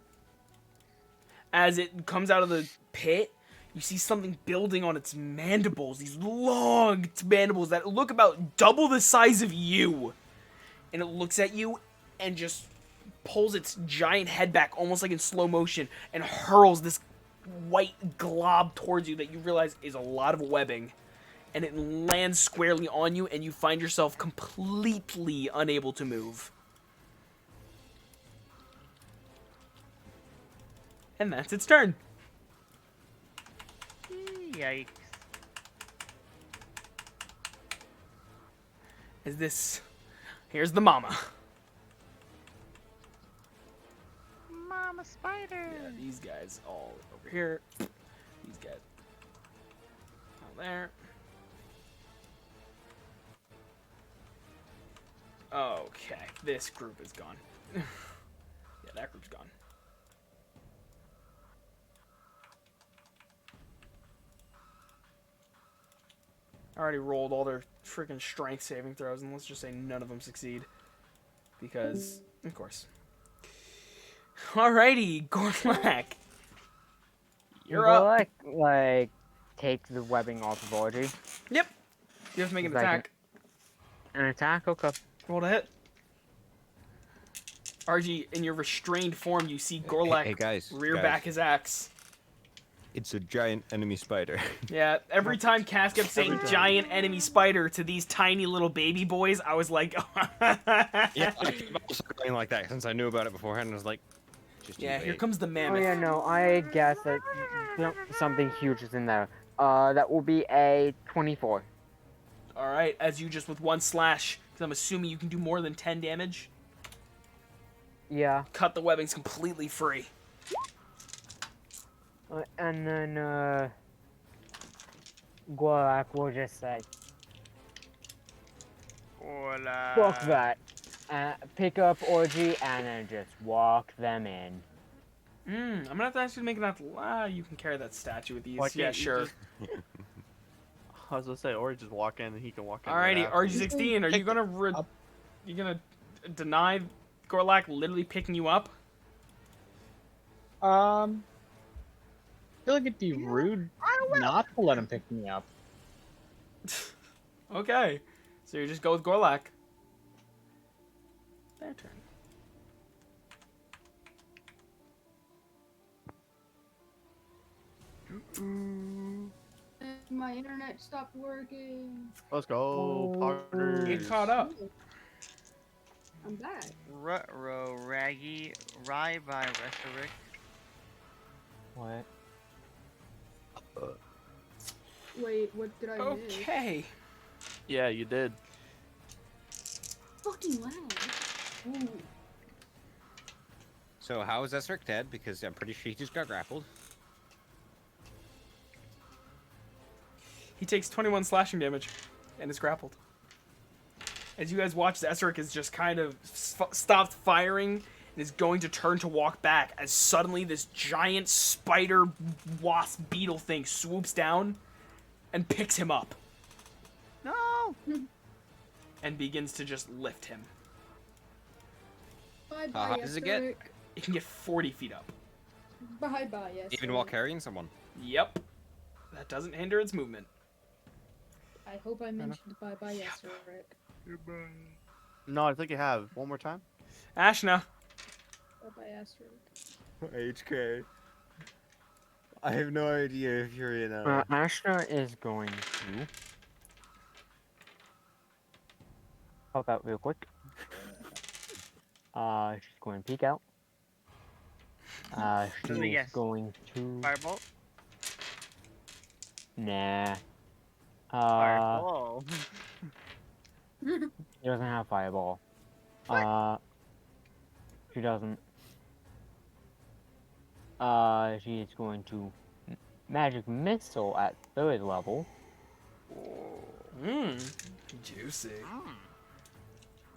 Speaker 1: As it comes out of the pit, you see something building on its mandibles. These long mandibles that look about double the size of you. And it looks at you and just pulls its giant head back, almost like in slow motion, and hurls this white glob towards you that you realize is a lot of webbing. And it lands squarely on you, and you find yourself completely unable to move. And that's its turn.
Speaker 9: Yikes.
Speaker 1: Is this... Here's the mama.
Speaker 9: Mama spider.
Speaker 1: Yeah, these guys all over here. These guys all there. Okay, this group is gone. Yeah, that group's gone. I already rolled all their freaking strength saving throws, and let's just say none of them succeed. Because, of course. Alrighty, Gorlak. You're up.
Speaker 2: Like, take the webbing off of Audrey.
Speaker 1: Yep. You have to make an
Speaker 2: Like
Speaker 1: attack.
Speaker 2: An attack? Okay.
Speaker 1: Roll to hit. RG, in your restrained form, you see Gorlak
Speaker 5: Hey, guys,
Speaker 1: rear
Speaker 5: guys.
Speaker 1: back his axe.
Speaker 5: It's a giant enemy spider.
Speaker 1: Yeah, every time Cass kept saying giant enemy spider to these tiny little baby boys, I was like,
Speaker 5: Yeah, I was also going like that since I knew about it beforehand. I was like, just
Speaker 1: yeah,
Speaker 5: too
Speaker 1: here
Speaker 5: late.
Speaker 1: comes the
Speaker 2: Oh
Speaker 1: mammoth.
Speaker 2: yeah, no, I guess that something huge is in there. That will be a 24.
Speaker 1: Alright, as you just with one slash, because I'm assuming you can do more than 10 damage,
Speaker 2: Yeah.
Speaker 1: cut the webbings completely free.
Speaker 2: And then, Gorak will just say,
Speaker 9: Hola.
Speaker 2: fuck that. Pick up Orgy and then just walk them in.
Speaker 1: I'm gonna have to ask you to make that. You can carry that statue with these.
Speaker 6: Why
Speaker 1: Yeah,
Speaker 6: can't you
Speaker 1: sure.
Speaker 6: just- I was gonna say, or just walk in and he can walk in.
Speaker 1: Alrighty,
Speaker 6: right
Speaker 1: RG16, are you gonna
Speaker 3: up.
Speaker 1: you gonna deny Gorlak literally picking you up?
Speaker 3: I feel like it'd be rude not to let him pick me up.
Speaker 1: Okay, so you just go with Gorlak. Their turn.
Speaker 4: And my internet stopped working.
Speaker 6: Let's go, partners.
Speaker 1: Get caught up.
Speaker 4: I'm back.
Speaker 9: Rut-row, Raggy, Rye by Restorik.
Speaker 2: What?
Speaker 4: Wait, what did I miss?
Speaker 1: Okay.
Speaker 6: Yeah, you did.
Speaker 4: Fucking loud. Ooh.
Speaker 5: So how is Esric dead? Because I'm pretty sure he just got grappled.
Speaker 1: He takes 21 slashing damage and is grappled. As you guys watch, Esric is just kind of stopped firing and is going to turn to walk back as suddenly this giant spider wasp beetle thing swoops down and picks him up.
Speaker 6: No.
Speaker 1: And begins to just lift him.
Speaker 4: Bye
Speaker 5: How
Speaker 4: bye,
Speaker 5: high does it get?
Speaker 4: Esteric.
Speaker 1: It can get 40 feet up.
Speaker 4: Bye bye, yes.
Speaker 5: Even while carrying someone.
Speaker 1: Yep. That doesn't hinder its movement.
Speaker 4: I hope I mentioned bye bye, yes, Rick.
Speaker 6: No, I think you have. One more time.
Speaker 1: Ashna.
Speaker 4: Bye bye, Esteric.
Speaker 5: HK. I have no idea if you're in
Speaker 2: Ashna is going to pop out real quick. She's going to peek out. She's
Speaker 9: Yes.
Speaker 2: going to...
Speaker 9: Firebolt.
Speaker 2: Nah.
Speaker 9: Fireball.
Speaker 2: have fireball. She doesn't. She's going to magic missile at 3rd level.
Speaker 1: Mmm. Juicy.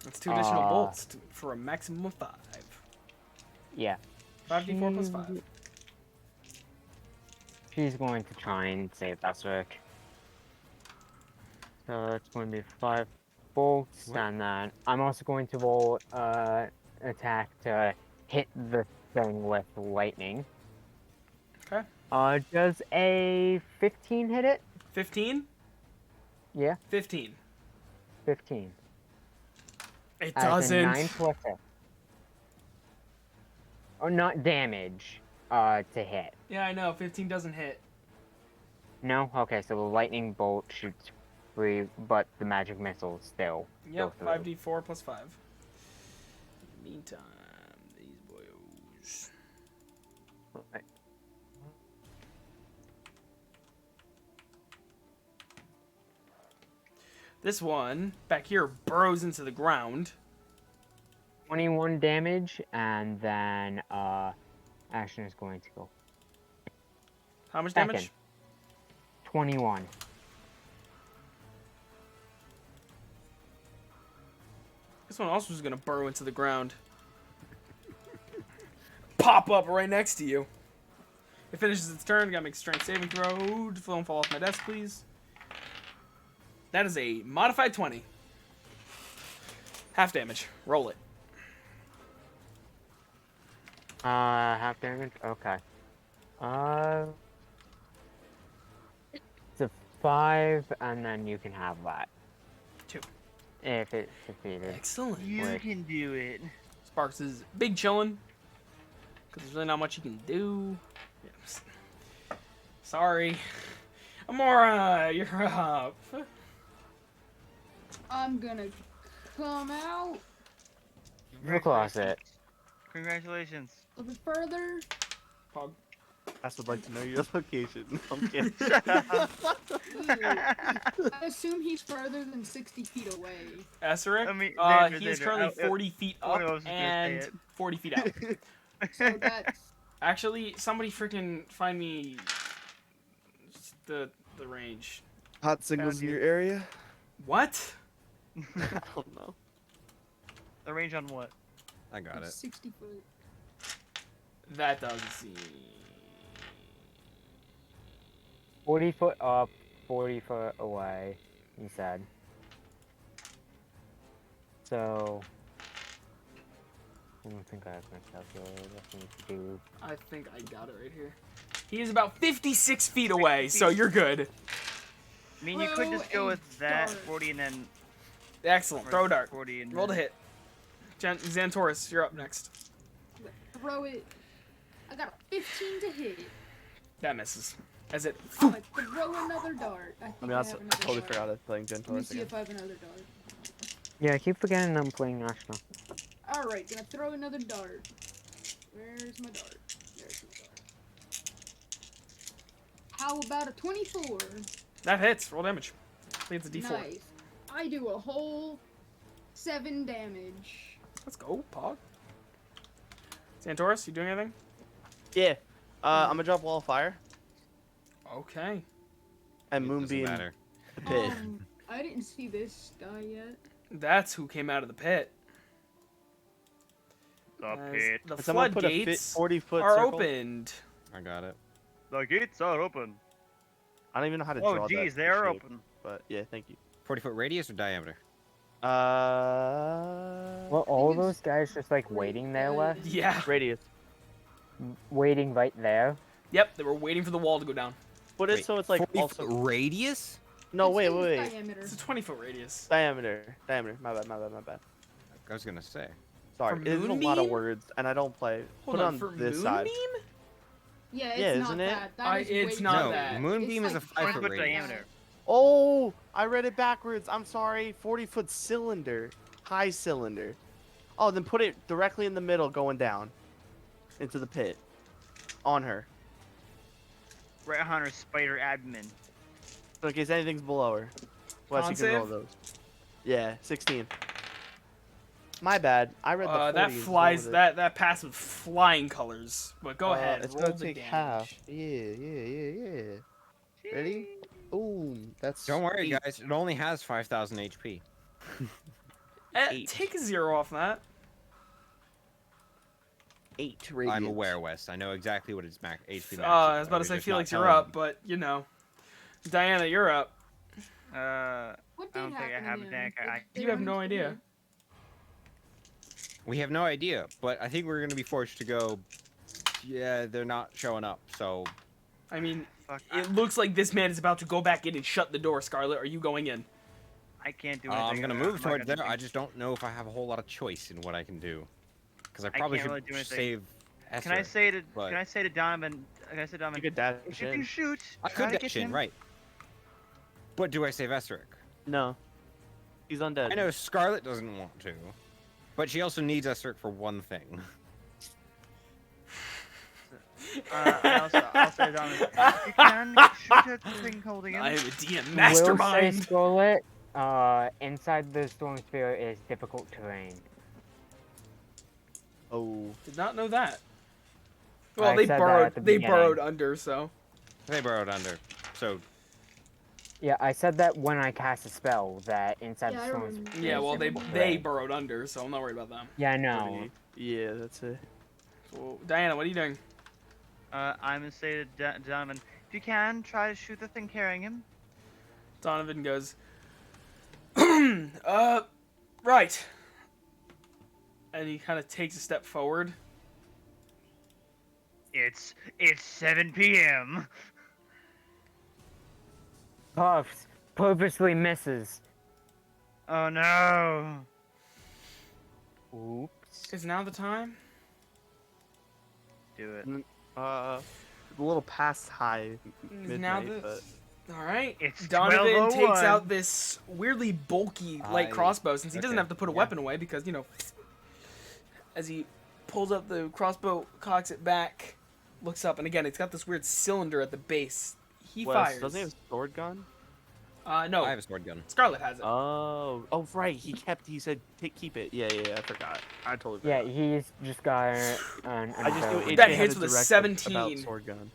Speaker 1: That's 2 additional bolts for a maximum of 5.
Speaker 2: Yeah.
Speaker 1: 5d4 plus 5.
Speaker 2: She's going to try and save Essric. So it's going to be 5 bolts, and then I'm also going to roll attack to hit the thing with lightning.
Speaker 1: Okay.
Speaker 2: Does a 15 hit it?
Speaker 1: 15?
Speaker 2: Yeah,
Speaker 1: 15.
Speaker 2: 15.
Speaker 1: It
Speaker 2: As in
Speaker 1: doesn't.
Speaker 2: 9 plus it. Oh, not damage. To hit.
Speaker 1: Yeah, I know. 15 doesn't hit.
Speaker 2: No? Okay, so the lightning bolt shoots free, but the magic missile still.
Speaker 1: Yep,
Speaker 2: go
Speaker 1: 5d4 plus 5. Meantime, these boys.
Speaker 2: through. Right.
Speaker 1: This one, back here, burrows into the ground.
Speaker 2: 21 damage, and then Ashton is going to go.
Speaker 1: How much
Speaker 2: Second.
Speaker 1: damage?
Speaker 2: 21.
Speaker 1: This one also is going to burrow into the ground. Pop up right next to you. It finishes its turn. Gotta make a strength saving throw. Don't fall off my desk, please. That is a modified 20. Half damage. Roll it.
Speaker 2: Half damage? Okay. It's a 5, and then you can have that.
Speaker 1: 2.
Speaker 2: If it's defeated.
Speaker 1: Excellent.
Speaker 9: You
Speaker 2: Wait.
Speaker 9: can do it.
Speaker 1: Sparks is big chillin'. Because there's really not much you can do. Yeah. Sorry. Amora, you're up.
Speaker 4: I'm gonna come out
Speaker 2: The closet.
Speaker 9: Congratulations.
Speaker 4: a bit further.
Speaker 1: Pog.
Speaker 6: I would like to know your location. I'm kidding.
Speaker 4: I assume he's further than 60 feet away.
Speaker 1: Esseric,
Speaker 9: I mean,
Speaker 1: he is currently 40 feet up
Speaker 9: I was just gonna say
Speaker 1: and
Speaker 9: it.
Speaker 1: 40 feet out.
Speaker 4: So that's
Speaker 1: Actually, somebody freaking find me the range.
Speaker 6: Hot singles
Speaker 1: Found
Speaker 6: in
Speaker 1: you.
Speaker 6: your area?
Speaker 1: What?
Speaker 6: I don't know.
Speaker 9: The range on what?
Speaker 5: I got it.
Speaker 4: 60 foot.
Speaker 1: That doesn't seem...
Speaker 2: 40 foot up, 40 foot away, he said. So... I don't think I have my calculator. I need to do...
Speaker 1: I think I got it right here. He is about 56 feet away, so you're good.
Speaker 9: I mean, you could just go
Speaker 4: Throw a
Speaker 9: with that
Speaker 4: dart.
Speaker 9: 40 and then
Speaker 1: Excellent. Throw a dart.
Speaker 9: 40 and
Speaker 1: Roll to
Speaker 9: then-
Speaker 1: hit. Xantaurus, you're up next.
Speaker 4: Throw it. I got a 15 to hit.
Speaker 1: That misses. As it...
Speaker 4: I'm gonna throw another dart. I think
Speaker 6: I mean,
Speaker 4: I
Speaker 6: that's,
Speaker 4: have
Speaker 6: I
Speaker 4: another
Speaker 6: totally
Speaker 4: dart.
Speaker 6: forgot I was playing
Speaker 4: Let me
Speaker 6: Gentleman
Speaker 4: see
Speaker 6: again.
Speaker 4: if I have another dart.
Speaker 2: Yeah, I keep forgetting I'm playing National.
Speaker 4: Alright, gonna throw another dart. Where's my dart? There's my dart. How about a 24?
Speaker 1: That hits. Roll damage. I think it's a d4.
Speaker 4: Nice. I do a whole 7 damage.
Speaker 1: Let's go, Pog. Xantaurus, you doing anything?
Speaker 6: Yeah. I'm gonna drop Wall of Fire
Speaker 1: Okay.
Speaker 6: and
Speaker 5: It doesn't
Speaker 6: Moonbeam
Speaker 5: matter.
Speaker 6: the pit.
Speaker 4: I didn't see this guy yet.
Speaker 1: That's who came out of the pit.
Speaker 9: The
Speaker 1: As
Speaker 9: pit.
Speaker 1: The
Speaker 6: Can someone put a
Speaker 1: floodgates
Speaker 6: 40-foot
Speaker 1: are
Speaker 6: circle?
Speaker 1: opened.
Speaker 5: I got it.
Speaker 9: The gates are open.
Speaker 6: I don't even know how to
Speaker 9: Oh,
Speaker 6: draw that
Speaker 9: geez, they are
Speaker 6: shape,
Speaker 9: open.
Speaker 6: But yeah, thank you.
Speaker 5: 40-foot radius or diameter?
Speaker 2: Well, all
Speaker 4: think
Speaker 2: those
Speaker 4: it's
Speaker 2: guys just like waiting there, Wes?
Speaker 1: Yeah.
Speaker 6: Radius.
Speaker 2: Waiting right there.
Speaker 1: Yep, they were waiting for the wall to go down.
Speaker 6: Put it
Speaker 5: Wait,
Speaker 6: so it's like
Speaker 5: 40
Speaker 6: also.
Speaker 5: foot radius?
Speaker 6: No,
Speaker 4: It
Speaker 6: wait,
Speaker 4: says
Speaker 6: wait, wait.
Speaker 4: Diameter.
Speaker 1: It's a 20-foot radius.
Speaker 6: Diameter. My bad.
Speaker 5: I was gonna say.
Speaker 6: Sorry,
Speaker 1: For
Speaker 6: it's a lot of
Speaker 1: Moonbeam?
Speaker 6: words, and I don't play.
Speaker 1: Hold
Speaker 6: Put it
Speaker 1: on,
Speaker 6: on
Speaker 1: for
Speaker 6: this
Speaker 1: Moonbeam?
Speaker 6: side.
Speaker 4: Yeah, it's
Speaker 6: Yeah,
Speaker 4: not
Speaker 6: isn't it?
Speaker 4: that. That is
Speaker 1: It's
Speaker 4: way
Speaker 1: not
Speaker 5: No,
Speaker 1: that.
Speaker 5: Moonbeam
Speaker 4: It's
Speaker 5: is a
Speaker 4: like
Speaker 5: 5-foot
Speaker 9: 20-foot
Speaker 5: radius.
Speaker 9: diameter.
Speaker 6: Oh, I read it backwards. I'm sorry. 40-foot cylinder. High cylinder. Oh, then put it directly in the middle going down into the pit. On her.
Speaker 9: Right on her spider abdomen.
Speaker 6: So in case anything's below her. Wes,
Speaker 1: Con
Speaker 6: you can roll
Speaker 1: save?
Speaker 6: those. Yeah, 16. My bad. I read the 40.
Speaker 1: That
Speaker 6: as well
Speaker 1: flies.
Speaker 6: with it.
Speaker 1: That passes with flying colors. But go ahead.
Speaker 6: It's
Speaker 1: Roll
Speaker 6: gonna
Speaker 1: the
Speaker 6: take
Speaker 1: damage.
Speaker 6: half. Yeah. Ready? Boom. That's
Speaker 5: Don't worry,
Speaker 6: 8.
Speaker 5: guys. It only has 5,000 HP.
Speaker 6: 8.
Speaker 1: Take a 0 off that.
Speaker 6: 8 radiant.
Speaker 5: I'm aware, Wes. I know exactly what its max HP max is.
Speaker 1: I was about to
Speaker 5: was
Speaker 1: say
Speaker 5: just
Speaker 1: Felix,
Speaker 5: not
Speaker 1: you're
Speaker 5: telling
Speaker 1: up, but you know, Diana, you're up.
Speaker 4: What
Speaker 9: I
Speaker 4: did
Speaker 9: don't think I
Speaker 4: happen
Speaker 9: have
Speaker 4: to
Speaker 9: a
Speaker 4: him?
Speaker 9: deck.
Speaker 4: Did
Speaker 1: You have
Speaker 4: they
Speaker 1: no
Speaker 4: run into
Speaker 1: idea.
Speaker 4: him?
Speaker 5: We have no idea, but I think we're going to be forced to go. Yeah, they're not showing up, so.
Speaker 1: I mean,
Speaker 9: Fuck,
Speaker 1: it looks like this man is about to go back in and shut the door. Scarlet, are you going in?
Speaker 9: I can't do anything.
Speaker 5: I'm going to
Speaker 9: I'm
Speaker 5: move
Speaker 9: not
Speaker 5: towards
Speaker 9: gonna
Speaker 5: there.
Speaker 9: do-
Speaker 5: I just don't know if I have a whole lot of choice in what I can do. Because I
Speaker 9: I
Speaker 5: probably
Speaker 9: can't
Speaker 5: should
Speaker 9: really do anything.
Speaker 5: save
Speaker 9: Can I
Speaker 5: Esther.
Speaker 9: say to
Speaker 5: but-
Speaker 9: Can I say to Donovan? Can I say to
Speaker 6: You
Speaker 9: Donovan?
Speaker 6: could dash
Speaker 9: If you
Speaker 6: in.
Speaker 9: can shoot,
Speaker 5: I
Speaker 9: try
Speaker 5: could
Speaker 9: to
Speaker 5: dash
Speaker 9: get
Speaker 5: in,
Speaker 9: him.
Speaker 5: right. But do I save Esteric?
Speaker 6: No. He's undead.
Speaker 5: I know Scarlet doesn't want to, but she also needs Esteric for one thing.
Speaker 9: I'll say to Donovan. If you can shoot at the thing holding him.
Speaker 1: I am a DM
Speaker 2: Will say
Speaker 1: mastermind.
Speaker 2: Scarlet, inside the storm sphere is difficult terrain.
Speaker 6: Oh.
Speaker 1: Did not know that. Well,
Speaker 2: I
Speaker 1: they
Speaker 2: said that
Speaker 1: burrowed.
Speaker 2: at the
Speaker 1: They
Speaker 2: beginning.
Speaker 1: burrowed under, so.
Speaker 5: They burrowed under, so
Speaker 2: Yeah, I said that when I cast a spell that inside
Speaker 4: Yeah,
Speaker 2: the
Speaker 4: I
Speaker 2: storm
Speaker 4: remember.
Speaker 2: sphere.
Speaker 1: Yeah,
Speaker 2: is
Speaker 1: well, they
Speaker 2: difficult
Speaker 1: they
Speaker 2: terrain.
Speaker 1: burrowed under, so I'm not worried about them.
Speaker 2: Yeah, I know.
Speaker 6: 38. Yeah, that's it.
Speaker 1: So, Diana, what are you doing?
Speaker 9: I'm gonna say to Donovan, if you can, try to shoot the thing carrying him.
Speaker 1: Donovan goes, right. And he kind of takes a step forward.
Speaker 9: It's 7 p.m.
Speaker 2: Puffs purposely misses.
Speaker 9: Oh no.
Speaker 2: Oops.
Speaker 1: Is now the time?
Speaker 9: Do it.
Speaker 6: A little past high
Speaker 1: Is now
Speaker 6: midnight,
Speaker 1: the...
Speaker 6: but
Speaker 1: Alright.
Speaker 9: It's
Speaker 1: Donovan takes
Speaker 9: 12:01.
Speaker 1: out this weirdly bulky light
Speaker 5: I-
Speaker 1: crossbow, since he doesn't
Speaker 5: okay,
Speaker 1: have to put a
Speaker 5: yeah.
Speaker 1: weapon away, because, you know, as he pulls up the crossbow, cocks it back, looks up, and again, it's got this weird cylinder at the base. He
Speaker 6: Wes,
Speaker 1: fires.
Speaker 6: doesn't he have a sword gun?
Speaker 1: No,
Speaker 5: I have a sword gun.
Speaker 1: Scarlet has it.
Speaker 6: Oh, right. He said keep it. Yeah. I forgot. I totally
Speaker 2: Yeah,
Speaker 6: forgot.
Speaker 2: he's just got an.
Speaker 6: I just knew
Speaker 2: ability.
Speaker 6: AJ
Speaker 1: That
Speaker 6: had
Speaker 1: hits
Speaker 6: a
Speaker 1: with a
Speaker 6: directive
Speaker 1: 17.
Speaker 6: about sword gun.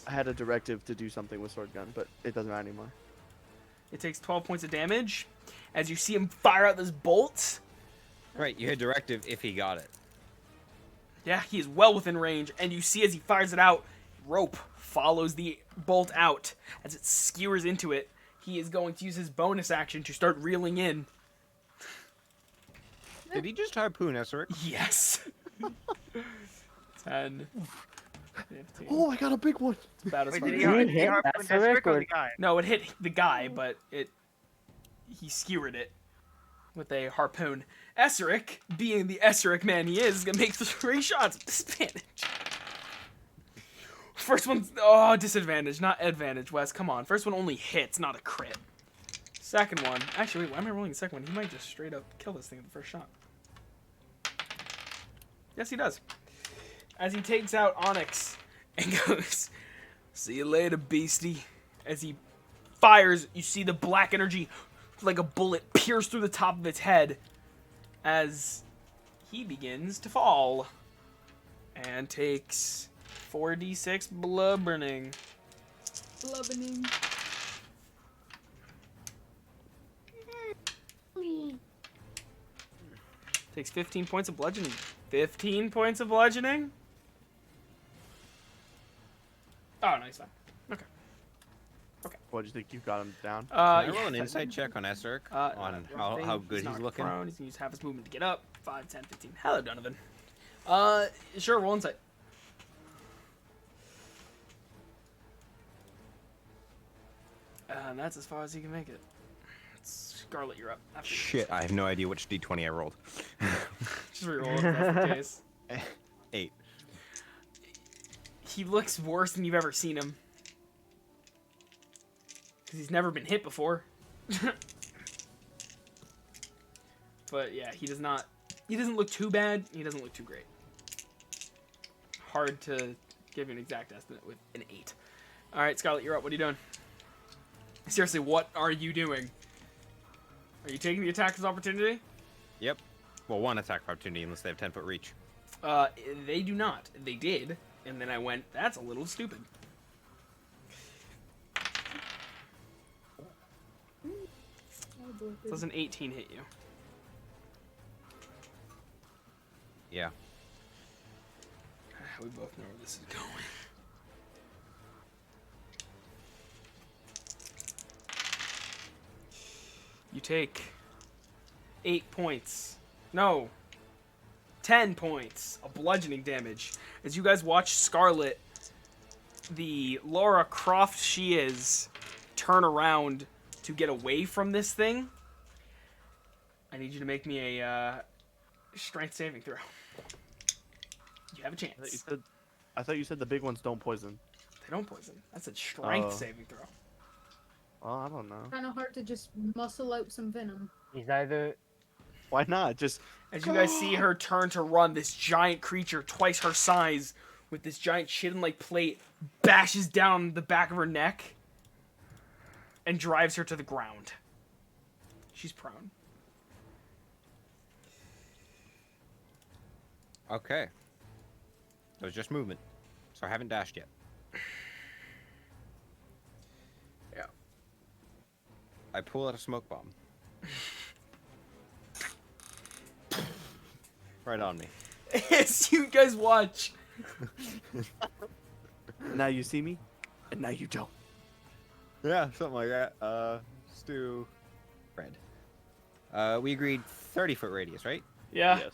Speaker 6: I had a directive to do something with sword gun, but it doesn't matter anymore.
Speaker 1: It takes 12 points of damage as you see him fire out this bolt.
Speaker 5: Right, you had directive if he got it.
Speaker 1: Yeah, he is well within range, and you see as he fires it out, rope follows the bolt out. As it skewers into it, he is going to use his bonus action to start reeling in.
Speaker 5: Did he just harpoon Esteric?
Speaker 1: Yes. 10, 15.
Speaker 6: Oh, I got a big one.
Speaker 1: It's about as
Speaker 9: Wait,
Speaker 1: far
Speaker 9: did
Speaker 1: as-
Speaker 9: he,
Speaker 2: Did he
Speaker 9: did he
Speaker 2: hit
Speaker 9: harpoon
Speaker 2: that
Speaker 9: Esteric
Speaker 2: Esteric,
Speaker 9: or
Speaker 2: or-
Speaker 9: the guy?
Speaker 1: No, it hit the guy, but he skewered it with a harpoon. Esteric, being the Esteric man he is gonna make 3 shots at disadvantage. First one's disadvantage, not advantage. Wes, come on. First one only hits, not a crit. Second one, actually, wait, why am I rolling the second one? He might just straight up kill this thing at the first shot. Yes, he does. As he takes out Onyx and goes, "See you later, beastie." As he fires, you see the black energy like a bullet pierce through the top of its head as he begins to fall and takes 4d6 blood burning.
Speaker 4: Blubbening.
Speaker 1: Takes 15 points of bludgeoning. 15 points of bludgeoning? Oh, no, he's fine. Okay.
Speaker 6: What, do you think you got him down?
Speaker 5: Can I roll
Speaker 1: yeah,
Speaker 5: an insight check on Esteric? On
Speaker 1: thing,
Speaker 5: how good he's
Speaker 1: not
Speaker 5: looking?
Speaker 1: Prone. He's gonna use half his movement to get up. 5, 10, 15. Hello, Donovan. Sure, roll insight. And that's as far as he can make it. Scarlet, you're up. After you.
Speaker 5: Shit, I have no idea which d20 I rolled.
Speaker 1: Just reroll if that's the case.
Speaker 5: 8.
Speaker 1: He looks worse than you've ever seen him. Because he's never been hit before. But yeah, he doesn't look too bad. He doesn't look too great. Hard to give you an exact estimate with an 8. Alright, Scarlet, you're up. What are you doing? Seriously, what are you doing? Are you taking the attack as opportunity?
Speaker 5: Yep. Well, one attack of opportunity unless they have 10-foot reach.
Speaker 1: They do not. They did, and then I went, that's a little stupid. Does an 18 hit you?
Speaker 5: Yeah.
Speaker 1: We both know where this is going. You take 8 points. No. 10 points of bludgeoning damage. As you guys watch Scarlet, the Laura Croft she is, turn around to get away from this thing. I need you to make me a strength saving throw. You have a chance.
Speaker 6: I thought you said the big ones don't poison.
Speaker 1: They don't poison. That's a strength
Speaker 6: Oh.
Speaker 1: saving throw.
Speaker 6: Oh, I don't know.
Speaker 4: Kind of hard to just muscle out some venom.
Speaker 2: He's either
Speaker 6: Why not? Just
Speaker 1: As you guys see her turn to run, this giant creature, twice her size, with this giant chitin-like plate, bashes down the back of her neck and drives her to the ground. She's prone.
Speaker 5: Okay. That was just movement. So I haven't dashed yet.
Speaker 1: Yeah.
Speaker 5: I pull out a smoke bomb. Right on me.
Speaker 1: As you guys watch,
Speaker 6: now you see me, and now you don't.
Speaker 5: Yeah, something like that. Stu. Red. We agreed 30-foot radius, right?
Speaker 1: yeah.
Speaker 6: Yes.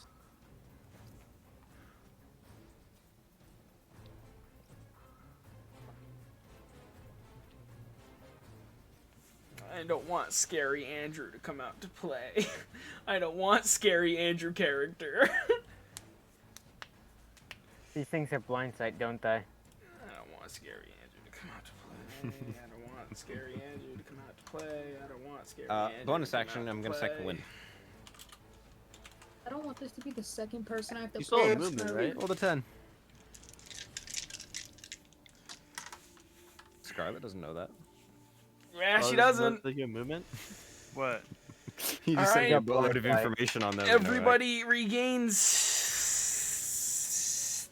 Speaker 1: I don't want Scary Andrew to come out to play. I don't want Scary Andrew character.
Speaker 2: these things have blind sight, don't they?
Speaker 1: I don't want Scary Andrew to come out to play. I don't want Scary Andrew to come out to play. I don't want Scary Andrew
Speaker 5: Bonus
Speaker 1: to come
Speaker 5: action,
Speaker 1: out
Speaker 5: I'm
Speaker 1: to
Speaker 5: gonna second
Speaker 1: play.
Speaker 5: wind.
Speaker 4: I don't want this to be the second person I have to
Speaker 6: You still have
Speaker 4: play.
Speaker 6: movement, right?
Speaker 5: Roll the 10. Scarlet doesn't know that.
Speaker 1: Yeah,
Speaker 6: Oh,
Speaker 1: she
Speaker 6: this is
Speaker 1: doesn't.
Speaker 6: The human movement.
Speaker 9: What?
Speaker 5: You
Speaker 1: All
Speaker 5: just sent me a
Speaker 1: right.
Speaker 5: boatload of
Speaker 2: Right.
Speaker 5: information on them. you know, right?
Speaker 1: Everybody regains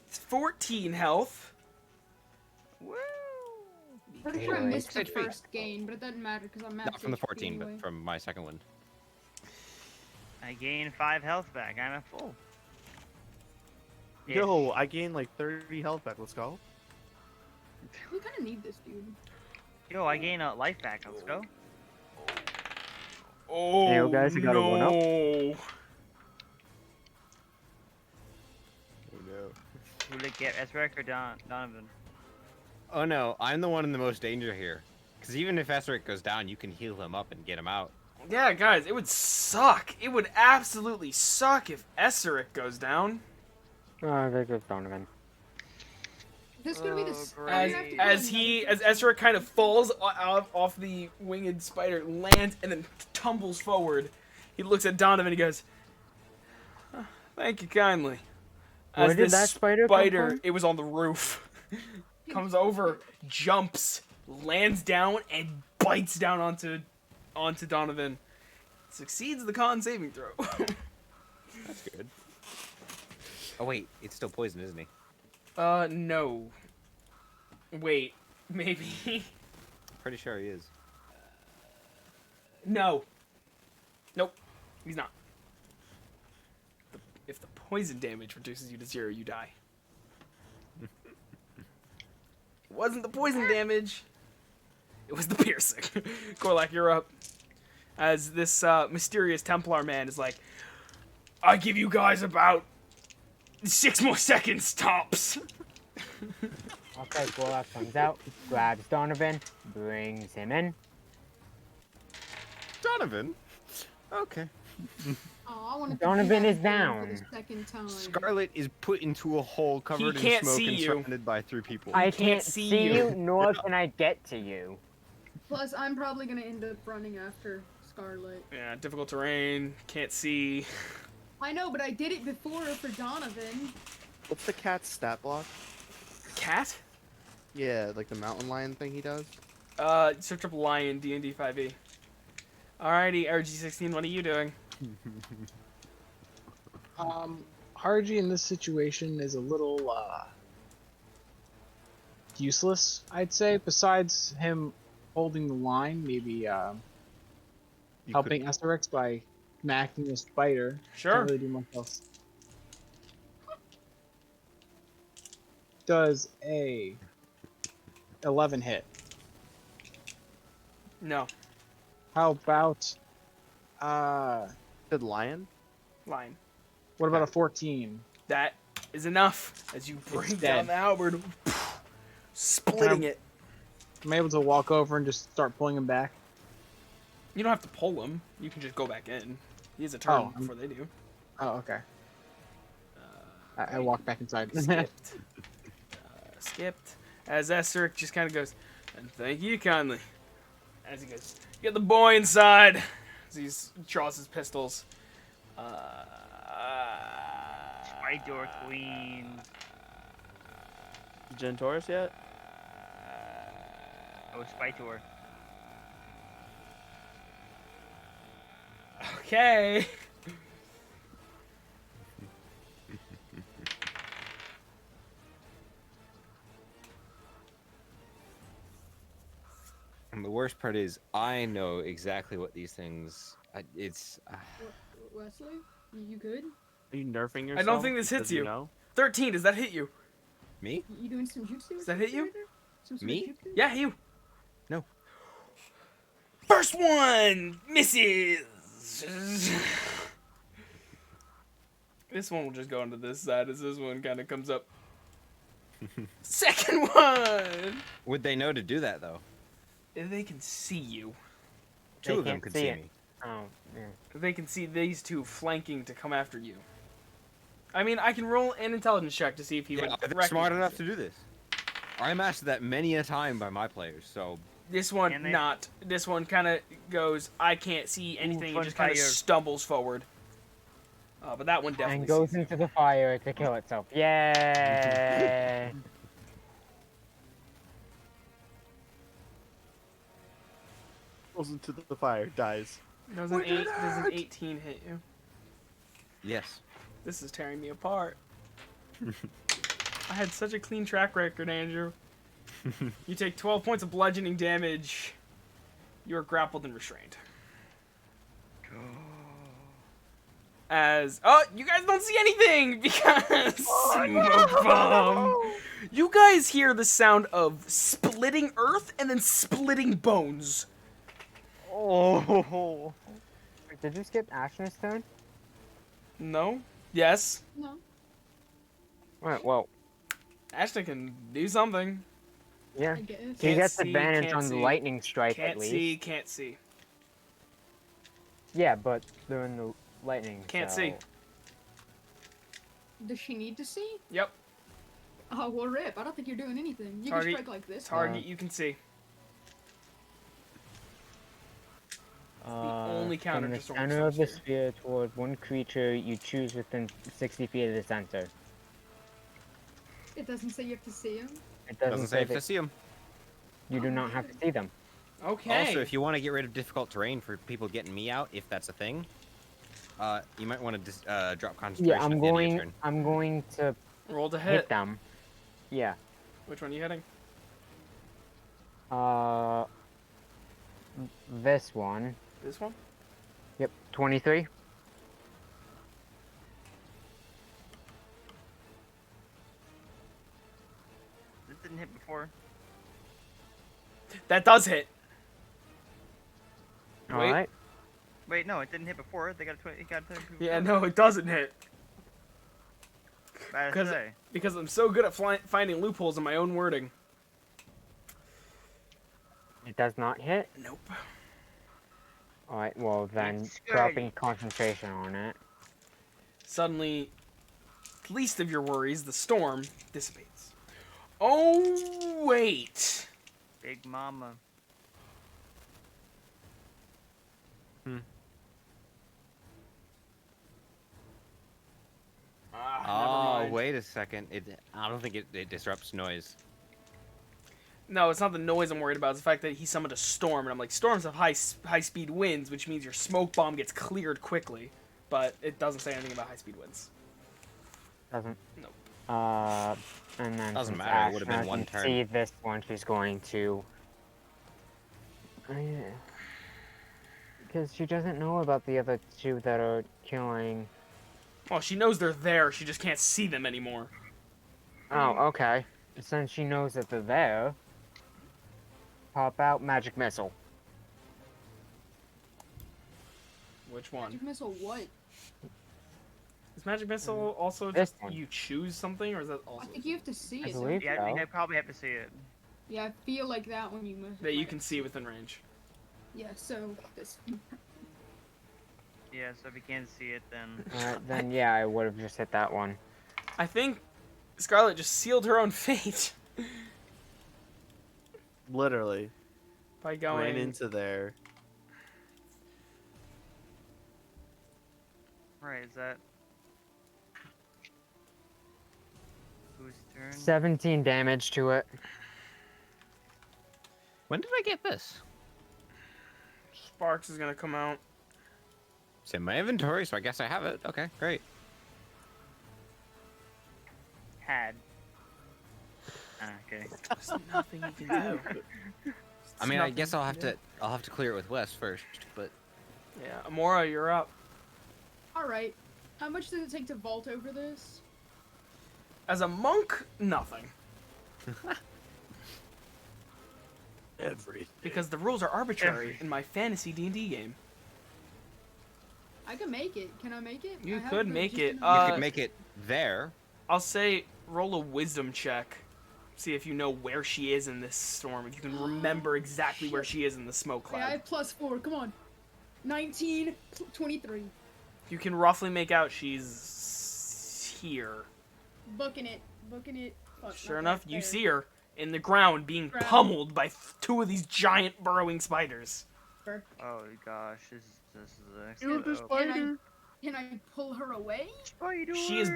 Speaker 1: 14 health.
Speaker 9: Woo!
Speaker 4: Pretty sure I
Speaker 2: Really?
Speaker 4: missed the
Speaker 5: Six HP.
Speaker 4: first gain, but it doesn't matter because I'm at
Speaker 5: Not from the
Speaker 4: HP
Speaker 5: 14,
Speaker 4: anyway.
Speaker 5: but from my second one.
Speaker 9: I gained 5 health back. I'm at full.
Speaker 6: Yo, I gained like 30 health back. Let's go.
Speaker 4: We kind of need this, dude.
Speaker 9: Yo, I gain a life back. Let's go.
Speaker 1: Oh,
Speaker 2: Hey, guys, you got a one-up?
Speaker 1: no.
Speaker 5: Oh no.
Speaker 9: Who did it get? Esrek or Donovan?
Speaker 5: Oh no, I'm the one in the most danger here. Because even if Esric goes down, you can heal him up and get him out.
Speaker 1: Yeah, guys, it would suck. It would absolutely suck if Esseric goes down.
Speaker 2: Oh, there goes Donovan.
Speaker 4: This is gonna be the.
Speaker 9: Oh,
Speaker 4: I'm
Speaker 1: As
Speaker 4: gonna have to do
Speaker 1: as
Speaker 4: another
Speaker 1: Esseric kind of falls off the winged spider, lands, and then tumbles forward. He looks at Donovan and he goes, "Oh, thank you kindly."
Speaker 2: Where
Speaker 1: As
Speaker 2: did
Speaker 1: this
Speaker 2: that spider come from?
Speaker 1: it was on the roof. Comes over, jumps, lands down, and bites down onto Donovan. Succeeds the con saving throw.
Speaker 5: That's good. Oh wait, it's still poison, isn't he?
Speaker 1: No. Wait, maybe.
Speaker 5: Pretty sure he is.
Speaker 1: No. Nope. He's not. If the poison damage reduces you to 0, you die. It wasn't the poison damage. It was the piercing. Korlak, you're up. As this mysterious Templar man is like, I give you guys about 6 more seconds tops.
Speaker 2: Okay, Gorlak comes out, grabs Donovan, brings him in.
Speaker 5: Donovan? Okay.
Speaker 4: Oh, I want to.
Speaker 2: Donovan is down.
Speaker 4: For the second time.
Speaker 5: Scarlet is put into a hole covered in
Speaker 1: can't
Speaker 5: smoke
Speaker 1: see
Speaker 5: and
Speaker 1: you.
Speaker 5: surrounded by 3 people.
Speaker 2: I
Speaker 1: can't
Speaker 2: can't
Speaker 1: see
Speaker 2: see
Speaker 1: you.
Speaker 2: you, nor can I get to you.
Speaker 4: Plus, I'm probably gonna end up running after Scarlet.
Speaker 1: Yeah, difficult terrain, can't see.
Speaker 4: I know, but I did it before for Donovan.
Speaker 6: What's the cat's stat block?
Speaker 1: Cat?
Speaker 6: Yeah, like the mountain lion thing he does.
Speaker 1: Search up Lion D&D 5e. Alrighty, RG16, what are you doing?
Speaker 3: Harji in this situation is a little useless, I'd say. Besides him holding the line, maybe
Speaker 5: You
Speaker 3: helping Asterix by smacking the spider.
Speaker 1: Sure.
Speaker 3: Can't really do much else. Does a 11 hit?
Speaker 1: No.
Speaker 3: How about
Speaker 6: Said lion.
Speaker 1: Line.
Speaker 3: what about a 14?
Speaker 1: That is enough as you bring
Speaker 3: It's
Speaker 1: down
Speaker 3: dead.
Speaker 1: the halberd, splitting it.
Speaker 3: I'm able to walk over and just start pulling him back.
Speaker 1: You don't have to pull him. You can just go back in. He has a turn
Speaker 3: Oh,
Speaker 1: before they do.
Speaker 3: Oh, okay. I walk back inside.
Speaker 1: Skipped. Skipped. As Esteric just kind of goes, and thank you kindly. As he goes, get the boy inside. As he draws his pistols.
Speaker 9: Fight your queen.
Speaker 6: Gentaurus yet?
Speaker 9: Oh, Spitor.
Speaker 1: Okay.
Speaker 5: And the worst part is, I know exactly what these things. It's.
Speaker 4: Wesley, you good?
Speaker 6: Are you nerfing yourself?
Speaker 1: I don't think this hits
Speaker 6: because
Speaker 1: you.
Speaker 6: know?
Speaker 1: 13, does that hit you?
Speaker 5: Me?
Speaker 4: You doing some jutsu?
Speaker 1: Does that hit you?
Speaker 4: Some sort
Speaker 5: Me?
Speaker 4: of jutsu?
Speaker 1: Yeah, you.
Speaker 5: No.
Speaker 1: First one misses. This one will just go onto this side as this one kind of comes up. Second one.
Speaker 5: Would they know to do that though?
Speaker 1: If they can see you.
Speaker 2: They
Speaker 5: Two of them
Speaker 2: can't
Speaker 5: could
Speaker 2: see
Speaker 5: see
Speaker 2: it.
Speaker 5: me.
Speaker 2: Oh, yeah.
Speaker 1: If they can see these two flanking to come after you. I mean, I can roll an intelligence check to see if he
Speaker 5: Yeah,
Speaker 1: would
Speaker 5: they're smart
Speaker 1: recognize
Speaker 5: enough
Speaker 1: it.
Speaker 5: to do this. I'm asked that many a time by my players, so
Speaker 1: This one,
Speaker 9: Can they?
Speaker 1: not. This one kind of goes, I can't see anything, and
Speaker 9: fun
Speaker 1: just kind of
Speaker 9: fire.
Speaker 1: stumbles forward. But that one definitely
Speaker 2: And goes
Speaker 1: sees you.
Speaker 2: into the fire to kill itself. Yay!
Speaker 6: Falls into the fire, dies.
Speaker 1: Does an 18 hit you?
Speaker 5: yes.
Speaker 1: This is tearing me apart. I had such a clean track record, Andrew. You take 12 points of bludgeoning damage. You are grappled and restrained. As you guys don't see anything because smoke bomb. You guys hear the sound of splitting earth and then splitting bones.
Speaker 2: Oh! Did you skip Ashn's turn?
Speaker 1: No. Yes.
Speaker 4: No.
Speaker 2: Alright, well,
Speaker 1: Ashton can do something.
Speaker 2: yeah.
Speaker 4: I guess.
Speaker 2: He
Speaker 1: Can't
Speaker 2: gets
Speaker 1: see,
Speaker 2: advantage
Speaker 1: can't
Speaker 2: on the
Speaker 1: see.
Speaker 2: lightning strike at
Speaker 1: Can't
Speaker 2: least.
Speaker 1: see. Can't see.
Speaker 2: Yeah, but they're in the lightning.
Speaker 1: Can't
Speaker 2: so...
Speaker 1: see.
Speaker 4: Does she need to see?
Speaker 1: Yep.
Speaker 4: Oh, well, rip. I don't think you're doing anything. You
Speaker 1: Target-
Speaker 4: can strike like this.
Speaker 1: Target you can see. only counter
Speaker 2: From the
Speaker 1: to Storm
Speaker 2: center of the
Speaker 1: Sphere.
Speaker 2: sphere toward one creature you choose within 60 feet of the center.
Speaker 4: It doesn't say you have to see him.
Speaker 2: It
Speaker 5: Doesn't say if
Speaker 2: that
Speaker 5: to see them.
Speaker 2: you do not have to see them.
Speaker 1: Okay.
Speaker 5: Also, if you want to get rid of difficult terrain for people getting me out, if that's a thing, you might want to drop concentration.
Speaker 2: Yeah,
Speaker 5: at the end of your turn.
Speaker 2: I'm going to
Speaker 1: Roll to
Speaker 2: hit
Speaker 1: hit.
Speaker 2: them. Yeah.
Speaker 1: Which one are you hitting?
Speaker 2: This one.
Speaker 1: This one?
Speaker 2: Yep, 23.
Speaker 9: This didn't hit before.
Speaker 1: That does hit.
Speaker 2: All
Speaker 1: Wait.
Speaker 2: right.
Speaker 9: Wait, no, it didn't hit before. They got a 20. It got a 20.
Speaker 1: Yeah, no, it doesn't hit.
Speaker 9: Bad to
Speaker 1: Because
Speaker 9: say.
Speaker 1: because I'm so good at finding loopholes in my own wording.
Speaker 2: It does not hit.
Speaker 1: Nope.
Speaker 2: All right. Well, then
Speaker 9: It's
Speaker 2: dropping concentration on it.
Speaker 1: Suddenly, least of your worries, the storm dissipates. Oh, wait.
Speaker 9: Big Mama.
Speaker 1: Ah,
Speaker 5: Oh,
Speaker 1: never mind.
Speaker 5: wait a second. I don't think it disrupts noise.
Speaker 1: No, it's not the noise I'm worried about. It's the fact that he summoned a storm, and I'm like, storms have high speed winds, which means your smoke bomb gets cleared quickly. But it doesn't say anything about high speed winds.
Speaker 2: Doesn't.
Speaker 1: Nope.
Speaker 2: And then
Speaker 5: Doesn't
Speaker 2: since
Speaker 5: matter, it would've been
Speaker 2: Ashna
Speaker 5: one
Speaker 2: can
Speaker 5: turn.
Speaker 2: see this one, she's going to. Because she doesn't know about the other two that are killing.
Speaker 1: Well, she knows they're there. She just can't see them anymore.
Speaker 2: Oh, okay. Since she knows that they're there, pop out magic missile.
Speaker 1: Which one?
Speaker 4: Magic missile what?
Speaker 1: Is magic missile also
Speaker 2: This
Speaker 1: just
Speaker 2: one.
Speaker 1: you choose something, or is that also
Speaker 4: I think you have to see
Speaker 2: I
Speaker 4: it.
Speaker 2: believe
Speaker 9: Yeah, I
Speaker 2: so.
Speaker 9: think I probably have to see it.
Speaker 4: Yeah, I feel like that when you miss.
Speaker 1: that you can see within range?
Speaker 4: Yeah, so this.
Speaker 9: Yeah, so if you can't see it, then
Speaker 2: Then yeah, I would have just hit that one.
Speaker 1: I think Scarlet just sealed her own fate
Speaker 6: Literally
Speaker 1: by going.
Speaker 6: ran into there.
Speaker 9: right, is that whose turn?
Speaker 2: 17 damage to it.
Speaker 5: When did I get this?
Speaker 1: Sparks is gonna come out.
Speaker 5: It's in my inventory, so I guess I have it. Okay, great.
Speaker 9: Had. Okay.
Speaker 1: There's nothing you can do.
Speaker 5: I mean, I guess I'll have to clear it with Wes first, but
Speaker 1: Yeah, Amora, you're up.
Speaker 4: All right. How much does it take to vault over this?
Speaker 1: As a monk, nothing.
Speaker 6: Everything.
Speaker 1: Because the rules are arbitrary in my fantasy D&D game.
Speaker 4: I can make it. Can I make it?
Speaker 1: You
Speaker 4: I have
Speaker 1: could
Speaker 4: the-
Speaker 1: make
Speaker 4: just
Speaker 1: it,
Speaker 4: enough-
Speaker 5: you could make it there.
Speaker 1: I'll say roll a wisdom check. See if you know where she is in this storm. If you can remember exactly where she is in the smoke
Speaker 4: Okay, I
Speaker 1: cloud.
Speaker 4: have +4. Come on. 19, 23.
Speaker 1: You can roughly make out she's here.
Speaker 4: Booking it. Booking it. Fuck,
Speaker 1: Sure
Speaker 4: not
Speaker 1: enough,
Speaker 4: that
Speaker 1: you
Speaker 4: there.
Speaker 1: see her in the ground being
Speaker 4: Ground.
Speaker 1: pummeled by two of these giant burrowing spiders.
Speaker 9: Oh gosh, this is
Speaker 6: You're the
Speaker 9: oh.
Speaker 6: spider.
Speaker 4: Can I pull her away?
Speaker 9: Spider.
Speaker 1: She is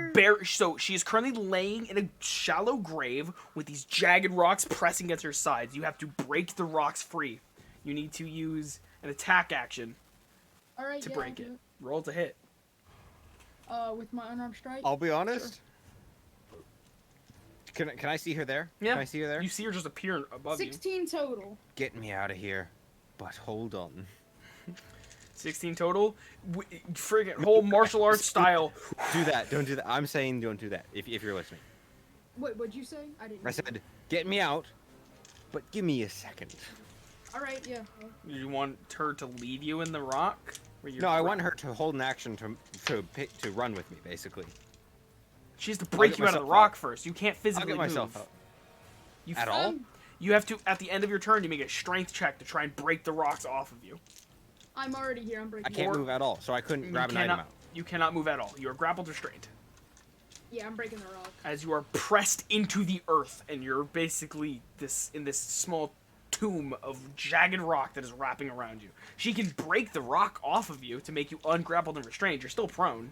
Speaker 1: she is currently laying in a shallow grave with these jagged rocks pressing against her sides. You have to break the rocks free. You need to use an attack action
Speaker 4: All right.
Speaker 1: to
Speaker 4: yeah,
Speaker 1: break
Speaker 4: I'll
Speaker 1: it.
Speaker 4: do
Speaker 1: Roll to hit.
Speaker 4: With my unarmed strike.
Speaker 5: I'll be honest. Can I see her there?
Speaker 1: Yeah.
Speaker 5: Can I see her there?
Speaker 1: You see her just appear above
Speaker 4: 16 total.
Speaker 5: Get me out of here. But hold on.
Speaker 1: you. 16 total. Friggin' whole martial arts style.
Speaker 5: Do that. Don't do that. I'm saying don't do that. If you're listening.
Speaker 4: Wait, what'd you say? I didn't.
Speaker 5: I said, get me out, but give me a second.
Speaker 4: All right. Yeah. well,
Speaker 1: You want her to leave you in the rock? Where you're
Speaker 5: No, I want her to hold an action to run with me, basically.
Speaker 1: She has to break
Speaker 5: get
Speaker 1: you out of the
Speaker 5: myself
Speaker 1: rock
Speaker 5: out.
Speaker 1: first. You can't
Speaker 5: I'll
Speaker 1: physically
Speaker 5: get myself
Speaker 1: move.
Speaker 5: out.
Speaker 1: You
Speaker 5: At all?
Speaker 1: You have to, at the end of your turn, you make a strength check to try and break the rocks off of you.
Speaker 4: I'm already here. I'm breaking.
Speaker 5: I can't
Speaker 1: Or-
Speaker 5: move at all, so I couldn't
Speaker 1: You
Speaker 5: grab an item
Speaker 1: cannot,
Speaker 5: out.
Speaker 1: you cannot move at all. You are grappled or restrained.
Speaker 4: Yeah, I'm breaking the rock.
Speaker 1: As you are pressed into the earth, and you're basically in this small tomb of jagged rock that is wrapping around you. She can break the rock off of you to make you ungrappled and restrained. You're still prone.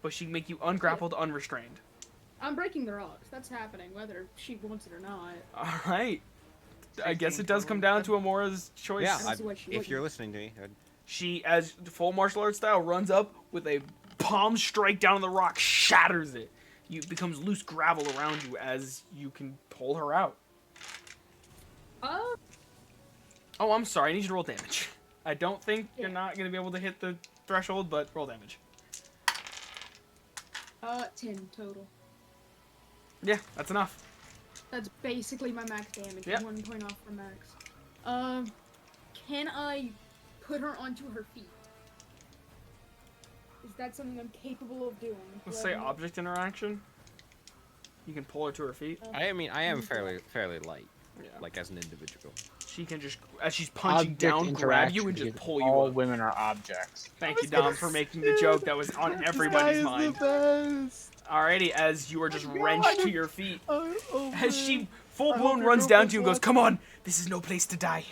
Speaker 1: But she can make you ungrappled, unrestrained.
Speaker 4: I'm breaking the rocks. That's happening, whether she wants it or not.
Speaker 1: Alright. I guess
Speaker 9: 16
Speaker 1: it does come down to Amora's choice.
Speaker 5: Yeah,
Speaker 4: That's what she
Speaker 5: if
Speaker 4: would
Speaker 5: you're
Speaker 4: do.
Speaker 5: listening to me,
Speaker 1: She, as full martial arts style, runs up with a palm strike down on the rock, shatters it. It becomes loose gravel around you as you can pull her out. Oh, I'm sorry. I need you to roll damage. I don't think you're not going to be able to hit the threshold, but roll damage.
Speaker 4: 10 total.
Speaker 1: Yeah, that's enough.
Speaker 4: That's basically my max damage.
Speaker 1: Yep.
Speaker 4: 1 point off from max. Can I put her onto her feet? Is that something I'm capable of doing?
Speaker 1: Let's
Speaker 4: Do I
Speaker 1: say
Speaker 4: know-
Speaker 1: object interaction. You can pull her to her feet.
Speaker 5: I am fairly light,
Speaker 1: Yeah.
Speaker 5: like as an individual.
Speaker 1: She can just, as she's punching
Speaker 3: Object
Speaker 1: down, grab you and
Speaker 3: interaction,
Speaker 1: just
Speaker 3: because
Speaker 1: pull you
Speaker 3: all
Speaker 1: up.
Speaker 3: women are objects.
Speaker 1: Thank you, Dom, for making the joke that was on everybody's mind. Alrighty, as you are just wrenched to your feet. As she full blown runs down to you and goes, "Come on, this is no place to die."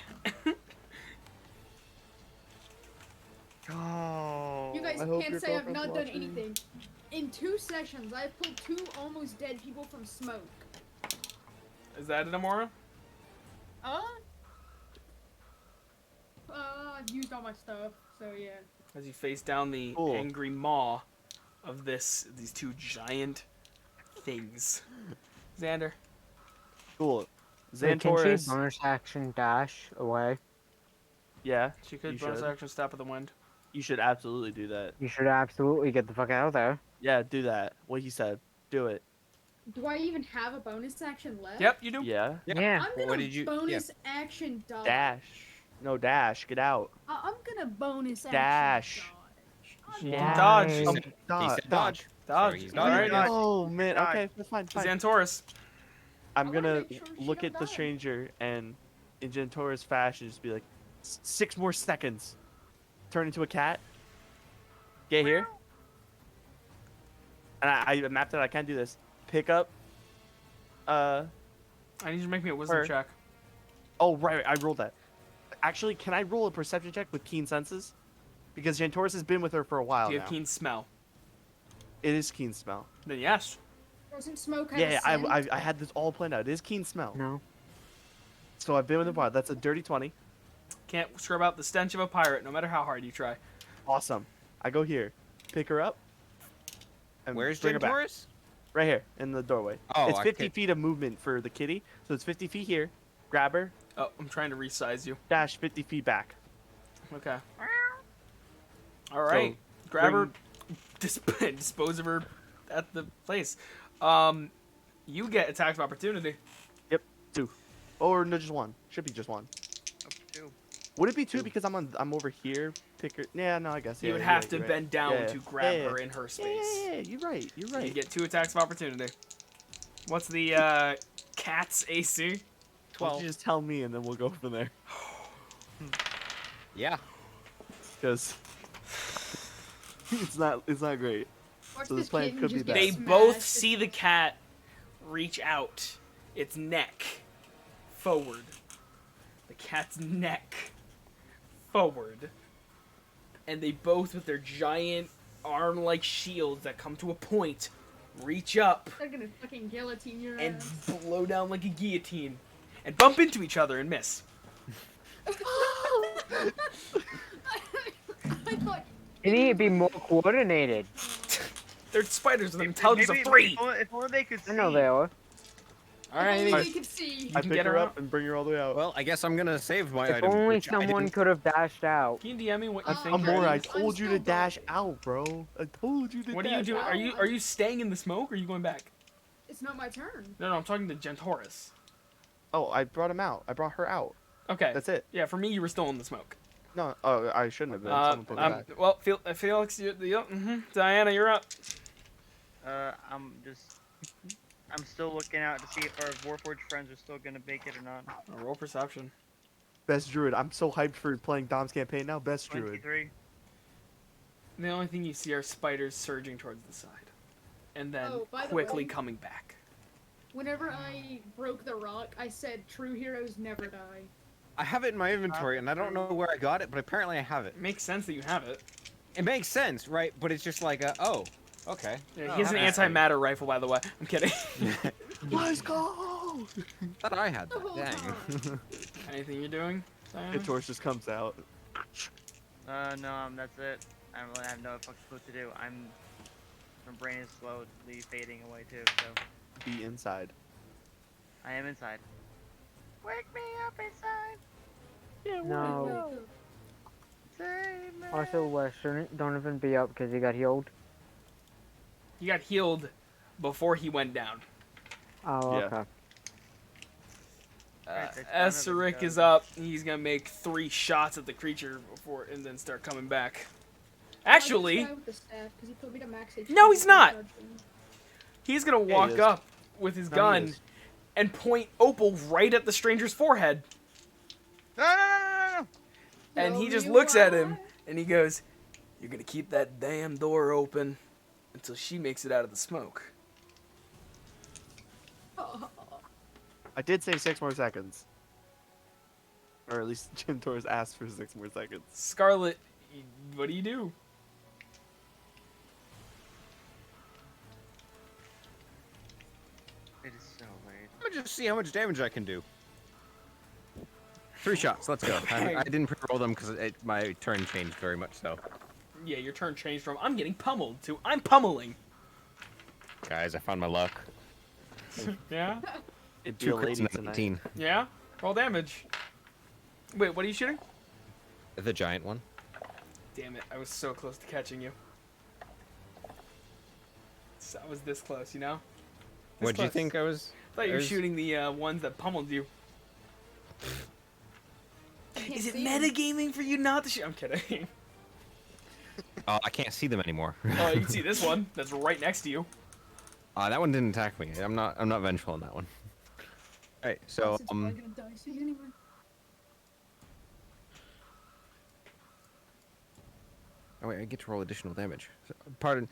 Speaker 9: Oh.
Speaker 4: You guys
Speaker 6: I hope
Speaker 4: can't
Speaker 6: your
Speaker 4: say I've
Speaker 6: girlfriend's
Speaker 4: not done
Speaker 6: watching.
Speaker 4: anything. In 2 sessions, I've pulled 2 almost dead people from smoke.
Speaker 1: Is that it, Amora?
Speaker 4: I've used all my stuff, so yeah.
Speaker 1: As you face down the
Speaker 6: Cool.
Speaker 1: angry maw of these two giant things. Xander.
Speaker 6: Cool.
Speaker 2: Wait, can she
Speaker 6: Xantorus.
Speaker 2: bonus action dash away?
Speaker 6: Yeah,
Speaker 1: She could
Speaker 6: you
Speaker 1: bonus
Speaker 6: should.
Speaker 1: action Step of the Wind.
Speaker 6: You should absolutely do that.
Speaker 2: You should absolutely get the fuck out of there.
Speaker 6: Yeah, do that. What he said. Do it.
Speaker 4: Do I even have a bonus action left?
Speaker 1: Yep, you do.
Speaker 6: Yeah.
Speaker 2: Yeah.
Speaker 4: I'm gonna
Speaker 5: What did you?
Speaker 4: bonus action dodge.
Speaker 6: Dash. No, dash. Get out.
Speaker 4: I'm gonna bonus
Speaker 6: Dash.
Speaker 4: action dodge.
Speaker 1: You
Speaker 2: Yeah.
Speaker 1: can dodge.
Speaker 5: He
Speaker 6: Oh,
Speaker 5: said, he
Speaker 6: dodge.
Speaker 5: said dodge.
Speaker 1: Dodge.
Speaker 5: So he's
Speaker 1: Alright.
Speaker 5: dodging.
Speaker 6: Oh man.
Speaker 9: Dodge.
Speaker 6: Okay, that's fine. Fine.
Speaker 1: Xantorus.
Speaker 6: I'm
Speaker 4: I wanna
Speaker 6: gonna
Speaker 4: make sure she
Speaker 6: look
Speaker 4: don't
Speaker 6: at the
Speaker 4: die.
Speaker 6: stranger and, in Gentora's fashion, just be like, 6 more seconds. Turn into a cat. Get here. And I mapped it. I can't do this. Pick up.
Speaker 1: I need you to make me a wisdom
Speaker 6: Her.
Speaker 1: check.
Speaker 6: Oh right, I rolled that. Actually, can I roll a perception check with keen senses? Because Gentoris has been with her for a while
Speaker 1: Do you
Speaker 6: now.
Speaker 1: have keen smell?
Speaker 6: It is keen smell.
Speaker 1: Then yes.
Speaker 4: Doesn't smoke have
Speaker 6: Yeah,
Speaker 4: a scent?
Speaker 6: I had this all planned out. It is keen smell.
Speaker 2: No.
Speaker 6: So I've been with her for a while. That's a dirty 20.
Speaker 1: Can't scrub out the stench of a pirate, no matter how hard you try.
Speaker 6: Awesome. I go here, pick her up, and
Speaker 5: Where's
Speaker 6: bring her back.
Speaker 5: Gentoris?
Speaker 6: Right here in the doorway.
Speaker 5: Oh,
Speaker 6: It's
Speaker 5: I
Speaker 6: 50
Speaker 5: could-
Speaker 6: feet of movement for the kitty, so it's 50 feet here. Grab her,
Speaker 1: Oh, I'm trying to resize you.
Speaker 6: dash 50 feet back.
Speaker 1: Okay. All right. Grab her,
Speaker 6: bring-
Speaker 1: dispose of her at the place. You get attack of opportunity.
Speaker 6: Yep, 2. Or no, just 1. Should be just 1.
Speaker 9: Up to.
Speaker 6: Would it be 2 because I'm over here? Pick her. Yeah, no, I guess.
Speaker 1: You
Speaker 6: Yeah,
Speaker 1: would
Speaker 6: you're
Speaker 1: have
Speaker 6: right,
Speaker 1: to
Speaker 6: you're right.
Speaker 1: bend down
Speaker 6: Yeah,
Speaker 1: to grab
Speaker 6: yeah,
Speaker 1: her in her
Speaker 6: Yeah,
Speaker 1: space.
Speaker 6: yeah, you're right. You're
Speaker 1: You
Speaker 6: right.
Speaker 1: get 2 attacks of opportunity. What's the cat's AC?
Speaker 6: Why don't
Speaker 5: 12.
Speaker 6: you just tell me and then we'll go from there?
Speaker 5: Yeah.
Speaker 6: Because it's not great.
Speaker 4: Watch
Speaker 6: So this
Speaker 4: this
Speaker 6: plan
Speaker 4: kitten
Speaker 6: could be
Speaker 4: just
Speaker 6: bad.
Speaker 4: get
Speaker 1: They
Speaker 4: smashed.
Speaker 1: both see the cat reach out, its neck forward. The cat's neck forward. And they both, with their giant arm-like shields that come to a point, reach up
Speaker 4: They're gonna fucking guillotine your
Speaker 1: and
Speaker 4: ass.
Speaker 1: blow down like a guillotine and bump into each other and miss.
Speaker 4: I thought
Speaker 2: You need to be more coordinated.
Speaker 1: They're spiders with an intelligence of 3.
Speaker 9: If only they could see.
Speaker 2: I know they are.
Speaker 1: Alright,
Speaker 4: only
Speaker 6: Alright.
Speaker 4: we could see.
Speaker 1: You
Speaker 6: I
Speaker 1: can
Speaker 6: pick
Speaker 1: get
Speaker 6: her
Speaker 1: her
Speaker 6: up
Speaker 1: out.
Speaker 6: and bring her all the way out.
Speaker 5: Well, I guess I'm gonna save my
Speaker 2: If
Speaker 5: item.
Speaker 2: only
Speaker 5: which I
Speaker 2: someone
Speaker 5: didn't-
Speaker 2: could have dashed out.
Speaker 1: Can you DM me what you
Speaker 4: Uh,
Speaker 1: think?
Speaker 4: I'm
Speaker 1: you're
Speaker 6: Amora, I
Speaker 1: doing?
Speaker 6: told you to
Speaker 4: still
Speaker 6: dash out, bro. I told you to
Speaker 1: What
Speaker 6: dash
Speaker 1: are you doing?
Speaker 6: out.
Speaker 1: Are you staying in the smoke or are you going back?
Speaker 4: It's not my turn.
Speaker 1: No, I'm talking to Gentoris.
Speaker 6: Oh, I brought him out. I brought her out.
Speaker 1: Okay.
Speaker 6: That's it.
Speaker 1: Yeah, for me, you were still in the smoke.
Speaker 6: No, oh, I shouldn't have been. Someone put me back.
Speaker 1: Well, Felix, Diana, you're up.
Speaker 9: I'm still looking out to see if our Warforged friends are still gonna make it or not.
Speaker 1: Roll perception.
Speaker 6: Best druid. I'm so hyped for playing Dom's campaign now. Best druid.
Speaker 9: 23.
Speaker 1: The only thing you see are spiders surging towards the side, and then
Speaker 4: Oh, by the
Speaker 1: quickly
Speaker 4: way-
Speaker 1: coming back.
Speaker 4: Whenever I broke the rock, I said true heroes never die.
Speaker 5: I have it in my inventory, and I don't know where I got it, but apparently I have it.
Speaker 1: It makes sense that you have it.
Speaker 5: It makes sense, right? But it's just like, oh, okay.
Speaker 1: Yeah,
Speaker 5: Oh,
Speaker 1: he has an
Speaker 5: that's
Speaker 1: antimatter rifle, by the way. I'm kidding.
Speaker 6: Let's go!
Speaker 5: Thought I had
Speaker 4: The whole
Speaker 5: that. Dang.
Speaker 1: Anything you're doing, Diana?
Speaker 6: The torch just comes out.
Speaker 9: No, that's it. I have no fucking clue what to do. My brain is slowly fading away too, so
Speaker 6: Be inside.
Speaker 9: I am inside. Wake me up inside.
Speaker 2: No.
Speaker 9: Save me.
Speaker 2: Also, shouldn't Donovan be up because he got healed?
Speaker 1: He got healed before he went down.
Speaker 2: Oh,
Speaker 6: Yeah.
Speaker 2: okay.
Speaker 9: Right, that's
Speaker 1: Esaric
Speaker 9: Donovan
Speaker 1: is
Speaker 9: goes.
Speaker 1: up. He's gonna make 3 shots at the creature before, and then start coming back. Actually,
Speaker 4: I like this guy with the staff, 'cause he put me to max HP.
Speaker 1: No, he's not.
Speaker 4: Charging.
Speaker 1: he's gonna
Speaker 6: he
Speaker 1: walk
Speaker 6: is.
Speaker 1: up with his
Speaker 6: No, he
Speaker 1: gun
Speaker 6: is.
Speaker 1: and point Opal right at the stranger's forehead.
Speaker 9: No.
Speaker 1: And he
Speaker 4: No,
Speaker 1: just
Speaker 4: you
Speaker 1: looks at him
Speaker 4: are.
Speaker 1: and he goes, "You're gonna keep that damn door open until she makes it out of the smoke."
Speaker 4: Oh,
Speaker 6: I did say 6 more seconds. Or at least Jim Torres asked for 6 more seconds.
Speaker 1: Scarlet, what do you do?
Speaker 9: It is so late.
Speaker 5: I'm gonna just see how much damage I can do. 3 shots. Let's go. I didn't pre-roll them because my turn changed very much so.
Speaker 1: Yeah, your turn changed from I'm getting pummeled to I'm pummeling.
Speaker 5: Guys, I found my luck.
Speaker 1: Yeah?
Speaker 6: It'd be
Speaker 5: 2
Speaker 6: a
Speaker 5: crits
Speaker 6: lady
Speaker 5: and a
Speaker 6: tonight.
Speaker 5: 19.
Speaker 1: Yeah? Roll damage. Wait, what are you shooting?
Speaker 5: The giant one.
Speaker 1: Damn it, I was so close to catching you. I was this close, you know? This
Speaker 5: What'd you
Speaker 1: close.
Speaker 5: think I was?
Speaker 1: I thought you were
Speaker 5: I was-
Speaker 1: shooting the ones that pummeled you.
Speaker 4: I can't
Speaker 1: Is it
Speaker 4: see him.
Speaker 1: metagaming for you not to shoot? I'm kidding.
Speaker 5: Oh, I can't see them anymore.
Speaker 1: Oh, you can see this one that's right next to you.
Speaker 5: That one didn't attack me. I'm not vengeful on that one. Alright, so
Speaker 4: It's probably gonna die soon anyway.
Speaker 5: oh wait, I get to roll additional damage. So, pardon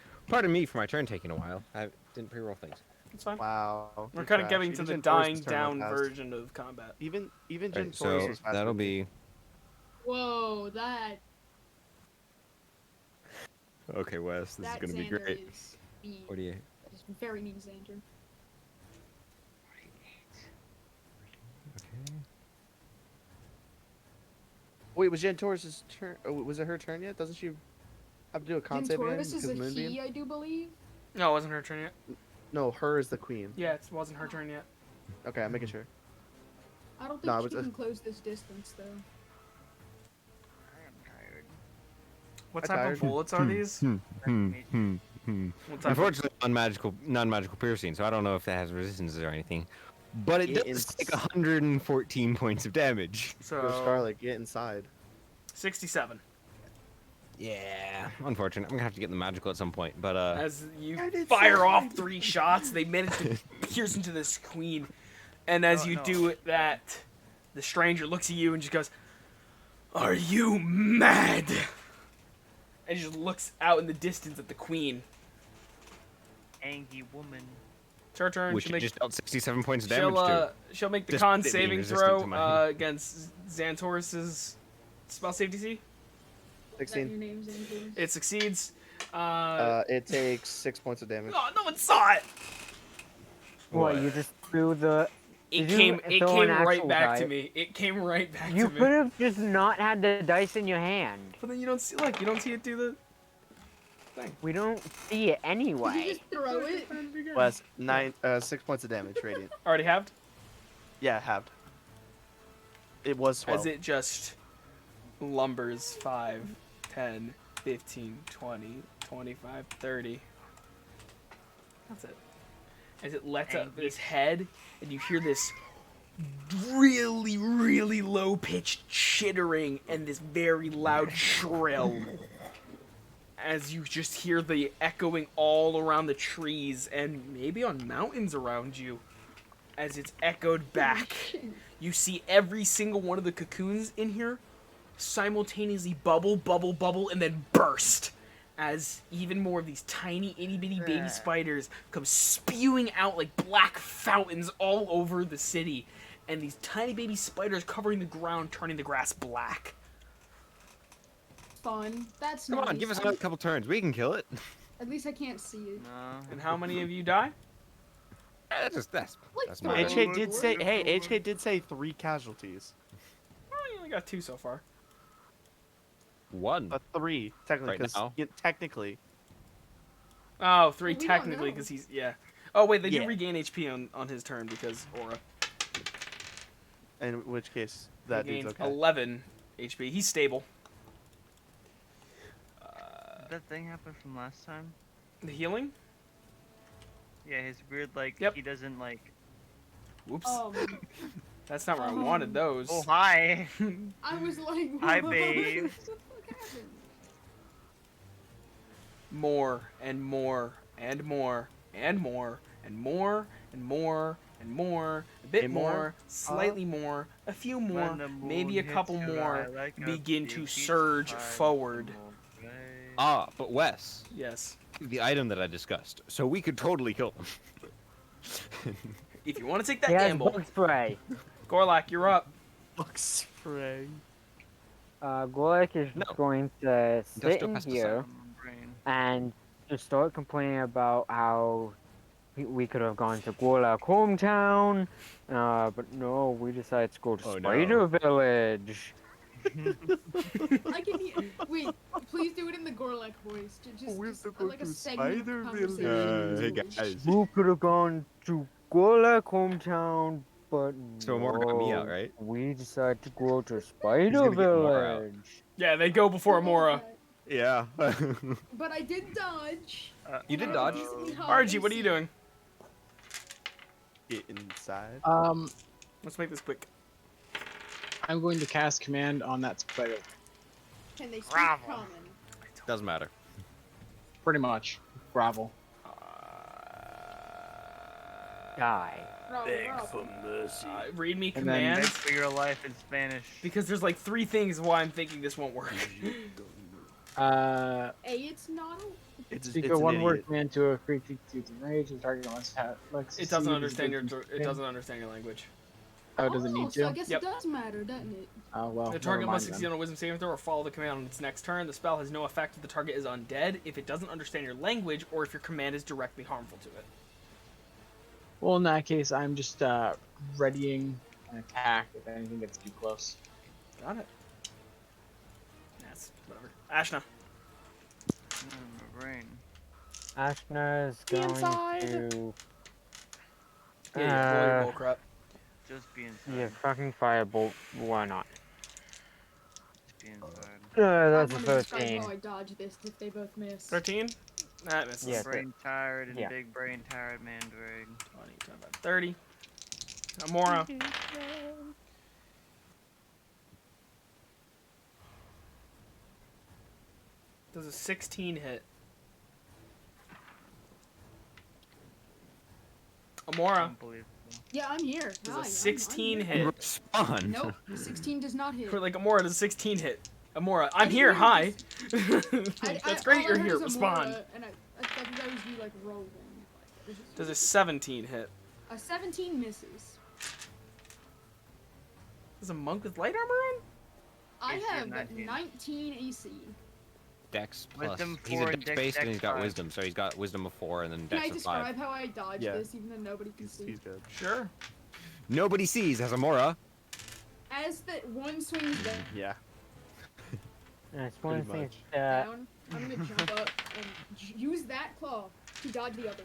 Speaker 5: me for my turn taking a while. I didn't pre-roll things.
Speaker 1: It's fine.
Speaker 6: Wow.
Speaker 1: We're
Speaker 6: good
Speaker 1: kind of
Speaker 6: crash.
Speaker 1: getting to
Speaker 6: Even
Speaker 1: the
Speaker 6: Jin Taurus'
Speaker 1: dying
Speaker 6: turn
Speaker 1: down
Speaker 6: went fast.
Speaker 1: version of combat.
Speaker 6: Even Jin
Speaker 5: Alright,
Speaker 6: Taurus
Speaker 5: so
Speaker 6: was faster.
Speaker 5: that'll be
Speaker 4: Whoa, that
Speaker 5: okay, Wes. This is
Speaker 4: that
Speaker 5: gonna be
Speaker 4: Xander
Speaker 5: great.
Speaker 4: is mean.
Speaker 5: What do you?
Speaker 4: It's very mean, Xander.
Speaker 5: Okay.
Speaker 6: Wait, was Jin Taurus' turn? Oh, was it her turn yet? Doesn't she have to do a con save again?
Speaker 4: Taurus is
Speaker 6: because
Speaker 4: a
Speaker 6: Moonbeam?
Speaker 4: he, I do believe.
Speaker 1: No, it wasn't her turn yet.
Speaker 6: No, her is the queen.
Speaker 1: Yeah, it wasn't her turn yet.
Speaker 6: Okay, I'm making sure.
Speaker 4: I don't think
Speaker 6: No, I
Speaker 4: she
Speaker 6: was-
Speaker 4: can close this distance though.
Speaker 9: I am tired.
Speaker 1: What
Speaker 6: I
Speaker 1: type
Speaker 6: tired.
Speaker 1: of bullets are these? What type of...
Speaker 5: Unfortunately, non-magical piercing, so I don't know if that has resistances or anything. But it
Speaker 6: Get
Speaker 5: does
Speaker 6: in-
Speaker 5: take 114 points of damage.
Speaker 6: Go
Speaker 1: So,
Speaker 6: Scarlet, get inside.
Speaker 1: 67.
Speaker 5: Yeah, unfortunate. I'm gonna have to get the magical at some point, but
Speaker 1: As you
Speaker 6: I did
Speaker 1: fire
Speaker 6: so
Speaker 1: off
Speaker 6: right.
Speaker 1: 3 shots, they manage to pierce into this queen. And as
Speaker 9: No,
Speaker 1: you
Speaker 9: no.
Speaker 1: do that, the stranger looks at you and just goes, "Are you mad?" And just looks out in the distance at the queen.
Speaker 9: Angry woman.
Speaker 1: It's her turn.
Speaker 5: which
Speaker 1: She'll
Speaker 5: it
Speaker 1: make,
Speaker 5: just dealt 67 points of damage
Speaker 1: she'll make the
Speaker 5: Despite
Speaker 1: con
Speaker 5: it being
Speaker 1: saving
Speaker 5: resistant
Speaker 1: throw
Speaker 5: to mine.
Speaker 1: against Xantorus's spell save DC.
Speaker 4: Is that your
Speaker 6: 16.
Speaker 4: name, Xander?
Speaker 1: It succeeds.
Speaker 6: It takes 6 points of damage.
Speaker 1: Oh, no one saw it.
Speaker 2: What, you just threw the...
Speaker 1: It
Speaker 2: Did you
Speaker 1: came. It
Speaker 2: throw an
Speaker 1: came right
Speaker 2: actual
Speaker 1: back to
Speaker 2: die?
Speaker 1: me. It came right back
Speaker 2: You
Speaker 1: to
Speaker 2: could
Speaker 1: me.
Speaker 2: have just not had the dice in your hand.
Speaker 1: But then you don't see. Like you don't see it do the thing.
Speaker 2: We don't see it
Speaker 4: Did
Speaker 2: anyway.
Speaker 4: you just throw it?
Speaker 6: Wes, 6 points of damage, radiant.
Speaker 1: Already halved.
Speaker 6: Yeah, halved. It was 12.
Speaker 1: As it just lumbers 5, 10, 15, 20, 25, 30. That's it. As it lets up its head, and you hear this really, really low-pitched chittering and this very loud shrill. As you just hear the echoing all around the trees and maybe on mountains around you. As it's echoed back. You see every single one of the cocoons in here simultaneously bubble, bubble, bubble, and then burst. As even more of these tiny, itty-bitty baby spiders come spewing out like black fountains all over the city. And these tiny baby spiders covering the ground, turning the grass black.
Speaker 4: Fun. That's
Speaker 5: Come
Speaker 4: nice.
Speaker 5: on, give us another couple turns. We can kill it.
Speaker 4: At least I can't see it.
Speaker 9: No.
Speaker 1: And how many of you die?
Speaker 5: That's
Speaker 4: Like
Speaker 5: my
Speaker 4: three.
Speaker 6: HK did say, hey, HK did say 3 casualties.
Speaker 1: Well, you only got 2 so far.
Speaker 5: one.
Speaker 6: 3, technically.
Speaker 5: Right
Speaker 6: 'cause
Speaker 5: now?
Speaker 6: technically.
Speaker 1: Oh, 3
Speaker 4: Well, we don't
Speaker 1: technically,
Speaker 4: know.
Speaker 1: because he's, yeah. Oh, wait, they do
Speaker 6: Yeah.
Speaker 1: regain HP on his turn because Aura.
Speaker 6: In which case, that
Speaker 1: He
Speaker 6: dude's
Speaker 1: gains
Speaker 6: okay.
Speaker 1: 11 HP. He's stable.
Speaker 9: Did that thing happen from last time?
Speaker 1: The healing?
Speaker 9: Yeah, his weird, like,
Speaker 1: Yep.
Speaker 9: he doesn't, like...
Speaker 1: Whoops.
Speaker 4: Oh,
Speaker 1: That's not where I wanted those.
Speaker 9: Oh, hi!
Speaker 4: I was like,
Speaker 9: Hi,
Speaker 4: what
Speaker 9: babe.
Speaker 4: the fuck happened?
Speaker 1: More and more and more and more and more and more and more, a bit
Speaker 6: Hey, more?
Speaker 1: more, slightly more, a few more,
Speaker 9: When the
Speaker 1: maybe a
Speaker 9: moon
Speaker 1: couple
Speaker 9: hits your
Speaker 1: more,
Speaker 9: eye like a
Speaker 1: begin to
Speaker 9: big
Speaker 1: surge
Speaker 9: beach
Speaker 1: forward.
Speaker 9: tide.
Speaker 5: But Wes,
Speaker 1: Yes.
Speaker 5: the item that I discussed, so we could totally kill them.
Speaker 1: If you want to take that
Speaker 2: He has
Speaker 1: gamble,
Speaker 2: bug spray.
Speaker 1: Gorlak, you're up.
Speaker 6: Bug spray.
Speaker 2: Gorlak is
Speaker 5: No.
Speaker 2: going to sit
Speaker 5: Industrial
Speaker 2: in
Speaker 5: pesticide.
Speaker 2: here
Speaker 9: Brain.
Speaker 2: and just start complaining about how we could have gone to Gorlak hometown, but no, we decided to go to
Speaker 5: Oh, no.
Speaker 2: Spider Village.
Speaker 4: I can hear. Wait, please do it in the Gorlek voice. Just like a segment of conversation.
Speaker 5: Hey
Speaker 4: Please.
Speaker 5: guys.
Speaker 2: We could have gone to Gorlak hometown, but
Speaker 5: So Amora got me out,
Speaker 2: no,
Speaker 5: right?
Speaker 2: we decided to go to Spider
Speaker 5: gonna get Amora out.
Speaker 2: Village.
Speaker 1: Yeah, they go before Amora.
Speaker 5: Yeah.
Speaker 4: But I did dodge.
Speaker 5: You did
Speaker 4: I
Speaker 5: dodge.
Speaker 4: decently high
Speaker 1: Archie, what are you
Speaker 4: AC.
Speaker 1: doing?
Speaker 6: Get inside.
Speaker 1: Let's make this quick.
Speaker 3: I'm going to cast command on that spider.
Speaker 4: Can they speak
Speaker 9: Bravo.
Speaker 4: common?
Speaker 5: Doesn't matter.
Speaker 3: Pretty much. Gravel.
Speaker 2: Die.
Speaker 4: Bravo.
Speaker 1: Read me
Speaker 3: And then-
Speaker 1: commands.
Speaker 9: Beg for your life in Spanish.
Speaker 1: Because there's like 3 things why I'm thinking this won't work.
Speaker 4: A, it's not.
Speaker 3: Speak
Speaker 6: it's
Speaker 3: a
Speaker 6: an
Speaker 3: one-word
Speaker 6: idiot.
Speaker 3: command to a creature to enrage and target must have.
Speaker 1: It doesn't understand your. It doesn't understand your language.
Speaker 3: Oh, does it need
Speaker 4: So I
Speaker 3: to?
Speaker 4: guess
Speaker 1: Yep.
Speaker 4: it does matter, doesn't it?
Speaker 3: Oh well.
Speaker 1: The target
Speaker 3: never
Speaker 1: must
Speaker 3: mind
Speaker 1: succeed
Speaker 3: then.
Speaker 1: on a wisdom saving throw or follow the command on its next turn. The spell has no effect if the target is undead, if it doesn't understand your language, or if your command is directly harmful to it.
Speaker 3: Well, in that case, I'm just readying an attack if anything gets too close.
Speaker 1: Got it. Yes, whatever. Ashna.
Speaker 9: My brain.
Speaker 2: Ashna's
Speaker 4: Be
Speaker 2: going
Speaker 4: inside.
Speaker 2: to.
Speaker 1: Yeah, roll your bull crap.
Speaker 9: Just be inside.
Speaker 2: Yeah, fucking firebolt. Why not?
Speaker 9: Just be inside.
Speaker 2: That's a
Speaker 4: I want to describe
Speaker 2: 13.
Speaker 4: how I dodge this if they both miss.
Speaker 1: 13? That misses.
Speaker 2: Yeah.
Speaker 9: Brain tired and
Speaker 2: yeah.
Speaker 9: big brain tired mandrake.
Speaker 1: 20, 25, 30. Amora. Does a 16 hit? Amora.
Speaker 9: Unbelievable.
Speaker 4: Yeah, I'm here.
Speaker 1: Does
Speaker 4: Hi,
Speaker 1: a 16
Speaker 4: I'm
Speaker 1: hit?
Speaker 5: Respond.
Speaker 4: Nope, 16 does not hit.
Speaker 1: For like Amora, does a 16 hit? Amora,
Speaker 4: I
Speaker 1: I'm
Speaker 4: didn't
Speaker 1: here.
Speaker 4: hear
Speaker 1: Hi.
Speaker 4: I-
Speaker 1: That's
Speaker 4: all
Speaker 1: great.
Speaker 4: I
Speaker 1: You're
Speaker 4: heard
Speaker 1: here.
Speaker 4: was
Speaker 1: Respond.
Speaker 4: Amora, and I thought you guys would be like rolling. Like,
Speaker 1: Does a 17 hit?
Speaker 4: a 17 misses.
Speaker 1: Does a monk with light armor on?
Speaker 4: I
Speaker 9: AC
Speaker 4: have
Speaker 9: of 19.
Speaker 4: 19 AC.
Speaker 5: Dex plus.
Speaker 9: Wisdom
Speaker 5: He's
Speaker 9: 4
Speaker 5: a
Speaker 9: and
Speaker 5: dex base and
Speaker 9: Dex
Speaker 5: he's got
Speaker 9: 5.
Speaker 5: wisdom, so he's got wisdom of 4 and then
Speaker 4: Can I
Speaker 5: dex of 5.
Speaker 4: describe how I dodge
Speaker 6: Yeah.
Speaker 4: this, even though nobody can see?
Speaker 6: He's good.
Speaker 1: Sure.
Speaker 5: Nobody sees as Amora.
Speaker 4: As the one swings
Speaker 6: Yeah.
Speaker 2: That's one
Speaker 6: Pretty
Speaker 2: thing.
Speaker 6: much.
Speaker 4: down, I'm gonna jump up and use that claw to dodge the other one.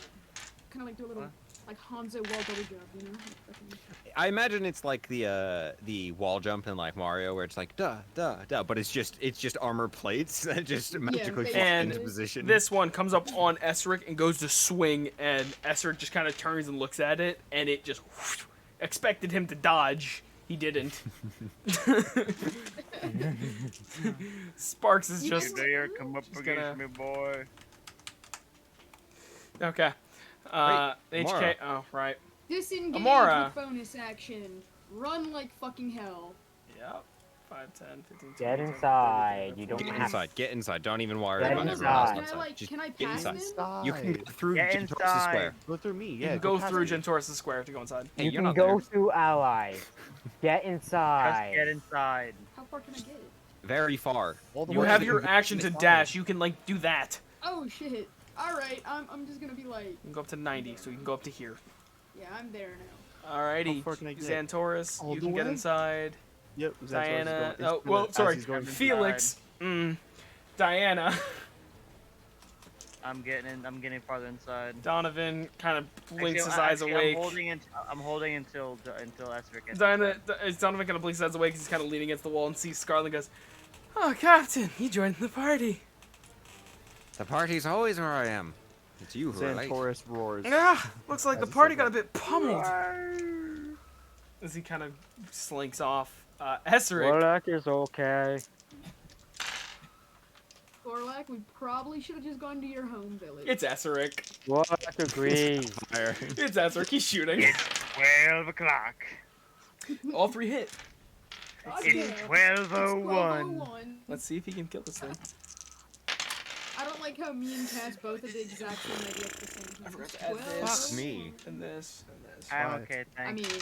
Speaker 4: Kind of like do a little,
Speaker 9: What?
Speaker 4: like Hanzo wall double jump, you know? Like fucking-
Speaker 5: I imagine it's like the wall jump in like Mario, where it's like duh duh duh, but it's just armor plates that just magically
Speaker 4: basically.
Speaker 5: fall
Speaker 1: And
Speaker 5: into position.
Speaker 1: This one comes up on Esric and goes to swing, and Esric just kind of turns and looks at it, and it just expected him to dodge. He didn't. Sparks is
Speaker 4: You
Speaker 1: just
Speaker 4: know
Speaker 9: Dare come up
Speaker 1: Just
Speaker 9: against
Speaker 1: gonna-
Speaker 9: me, boy.
Speaker 1: okay. HK.
Speaker 5: Amora.
Speaker 1: Oh, right.
Speaker 4: Disengage
Speaker 1: Amora.
Speaker 4: with bonus action. Run like fucking hell.
Speaker 1: Yep. 5, 10, 15, 20,
Speaker 2: Get
Speaker 1: 25,
Speaker 2: inside.
Speaker 1: 30,
Speaker 2: You don't
Speaker 5: Get
Speaker 2: have
Speaker 5: inside. Get inside. Don't even worry
Speaker 2: Get
Speaker 5: about
Speaker 2: inside.
Speaker 5: everyone else
Speaker 4: Can I
Speaker 5: outside.
Speaker 4: like?
Speaker 5: Just
Speaker 4: Can I
Speaker 5: get
Speaker 4: pass
Speaker 5: inside.
Speaker 4: them?
Speaker 5: You can go through
Speaker 9: Get
Speaker 5: Gentor's
Speaker 9: inside.
Speaker 5: Square.
Speaker 6: Go through me.
Speaker 1: You
Speaker 6: Yeah.
Speaker 1: can go
Speaker 6: past
Speaker 1: through
Speaker 6: me.
Speaker 1: Gentor's Square to go inside.
Speaker 5: Hey,
Speaker 2: You
Speaker 5: you're
Speaker 2: can
Speaker 5: not
Speaker 2: go
Speaker 5: there.
Speaker 2: through allies. Get
Speaker 9: Just
Speaker 2: inside.
Speaker 9: get inside.
Speaker 4: How far can I get?
Speaker 5: Very far.
Speaker 6: All the
Speaker 1: You
Speaker 6: way
Speaker 1: have
Speaker 6: to
Speaker 1: your
Speaker 6: the-
Speaker 1: action to
Speaker 6: inside.
Speaker 1: dash. You can like do that.
Speaker 4: Oh shit. All right. I'm just gonna be like,
Speaker 1: You can go up to 90, so you can go up to here.
Speaker 4: yeah, I'm there now.
Speaker 1: Alrighty.
Speaker 6: How far can I get?
Speaker 1: Xantorus,
Speaker 6: All
Speaker 1: you
Speaker 6: the
Speaker 1: can get
Speaker 6: way?
Speaker 1: inside.
Speaker 6: Yep. Xantorus is
Speaker 1: Diana.
Speaker 6: going- it's
Speaker 1: Oh,
Speaker 6: gonna-
Speaker 1: well,
Speaker 6: as
Speaker 1: sorry.
Speaker 6: he's going-
Speaker 1: Felix. Diana.
Speaker 9: I'm getting farther inside.
Speaker 1: Donovan kind of blinks
Speaker 9: Actually,
Speaker 1: his eyes
Speaker 9: actually,
Speaker 1: awake.
Speaker 9: I'm holding until Esric gets
Speaker 1: Donovan kind of blinks his eyes awake. He's kind of leaning against the wall and sees Scarlet and goes, "Oh, Captain, you joined the party."
Speaker 5: The party's always where I am. It's you who are late.
Speaker 6: Xantorus roars.
Speaker 1: Ah, looks like
Speaker 6: As
Speaker 1: the
Speaker 6: he
Speaker 1: party
Speaker 6: said
Speaker 1: got a
Speaker 6: that.
Speaker 1: bit pummeled. As he kind of slinks off. Esric.
Speaker 2: Warlock is okay.
Speaker 4: Gorlak, we probably should have just gone to your home village.
Speaker 1: It's Esric.
Speaker 2: Warlock agrees.
Speaker 5: Fire.
Speaker 1: It's Esric. He's shooting.
Speaker 9: 12 o'clock.
Speaker 1: All 3 hit.
Speaker 4: God
Speaker 9: It's
Speaker 4: damn.
Speaker 9: 12:01.
Speaker 4: 12:01.
Speaker 1: Let's see if he can kill this thing.
Speaker 4: I don't like how me and Cass both have the exact same idea at the same time.
Speaker 1: I forgot
Speaker 4: It's
Speaker 1: to add this.
Speaker 5: Fuck me.
Speaker 1: And this. And this.
Speaker 9: I'm
Speaker 6: Why?
Speaker 9: okay,
Speaker 4: I
Speaker 9: thanks.
Speaker 4: mean,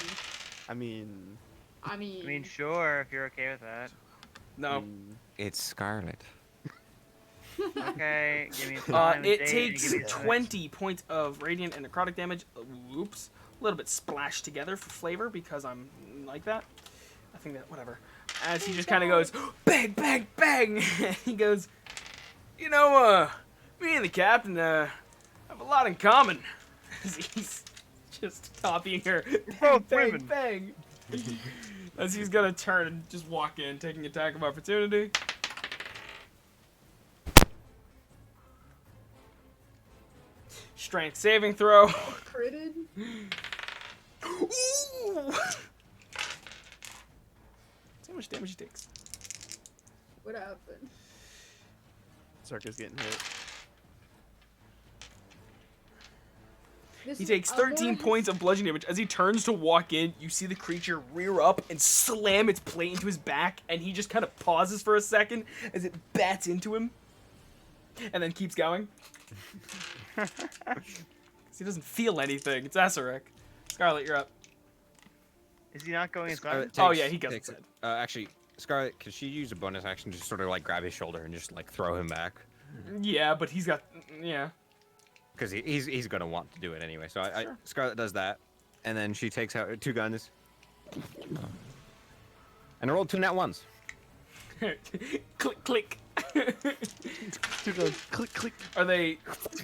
Speaker 6: I mean.
Speaker 4: I mean,
Speaker 9: I mean, sure, if you're okay with that.
Speaker 1: No.
Speaker 6: mm,
Speaker 5: It's Scarlet.
Speaker 9: Okay, give me time.
Speaker 1: It
Speaker 9: date,
Speaker 1: takes
Speaker 9: give me
Speaker 1: 20 points of radiant and necrotic damage. Oops. A little bit splashed together for flavor because I'm like that. I think that, whatever. As he just kind of goes, bang, bang, bang. He goes, you know, me and the captain have a lot in common. As he's just copying her. Bang,
Speaker 9: both
Speaker 1: bang,
Speaker 9: women.
Speaker 1: bang. As he's going to turn and just walk in, taking attack of opportunity. Strength saving throw.
Speaker 4: Critted.
Speaker 1: Ooh! See how much damage he takes.
Speaker 4: What happened?
Speaker 6: Circus getting hit.
Speaker 4: This
Speaker 1: He
Speaker 4: is-
Speaker 1: takes
Speaker 4: I'm more
Speaker 1: 13 points of bludgeoning damage. As he turns to walk in, you see the creature rear up and slam its plate into his back, and he just kind of pauses for a second as it bats into him, and then keeps going. 'Cause he doesn't feel anything. It's Esarek. Scarlet, you're up.
Speaker 9: Is he not going
Speaker 5: Scarlet
Speaker 9: inside?
Speaker 1: Oh,
Speaker 5: takes-
Speaker 1: yeah, he goes
Speaker 5: takes-
Speaker 1: inside.
Speaker 5: Actually, Scarlet, could she use a bonus action to just sort of like grab his shoulder and just like throw him back?
Speaker 1: Yeah, but he's got... Yeah.
Speaker 5: Because he's gonna want to do it anyway. So
Speaker 1: Sure.
Speaker 5: Scarlet does that, and then she takes out 2 guns, and I rolled 2 nat ones.
Speaker 1: Click, click.
Speaker 6: Two guns. Click, click.
Speaker 1: Are they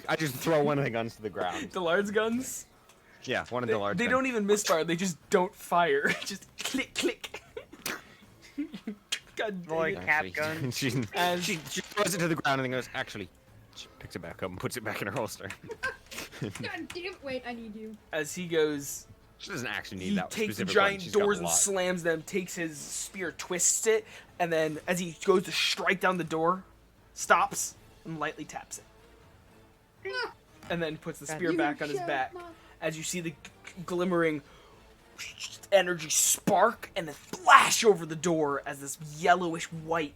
Speaker 5: I just throw one of the guns to the ground.
Speaker 1: Dillard's guns?
Speaker 5: Yeah, one of
Speaker 1: They,
Speaker 5: the large.
Speaker 1: they
Speaker 5: guns.
Speaker 1: don't even misfire, they just don't fire. Just click, click. God
Speaker 9: More
Speaker 1: dang
Speaker 9: like
Speaker 1: it.
Speaker 9: cap
Speaker 5: Actually,
Speaker 9: guns.
Speaker 1: As-
Speaker 5: she throws it to the ground and then goes. Actually, she picks it back up and puts it back in her holster.
Speaker 4: God damn it. Wait, I need you.
Speaker 1: As he goes,
Speaker 5: She doesn't actually need
Speaker 1: he
Speaker 5: that
Speaker 1: takes the
Speaker 5: specific one.
Speaker 1: giant
Speaker 5: She's got a
Speaker 1: doors and
Speaker 5: lot.
Speaker 1: slams them, takes his spear, twists it, and then as he goes to strike down the door, stops and lightly taps it. And then puts the spear
Speaker 4: You
Speaker 1: back on his
Speaker 4: shall
Speaker 1: back.
Speaker 4: not-
Speaker 1: As you see the glimmering energy spark and then flash over the door as this yellowish white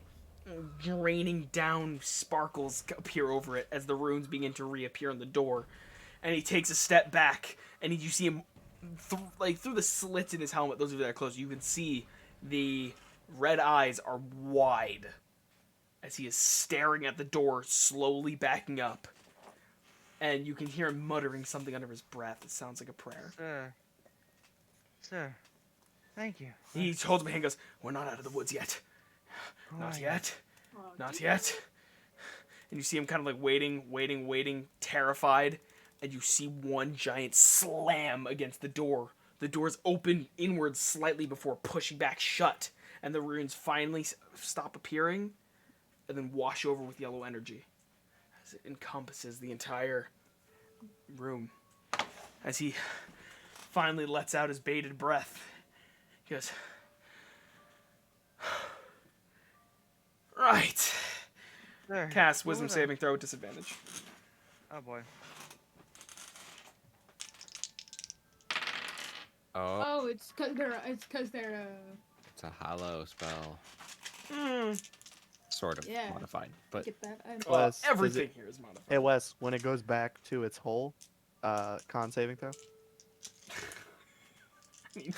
Speaker 1: draining down sparkles appear over it as the runes begin to reappear on the door. And he takes a step back, and you see him through the slits in his helmet. Those of you that are close, you can see the red eyes are wide as he is staring at the door, slowly backing up. And you can hear him muttering something under his breath. It sounds like a prayer.
Speaker 9: Sir, thank you.
Speaker 1: He holds up a hand and goes, "We're not out of the woods yet. Not yet.
Speaker 4: Oh,
Speaker 1: Not yet." And you see him kind of like waiting, terrified. And you see one giant slam against the door. The doors open inwards slightly before pushing back shut. And the runes finally stop appearing and then wash over with yellow energy as it encompasses the entire room. As he finally lets out his bated breath, he goes, "Right."
Speaker 9: Sir,
Speaker 1: Cast
Speaker 9: what
Speaker 1: wisdom
Speaker 9: was I-
Speaker 1: saving throw at disadvantage.
Speaker 9: Oh boy.
Speaker 5: Oh,
Speaker 4: Oh, it's cause they're
Speaker 5: it's a hollow spell. Sort of
Speaker 4: Yeah.
Speaker 5: modified, but
Speaker 4: get that.
Speaker 1: Well,
Speaker 6: Wes, does
Speaker 1: everything
Speaker 6: it-
Speaker 1: here is modified.
Speaker 6: Hey Wes, when it goes back to its hole, con saving throw.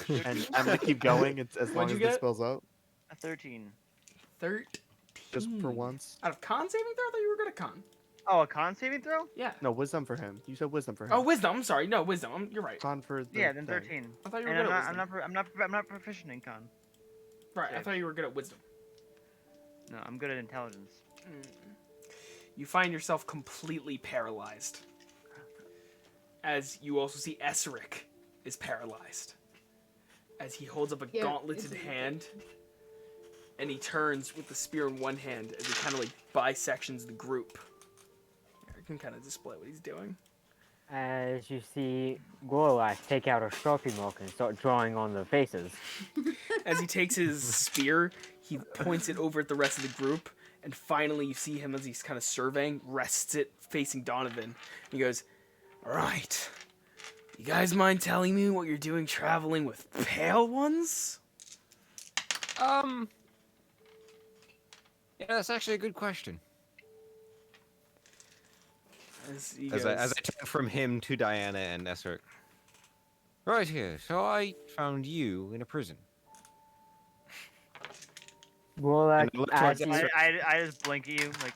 Speaker 6: And I'm gonna keep going as long
Speaker 1: What'd
Speaker 6: as
Speaker 1: you
Speaker 6: this
Speaker 1: get?
Speaker 6: spells out.
Speaker 9: A 13.
Speaker 1: 13.
Speaker 6: Just for once.
Speaker 1: Out of con saving throw? I thought you were good at con.
Speaker 9: Oh, a con saving throw?
Speaker 1: Yeah.
Speaker 6: No, wisdom for him. You said wisdom for him.
Speaker 1: Oh, wisdom. I'm sorry. No, wisdom. You're right.
Speaker 6: Con for the
Speaker 9: Yeah, then
Speaker 6: thing.
Speaker 9: 13.
Speaker 1: I thought you were
Speaker 9: And
Speaker 1: good
Speaker 9: I'm
Speaker 1: at
Speaker 9: not,
Speaker 1: wisdom.
Speaker 9: I'm not proficient in con.
Speaker 1: Right. I
Speaker 9: save.
Speaker 1: thought you were good at wisdom.
Speaker 9: No, I'm good at intelligence.
Speaker 1: You find yourself completely paralyzed. As you also see Esric is paralyzed. As he holds up a
Speaker 4: Yeah,
Speaker 1: gauntleted
Speaker 4: it's-
Speaker 1: hand. And he turns with the spear in one hand as he kind of like bisections the group. I can kind of display what he's doing.
Speaker 2: As you see Gorlash take out a Sharpie marker and start drawing on the faces.
Speaker 1: As he takes his spear, he points it over at the rest of the group, and finally you see him as he's kind of surveying, rests it facing Donovan. He goes, "Right, you guys mind telling me what you're doing traveling with pale ones?"
Speaker 5: yeah, that's actually a good question.
Speaker 1: As he
Speaker 5: As
Speaker 1: goes,
Speaker 5: I turn from him to Diana and Esser. Right here. So I found you in a prison.
Speaker 2: Gorlash,
Speaker 5: And look
Speaker 2: as
Speaker 5: towards
Speaker 2: you,
Speaker 5: Esser.
Speaker 9: I just blink at you, like,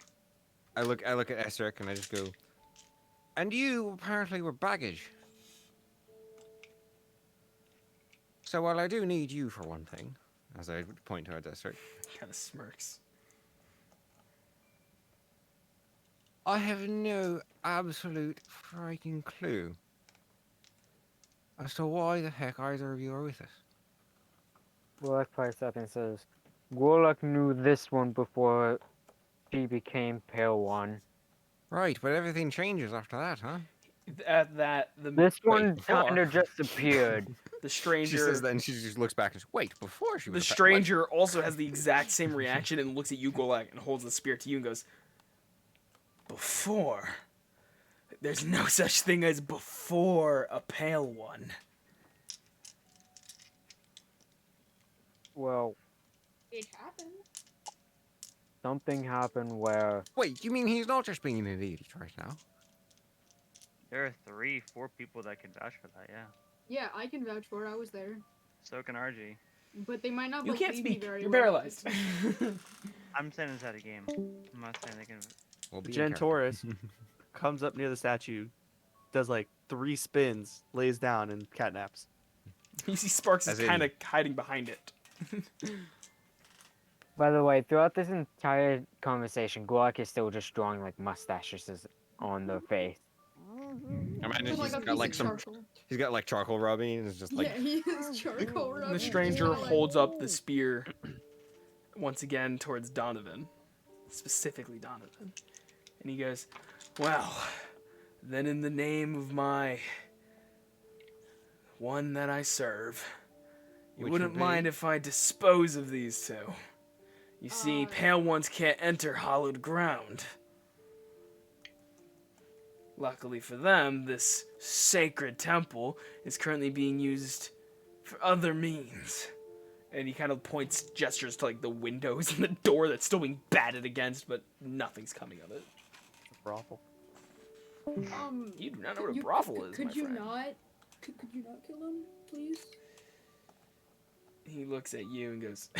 Speaker 5: I look at Esric and I just go, and you apparently were baggage. So while I do need you for one thing, as I point towards Esric,
Speaker 1: Kind of smirks.
Speaker 5: I have no absolute freaking clue as to why the heck either of you are with us.
Speaker 2: Warlock pipes up and says, Warlock knew this one before she became Pale One.
Speaker 5: Right, but everything changes after that, huh?
Speaker 1: At that, the
Speaker 2: This
Speaker 5: Wait,
Speaker 2: one
Speaker 5: before.
Speaker 2: kind of just appeared.
Speaker 1: the
Speaker 5: She
Speaker 1: stranger
Speaker 5: says that and she just looks back and says, wait, before she
Speaker 1: the
Speaker 5: was a pet- what?"
Speaker 1: stranger also has the exact same reaction and looks at you, Golak, and holds the spear to you and goes, "Before? There's no such thing as before a Pale One."
Speaker 2: Well,
Speaker 4: It happened.
Speaker 2: something happened where
Speaker 5: Wait, you mean he's not just being an idiot right now?
Speaker 9: There are 3-4 people that can vouch for that. Yeah.
Speaker 4: Yeah, I can vouch for it. I was there.
Speaker 9: So can RG.
Speaker 4: But they might not
Speaker 1: You
Speaker 4: believe
Speaker 1: can't
Speaker 4: me
Speaker 1: speak.
Speaker 4: very
Speaker 1: You're
Speaker 4: well.
Speaker 1: paralyzed.
Speaker 9: I'm saying it's out of game. I'm not saying they can.
Speaker 5: We'll be in character.
Speaker 6: Gentoris comes up near the statue, does like 3 spins, lays down, and catnaps.
Speaker 1: You see Sparks is
Speaker 5: As in-
Speaker 1: kind of hiding behind it.
Speaker 2: By the way, throughout this entire conversation, Glock is still just drawing like mustaches on the face.
Speaker 5: Imagine
Speaker 4: With
Speaker 5: he's
Speaker 4: like a
Speaker 5: got
Speaker 4: piece
Speaker 5: like
Speaker 4: of
Speaker 5: some.
Speaker 4: charcoal.
Speaker 5: He's got like charcoal rubbing and it's just like.
Speaker 4: Yeah, he is charcoal rubbing.
Speaker 1: The
Speaker 4: just
Speaker 1: stranger
Speaker 4: kinda like-
Speaker 1: holds up the spear once again towards Donovan, specifically Donovan, and he goes, "Well, then in the name of my one that I serve, you
Speaker 5: Which
Speaker 1: wouldn't
Speaker 5: would
Speaker 1: mind
Speaker 5: be?
Speaker 1: if I dispose of these two. You see, pale ones can't enter hallowed ground. Luckily for them, this sacred temple is currently being used for other means." And he kind of gestures to like the windows and the door that's still being batted against, but nothing's coming of it.
Speaker 6: Brothel.
Speaker 1: You do not know what a brothel is,
Speaker 4: Could
Speaker 1: my
Speaker 4: you
Speaker 1: friend.
Speaker 4: not? Could you not kill him, please?
Speaker 1: He looks at you and goes,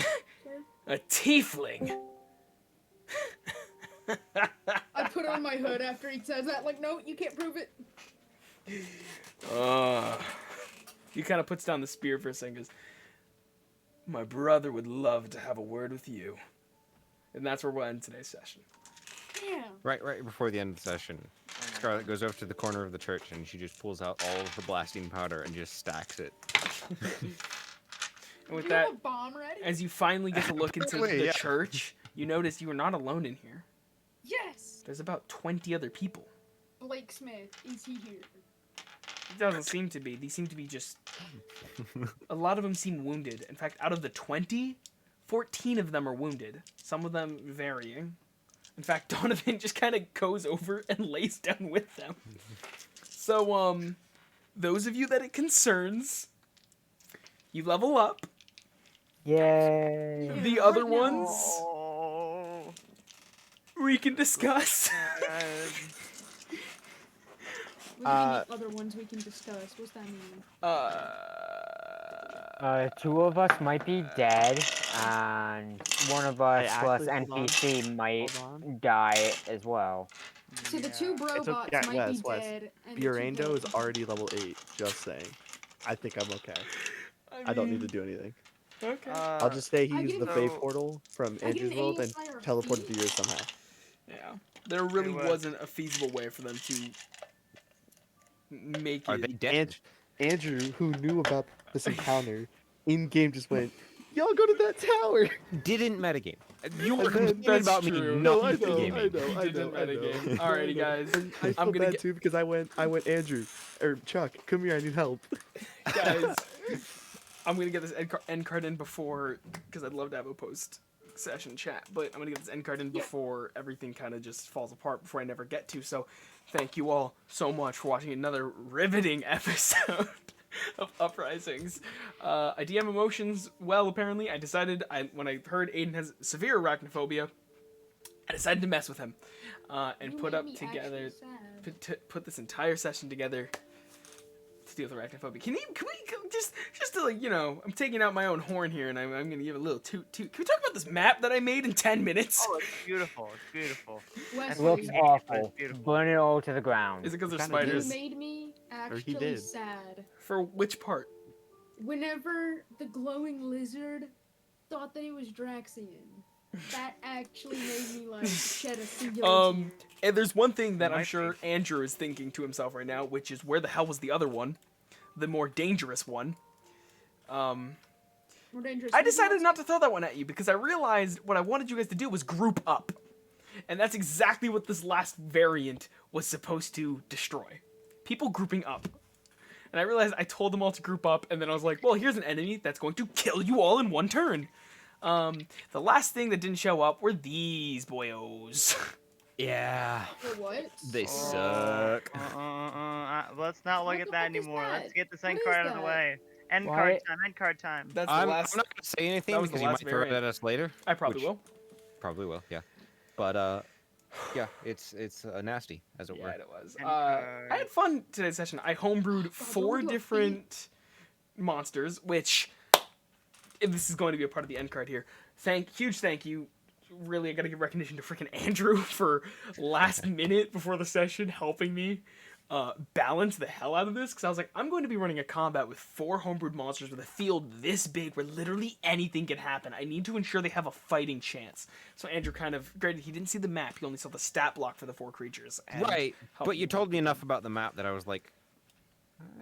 Speaker 4: Sir?
Speaker 1: "A tiefling."
Speaker 4: I put on my hood after he says that. Like, no, you can't prove it.
Speaker 1: He kind of puts down the spear for a second and goes, "My brother would love to have a word with you." And that's where we'll end today's session.
Speaker 4: Damn.
Speaker 5: Right before the end of the session, Scarlet goes over to the corner of the church and she just pulls out all of the blasting powder and just stacks it.
Speaker 1: And with
Speaker 4: You
Speaker 1: that,
Speaker 4: have a bomb ready?
Speaker 1: as you finally get to look into
Speaker 5: Wait,
Speaker 1: the
Speaker 5: yeah.
Speaker 1: church, you notice you are not alone in here.
Speaker 4: Yes.
Speaker 1: There's about 20 other people.
Speaker 4: Blake Smith, is he here?
Speaker 1: It doesn't seem to be. These seem to be just... A lot of them seem wounded. In fact, out of the 20, 14 of them are wounded. Some of them varying. In fact, Donovan just kind of goes over and lays down with them. So, those of you that it concerns, you level up.
Speaker 2: Yay!
Speaker 1: The
Speaker 4: Yeah,
Speaker 1: other
Speaker 4: right now.
Speaker 1: ones,
Speaker 9: Oh.
Speaker 1: we can discuss.
Speaker 4: What do you mean the other ones we can discuss? What's that mean?
Speaker 2: Two of us might be dead, and one of us
Speaker 6: Hey,
Speaker 2: plus
Speaker 6: actually, hold on.
Speaker 2: NPC might
Speaker 6: Hold on.
Speaker 2: die as well.
Speaker 4: So the two
Speaker 6: It's
Speaker 4: robots
Speaker 6: okay,
Speaker 4: might
Speaker 6: Wes,
Speaker 4: be
Speaker 6: Wes.
Speaker 4: dead. And the two
Speaker 6: Burando is
Speaker 4: villains-
Speaker 6: already level 8, just saying. I think I'm okay. I don't need to do anything.
Speaker 1: Okay.
Speaker 6: I'll just say he
Speaker 4: I
Speaker 6: used
Speaker 4: get
Speaker 6: the
Speaker 9: an-
Speaker 6: Fae portal from
Speaker 4: I get
Speaker 6: Andrew's
Speaker 4: an
Speaker 6: world
Speaker 4: A
Speaker 6: and
Speaker 4: higher
Speaker 6: teleported
Speaker 4: feat?
Speaker 6: to yours somehow.
Speaker 1: Yeah. There really
Speaker 9: was-
Speaker 1: wasn't a feasible way for them to make
Speaker 5: Are
Speaker 1: it.
Speaker 5: they dead?
Speaker 6: Andrew, who knew about this encounter, in game just went, "Y'all go to that tower."
Speaker 5: Didn't metagame. You were
Speaker 6: And then-
Speaker 5: complaining
Speaker 1: That's
Speaker 5: about me
Speaker 1: true.
Speaker 5: not
Speaker 6: No, I know,
Speaker 5: metagaming.
Speaker 6: I know, I
Speaker 1: Didn't
Speaker 6: know, I know.
Speaker 1: metagame. Alrighty, guys.
Speaker 6: And I
Speaker 1: I'm
Speaker 6: felt
Speaker 1: gonna
Speaker 6: bad
Speaker 1: get-
Speaker 6: too because I went, Andrew, or Chuck, come here, I need help.
Speaker 1: Guys, I'm gonna get this end card in before, because I'd love to have a post session chat, but I'm gonna get this end card in before everything kind of just falls apart before I never get to. So, thank you all so much for watching another riveting episode of Uprisings. I DM emotions well. Apparently, I decided when I heard Aiden has severe arachnophobia, I decided to mess with him and
Speaker 4: You
Speaker 1: put
Speaker 4: made
Speaker 1: up
Speaker 4: me
Speaker 1: together.
Speaker 4: actually sad.
Speaker 1: Put this entire session together to deal with arachnophobia. Can we just to like, I'm taking out my own horn here, and I'm gonna give a little toot. Can we talk about this map that I made in 10 minutes?
Speaker 9: Oh, it's beautiful. It's beautiful.
Speaker 4: Wesley,
Speaker 2: Looks
Speaker 9: It's
Speaker 2: awful.
Speaker 9: beautiful.
Speaker 2: Burn it all to the ground.
Speaker 1: Is it because there's
Speaker 6: Kinda
Speaker 4: you
Speaker 1: spiders?
Speaker 4: made me
Speaker 6: he
Speaker 4: actually
Speaker 6: did.
Speaker 4: sad.
Speaker 1: For which part?
Speaker 4: Whenever the glowing lizard thought that he was Draxian, that actually made me like shed a singular tear.
Speaker 1: And there's one thing that I'm
Speaker 9: Might
Speaker 1: sure Andrew is thinking to himself right now, which is where the hell was the other one, the more dangerous one?
Speaker 4: More dangerous.
Speaker 1: I decided
Speaker 4: than
Speaker 1: not to throw that one at you because I realized what I wanted you guys to do was group up. And that's exactly what this last variant was supposed to destroy. People grouping up. And I realized I told them all to group up, and then I was like, well, here's an enemy that's going to kill you all in one turn. The last thing that didn't show up were these boyos.
Speaker 5: Yeah.
Speaker 4: For what?
Speaker 5: They suck.
Speaker 9: Let's not look
Speaker 4: What
Speaker 9: at
Speaker 4: the
Speaker 9: that
Speaker 4: fuck is
Speaker 9: anymore.
Speaker 4: that?
Speaker 9: Let's get this
Speaker 4: What
Speaker 9: end
Speaker 4: is
Speaker 9: card out of the
Speaker 4: that?
Speaker 9: way. End
Speaker 2: What?
Speaker 9: card time. End card time.
Speaker 1: That's the
Speaker 5: I'm
Speaker 1: last.
Speaker 5: not gonna say anything
Speaker 1: that was the
Speaker 5: because you might
Speaker 1: last
Speaker 5: throw it
Speaker 1: variant.
Speaker 5: at us later.
Speaker 1: I probably
Speaker 5: which-
Speaker 1: will.
Speaker 5: Probably will, yeah. But yeah, it's nasty as it
Speaker 1: Yeah,
Speaker 5: were.
Speaker 1: it was.
Speaker 9: And,
Speaker 1: I had fun today's session. I homebrewed 4
Speaker 4: do a
Speaker 1: different monsters, which if this is going to be a part of the end card here. Huge thank you. Really, I gotta give recognition to freaking Andrew for last minute before the session helping me balance the hell out of this, because I was like, I'm going to be running a combat with 4 homebrewed monsters with a field this big where literally anything can happen. I need to ensure they have a fighting chance. So Andrew granted, he didn't see the map, he only saw the stat block for the 4 creatures. And
Speaker 5: Right,
Speaker 1: helped
Speaker 5: but you
Speaker 1: me
Speaker 5: told me enough about the map that I was like,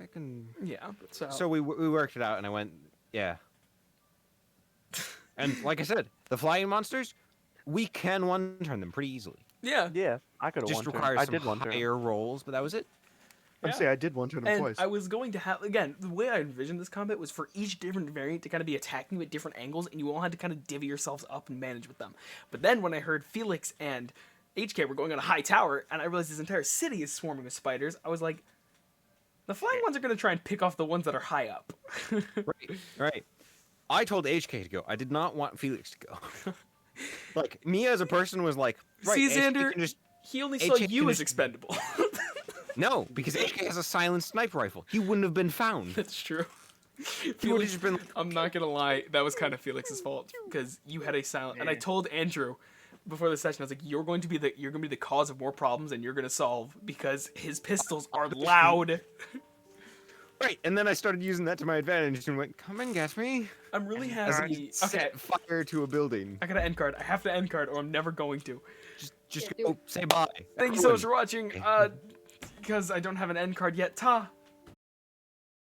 Speaker 5: I can.
Speaker 1: Yeah,
Speaker 5: So we worked it out, and I went, yeah. And like I said, the flying monsters, we can one-turn them pretty easily.
Speaker 1: yeah.
Speaker 6: Yeah, I could have
Speaker 5: Just
Speaker 6: one turn.
Speaker 5: requires
Speaker 6: I
Speaker 5: some
Speaker 6: did one turn.
Speaker 5: higher rolls, but that was it.
Speaker 6: I'm
Speaker 1: Yeah.
Speaker 6: saying I did one turn
Speaker 1: And
Speaker 6: twice.
Speaker 1: I was going to have, again, the way I envisioned this combat was for each different variant to kind of be attacking you at different angles, and you all had to kind of divvy yourselves up and manage with them. But then when I heard Felix and HK were going on a high tower, and I realized this entire city is swarming with spiders, I was like, the flying ones are going to try and pick off the ones that are high up.
Speaker 5: Right. I told HK to go. I did not want Felix to go. Like, me as a person was like, right,
Speaker 1: See,
Speaker 5: HK
Speaker 1: Xander,
Speaker 5: can just...
Speaker 1: he only saw
Speaker 5: HK
Speaker 1: you
Speaker 5: can
Speaker 1: as
Speaker 5: just-
Speaker 1: expendable.
Speaker 5: No, because HK has a silent sniper rifle. He wouldn't have been found.
Speaker 1: That's true.
Speaker 5: He would have
Speaker 1: Felix,
Speaker 5: just been...
Speaker 1: I'm not gonna lie, that was kind of Felix's fault because you had a silent. And I
Speaker 9: Yeah.
Speaker 1: told Andrew before the session, I was like, "You're going to be the cause of more problems than you're gonna solve because his pistols are loud."
Speaker 5: Right, and then I started using that to my advantage and went, come and get me.
Speaker 1: I'm really
Speaker 9: And
Speaker 1: happy.
Speaker 5: Set
Speaker 1: Okay,
Speaker 5: fire to a building.
Speaker 1: I got an end card. I have to end card, or I'm never going to.
Speaker 5: Just
Speaker 4: Yeah, do
Speaker 5: go
Speaker 4: it.
Speaker 5: say bye.
Speaker 1: Thank you so much
Speaker 5: Everyone.
Speaker 1: for watching. Because I don't have an end card yet. Ta.